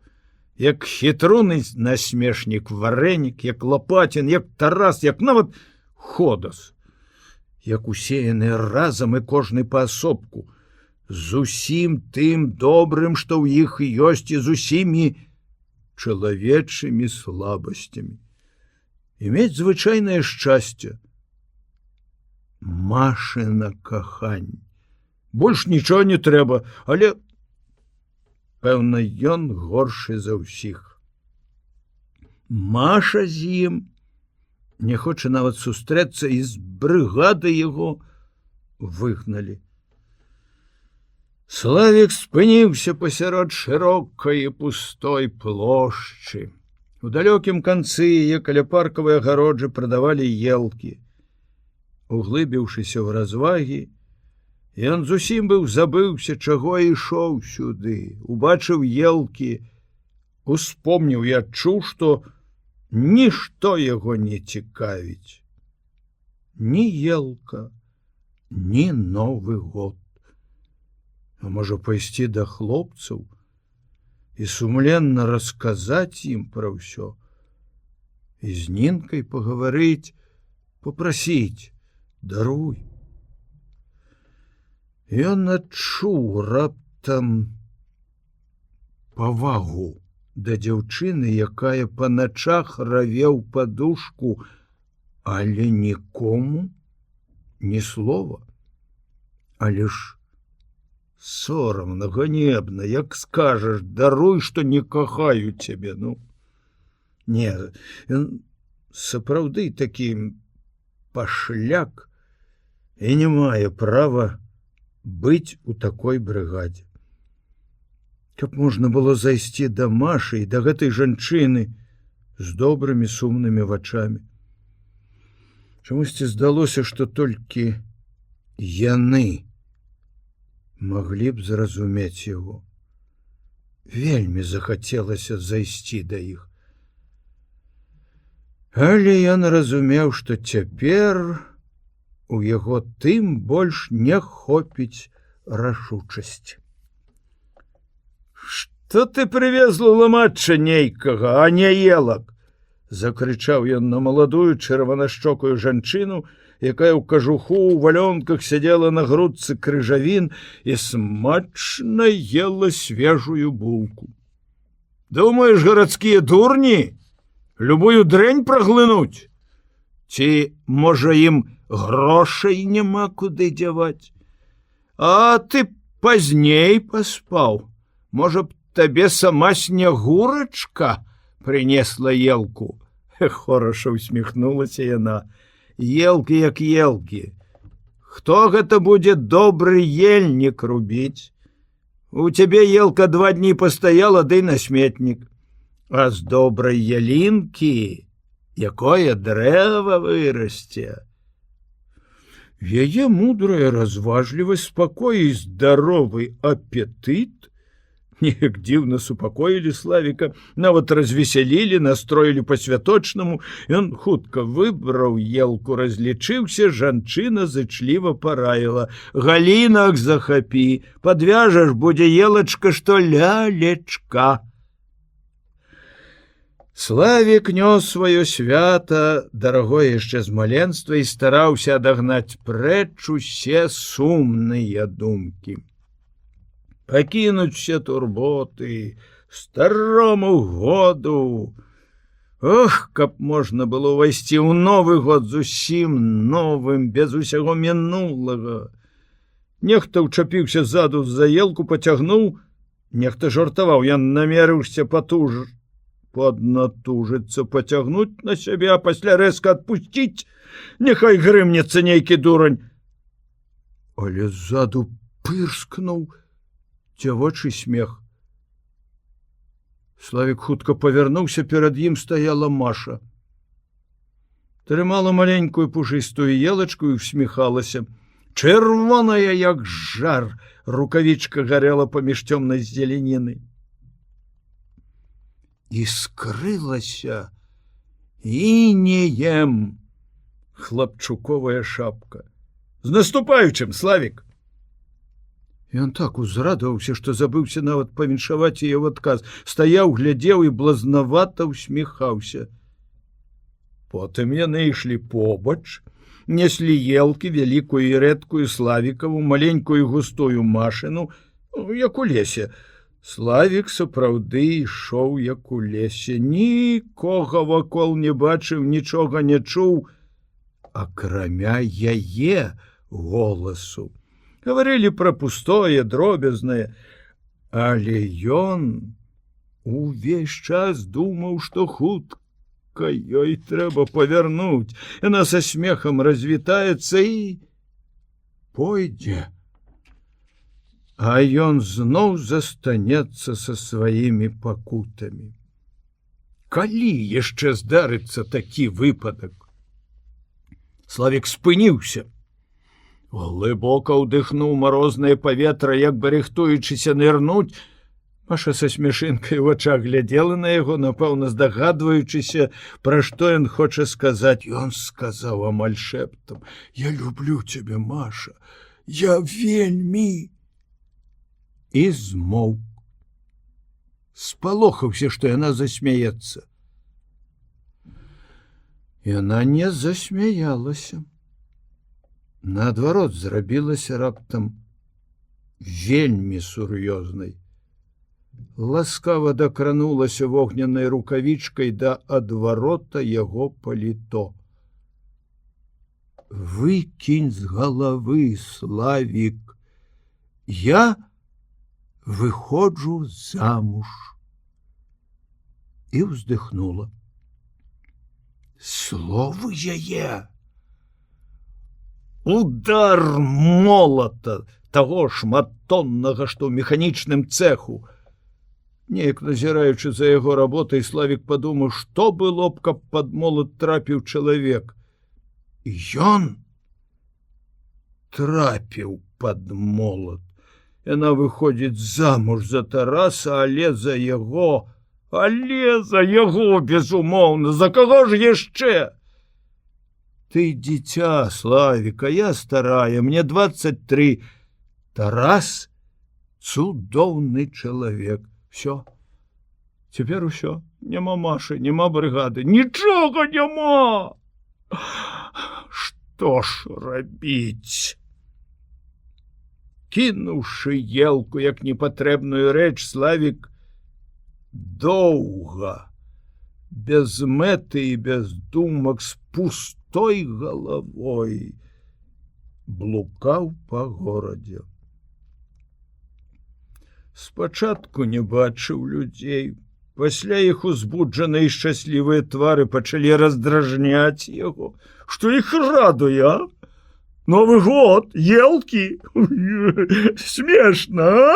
як хітруны насмешнік Варэнік, як Лапатін, як Тарас, як нават Ходас, як усеяныя разам і кожны паасобку, з усім тым добрым, што ў іх ёсць, і з усімі чалавечымі слабасцямі. Имець звычайнае шчасце, Машына каханне. Больш нічого не трэба, але, пэўна, ён горшы за ўсіх. Маша з ім не хоча нават сустрэцца, і з брыгады яго выгналі. Славік спыніўся пасярод шырокай і пустой плошчы. У далёкім канцы яе каля паркавай агароджы прадавалі елкі. Углыбіўшыся ў развагі, ён зусім быў забыўся, чаго ішоў сюды. Убачыў елкі, успомніў і адчуў, што нішто яго не цікавіць. Ні елка, ні Новы год. А можа пайсці да хлопцаў і сумленна расказаць ім пра ўсё, і з Нінкай пагаварыць, папрасіць: даруй. Ён адчуў раптам павагу да дзяўчыны, якая па начах раве ў падушку, але нікому ні слова. Але ж сорамна, ганебна, як скажаш: даруй, што не кахаю цябе. Ну, не, ён сапраўды такі пашляк і не мае права быць у такой брыгадзе. Каб можна было зайсці да Машы і да гэтай жанчыны з добрымі сумнымі вачамі. Чамусьці здалося, што толькі яны маглі б зразумець яго. Вельмі захацелася зайсці да іх. Але ён разумеў, што цяпер у яго тым больш не хопіць рашучасці. Што ты прывезла ламачча нейкага, а не елак? закрычаў ён на маладую чырванашчокую жанчыну, якая ў кажуху ў валёнках сядзела на грудцы крыжавін і смачна ела свежую булку. Думаеш, гарадскія дурні любую дрэнь праглынуць? Ці, можа, ім грошай няма куды дзяваць? А ты пазней паспаў. Можа б, табе сама снягурачка принесла елку? Хораша усміхнулася яна. Елкі як елкі. Хто гэта будзе добры ельнік рубіць? У цябе елка 2 дні пастаяла, ды на сметнік. А з добрай ялінкі якое дрэва вырасце. Яе мудрая разважлівасць, спакой і здаровы апетыт неяк дзіўна супакоілі Славіка, нават развесялілі, настроілі па-святочнаму. Ён хутка выбраў елку, разлічыўся, жанчына зычліва параіла: галінак захапі, падвяжаш, будзе елачка, што лялечка. Славік нёс сваё свята, дарагое яшчэ з маленства, і стараўся адагнаць прэч усе сумныя думкі. Пакінуць усе турботы, старому году. Ох, каб можна было ўвайсці ў новы год зусім новым, без усяго мінулага. Нехта ўчапіўся ззаду за елку, пацягнуў, нехта жартаваў, ён намерыўся паднатужыцца, пацягнуць на сябе, а пасля рэзка адпусціць, няхай грымнецца нейкі дурань. Але ззаду пырскнуў дзявочы смех. Славік хутка павярнуўся, перад ім стаяла Маша. Трымала маленькую пушыстую елачку і усміхалася. Чырвоная, як жар, рукавічка гарэла паміж цёмнай зеляніны. І скрылася інеем хлапчуковая шапка. З наступаючым, Славік! Ён так узрадаваўся, што забыўся нават павіншаваць яе ў адказ. Стаяў, глядзеў і блазнавата усміхаўся. Потым яны ішлі побач, неслі елкі, вялікую і рэдкую Славікаву, маленькую і густую Машыну, як у лесе. Славік сапраўды ішоў, як у лесе. Нікога вакол не бачыў, нічога не чуў, акрамя яе голасу. Гаварылі пра пустое, дробязнае, але ён увесь час думаў, што хутка ёй трэба павярнуць. Яна са смехам развітаецца і пойдзе. А ён зноў застанецца са сваімі пакутамі. Калі яшчэ здарыцца такі выпадак? Славік спыніўся. Глыбока ўдыхнуў марознае паветра, як бы рыхтуючыся нырнуць. Маша са смешынкай у вачах глядзела на яго, напэўна, здагадваючыся, пра што ён хоча сказаць. Ён сказаў амаль шэптам: «Я люблю цябе, Маша, я вельмі...» І змоўк. Спалохаўся, што яна засмяецца. Яна не засмяялася. Наадварот, зрабілася раптам вельмі сур'ёзнай. Ласкава дакранулася вогненнай рукавічкай да адварота яго паліто. Выкінь з галавы, Славік, я выходжу замуж. І ўздыхнула. Словы яе! Удар молата, таго шматтоннага, што ў механічным цэху. Неяк назіраючы за яго работай, Славік падумаў, што было б, каб пад молат трапіў чалавек. І ён трапіў пад молат. Яна выходзіць замуж за Тараса, але за яго, безумоўна, за каго ж яшчэ? Ты дзіця, Славіка, я старая, мне 23. Тарас цудоўны чалавек. Всё. Цяпер усё. Няма Машы, няма брыгады, нічога няма. Што ж рабіць? Кінуўшы елку як непатрэбную рэч, Славік доўга, без мэты і без думак, з пустой галавой блукаў па горадзе. Спачатку не бачыў людзей, пасля іх узбуджаныя і шчаслівыя твары пачалі раздражняць яго. Што іх радуе, а? Новы год, елкі, смешна, а?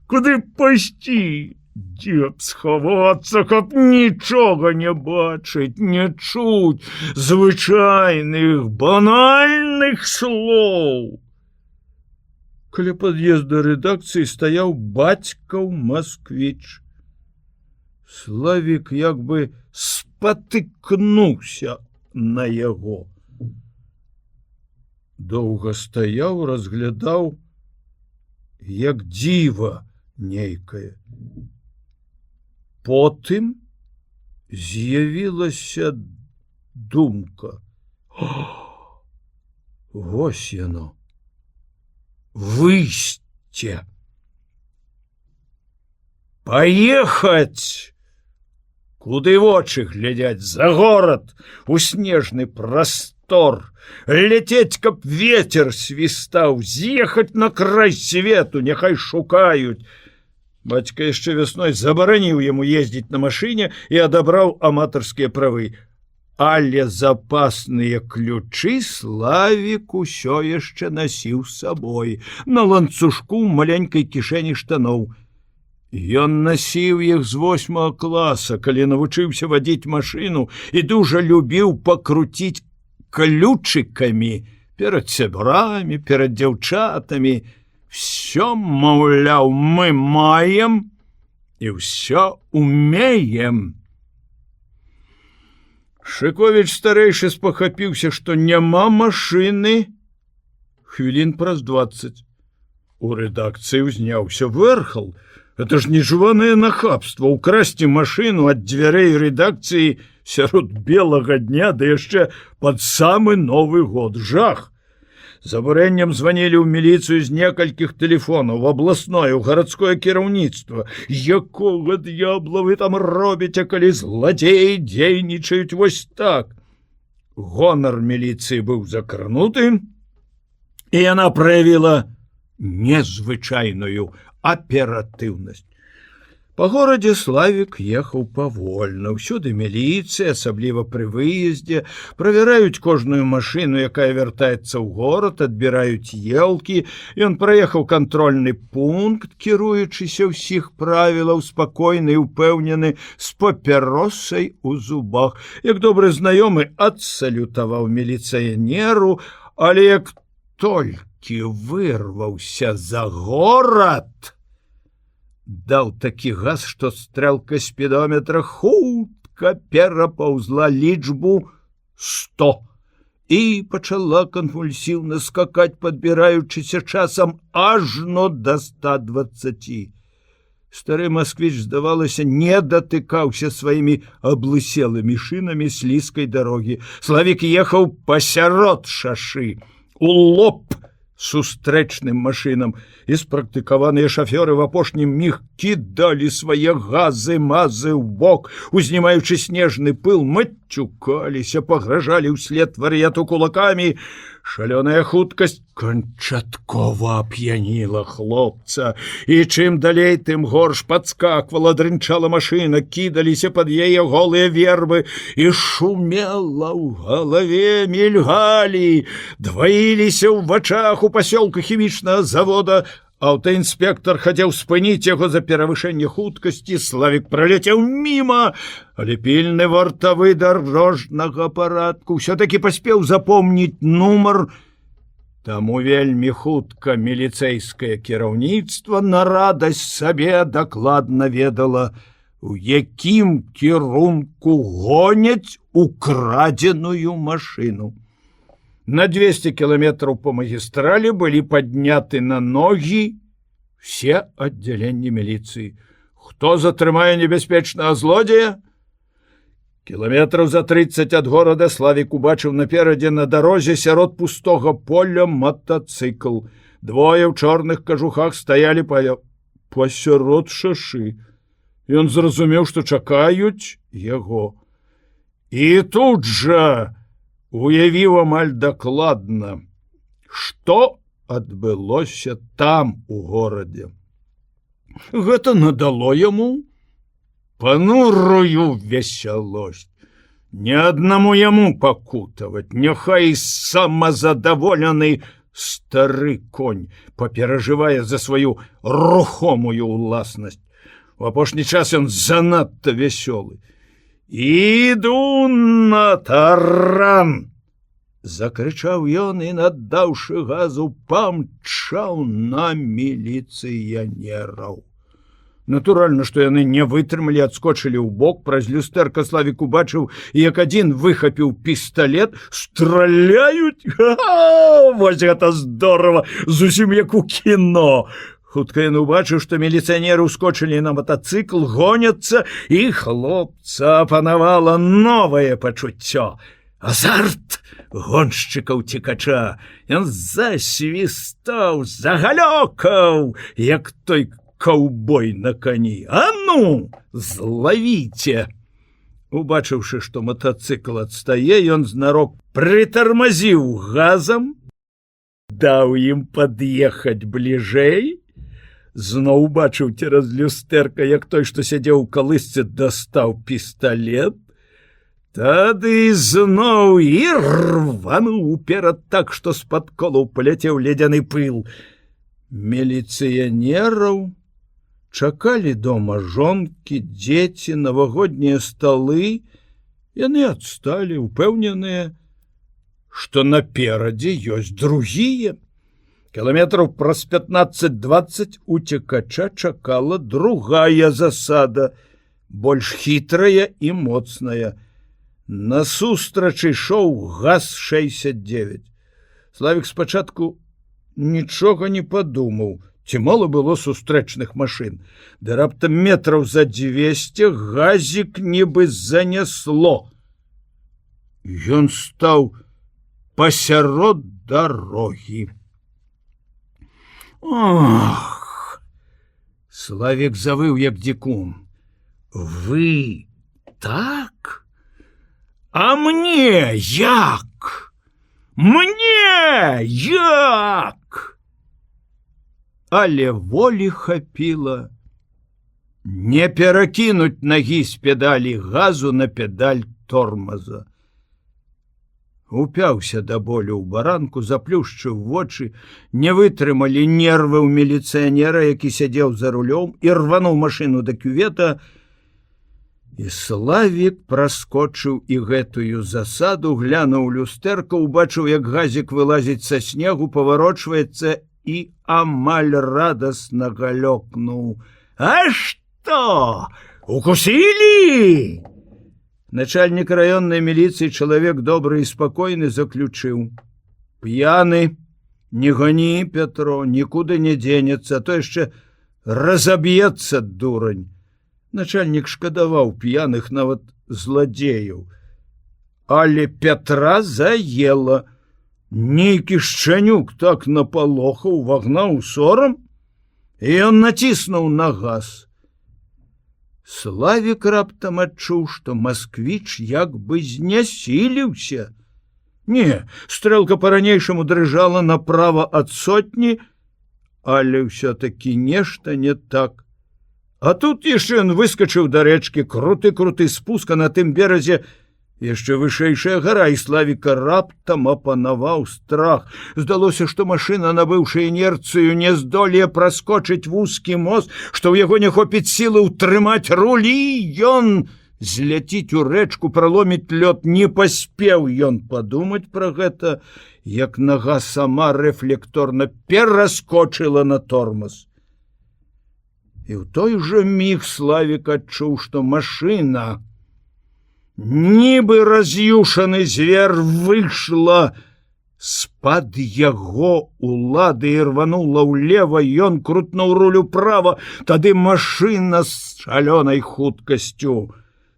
Куды пайсці? Дзе б схавацца, каб нічога не бачыць, не чуць звычайных, банальных слоў. Каля пад'езда рэдакцыі стаяў бацькаў Масквіч. Славік як бы спатыкнуўся на яго. Доўга стаяў, разглядаў, як дзіва нейкае. Потым з'явілася думка. Вось яно. Выйсце. Паехаць! Куды вочы глядзяць? За горад, у снежны прастор. Ляцець, каб ветер свістаў, з'ехаць на край свету, няхай шукаюць. Бацька яшчэ вясной забараніў яму ездзіць на машыне і адабраў аматарскія правы. Але запасныя ключы Славік усё яшчэ насіў з сабой на ланцужку ў маленькай кішэні штаноў. Ён насіў іх з 8 класа, калі навучыўся вадзіць машыну і дужа любіў пакруціць ключыкамі перад сябрамі, перад дзяўчатамі. Всё, маўляў, мы маем і ўсё умеем. Шыковіч старэйшы спахапіўся, што няма машыны хвілін праз 20. У рэдакцыі ўзняўся вэрхал. Это ж нежыванае нахабства украсці машыну ад дзвярэй рэдакцыі сярод белага дня, да яшчэ пад самы Новы год. Жах! За бурэннем званілі ў міліцыю з некалькіх тэлефонаў, в абласное, у гарадское кіраўніцтва. Якога д'ябла вы там робіце, калі зладзеі дзейнічаюць вось так? Гонар міліцыі быў закрануты, і яна праявіла незвычайную аператыўнасць. Па горадзе Славік ехаў павольна. Усюды міліцыя, асабліва пры выездзе, правяраюць кожную машыну, якая вяртаецца ў горад, адбіраюць елкі. Ён праехаў кантрольны пункт, кіруючыся ўсіх правілаў, спакойны і ўпэўнены, з папяросай у зубах. Як добры знаёмы адсалютаваў міліцыянеру, але як толькі вырваўся за горад, даў такі газ, што стрэлка спідометра хутка перапаўзла лічбу 100 і пачала канвульсіўна скакаць, падбіраючыся часам ажно да 120. Стары Масквіч, здавалася, не датыкаўся сваімі аблыселымі шынамі слізкай дарогі. Славік ехаў пасярод шашы, у лоб сустрэчным машынам, і спрактыкаваныя шафёры в апошні міг кідалі свае газы-мазы ў бок, узнімаючы снежны пыл, матюкаліся, пагражалі ўслед вар'яту кулакамі. Шалёная хуткасць канчаткова ап'яніла хлопца, і чым далей, тым горш. Падскаквала, дрынчала машына, кідаліся пад яе голыя вербы, і шумела ў галаве, мільгалі, дваіліся ў вачах. У пасёлку хімічнага завода аўтаінспектар хацеў спыніць яго за перавышэнне хуткасці. Славік праляцеў міма, але пільны вартавы дарожнага парадку ўсё-такі паспеў запомніць нумар. Таму вельмі хутка міліцэйскае кіраўніцтва на радасць сабе дакладна ведала, у якім кірунку гоняць украдзеную машыну. На 200 кілометраў по магістралі былі падняты на ногі все аддзяленні міліцыі. Хто затрымае небяспечнага злодзея? Кіламетраў за 30 ад горада Славік убачыў наперадзе на дарозе сярод пустога поля матацыкл. Двое ў чорных кажухах стаялі пасярод шашы. Ён зразумеў, што чакаюць яго. І тут жа уявіў амаль дакладна, што адбылося там у горадзе. Гэта надало яму панурую весялосць. Ні аднаму яму пакутаваць, няхай самазадаволены стары конь паперажывае за сваю рухомую ўласнасць. У апошні час ён занадта вясёлы. «Іду на таран!» закрычаў ён і, наддаўшы газу, памчаў на міліцыянераў. Натуральна, што яны не вытрымалі, адскочылі ў бок. Праз люстэрка Славік убачыў, як адзін выхапіў пісталет. Страляюць! Вось гэта здорава! Зусім як у кіно! Хутка ён убачыў, што міліцыянеры ўскочылі на матацыкл, гоняцца, і хлопца апанавала новае пачуццё. Азарт гоншчыкаў-цікача. Ён засвістаў, загалёкаў, як той каўбой на кані. «А ну, злавіце!» Убачыўшы, што матацыкл адстае, ён знарок прытармазіў газам, даў ім пад'ехаць бліжэй, зноў убачыў цераз люстэрка, як той, што сядзеў у калысцы, дастаў пісталет, тады зноў і рвануў уперад так, што з-пад колаў паляцеў ледзяны пыл. Міліцыянераў чакалі дома жонкі, дзеці, навагоднія сталы. Яны адсталі, упэўненыя, што наперадзе ёсць другія. Кіламетраў праз 15-20 уцекача чакала другая засада, больш хітрая і моцная. Насустрач ішоў ГАЗ-69. Славік спачатку нічога не падумаў, ці мала было сустрэчных машын. Ды раптам метраў за 200 газік нібы занясло. Ён стаў пасярод дарогі. Ох! Славік завыў, як дзікун. Вы так? А мне як? Мне як? Але волі хапіла не перакінуць нагі з педалі газу на педаль тормаза. Упяўся да болю ў баранку, заплюшчыў вочы, не вытрымалі нервы ў міліцыянера, які сядзеў за рулём, і рвануў машыну да кювета. І Славік праскочыў і гэтую засаду, глянуў люстэрка, убачыў, як газік вылазіць са снегу, паварочваецца і амаль радасна галёкнуў. А што? Укусілі? Начальнік раённай міліцыі, чалавек добры і спакойны, заключыў: «П'яны, не гоні, Петро, нікуды не дзенецца, а то яшчэ разаб'ецца, дурань». Начальнік шкадаваў п'яных, нават зладзеяў. Але Петра заела. Нейкі шчанюк так напалохаў, вагнаў сорам, і ён націснуў на газ. Славік раптам адчуў, што масквіч як бы знясіліўся. Не, стрэлка па-ранейшаму дрыжала направа ад сотні, але ўсё-такі нешта не так. А тут яшчэ ён выскачыў да рэчкі, круты спуск, а на тым беразе яшчэ вышэйшая гара, і Славіка раптам апанаваў страх. Здалося, што машына, набыўшы інерцыю, не здолее праскочыць вузкі мост, што ў яго не хопіць сілы ўтрымаць рулі. Ён зляціць у рэчку, праломіць лёд. Не паспеў ён падумаць пра гэта, як нага сама рэфлекторна пераскочыла на тормоз. І ў той жа міг Славік адчуў, што машына, нібы раз'юшаны звер, выйшла З-пад яго улады ірванула ўлева, ён крутнуў руль управа, тады машына з шалёнай хуткасцю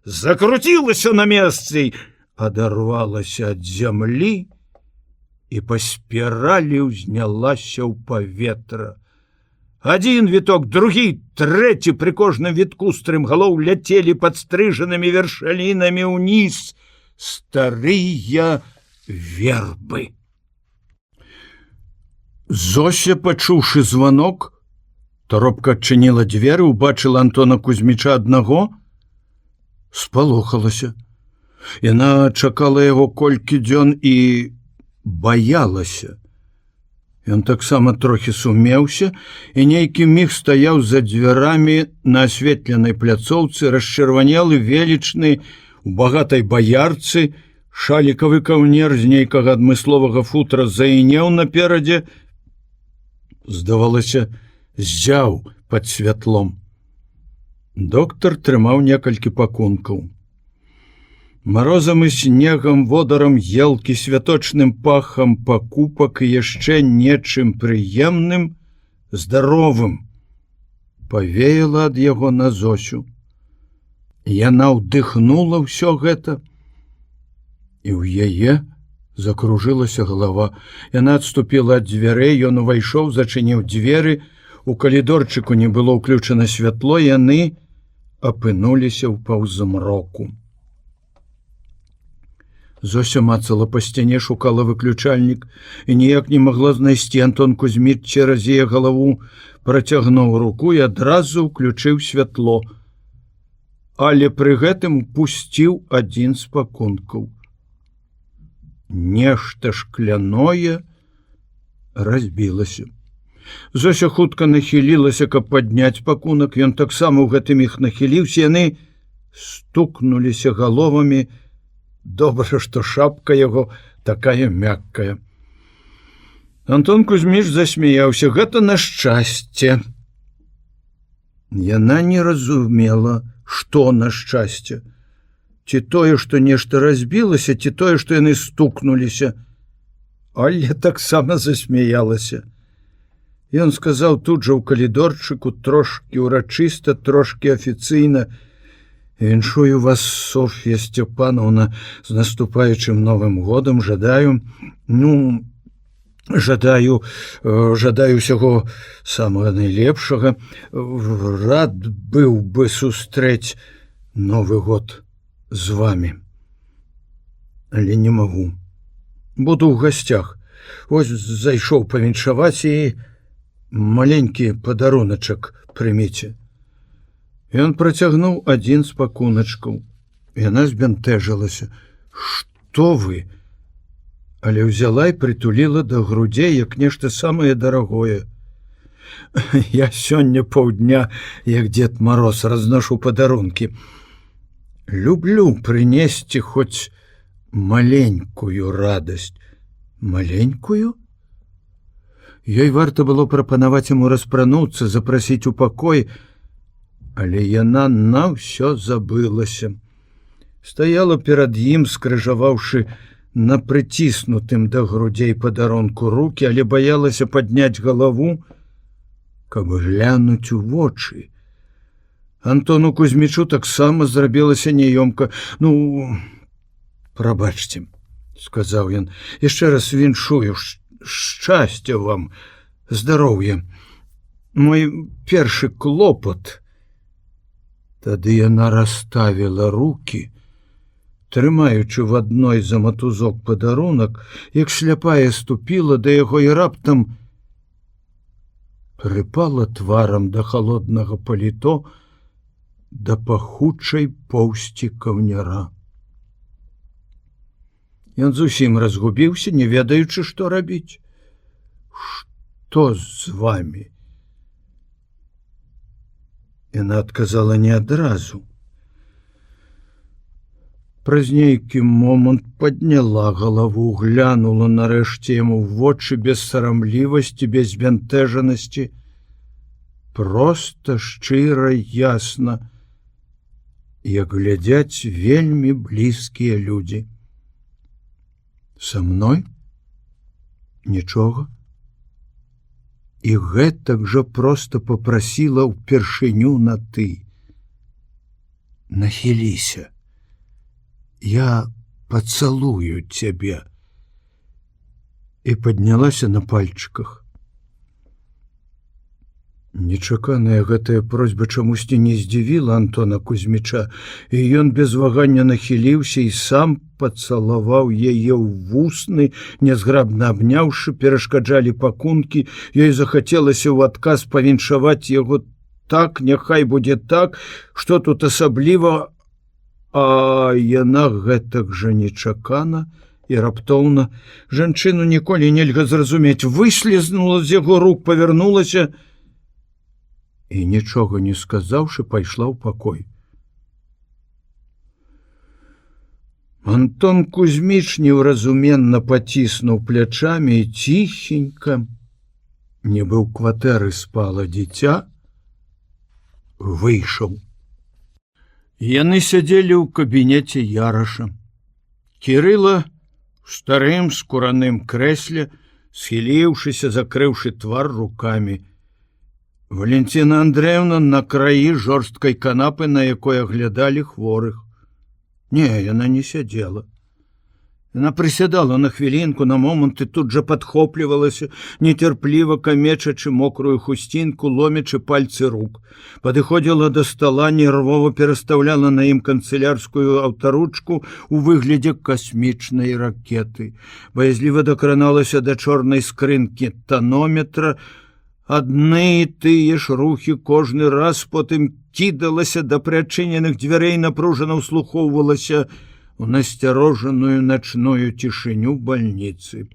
закруцілася на месцы, адарвалася ад зямлі і па спіралі ўзнялася ў паветра. Адзін віток, другі, трэці, пры кожным вітку стрымгалоў ляцелі падстрыжанымі вершалінамі ўніз старыя вербы. Зося, пачуўшы званок, торопка адчыніла дзверы, убачыла Антона Кузьміча аднаго, спалохалася. Яна чакала яго колькі дзён і баялася. Ён таксама трохі сумеўся і нейкі міг стаяў за дзвярамі на асветленай пляцоўцы, расчырванелы, велічны, у багатай баярцы, шалікавы каўнер з нейкага адмысловага футра заінеў наперадзе, здавалася, ззяў пад святлом. Доктар трымаў некалькі пакункаў. Марозам і снегам, водарам елкі, святочным пахам пакупак і яшчэ нечым прыемным, здаровым павеяла ад яго на Зосю. Яна ўдыхнула ўсё гэта, і ў яе закружылася галава. Яна адступіла ад дзвярэй, ён увайшоў, зачыніў дзверы. У калідорчыку не было ўключана святло, яны апынуліся ў паўзмроку. Зося мацала па сцяне, шукала выключальнік і ніяк не магла знайсці. Антон Кузьміч цераз яе галаву працягнуў руку і адразу ўключыў святло, але пры гэтым пусціў адзін з пакункаў. Нешта шкляное разбілася. Зося хутка нахілілася, каб падняць пакунак. Ён таксама ў гэты міг нахіліўся, яны стукнуліся галовамі. Добра, што шапка яго такая мяккая. Антон Кузьміч засмяяўся. Гэта на шчасце. Яна не разумела, што на шчасце. Ці тое, што нешта разбілася, ці тое, што яны стукнуліся. Але таксама засмяялася. Ён сказаў тут жа ў калідорчыку, трошкі ўрачыста, трошкі афіцыйна: «Віншую вас, Соф'я Сцёпановна, з наступаючым Новым годам. Жадаю ўсяго самага найлепшага. Рад быў бы сустрэць Новы год з вами. Але не магу. Буду ў гасцях. Вось зайшоў павіншаваць і маленькі падаруначак прыміце». Ён працягнуў адзін з пакуначкаў. Яна збянтэжылася. «Што вы?» Але ўзяла і прытуліла да грудзей, як нешта самае дарагое. «Я сёння паўдня, як Дзед Мароз, разношу падарункі. Люблю прынесці хоць маленькую радасць». «Маленькую?» Ёй варта было прапанаваць яму распрануцца, запрасіць у пакой, але яна на ўсё забылася. Стаяла перад ім, скрыжаваўшы на прыціснутым да грудзей падарунку рукі, але баялася падняць галаву, каб глянуць у вочы. Антону Кузьмічу таксама зрабілася няёмка. «Прабачце», — сказаў ён, — «яшчэ раз віншую, шчасця вам, здароўя. Мой першы клопат». Тады яна расставіла рукі, трымаючы в адной за матузок падарунак, як сляпая ступіла да яго і раптам прыпала тварам да халоднага паліто, да пахучай поўсці каўняра. Ён зусім разгубіўся, не ведаючы, што рабіць. «Што з вамі?» Яна адказала не адразу. Праз нейкі момант падняла галаву, глянула нарэшце яму ў вочы без сарамлівасці, без збянтэжанасці, проста, шчыра, ясна, як глядзяць вельмі блізкія людзі. «Са мной?» Нічога. І гэтак жа проста попрасіла ўпершыню на ты. Нахіліся. Я пацалую цябе. І паднялася на пальчыках. Нечаканая гэтая просьба чамусьці не здзівіла Антона Кузьміча, і ён без вагання нахіліўся і сам пацалаваў яе ў вусны, нязграбна абняўшы, перашкаджалі пакункі, ёй захацелася ў адказ павіншаваць яго так, няхай будзе так, што тут асабліва, а яна гэтак жа нечакана і раптоўна, жанчыну ніколі нельга зразумець, выслізнула з яго рук, павярнулася і, нічога не сказаўшы, пайшла ў пакой. Антон Кузьміч неўразуменна паціснуў плячамі і ціхенька, нібы ў кватэры спала дзіця, выйшаў. Яны сядзелі ў кабінеце Яраша. Кірыла у старым скураным крэсле, схіліўшыся, закрыўшы твар рукамі. Валентина Андреевна на краі жорсткай канапы, на якой аглядалі хворых. Не, яна не сядзела. Яна прысядала на хвілінку, на момант, і тут жа падхоплівалася, нецярпліва камечачы мокрую хусцінку, ломячы пальцы рук. Падыходзіла да стала, нервова перастаўляла на ім канцылярскую аўтаручку у выглядзе касмічнай ракеты. Баязліва дакраналася да чорнай скрынкі танометра. Адны і тыя ж рухі кожны раз, потым кідалася да прыадчыненых дзвярэй, напружана ўслухоўвалася у насцярожаную начную цішыню бальніцы.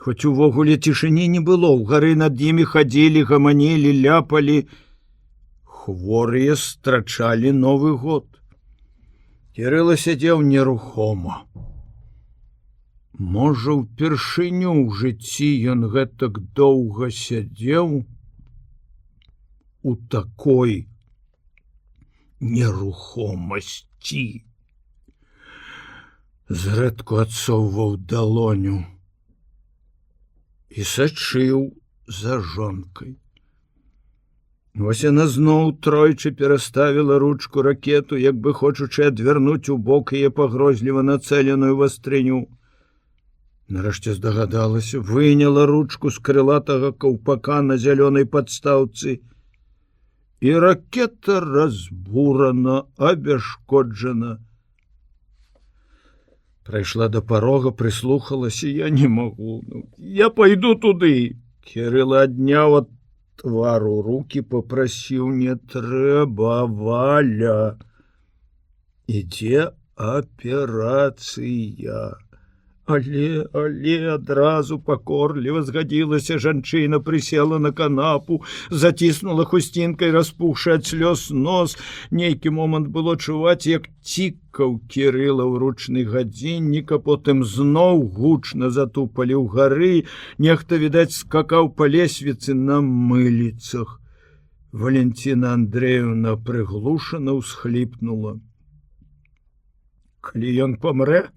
Хоць увогуле цішыні не было, ўгары над імі хадзілі, гаманілі, ляпалі. Хворыя страчалі Новы год. Кірыла сядзеў нерухома. Можа, упершыню ў жыцці ён гэтак доўга сядзеў у такой нерухомасці. Зрэдку адсоўваў далоню і сачыў за жонкай. Вось яна зноў тройчы пераставіла ручку ракету, як бы хочучы адвярнуць у бок яе пагрозліва нацэленую вастрыню. Нарэшце здагадалася, выняла ручку з крылатага каўпака на зялёнай падстаўцы, і ракета разбурана, абяшкоджана. Прайшла да парога, прыслухалася: я не магу, я пайду туды. Кірыла адняў ад твару рукі, попрасіў: не трэба, Валя, ідзе аперацыя. Але адразу пакорліва згадзілася жанчына, прысела на канапу, заціснула хусцінкай распухшы ад слёз нос. Нейкі момант было чуваць, як цікаў Кірыла ў ручны гадзіннік, а потым зноў гучна затупалі ўгары. Нехта, відаць, скакаў па лесвіцы на мыліцах. Валентина Андреевна прыглушана ўсхліпнула. Калі ён памрэ,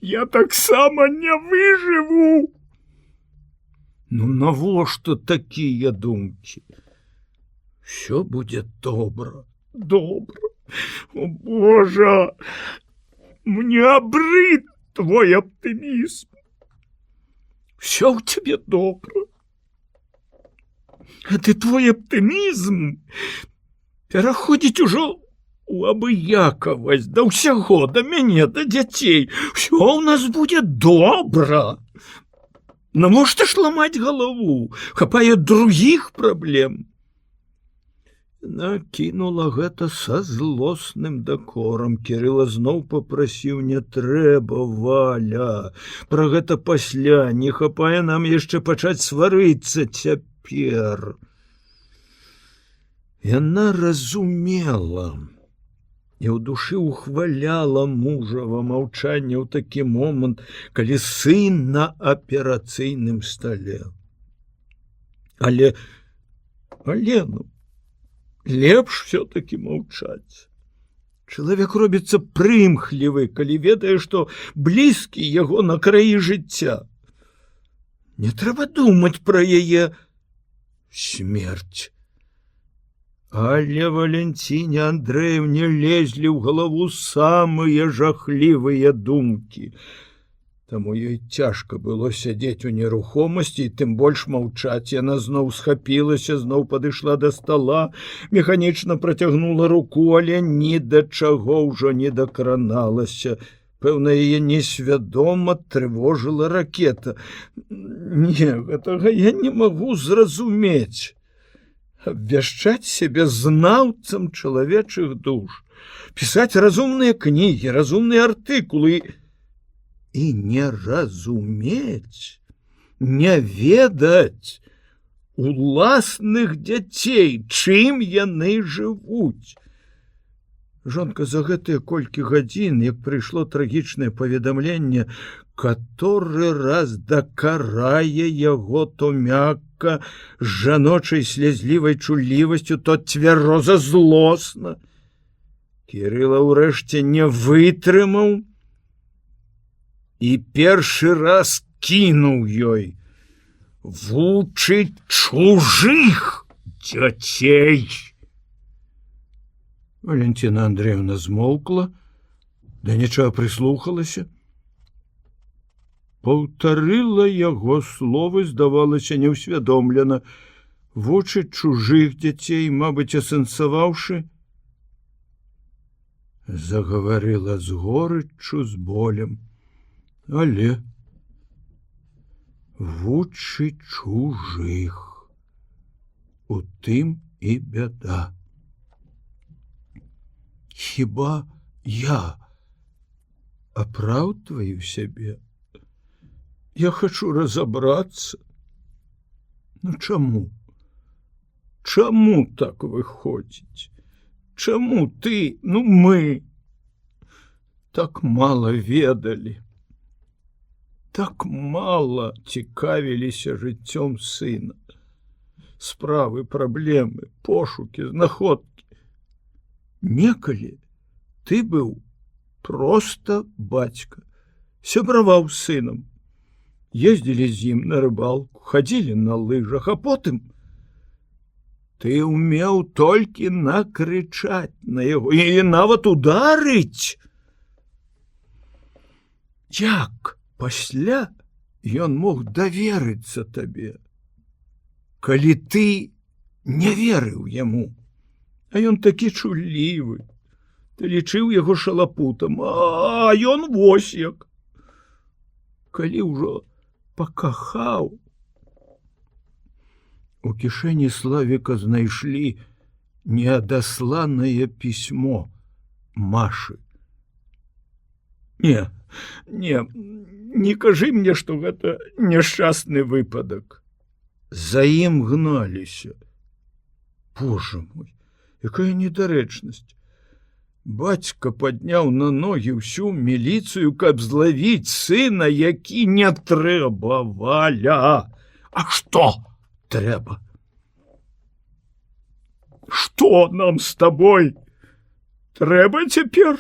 я таксама не выжыву. Ну навошта такія думкі? Всё будзе добра, добра. О, Божа, мне абрыд твой аптымізм. Всё ў цябе добра. А ты твой аптымізм пераходзіць ужо у абыякавасць да ўсяго, да мяне, да дзяцей. Всё ў нас будзе добра. Навошта ж ламаць галаву? Хапае другіх праблем. Накінула гэта са злосным дакорам. Кірыла зноў попрасіў: не трэба, Валя, пра гэта пасля, не хапае нам яшчэ пачаць сварыцца цяпер. Яна разумела і ў душы ухваляла мужава маўчанне ў такі момант, калі сын на аперацыйным стале. Але ну, лепш все-таки маўчаць. Чалавек робіцца прымхлівы, калі ведае, што блізкі яго на краі жыцця. Не трэба думаць пра яе смерць. Але Валентине Андреевне лезлі ў галаву самыя жахлівыя думкі. Таму ёй цяжка было сядзець у нерухомасці і тым больш маўчаць. Яна зноў схапілася, зноў падышла да стала, механічна працягнула руку, але ні да чаго ўжо не дакраналася. Пэўна, яе несвядома трывожыла ракета. Не, гэтага я не магу зразумець. Абвяшчаць сябе знаўцам чалавечых душ, пісаць разумныя кнігі, разумныя артыкулы і не разумець, не ведаць уласных дзяцей, чым яны жывуць. Жонка за гэтыя колькі гадзін, як прыйшло трагічнае паведамленне, каторы раз дакарае яго то мякка, з жаночай слязлівай чулівасцю, то цвяроза злосна. Кірыла ўрэшце не вытрымаў і першы раз кінуў ёй: вучыць чужых дзяцей. Валентина Андреевна змоўкла, да нечага прыслухалася. Паўтарыла яго словы, здавалася, неўсвядомлена. Вучыць чужых дзяцей, мабыць, асэнсаваўшы, загаварыла з горыччу, з болем. Але вучыць чужых, у тым і бяда. Хіба я апраўдваю сябе? Я хочу разобраться. Ну чаму? Чаму так выходзіць? Чаму ты, ну мы так мала ведалі? Так мала цікавіліся жыццём сына. Справы, праблемы, пошукі, знаходкі. Некалі ты быў проста бацька, сябраваў з сынам. Ездзілі з ім на рыбалку, хадзілі на лыжах, а потым ты ўмеў толькі накрычаць на яго і нават ударыць. Як пасля ён мог даверыцца табе, калі ты не верыў яму? А ён такі чулівы. Ты лічыў яго шалапутам, а ён вось як. Калі ўжо пакахаў. У кішэні Славіка знайшлі неадасланае пісьмо Машы. Не кажы мне, што гэта няшчасны выпадак. За ім гналіся. Боже мой, якая недарэчнасць. Бацька падняў на ногі ўсю міліцыю, каб злавіць сына, які не трэба, Валя. А што трэба? Што нам з табой трэба цяпер?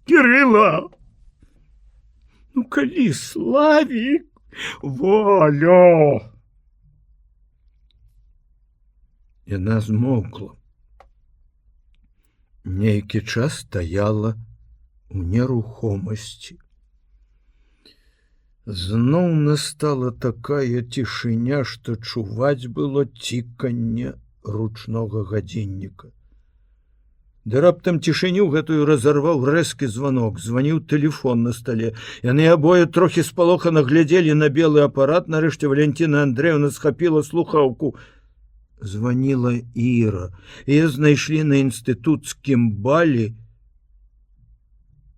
Кірыла, ну калі Славік, Валя. Яна змоўкла. Нейкі час стаяла у нерухомасці. Зноў настала такая цішыня, што чуваць было ціканне ручнога гадзінніка. Ды раптам цішыню гэтую разарваў рэзкі званок. Званіў тэлефон на стале. Яны абое трохі спалохана глядзелі на белы апарат. Нарэшце Валентина Андреевна схапіла слухаўку. Званіла Іра. Яе знайшлі на інстытуцкім балі,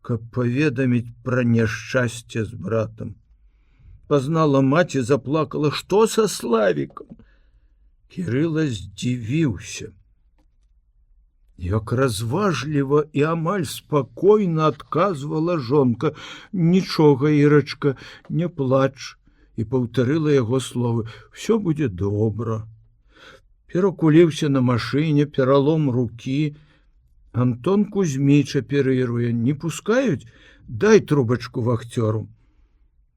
каб паведаміць пра няшчасце з братам. Пазнала маці, заплакала. Што са Славікам? Кірыла здзівіўся. Як разважліва і амаль спакойна адказвала жонка. Нічога, Ірачка, не плач. І паўтарыла яго словы. Всё будзе добра. Перакуліўся на машыне, пералом рукі. Антон Кузьміч аперыруе, не пускаюць, дай трубачку вахцёру.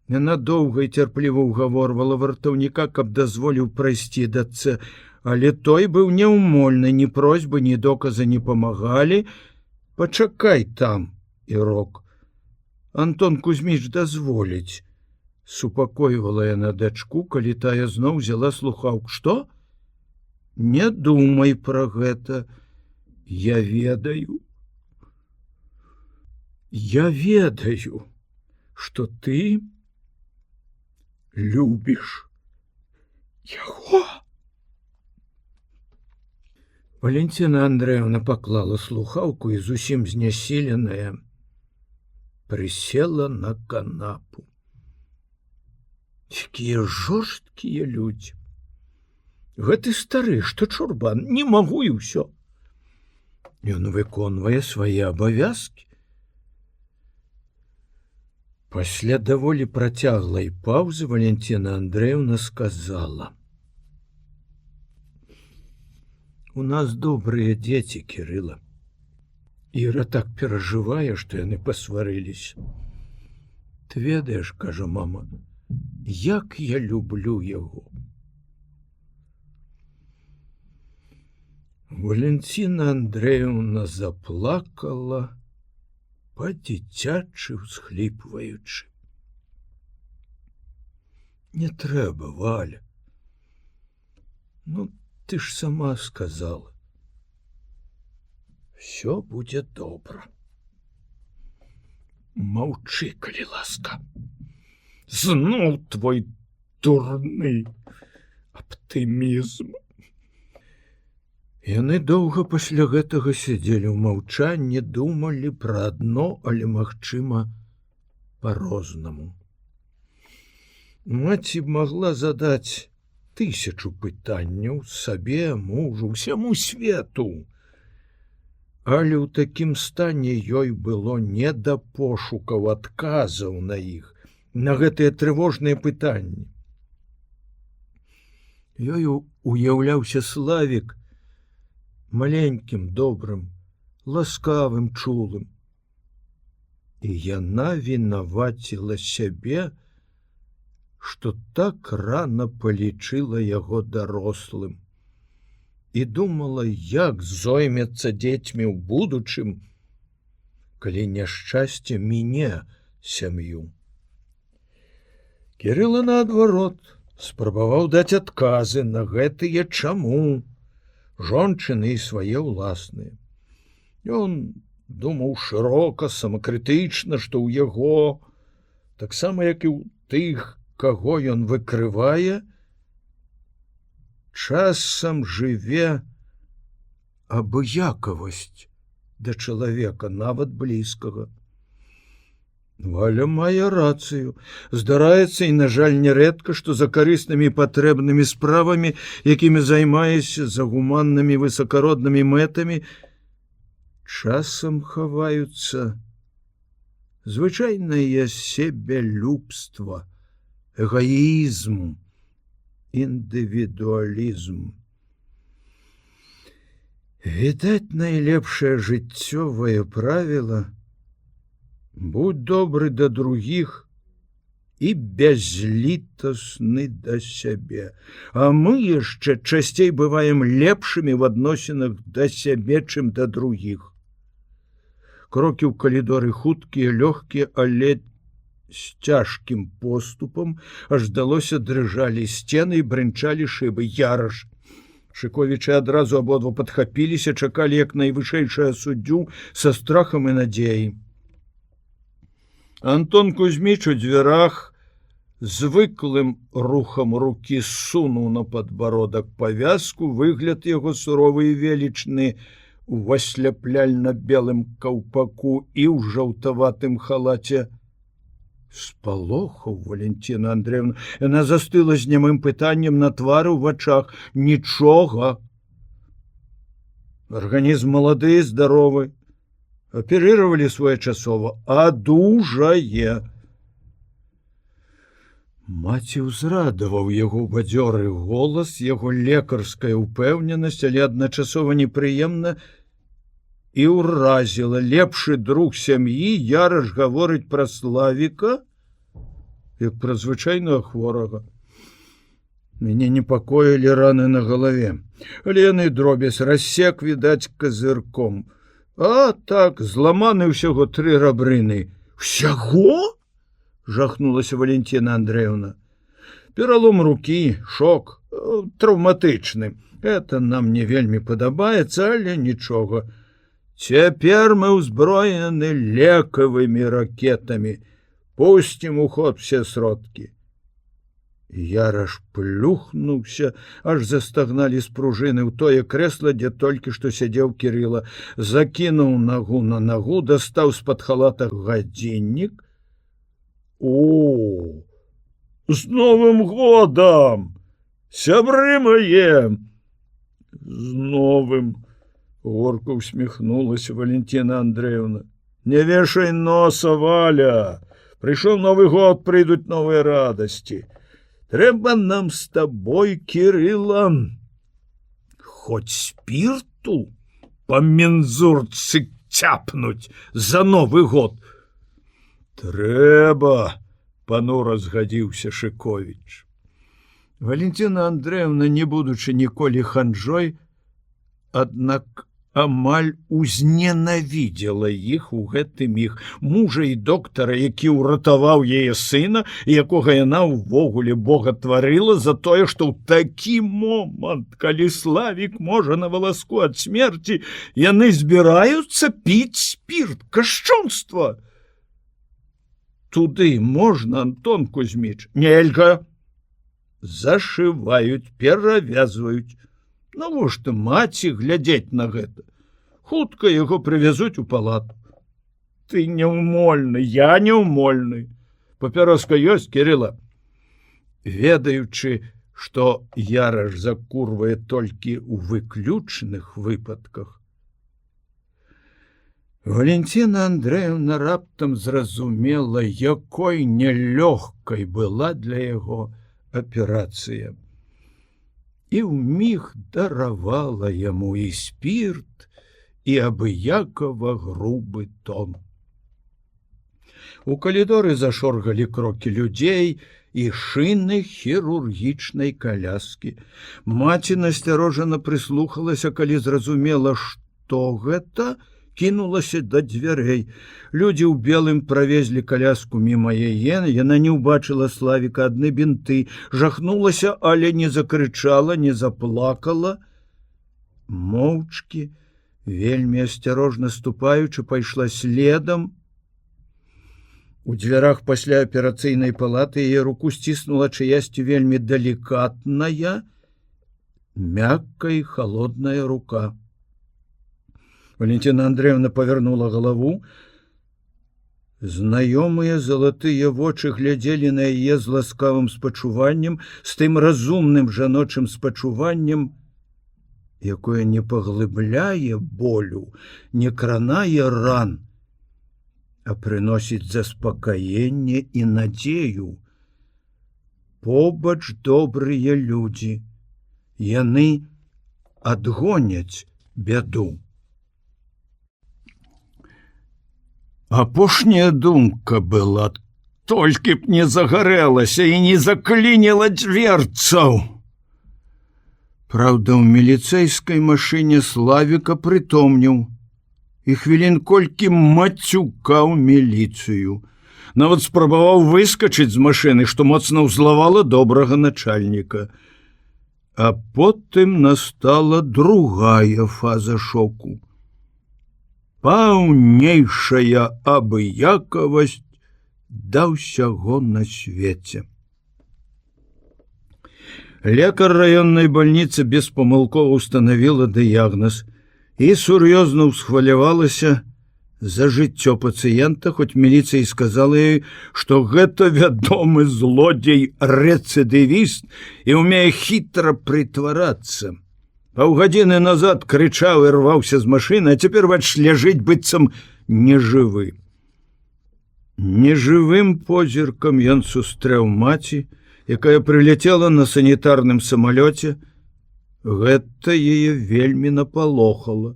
Яна доўга і цярпліва ўгаворвала вартаўніка, каб дазволіў прайсці да Ц, але той быў няўмольны, ні просьбы, ні доказы не памагалі. Пачакай там, Ірок. Антон Кузьміч дазволіць. Супакойвала яна дачку, калі тая зноў взяла слухаўку. Што? Не думай пра гэта. Я ведаю. Я ведаю, што ты любіш яго. Валентина Андреевна паклала слухаўку і зусім знясіленая прысела на канапу. Якія жорсткія людзі. Гэты стары, што чурбан, не магу і ўсё. Ён выконвае свае абавязкі. Пасля даволі працяглай паўзы Валентина Андреевна сказала: у нас добрыя дзеці, Кірыла. Іра так перажывае, што яны пасварыліся. Ты ведаеш, кажа мама, як я люблю яго. Валентина Андреевна заплакала, па-дзіцячы ўсхліпваючы. Не трэба, Валя. Ну, ты ж сама сказала. Всё будзе добра. Маўчы, калі ласка. Зноў твой дурны аптымізм. Яны доўга пасля гэтага сядзелі ў маўчанні, думалі пра адно, але, магчыма, па-рознаму. Маці магла задаць 1000 пытанняў сабе, мужу, усяму свету. Але ў такім стане ёй было не да пошукаў адказаў на іх, на гэтыя трывожныя пытанні. Ёю уяўляўся Славік маленькім, добрым, ласкавым, чулым. І яна вінаваціла сябе, што так рана палічыла яго дарослым і думала, як зоймецца дзецьмі ў будучым, калі няшчасце міне сям'ю. Кірыла, наадварот, спрабаваў даць адказы на гэтыя чаму, жончыны і свае ўласныя. Ён думаў шырока, самакрытычна, што ў яго, таксама як і ў тых, каго ён выкрывае, часам жыве абыякавасць да чалавека, нават блізкага. Валя мае рацыю. Здараецца, і, на жаль, нярэдка, што за карыснымі і патрэбнымі справамі, якімі займаешся, за гуманнымі высакароднымі мэтамі, часам хаваюцца звычайнае себялюбства, эгоізм, індывідуалізм. Відаць, найлепшае жыццёвае правіла — будь добры да другіх і бязлітасны да сябе. А мы яшчэ часцей бываем лепшымі в адносінах да сябе, чым да другіх. Крокі ў калідоры хуткія, лёгкія, але з цяжкім поступам, аж здалося, дрыжалі сцены і брынчалі шыбы. Яраш. Шыковічы адразу абодва падхапіліся, чакалі як найвышэйшае суддзю са страхам і надзеяй. Антон Кузьміч у дзвярах звыклым рухам рукі сунуў на падбародак павязку, выгляд яго суровы і велічны у асляпляльна-белым каўпаку і ў жаўтаватым халаце. Спалохаў Валентина Андреевна. Яна застыла з нямым пытаннем на твары, ў вачах. Нічога. Арганізм малады, здаровы. Аперировали своечасова. Адужае. Маці ўзрадаваў яго бадзёры голас, яго лекарская ўпэўненасць, але адначасова непрыемна і ўразіла. Лепшы друг сям'і яраш гаворыць пра Славіка, як пра звычайнага хворага. Мяне непакоілі раны на галаве, але яны дробяць, рассек, відаць, казырком. А так, зламаны ўсяго 3 рабрыны. Усяго? Жахнулася Валентина Андреевна. Пералом рукі, шок, траўматычны. Это нам не вельмі падабаецца, але нічога. Цяпер мы ўзброены лекавымі ракетамі. Пусцім у ход все сродкі. Яраш плюхнуўся, аж застагналі з пружыны ў тое крэсла, дзе толькі што сядзеў Кірыла. Закінуў нагу на нагу, дастаў з-пад халата гадзіннік. О, з Новым годам! Сябры мае! З новым! Горка усміхнулася Валентина Андреевна. Не вешай носа, Валя! Прыйшоў Новы год, прыйдуць новыя радасці. Трэба нам з табой, Кірыла, хоць спірту па мензурцы цяпнуць за Новы год. Трэба, панура згадзіўся Шыковіч. Валентина Андреевна, не будучы ніколі ханжой, аднак амаль узненавідзела іх у гэты міг, мужа і доктара, які ўратаваў яе сына, якога яна ўвогуле богатварыла за тое, што ў такі момант, калі Славік можа на валаску ад смерці, яны збіраюцца піць спірт, кашчунства. Туды можна, Антон Кузьміч? Нельга. Зашываюць, перавязваюць. Навошта маці глядзець на гэта? Хутка яго прывязуць у палату. Ты няўмольны, я няўмольны. Папяроска ёсць, Кірыла? Ведаючы, што яраш закурвае толькі ў выключных выпадках, Валентина Андреевна раптам зразумела, якой нялёгкай была для яго аперацыя. І ўміг даравала яму і спірт, і абыякова грубы тон. У калідоры зашоргалі крокі людзей і шыны хірургічнай каляскі. Маці насцярожана прыслухалася, калі зразумела, што гэта, кінулася да дзвярэй. Людзі ў белым правезлі каляску міма яе, яна не ўбачыла Славіка, адны бінты, жахнулася, але не закрычала, не заплакала. Моўчкі, вельмі асцярожна ступаючы, пайшла следам. У дзвярах пасля аперацыйнай палаты яе руку сціснула чыясьці вельмі далікатная, мяккая і холодная рука. Валентина Андреевна повернула галаву. Знаёмыя залатыя вочы глядзелі на яе з ласкавым спачуваннем, з тым разумным жаночым спачуваннем, якое не паглыбляе болю, не кранае ран, а прыносіць заспакаенне і надзею. Побач добрыя людзі, яны адгоняць бяду. Апошняя думка была, толькі б не загарэлася і не заклініла дверцаў. Праўда, у міліцэйскай машыне Славіка прытомніў і хвілін колькі мацюкаў міліцыю. Нават спрабаваў выскачыць з машыны, што моцна ўзлавала добрага начальніка. А потым настала другая фаза шоку. Паўнейшая абыякавасць да ўсяго на свеце. Лекар раённай бальніцы беспамылкова установила дыягноз і сур'ёзна ўсхвалявалася за жыццё пацыента, хоць міліцыя сказала ёй, што гэта вядомы злодзей-рэцыдывіст і ўмее хітра прытварацца. Паўгадзіны назад крычаў і рваўся з машыны, а цяпер бач ляжыць быццам нежывы. Нежывым позіркам ён сустрэў маці, якая прыляцела на санітарным самалёце. Гэта яе вельмі напалохала.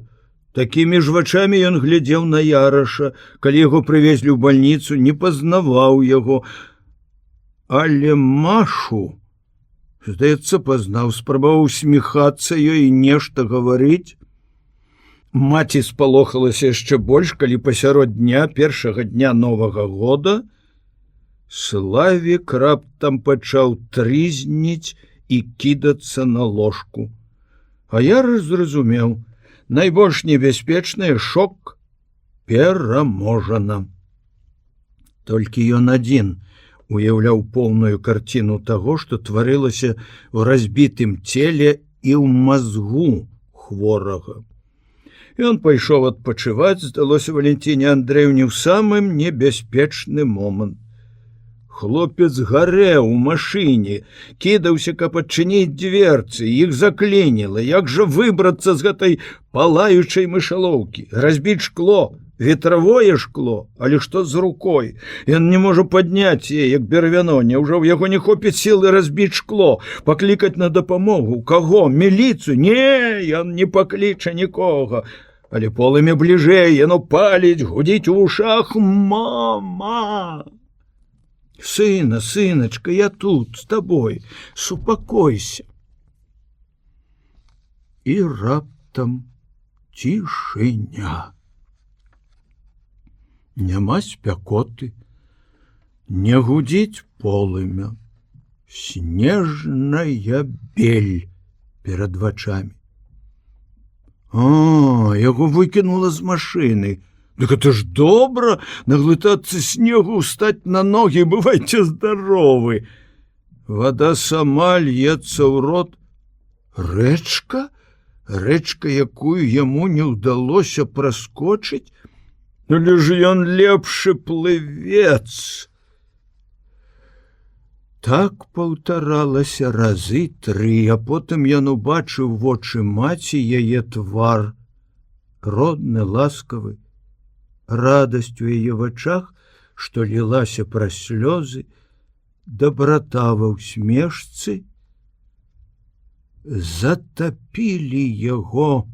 Такімі ж вачамі ён глядзеў на Яраша, калі яго прывезлі ў бальніцу, не пазнаваў яго. Але Машу, здаецца, пазнаў, спрабаваў усміхацца ёй і нешта гаварыць. Маці спалохалася яшчэ больш, калі пасярод дня, першага дня Новага года, Славік раптам пачаў трызніць і кідацца на ложку. А Яраш зразумеў, найбольш небяспечны шок пераможана. Толькі ён адзін уяўляў поўную карціну таго, што тварылася ў разбітым целе і ў мазгу хворага. Ён пайшоў адпачываць, здалося Валентине Андрэевне, ў самым небяспечны момант. Хлопец гарэў у машыне, кідаўся, каб адчыніць дверцы, іх заклініла. Як жа выбрацца з гэтай палаючай мышалоўкі? Разбіць шкло, ветравое шкло, але што з рукой? Ён не можа падняць яе, як бервяно, няўжо ў яго не хопіць сілы разбіць шкло, паклікаць на дапамогу? Каго? Міліцыю? Не, ён не пакліча нікога. Але полымя бліжэй, яно паліць, гудзіць у вушах. Мама! Сына, сыначка, я тут, з табой, супакойся. І раптам цішыня. Няма спякоты, не гудзіць полымя, снежная бель перад вачамі. А, яго выкінула з машыны. Дык это ж добра, наглытацца снегу, устаць на ногі, бывайце здаровы. Вада сама льецца ў рот. Рэчка? Рэчка, якую яму не ўдалося праскочыць? Але ж ён лепшы плывец. Так паўтаралася разы 3, а потым ён убачыў вочы маці, яе твар, родны, ласкавы, радасць у яе вачах, што лілася праз слёзы, дабрата ва ўсмешцы, затапілі яго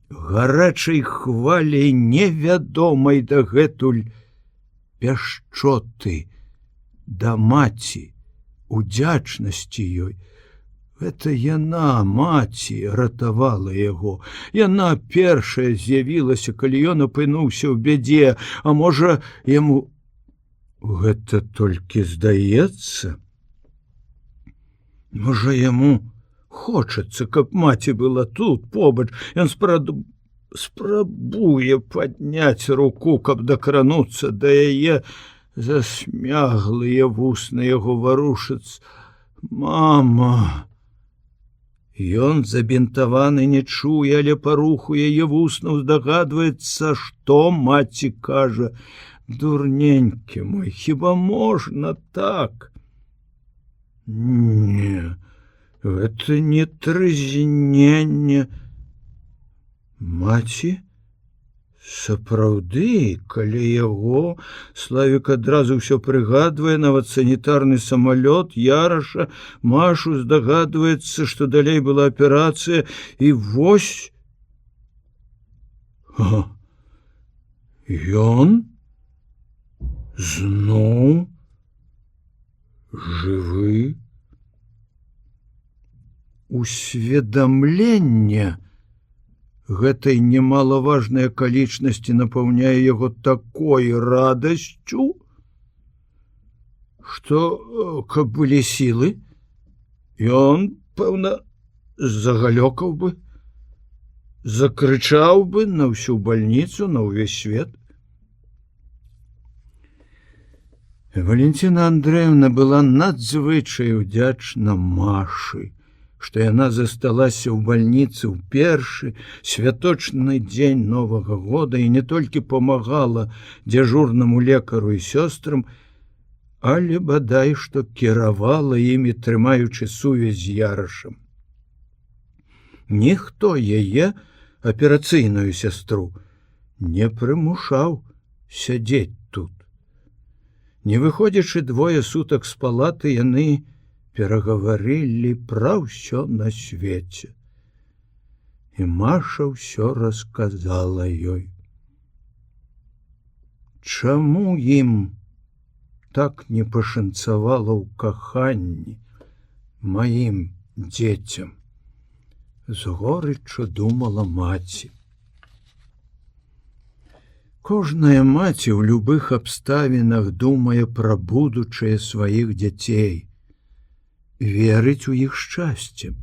гарачай хваляй невядомай дагэтуль пяшчоты да маці, удзячнасці ёй. Гэта яна, маці, ратавала яго. Яна першая з'явілася, калі ён апынуўся ў бядзе, а можа, яму гэта толькі здаецца? Можа, яму хочацца, каб маці была тут, побач. Ён спрабуе падняць руку, каб дакрануцца да яе, засмяглыя вусны яго варушацца. Мама! Ён забінтаваны не чуе, але па руху яе вуснаў здагадваецца, што маці кажа. Дурненькі мой, хіба можна так? Не, гэта не трызненне. Маці? Сапраўды, калі яго, Славік адразу ўсё прыгадвае, нават санітарны самалёт, Яраша, Машу, здагадваецца, што далей была аперацыя, і вось... Ён зноў жывы. Усведамленне гэтай немалаважнай акалічнасці напаўняе яго такой радасцю, што, каб былі сілы, ён, пэўна, загалёкаў бы, закрычаў бы на ўсю бальніцу, на ўвесь свет. Валентина Андрэевна была надзвычай удзячна Машы, што яна засталася ў бальніцы ў першы святочны дзень Новага года і не толькі памагала дзяжурнаму лекару і сёстрам, але бадай што кіравала імі, трымаючы сувязь з Ярашам. Ніхто яе, аперацыйную сястру, не прымушаў сядзець тут. Не выходзячы 2 сутак з палаты, яны перагаварылі пра ўсё на свеце. і Маша ўсё расказала ёй. Чаму ім так не пашанцавала ў каханні маім дзецям? З горыччу думала маці. Кожная маці ў любых абставінах думае пра будучае сваіх дзяцей, верыць у іх шчасце.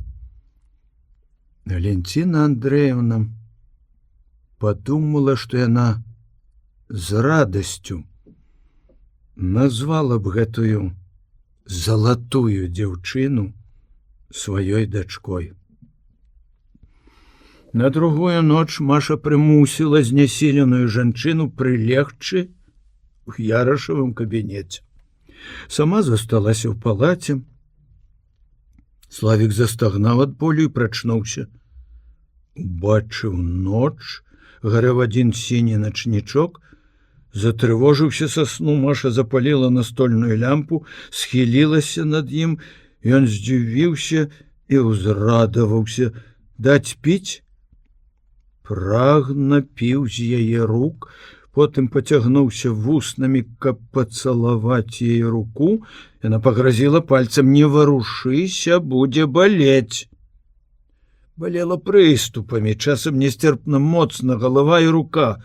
Валентина Андреевна подумала, што яна з радасцю назвала б гэтую залатую дзяўчыну сваёй дачкой. На другую ноч Маша прымусіла знясіленую жанчыну прылегчы ў Ярашавым кабінеце. Сама засталася ў палаце. Славік застагнаў ад болю і прачнуўся. Убачыў ноч, гарэў адзін сіні начнічок. Затрывожыўся са сну, Маша запаліла настольную лямпу, схілілася над ім, ён здзівіўся і ўзрадаваўся. Даць піць? Прагна піў з яе рук, потым пацягнуўся вуснамі, каб пацалаваць яе руку. Яна пагразіла пальцам: «Не варушыся, будзе балець». Балела прыступамі, часам несцерпна моцна галава і рука.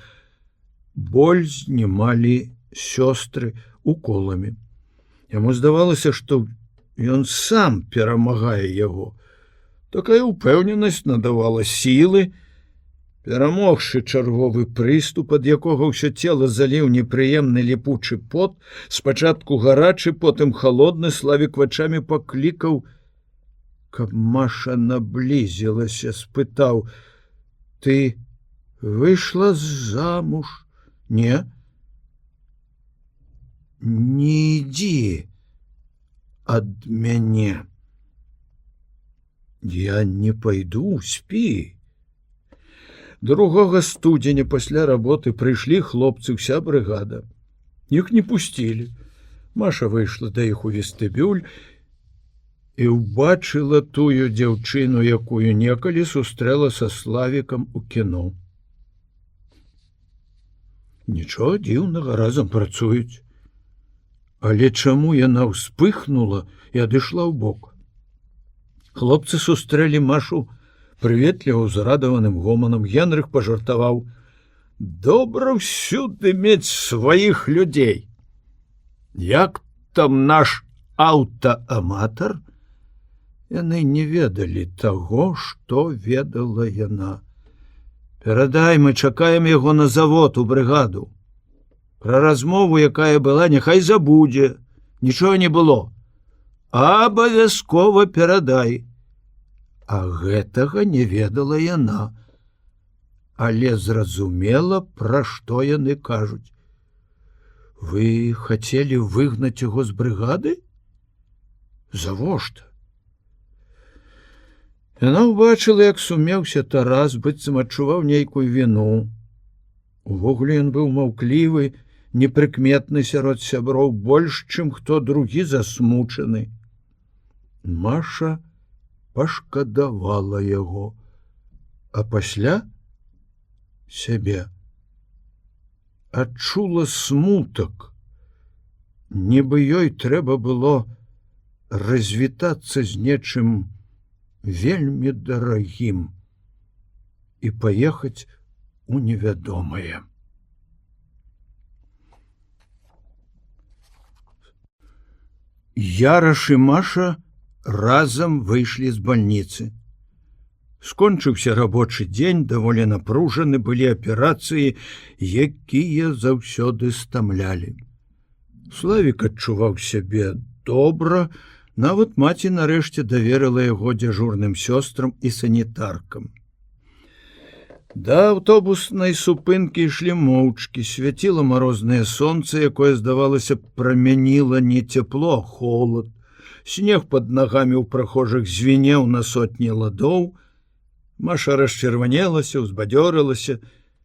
Боль знімалі сёстры уколамі. Яму здавалася, што ён сам перамагае яго. Такая ўпэўненасць надавала сілы. Перамогшы чарговы прыступ, ад якога ўсё цела заліў непрыемны ліпучы пот, спачатку гарачы, потым халодны, Славік вачамі паклікаў, каб Маша наблізілася, спытаў: «Ты выйшла замуж?» «Не». «Не ідзі ад мяне». «Я не пайду, спі». 2 студзеня пасля работы прыйшлі хлопцы, ўся брыгада. Іх не пусцілі. Маша выйшла да іх у вестыбюль і ўбачыла тую дзяўчыну, якую некалі сустрэла са Славікам у кіно. Нічога дзіўнага, разам працуюць. Але чаму яна ўспыхнула і адышла ўбок? Хлопцы сустрэлі Машу прыветліва ўзрадаваным гоманам. Генрых пажартаваў: «Добра ўсюды мець сваіх людзей. Як там наш аўтааматар?» Яны не ведалі таго, што ведала яна. «Перадай, мы чакаем яго на завод, у брыгаду. Пра размову, якая была, няхай забудзе. Нічога не было. Абавязкова перадай». А гэтага не ведала яна, але зразумела, пра што яны кажуць. «Вы хацелі выгнаць яго з брыгады? Завошта?» Яна ўбачыла, як сумеўся Тарас, быццам адчуваў нейкую віну. Увогуле ён быў маўклівы, непрыкметны сярод сяброў, больш, чым хто другі засмучаны. Маша пашкадавала яго, а пасля сябе. Адчула смутак, нібы ёй трэба было развітацца з нечым вельмі дарагім і паехаць у невядомае. Яраш і Маша разам выйшлі з бальніцы. Скончыўся рабочы дзень, даволі напружаны, былі аперацыі, якія заўсёды стамлялі. Славік адчуваў сябе добра, нават маці нарэшце даверыла яго дзяжурным сёстрам і санітаркам. Да аўтобуснай супынкі ішлі моўчкі, свяціла марознае сонца, якое, здавалася, прамяніла не цяпло, а холад. Снег под нагамі ў прахожых звінеў на сотні ладоў. Маша расчырванелася, узбадзёрылася.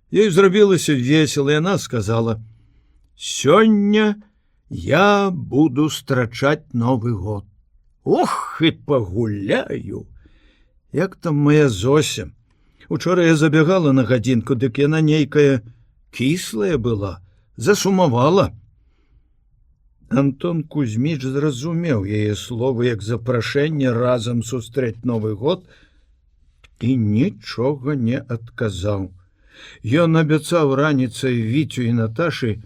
Ёй зрабілася весела, і яна сказала: «Сёння я буду страчаць Новы год. Ох, і пагуляю! Як там моя Зося? Учора я забегала на гадзінку, дык яна нейкая кіслая была, засумавала. Антон Кузьміч зразумеў яе словы як запрашэнне разам сустрэць Новы год і нічога не адказаў. Ён абяцаў раніцай Віцю і Наташы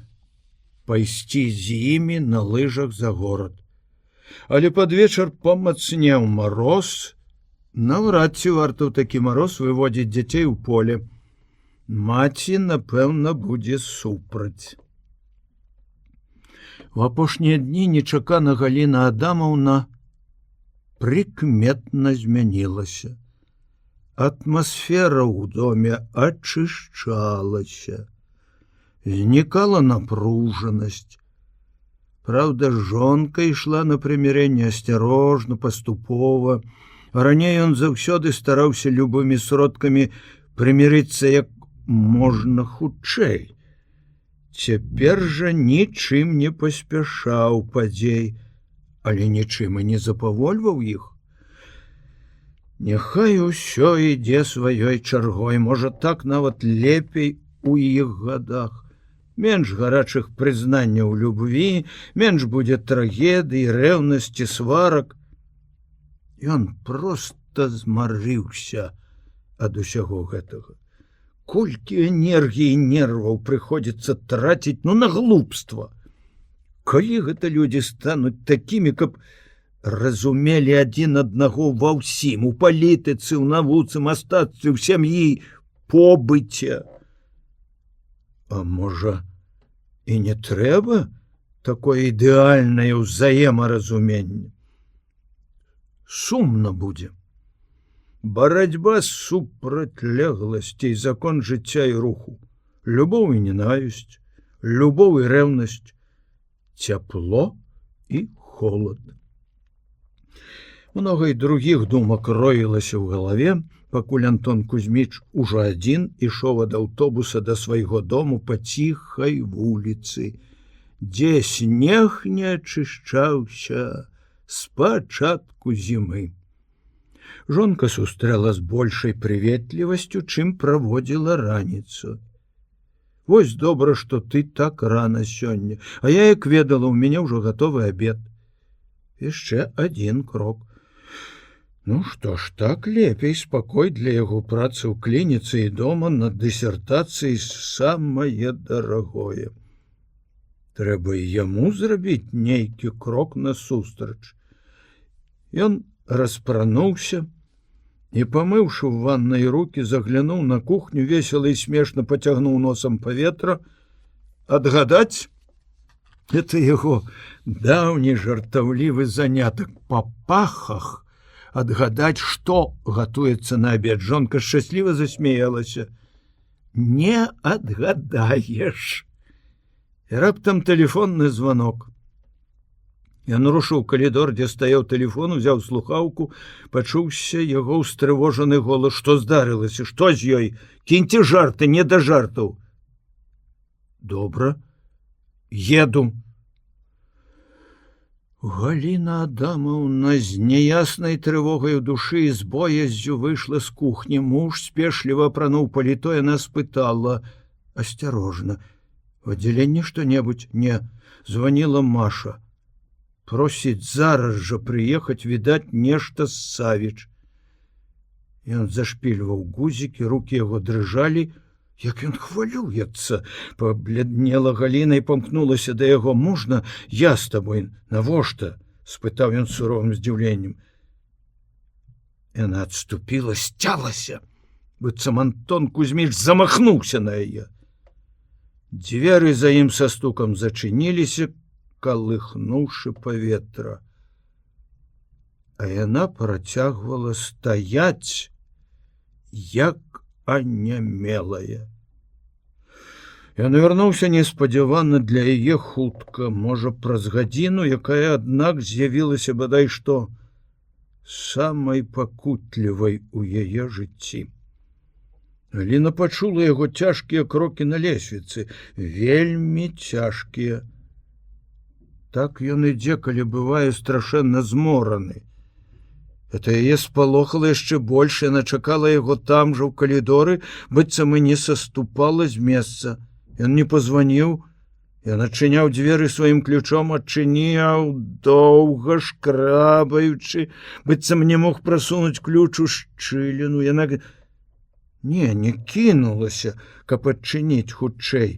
пайсці з імі на лыжах за горад. Але пад вечар памацнеў мароз. Наўрад ці варта ў такі мароз выводзіць дзяцей у поле. Маці, напэўна, будзе супраць. У апошнія дні нечакана Галіна Адамаўна прыкметна змянілася. Атмасфера ў доме ачышчалася. Знікала напружанасць. Праўда, жонка ішла на прымірэнне асцярожна, паступова. Раней ён заўсёды стараўся любымі сродкамі прымірыцца як можна хутчэй. Цяпер жа нічым не паспяшаў падзей, але нічым і не запавольваў іх. Няхай усё ідзе сваёй чаргой, можа, так нават лепей у іх гадах. Менш гарачых прызнанняў любві, менш будзе трагедый, рэўнасці, сварак. Ён проста змарыўся ад усяго гэтага. Колькі энергіі і нерваў прыходзіцца траціць, на глупства. Калі гэта людзі стануць такімі, каб разумелі адзін аднаго ва ўсім, у палітыцы, у навуцы, мастацтве, у сям'і, побыце. А можа, і не трэба такое ідэальнае ўзаемаразуменне? Сумна будзе. Барацьба супрацьлегласцей, закон жыцця і руху, любоў і ненавісць, любоў і рэўнасць, цяпло і холод. Многа і другіх думак роілася ў галаве, пакуль Антон Кузьміч ужо адзін ішоў ад аўтобуса да свайго дому па ціхай вуліцы, дзе снег не ачышчаўся з пачатку зімы. Жонка сустрэла з большай прыветлівасцю, чым праводзіла раніцу. Вось добра, што ты так рана сёння, а я як ведала, у мяне ўжо гатовы абед. Яшчэ адзін крок. Ну што ж, так лепей, спакой для яго працы ў клініцы і дома над дысертацыяй самае дарагое. Трэба і яму зрабіць нейкі крок насустрач. Ён распрануўся і, памыўшы ў ваннай рукі, заглянуў на кухню, весела і смешна пацягнуў носам паветра. Адгадаць? Это яго даўні жартаўлівы занятак па пахах. Адгадаць, што гатуецца на абед. Жонка шчасліва засмеялася. Не адгадаеш. І раптам тэлефонны званок. Ён рушыў калідор, дзе стаяў тэлефон, узяў слухаўку, пачуўся яго ўстрывожаны голас. Што здарылася? Што з ёй? Кіньце жарты, не да жартаў. Добра, еду. Галіна Адамаўна з няяснай трывогай у душы і з бояззю выйшла з кухні. Муж спешліва апрануў паліто, яна спытала асцярожна. В аддзяленні што-небудзь? Не, званіла Маша. Просіць зараз жа прыехаць, відаць, нешта з Савіч. Ён зашпільваў гузікі, рукі яго дрыжалі, як ён хвалюецца. Пабляднела Галіна і памкнулася да яго. Можна я з табой? Навошта? Спытаў ён суровым здзіўленнем. Яна адступіла, сцялася, быццам Антон Кузьміч замахнуўся на яе. Дзверы за ім са стукам зачыніліся, калыхнуўшы паветра. А яна працягвала стаяць, як анямелая. Ён вярнуўся неспадзявана для яе хутка, можа, праз гадзіну, якая, аднак, з'явілася бадай што самай пакутлівай у яе жыцці. Галіна пачула яго цяжкія крокі на лесвіцы, вельмі цяжкія. Так ён ідзе, калі бывае страшэнна змораны. Это яе спалохала яшчэ больш, яна чакала яго там жа ў калідоры, быццам і не саступала з месца. Ён не пазваніў. Ён адчыняў дзверы сваім ключом, адчыняў доўга, шкрабаючы, быццам не мог прасунуць ключ у шчыліну. Яна не кінулася, каб адчыніць хутчэй.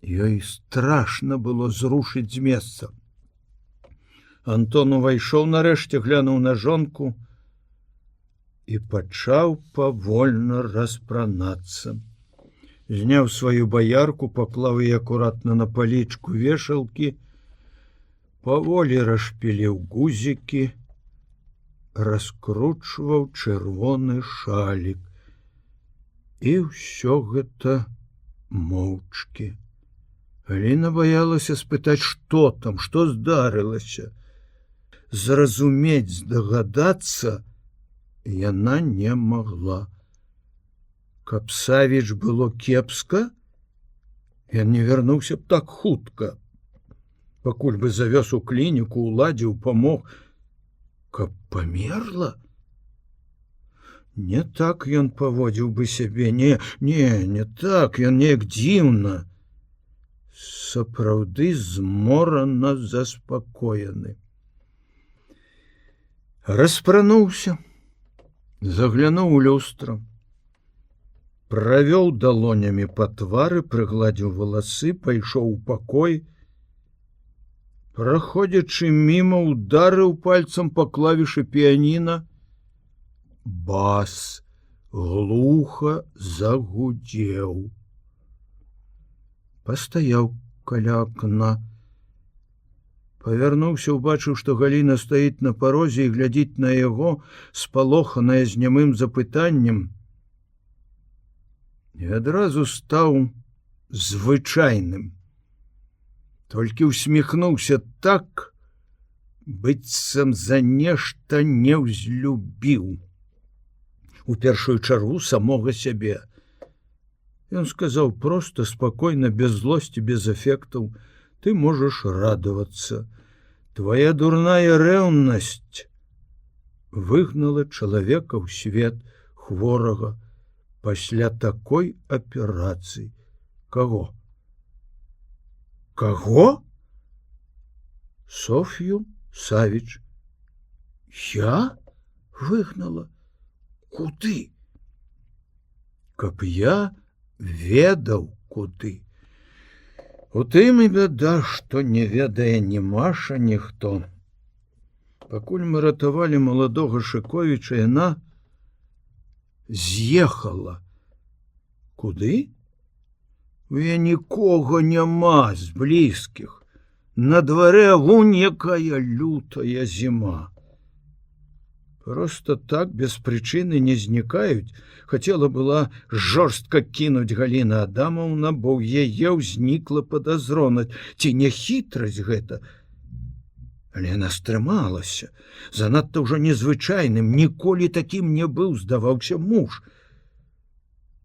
Ёй страшна было зрушыць з месца. Антон увайшоў нарэшце, глянуў на жонку і пачаў павольна распранацца. Зняў сваю баярку, паклаў яе акуратна на палічку вешалкі, паволі расшпіліў гузікі, раскручваў чырвоны шалік. І ўсё гэта моўчкі. Галіна баялася спытаць, што там, што здарылася. Зразумець, здагадацца яна не магла. Каб Савіч было кепска, ён не вярнуўся б так хутка. Пакуль бы завёз у клініку, уладзіў, памог. Каб памерла? Не так ён паводзіў бы сябе, не так, ён неяк дзіўна. Сапраўды зморана заспакоены. Распрануўся, заглянуў у люстра, правёў далонямі па твары, прыгладзіў валасы, пайшоў у пакой. Праходзячы міма, ударыў пальцам па клавішы піяніна. Бас глуха загудзеў. Пастаяў каля акна. Павярнуўся, убачыў, што Галіна стаіць на парозе і глядзіць на яго, спалоханая з нямым запытаннем. І адразу стаў звычайным. Толькі усміхнуўся так, быццам за нешта не ўзлюбіў. У першую чаргу самога сябе. Ён сказаў проста, спакойна, без злосці, без эфектаў: ты можаш радавацца. Твоя дурная рэўнасць выгнала чалавека ў свет хворага пасля такой аперацыі. Каго? Каго? Софью Савіч. Я выгнала? Куды? Каб я ведаў, куды. У тым і бяда, што не ведае ні Маша, ніхто. Пакуль мы ратавалі маладога Шыковіча, яна з'ехала. Куды? Я нікога няма з блізкіх. На дварэ вунь якая лютая зіма. Просто так без прычыны не знікаюць. Хацела была жорстка кінуць Галіна Адамаўна, бо ў яе ўзнікла падазронасць. Ці не хітрасць гэта? Але яна стрымалася. Занадта ўжо незвычайным, ніколі такім не быў, здаваўся муж.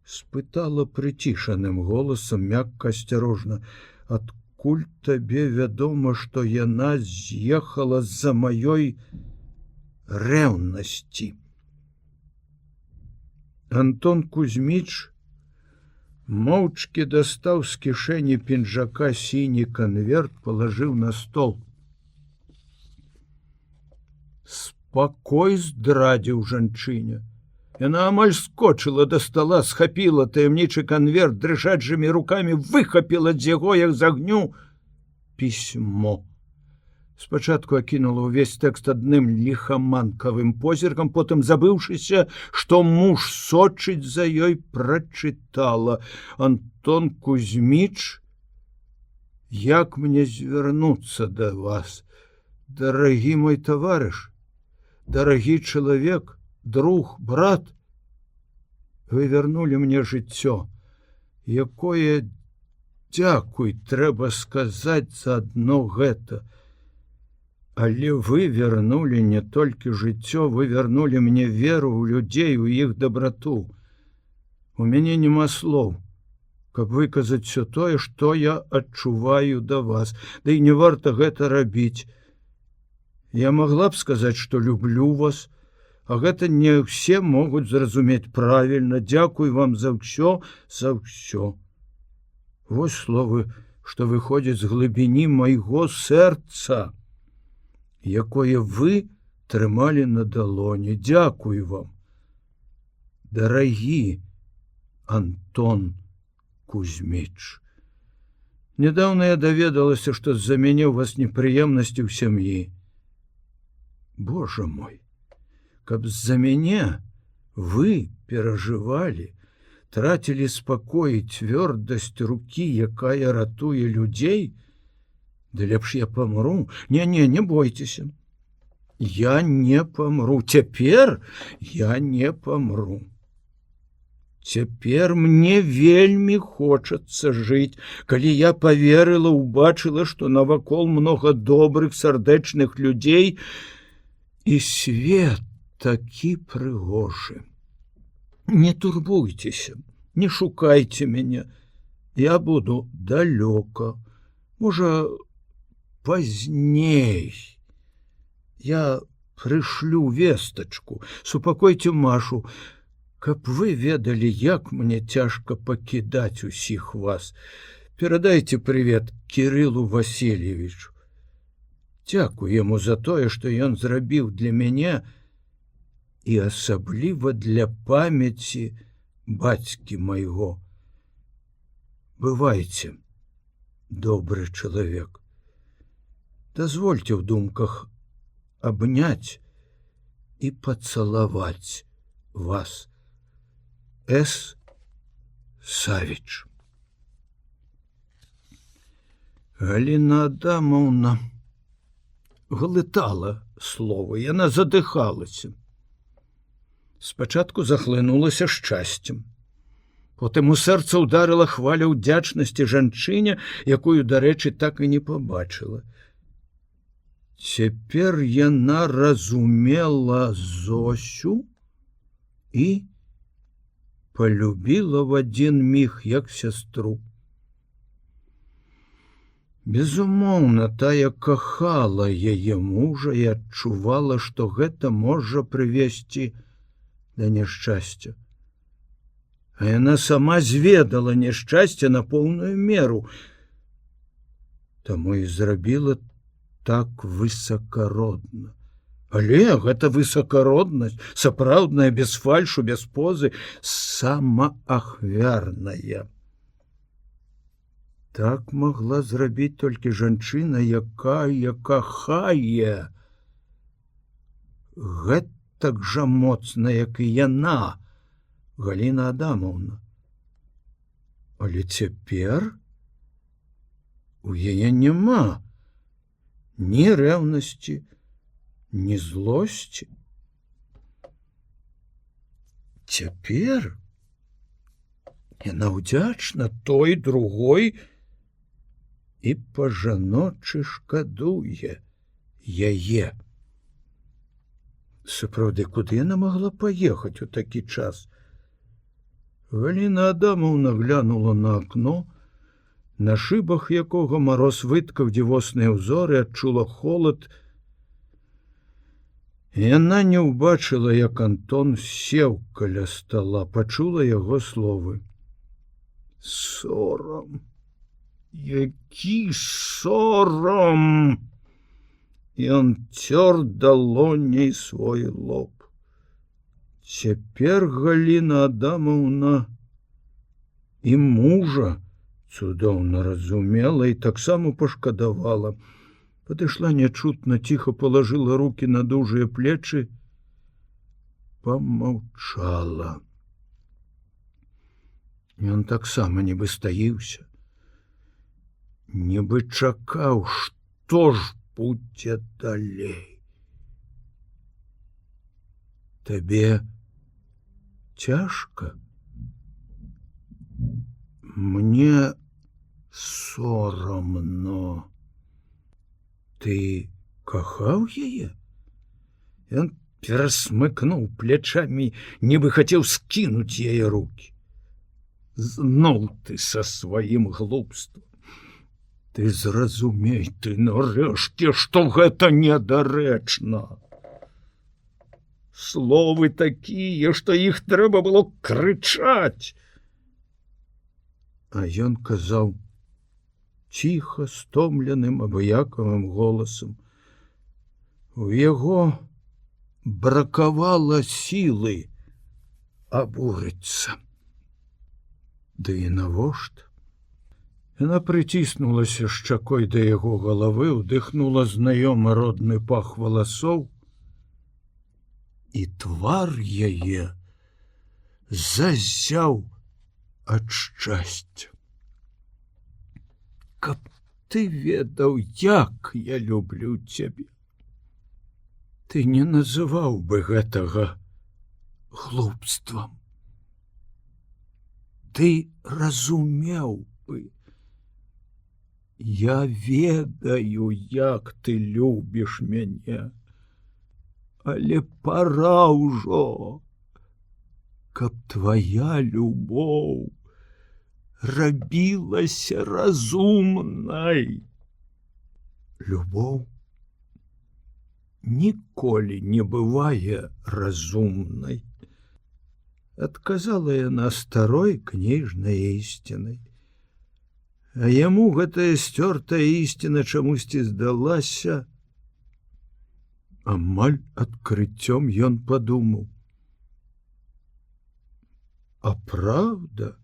Спытала прыцішаным голасам, мякка, асцярожна: адкуль табе вядома, што яна з'ехала з-за маёй рэўнасці? Антон Кузьміч моўчкі дастаў з кішэні пінжака сіні канверт, палажыў на стол. Спакой здрадзіў жанчыне. Яна амаль скочыла да стола, схапіла таямнічы канверт, дрыжачымі рукамі выхапіла з яго, як з агню, пісьмо. Спачатку акінула ўвесь тэкст адным ліхаманкавым позіркам, потым, забыўшыся, што муж сочыць за ёй, прачытала: Антон Кузьміч, як мне звярнуцца да вас? Дарагі мой таварыш, дарагі чалавек, друг, брат, вы вярнулі мне жыццё. Якое дзякуй трэба сказаць за адно гэта. Але вы вярнулі не толькі жыццё, вы вярнулі мне веру ў людзей, у іх дабрату. У мяне няма слоў, каб выказаць всё тое, што я адчуваю да вас. Да і не варта гэта рабіць. Я магла б сказаць, што люблю вас, а гэта не ўсе могуць зразумець правільна. Дзякуй вам за ўсё, за ўсё. Вось словы, што выходзяць з глыбіні майго сэрца, якое вы трымалі на далоні. Дзякуй вам, дарагі Антон Кузьміч. Нядаўна я даведалася, што з-за мяне ў вас непрыемнасці ў сям'і. Боже мой, каб з-за мяне вы перажывалі, трацілі спакой і цвёрдасць рукі, якая ратуе людзей, ды лепш я памру. Не бойцеся. Я не памру. Цяпер я не памру. Цяпер мне вельмі хочацца жыць, калі я паверыла, убачыла, што навакол многа добрых, сардэчных людзей, і свет такі прыгожы. Не турбуйцеся, не шукайце мяне. Я буду далёка, можа, пазней. Я прышлю вестачку, супакойце Машу, каб вы ведалі, як мне цяжка пакідаць усіх вас. Перадайце прывет Кірылу Васильевичу. Дзякуй яму за тое, што ён зрабіў для мяне і асабліва для памяці бацькі майго. Бывайце, добры чалавек. Дазвольце ў думках абняць і пацалаваць вас. С. Савіч. Галіна Адамаўна глытала словы, яна задыхалася. Спачатку захлынулася шчасцем. Потым у сэрца ударыла хваля ўдзячнасці жанчыне, якую, дарэчы, так і не пабачыла. Цяпер яна разумела Зосю і полюбила в один миг, як сестру. Безумоўна, тая кахала яе мужа і адчувала, што гэта можа прывесці да няшчасця. А яна сама зведала няшчасце на поўную меру, таму і зрабіла так высакародна. Але гэта высакароднасць, сапраўдная, без фальшу, без позы, самаахвярная. Так магла зрабіць толькі жанчына, якая кахае. Гэтак жа моцна, як і яна, Галіна Адамаўна. Але цяпер у яе няма ні рэўнасці, ні злосці. Цяпер яна ўдзячна той, другой і па-жаночы шкадуе яе. Сапраўды, куды яна магла паехаць у такі час? Галіна Адамаўна глянула на акно, на шыбах якога мароз выткаў дзівосныя ўзоры, адчула холад. Яна не ўбачыла, як Антон сеў каля стала, пачула яго словы. Сорам, які сорам! Ён цёр далоней свой лоб. Цяпер Галіна Адамаўна і мужа цудоўна разумела і таксама пашкадавала. Падышла нячутна, ціха палажыла рукі на дужыя плечы, памаўчала. Ён таксама нібы стаіўся, нібы чакаў, што ж будзе далей. Табе цяжка? Мне сорамно. Ты кахаў яе? Ён перасмыкнуў плечамі, нібы хацеў скінуць яе рукі. Зноў ты са сваім глупствам. Ты зразумей ты нарэшце, што гэта недарэчна. Словы такія, што іх трэба было крычаць. А ён казаў ціха, стомленым, абыякавым голасам. У яго бракавала сілы абурыцца. Ды і навошта? Яна прыціснулася шчакой да яго галавы, удыхнула знаёмы родны пах валасоў, і твар яе зазяў ад шчасця. Каб ты ведаў, як я люблю цябе, ты не называў бы гэтага глупствам. Ты разумеў бы. Я ведаю, як ты любіш мяне, але пора ўжо, каб твая любоў рабілася разумнай. Любоў ніколі не бывае разумнай, адказала яна старой кніжнай ісцінай. А яму гэтая сцёртая ісціна чамусьці здалася амаль адкрыццём. Ён падумаў: а праўда,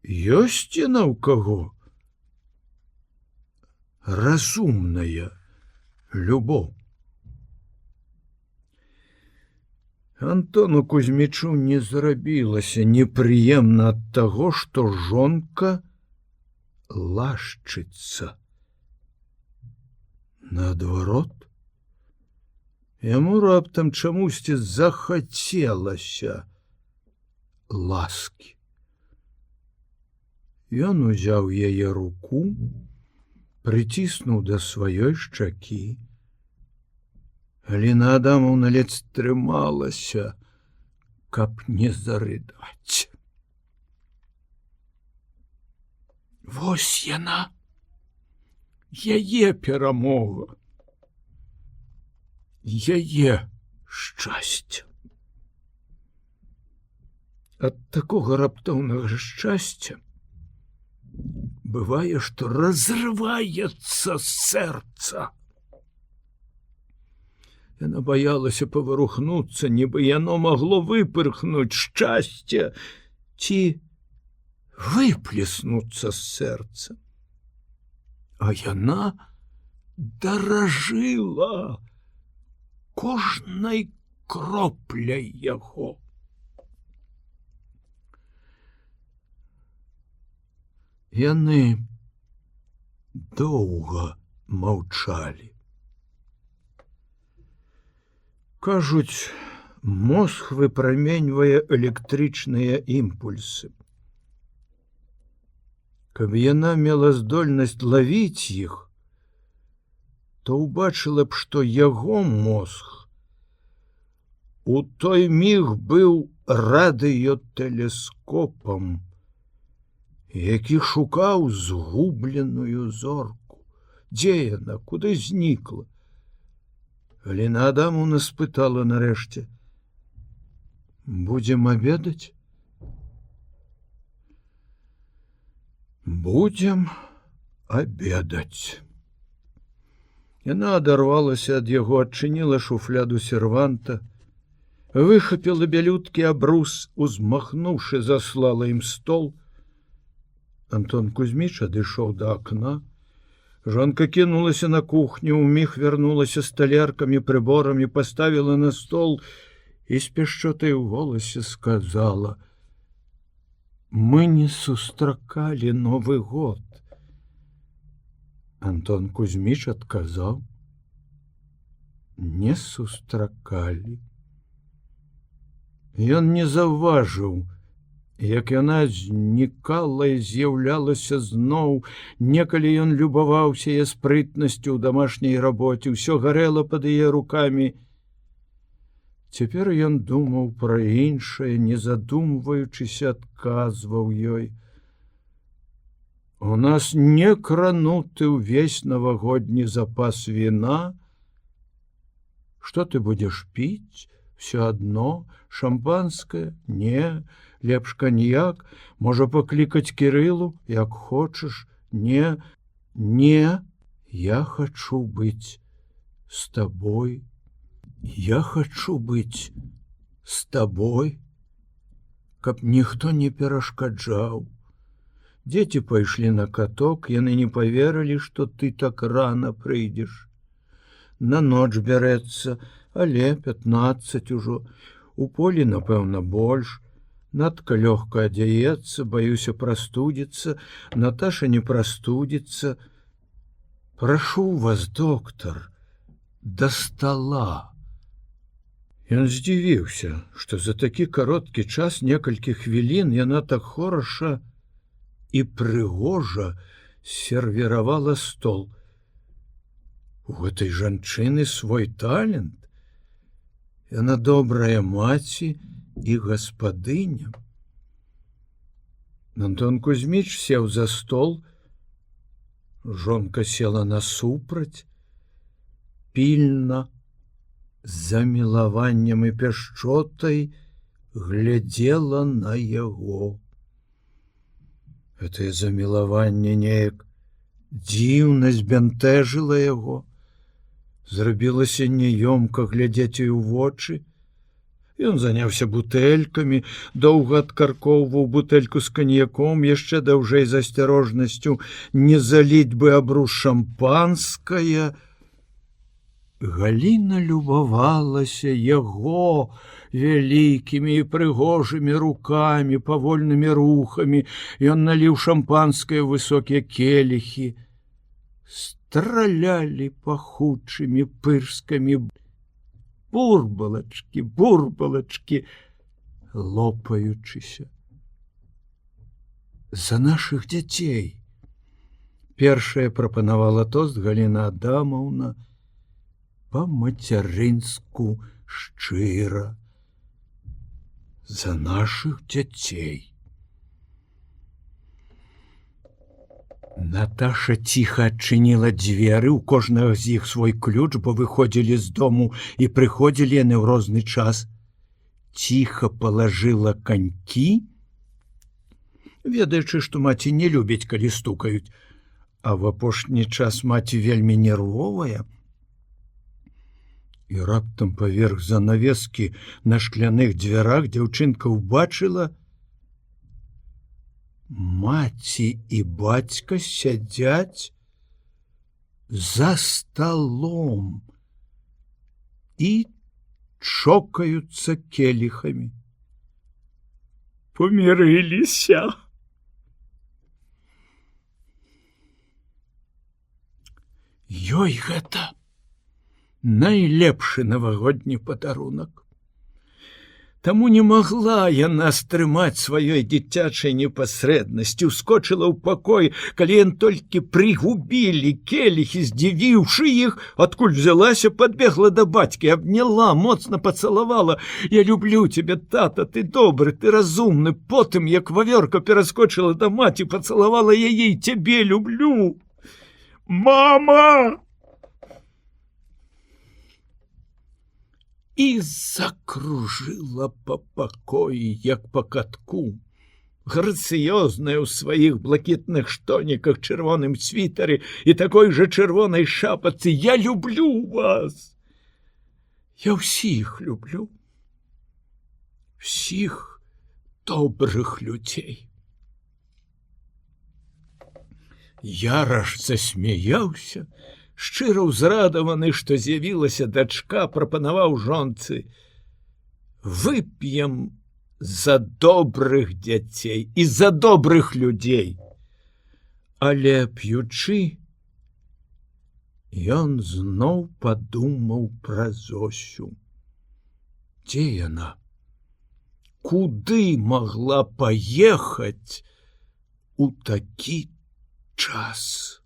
ёсць яна ў каго разумная любоў. Антону Кузьмічу не зрабілася непрыемна ад таго, што жонка лашчыцца. Наадварот, яму раптам чамусьці захацелася ласкі. Ён узяў яе руку, прыціснуў да сваёй шчакі. Галіна Адамаўна ледзь трымалася, каб не зарыдаць. Вось яна, яе перамога, яе шчасце. Ад такога раптоўнага шчасця бывае, што разрываецца сэрца. Яна баялася паварухнуцца, нібы яно магло выпырхнуць шчасце ці выплеснуцца з сэрца. А яна даражыла кожнай кропляй яго. Яны доўга маўчалі. Кажуць, мозг выпраменьвае электрычныя імпульсы. Каб яна мела здольнасць лавіць іх, то ўбачыла б, што яго мозг у той міг быў радыётэлескопам, які шукаў згубленую зорку. Дзе яна, куды знікла? Галіна Адамаўна спытала нарэшце: будзем абедаць? Будзем абедаць. Яна адарвалася ад яго, адчыніла шуфляду серванта, выхапіла бялюткі абрус, узмахнуўшы, заслала ім стол. Антон Кузьміч адышоў да акна. Жонка кінулася на кухню, уміг вярнулася з талеркамі, прыборамі, паставіла на стол і з пяшчотай у голасе сказала: мы не сустракалі Новы год. Антон Кузьміч адказаў: не сустракалі. Ён не заўважыў, як яна знікала і з'яўлялася зноў. Некалі ён любаваўся яе спрытнасцю ў дамашняй рабоце, усё гарэла пад яе рукамі. Цяпер ён думаў пра іншае, не задумваючыся, адказваў ёй: У нас не крануты ўвесь навагодні запас віна. Што ты будзеш піць? Всё адно, шампанскае? Не, лепш каньяк. Можа паклікаць Кірылу, як хочаш. Не, не, я хачу быць з табой. Я хачу быць з табой, каб ніхто не перашкаджаў. Дзеці пайшлі на каток, яны не паверылі, што ты так рана прыйдзеш. На ноч бярэцца, але 15 ужо. У полі, напэўна, больш. Надка лёгка адзяецца, баюся прастудзіцца. Наташа не прастудзіцца. Прашу вас, доктар, да стала. Ён здзівіўся, што за такі кароткі час, некалькі хвілін, яна так хораша і прыгожа сервіравала стол. У гэтай жанчыны свой талент. Яна добрая маці і гаспадыня. Антон Кузьміч сеў за стол. Жонка села насупраць, пільна, з замілаваннем і пяшчотай глядзела на яго. Гэтае замілаванне неяк дзіўна збянтэжыла яго. Зрабілася няёмка глядзець ёй у вочы. Ён заняўся бутэлькамі, доўга адкаркоўваў бутэльку з каньяком, яшчэ даўжэй з асцярожнасцю не заліць бы абрус шампанскае. Галіна любавалася яго вялікімі і прыгожымі рукамі, павольнымі рухамі. Ён наліў шампанскае ў высокія келіхі. Стралялі пахучымі пырскамі бурбалачкі, бурбалачкі, лопаючыся. За нашых дзяцей. Першая прапанавала тост Галіна Адамаўна, па-мацярынску шчыра. За нашых дзяцей. Наташа ціха адчыніла дзверы, у кожнага з іх свой ключ, бо выходзілі з дому і прыходзілі яны ў розны час. Ціха палажыла канькі, ведаючы, што маці не любіць, калі стукаюць, а в апошні час маці вельмі нервовая. І раптам паверх занавескі на шкляных дзвярах дзяўчынка ўбачыла, маці і бацька сядзяць за сталом і чокаюцца келіхамі. Памірыліся. Ёй гэта найлепшы навагодні падарунак. Таму не магла яна стрымаць сваёй дзіцячай непасрэднасці, ускочыла ў пакой, калі ён толькі прыгубілі келіхі, здзівіўшы іх, адкуль взялася, падбегла да бацькі, абняла, моцна пацалавала. Я люблю цябе, тата, ты добры, ты разумны. Потым, як вавёрка пераскочыла да маці, пацалавала яе, і цябе люблю. Мама! І закружила па пакоі, як па катку. Грацыёзная ў сваіх блакітных штоніках, чырвоным світары і такой жа чырвонай шапацы. Я люблю вас. Я ўсіх люблю. Всіх добрых людзей. Яраш засмяяўся, шчыра ўзрадаваны, што з'явілася дачка, прапанаваў жонцы: вып'ем за добрых дзяцей і за добрых людзей. Але п'ючы, ён зноў падумаў пра Зосю. Дзе яна? Куды магла паехаць у такі час?